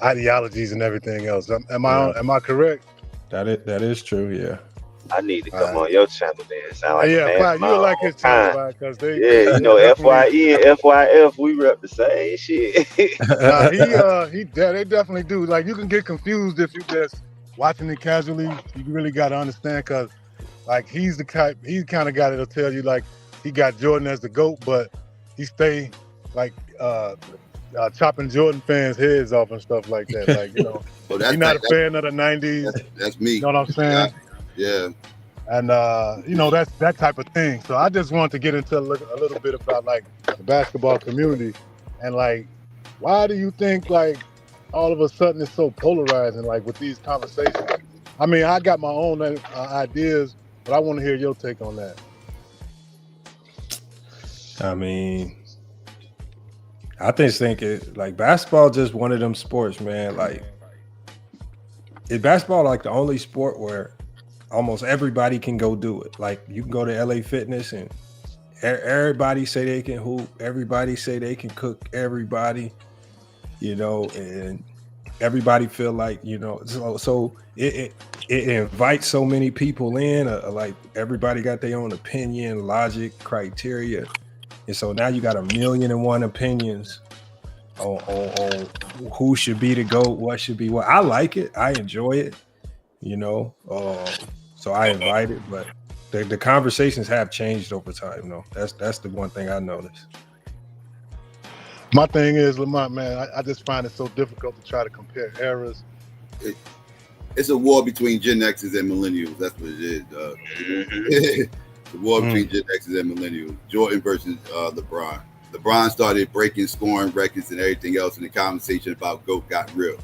ideologies and everything else. Am I correct? That is true, yeah. I need to come on your channel then. Sound like yeah, a man you like his channel, because they you know, FYE and FYF, we rep the same shit. They definitely do. Like, you can get confused if you just watching it casually. You really got to understand, because like he's the kind of guy that'll tell you like he got Jordan as the GOAT, but he stay like chopping Jordan fans' heads off and stuff like that. Like, you know, he's not a fan of the 90s. That's me. You know what I'm saying? Yeah. And you know, that's that type of thing. So I just wanted to get into a little bit about like the basketball community, and like, why do you think like all of a sudden it's so polarizing, like with these conversations? I mean, I got my own ideas, but I want to hear your take on that. I mean, I just think it like basketball just one of them sports, man. Like, is basketball like the only sport where almost everybody can go do it? Like, you can go to LA Fitness and everybody say they can hoop, everybody say they can cook everybody, you know, and everybody feel like, you know, so it invites so many people in, like everybody got their own opinion, logic, criteria. And so now you got 1,000,001 opinions on who should be the GOAT, what should be what. I like it. I enjoy it, you know. So I invite it, but the conversations have changed over time, though. That's the one thing I noticed. My thing is, Lamont, man, I just find it so difficult to try to compare eras. It's a war between Gen Xers and millennials. That's what it is. The war between Gen Xers and millennials. Jordan versus LeBron. LeBron started breaking scoring records and everything else, and the conversation about GOAT got real.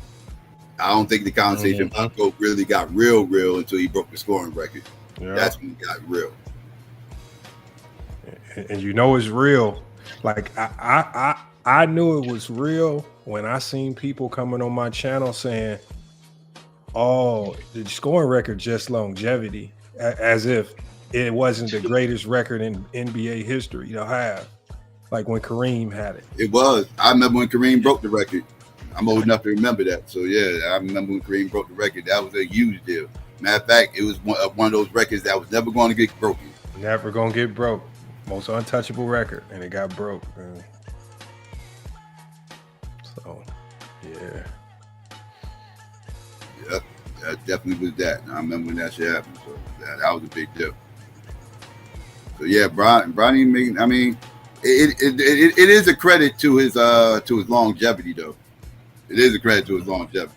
I don't think the conversation about GOAT really got real until he broke the scoring record. Yeah. That's when it got real. And you know it's real. Like, I knew it was real when I seen people coming on my channel saying, oh, the scoring record just longevity, as if it wasn't the greatest record in NBA history to have. Like when Kareem had it. It was. I remember when Kareem broke the record. I'm old enough to remember that. So, yeah, I remember when Kareem broke the record. That was a huge deal. Matter of fact, it was one of those records that was never going to get broken. Never going to get broke. Most untouchable record, and it got broke. So, yeah. Yep, that definitely was that. I remember when that shit happened. So, that was a big deal. So, yeah, Bronny, I mean, it is a credit to his longevity, though. It is a credit to his longevity.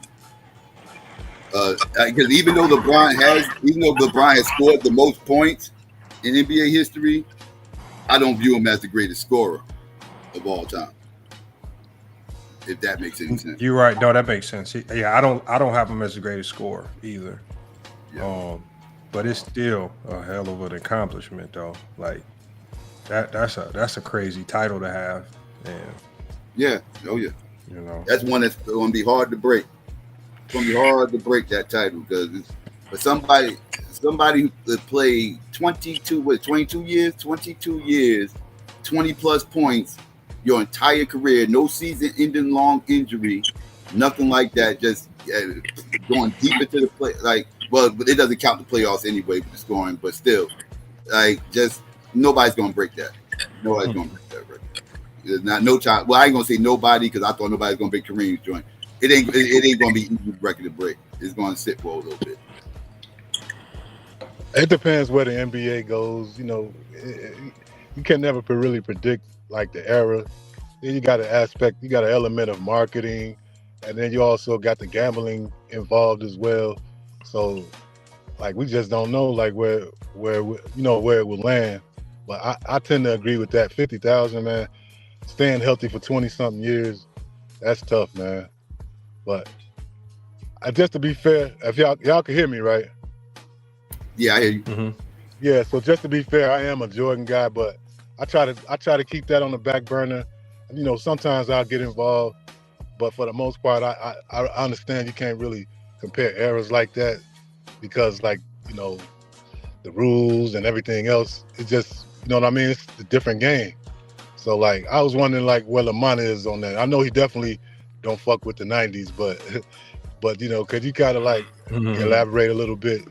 Because even though LeBron has scored the most points in NBA history, I don't view him as the greatest scorer of all time. If that makes any sense. You're right. No, that makes sense. Yeah, I don't have him as the greatest scorer either. Yeah. But it's still a hell of an accomplishment, though. Like that's a crazy title to have. And yeah. Oh yeah. You know, that's one that's going to be hard to break. It's going to be hard to break that title because for somebody who played 22 years, 20 plus points your entire career, no season-ending long injury, nothing like that. Just going deep into the play, like, well, but it doesn't count the playoffs anyway with the scoring, but still, like, just nobody's gonna break that. Nobody's gonna break that record. There's not no time. Well, I ain't gonna say nobody because I thought nobody's gonna break Kareem's joint. It ain't gonna be easy record to break. It's gonna sit for a little bit. It depends where the NBA goes. You know, you can never really predict like the era. Then you got an aspect, you got an element of marketing, and then you also got the gambling involved as well. So, like, we just don't know like where it will land. But I tend to agree with that. 50,000, man, staying healthy for 20-something years, that's tough, man. But just to be fair, if y'all can hear me, right? Yeah, I hear you. Mm-hmm. Yeah, so just to be fair, I am a Jordan guy, but I try to keep that on the back burner. You know, sometimes I'll get involved, but for the most part, I understand you can't really compare eras like that because, like, you know, the rules and everything else. It's just, you know what I mean? It's a different game. So, like, I was wondering, like, where Lamont is on that. I know he definitely don't fuck with the 90s, but you know, could you kind of like elaborate a little bit?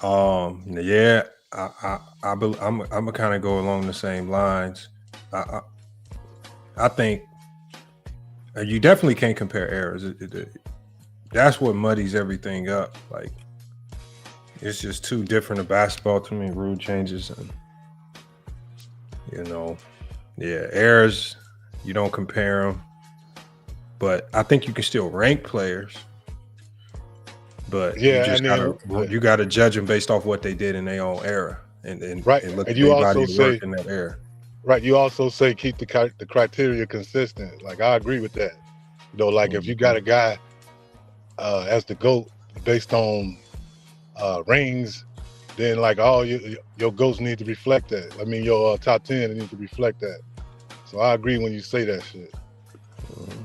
Yeah, I'm gonna kind of go along the same lines. I think you definitely can't compare eras. That's what muddies everything up. Like, it's just too different of basketball, too many rule changes, and you know, yeah, eras, you don't compare them. But I think you can still rank players. But yeah, you gotta judge them based off what they did in their own era, and right. And look and at you their body also of say work in that era. Right. You also say keep the criteria consistent. Like, I agree with that. You know, like if you got a guy as the GOAT based on rings, then like all your GOATs need to reflect that. I mean, your top 10 need to reflect that. So I agree when you say that shit.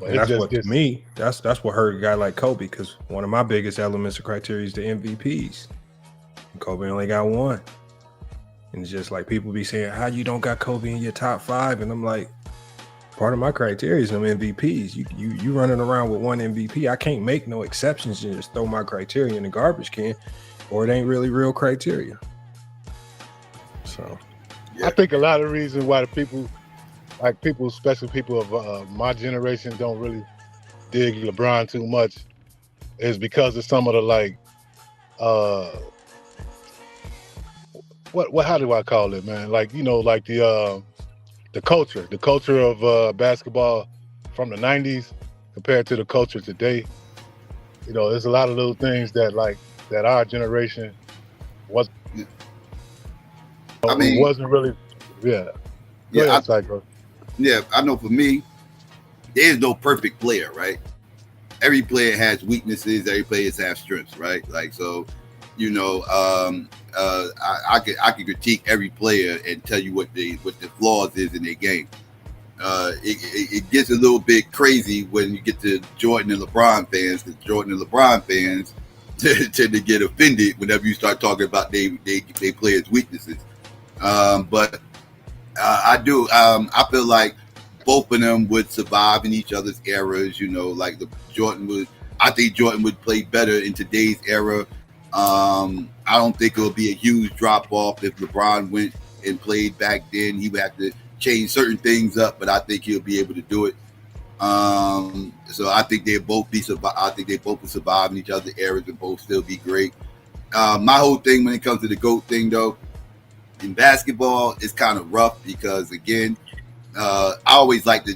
But And that's what, to me, that's what hurt a guy like Kobe, because one of my biggest elements of criteria is the MVPs. And Kobe only got one. And it's just like people be saying, how you don't got Kobe in your top 5? And I'm like, part of my criteria is them MVPs. You running around with one MVP. I can't make no exceptions and just throw my criteria in the garbage can, or it ain't really real criteria. So I think a lot of reasons why the people, especially people of my generation, don't really dig LeBron too much is because of some of the like how do I call it, man? Like, you know, like the culture of basketball from the 90s compared to the culture today. You know, there's a lot of little things that our generation wasn't really. Go ahead, Psycho. Yeah, I know for me, there's no perfect player, right? Every player has weaknesses, every player has strengths, right? Like, so, you know, I could critique every player and tell you what the flaws is in their game. It gets a little bit crazy when you get to Jordan and LeBron fans, because Jordan and LeBron fans tend to get offended whenever you start talking about they players' weaknesses. But I do. I feel like both of them would survive in each other's eras. You know, like I think Jordan would play better in today's era. I don't think it'll be a huge drop off if LeBron went and played back then. He would have to change certain things up, but I think he'll be able to do it. So I think they both would survive in each other's eras and both still be great. My whole thing when it comes to the GOAT thing, though, in basketball, it's kind of rough because, again, I always that's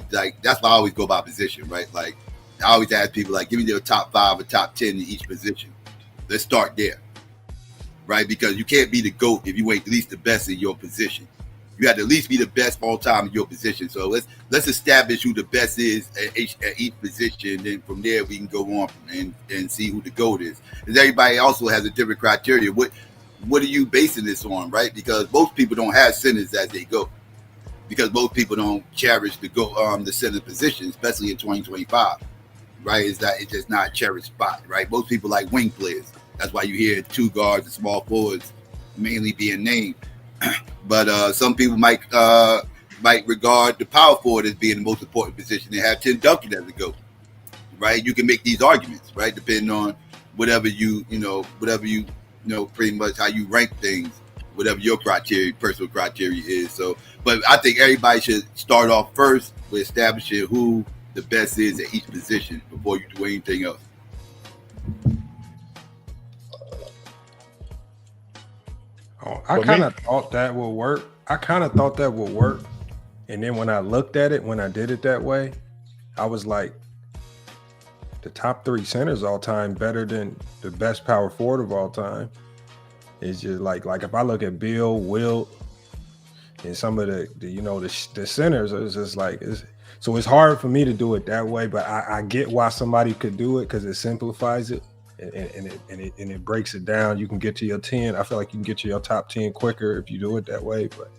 why I always go by position, right? Like, I always ask people, like, give me their top 5 or top 10 in each position. Let's start there, right? Because you can't be the GOAT if you ain't at least the best in your position. You have to at least be the best all time in your position. So let's establish who the best is at each position. Then from there we can go on and see who the GOAT is. Because everybody also has a different criteria. What are you basing this on, right? Because most people don't have centers as they go. Because most people don't cherish the center position, especially in 2025, right? It's just not a cherished spot, right? Most people like wing players. That's why you hear 2 guards and small forwards mainly being named. But some people might might regard the power forward as being the most important position and have Tim Duncan as the GOAT, right? You can make these arguments, right? Depending on whatever you pretty much how you rank things, whatever your personal criteria is. So, but I think everybody should start off first with establishing who the best is at each position before you do anything else. I kind of thought that would work. And then when I looked at it, when I did it that way, I was like, the top 3 centers all time better than the best power forward of all time. It's just like if I look at Bill, Wilt, and some of the centers, it's just like so it's hard for me to do it that way. But I get why somebody could do it because it simplifies it and it breaks it down. You can get to your 10. I feel like you can get to your top 10 quicker if you do it that way. But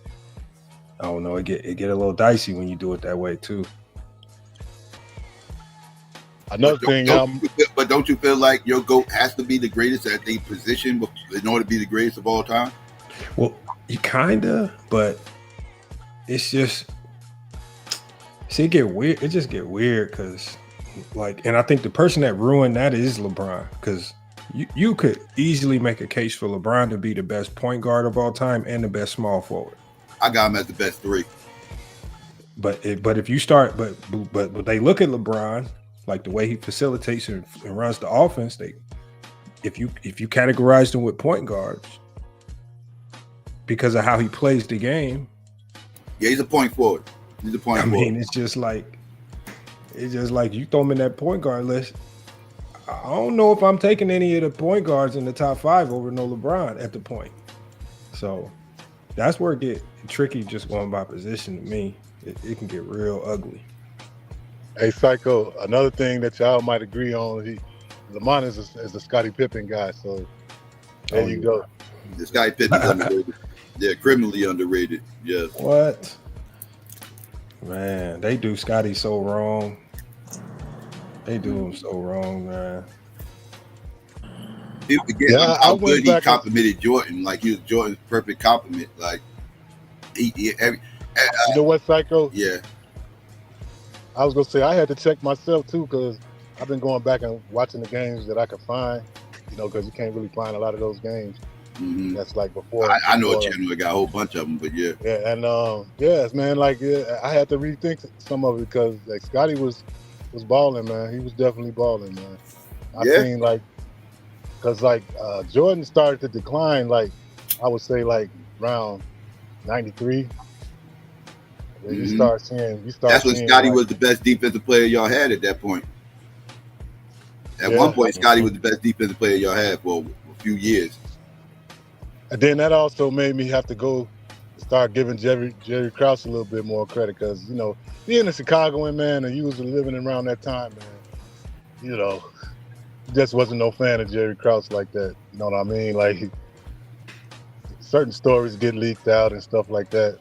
I don't know. It get a little dicey when you do it that way too. But don't you feel like your GOAT has to be the greatest at a position in order to be the greatest of all time? Well, you kinda, but it's just it get weird. It just get weird because, and I think the person that ruined that is LeBron, because you could easily make a case for LeBron to be the best point guard of all time and the best small forward. I got him as the best 3. But if you start, but they look at LeBron. Like the way he facilitates and runs the offense, if you categorize them with point guards because of how he plays the game. Yeah, he's a point forward. I mean, it's just like you throw him in that point guard list. I don't know if I'm taking any of the point guards in the top 5 over no LeBron at the point. So that's where it get tricky just going by position to me. It can get real ugly. Hey, Psycho, another thing that y'all might agree on, Lamont is a Scottie Pippen guy, so there you go. The Scottie Pippen's underrated. Yeah, criminally underrated. Yes. What? Man, they do Scottie so wrong. They do him so wrong, man. People forget how good he complimented Jordan. Like he was Jordan's perfect compliment. Like you know what, Psycho? Yeah. I was gonna say I had to check myself too because I've been going back and watching the games that I could find, because you can't really find a lot of those games. Mm-hmm. That's like before. I know a channel that got a whole bunch of them, but yeah. Yeah, and yes, man, I had to rethink some of it because Scottie was balling, man. He was definitely balling, man. I seen because Jordan started to decline, I would say around 93. You start seeing. That's when Scottie was the best defensive player y'all had at that point. At one point, Scottie was the best defensive player y'all had for a few years. And then that also made me have to go start giving Jerry Krause a little bit more credit because being a Chicagoan, man, and you was living around that time, man. Just wasn't no fan of Jerry Krause like that. You know what I mean? Like certain stories get leaked out and stuff like that.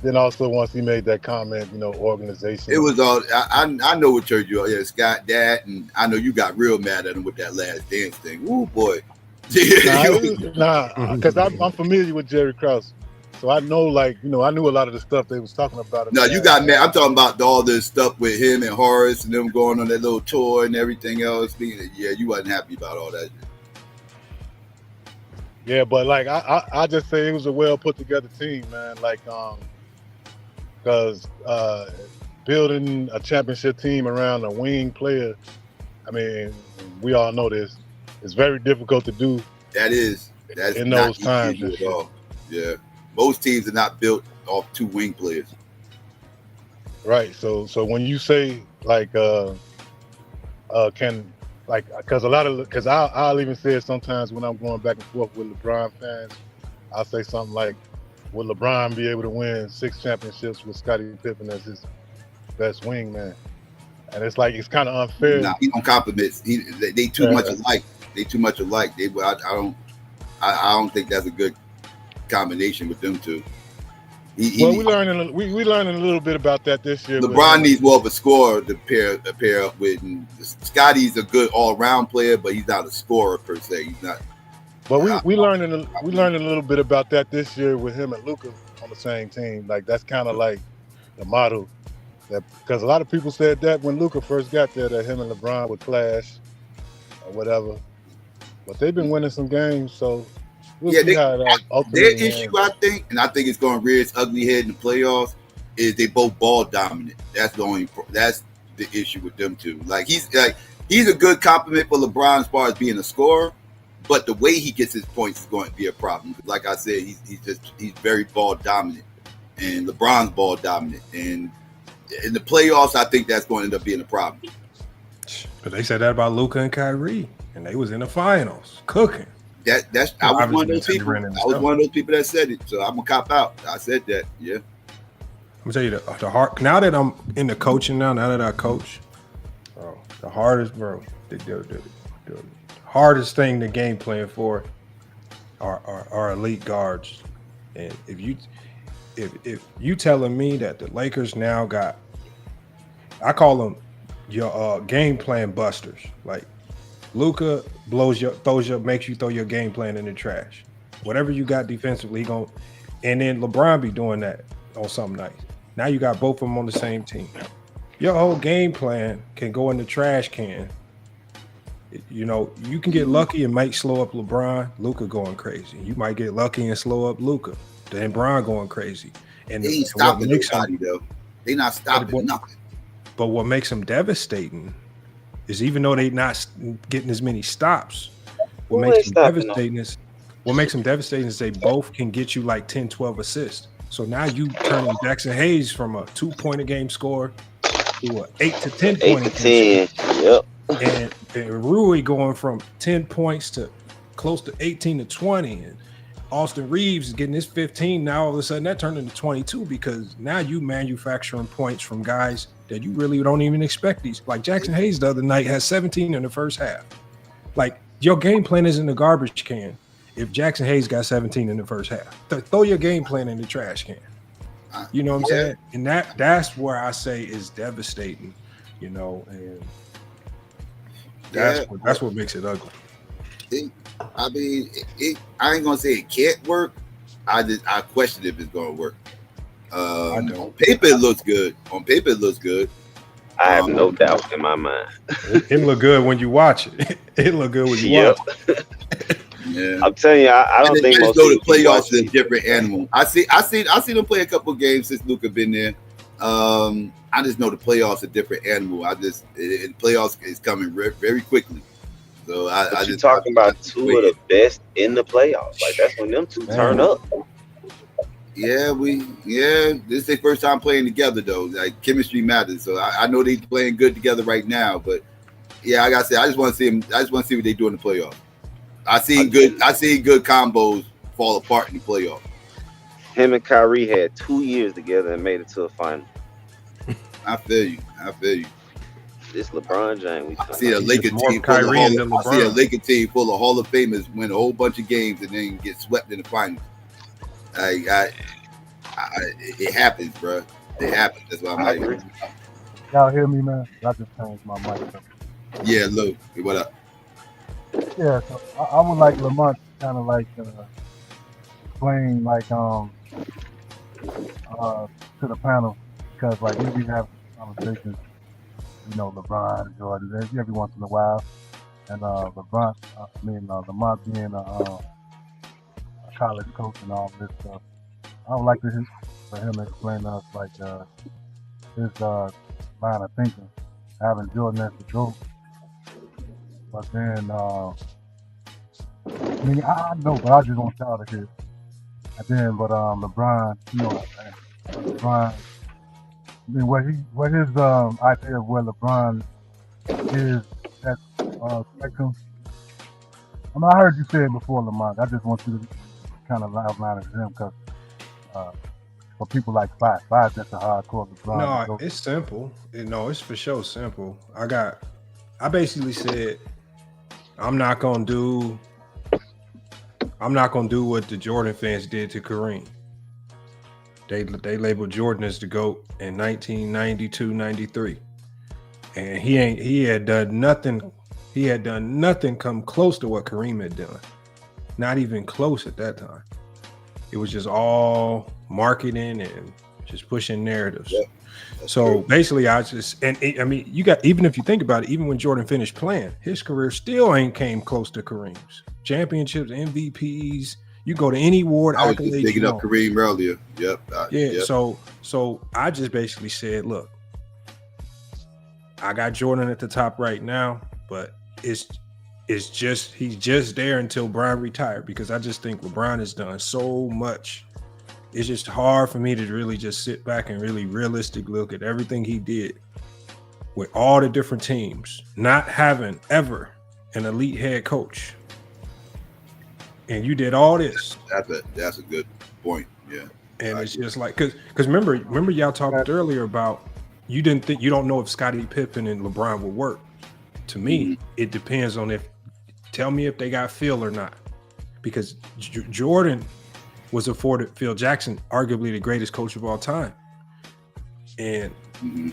Then also once he made that comment, organization. It was all I know what church you are. Yeah, Scott, Dad, and I know you got real mad at him with that Last Dance thing. Ooh, boy. Because I'm familiar with Jerry Krause, so I know, I knew a lot of the stuff they was talking about. No, you got mad. I'm talking about all this stuff with him and Horace and them going on that little tour and everything else. Yeah, you wasn't happy about all that. Yeah, but I just say it was a well put together team, man. Because building a championship team around a wing player, I mean, we all know this. It's very difficult to do. That's in those times at all. Yeah, most teams are not built off 2 wing players. Right. So when you say because I'll even say it sometimes when I'm going back and forth with LeBron fans, I'll say something like, will LeBron be able to win 6 championships with Scottie Pippen as his best wingman? And it's kind of unfair. Nah, he don't compliment. They too much alike. They too much alike. I don't think that's a good combination with them two. We learning a little bit about that this year. LeBron needs more of a scorer to pair up with. And Scottie's a good all-around player, but he's not a scorer per se. He's not. But we learning a little bit about that this year with him and Luka on the same team. That's kind of the model. That because a lot of people said that when Luka first got there, that him and LeBron would clash or whatever. But they've been winning some games, so we'll see how that ultimately their issue, ends. I think, and I think it's going to rear its ugly head in the playoffs, is they both ball dominant. That's the issue with them two. Like he's a good compliment for LeBron as far as being a scorer, but the way he gets his points is going to be a problem. Like I said, he's very ball dominant, and LeBron's ball dominant, and in the playoffs, I think that's going to end up being a problem. But they said that about Luka and Kyrie, and they was in the finals cooking. I was one of those people. I was one of those people that said it, so I'm gonna cop out. I said that. Yeah. I'm gonna tell you the hard. Now that I'm into coaching now that I coach, bro, the hardest, bro, the hardest thing the game plan for are elite guards, and if you telling me that the Lakers now got, I call them your game plan busters. Like Luka makes you throw your game plan in the trash. Whatever you got defensively, and then LeBron be doing that on some nights. Now you got both of them on the same team. Your whole game plan can go in the trash can. You know, you can get lucky and might slow up LeBron, Luka going crazy. You might get lucky and slow up Luka, then Bron going crazy. And they ain't stopping nobody though. They not stopping nothing. But what makes them devastating is even though they not getting as many stops, what makes them devastating is they both can get you like 10, 12 assists. So now you turning Jackson Hayes from a 2-point a game score to an 8 to 10 point a game score. Yep. And Rui going from 10 points to close to 18 to 20. And Austin Reeves is getting his 15. Now all of a sudden that turned into 22 because now you manufacturing points from guys that you really don't even expect these. Like Jackson Hayes the other night had 17 in the first half. Like your game plan is in the garbage can if Jackson Hayes got 17 in the first half. Throw your game plan in the trash can. You know what I'm saying? And that's where I say is devastating, you know, and that's what makes it ugly. I ain't gonna say it can't work. I question if it's gonna work. On paper it looks good. I have no doubt in my mind. It look good when you watch it. It look good when you watch it. Yeah. I'm telling you, I don't think most know the playoffs is a different animal. I see them play a couple of games since Luka been there. I just know the playoffs are a different animal. The playoffs is coming very quickly. So I just talking about two of the best in the playoffs. Like that's when them two turn up. Yeah, this is their first time playing together though. Like chemistry matters. So I know they playing good together right now, but yeah, like I said, I just want to see them. I just want to see what they do in the playoffs. I see good combos fall apart in the playoffs. Him and Kyrie had 2 years together and made it to a final. I feel you. This LeBron James. I see a Laker team full of Hall of Famers win a whole bunch of games and then get swept in the finals. It happens, bro. It happens. That's why I'm like. Y'all hear me, man? I just changed my mic. Yeah, Lou. What up? Yeah, so I would like Lamont kind of like explain like to the panel because like we be having conversations, you know, LeBron, Jordan, every once in a while, and Lamont being a college coach and all this stuff. I would like for him to explain to us like his line of thinking, having Jordan as the GOAT. But then, I know, but I just want y'all to hear. And then, but LeBron, you know, LeBron. I mean, what his idea of where LeBron is at spectrum. I mean, I heard you say it before, Lamont. I just want you to kind of outline it to him because for people like five, that's a hardcore LeBron. No, it's simple. It's for sure simple. I basically said I'm not gonna do what the Jordan fans did to Kareem. They labeled Jordan as the GOAT in 1992-93. And he had done nothing come close to what Kareem had done. Not even close at that time. It was just all marketing and just pushing narratives. Yep. So basically, I mean, you got, even if you think about it, even when Jordan finished playing, his career still ain't came close to Kareem's. Championships, MVPs. You go to any award I was just accolade. digging up Kareem earlier. Yep. Yeah. Yep. So I just basically said, look, I got Jordan at the top right now, but it's just he's just there until Bron retired, because I just think LeBron has done so much. It's just hard for me to really just sit back and really realistically look at everything he did with all the different teams, not having ever an elite head coach. And you did all this. That's a good point. Yeah. And it's just like, because remember y'all talked earlier about you don't know if Scottie Pippen and LeBron would work. To me, it depends on tell me if they got Phil or not. Because Jordan was afforded Phil Jackson, arguably the greatest coach of all time. And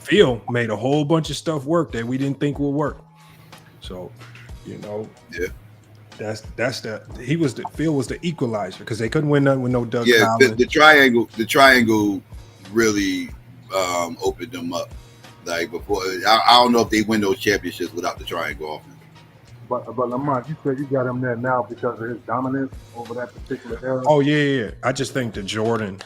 Phil made a whole bunch of stuff work that we didn't think would work. So, yeah. Phil was the equalizer, because they couldn't win nothing with no Doug Yeah, Collins. the triangle really opened them up. Like before, I don't know if they win those championships without the triangle offense. But Lamont, you said you got him there now because of his dominance over that particular era. Oh yeah. I just think that Jordan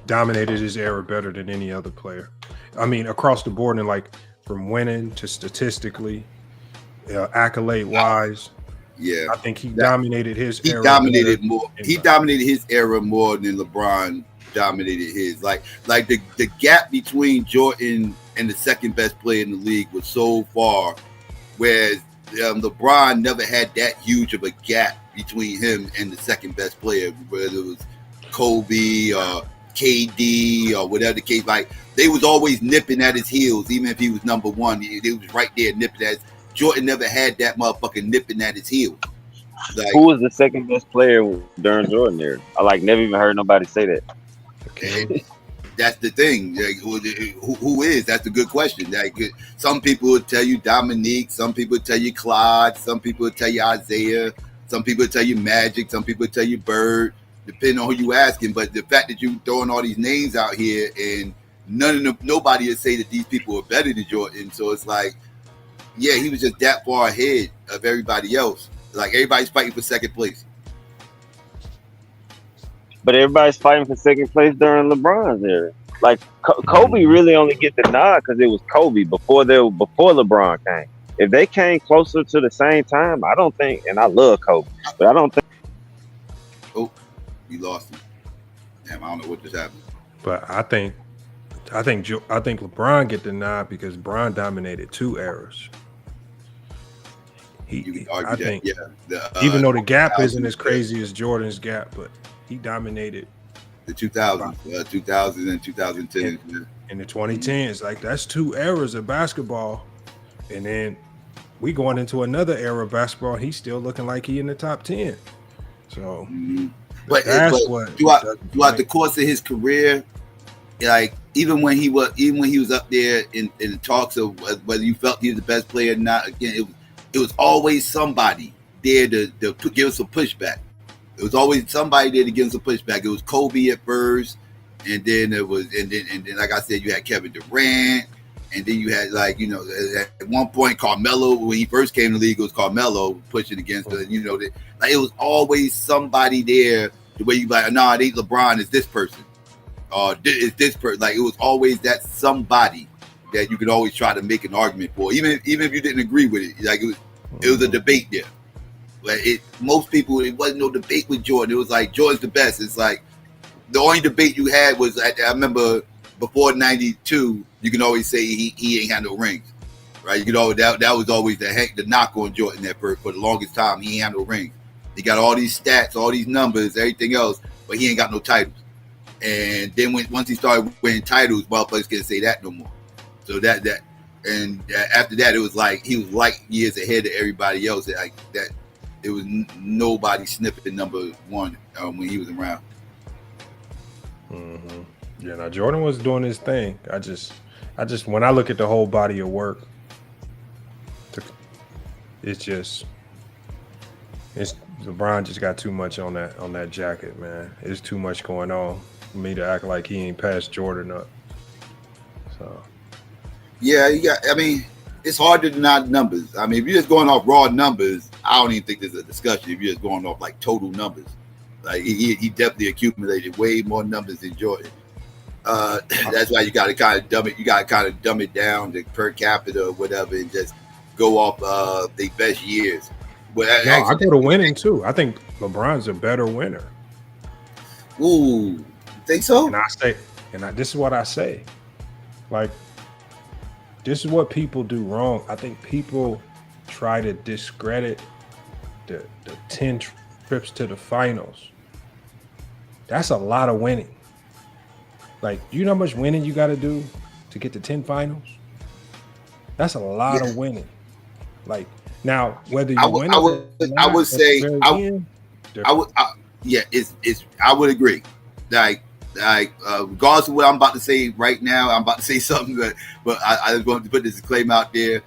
dominated his era better than any other player. I mean, across the board, and like from winning to statistically, accolade wise. Yeah, I think he dominated his era. He dominated his era more than LeBron dominated his. Like the gap between Jordan and the second best player in the league was so far, whereas LeBron never had that huge of a gap between him and the second best player, whether it was Kobe or KD or whatever the case. Like they was always nipping at his heels, even if he was number one. They was right there nipping at his. Jordan never had that motherfucker nipping at his heels. Like, who was the second best player during Jordan era? I never even heard nobody say that. And that's the thing. Like, who is? That's a good question. Like, some people would tell you Dominique. Some people would tell you Clyde. Some people would tell you Isaiah. Some people would tell you Magic. Some people would tell you Bird. Depending on who you asking. But the fact that you throwing all these names out here and nobody would say that these people are better than Jordan. So it's like, yeah, he was just that far ahead of everybody else. Like everybody's fighting for second place. But everybody's fighting for second place during LeBron's era. Like Kobe really only get the nod because it was Kobe before LeBron came. If they came closer to the same time, I don't think. And I love Kobe, but I don't think. Oh, you lost him. Damn, I don't know what just happened. But I think LeBron get the nod because Bron dominated two eras. Even though the gap isn't as crazy as Jordan's gap, but he dominated the 2000s, 2000 and 2010, in the 2010s. Like that's two eras of basketball, and then we going into another era of basketball. He's still looking like he in the top 10. So, but throughout the course of his career, like even when he was up there in the talks of whether you felt he was the best player or not, again, it was always somebody there to give us some pushback. It was always somebody there to give us some pushback. It was Kobe at first, and then like I said, you had Kevin Durant, and then you had at one point Carmelo. When he first came to the league, it was Carmelo pushing against it. It was always somebody there. The way you it ain't LeBron, it's this person. It's this person. Like it was always that somebody that you could always try to make an argument for, even if you didn't agree with it. Like it was a debate there. But most people, it wasn't no debate with Jordan. It was like Jordan's the best. It's like the only debate you had was I remember before '92. You can always say he ain't had no rings, right? You could always that was always the knock on Jordan for the longest time. He ain't had no rings. He got all these stats, all these numbers, everything else, but he ain't got no titles. And then once he started winning titles, motherfuckers can't say that no more. So after that, it was like he was light years ahead of everybody else. Like that, it was nobody sniffing number one when he was around. Mm-hmm. Yeah, now Jordan was doing his thing. I just when I look at the whole body of work, it's LeBron just got too much on that jacket, man. It's too much going on. for me to act like he ain't passed Jordan up. So Yeah, I mean, it's hard to deny numbers. I mean, if you're just going off raw numbers, I don't even think there's a discussion. If you're just going off like total numbers, like he definitely accumulated way more numbers than Jordan. That's why you got to kind of dumb it. You got to kind of dumb it down to per capita or whatever, and just go off the best years. But I go to winning too. I think LeBron's a better winner. Ooh, think so? And this is what I say. Like, this is what people do wrong. I think people try to discredit the 10 trips to the finals. That's a lot of winning. Like, you know how much winning you got to do to get to 10 finals? That's a lot of winning. Like, now, whether you win, I would agree. Like regardless of what I'm about to say right now, I'm about to say something, but I was going to put this disclaimer out there.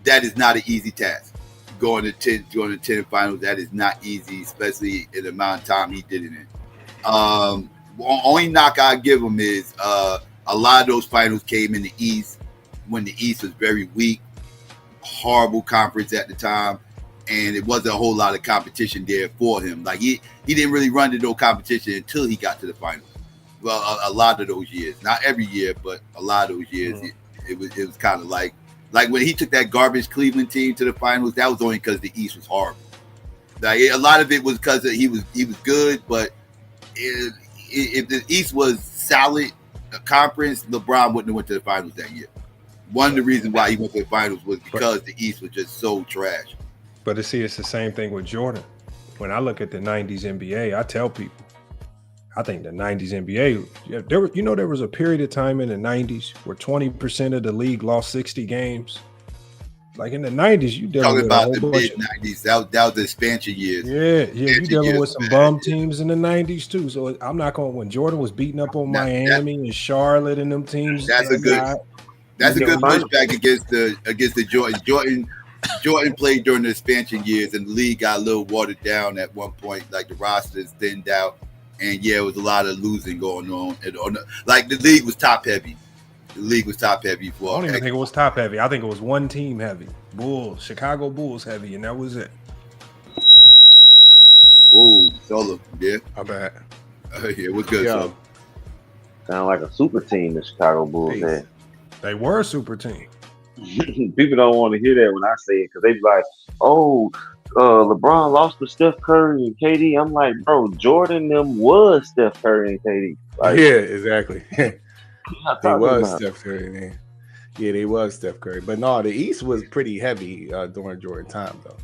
That is not an easy task. Going to 10 finals, that is not easy, especially in the amount of time he did it in. Only knock I give him is a lot of those finals came in the East when the East was very weak, horrible conference at the time, and it wasn't a whole lot of competition there for him. Like he didn't really run into no competition until he got to the finals. Well, a lot of those years, not every year, but a lot of those years, it was kind of like when he took that garbage Cleveland team to the finals. That was only because the East was horrible. Like a lot of it was because he was good, but if the East was solid conference, LeBron wouldn't have went to the finals that year. One of the reasons why he went to the finals was because the East was just so trash. But it's the same thing with Jordan. When I look at the 90s NBA, I tell people, I think the 90s NBA, there was a period of time in the 90s where 20% of the league lost 60 games. Like in the 90s, you dealing with about the mid 90s. That was the expansion years. Yeah, you dealing with some bum teams in the 90s too. So I'm not going when Jordan was beating up on Miami and Charlotte and them teams. That's a good pushback against the Jordan. Jordan played during the expansion years, and the league got a little watered down at one point. Like the rosters thinned out, and it was a lot of losing going on. Like the league was top heavy. The league was top heavy for. I don't even think it was top heavy. I think it was one team heavy. Chicago Bulls heavy, and that was it. Oh, Solo, yeah. I bet. Yeah, what's good, Solo? Sound like a super team the Chicago Bulls had. They were a super team. People don't want to hear that when I say it because they be like, "Oh, LeBron lost to Steph Curry and KD." I'm like, bro, Jordan them was Steph Curry and KD. Like, yeah, exactly. They was about? Steph Curry, man. Yeah, they was Steph Curry. But no, the East was pretty heavy during Jordan time, though.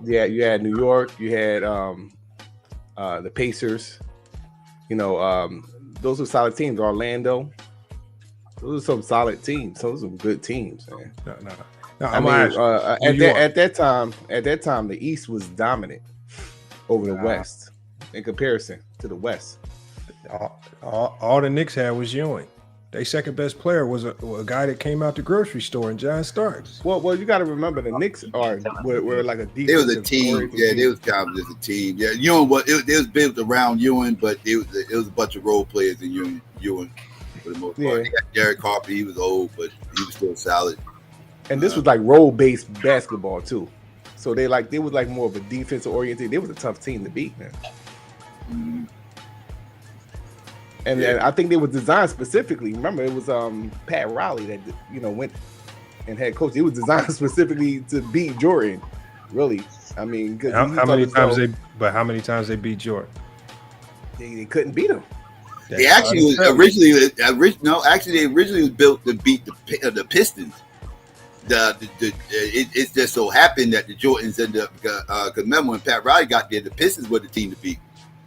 Yeah, you had New York, you had the Pacers. Those were solid teams. Orlando. Those are some solid teams. Those are some good teams, man. No, I mean, at that time, the East was dominant over the West in comparison to the West. All the Knicks had was Ewing. Their second best player was a guy that came out the grocery store in John Starks. Well, you got to remember the Knicks were like a defensive. It was a team. Yeah, they was kind of just a team. Yeah, Ewing it was built around Ewing, but it was a bunch of role players in Ewing for the most part. They got Derek Harper. He was old, but he was still solid. And this was like role-based basketball too. So they was like more of a defensive oriented. They was a tough team to beat, man. Mm-hmm. And I think they were designed specifically. Remember, it was Pat Riley that went and had coach. It was designed specifically to beat Jordan. Really, I mean, how many times they beat Jordan? They couldn't beat him. They actually was originally was built to beat the Pistons. It just so happened that the Jordans ended up because remember when Pat Riley got there, the Pistons were the team to beat.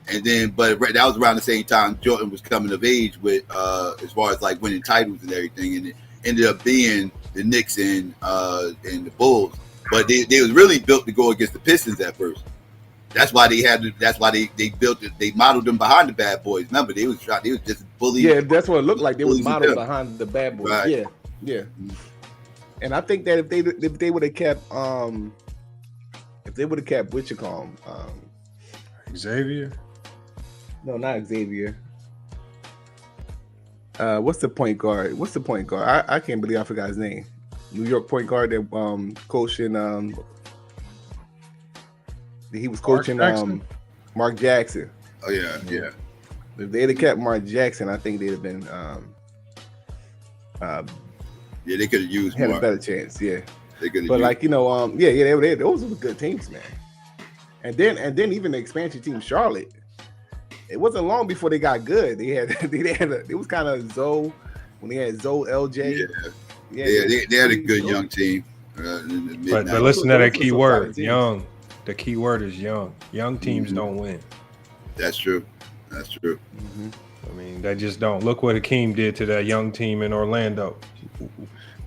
And then, but that was around the same time Jordan was coming of age with, as far as like winning titles and everything, and it ended up being the Knicks and the Bulls. But they was really built to go against the Pistons at first. That's why they built it. They modeled them behind the bad boys. Remember, they was just bullies. Yeah, that's what it looked like. They was modeled behind the bad boys. Right. Yeah. And I think that if they would have kept Xavier. No, not Xavier. What's the point guard? I can't believe I forgot his name. New York point guard that coaching. He was coaching Mark Jackson. Oh yeah. If they'd have kept Mark Jackson, I think they'd have been. They could have used had Mark. a better chance. Yeah. They could have. But like those were good teams, man. And then even the expansion team, Charlotte. It wasn't long before they got good. It was kind of Zoe when they had Zoe, LJ. They had a good young team. But listen to that key word, young. The key word is young. Young teams don't win. That's true. Mm-hmm. I mean, they just don't. Look what Hakeem did to that young team in Orlando.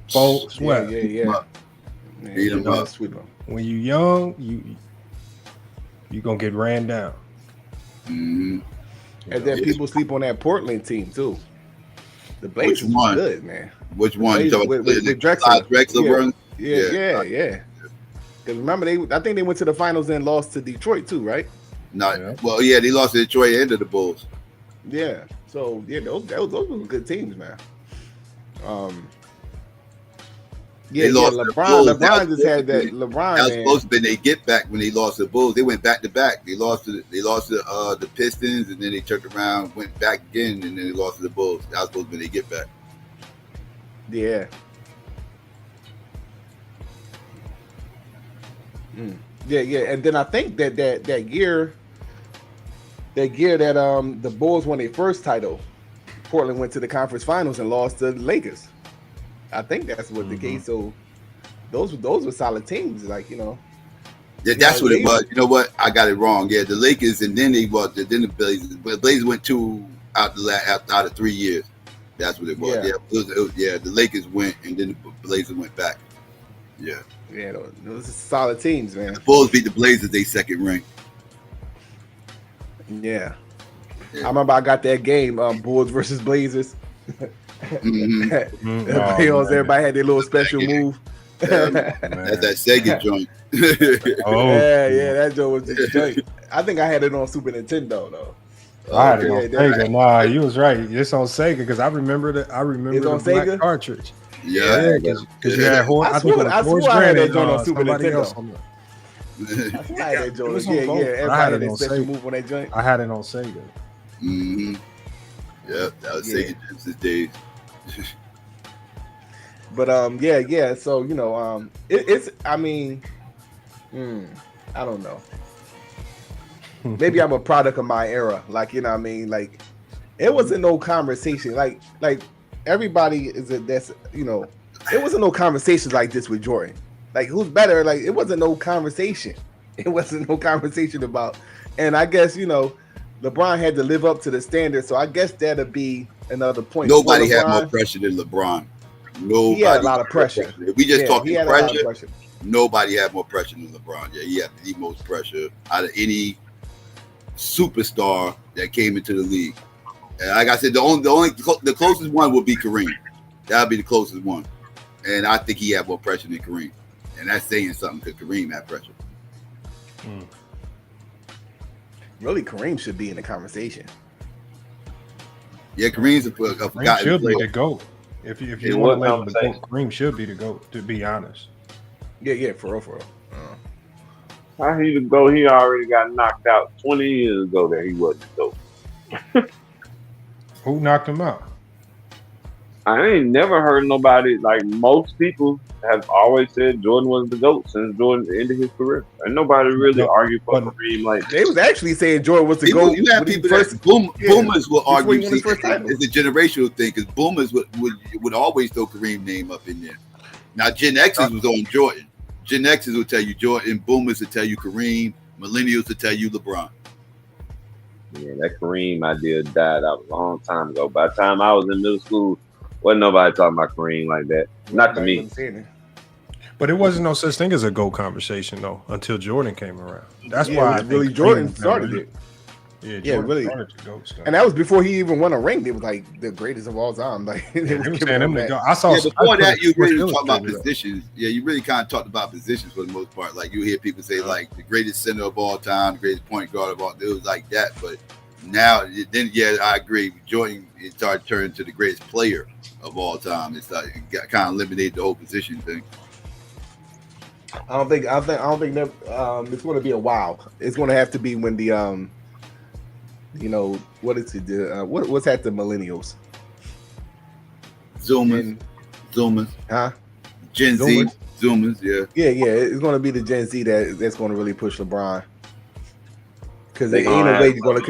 Sweat. Yeah. Beat them up. When you young, you gonna get ran down. Mm-hmm. And then people sleep on that Portland team too. The Blazers was good, man. Which one? With Drexler. Drexler. Yeah. Because remember, I think they went to the finals and lost to Detroit too, right? Well, yeah, they lost to Detroit and to the Bulls. Yeah. So those were good teams, man. LeBron just had that. LeBron, that was supposed to be their get back when they lost to the Bulls. They went back to back. They lost to the Pistons, and then they turned around, went back again, and then they lost to the Bulls. That was supposed to be their get back. Yeah. Yeah. And then I think that year that the Bulls won their first title, Portland went to the conference finals and lost to the Lakers. I think that's what the case. So those were solid teams, like That's what it was. You know what? I got it wrong. Yeah, the Lakers, and then the Blazers. But the Blazers went two out of 3 years. That's what it was. Yeah, the Lakers went, and then the Blazers went back. Yeah. Yeah, those are solid teams, man. The Bulls beat the Blazers, they second ring. Yeah. I remember I got that game, Bulls versus Blazers. Everybody had their little special move. That's that Sega joint. Yeah, that joint was the joint. I think I had it on Super Nintendo though. I had it on Sega. Nah, you was right. It's on Sega because I remember the black Sega cartridge. Yeah, because you had I swore I had that joint on Super Nintendo. I had it on Sega. Move on that joint. I had it on Sega. Mm-hmm. Yeah, that was Sega Genesis days. But yeah. So it's. I mean, I don't know. Maybe I'm a product of my era. Like what I mean. Like it wasn't no conversation. Like everybody is it wasn't no conversations like this with Jordan. Like who's better? Like it wasn't no conversation. It wasn't no conversation about. And I guess LeBron had to live up to the standard. So I guess that'll be another point. Nobody had more pressure than LeBron. Nobody. He had a lot of pressure. If we just talking pressure, nobody had more pressure than LeBron. Yeah, he had the most pressure out of any superstar that came into the league. And like I said, the closest one would be Kareem. That would be the closest one. And I think he had more pressure than Kareem. And that's saying something because Kareem had pressure. Really, Kareem should be in the conversation. Yeah, Kareem's a forgotten Kareem should be the GOAT. If you want to label the GOAT, Kareem should be the GOAT, to be honest. Yeah, for real. How he the GOAT? He already got knocked out 20 years ago that he wasn't the GOAT. Who knocked him out? I ain't never heard nobody, like most people have always said Jordan was the GOAT since Jordan ended his career. And nobody really argued for Kareem like they was actually saying Jordan was the GOAT. You have people boomers will argue it's a generational thing because boomers would always throw Kareem name up in there. Now Gen X's was on Jordan. Gen X's will tell you Jordan, boomers will tell you Kareem, millennials will tell you LeBron. Yeah, that Kareem idea died out a long time ago. By the time I was in middle school, wasn't nobody talking about Kareem like that. Not to me. But it wasn't no such thing as a GOAT conversation though until Jordan came around. That's why really Jordan started it. Yeah, really. Started the GOAT stuff. And that was before he even won a ring. They was like the greatest of all time. Like they were saying him to go. I saw before that you really talk about positions. Yeah, you really kind of talked about positions for the most part. Like you hear people say like the greatest center of all time, the greatest point guard of all. It was like that, but Now, then, yeah, I agree. Jordan started turning to the greatest player of all time. It kind of eliminated the whole position thing. I don't think that it's going to be a while. It's going to have to be when the what is it? What's that? The millennials, Zoomers, huh? Gen Z, Zoomers, yeah. It's going to be the Gen Z that's going to really push LeBron. Because ain't no way you're gonna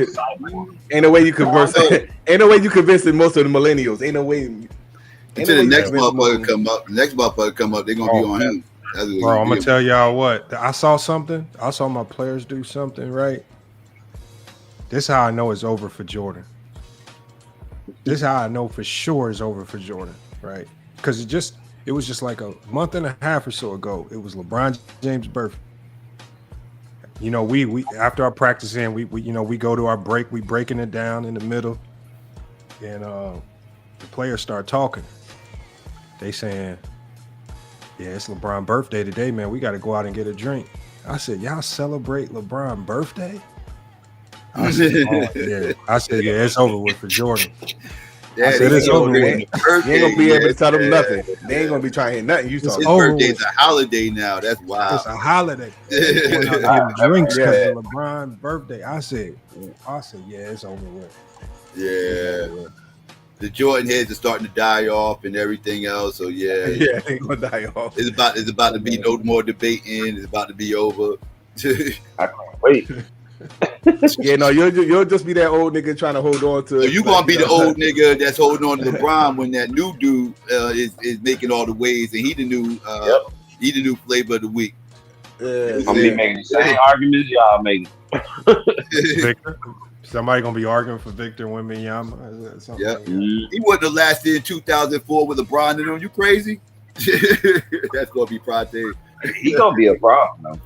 ain't no way you convince ain't no way you convincing most of the millennials. Ain't no way. Until the next motherfucker come up, they're gonna be on him. Bro, I'm gonna tell y'all what. I saw something. I saw my players do something, right? This is how I know it's over for Jordan. This is how I know for sure it's over for Jordan, right? Because it was just like a month and a half or so ago. It was LeBron James' birthday. You know, we after our practice in, we go to our break, we breaking it down in the middle, and the players start talking. They saying, "Yeah, it's LeBron's birthday today, man. We got to go out and get a drink." I said, "Y'all celebrate LeBron's birthday?" I said, "Yeah." I said, "Yeah, it's over with for Jordan." Yeah, I said, it's over with. You ain't gonna be able to tell them nothing. They ain't gonna be trying to hear nothing. You His birthday's a holiday now. That's wild. It's a holiday. Going out getting drinks because of LeBron's birthday. I said, yeah, it's over with. Yeah. The Jordan heads are starting to die off and everything else. So yeah, they gonna die off. It's about to be no more debating. It's about to be over. I can't wait. Yeah, no, you'll just be that old nigga trying to hold on to. So you gonna be the old nigga that's holding on to LeBron when that new dude is making all the waves, and he the new flavor of the week. I'm gonna be making the same arguments y'all making. Victor, somebody gonna be arguing for Victor Wembanyama. Yeah, he wouldn't have lasted in 2004 with LeBron in him. You crazy? That's gonna be Prate. He gonna be a problem though.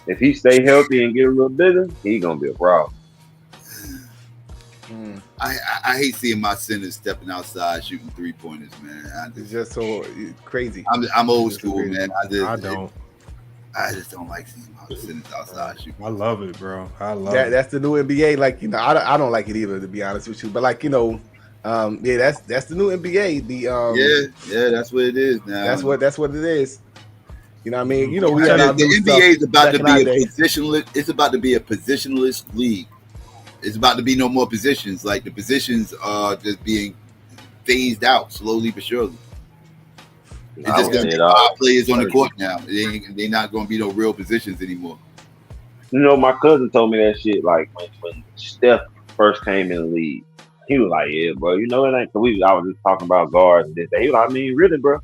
If he stay healthy and get a little bigger, he gonna be a problem. I hate seeing my centers stepping outside shooting 3-pointers, man. It's just so crazy. I'm old school, man. I just don't like seeing my centers outside shooting. I love it, bro. I love that. it. That's the new NBA. Like, you know, I don't like it either, to be honest with you. But like, you know, yeah, that's the new NBA. Yeah, that's what it is now. That's what it is. You know what I mean? You know, the NBA is about to be a positionless. It's about to be a positionless league. It's about to be no more positions. Like the positions are just being phased out slowly but surely. It's just going to be 5 players on the court now. They're not going to be no real positions anymore. You know, my cousin told me that shit like when Steph first came in the league. He was like, "Yeah, bro, you know it ain't." I was just talking about guards and this. He was like, "I mean, really, bro."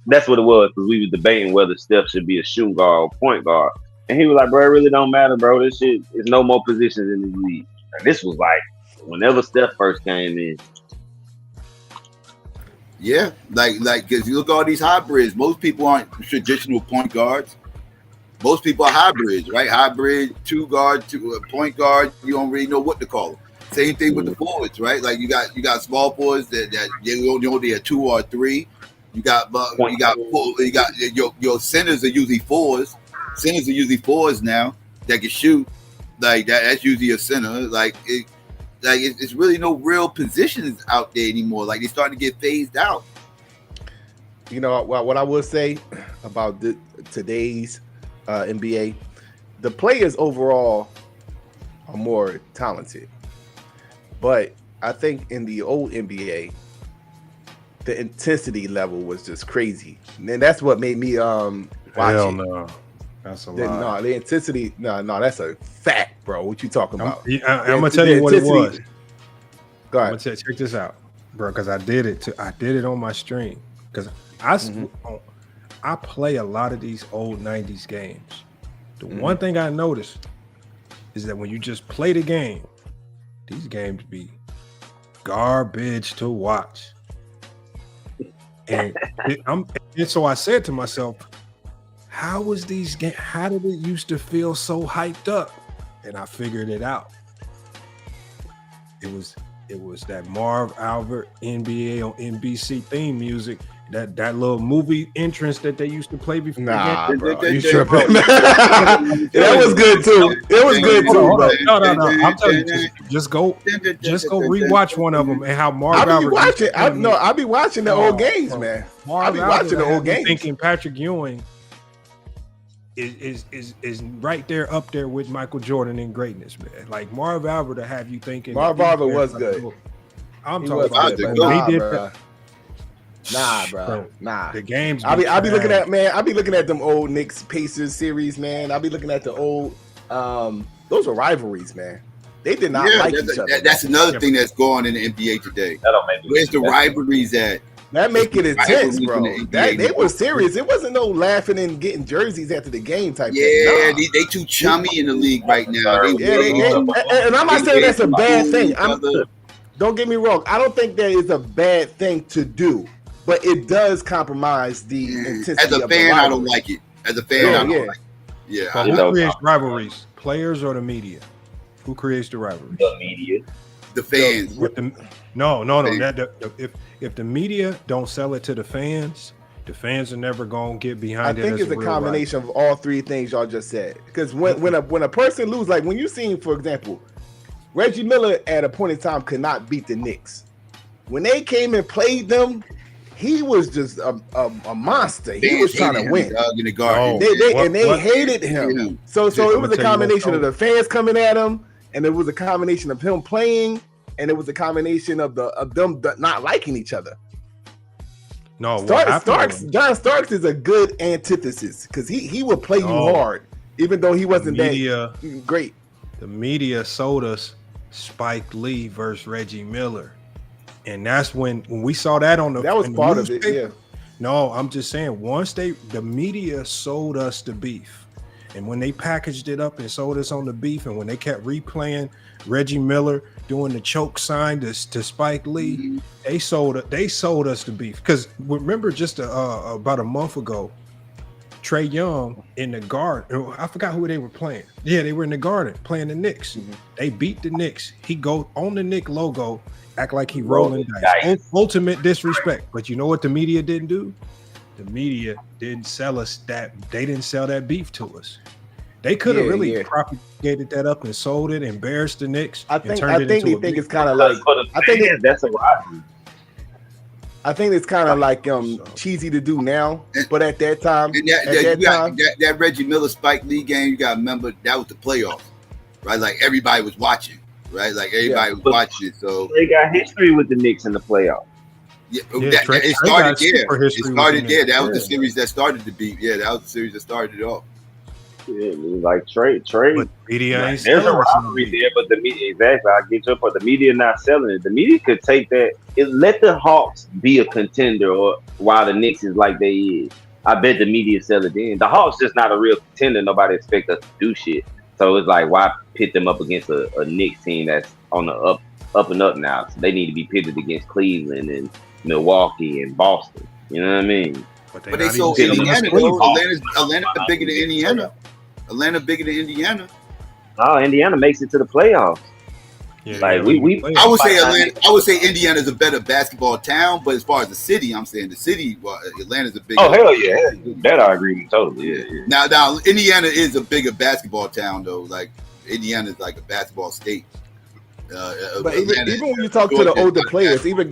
That's what it was, because we was debating whether Steph should be a shooting guard or point guard. And he was like, "Bro, it really don't matter, bro. This shit is no more positions in the league." And this was like whenever Steph first came in. Yeah, like because you look at all these hybrids. Most people aren't traditional point guards. Most people are hybrids, right? Hybrid, 2 guard, point guard. You don't really know what to call them. Same thing with the forwards, right? Like you got small forwards that they only are 2 or 3. You got your centers are usually 4s. Centers are usually 4s now that can shoot. Like that's usually a center. It's really no real positions out there anymore. Like they're starting to get phased out. You know what I will say about today's NBA, the players overall are more talented, but I think in the old NBA, the intensity level was just crazy, and that's what made me watch Hell it. no, that's a lie. No, the intensity. No, that's a fact, bro. What you talking about? I'm gonna tell you what it was. Go ahead. Check this out, bro. Because I did it on my stream. Because I play a lot of these old '90s games. The one thing I noticed is that when you just play the game, these games be garbage to watch. And so I said to myself, how was these games? How did it used to feel so hyped up? And I figured it out. It was that Marv Albert NBA on NBC theme music, that little movie entrance that they used to play before. Nah, the game. bro, you tripping? That was good too. It was good too, bro. No. I'm telling you, just go rewatch one of them and how Marv I'll be Albert. watching. I'll be watching the old games, man. I'll be watching the old games. Thinking Patrick Ewing is right there up there with Michael Jordan in greatness, man. Like Marv Albert to have you thinking. Marv Albert was good. I'm talking about that. Nah, bro. Nah. The games. I'll be looking at, man. I'll be looking at them old Knicks Pacers series, man. I'll be looking at the old. Those were rivalries, man. They did not like each other. That's another thing that's going on in the NBA today. Where's the rivalries at? That make it intense, bro. They were serious. It wasn't no laughing and getting jerseys after the game type thing. Yeah, they too chummy in the league right now. And I'm not saying that's a bad thing. Don't get me wrong. I don't think that is a bad thing to do, but it does compromise the intensity. As a fan, I don't like it. As a fan, I don't like it. Yeah. But who creates rivalries? Players or the media? Who creates the rivalries? The media. The fans. No. If the media don't sell it to the fans are never gonna get behind it. I think it's a combination of all three things y'all just said. Because when a person loses, like when you seen, for example, Reggie Miller at a point in time could not beat the Knicks. When they came and played them, he was just a monster. He was trying to win. In the garden. They hated him. So it was a combination of the fans coming at him, and it was a combination of him playing, and it was a combination of them not liking each other. No, John Starks is a good antithesis because he will play you hard, even though he wasn't that great. The media sold us Spike Lee versus Reggie Miller, and that's when we saw that on the. That was part of it, yeah. No, I'm just saying once the media sold us the beef, and when they packaged it up and sold us on the beef, and when they kept replaying Reggie Miller doing the choke sign to Spike Lee, they sold us the beef. Because remember, just about a month ago, Trae Young in the Garden. I forgot who they were playing. Yeah, they were in the Garden playing the Knicks. They beat the Knicks. He go on the Knick logo, act like he rolling dice. Ultimate disrespect. But you know what the media didn't do? The media didn't sell us that. They didn't sell that beef to us. They could have really propagated that up and sold it, embarrassed the Knicks. I think it's kind of like. That's a rivalry. I think it's kind of like cheesy to do now, but at that time, that Reggie Miller Spike Lee game, you got to remember that was the playoffs, right? Like everybody was watching, right? Like everybody was watching it. So they got history with the Knicks in the playoffs. Yeah, it started there. It started there. That was the series that started the beat. Yeah, that was the series that started it off. Yeah, like Trey. But media ain't there's a selling rivalry there, but the media exactly. I get your point. The media not selling it. The media could take that. Let the Hawks be a contender, or while the Knicks is like they is. I bet the media sell it then. The Hawks just not a real contender. Nobody expect us to do shit. So it's like, why pit them up against a Knicks team that's on the up and up now? So they need to be pitted against Cleveland and Milwaukee and Boston. You know what I mean? But they sold Indiana though. Atlanta bigger than Indiana. Atlanta bigger than Indiana. Oh, Indiana makes it to the playoffs. Yeah, like we I would say Atlanta. I would say Indiana is a better basketball town, but as far as the city, I'm saying the city. Well, Atlanta's a bigger. Oh hell yeah, that I agree with totally. Yeah. Now, Indiana is a bigger basketball town though. Like Indiana is like a basketball state. But even when you talk to the older players, even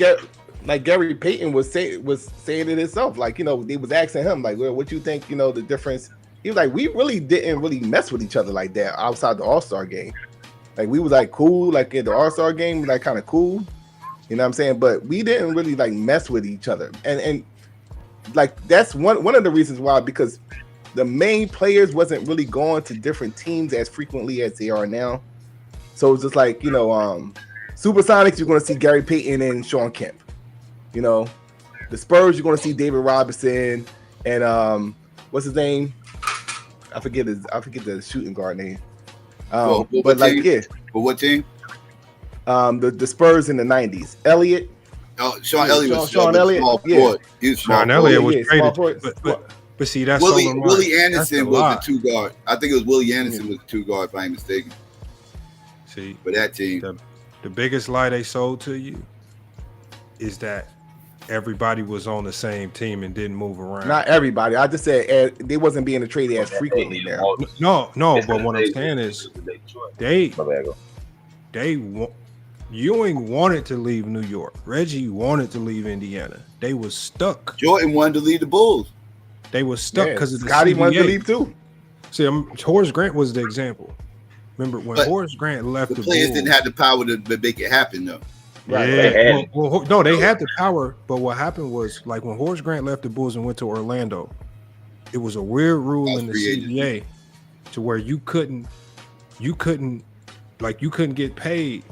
Gary Payton was saying it himself. Like they was asking him like, well, what you think? The difference. He was like, we really didn't really mess with each other like that outside the All-Star game. Like we was like cool, like in the All-Star game, like kind of cool. You know what I'm saying? But we didn't really like mess with each other. And like that's one of the reasons why, because the main players wasn't really going to different teams as frequently as they are now. So it's just like, Supersonics, you're gonna see Gary Payton and Sean Kemp. The Spurs, you're gonna see David Robinson and what's his name? I forget the shooting guard name. But what team? The Spurs in the 90s. Elliott. Oh, Sean Elliott was Sean Elliott. Yeah. Sean Elliott was traded. But see, that's Willie Anderson was the two guard. I think it was Willie Anderson was the two guard, if I ain't mistaken. See, for that team, the biggest lie they sold to you is that everybody was on the same team and didn't move around. Not everybody. I just said they wasn't being traded as frequently there. No. But what I'm saying is, Ewing wanted to leave New York. Reggie wanted to leave Indiana. They was stuck. Jordan wanted to leave the Bulls. They was stuck because of the Scotty CBA. wanted to leave too. See, Horace Grant was the example. Remember when Horace Grant left the players Bulls, didn't have the power to make it happen though. Right. Yeah. No, they had the power, but what happened was, like, when Horace Grant left the Bulls and went to Orlando, it was a weird rule in the CBA to where you couldn't get paid.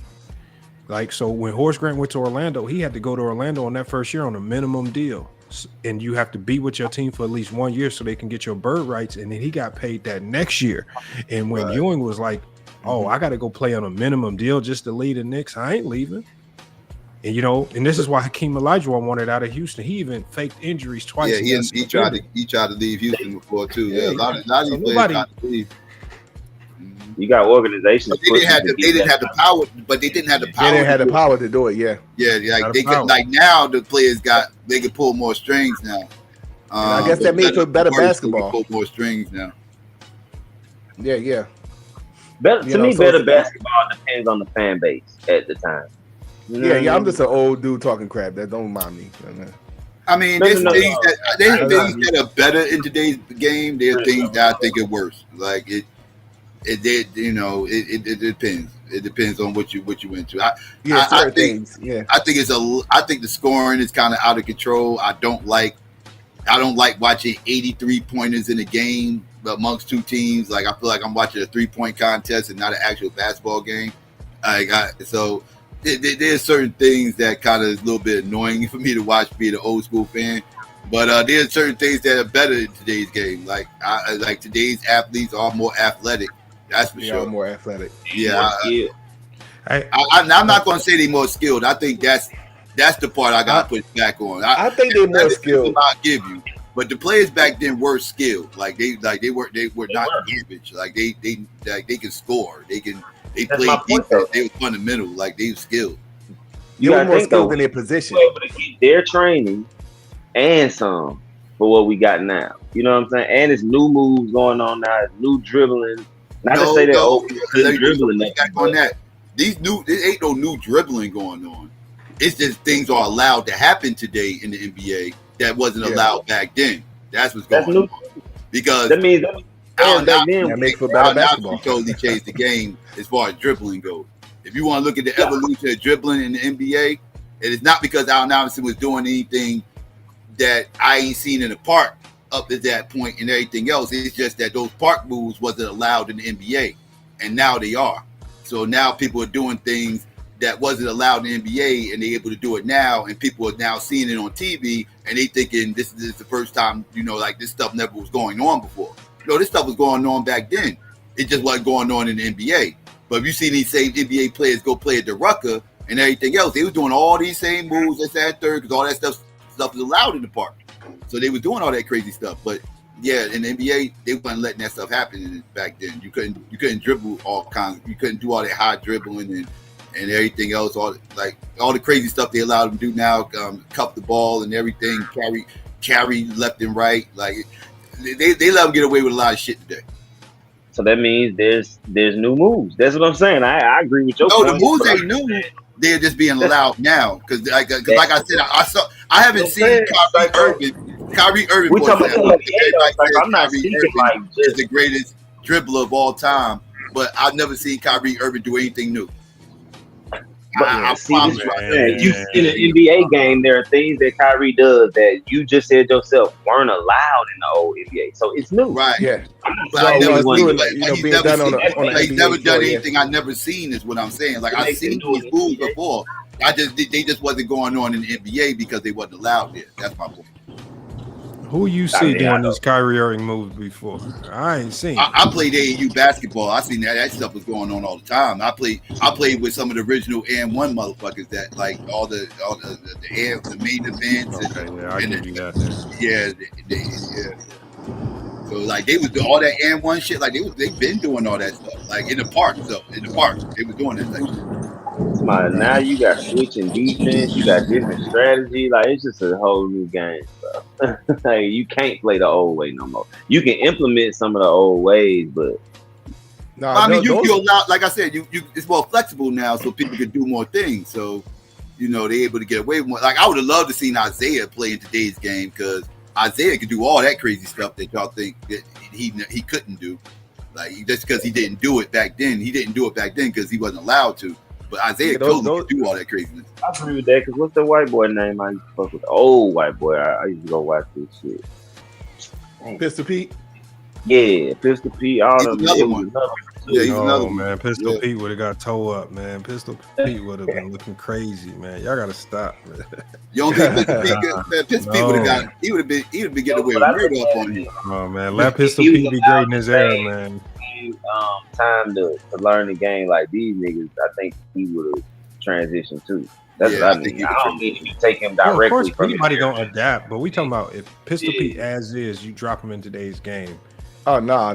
Like, so when Horace Grant went to Orlando, he had to go to Orlando on that first year on a minimum deal. And you have to be with your team for at least 1 year so they can get your bird rights. And then he got paid that next year. And when Ewing was like, oh, I got to go play on a minimum deal just to lead the Knicks, I ain't leaving. And, you know, and this is why Hakeem Olajuwon wanted out of Houston. He even faked injuries twice. Yeah, he tried to leave Houston before too. Yeah, a lot of these players tried to leave. You got organizations. But they didn't have the power. But they didn't have the power. They didn't have the power to do it. Yeah. Yeah, like they could. Like now, the players they can pull more strings now. I guess that made for better basketball. Pull more strings now. Yeah. Better basketball depends on the fan base at the time. Yeah. I'm just an old dude talking crap. That don't mind me. I mean, there's things that are better in today's game. There are things that I think are worse. Like it depends. It depends on what you into. I think the scoring is kind of out of control. I don't like watching 83 pointers in a game amongst two teams. Like, I feel like I'm watching a 3-point contest and not an actual basketball game. There's certain things that kind of is a little bit annoying for me to watch, being an old school fan. But there's certain things that are better in today's game. Like today's athletes are more athletic. That's for sure. More athletic. Yeah. I'm not going to say they're more skilled. I think that's the part I got to put back on. I think they're more skilled. I'll give you. But the players back then were skilled. Like they were not garbage. Like they can score. They played defense. They were fundamental. Like they were skilled. You were more skilled in their position. Able to get their training and some for what we got now. You know what I'm saying? And it's new moves going on now. It's new dribbling. Not to say that dribbling on that. There ain't no new dribbling going on. It's just things are allowed to happen today in the NBA that wasn't allowed back then. That's what's going on. Because that means that makes for better basketball. Totally changed the game as far as dribbling goes. If you want to look at the evolution of dribbling in the NBA, it is not because Allen Iverson was doing anything that I ain't seen in the park up to that point and everything else. It's just that those park moves wasn't allowed in the NBA, and now they are. So now people are doing things that wasn't allowed in the NBA, and they're able to do it now, and people are now seeing it on TV, and they thinking this is the first time, like this stuff never was going on before. No, this stuff was going on back then. It just wasn't going on in the NBA. But if you see these same NBA players go play at the Rucker and everything else, they were doing all these same moves, that third, because all that stuff is allowed in the park. So they were doing all that crazy stuff. But yeah, in the NBA, they weren't letting that stuff happen back then. You couldn't dribble all kinds. You couldn't do all that high dribbling and everything else. All the crazy stuff they allowed them to do now, cuff the ball and everything, carry left and right. Like they let them get away with a lot of shit today. So that means there's new moves. That's what I'm saying. I agree with your point. No, the moves ain't new. They're just being allowed now because, like I said, I haven't seen Kyrie Irving. Kyrie Irving, we talking about I'm not speaking like is the greatest dribbler of all time, but I've never seen Kyrie Irving do anything new. I promise you. In an NBA game, there are things that Kyrie does that you just said yourself weren't allowed in the old NBA. So it's new, right? Yeah, but I never he's never done anything I've never seen. Is what I'm saying. Like I've seen these moves before. They just wasn't going on in the NBA because they wasn't allowed there. That's my point. Who you see doing these Kyrie Irving moves before? I ain't seen. I played AAU basketball. I seen that stuff was going on all the time. I played with some of the original and one motherfuckers that like all the main events. So like they was doing all that and one shit. Like they been doing all that stuff. Like in the park. So in the park they was doing that thing. Now you got switching defense, you got different strategy. Like it's just a whole new game, bro. Like you can't play the old way no more. You can implement some of the old ways, but I mean, you allow, like I said, you it's more flexible now, so people can do more things. So, they're able to get away with more. Like I would have loved to seen Isaiah play in today's game because Isaiah could do all that crazy stuff that y'all think that he couldn't do. Like just because he didn't do it back then, he didn't do it back then because he wasn't allowed to. But Isaiah totally could do all that craziness. I agree with that because what's the white boy name I used to fuck with? The old white boy. I used to go watch this shit. Dang. Pistol Pete. Yeah, Pistol Pete. All them. Another one. Yeah, he's another one. Man. Pistol Pete would have got toe up, man. Pistol Pete would have been looking crazy, man. Y'all gotta stop, man. You don't think Pistol Pete would have got? He would have been getting away with murder up on you. Oh man, let Pistol Pete be great in his era, man. Time to learn the game like these niggas. I think he would have transitioned too. That's what I mean. I don't mean to take him directly. Of course, from anybody gonna adapt, but we talking about if Pistol Pete as is, you drop him in today's game. Oh no.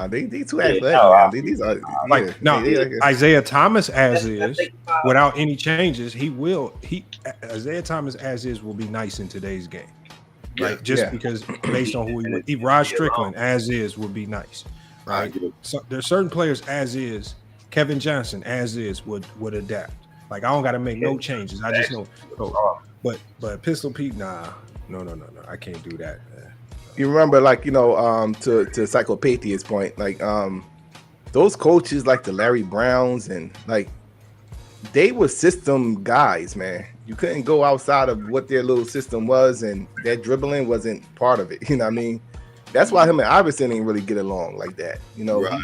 They too athletic, man. These are like Isaiah Thomas as is without any changes. Isaiah Thomas as is will be nice in today's game. Like because based on who he was, Rod Strickland as is would be nice. Right. So there's certain players as is. Kevin Johnson as is would adapt. Like I don't got to make no changes. I just know. But Pistol Pete, no. I can't do that. Man. You remember, like to Psykopathiest's point, like those coaches like the Larry Browns and like they were system guys, man. You couldn't go outside of what their little system was, and their dribbling wasn't part of it. You know what I mean? That's why him and Iverson didn't really get along like that. Right.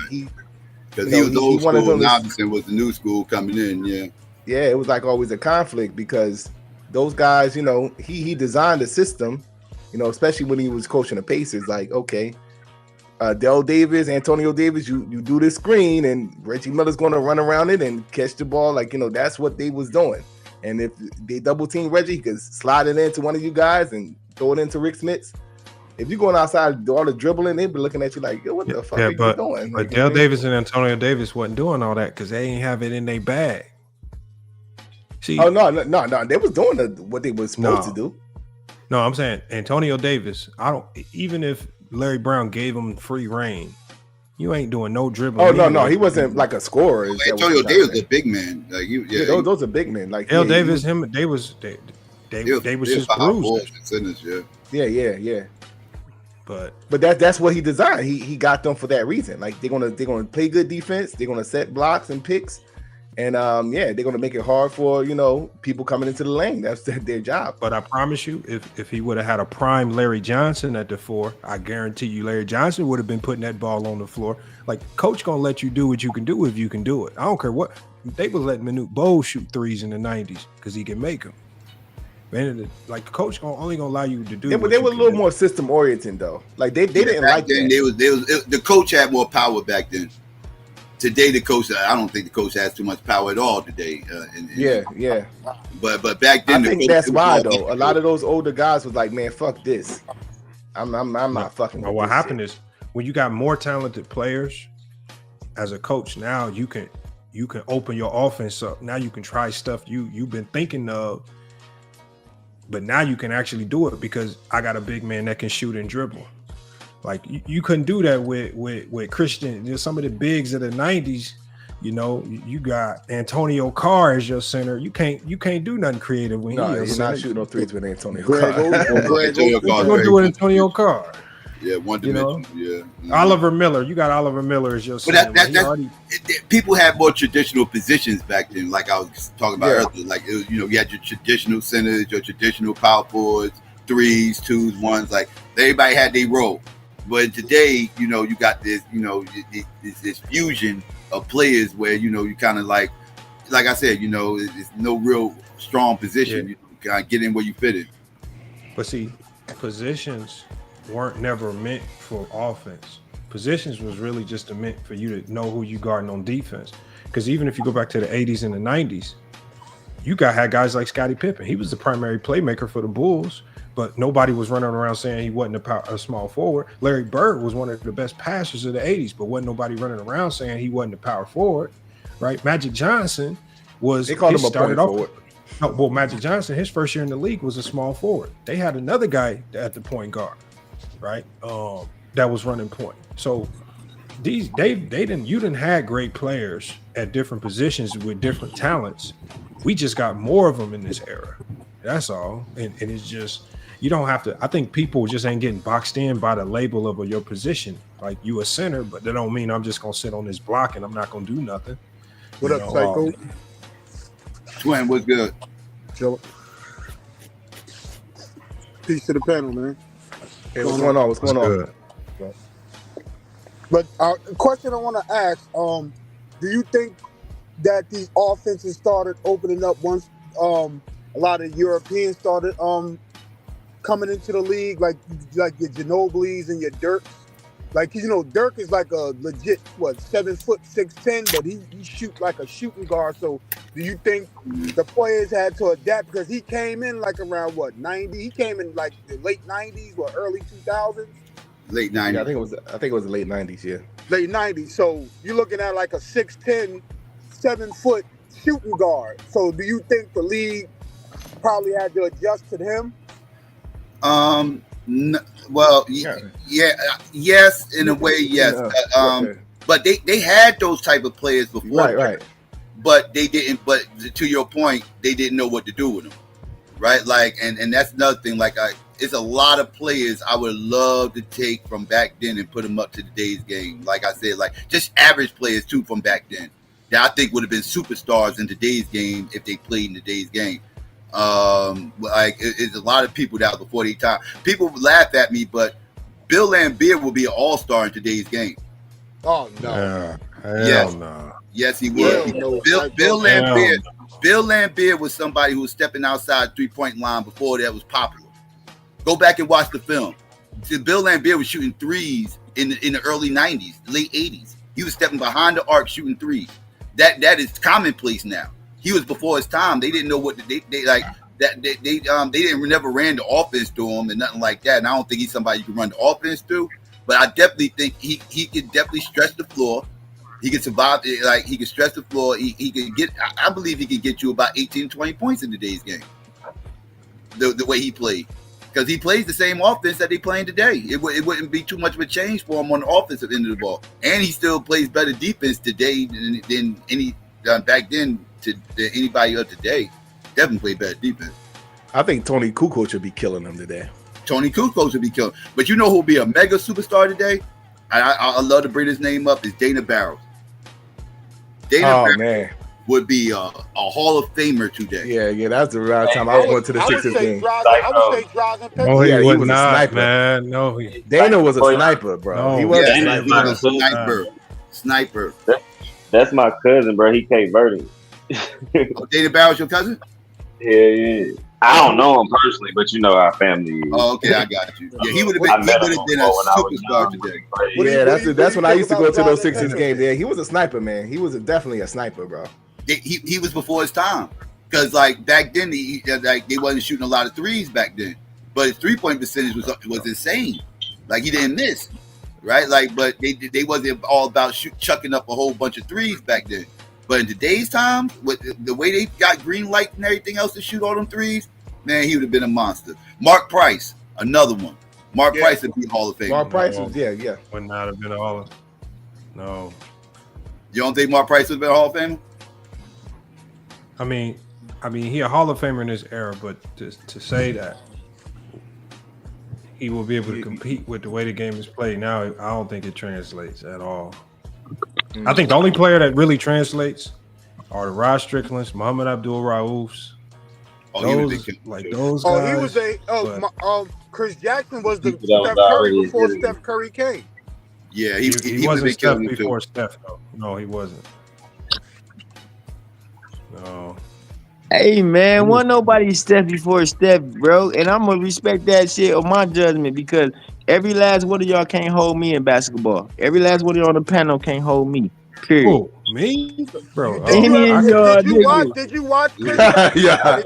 Because he was old school and Iverson was the new school coming in, Yeah, it was like always a conflict because those guys, he designed a system, especially when he was coaching the Pacers, like, okay, Del Davis, Antonio Davis, you do this screen and Reggie Miller's going to run around it and catch the ball. Like, that's what they was doing. And if they double team Reggie, he could slide it into one of you guys and throw it into Rick Smits. If you're going outside, do all the dribbling, they'd be looking at you like, yo, what the fuck are you doing? But Del Davis and Antonio Davis wasn't doing all that because they ain't have it in their bag. See, no, they was doing what they were supposed to do. No, I'm saying Antonio Davis. Even if Larry Brown gave him free reign, you ain't doing no dribbling. Oh no, he wasn't like a scorer. Antonio Davis was a big man. Like those are big men. Like L. Davis, they was just bruisers. Yeah. But that's what he designed. He got them for that reason. Like they're gonna play good defense. They're gonna set blocks and picks, and they're gonna make it hard for people coming into the lane. That's their job. But I promise you, if he would have had a prime Larry Johnson at the 4, I guarantee you Larry Johnson would have been putting that ball on the floor. Like coach gonna let you do what you can do if you can do it. I don't care what they was letting Manute Bol shoot threes in the 90s because he can make them. Man, like coach only gonna allow you to do. Yeah, but they were a little more system oriented though. Like they didn't like then, that. The coach had more power back then. Today, the coach, I don't think the coach has too much power at all today. Yeah. But back then, I think that's why though. A lot of those older guys was like, man, fuck this. I'm not fucking. Now, what happened is when you got more talented players as a coach, now you can open your offense up. Now you can try stuff you've been thinking of. But now you can actually do it because I got a big man that can shoot and dribble. Like you couldn't do that with Christian. Some of the bigs of the 90s, you got Antonio Carr as your center. You can't do nothing creative when you're not shooting no threes with Antonio Carr. What you gonna do with Antonio Carr? Yeah, one dimension. Yeah. Oliver Miller. You got Oliver Miller as your center. But people had more traditional positions back then, like I was talking about earlier. Like it was, you had your traditional centers, your traditional power forwards, 3s, 2s, 1s. Like everybody had their role. But today, you got this, this fusion of players where you kind of like I said, it's no real strong position. You kind of get in where you fit in. But see, positions weren't never meant for offense. Positions was really just meant for you to know who you guarding on defense. Because even if you go back to the 80s and the 90s, you had guys like Scottie Pippen. He was the primary playmaker for the Bulls, but nobody was running around saying he wasn't a small forward. Larry Bird was one of the best passers of the 80s, but wasn't nobody running around saying he wasn't a power forward, right? Magic Johnson was They called he him a started point off. forward. No, well, Magic Johnson, his first year in the league was a small forward. They had another guy at the point guard, right? That was running point. So you didn't have great players at different positions with different talents. We just got more of them in this era. That's all. And it's just, you don't have to. I think people just ain't getting boxed in by the label of your position. Like, you a center, but that don't mean I'm just gonna sit on this block and I'm not gonna do nothing. What up, Psycho? Twin, what's good? Chill. Peace to the panel, man. Hey, what's going on? What's going on? But a question I want to ask: do you think that these offenses started opening up once a lot of Europeans started coming into the league, like your Ginobili's and your Dirks? Like, you know, Dirk is like a legit 7 foot 6'10", but he shoot like a shooting guard. So, do you think the players had to adapt because he came in like around 90? He came in like the late 90s or early 2000s. Late 90s. Yeah, I think it was the late 90s. Yeah. Late 90s. So you're looking at like a 6'10", 7 foot shooting guard. So do you think the league probably had to adjust to him? Well, yes, in a way, yes. But they had those type of players before, right? But they didn't. But to your point, they didn't know what to do with them, right? Like, and that's another thing. Like, it's a lot of players I would love to take from back then and put them up to today's game. Like I said, like just average players too from back then that I think would have been superstars in today's game if they played in today's game. Like it's a lot of people that was before their time. People laugh at me, but Bill Laimbeer will be an all-star in today's game. Oh no! Yes, no. Yes, he would. Bill Laimbeer was somebody who was stepping outside 3-point line before that was popular. Go back and watch the film. See, Bill Laimbeer was shooting threes in the early 90s, late 80s. He was stepping behind the arc shooting threes. That is commonplace now. He was before his time. They didn't know what they like. That they didn't never ran the offense to him and nothing like that. And I don't think he's somebody you can run the offense to. But I definitely think he could definitely stretch the floor. He could survive. Like he could stretch the floor. He could get. I believe he could get you about 18, 20 points in today's game. The way he played, because he plays the same offense that they playing today. It wouldn't be too much of a change for him on the offensive end of the ball. And he still plays better defense today than any back then. To anybody of today, definitely play better defense. I think Tony Kukoc should be killing them today. Tony Kukoc should be killing. But you know who'll be a mega superstar today? I love to bring his name up. Is Dana Barros. Dana Barros would be a Hall of Famer today. Yeah, that's the right time I was going to the Sixers game. I would say Drazen Petrovic. Oh, he was a not, sniper, man. No, Dana was a sniper, bro. No. He was a sniper. That's my cousin, bro. He Cape Verde. Dana Barros, your cousin? Yeah. I don't know him personally, but you know our family is. Oh, okay, I got you. Yeah, he would have been a superstar today. Yeah, that's when I used to go to those Sixers games. Yeah, he was a sniper, man. He was definitely a sniper, bro. He was before his time, because like back then, they wasn't shooting a lot of threes back then, but his 3-point percentage was insane. Like he didn't miss, right? Like, but they wasn't all about chucking up a whole bunch of threes back then. But in today's time, with the way they got green light and everything else to shoot all them threes, man, he would have been a monster. Mark Price, another one. Mark Price would be Hall of Fame. Mark Price was, would not have been a Hall of. No. You don't think Mark Price would have been a Hall of Famer? I mean, he a Hall of Famer in his era, but to say that he will be able to compete with the way the game is played now, I don't think it translates at all. I think the only player that really translates are the Rod Stricklands, Muhammad Abdul-Raufs. Those guys. He was Chris Jackson was the Steph Curry before Steph Curry came. Yeah, he wasn't Steph before Steph, though. No, he wasn't. No. Hey man, wasn't nobody Steph before Steph, bro. And I'm gonna respect that shit on my judgment because every last one of y'all can't hold me in basketball. Every last one of y'all on the panel can't hold me. Period. Who, me? Bro. Did you watch? Yeah.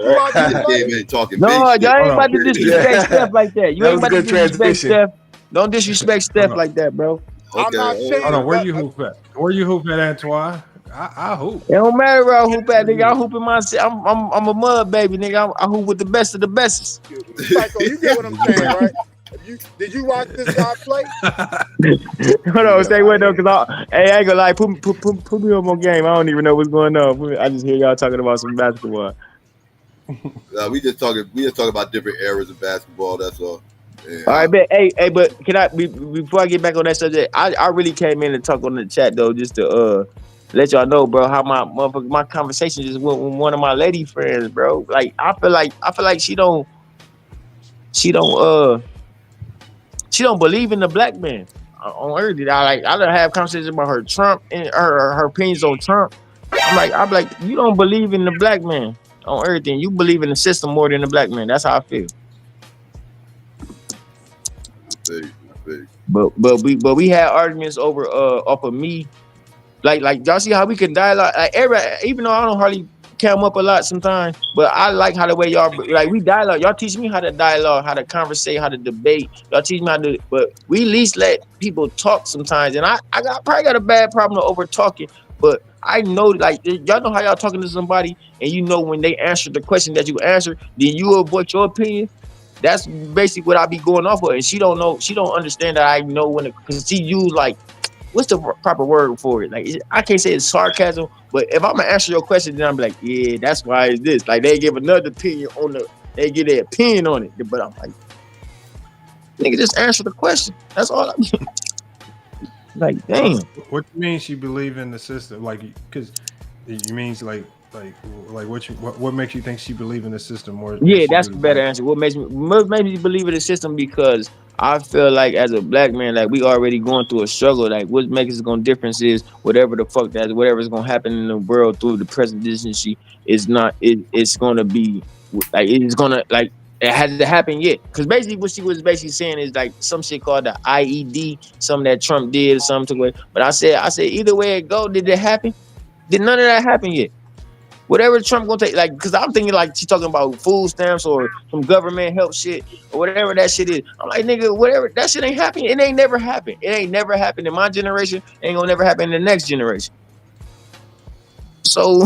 No, y'all ain't about to disrespect Steph like that. You ain't about to disrespect Steph. Don't disrespect Steph like that, bro. I'm not saying. Hold on, where you hoop at? Where you hoop at, Antoine? I hoop. It don't matter where I hoop at, nigga. I hoop in my city. I'm a mud baby, nigga. I hoop with the best of the bestest. Psycho, you get what I'm saying, right? Did you watch this guy play? Hold on, stay with though, cause I ain't gonna lie. Put me on my game. I don't even know what's going on. I just hear y'all talking about some basketball. We just talking about different eras of basketball. That's all. Yeah. All right, but hey, but can I before I get back on that subject? I really came in to talk on the chat though, just to let y'all know, bro, how my conversation just went with one of my lady friends, bro. Like I feel like she don't believe in the black man on earth. I don't have conversations about her Trump and her opinions on Trump. I'm like, you don't believe in the black man on earth, and you believe in the system more than the black man. That's how I feel. But we had arguments over off of me. Like y'all see how we can dialogue. Like everybody, even though I don't hardly come up a lot sometimes, but I like how the way y'all like we dialogue. Y'all teach me how to dialogue, how to conversate, how to debate. Y'all teach me how to, but we at least let people talk sometimes. And I probably got a bad problem of over talking, but I know like y'all know how y'all talking to somebody, and you know when they answer the question that you answer, then you avoid your opinion. That's basically what I be going off of, and she don't know. She don't understand that I know when because she use like, what's the proper word for it? Like I can't say it's sarcasm, but if I'm gonna answer your question, then I'm like, yeah, that's why it's this. Like they give another opinion on they give their opinion on it, but I'm like, nigga, just answer the question. That's all I'm like. Damn. What you mean she believe in the system? Like, because you means like what makes you think she believe in the system more? Yeah, that's the better answer. What makes me believe in the system, because I feel like as a black man, like we already going through a struggle. Like what makes us going difference is whatever's gonna happen in the world through the presidency is not. It's gonna be like it's gonna like it hasn't happened yet. Because basically what she was basically saying is like some shit called the IED, something that Trump did or something to it. But I said either way it go, did it happen? Did none of that happen yet? Whatever Trump gonna take, like, because I'm thinking like she's talking about food stamps or some government help shit or whatever that shit is. I'm like, nigga, whatever that shit ain't happening. It ain't never happened. It ain't never happened in my generation. It ain't gonna never happen in the next generation. So,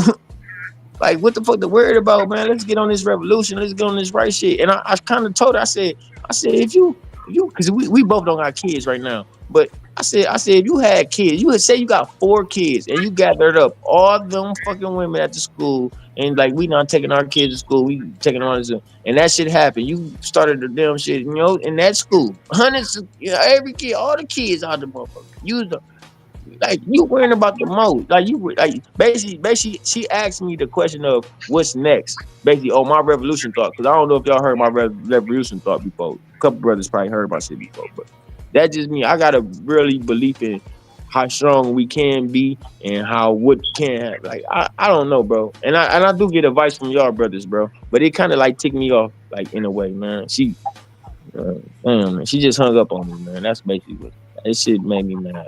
like, what the fuck they worried about, man? Let's get on this revolution. Let's get on this right shit. And I kind of told her, I said, if you, because we both don't got kids right now, but I said, if you had kids, you would say you got 4 kids and you gathered up all them fucking women at the school and like we not taking our kids to school, we taking on this, and that shit happened. You started the damn shit, in that school. Hundreds of, every kid, all the kids out the motherfucker. Like you worrying about the most. Like basically she asked me the question of what's next. Basically, my revolution thought. Because I don't know if y'all heard my revolution thought before. A couple brothers probably heard my shit before, but that just me. I got a really belief in how strong we can be and how what can happen. Like I don't know, bro. And I do get advice from y'all brothers, bro. But it kind of like ticked me off, like in a way, man. She man, she just hung up on me, man. That's basically what that shit made me mad.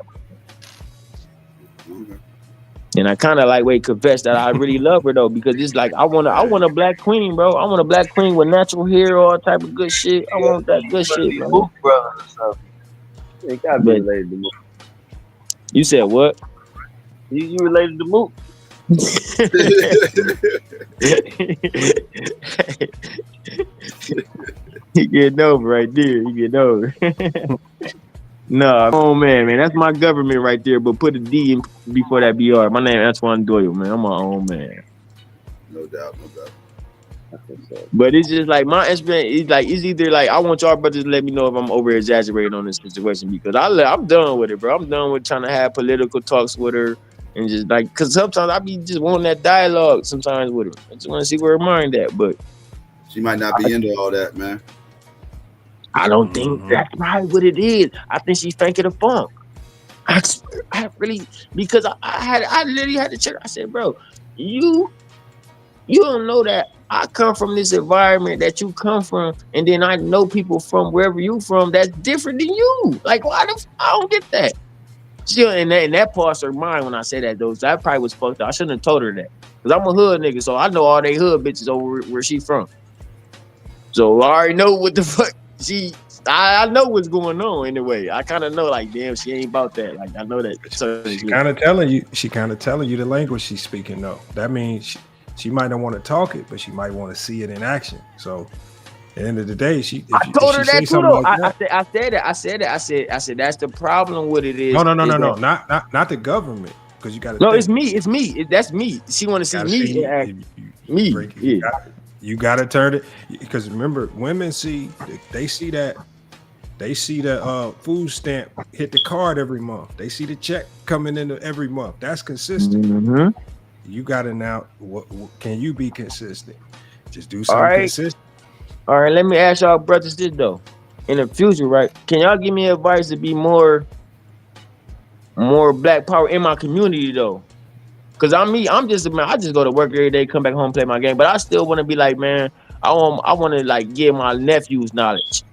And I kind of like confess that I really love her though, because it's like I want a black queen, bro. I want a black queen with natural hair, all type of good shit. I want that good shit, man. Mook brothers or something. It gotta be related to Mook. You said what? You related to Mook? You getting over right there. You getting over. No, oh man, that's my government right there. But put a D in before that BR. My name is Antoine Doyle, man. I'm my own man. No doubt. But it's just like my experience. It's either like I want y'all brothers to let me know if I'm over exaggerating on this situation, because I'm done with it, bro. I'm done with trying to have political talks with her and just like, because sometimes I be just wanting that dialogue sometimes with her. I just want to see where her mind at, but she might not be into all that, man. I don't think that's probably what it is. I think she's thinking of funk. I really, because I literally had to check. I said, bro, you don't know that I come from this environment that you come from, and then I know people from wherever you from that's different than you. Like, why I don't get that. She and that parts her mind when I say that though. That probably was fucked up. I shouldn't have told her that, because I'm a hood nigga, so I know all they hood bitches over where she from. So I already know what the fuck she I know what's going on anyway. I kind of know, like, damn, she ain't about that. Like, I know that. So She kind of telling you. She kind of telling you the language she's speaking. Though that means she might not want to talk it, but she might want to see it in action. So at the end of the day, I told her that too, though. I said that's the problem with it is. No. Not the government, because you got to. No, it's me. It's me. That's me. She want to see me. Me. You got to turn it, because remember, women they see that food stamp hit the card every month. They see the check coming in every month. That's consistent. Mm-hmm. You got to now. What can you be consistent? Just do something consistent. All right, let me ask y'all brothers this though. In the future, right? Can y'all give me advice to be more black power in my community though? Cause I'm just a man. I just go to work every day, come back home, play my game. But I still want to be like, man, I want to like give my nephews knowledge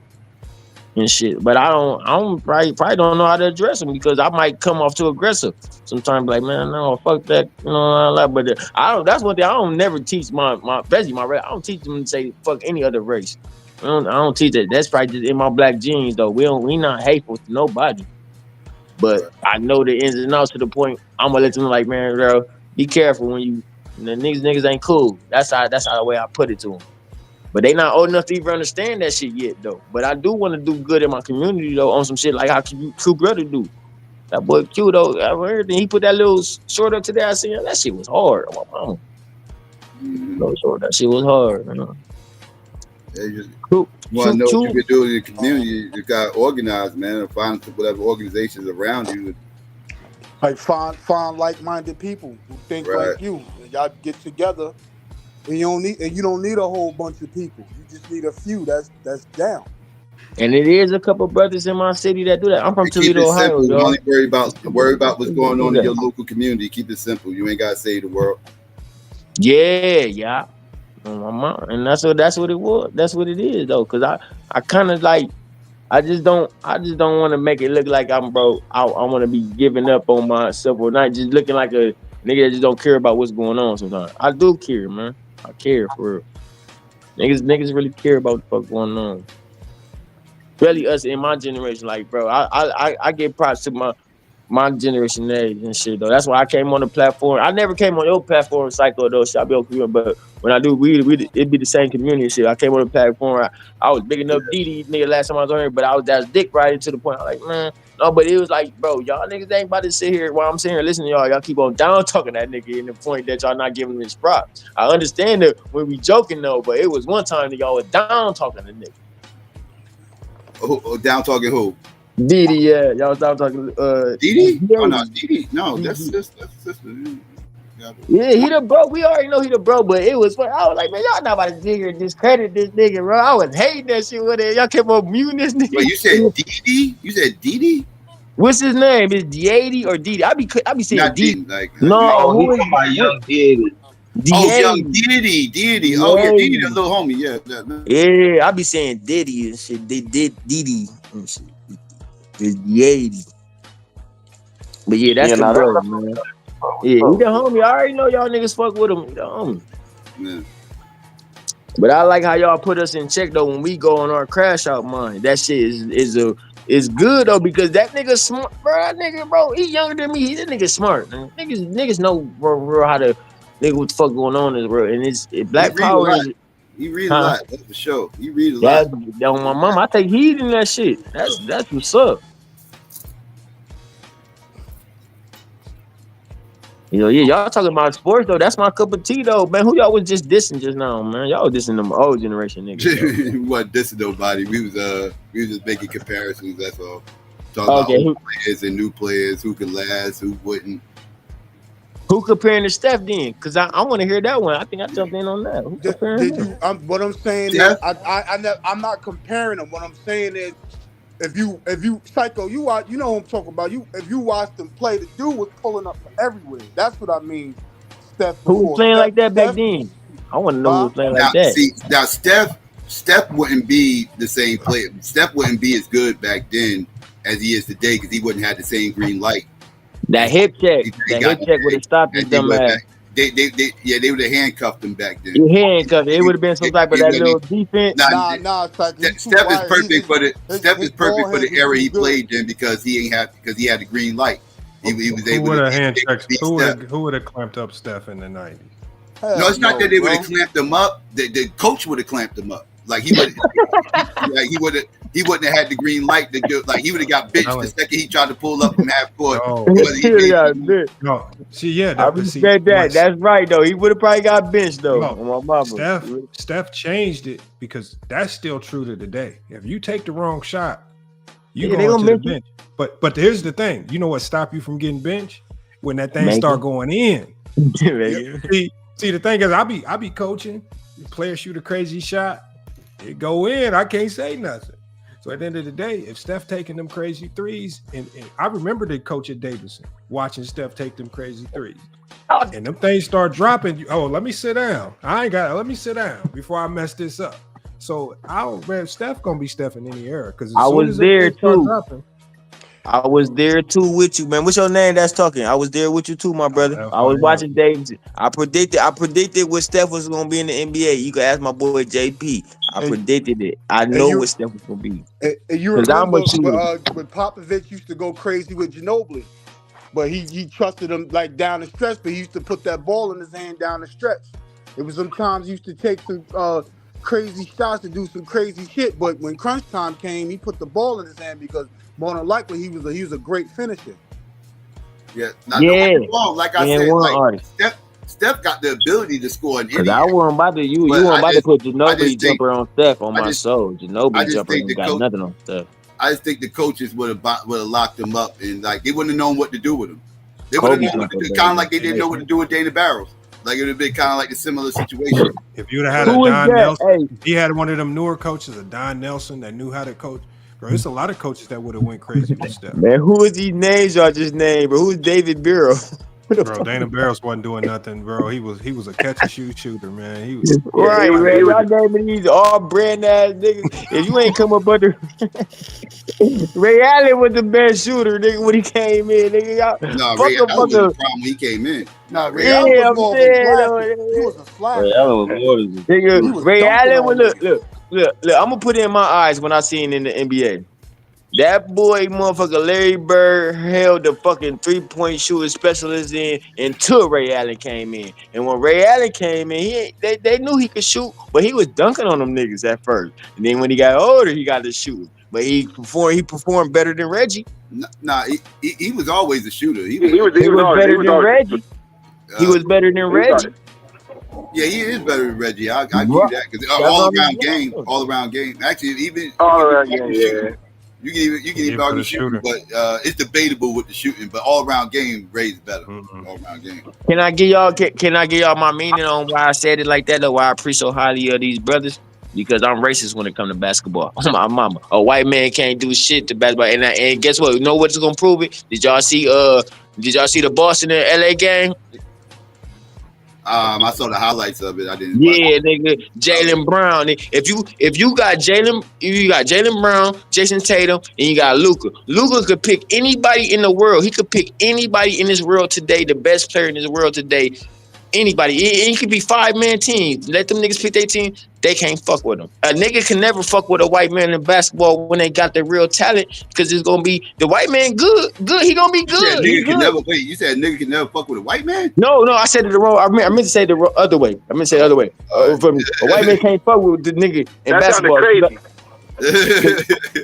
and shit. But I probably don't know how to address them, because I might come off too aggressive. Sometimes like, man, no, fuck that, you know. But that's one thing I don't never teach especially my race. I don't teach them to say fuck any other race. I don't teach that. That's probably just in my black genes though. We not hateful to nobody. But I know the ins and outs to the point I'm gonna let them know, like, man, bro, be careful when the niggas ain't cool. That's how the way I put it to them. But they not old enough to even understand that shit yet though. But I do want to do good in my community though, on some shit like how Q brother do. That boy Q though, I heard he put that little short up today. I said, that shit was hard. Oh, my mama. No short, that shit was hard. You know? They just want to know what you can do in the community. You got to organize, man, and find whatever organizations around you. Like find like-minded people who think like you. And y'all get together, and you don't need a whole bunch of people. You just need a few that's down. And it is a couple brothers in my city that do that. I'm from Toledo, Ohio. You only worry about what's going on in your local community. Keep it simple. You ain't got to save the world. Yeah. And that's what it was. That's what it is though. Cause I kind of like, I just don't want to make it look like I'm broke. I want to be giving up on myself, or not just looking like a nigga that just don't care about what's going on sometimes. I do care, man. I care for real. Niggas really care about what the fuck going on. Really, us in my generation, like, bro, I give props to my generation age and shit though. That's why I came on the platform. I never came on your platform, Psycho though. Shit, I be okay, but when I do, it'd be the same community shit. I came on the platform. I was big enough DD nigga last time I was on here, but that's dick riding to the point. I'm like, man, no, but it was like, bro, y'all niggas ain't about to sit here while I'm sitting here listening to y'all. Y'all keep on down talking that nigga in the point that y'all not giving him his props. I understand that when we joking though, but it was one time that y'all was down talking the nigga. Down talking who? Didi, yeah, y'all stop talking. Didi? Oh no, Didi. No, that's yeah, he the bro. We already know he the bro, but it was funny. I was like, man, y'all not about to sit here and discredit this nigga, bro. I was hating that shit with it. Y'all kept on muting this nigga. Wait, you said Didi? You said Didi? What's his name? Is Didi or Didi? I be saying not Didi. Like, no, who is my young Didi? Oh, young Didi. Oh yeah, Didi, the little homie. Yeah, I be saying Diddy and shit. They did Didi and shit. It's Didi. But yeah, that's the bro, man. Yeah, he the homie. I already know y'all niggas fuck with him. He the homie. Yeah. But I like how y'all put us in check though when we go on our crash out mind. That shit is good though, because that nigga smart, bro. That nigga, bro, he younger than me. That nigga smart, man. Niggas know bro how to nigga what the fuck going on in this world. And it's black power. He read a lot. That's for sure. He read a lot. That on my mom. I take heed in that shit. That's what's up. You know, yeah, y'all talking about sports though. That's my cup of tea though, man. Who y'all was just dissing just now, man? Y'all was dissing them old generation niggas. We wasn't dissing nobody. We was just making comparisons. That's all. Talking about old players and new players, who could last, who wouldn't. Who comparing to Steph then? Because I want to hear that one. I think I jumped in on that. Who comparing him? What I'm saying is, I'm not comparing them. What I'm saying is, if you Psycho, you know what I'm talking about. If you watch them play, the dude was pulling up from everywhere. That's what I mean. Steph. Who was playing like that back then? I want to know who was playing like that. See, now Steph wouldn't be the same player. Steph wouldn't be as good back then as he is today because he wouldn't have the same green light. That hip check would have stopped his dumb ass. They would have handcuffed him back then. You handcuffed. It would have been some type of that little defense. Nah, Steph is perfect for the era he played in because he had the green light. He was Who able would have to hand checked? beat Who Steph. would have clamped up Steph in the 90s? No, it's not that they would have clamped him up. The coach would have clamped him up. Like he would, he wouldn't have had the green light to do. Like he would have got benched the second he tried to pull up from half court. No, see, yeah, I respect that. That's right, though. He would have probably got benched, though. On my mama. Steph changed it because that's still true to today. If you take the wrong shot, you go to the bench. But here's the thing. You know what stop you from getting benched? When that thing start going in. See, the thing is, I be coaching. The player shoot a crazy shot. It go in. I can't say nothing. So at the end of the day, if Steph taking them crazy threes, and I remember the coach at Davidson watching Steph take them crazy threes, and them things start dropping. Oh, let me sit down. Let me sit down before I mess this up. So Steph gonna be Steph in any era because I was there too. I was there too with you, man. What's your name that's talking? I was there with you too, my brother. I was watching Davidson. I predicted what Steph was gonna be in the NBA. You can ask my boy JP. I predicted it. I know what Steph was gonna be. And you remember when Popovich used to go crazy with Ginobili, but he trusted him like down the stretch, but he used to put that ball in his hand down the stretch. It was sometimes he used to take some crazy shots to do some crazy shit, but when crunch time came, he put the ball in his hand because more than likely he was a great finisher. Yeah, don't get me wrong. Like I said, like Steph got the ability to score in any. Because I wasn't about to you weren't about to put Ginobili jumper on Steph on my soul. Ginobili jumper ain't got nothing on Steph. I just think the coaches would have locked him up and like they wouldn't have known what to do with him. They would have known what to do, kind of like they didn't know what to do with Dana Barros. Like it would have been kind of like a similar situation. If you would have had a Don Nelson, he had one of them newer coaches, a Don Nelson that knew how to coach. Bro, there's a lot of coaches that would have went crazy with Steph. Man, who is these names y'all just named, bro? Who's David Bureau? Bro, Dana Barros wasn't doing nothing, bro. He was a catch and shoot shooter, man. He was right, man. Y'all naming these all brand ass niggas. If you ain't come up under Ray Allen was the best shooter, nigga, when he came in, nigga. Y'all, Ray Allen was the problem when he came in. Ray Allen was more of a flasher. He was a flasher. Ray Allen was look. I'm gonna put it in my eyes when I seen in the NBA. That boy, motherfucker, Larry Bird held the fucking 3-point shooting specialist in until Ray Allen came in. And when Ray Allen came in, they knew he could shoot, but he was dunking on them niggas at first. And then when he got older, he got to shoot. But he performed better than Reggie. Nah, he was always a shooter. He was better than Reggie. He was better than Reggie. Yeah, he is better than Reggie. I give you that because all around game. Actually, even all around game. Yeah. You can even argue shooting, but it's debatable with the shooting. But all around game, Ray's better. All around game. Can I give y'all my meaning on why I said it like that, or why I appreciate so highly of these brothers? Because I'm racist when it comes to basketball. My mama, a white man can't do shit to basketball. And guess what? You know what's gonna prove it? Did y'all see the Boston and LA game? I saw the highlights of it. I didn't. Yeah, nigga, Jaylen Brown. If you got Jaylen Brown, Jason Tatum, and you got Luka. Luka could pick anybody in the world. He could pick anybody in this world today, the best player in this world today. Anybody. It could be 5-man teams. Let them niggas pick their team. They can't fuck with them. A nigga can never fuck with a white man in basketball when they got their real talent, because it's gonna be the white man good. He gonna be good. You said nigga can never fuck with a white man? No, I said it the wrong. I meant to say the other way. A white man can't fuck with the nigga in basketball. Crazy.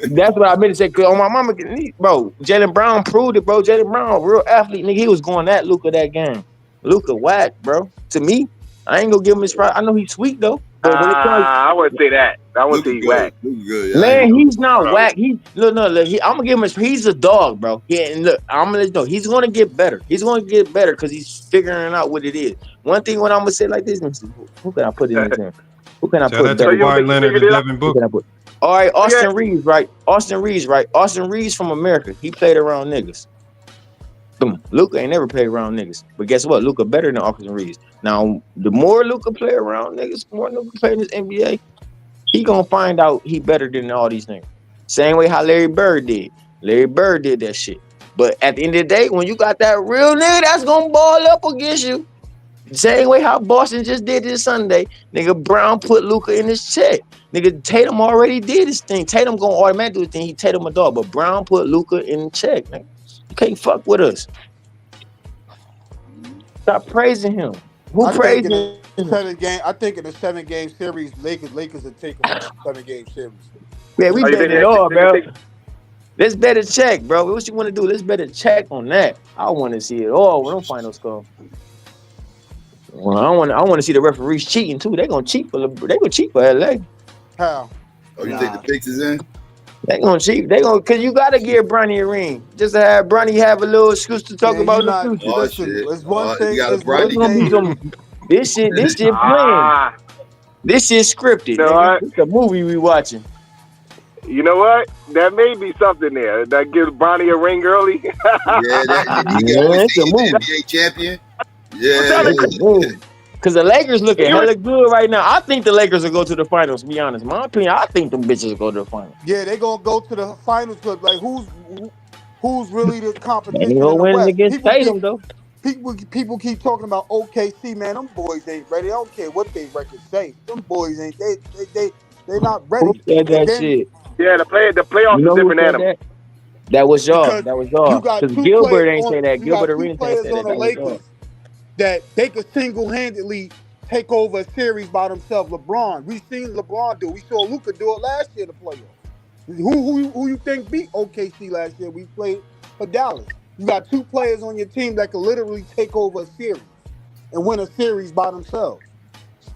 That's what I meant to say. Cause on my mama, bro, Jaylen Brown proved it, bro. Jaylen Brown, real athlete, nigga. He was going at Luka that game. Luka whack, bro. To me, I ain't gonna give him his pride. I know he's sweet though. I wouldn't say that. I wouldn't say he's whack. Man, he's not whack. I'm gonna give him he's a dog, bro. Yeah, and look, I'm gonna let you know he's gonna get better. He's gonna get better because he's figuring out what it is. One thing when I'm gonna say like this, who can I put in this? Who can I put? Kawhi Leonard and Devin Booker. All right, Austin Reeves, right? Austin Reeves from America. He played around niggas. Boom. Luka ain't never played around niggas. But guess what? Luka better than Austin Reeves. Now, the more Luka play around niggas, the more Luka play in this NBA, he gonna find out he better than all these niggas. Same way how Larry Bird did. Larry Bird did that shit. But at the end of the day, when you got that real nigga that's gonna ball up against you, Same way how Boston just did this Sunday. Nigga, Brown put Luka in his check. Nigga, Tatum already did his thing. Tatum gonna automatically do his thing. He Tatum a dog, but Brown put Luka in check. Nigga. You can't fuck with us. Stop praising him. Who praising him? I think in a 7-game series, Lakers will take them a 7-game series. Yeah, we bet it all, bro. Let's bet a check, bro. What you want to do? Let's bet a check on that. I want to see it all when them finals come. Well, I want to see the referees cheating too. They gonna cheat for LA. How? Oh, you think the fix is in? They gonna cheat. They gonna cause you gotta give Bronny a ring just to have Bronny have a little excuse to talk about the future. Oh shit! It's one thing. You got a This shit playing. This shit scripted. It's a movie we watching. You know what? That may be something there. That gives Bronny a ring early. It's a movie. NBA champion. Yeah. Because the Lakers looking hella good right now. I think the Lakers will go to the finals, to be honest. In my opinion, I think them bitches will go to the finals. Yeah, they gonna go to the finals, but like who's really the competition? They gonna win against Tatum though. People keep talking about OKC, man. Them boys ain't ready. I don't care what they records say. Them boys ain't they not ready. Who said that shit? Yeah, the playoffs is different animal. That was y'all. Because Gilbert ain't say that. Gilbert Arenas ain't say that. Lakers that they could single-handedly take over a series by themselves. LeBron, we seen LeBron do it. We saw Luka do it last year in the playoffs. Who you think beat OKC last year? We played for Dallas. You got 2 players on your team that could literally take over a series and win a series by themselves.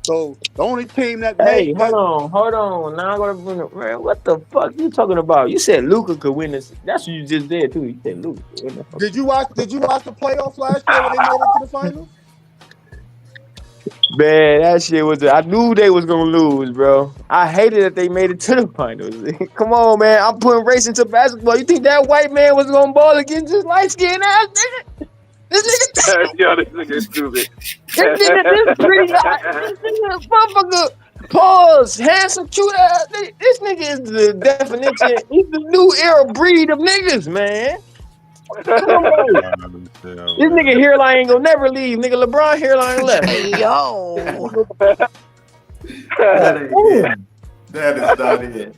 So the only team that hold on. Now I'm gonna bring it. Man, what the fuck you talking about? You said Luka could win this. That's what you just did too. You said Luka. Did you watch the playoffs last year when they made it to the finals? Man, that shit was. I knew they was gonna lose, bro. I hated that they made it to the finals. Come on, man. I'm putting race into basketball. You think that white man was gonna ball against this light skinned ass nigga? This nigga, yo, this nigga is stupid. this pretty guy, this nigga, motherfucker, pause, handsome, cute ass. This nigga is the definition. He's the new era breed of niggas, man. Come on. This nigga hairline ain't gonna never leave. Nigga, LeBron hairline left. Hey, yo. That is not it.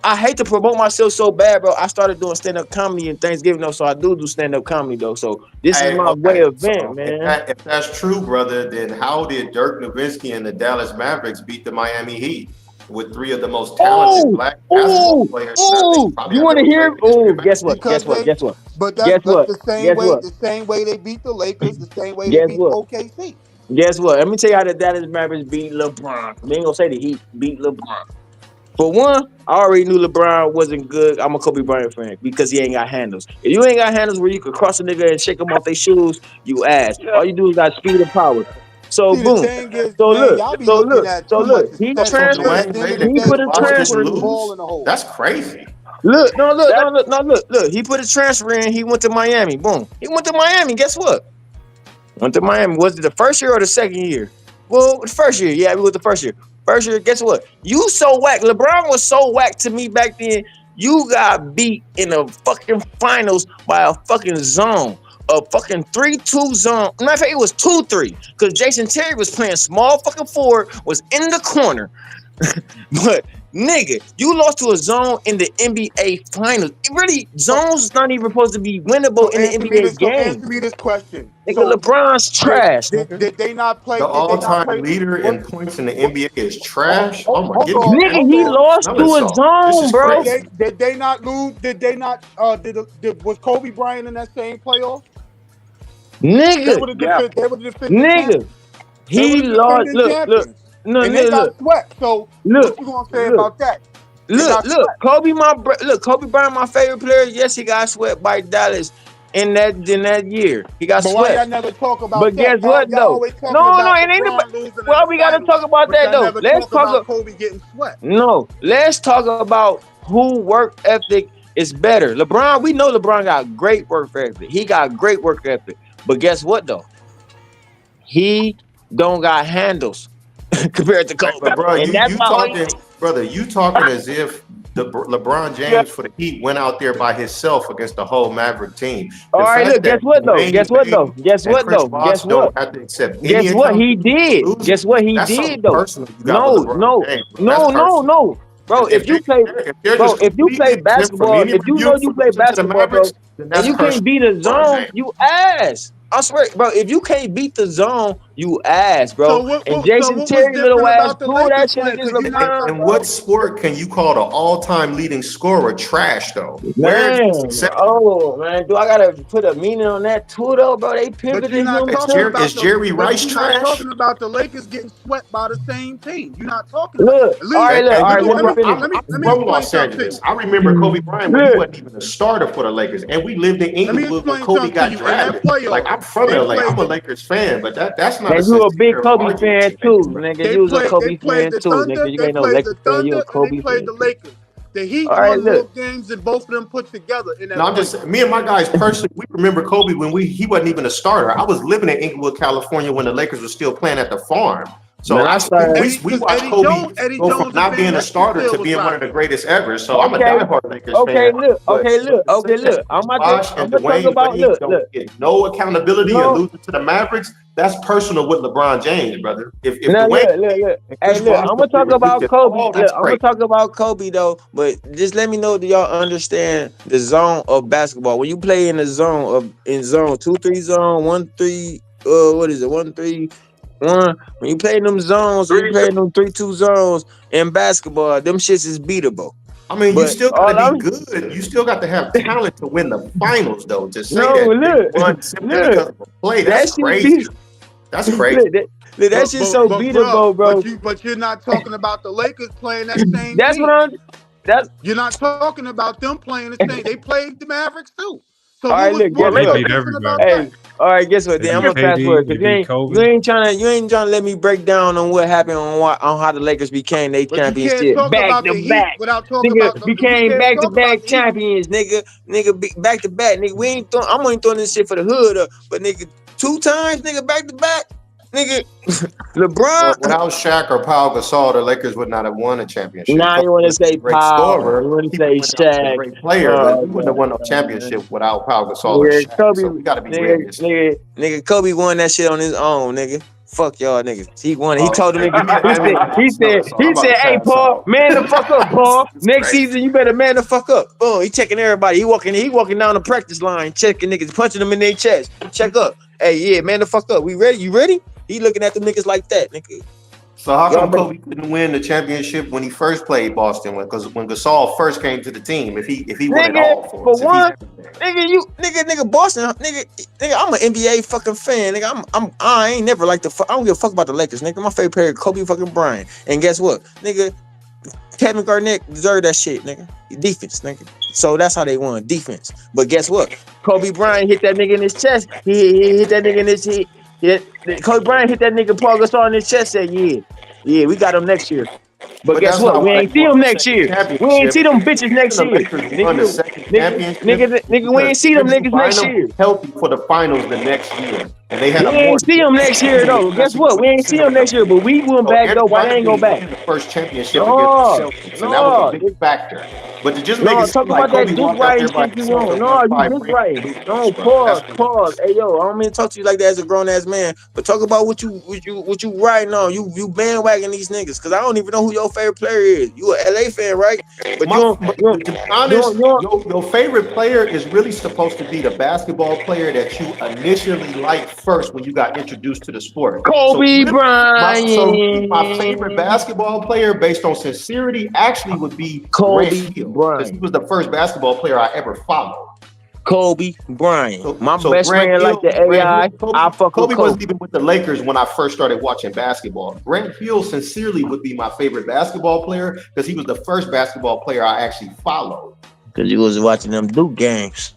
I hate to promote myself so bad, bro. I started doing stand-up comedy and Thanksgiving, though, so I do stand-up comedy, though. So this is my way of vent, man. If that's true, brother, then how did Dirk Nowitzki and the Dallas Mavericks beat the Miami Heat with 3 of the most talented black basketball players? You want to hear? Oh, guess what? But that's the same way they beat the Lakers, the same way they beat OKC. Guess what? Let me tell you how the Dallas Mavericks beat LeBron. We ain't gonna say the Heat beat LeBron. For one, I already knew LeBron wasn't good. I'm a Kobe Bryant fan because he ain't got handles. If you ain't got handles where you could cross a nigga and shake them off their shoes, you ass. All you do is got speed and power. So boom. Look. He put a transfer. That's crazy. Look. He put a transfer in. He went to Miami. Boom. He went to Miami. Guess what? Went to Miami. Was it the first year or the second year? Well, the first year. Yeah, we went the first year. First year, guess what? You so whack. LeBron was so whack to me back then. You got beat in the fucking finals by a fucking zone. A fucking 3-2 zone. Matter of fact, it was 2-3. Because Jason Terry was playing small fucking forward, was in the corner. But nigga, you lost to a zone in the NBA finals. Really, zones is not even supposed to be winnable in the NBA game. Answer me this question. Nigga, LeBron's trash. Did they not play? The all-time leader in points in the NBA is trash. Oh my goodness. Nigga, he lost to a zone, bro. Did they not lose? Did they not? Was Kobe Bryant in that same playoff? Nigga, they were the defending he lost. Look. No, and they got swept. So what you gonna say about that? Look, Kobe Bryant, my favorite player. Yes, he got swept by Dallas in that year. He got swept. Why y'all never talk about but that? Guess what though? No, it ain't about. Well, we gotta talk about that though. Let's talk about Kobe getting swept. No, let's talk about who work ethic is better. LeBron, we know LeBron got great work ethic. He got great work ethic. But guess what though? He don't got handles. Compared to Kobe, bro, you talking as if LeBron James for the Heat went out there by himself against the whole Maverick team. All right, look, guess what though? Guess what though? Guess what though? Guess what? Don't have to accept any Guess what he did? accountability. Guess what he That's did something though? personal you got with LeBron James, bro. That's No. Bro, if you play basketball, if you know you play basketball, bro, and you can't beat a zone, you ass. I swear, bro, if you can't beat the zone, you ass, bro. And Jason Terry little ass pull that shit against LeBron. And what sport can you call the all-time leading scorer trash though? Man, man, do I gotta put a meaning on that too though, bro? They pivoted him. Is Jerry Rice trash? You're not talking about the Lakers getting swept by the same team. You're not talking. Look, Let me I remember Kobe Bryant when he wasn't even a starter for the Lakers, and we lived in England when Kobe got drafted. Like I'm from LA, I'm a Lakers fan, but that's not. And you a big Kobe fan too, nigga. You was a Kobe fan too, nigga. You ain't no Lakers fan. You a Kobe fan. The Lakers. The Heat won more games than both of them put together. In that I'm just me and my guys personally. We remember Kobe when he wasn't even a starter. I was living in Inglewood, California, when the Lakers were still playing at the Farm. So we watched Kobe go from not being a starter to being one of the greatest ever. So I'm a diehard Lakers fan. Look. I'm about to talk about look. Get no accountability and losing to the Mavericks. That's personal with LeBron James, brother. If look. Hey, look, I'm gonna talk about Kobe. I'm gonna talk about Kobe though, but just let me know, do y'all understand the zone of basketball? When you play in the zone 2-3 zone, 1-3, what is it? 1-3. When you play in them zones, when you play in them 3-2 zones in basketball, them shits is beatable. I mean, you still gotta be good. You still got to have talent to win the finals, though. To say that's crazy. That's crazy. That shit's so beatable, bro. But you're not talking about the Lakers playing that same. That's team. what You're not talking about them playing the same. They played the Mavericks too. So all right, look, all right, guess what? Then I'm gonna fast forward because you ain't trying to let me break down on what happened on how the Lakers became they championship back to back. Nigga became back to back champions, nigga back to back, nigga. I'm only throwing this shit for the hood up, but nigga 2 times, nigga back to back. Nigga, LeBron. Without Shaq or Pau Gasol, the Lakers would not have won a championship. Now you want to say Pau? You want to say Shaq? Great player, but we wouldn't have won no championship without Pau Gasol or Shaq. Kobe, so we got to be realistic. Nigga, Kobe won that shit on his own, nigga. Fuck y'all niggas. He won it. He told the nigga. He said, "Hey, Paul, man the fuck up, Paul. Next season, you better man the fuck up." Boom. He checking everybody. He walking down the practice line, checking niggas, punching them in their chest. Check up. Hey, yeah, man the fuck up. We ready? You ready? He looking at them niggas like that, nigga. So how come Kobe couldn't win the championship when he first played Boston? Because when Gasol first came to the team, if he won it all for us, nigga, Boston, nigga, I'm an NBA fucking fan, nigga. I ain't never like I don't give a fuck about the Lakers, nigga. My favorite player, Kobe fucking Bryant. And guess what, nigga? Kevin Garnett deserved that shit, nigga. Defense, nigga. So that's how they won, defense. But guess what? Kobe Bryant hit that nigga in his chest. He hit that nigga in his head. Yeah, Kobe Bryant hit that nigga Paul Gasol in his chest. Said, "Yeah, we got him next year." But guess what? We ain't see him next year. We ain't see them bitches next year. Nigga, we ain't see them niggas next year. Healthy for the finals the next year, and they had. We ain't see them next year though. Guess what? We ain't see them next year, but we went back though. Why they ain't go back? The first championship against the Celtics, and that was a big factor. But to just make it talk about that Duke Right shit you want. No, you Duke Right. No, pause. Hey yo, I don't mean to talk to you like that as a grown ass man, but talk about what you riding on. You bandwagon these niggas, because I don't even know who your favorite player is. You a LA fan, right? But to be honest, your favorite player is really supposed to be the basketball player that you initially liked first when you got introduced to the sport. Kobe Bryant. My favorite basketball player, based on sincerity, actually would be Kobe Hill, because he was the first basketball player I ever followed. Kobe Bryant. My best friend like the AI. Kobe wasn't even with the Lakers when I first started watching basketball. Grant Hill sincerely would be my favorite basketball player because he was the first basketball player I actually followed. Because you was watching them Duke games.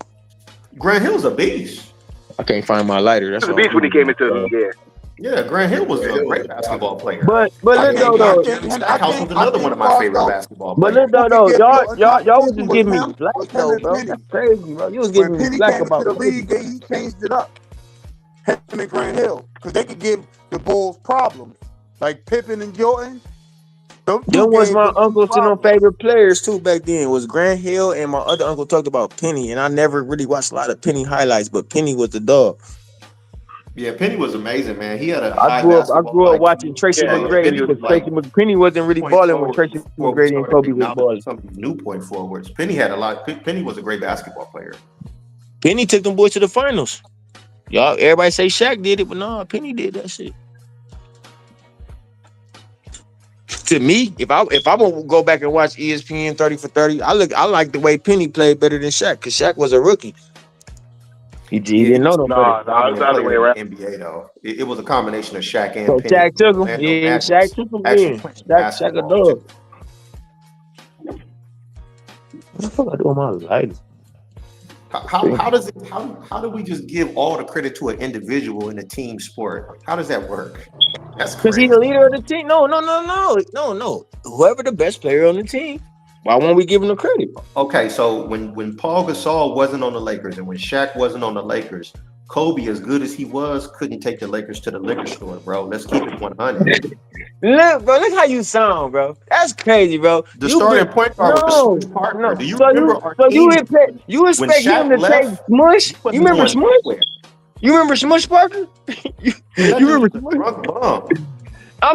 Grant Hill's a beast. I can't find my lighter. That's a beast when he came into the league. Yeah, Grant Hill was a great basketball player. But look though, Stackhouse was another one of my favorite basketball players. But look though, y'all was just giving me black though, bro. That's crazy, bro. You was giving me black about the league. He changed it up. Him and Grant Hill, because they could give the Bulls problems, like Pippen and Jordan. Them was my uncles and them favorite players too back then. Was Grant Hill and my other uncle talked about Penny, and I never really watched a lot of Penny highlights, but Penny was the dog. Yeah, Penny was amazing, man. He had a I grew up watching Tracy McGrady because Penny wasn't really balling when Tracy McGrady and Kobe was balling. Some new point forwards. Penny had a lot. Penny was a great basketball player. Penny took them boys to the finals. Y'all, everybody say Shaq did it, but no, Penny did that shit. To me, if I want to go back and watch ESPN 30 for 30, I like the way Penny played better than Shaq because Shaq was a rookie. He didn't know no better. No, it's the other way around. NBA though, it was a combination of Shaq and So Penny. Shaq took him. Yeah, Shaq took him in. Shaq a dog. What the fuck I do with my lighter? How do we just give all the credit to an individual in a team sport? How does that work? That's because he's the leader of the team. No. Whoever the best player on the team, why won't we give him the credit? Okay, so when Paul Gasol wasn't on the Lakers and when Shaq wasn't on the Lakers, Kobe, as good as he was, couldn't take the Lakers to the liquor store, bro. Let's keep it 100. Look, bro, look how you sound, bro. That's crazy, bro. The starting point guard was Smush Parker. Do you remember? You expect him to take Smush? You remember Smush? You remember Smush Parker? you remember Smush?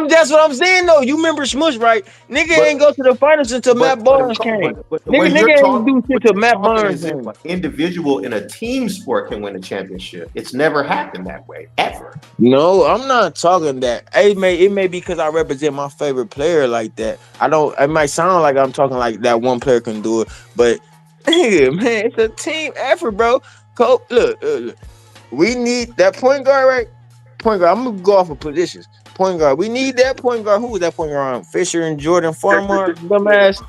That's what I'm saying though. You remember Smush, right? Nigga ain't go to the finals until Matt Barnes came. Nigga ain't do shit till Matt Barnes came. An individual in a team sport can win a championship. It's never happened that way, ever. No, I'm not talking that. It may be because I represent my favorite player like that. It might sound like I'm talking like that one player can do it, but nigga, man, it's a team effort, bro. Look, we need that point guard, right? Point guard. I'm gonna go off of positions. Point guard. We need that point guard. Who was that point guard? Fisher and Jordan Farmar. Dumbass.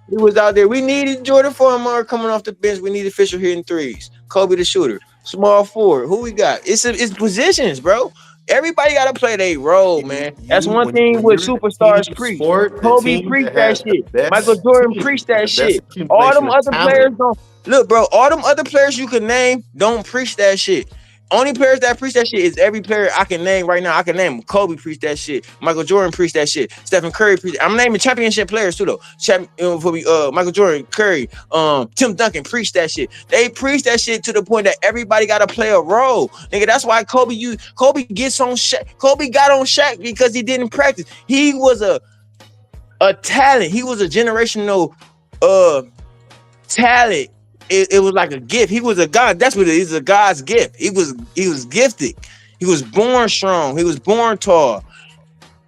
He was out there. We needed Jordan Farmar coming off the bench. We needed Fisher hitting threes. Kobe the shooter. Small forward. Who we got? It's positions, bro. Everybody got to play their role, man. That's one thing with superstars preach. Kobe preached that shit. Michael Jordan preached that shit. All them other players don't. Look, bro, all them other players you can name don't preach that shit. Only players that preach that shit is every player I can name right now. I can name Kobe preached that shit. Michael Jordan preached that shit. Stephen Curry preached. I'm naming championship players too, though. Michael Jordan, Curry, Tim Duncan preached that shit. They preached that shit to the point that everybody got to play a role, nigga. That's why Kobe gets on Shaq. Kobe got on Shaq because he didn't practice. He was a talent. He was a generational talent. It was like a gift. He was a god. That's what it is. A God's gift. He was gifted. He was born strong. He was born tall.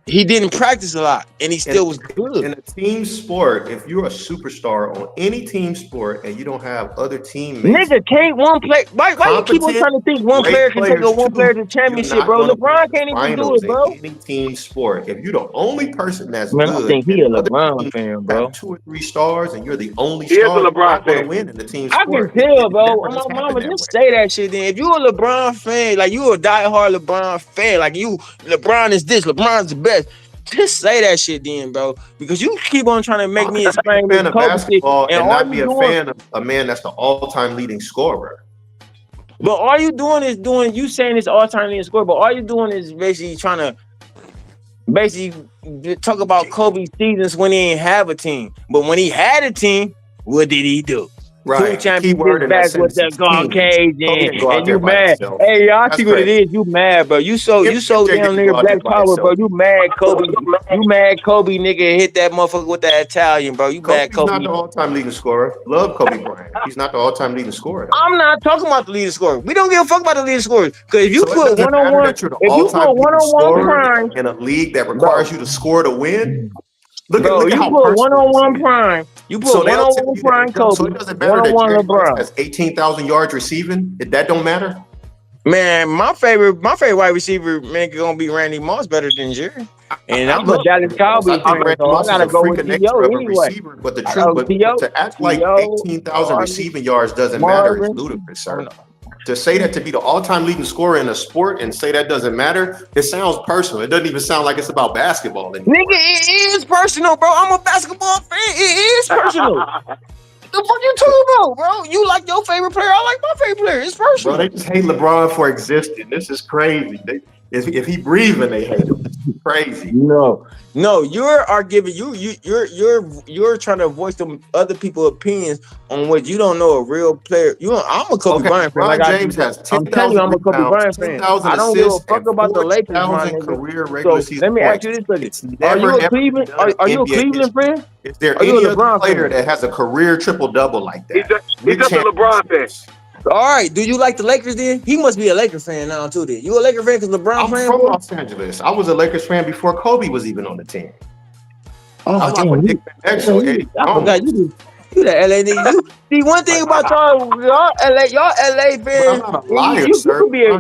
He didn't practice a lot, and he still was good. In a team sport, if you're a superstar on any team sport and you don't have other teammates, nigga, can't one play? Why you keep on trying to think one player can take one player to the championship, bro? LeBron can't even do it, bro. Any team sport, if you're the only person that's good, I think he a LeBron fan, bro. 2 or 3 stars, and you're the only star. He is a LeBron fan. Win in the team I sport. can tell, bro. My mama just say that shit. Then, if you a LeBron fan, like you a diehard LeBron fan, like LeBron is this, LeBron's the best. Just say that shit then, bro. Because you keep on trying to make me explain fan of basketball and not be a fan of a man that's the all-time leading scorer. But all you doing is you saying it's all-time leading scorer, but all you doing is basically trying to talk about Kobe's seasons when he ain't have a team. But when he had a team, what did he do? Right. 2 championships back with that gone cage and you mad. Hey, y'all see what it is. You mad, bro. You so damn nigga Black Power, bro. You mad Kobe. You mad Kobe, nigga, hit that motherfucker with that Italian, bro. You mad Kobe. He's not the all-time leading scorer. Love Kobe Bryant. He's not the all-time leading scorer, though. I'm not talking about the leading scorer. We don't give a fuck about the leading scorer. Because if you put one-on-one prime in a league that requires you to score to win, look at how one-on-one prime. You put one-on-one prime Kobe. So it doesn't matter that LeBron has 18,000 yards receiving. That don't matter. Man, my favorite wide receiver, man, gonna be Randy Moss better than Jerry. And I'm a Dallas Cowboys fan, so I gotta go with T.O. anyway. But the truth, to act like 18,000 receiving yards doesn't matter is ludicrous, sir. To say that to be the all-time leading scorer in a sport and say that doesn't matter, it sounds personal. It doesn't even sound like it's about basketball anymore. Nigga, it is personal, bro. I'm a basketball fan. It is personal. The fuck you talking about, bro? You like your favorite player. I like my favorite player. It's personal. Bro, they just hate LeBron for existing. This is crazy. If he breathing, they hate him. It's crazy. No, you're trying to voice them other people's opinions on what you don't know a real player. I'm a Kobe Bryant fan. LeBron James has I'm telling you, I'm a Kobe Bryant fan. I don't give a fuck about the Lakers, my nigga. career regular So season let me ask you this: Are you a Cleveland? Are you a Cleveland fan? Is there Are you any a LeBron other player fan? that has a career triple-double like that? He's just a LeBron fan. All right. Do you like the Lakers then? He must be a Lakers fan now too. Then you a Lakers fan because LeBron I'm fan? from Los Angeles. I was a Lakers fan before Kobe was even on the team. Oh, I damn, Dick Van Exel, Eddie I forgot you the LA nigga. You see one thing about y'all LA fans. I'm not a liar, You sir. could be a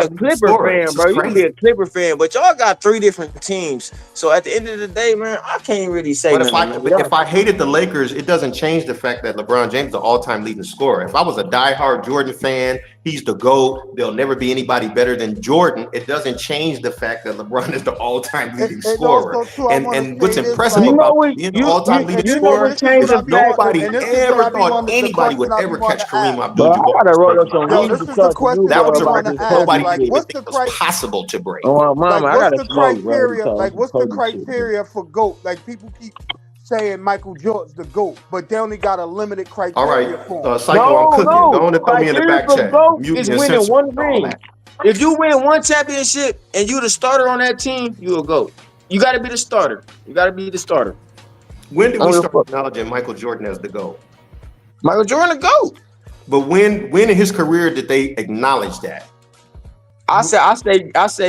Clipper fan, bro. You could be a Clipper fan, but y'all got 3 different teams. So at the end of the day, man, I can't really say But nothing. if I hated the Lakers, it doesn't change the fact that LeBron James is the all-time leading scorer. If I was a diehard Jordan fan, he's the GOAT. There'll never be anybody better than Jordan. It doesn't change the fact that LeBron is the all-time leading scorer. And what's impressive about being the all-time leading scorer is that nobody ever thought anybody would ever catch Kareem Abdul-Jabbar. That was a record nobody didn't even think was possible to break. What's the criteria for GOAT? Like people keep saying Michael Jordan's the GOAT, but they only got a limited criteria. All right, for him. Psycho, I'm cooking. Go on and throw me in the back chat. Is winning one ring. If you win one championship and you the starter on that team, you a GOAT. You got to be the starter. When did we start acknowledging Michael Jordan as the GOAT? Michael Jordan the GOAT. But when in his career did they acknowledge that? I say.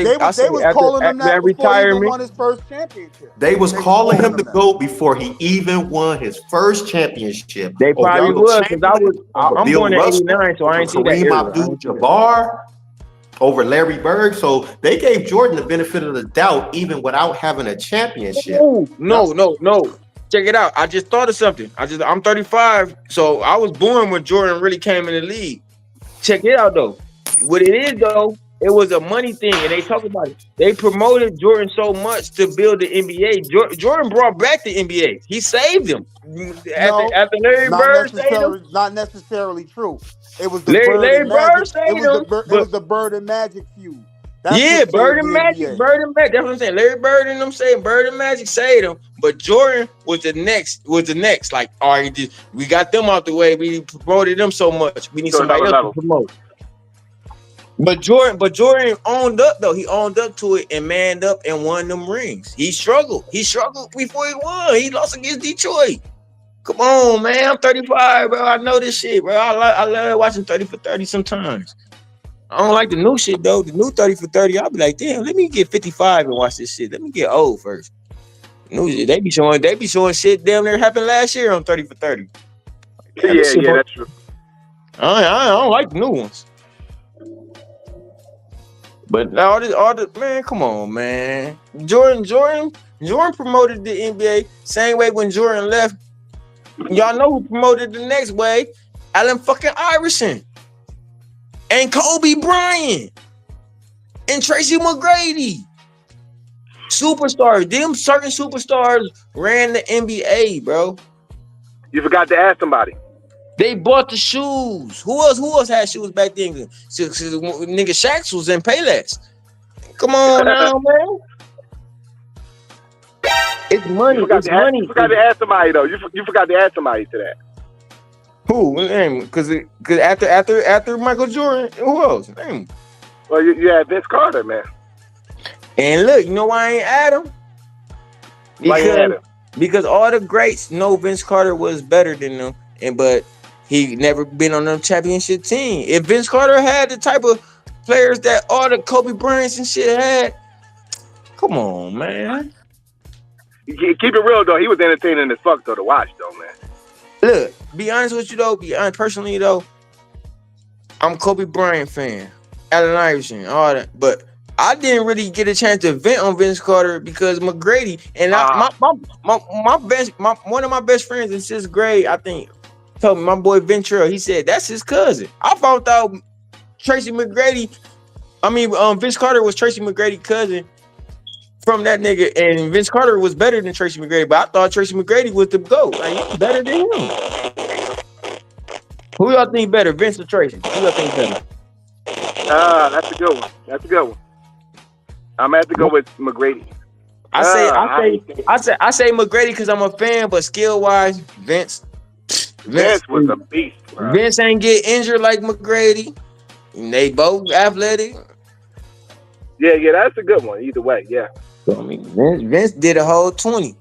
They was calling him that before he even won his first championship. They was calling him the GOAT before he even won his first championship. They probably was because I'm born in '89, so I ain't seen that era. Kareem Abdul-Jabbar over Larry Bird, so they gave Jordan the benefit of the doubt even without having a championship. No. Check it out. I just thought of something. I'm 35, so I was born when Jordan really came in the league. Check it out though. What it is though, it was a money thing, and they talk about it. They promoted Jordan so much to build the NBA. Jordan brought back the NBA. He saved them. After Larry Bird saved them. Not necessarily true. It was the Larry Bird saved them. It was the Bird and Magic feud. Bird and Magic. That's what I'm saying. Larry Bird and them saying Bird and Magic saved them, but Jordan was the next. Like, all right, we got them out the way. We promoted them so much. We need somebody else to promote. But Jordan owned up though. He owned up to it and manned up and won them rings. He struggled. Before he won. He lost against Detroit. Come on, man. I'm 35, bro. I know this shit, bro. I love watching 30 for 30 sometimes. I don't like the new shit though. The new 30 for 30, I'll be like, damn, let me get 55 and watch this shit. Let me get old first. New shit, they be showing shit damn near happened last year on 30 for 30. Yeah, that's true. I don't like the new ones. But all the man, come on, man. Jordan promoted the NBA same way when Jordan left. Y'all know who promoted the next way? Allen fucking Iverson. And Kobe Bryant. And Tracy McGrady. Superstars. Them certain superstars ran the NBA, bro. You forgot to ask somebody. They bought the shoes. Who else had shoes back then? Nigga Shaq's was in Payless. Come on now, man. It's money. You forgot to ask somebody though. You forgot to ask somebody to that. Who? Because after Michael Jordan, who else? Well, you had Vince Carter, man. And look, you know why I ain't add him? Because all the greats know Vince Carter was better than them, but he never been on a championship team. If Vince Carter had the type of players that all the Kobe Bryants and shit had, come on, man. Keep it real though. He was entertaining as fuck though to watch though, man. Look, be honest with you though. Personally though, I'm a Kobe Bryant fan, Allen Iverson, all that. But I didn't really get a chance to vent on Vince Carter because McGrady and one of my best friends in 6th grade, I think, told me, my boy Ventura, he said that's his cousin. I found out Vince Carter was Tracy McGrady's cousin from that nigga, and Vince Carter was better than Tracy McGrady, but I thought Tracy McGrady was the GOAT. Like, he was better than him. Who y'all think better, Vince or Tracy? Who y'all think better? That's a good one. I'm gonna have to go with McGrady. I say McGrady because I'm a fan, but skill wise, Vince was a beast. Bro. Vince ain't get injured like McGrady. And they both athletic. Yeah, that's a good one. Either way, yeah. So, I mean, Vince did a whole 20.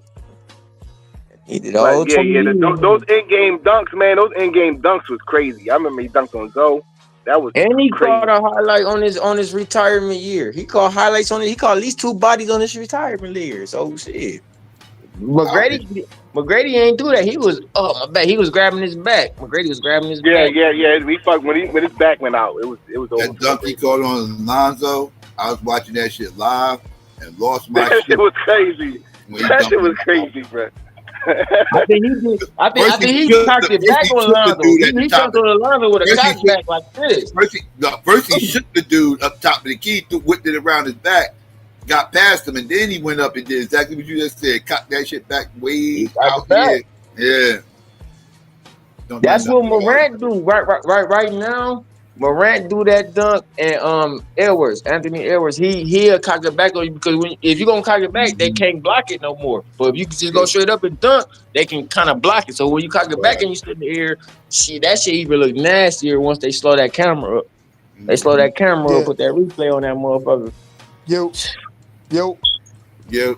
He did a whole 20. Those in-game dunks, man. Those in-game dunks was crazy. I remember he dunked on Zoe. That was and he crazy. called a highlight on his retirement year. He called highlights on it. He called at least 2 bodies on his retirement year. So shit. McGrady ain't do that. He was my back. He was grabbing his back. McGrady was grabbing his back. Yeah. We fucked when his back went out. It was over. That dunk he called on Lonzo. I was watching that shit live and lost my shit. That shit was crazy. That shit was crazy, bro. I think he cocked it back on Lonzo. He cocked on Lonzo with a cock back like this. First he shook the dude up top of the key, whipped it around his back, got past him, and then he went up and did exactly what you just said. Cocked that shit back way out here. Yeah. That's what Morant do right now. Morant do that dunk, and Anthony Edwards, he'll cock it back on you because if you're gonna cock it back, they can't block it no more. But if you can just go straight up and dunk, they can kind of block it. So when you cock it back and you sit in the air, that shit even look nastier once they slow that camera up. They slow that camera up, put that replay on that motherfucker. Yo. Yeah.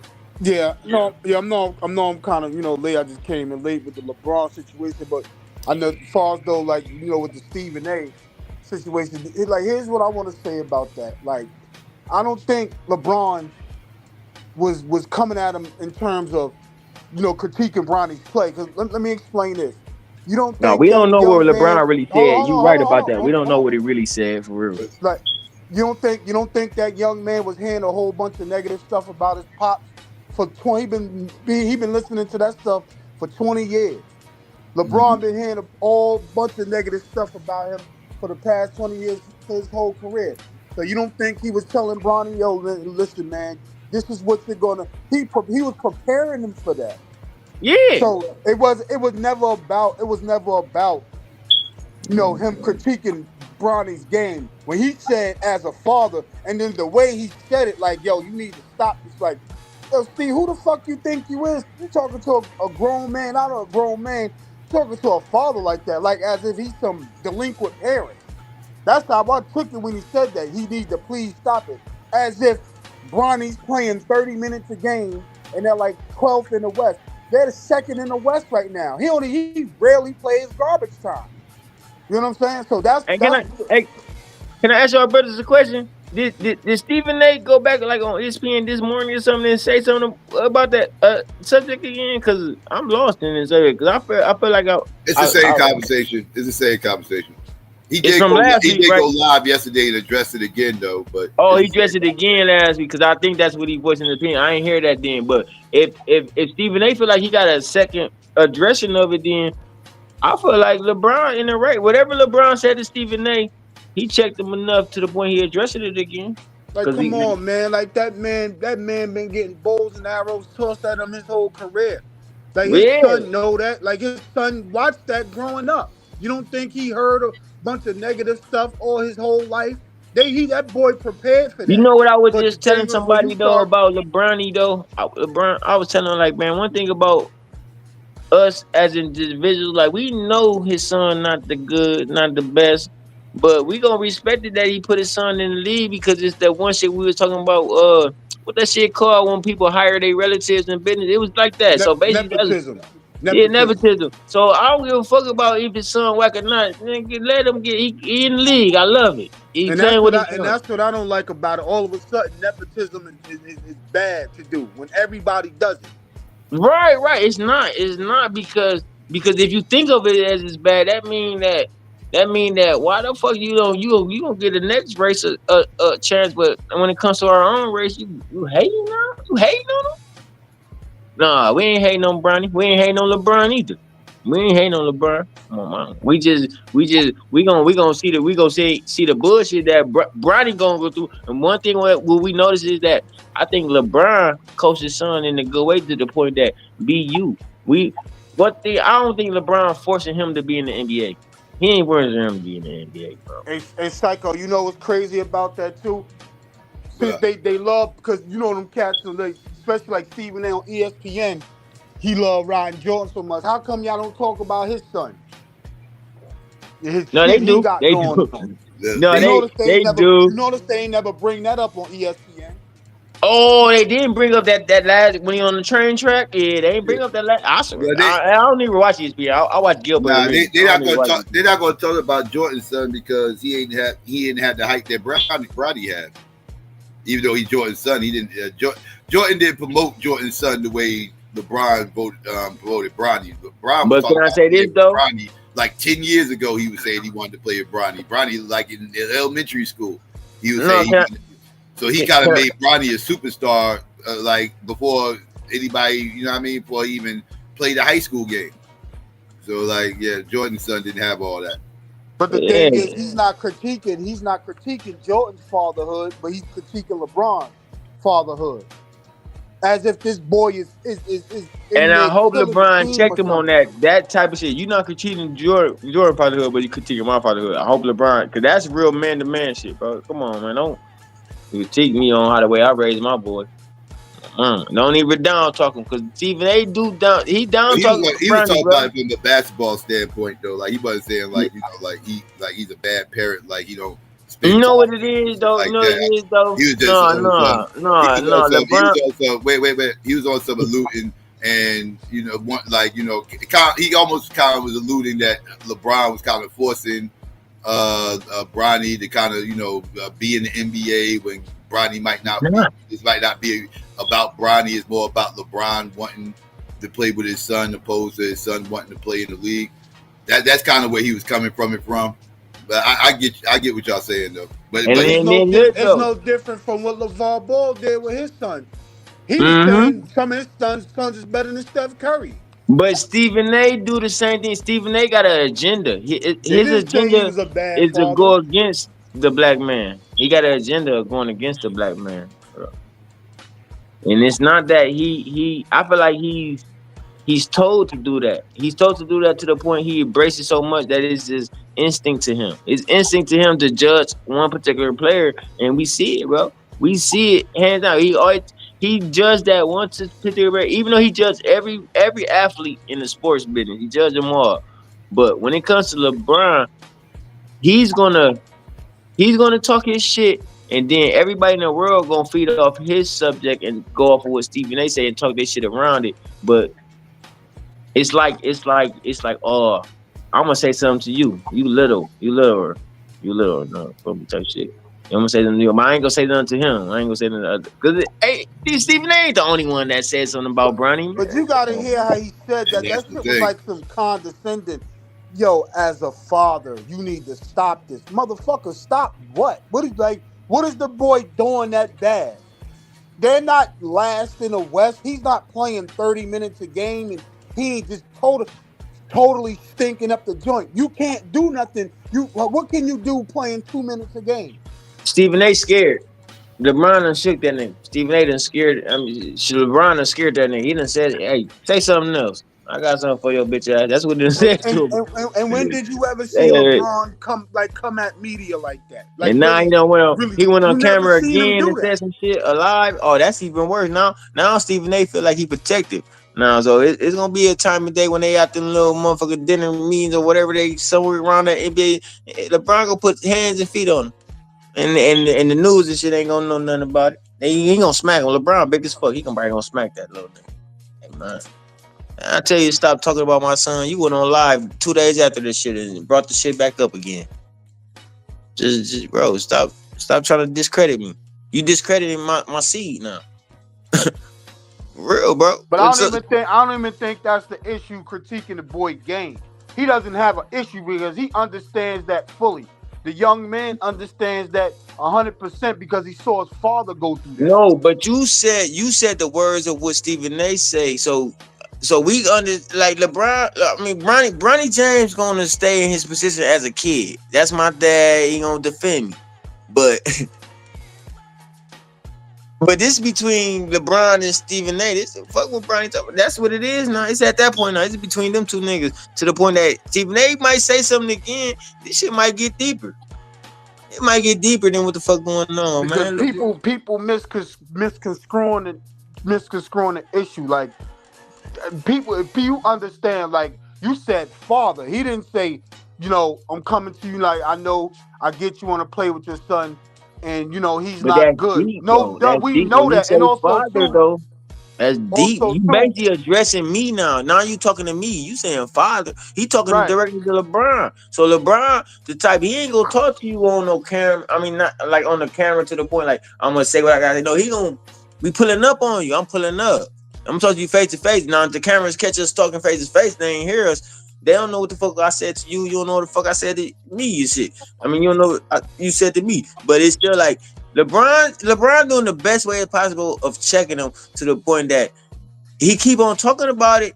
I'm kind of, late. I just came in late with the LeBron situation, but I know as far as though, like, with the Stephen A situation, here's what I want to say about that. Like, I don't think LeBron was coming at him in terms of, critiquing Bronny's play. Because let me explain this. You don't think we don't know what LeBron really said. You're right about that. We don't know what he really said for real. Like, you don't think that young man was hearing a whole bunch of negative stuff about his pops for 20? He been listening to that stuff for 20 years. LeBron been hearing a whole bunch of negative stuff about him for the past 20 years for his whole career. So you don't think he was telling Bronny, yo, listen, man, this is what you're gonna. He was preparing him for that. Yeah. So it was never about him critiquing Bronny's game. When he said as a father, and then the way he said it, like, yo, you need to stop. It's like, yo, Steve, who the fuck you think you is? You talking to a grown man, not a grown man. Talking to a father like that, like as if he's some delinquent parent. That's how I took it when he said that. He needs to please stop it. As if Bronny's playing 30 minutes a game and they're like 12th in the West. They're the second in the West right now. He rarely plays garbage time. You know what I'm saying? So that's. Can I ask y'all brothers a question? Did Stephen A go back like on ESPN this morning or something and say something about that subject again? Because I'm lost in this area. Because I feel like it's the same conversation. It's the same conversation. He did go live yesterday and address it again though. But he addressed it again last week because I think that's what he voiced in his opinion. I ain't hear that then. But if Stephen A feel like he got a second addressing of it, then I feel like LeBron in the right. Whatever LeBron said to Stephen A, he checked him enough to the point he addressed it again. Like, come on, man. Like, that man been getting bows and arrows tossed at him his whole career. Like, his son know that. Like, his son watched that growing up. You don't think he heard a bunch of negative stuff all his whole life? That boy prepared for that. You know what I was just telling somebody, though, about LeBron, though? I was telling him, like, man, one thing about us as individuals, like, we know his son not the best. But we gonna respect it that he put his son in the league because it's that one shit we was talking about. What that shit called when people hire their relatives in business? It was like that. So basically, nepotism. So I don't give a fuck about if his son whack or not. Let him get he in the league. I love it. That's what I don't like about it. All of a sudden, nepotism is bad to do when everybody does it. Right. It's not because if you think of it as it's bad, that mean that why the fuck you gonna get the next race a chance, but when it comes to our own race, you hating now? You hating on them? Nah, we ain't hating on Bronny. We ain't hating on LeBron either. We ain't hating on LeBron. Come on, man. We gonna see the bullshit that Bronny gonna go through. And one thing what we notice is that I think LeBron coached his son in a good way to the point that be you. I don't think LeBron forcing him to be in the NBA. He ain't worried him to be in the NBA, bro. Hey, Psycho, you know what's crazy about that too? since they love, because you know them cats, so they, especially like Stephen A on ESPN, he love riding Jordan so much. How come y'all don't talk about his son? His No, they shit he do. got They going do. on. No, You notice they never, do. you notice they ain't never bring that up on ESPN. Oh, they didn't bring up that last when he on the train track. Yeah, they ain't bring up that last. I don't even watch ESPN. I watch Gilbert. Nah, Arenas. they're I not don't even gonna watch talk. ESPN. They're not gonna talk about Jordan's son because he didn't have the height that Bronny had. Even though he's Jordan's son, he didn't. Jordan didn't promote Jordan's son the way LeBron promoted Bronny. LeBron was But talking can I about say this playing with though? Bronny like 10 years ago. He was saying he wanted to play with Bronny. Bronny, like in elementary school, he was saying. So he kind of made Bronny a superstar, like before anybody, you know what I mean, before he even played a high school game. So like, yeah, Jordan's son didn't have all that. But the thing is, he's not critiquing Jordan's fatherhood, but he's critiquing LeBron's fatherhood, as if this boy is And I hope LeBron checked him on something. that type of shit. You're not critiquing Jordan fatherhood, but you critiquing my fatherhood. I hope LeBron, because that's real man to man shit, bro. Come on, man. Don't critique me on how the way I raised my boy. Don't even down talk him, because Stephen A. He down talking. He was talking about it from the basketball standpoint though. Like he wasn't saying like, you know, like he's a bad parent, like he don't. You know what it is though. Like you know what it is though. He was just No. LeBron. He was on some alluding, and you know, he almost kind of was alluding that LeBron was kind of forcing Bronny to kind of be in the NBA when Bronny might not. This might not be about Bronny. It's more about LeBron wanting to play with his son, opposed to his son wanting to play in the league. That's kind of where he was coming from. But I get what y'all saying though. But it's no different from what LeVar Ball did with his son. He was saying some of his sons is better than Steph Curry. But Stephen A. do the same thing. Stephen A. got an agenda. His agenda is to go against the black man. He got an agenda of going against the black man. And it's not that I feel like he's told to do that. He's told to do that to the point he embraces so much that it's just instinct to him. It's instinct to him to judge one particular player, and we see it, bro. We see it hands down. He judged that one particular player, even though he judged every athlete in the sports business. He judged them all. But when it comes to LeBron, he's gonna talk his shit, and then everybody in the world gonna feed off his subject and go off of what Stephen A. say and talk their shit around it. But it's like, oh, I'm gonna say something to you. You little, no, probably type shit. I'm gonna say something to you. I ain't gonna say nothing to him. I ain't gonna say nothing to other. Because Stephen A. ain't the only one that said something about Bronny. But you gotta hear how he said that. That shit was like some condescending. Yo, as a father, you need to stop this. Motherfucker, stop what? What is the boy doing that bad? They're not last in the West. He's not playing 30 minutes a game, and he ain't just totally stinking up the joint. You can't do nothing. What can you do playing 2 minutes a game? Stephen A. scared. LeBron done shook that nigga. Stephen A. done scared. LeBron done scared that nigga. He done said, hey, say something else. I got something for your bitch ass. That's what he said to him. And when did you ever see LeBron come at media like that? Like, and now really, he went on camera again and that. said some shit alive. Oh, that's even worse. Now Stephen A. feel like he protected. Now, so it's gonna be a time of day when they out them little motherfucking dinner meetings or whatever they somewhere around the NBA. LeBron gonna put hands and feet on him, and the news and shit ain't gonna know nothing about it. He ain't gonna smack him. LeBron big as fuck. He probably gonna smack that little nigga. Hey, man. I tell you, stop talking about my son. You went on live 2 days after this shit and brought the shit back up again. Just bro, stop trying to discredit me. You discrediting my seed now. Real, bro. But I don't even think that's the issue critiquing the boy game. He doesn't have an issue because he understands that fully. The young man understands that 100% because he saw his father go through that. No, but you said the words of what Stephen A. say. So we like LeBron. I mean, Bronny James gonna stay in his position as a kid. That's my dad. He gonna defend me, but this between LeBron and Stephen A. This fuck with Bronny. That's what it is now. It's at that point now. It's between them two niggas to the point that Stephen A. might say something again. This shit might get deeper. it might get deeper than what the fuck going on, Because man. people misconstruing the issue. Like people, if you understand, like you said, father. He didn't say, I'm coming to you. Like I know, I get you want to play with your son, and he's But not that's good. deep, No, though. That's we deep. know When he that, say and also father, too, though, that's deep. also You too, basically addressing me now. Now you talking to me. You saying father. He talking right. directly to LeBron. So LeBron, the type, he ain't gonna talk to you on no camera. I mean, not like on the camera to the point like I'm gonna say what I gotta say. No, he gonna be pulling up on you. I'm pulling up. I'm talking to you face to face. Now if the cameras catch us talking face to face, they ain't hear us. They don't know what the fuck I said to you. You don't know what the fuck I said to me and shit. I mean, you don't know what you said to me. But it's still like LeBron doing the best way possible of checking him to the point that he keep on talking about it.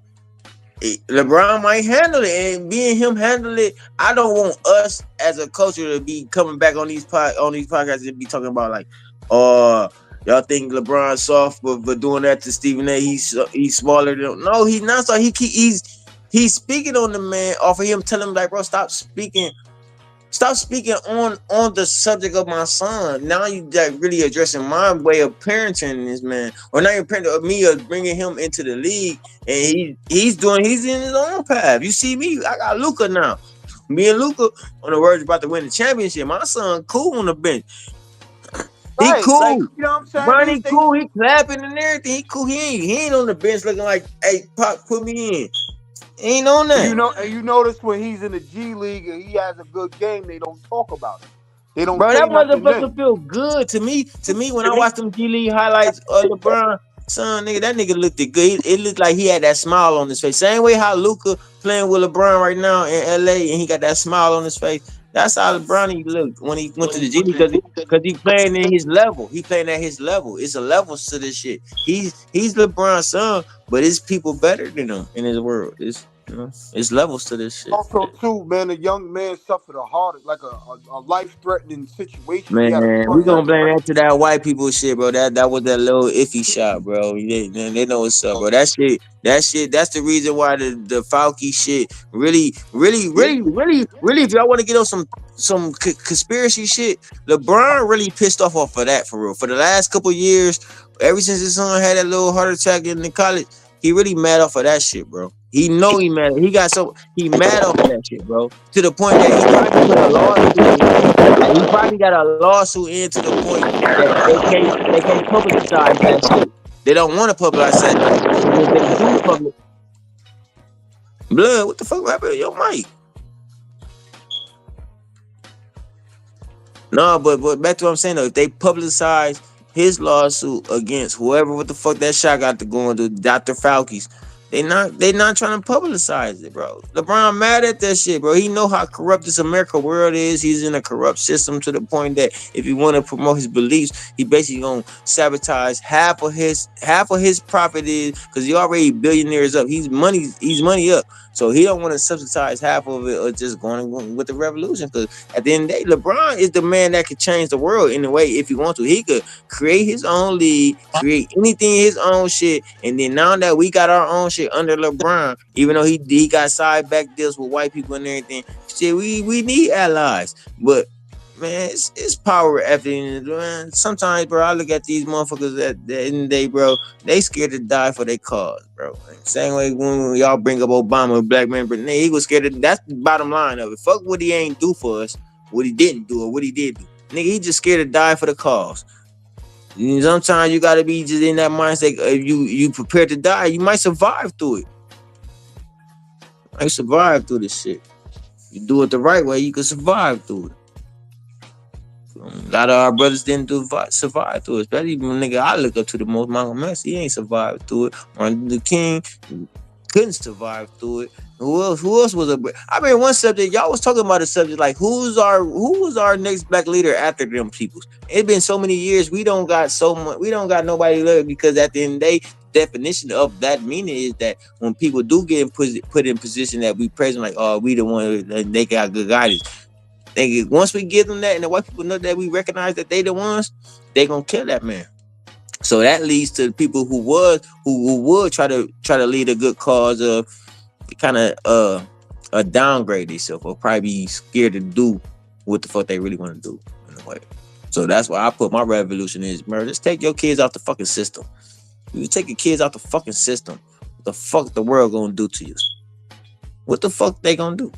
LeBron might handle it, and being him handle it, I don't want us as a culture to be coming back on these podcasts and be talking about like, y'all think LeBron soft for doing that to Stephen A. He's smaller than. No, he's not. So he's speaking on the man off of him, telling him like, bro, stop speaking on the subject of my son. Now you really addressing my way of parenting this man, or not even parenting of me, of bringing him into the league, and he's in his own path. You see me, I got Luka now. Me and Luka on the verge about to win the championship. My son cool on the bench. He Right, cool. like, you know what I'm saying? Bronny cool. He clapping and everything. He cool. He ain't on the bench looking like, hey, Pop, put me in. Ain't on that. And you notice when he's in the G League and he has a good game, they don't talk about it. They don't Bro, say that nothing then. motherfucker feel good to me. When I watch them G League highlights of LeBron, son, nigga, that nigga looked good. It looked like he had that smile on his face. Same way how Luka playing with LeBron right now in LA, and he got that smile on his face. That's how LeBron looked when he went to the G League, because he playing in his level. He playing at his level. It's a level to this shit. He's LeBron's son, but it's people better than him in his world. It's levels to this shit. Also, too, man, a young man suffered a life-threatening situation. He had a Man, gun we gonna range. blame that to that white people shit, bro. That was that little iffy shot, bro. They know what's up, bro. That shit. That's the reason why the Fauci shit really. If y'all want to get on some conspiracy shit, LeBron really pissed off of that for real. For the last couple years, ever since his son had that little heart attack in the college, he really mad off of that shit, bro. He know he mad. He mad off of that shit, bro. To the point that he probably put a lawsuit in. Like, he probably got a lawsuit in to the point that they can't publicize that shit. They don't want to publicize that shit. Because if they do public, blood, what the fuck happened to your mic? No, but back to what I'm saying though, if they publicize his lawsuit against whoever, what the fuck that shot got to go into Dr. Fauci's, they not trying to publicize it, bro. LeBron mad at that shit, bro. He know how corrupt this America world is. He's in a corrupt system to the point that if he want to promote his beliefs, he basically gonna sabotage half of his profit is, because he already billionaires up. He's money up. So he don't want to subsidize half of it or just going with the revolution. Because at the end of the day, LeBron is the man that could change the world in a way if he wants to. He could create his own league, create anything his own shit. And then now that we got our own shit under LeBron, even though he got side back deals with white people and everything, shit, we need allies. But man, it's power after the end of the day. Sometimes, bro, I look at these motherfuckers at the end of the day, bro, they scared to die for their cause, bro. Same way when y'all bring up Obama, a black man, but he was scared to. That's the bottom line of it. Fuck what he ain't do for us, what he didn't do, or what he did do. Nigga, he just scared to die for the cause. And sometimes you gotta be just in that mindset. If you prepared to die, you might survive through it. You might survive through this shit. You do it the right way, you can survive through it. A lot of our brothers didn't survive through it. Especially when nigga I look up to the most, Malcolm X. He ain't survived through it. Martin Luther King couldn't survive through it. Who else was a? I mean, one subject y'all was talking about a subject like who was our next black leader after them people. It's been so many years. We don't got nobody left, because at the end of the day, definition of that meaning is that when people do get put in position that we praise them, like, oh, we the one that they got good guidance. Once we give them that and the white people know that we recognize that they the ones, they gonna kill that man. So that leads to the people who would try to lead a good cause of kind of downgrade themselves, or probably be scared to do what the fuck they really want to do. way. So that's why I put my revolution is, bro, just take your kids out the fucking system. You take your kids out the fucking system, what the fuck the world gonna do to you? What the fuck they gonna do?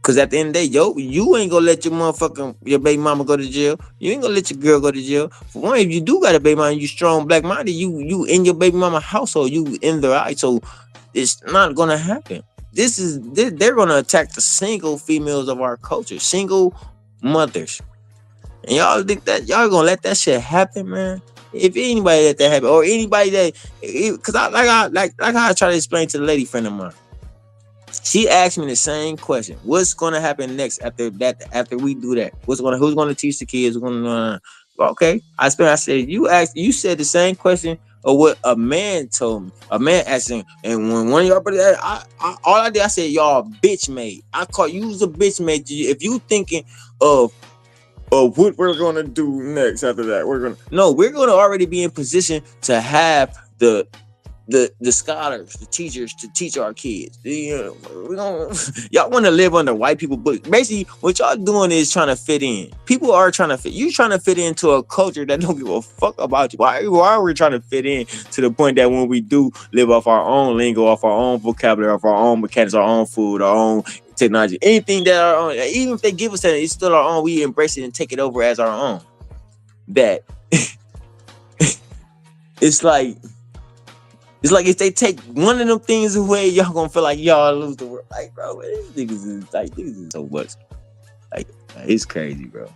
Cause at the end of the day, you ain't gonna let your baby mama go to jail. You ain't gonna let your girl go to jail. For one, if you do got a baby mama, you strong black minded, you in your baby mama household, you in their eye. So it's not gonna happen. They're gonna attack the single females of our culture, single mothers. And y'all think that y'all gonna let that shit happen, man? If anybody let that happen, or anybody that, cause I try to explain to the lady friend of mine. She asked me the same question. What's gonna happen next after that? After we do that, who's gonna teach the kids? Okay. I said you said the same question of what a man told me. A man asking, and when one of y'all brothers, all I did, I said y'all bitch made. I call you a bitch made. If you thinking of what we're gonna do next after that, we're gonna already be in position to have the scholars, the teachers to teach our kids. Y'all want to live under white people, but basically what y'all doing is trying to fit in. People are trying to fit. You trying to fit into a culture that don't give a fuck about you. Why are we trying to fit in to the point that when we do live off our own lingo, off our own vocabulary, off our own mechanics, our own food, our own technology, anything that our own, even if they give us that, it's still our own. We embrace it and take it over as our own. That it's like if they take one of them things away, y'all gonna feel like y'all lose the world. Like, bro, these niggas is so much. Like, it's crazy, bro.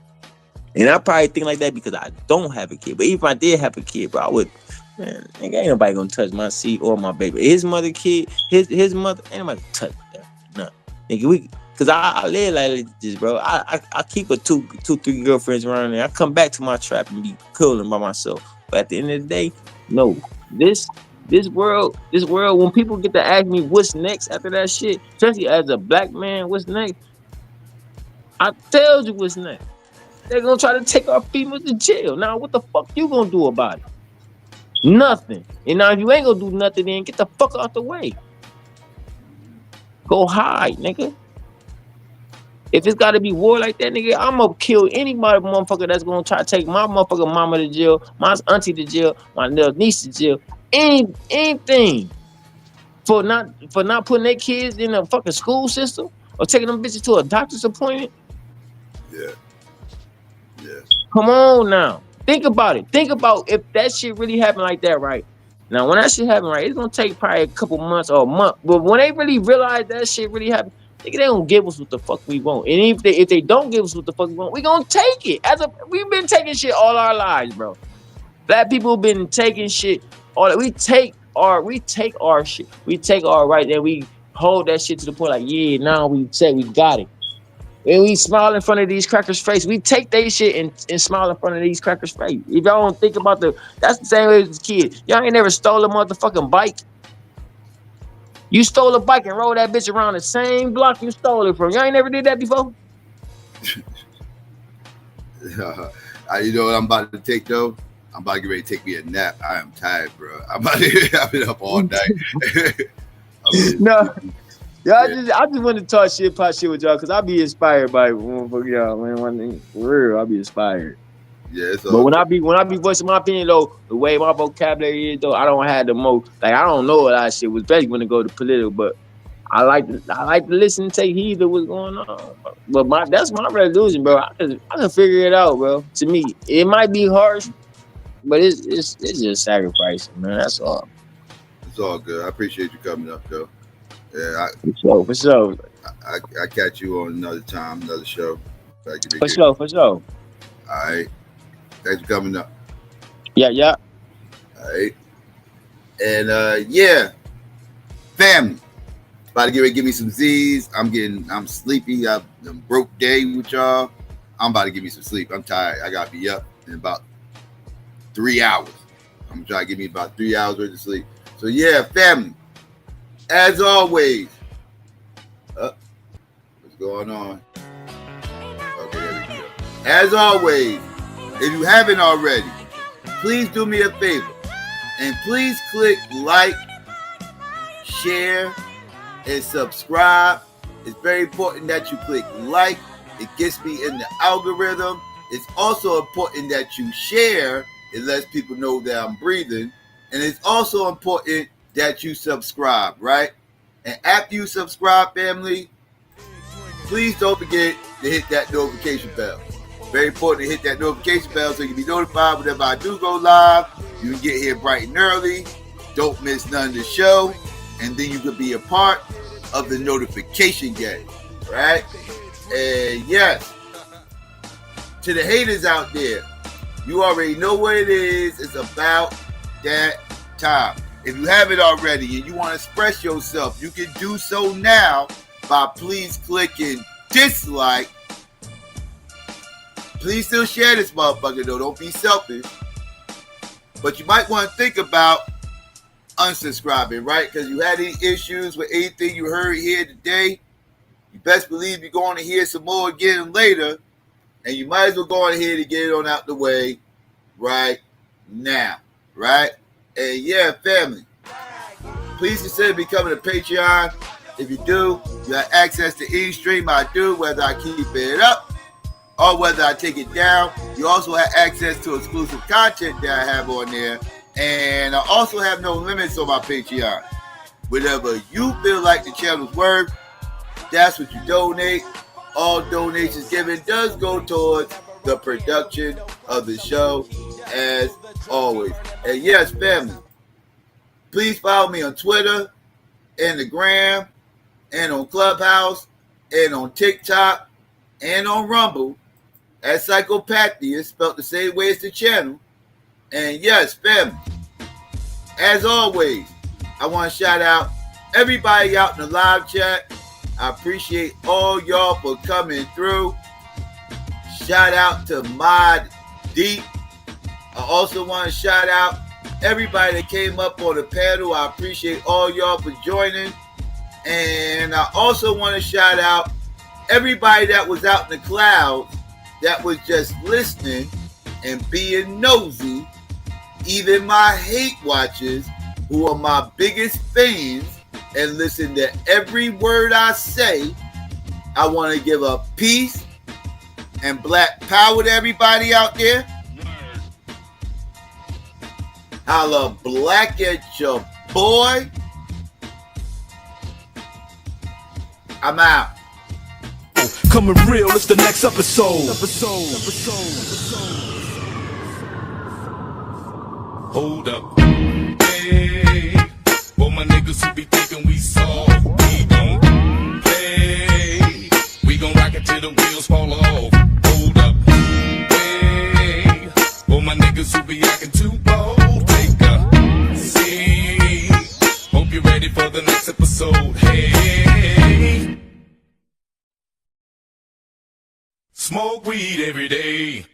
And I probably think like that because I don't have a kid. But even if I did have a kid, bro, I would, man, ain't nobody gonna touch my seed or my baby. His mother, his mother, ain't nobody gonna touch that. No. Nigga, cause I live like this, bro. I keep a two, 3 girlfriends around there. I come back to my trap and be cooling by myself. But at the end of the day, no. This world, when people get to ask me what's next after that shit, especially as a black man, what's next? I tell you what's next. They're gonna try to take our females to jail. Now, what the fuck you gonna do about it? Nothing. And now, if you ain't gonna do nothing, then get the fuck out the way. Go hide, nigga. If it's gotta be war like that, nigga, I'm gonna kill anybody motherfucker that's gonna try to take my motherfucking mama to jail, my auntie to jail, my little niece to jail. Anything for not putting their kids in a fucking school system or taking them bitches to a doctor's appointment. Yeah. Come on now. Think about it. Think about if that shit really happened like that, right? Now, when that shit happen, right, it's gonna take probably a couple months or a month. But when they really realize that shit really happened, nigga, they gonna give us what the fuck we want. And if they don't give us what the fuck we want, we gonna take it. We've been taking shit all our lives, bro. Black people been taking shit. We take our shit. We take our right there. We hold that shit to the point like, yeah, now we say we got it. And we smile in front of these crackers' face. We take their shit and smile in front of these crackers' face. If y'all don't think about that's the same way as a kid. Y'all ain't never stole a motherfucking bike. You stole a bike and rolled that bitch around the same block you stole it from. Y'all ain't never did that before? You know what I'm about to take though? I'm about to get ready to take me a nap. I am tired, bro. I've been up all night. No. I just want to talk shit, pot shit with y'all, because I be inspired by y'all, man. For real, I be inspired. Yeah, but when I be voicing my opinion though, the way my vocabulary is though, I don't have the most, like, I don't know a lot of shit, especially when it go to political, but I like to listen and take heed of what's going on. But that's my resolution, bro. I can figure it out, bro. To me, it might be harsh, but it's just sacrificing, man. That's all. It's all good. I appreciate you coming up, though. Yeah, for sure. I catch you on another time, another show. For sure. All right. Thanks for coming up. Yeah. All right. And yeah, family. About to get ready to give me some Z's. I'm sleepy. I'm broke day with y'all. I'm about to give me some sleep. I'm tired. I gotta be up in about 3 hours. I'm gonna try to give me about 3 hours worth of sleep. So yeah, family. As always. What's going on? Okay, there we go. As always, if you haven't already, please do me a favor. And please click like, share, and subscribe. It's very important that you click like, It gets me in the algorithm. It's also important that you share. It lets people know that I'm breathing. And it's also important that you subscribe, right? And after you subscribe, family, please don't forget to hit that notification bell. Very important to hit that notification bell so you can be notified whenever I do go live. You can get here bright and early. Don't miss none of the show. And then you can be a part of the notification game, right? And yes, to the haters out there, you already know what it is. It's about that time. If you haven't already and you want to express yourself, you can do so now by please clicking dislike. Please still share this motherfucker though. Don't be selfish. But you might want to think about unsubscribing, right? Because you had any issues with anything you heard here today. You best believe you're going to hear some more again later. And you might as well go on ahead and get it on out the way right now, right? And yeah, family, please consider becoming a Patreon. If you do, you have access to any stream I do, whether I keep it up or whether I take it down. You also have access to exclusive content that I have on there. And I also have no limits on my Patreon. Whatever you feel like the channel's worth, that's what you donate. All donations given does go towards the production of the show, as always. And yes, family, please follow me on Twitter, and the Gram, and on Clubhouse, and on TikTok, and on Rumble, as SYKOPATHeist, spelled the same way as the channel. And yes, family, as always, I want to shout out everybody out in the live chat. I appreciate all y'all for coming through. Shout out to Mod Deep. I also want to shout out everybody that came up on the panel. I appreciate all y'all for joining. And I also want to shout out everybody that was out in the clouds that was just listening and being nosy. Even my hate watchers, who are my biggest fans and listen to every word I say. I want to give a peace and black power to everybody out there. Holla black at your boy. I'm out. Coming real, it's the next episode. Hold up. Hey, for my niggas who be thinking we soft, we don't play. We gon' rock it till the wheels fall off. Hold up. Hey, for my niggas who be acting too bold, take a seat. Hope you're ready for the next episode. Hey, smoke weed every day.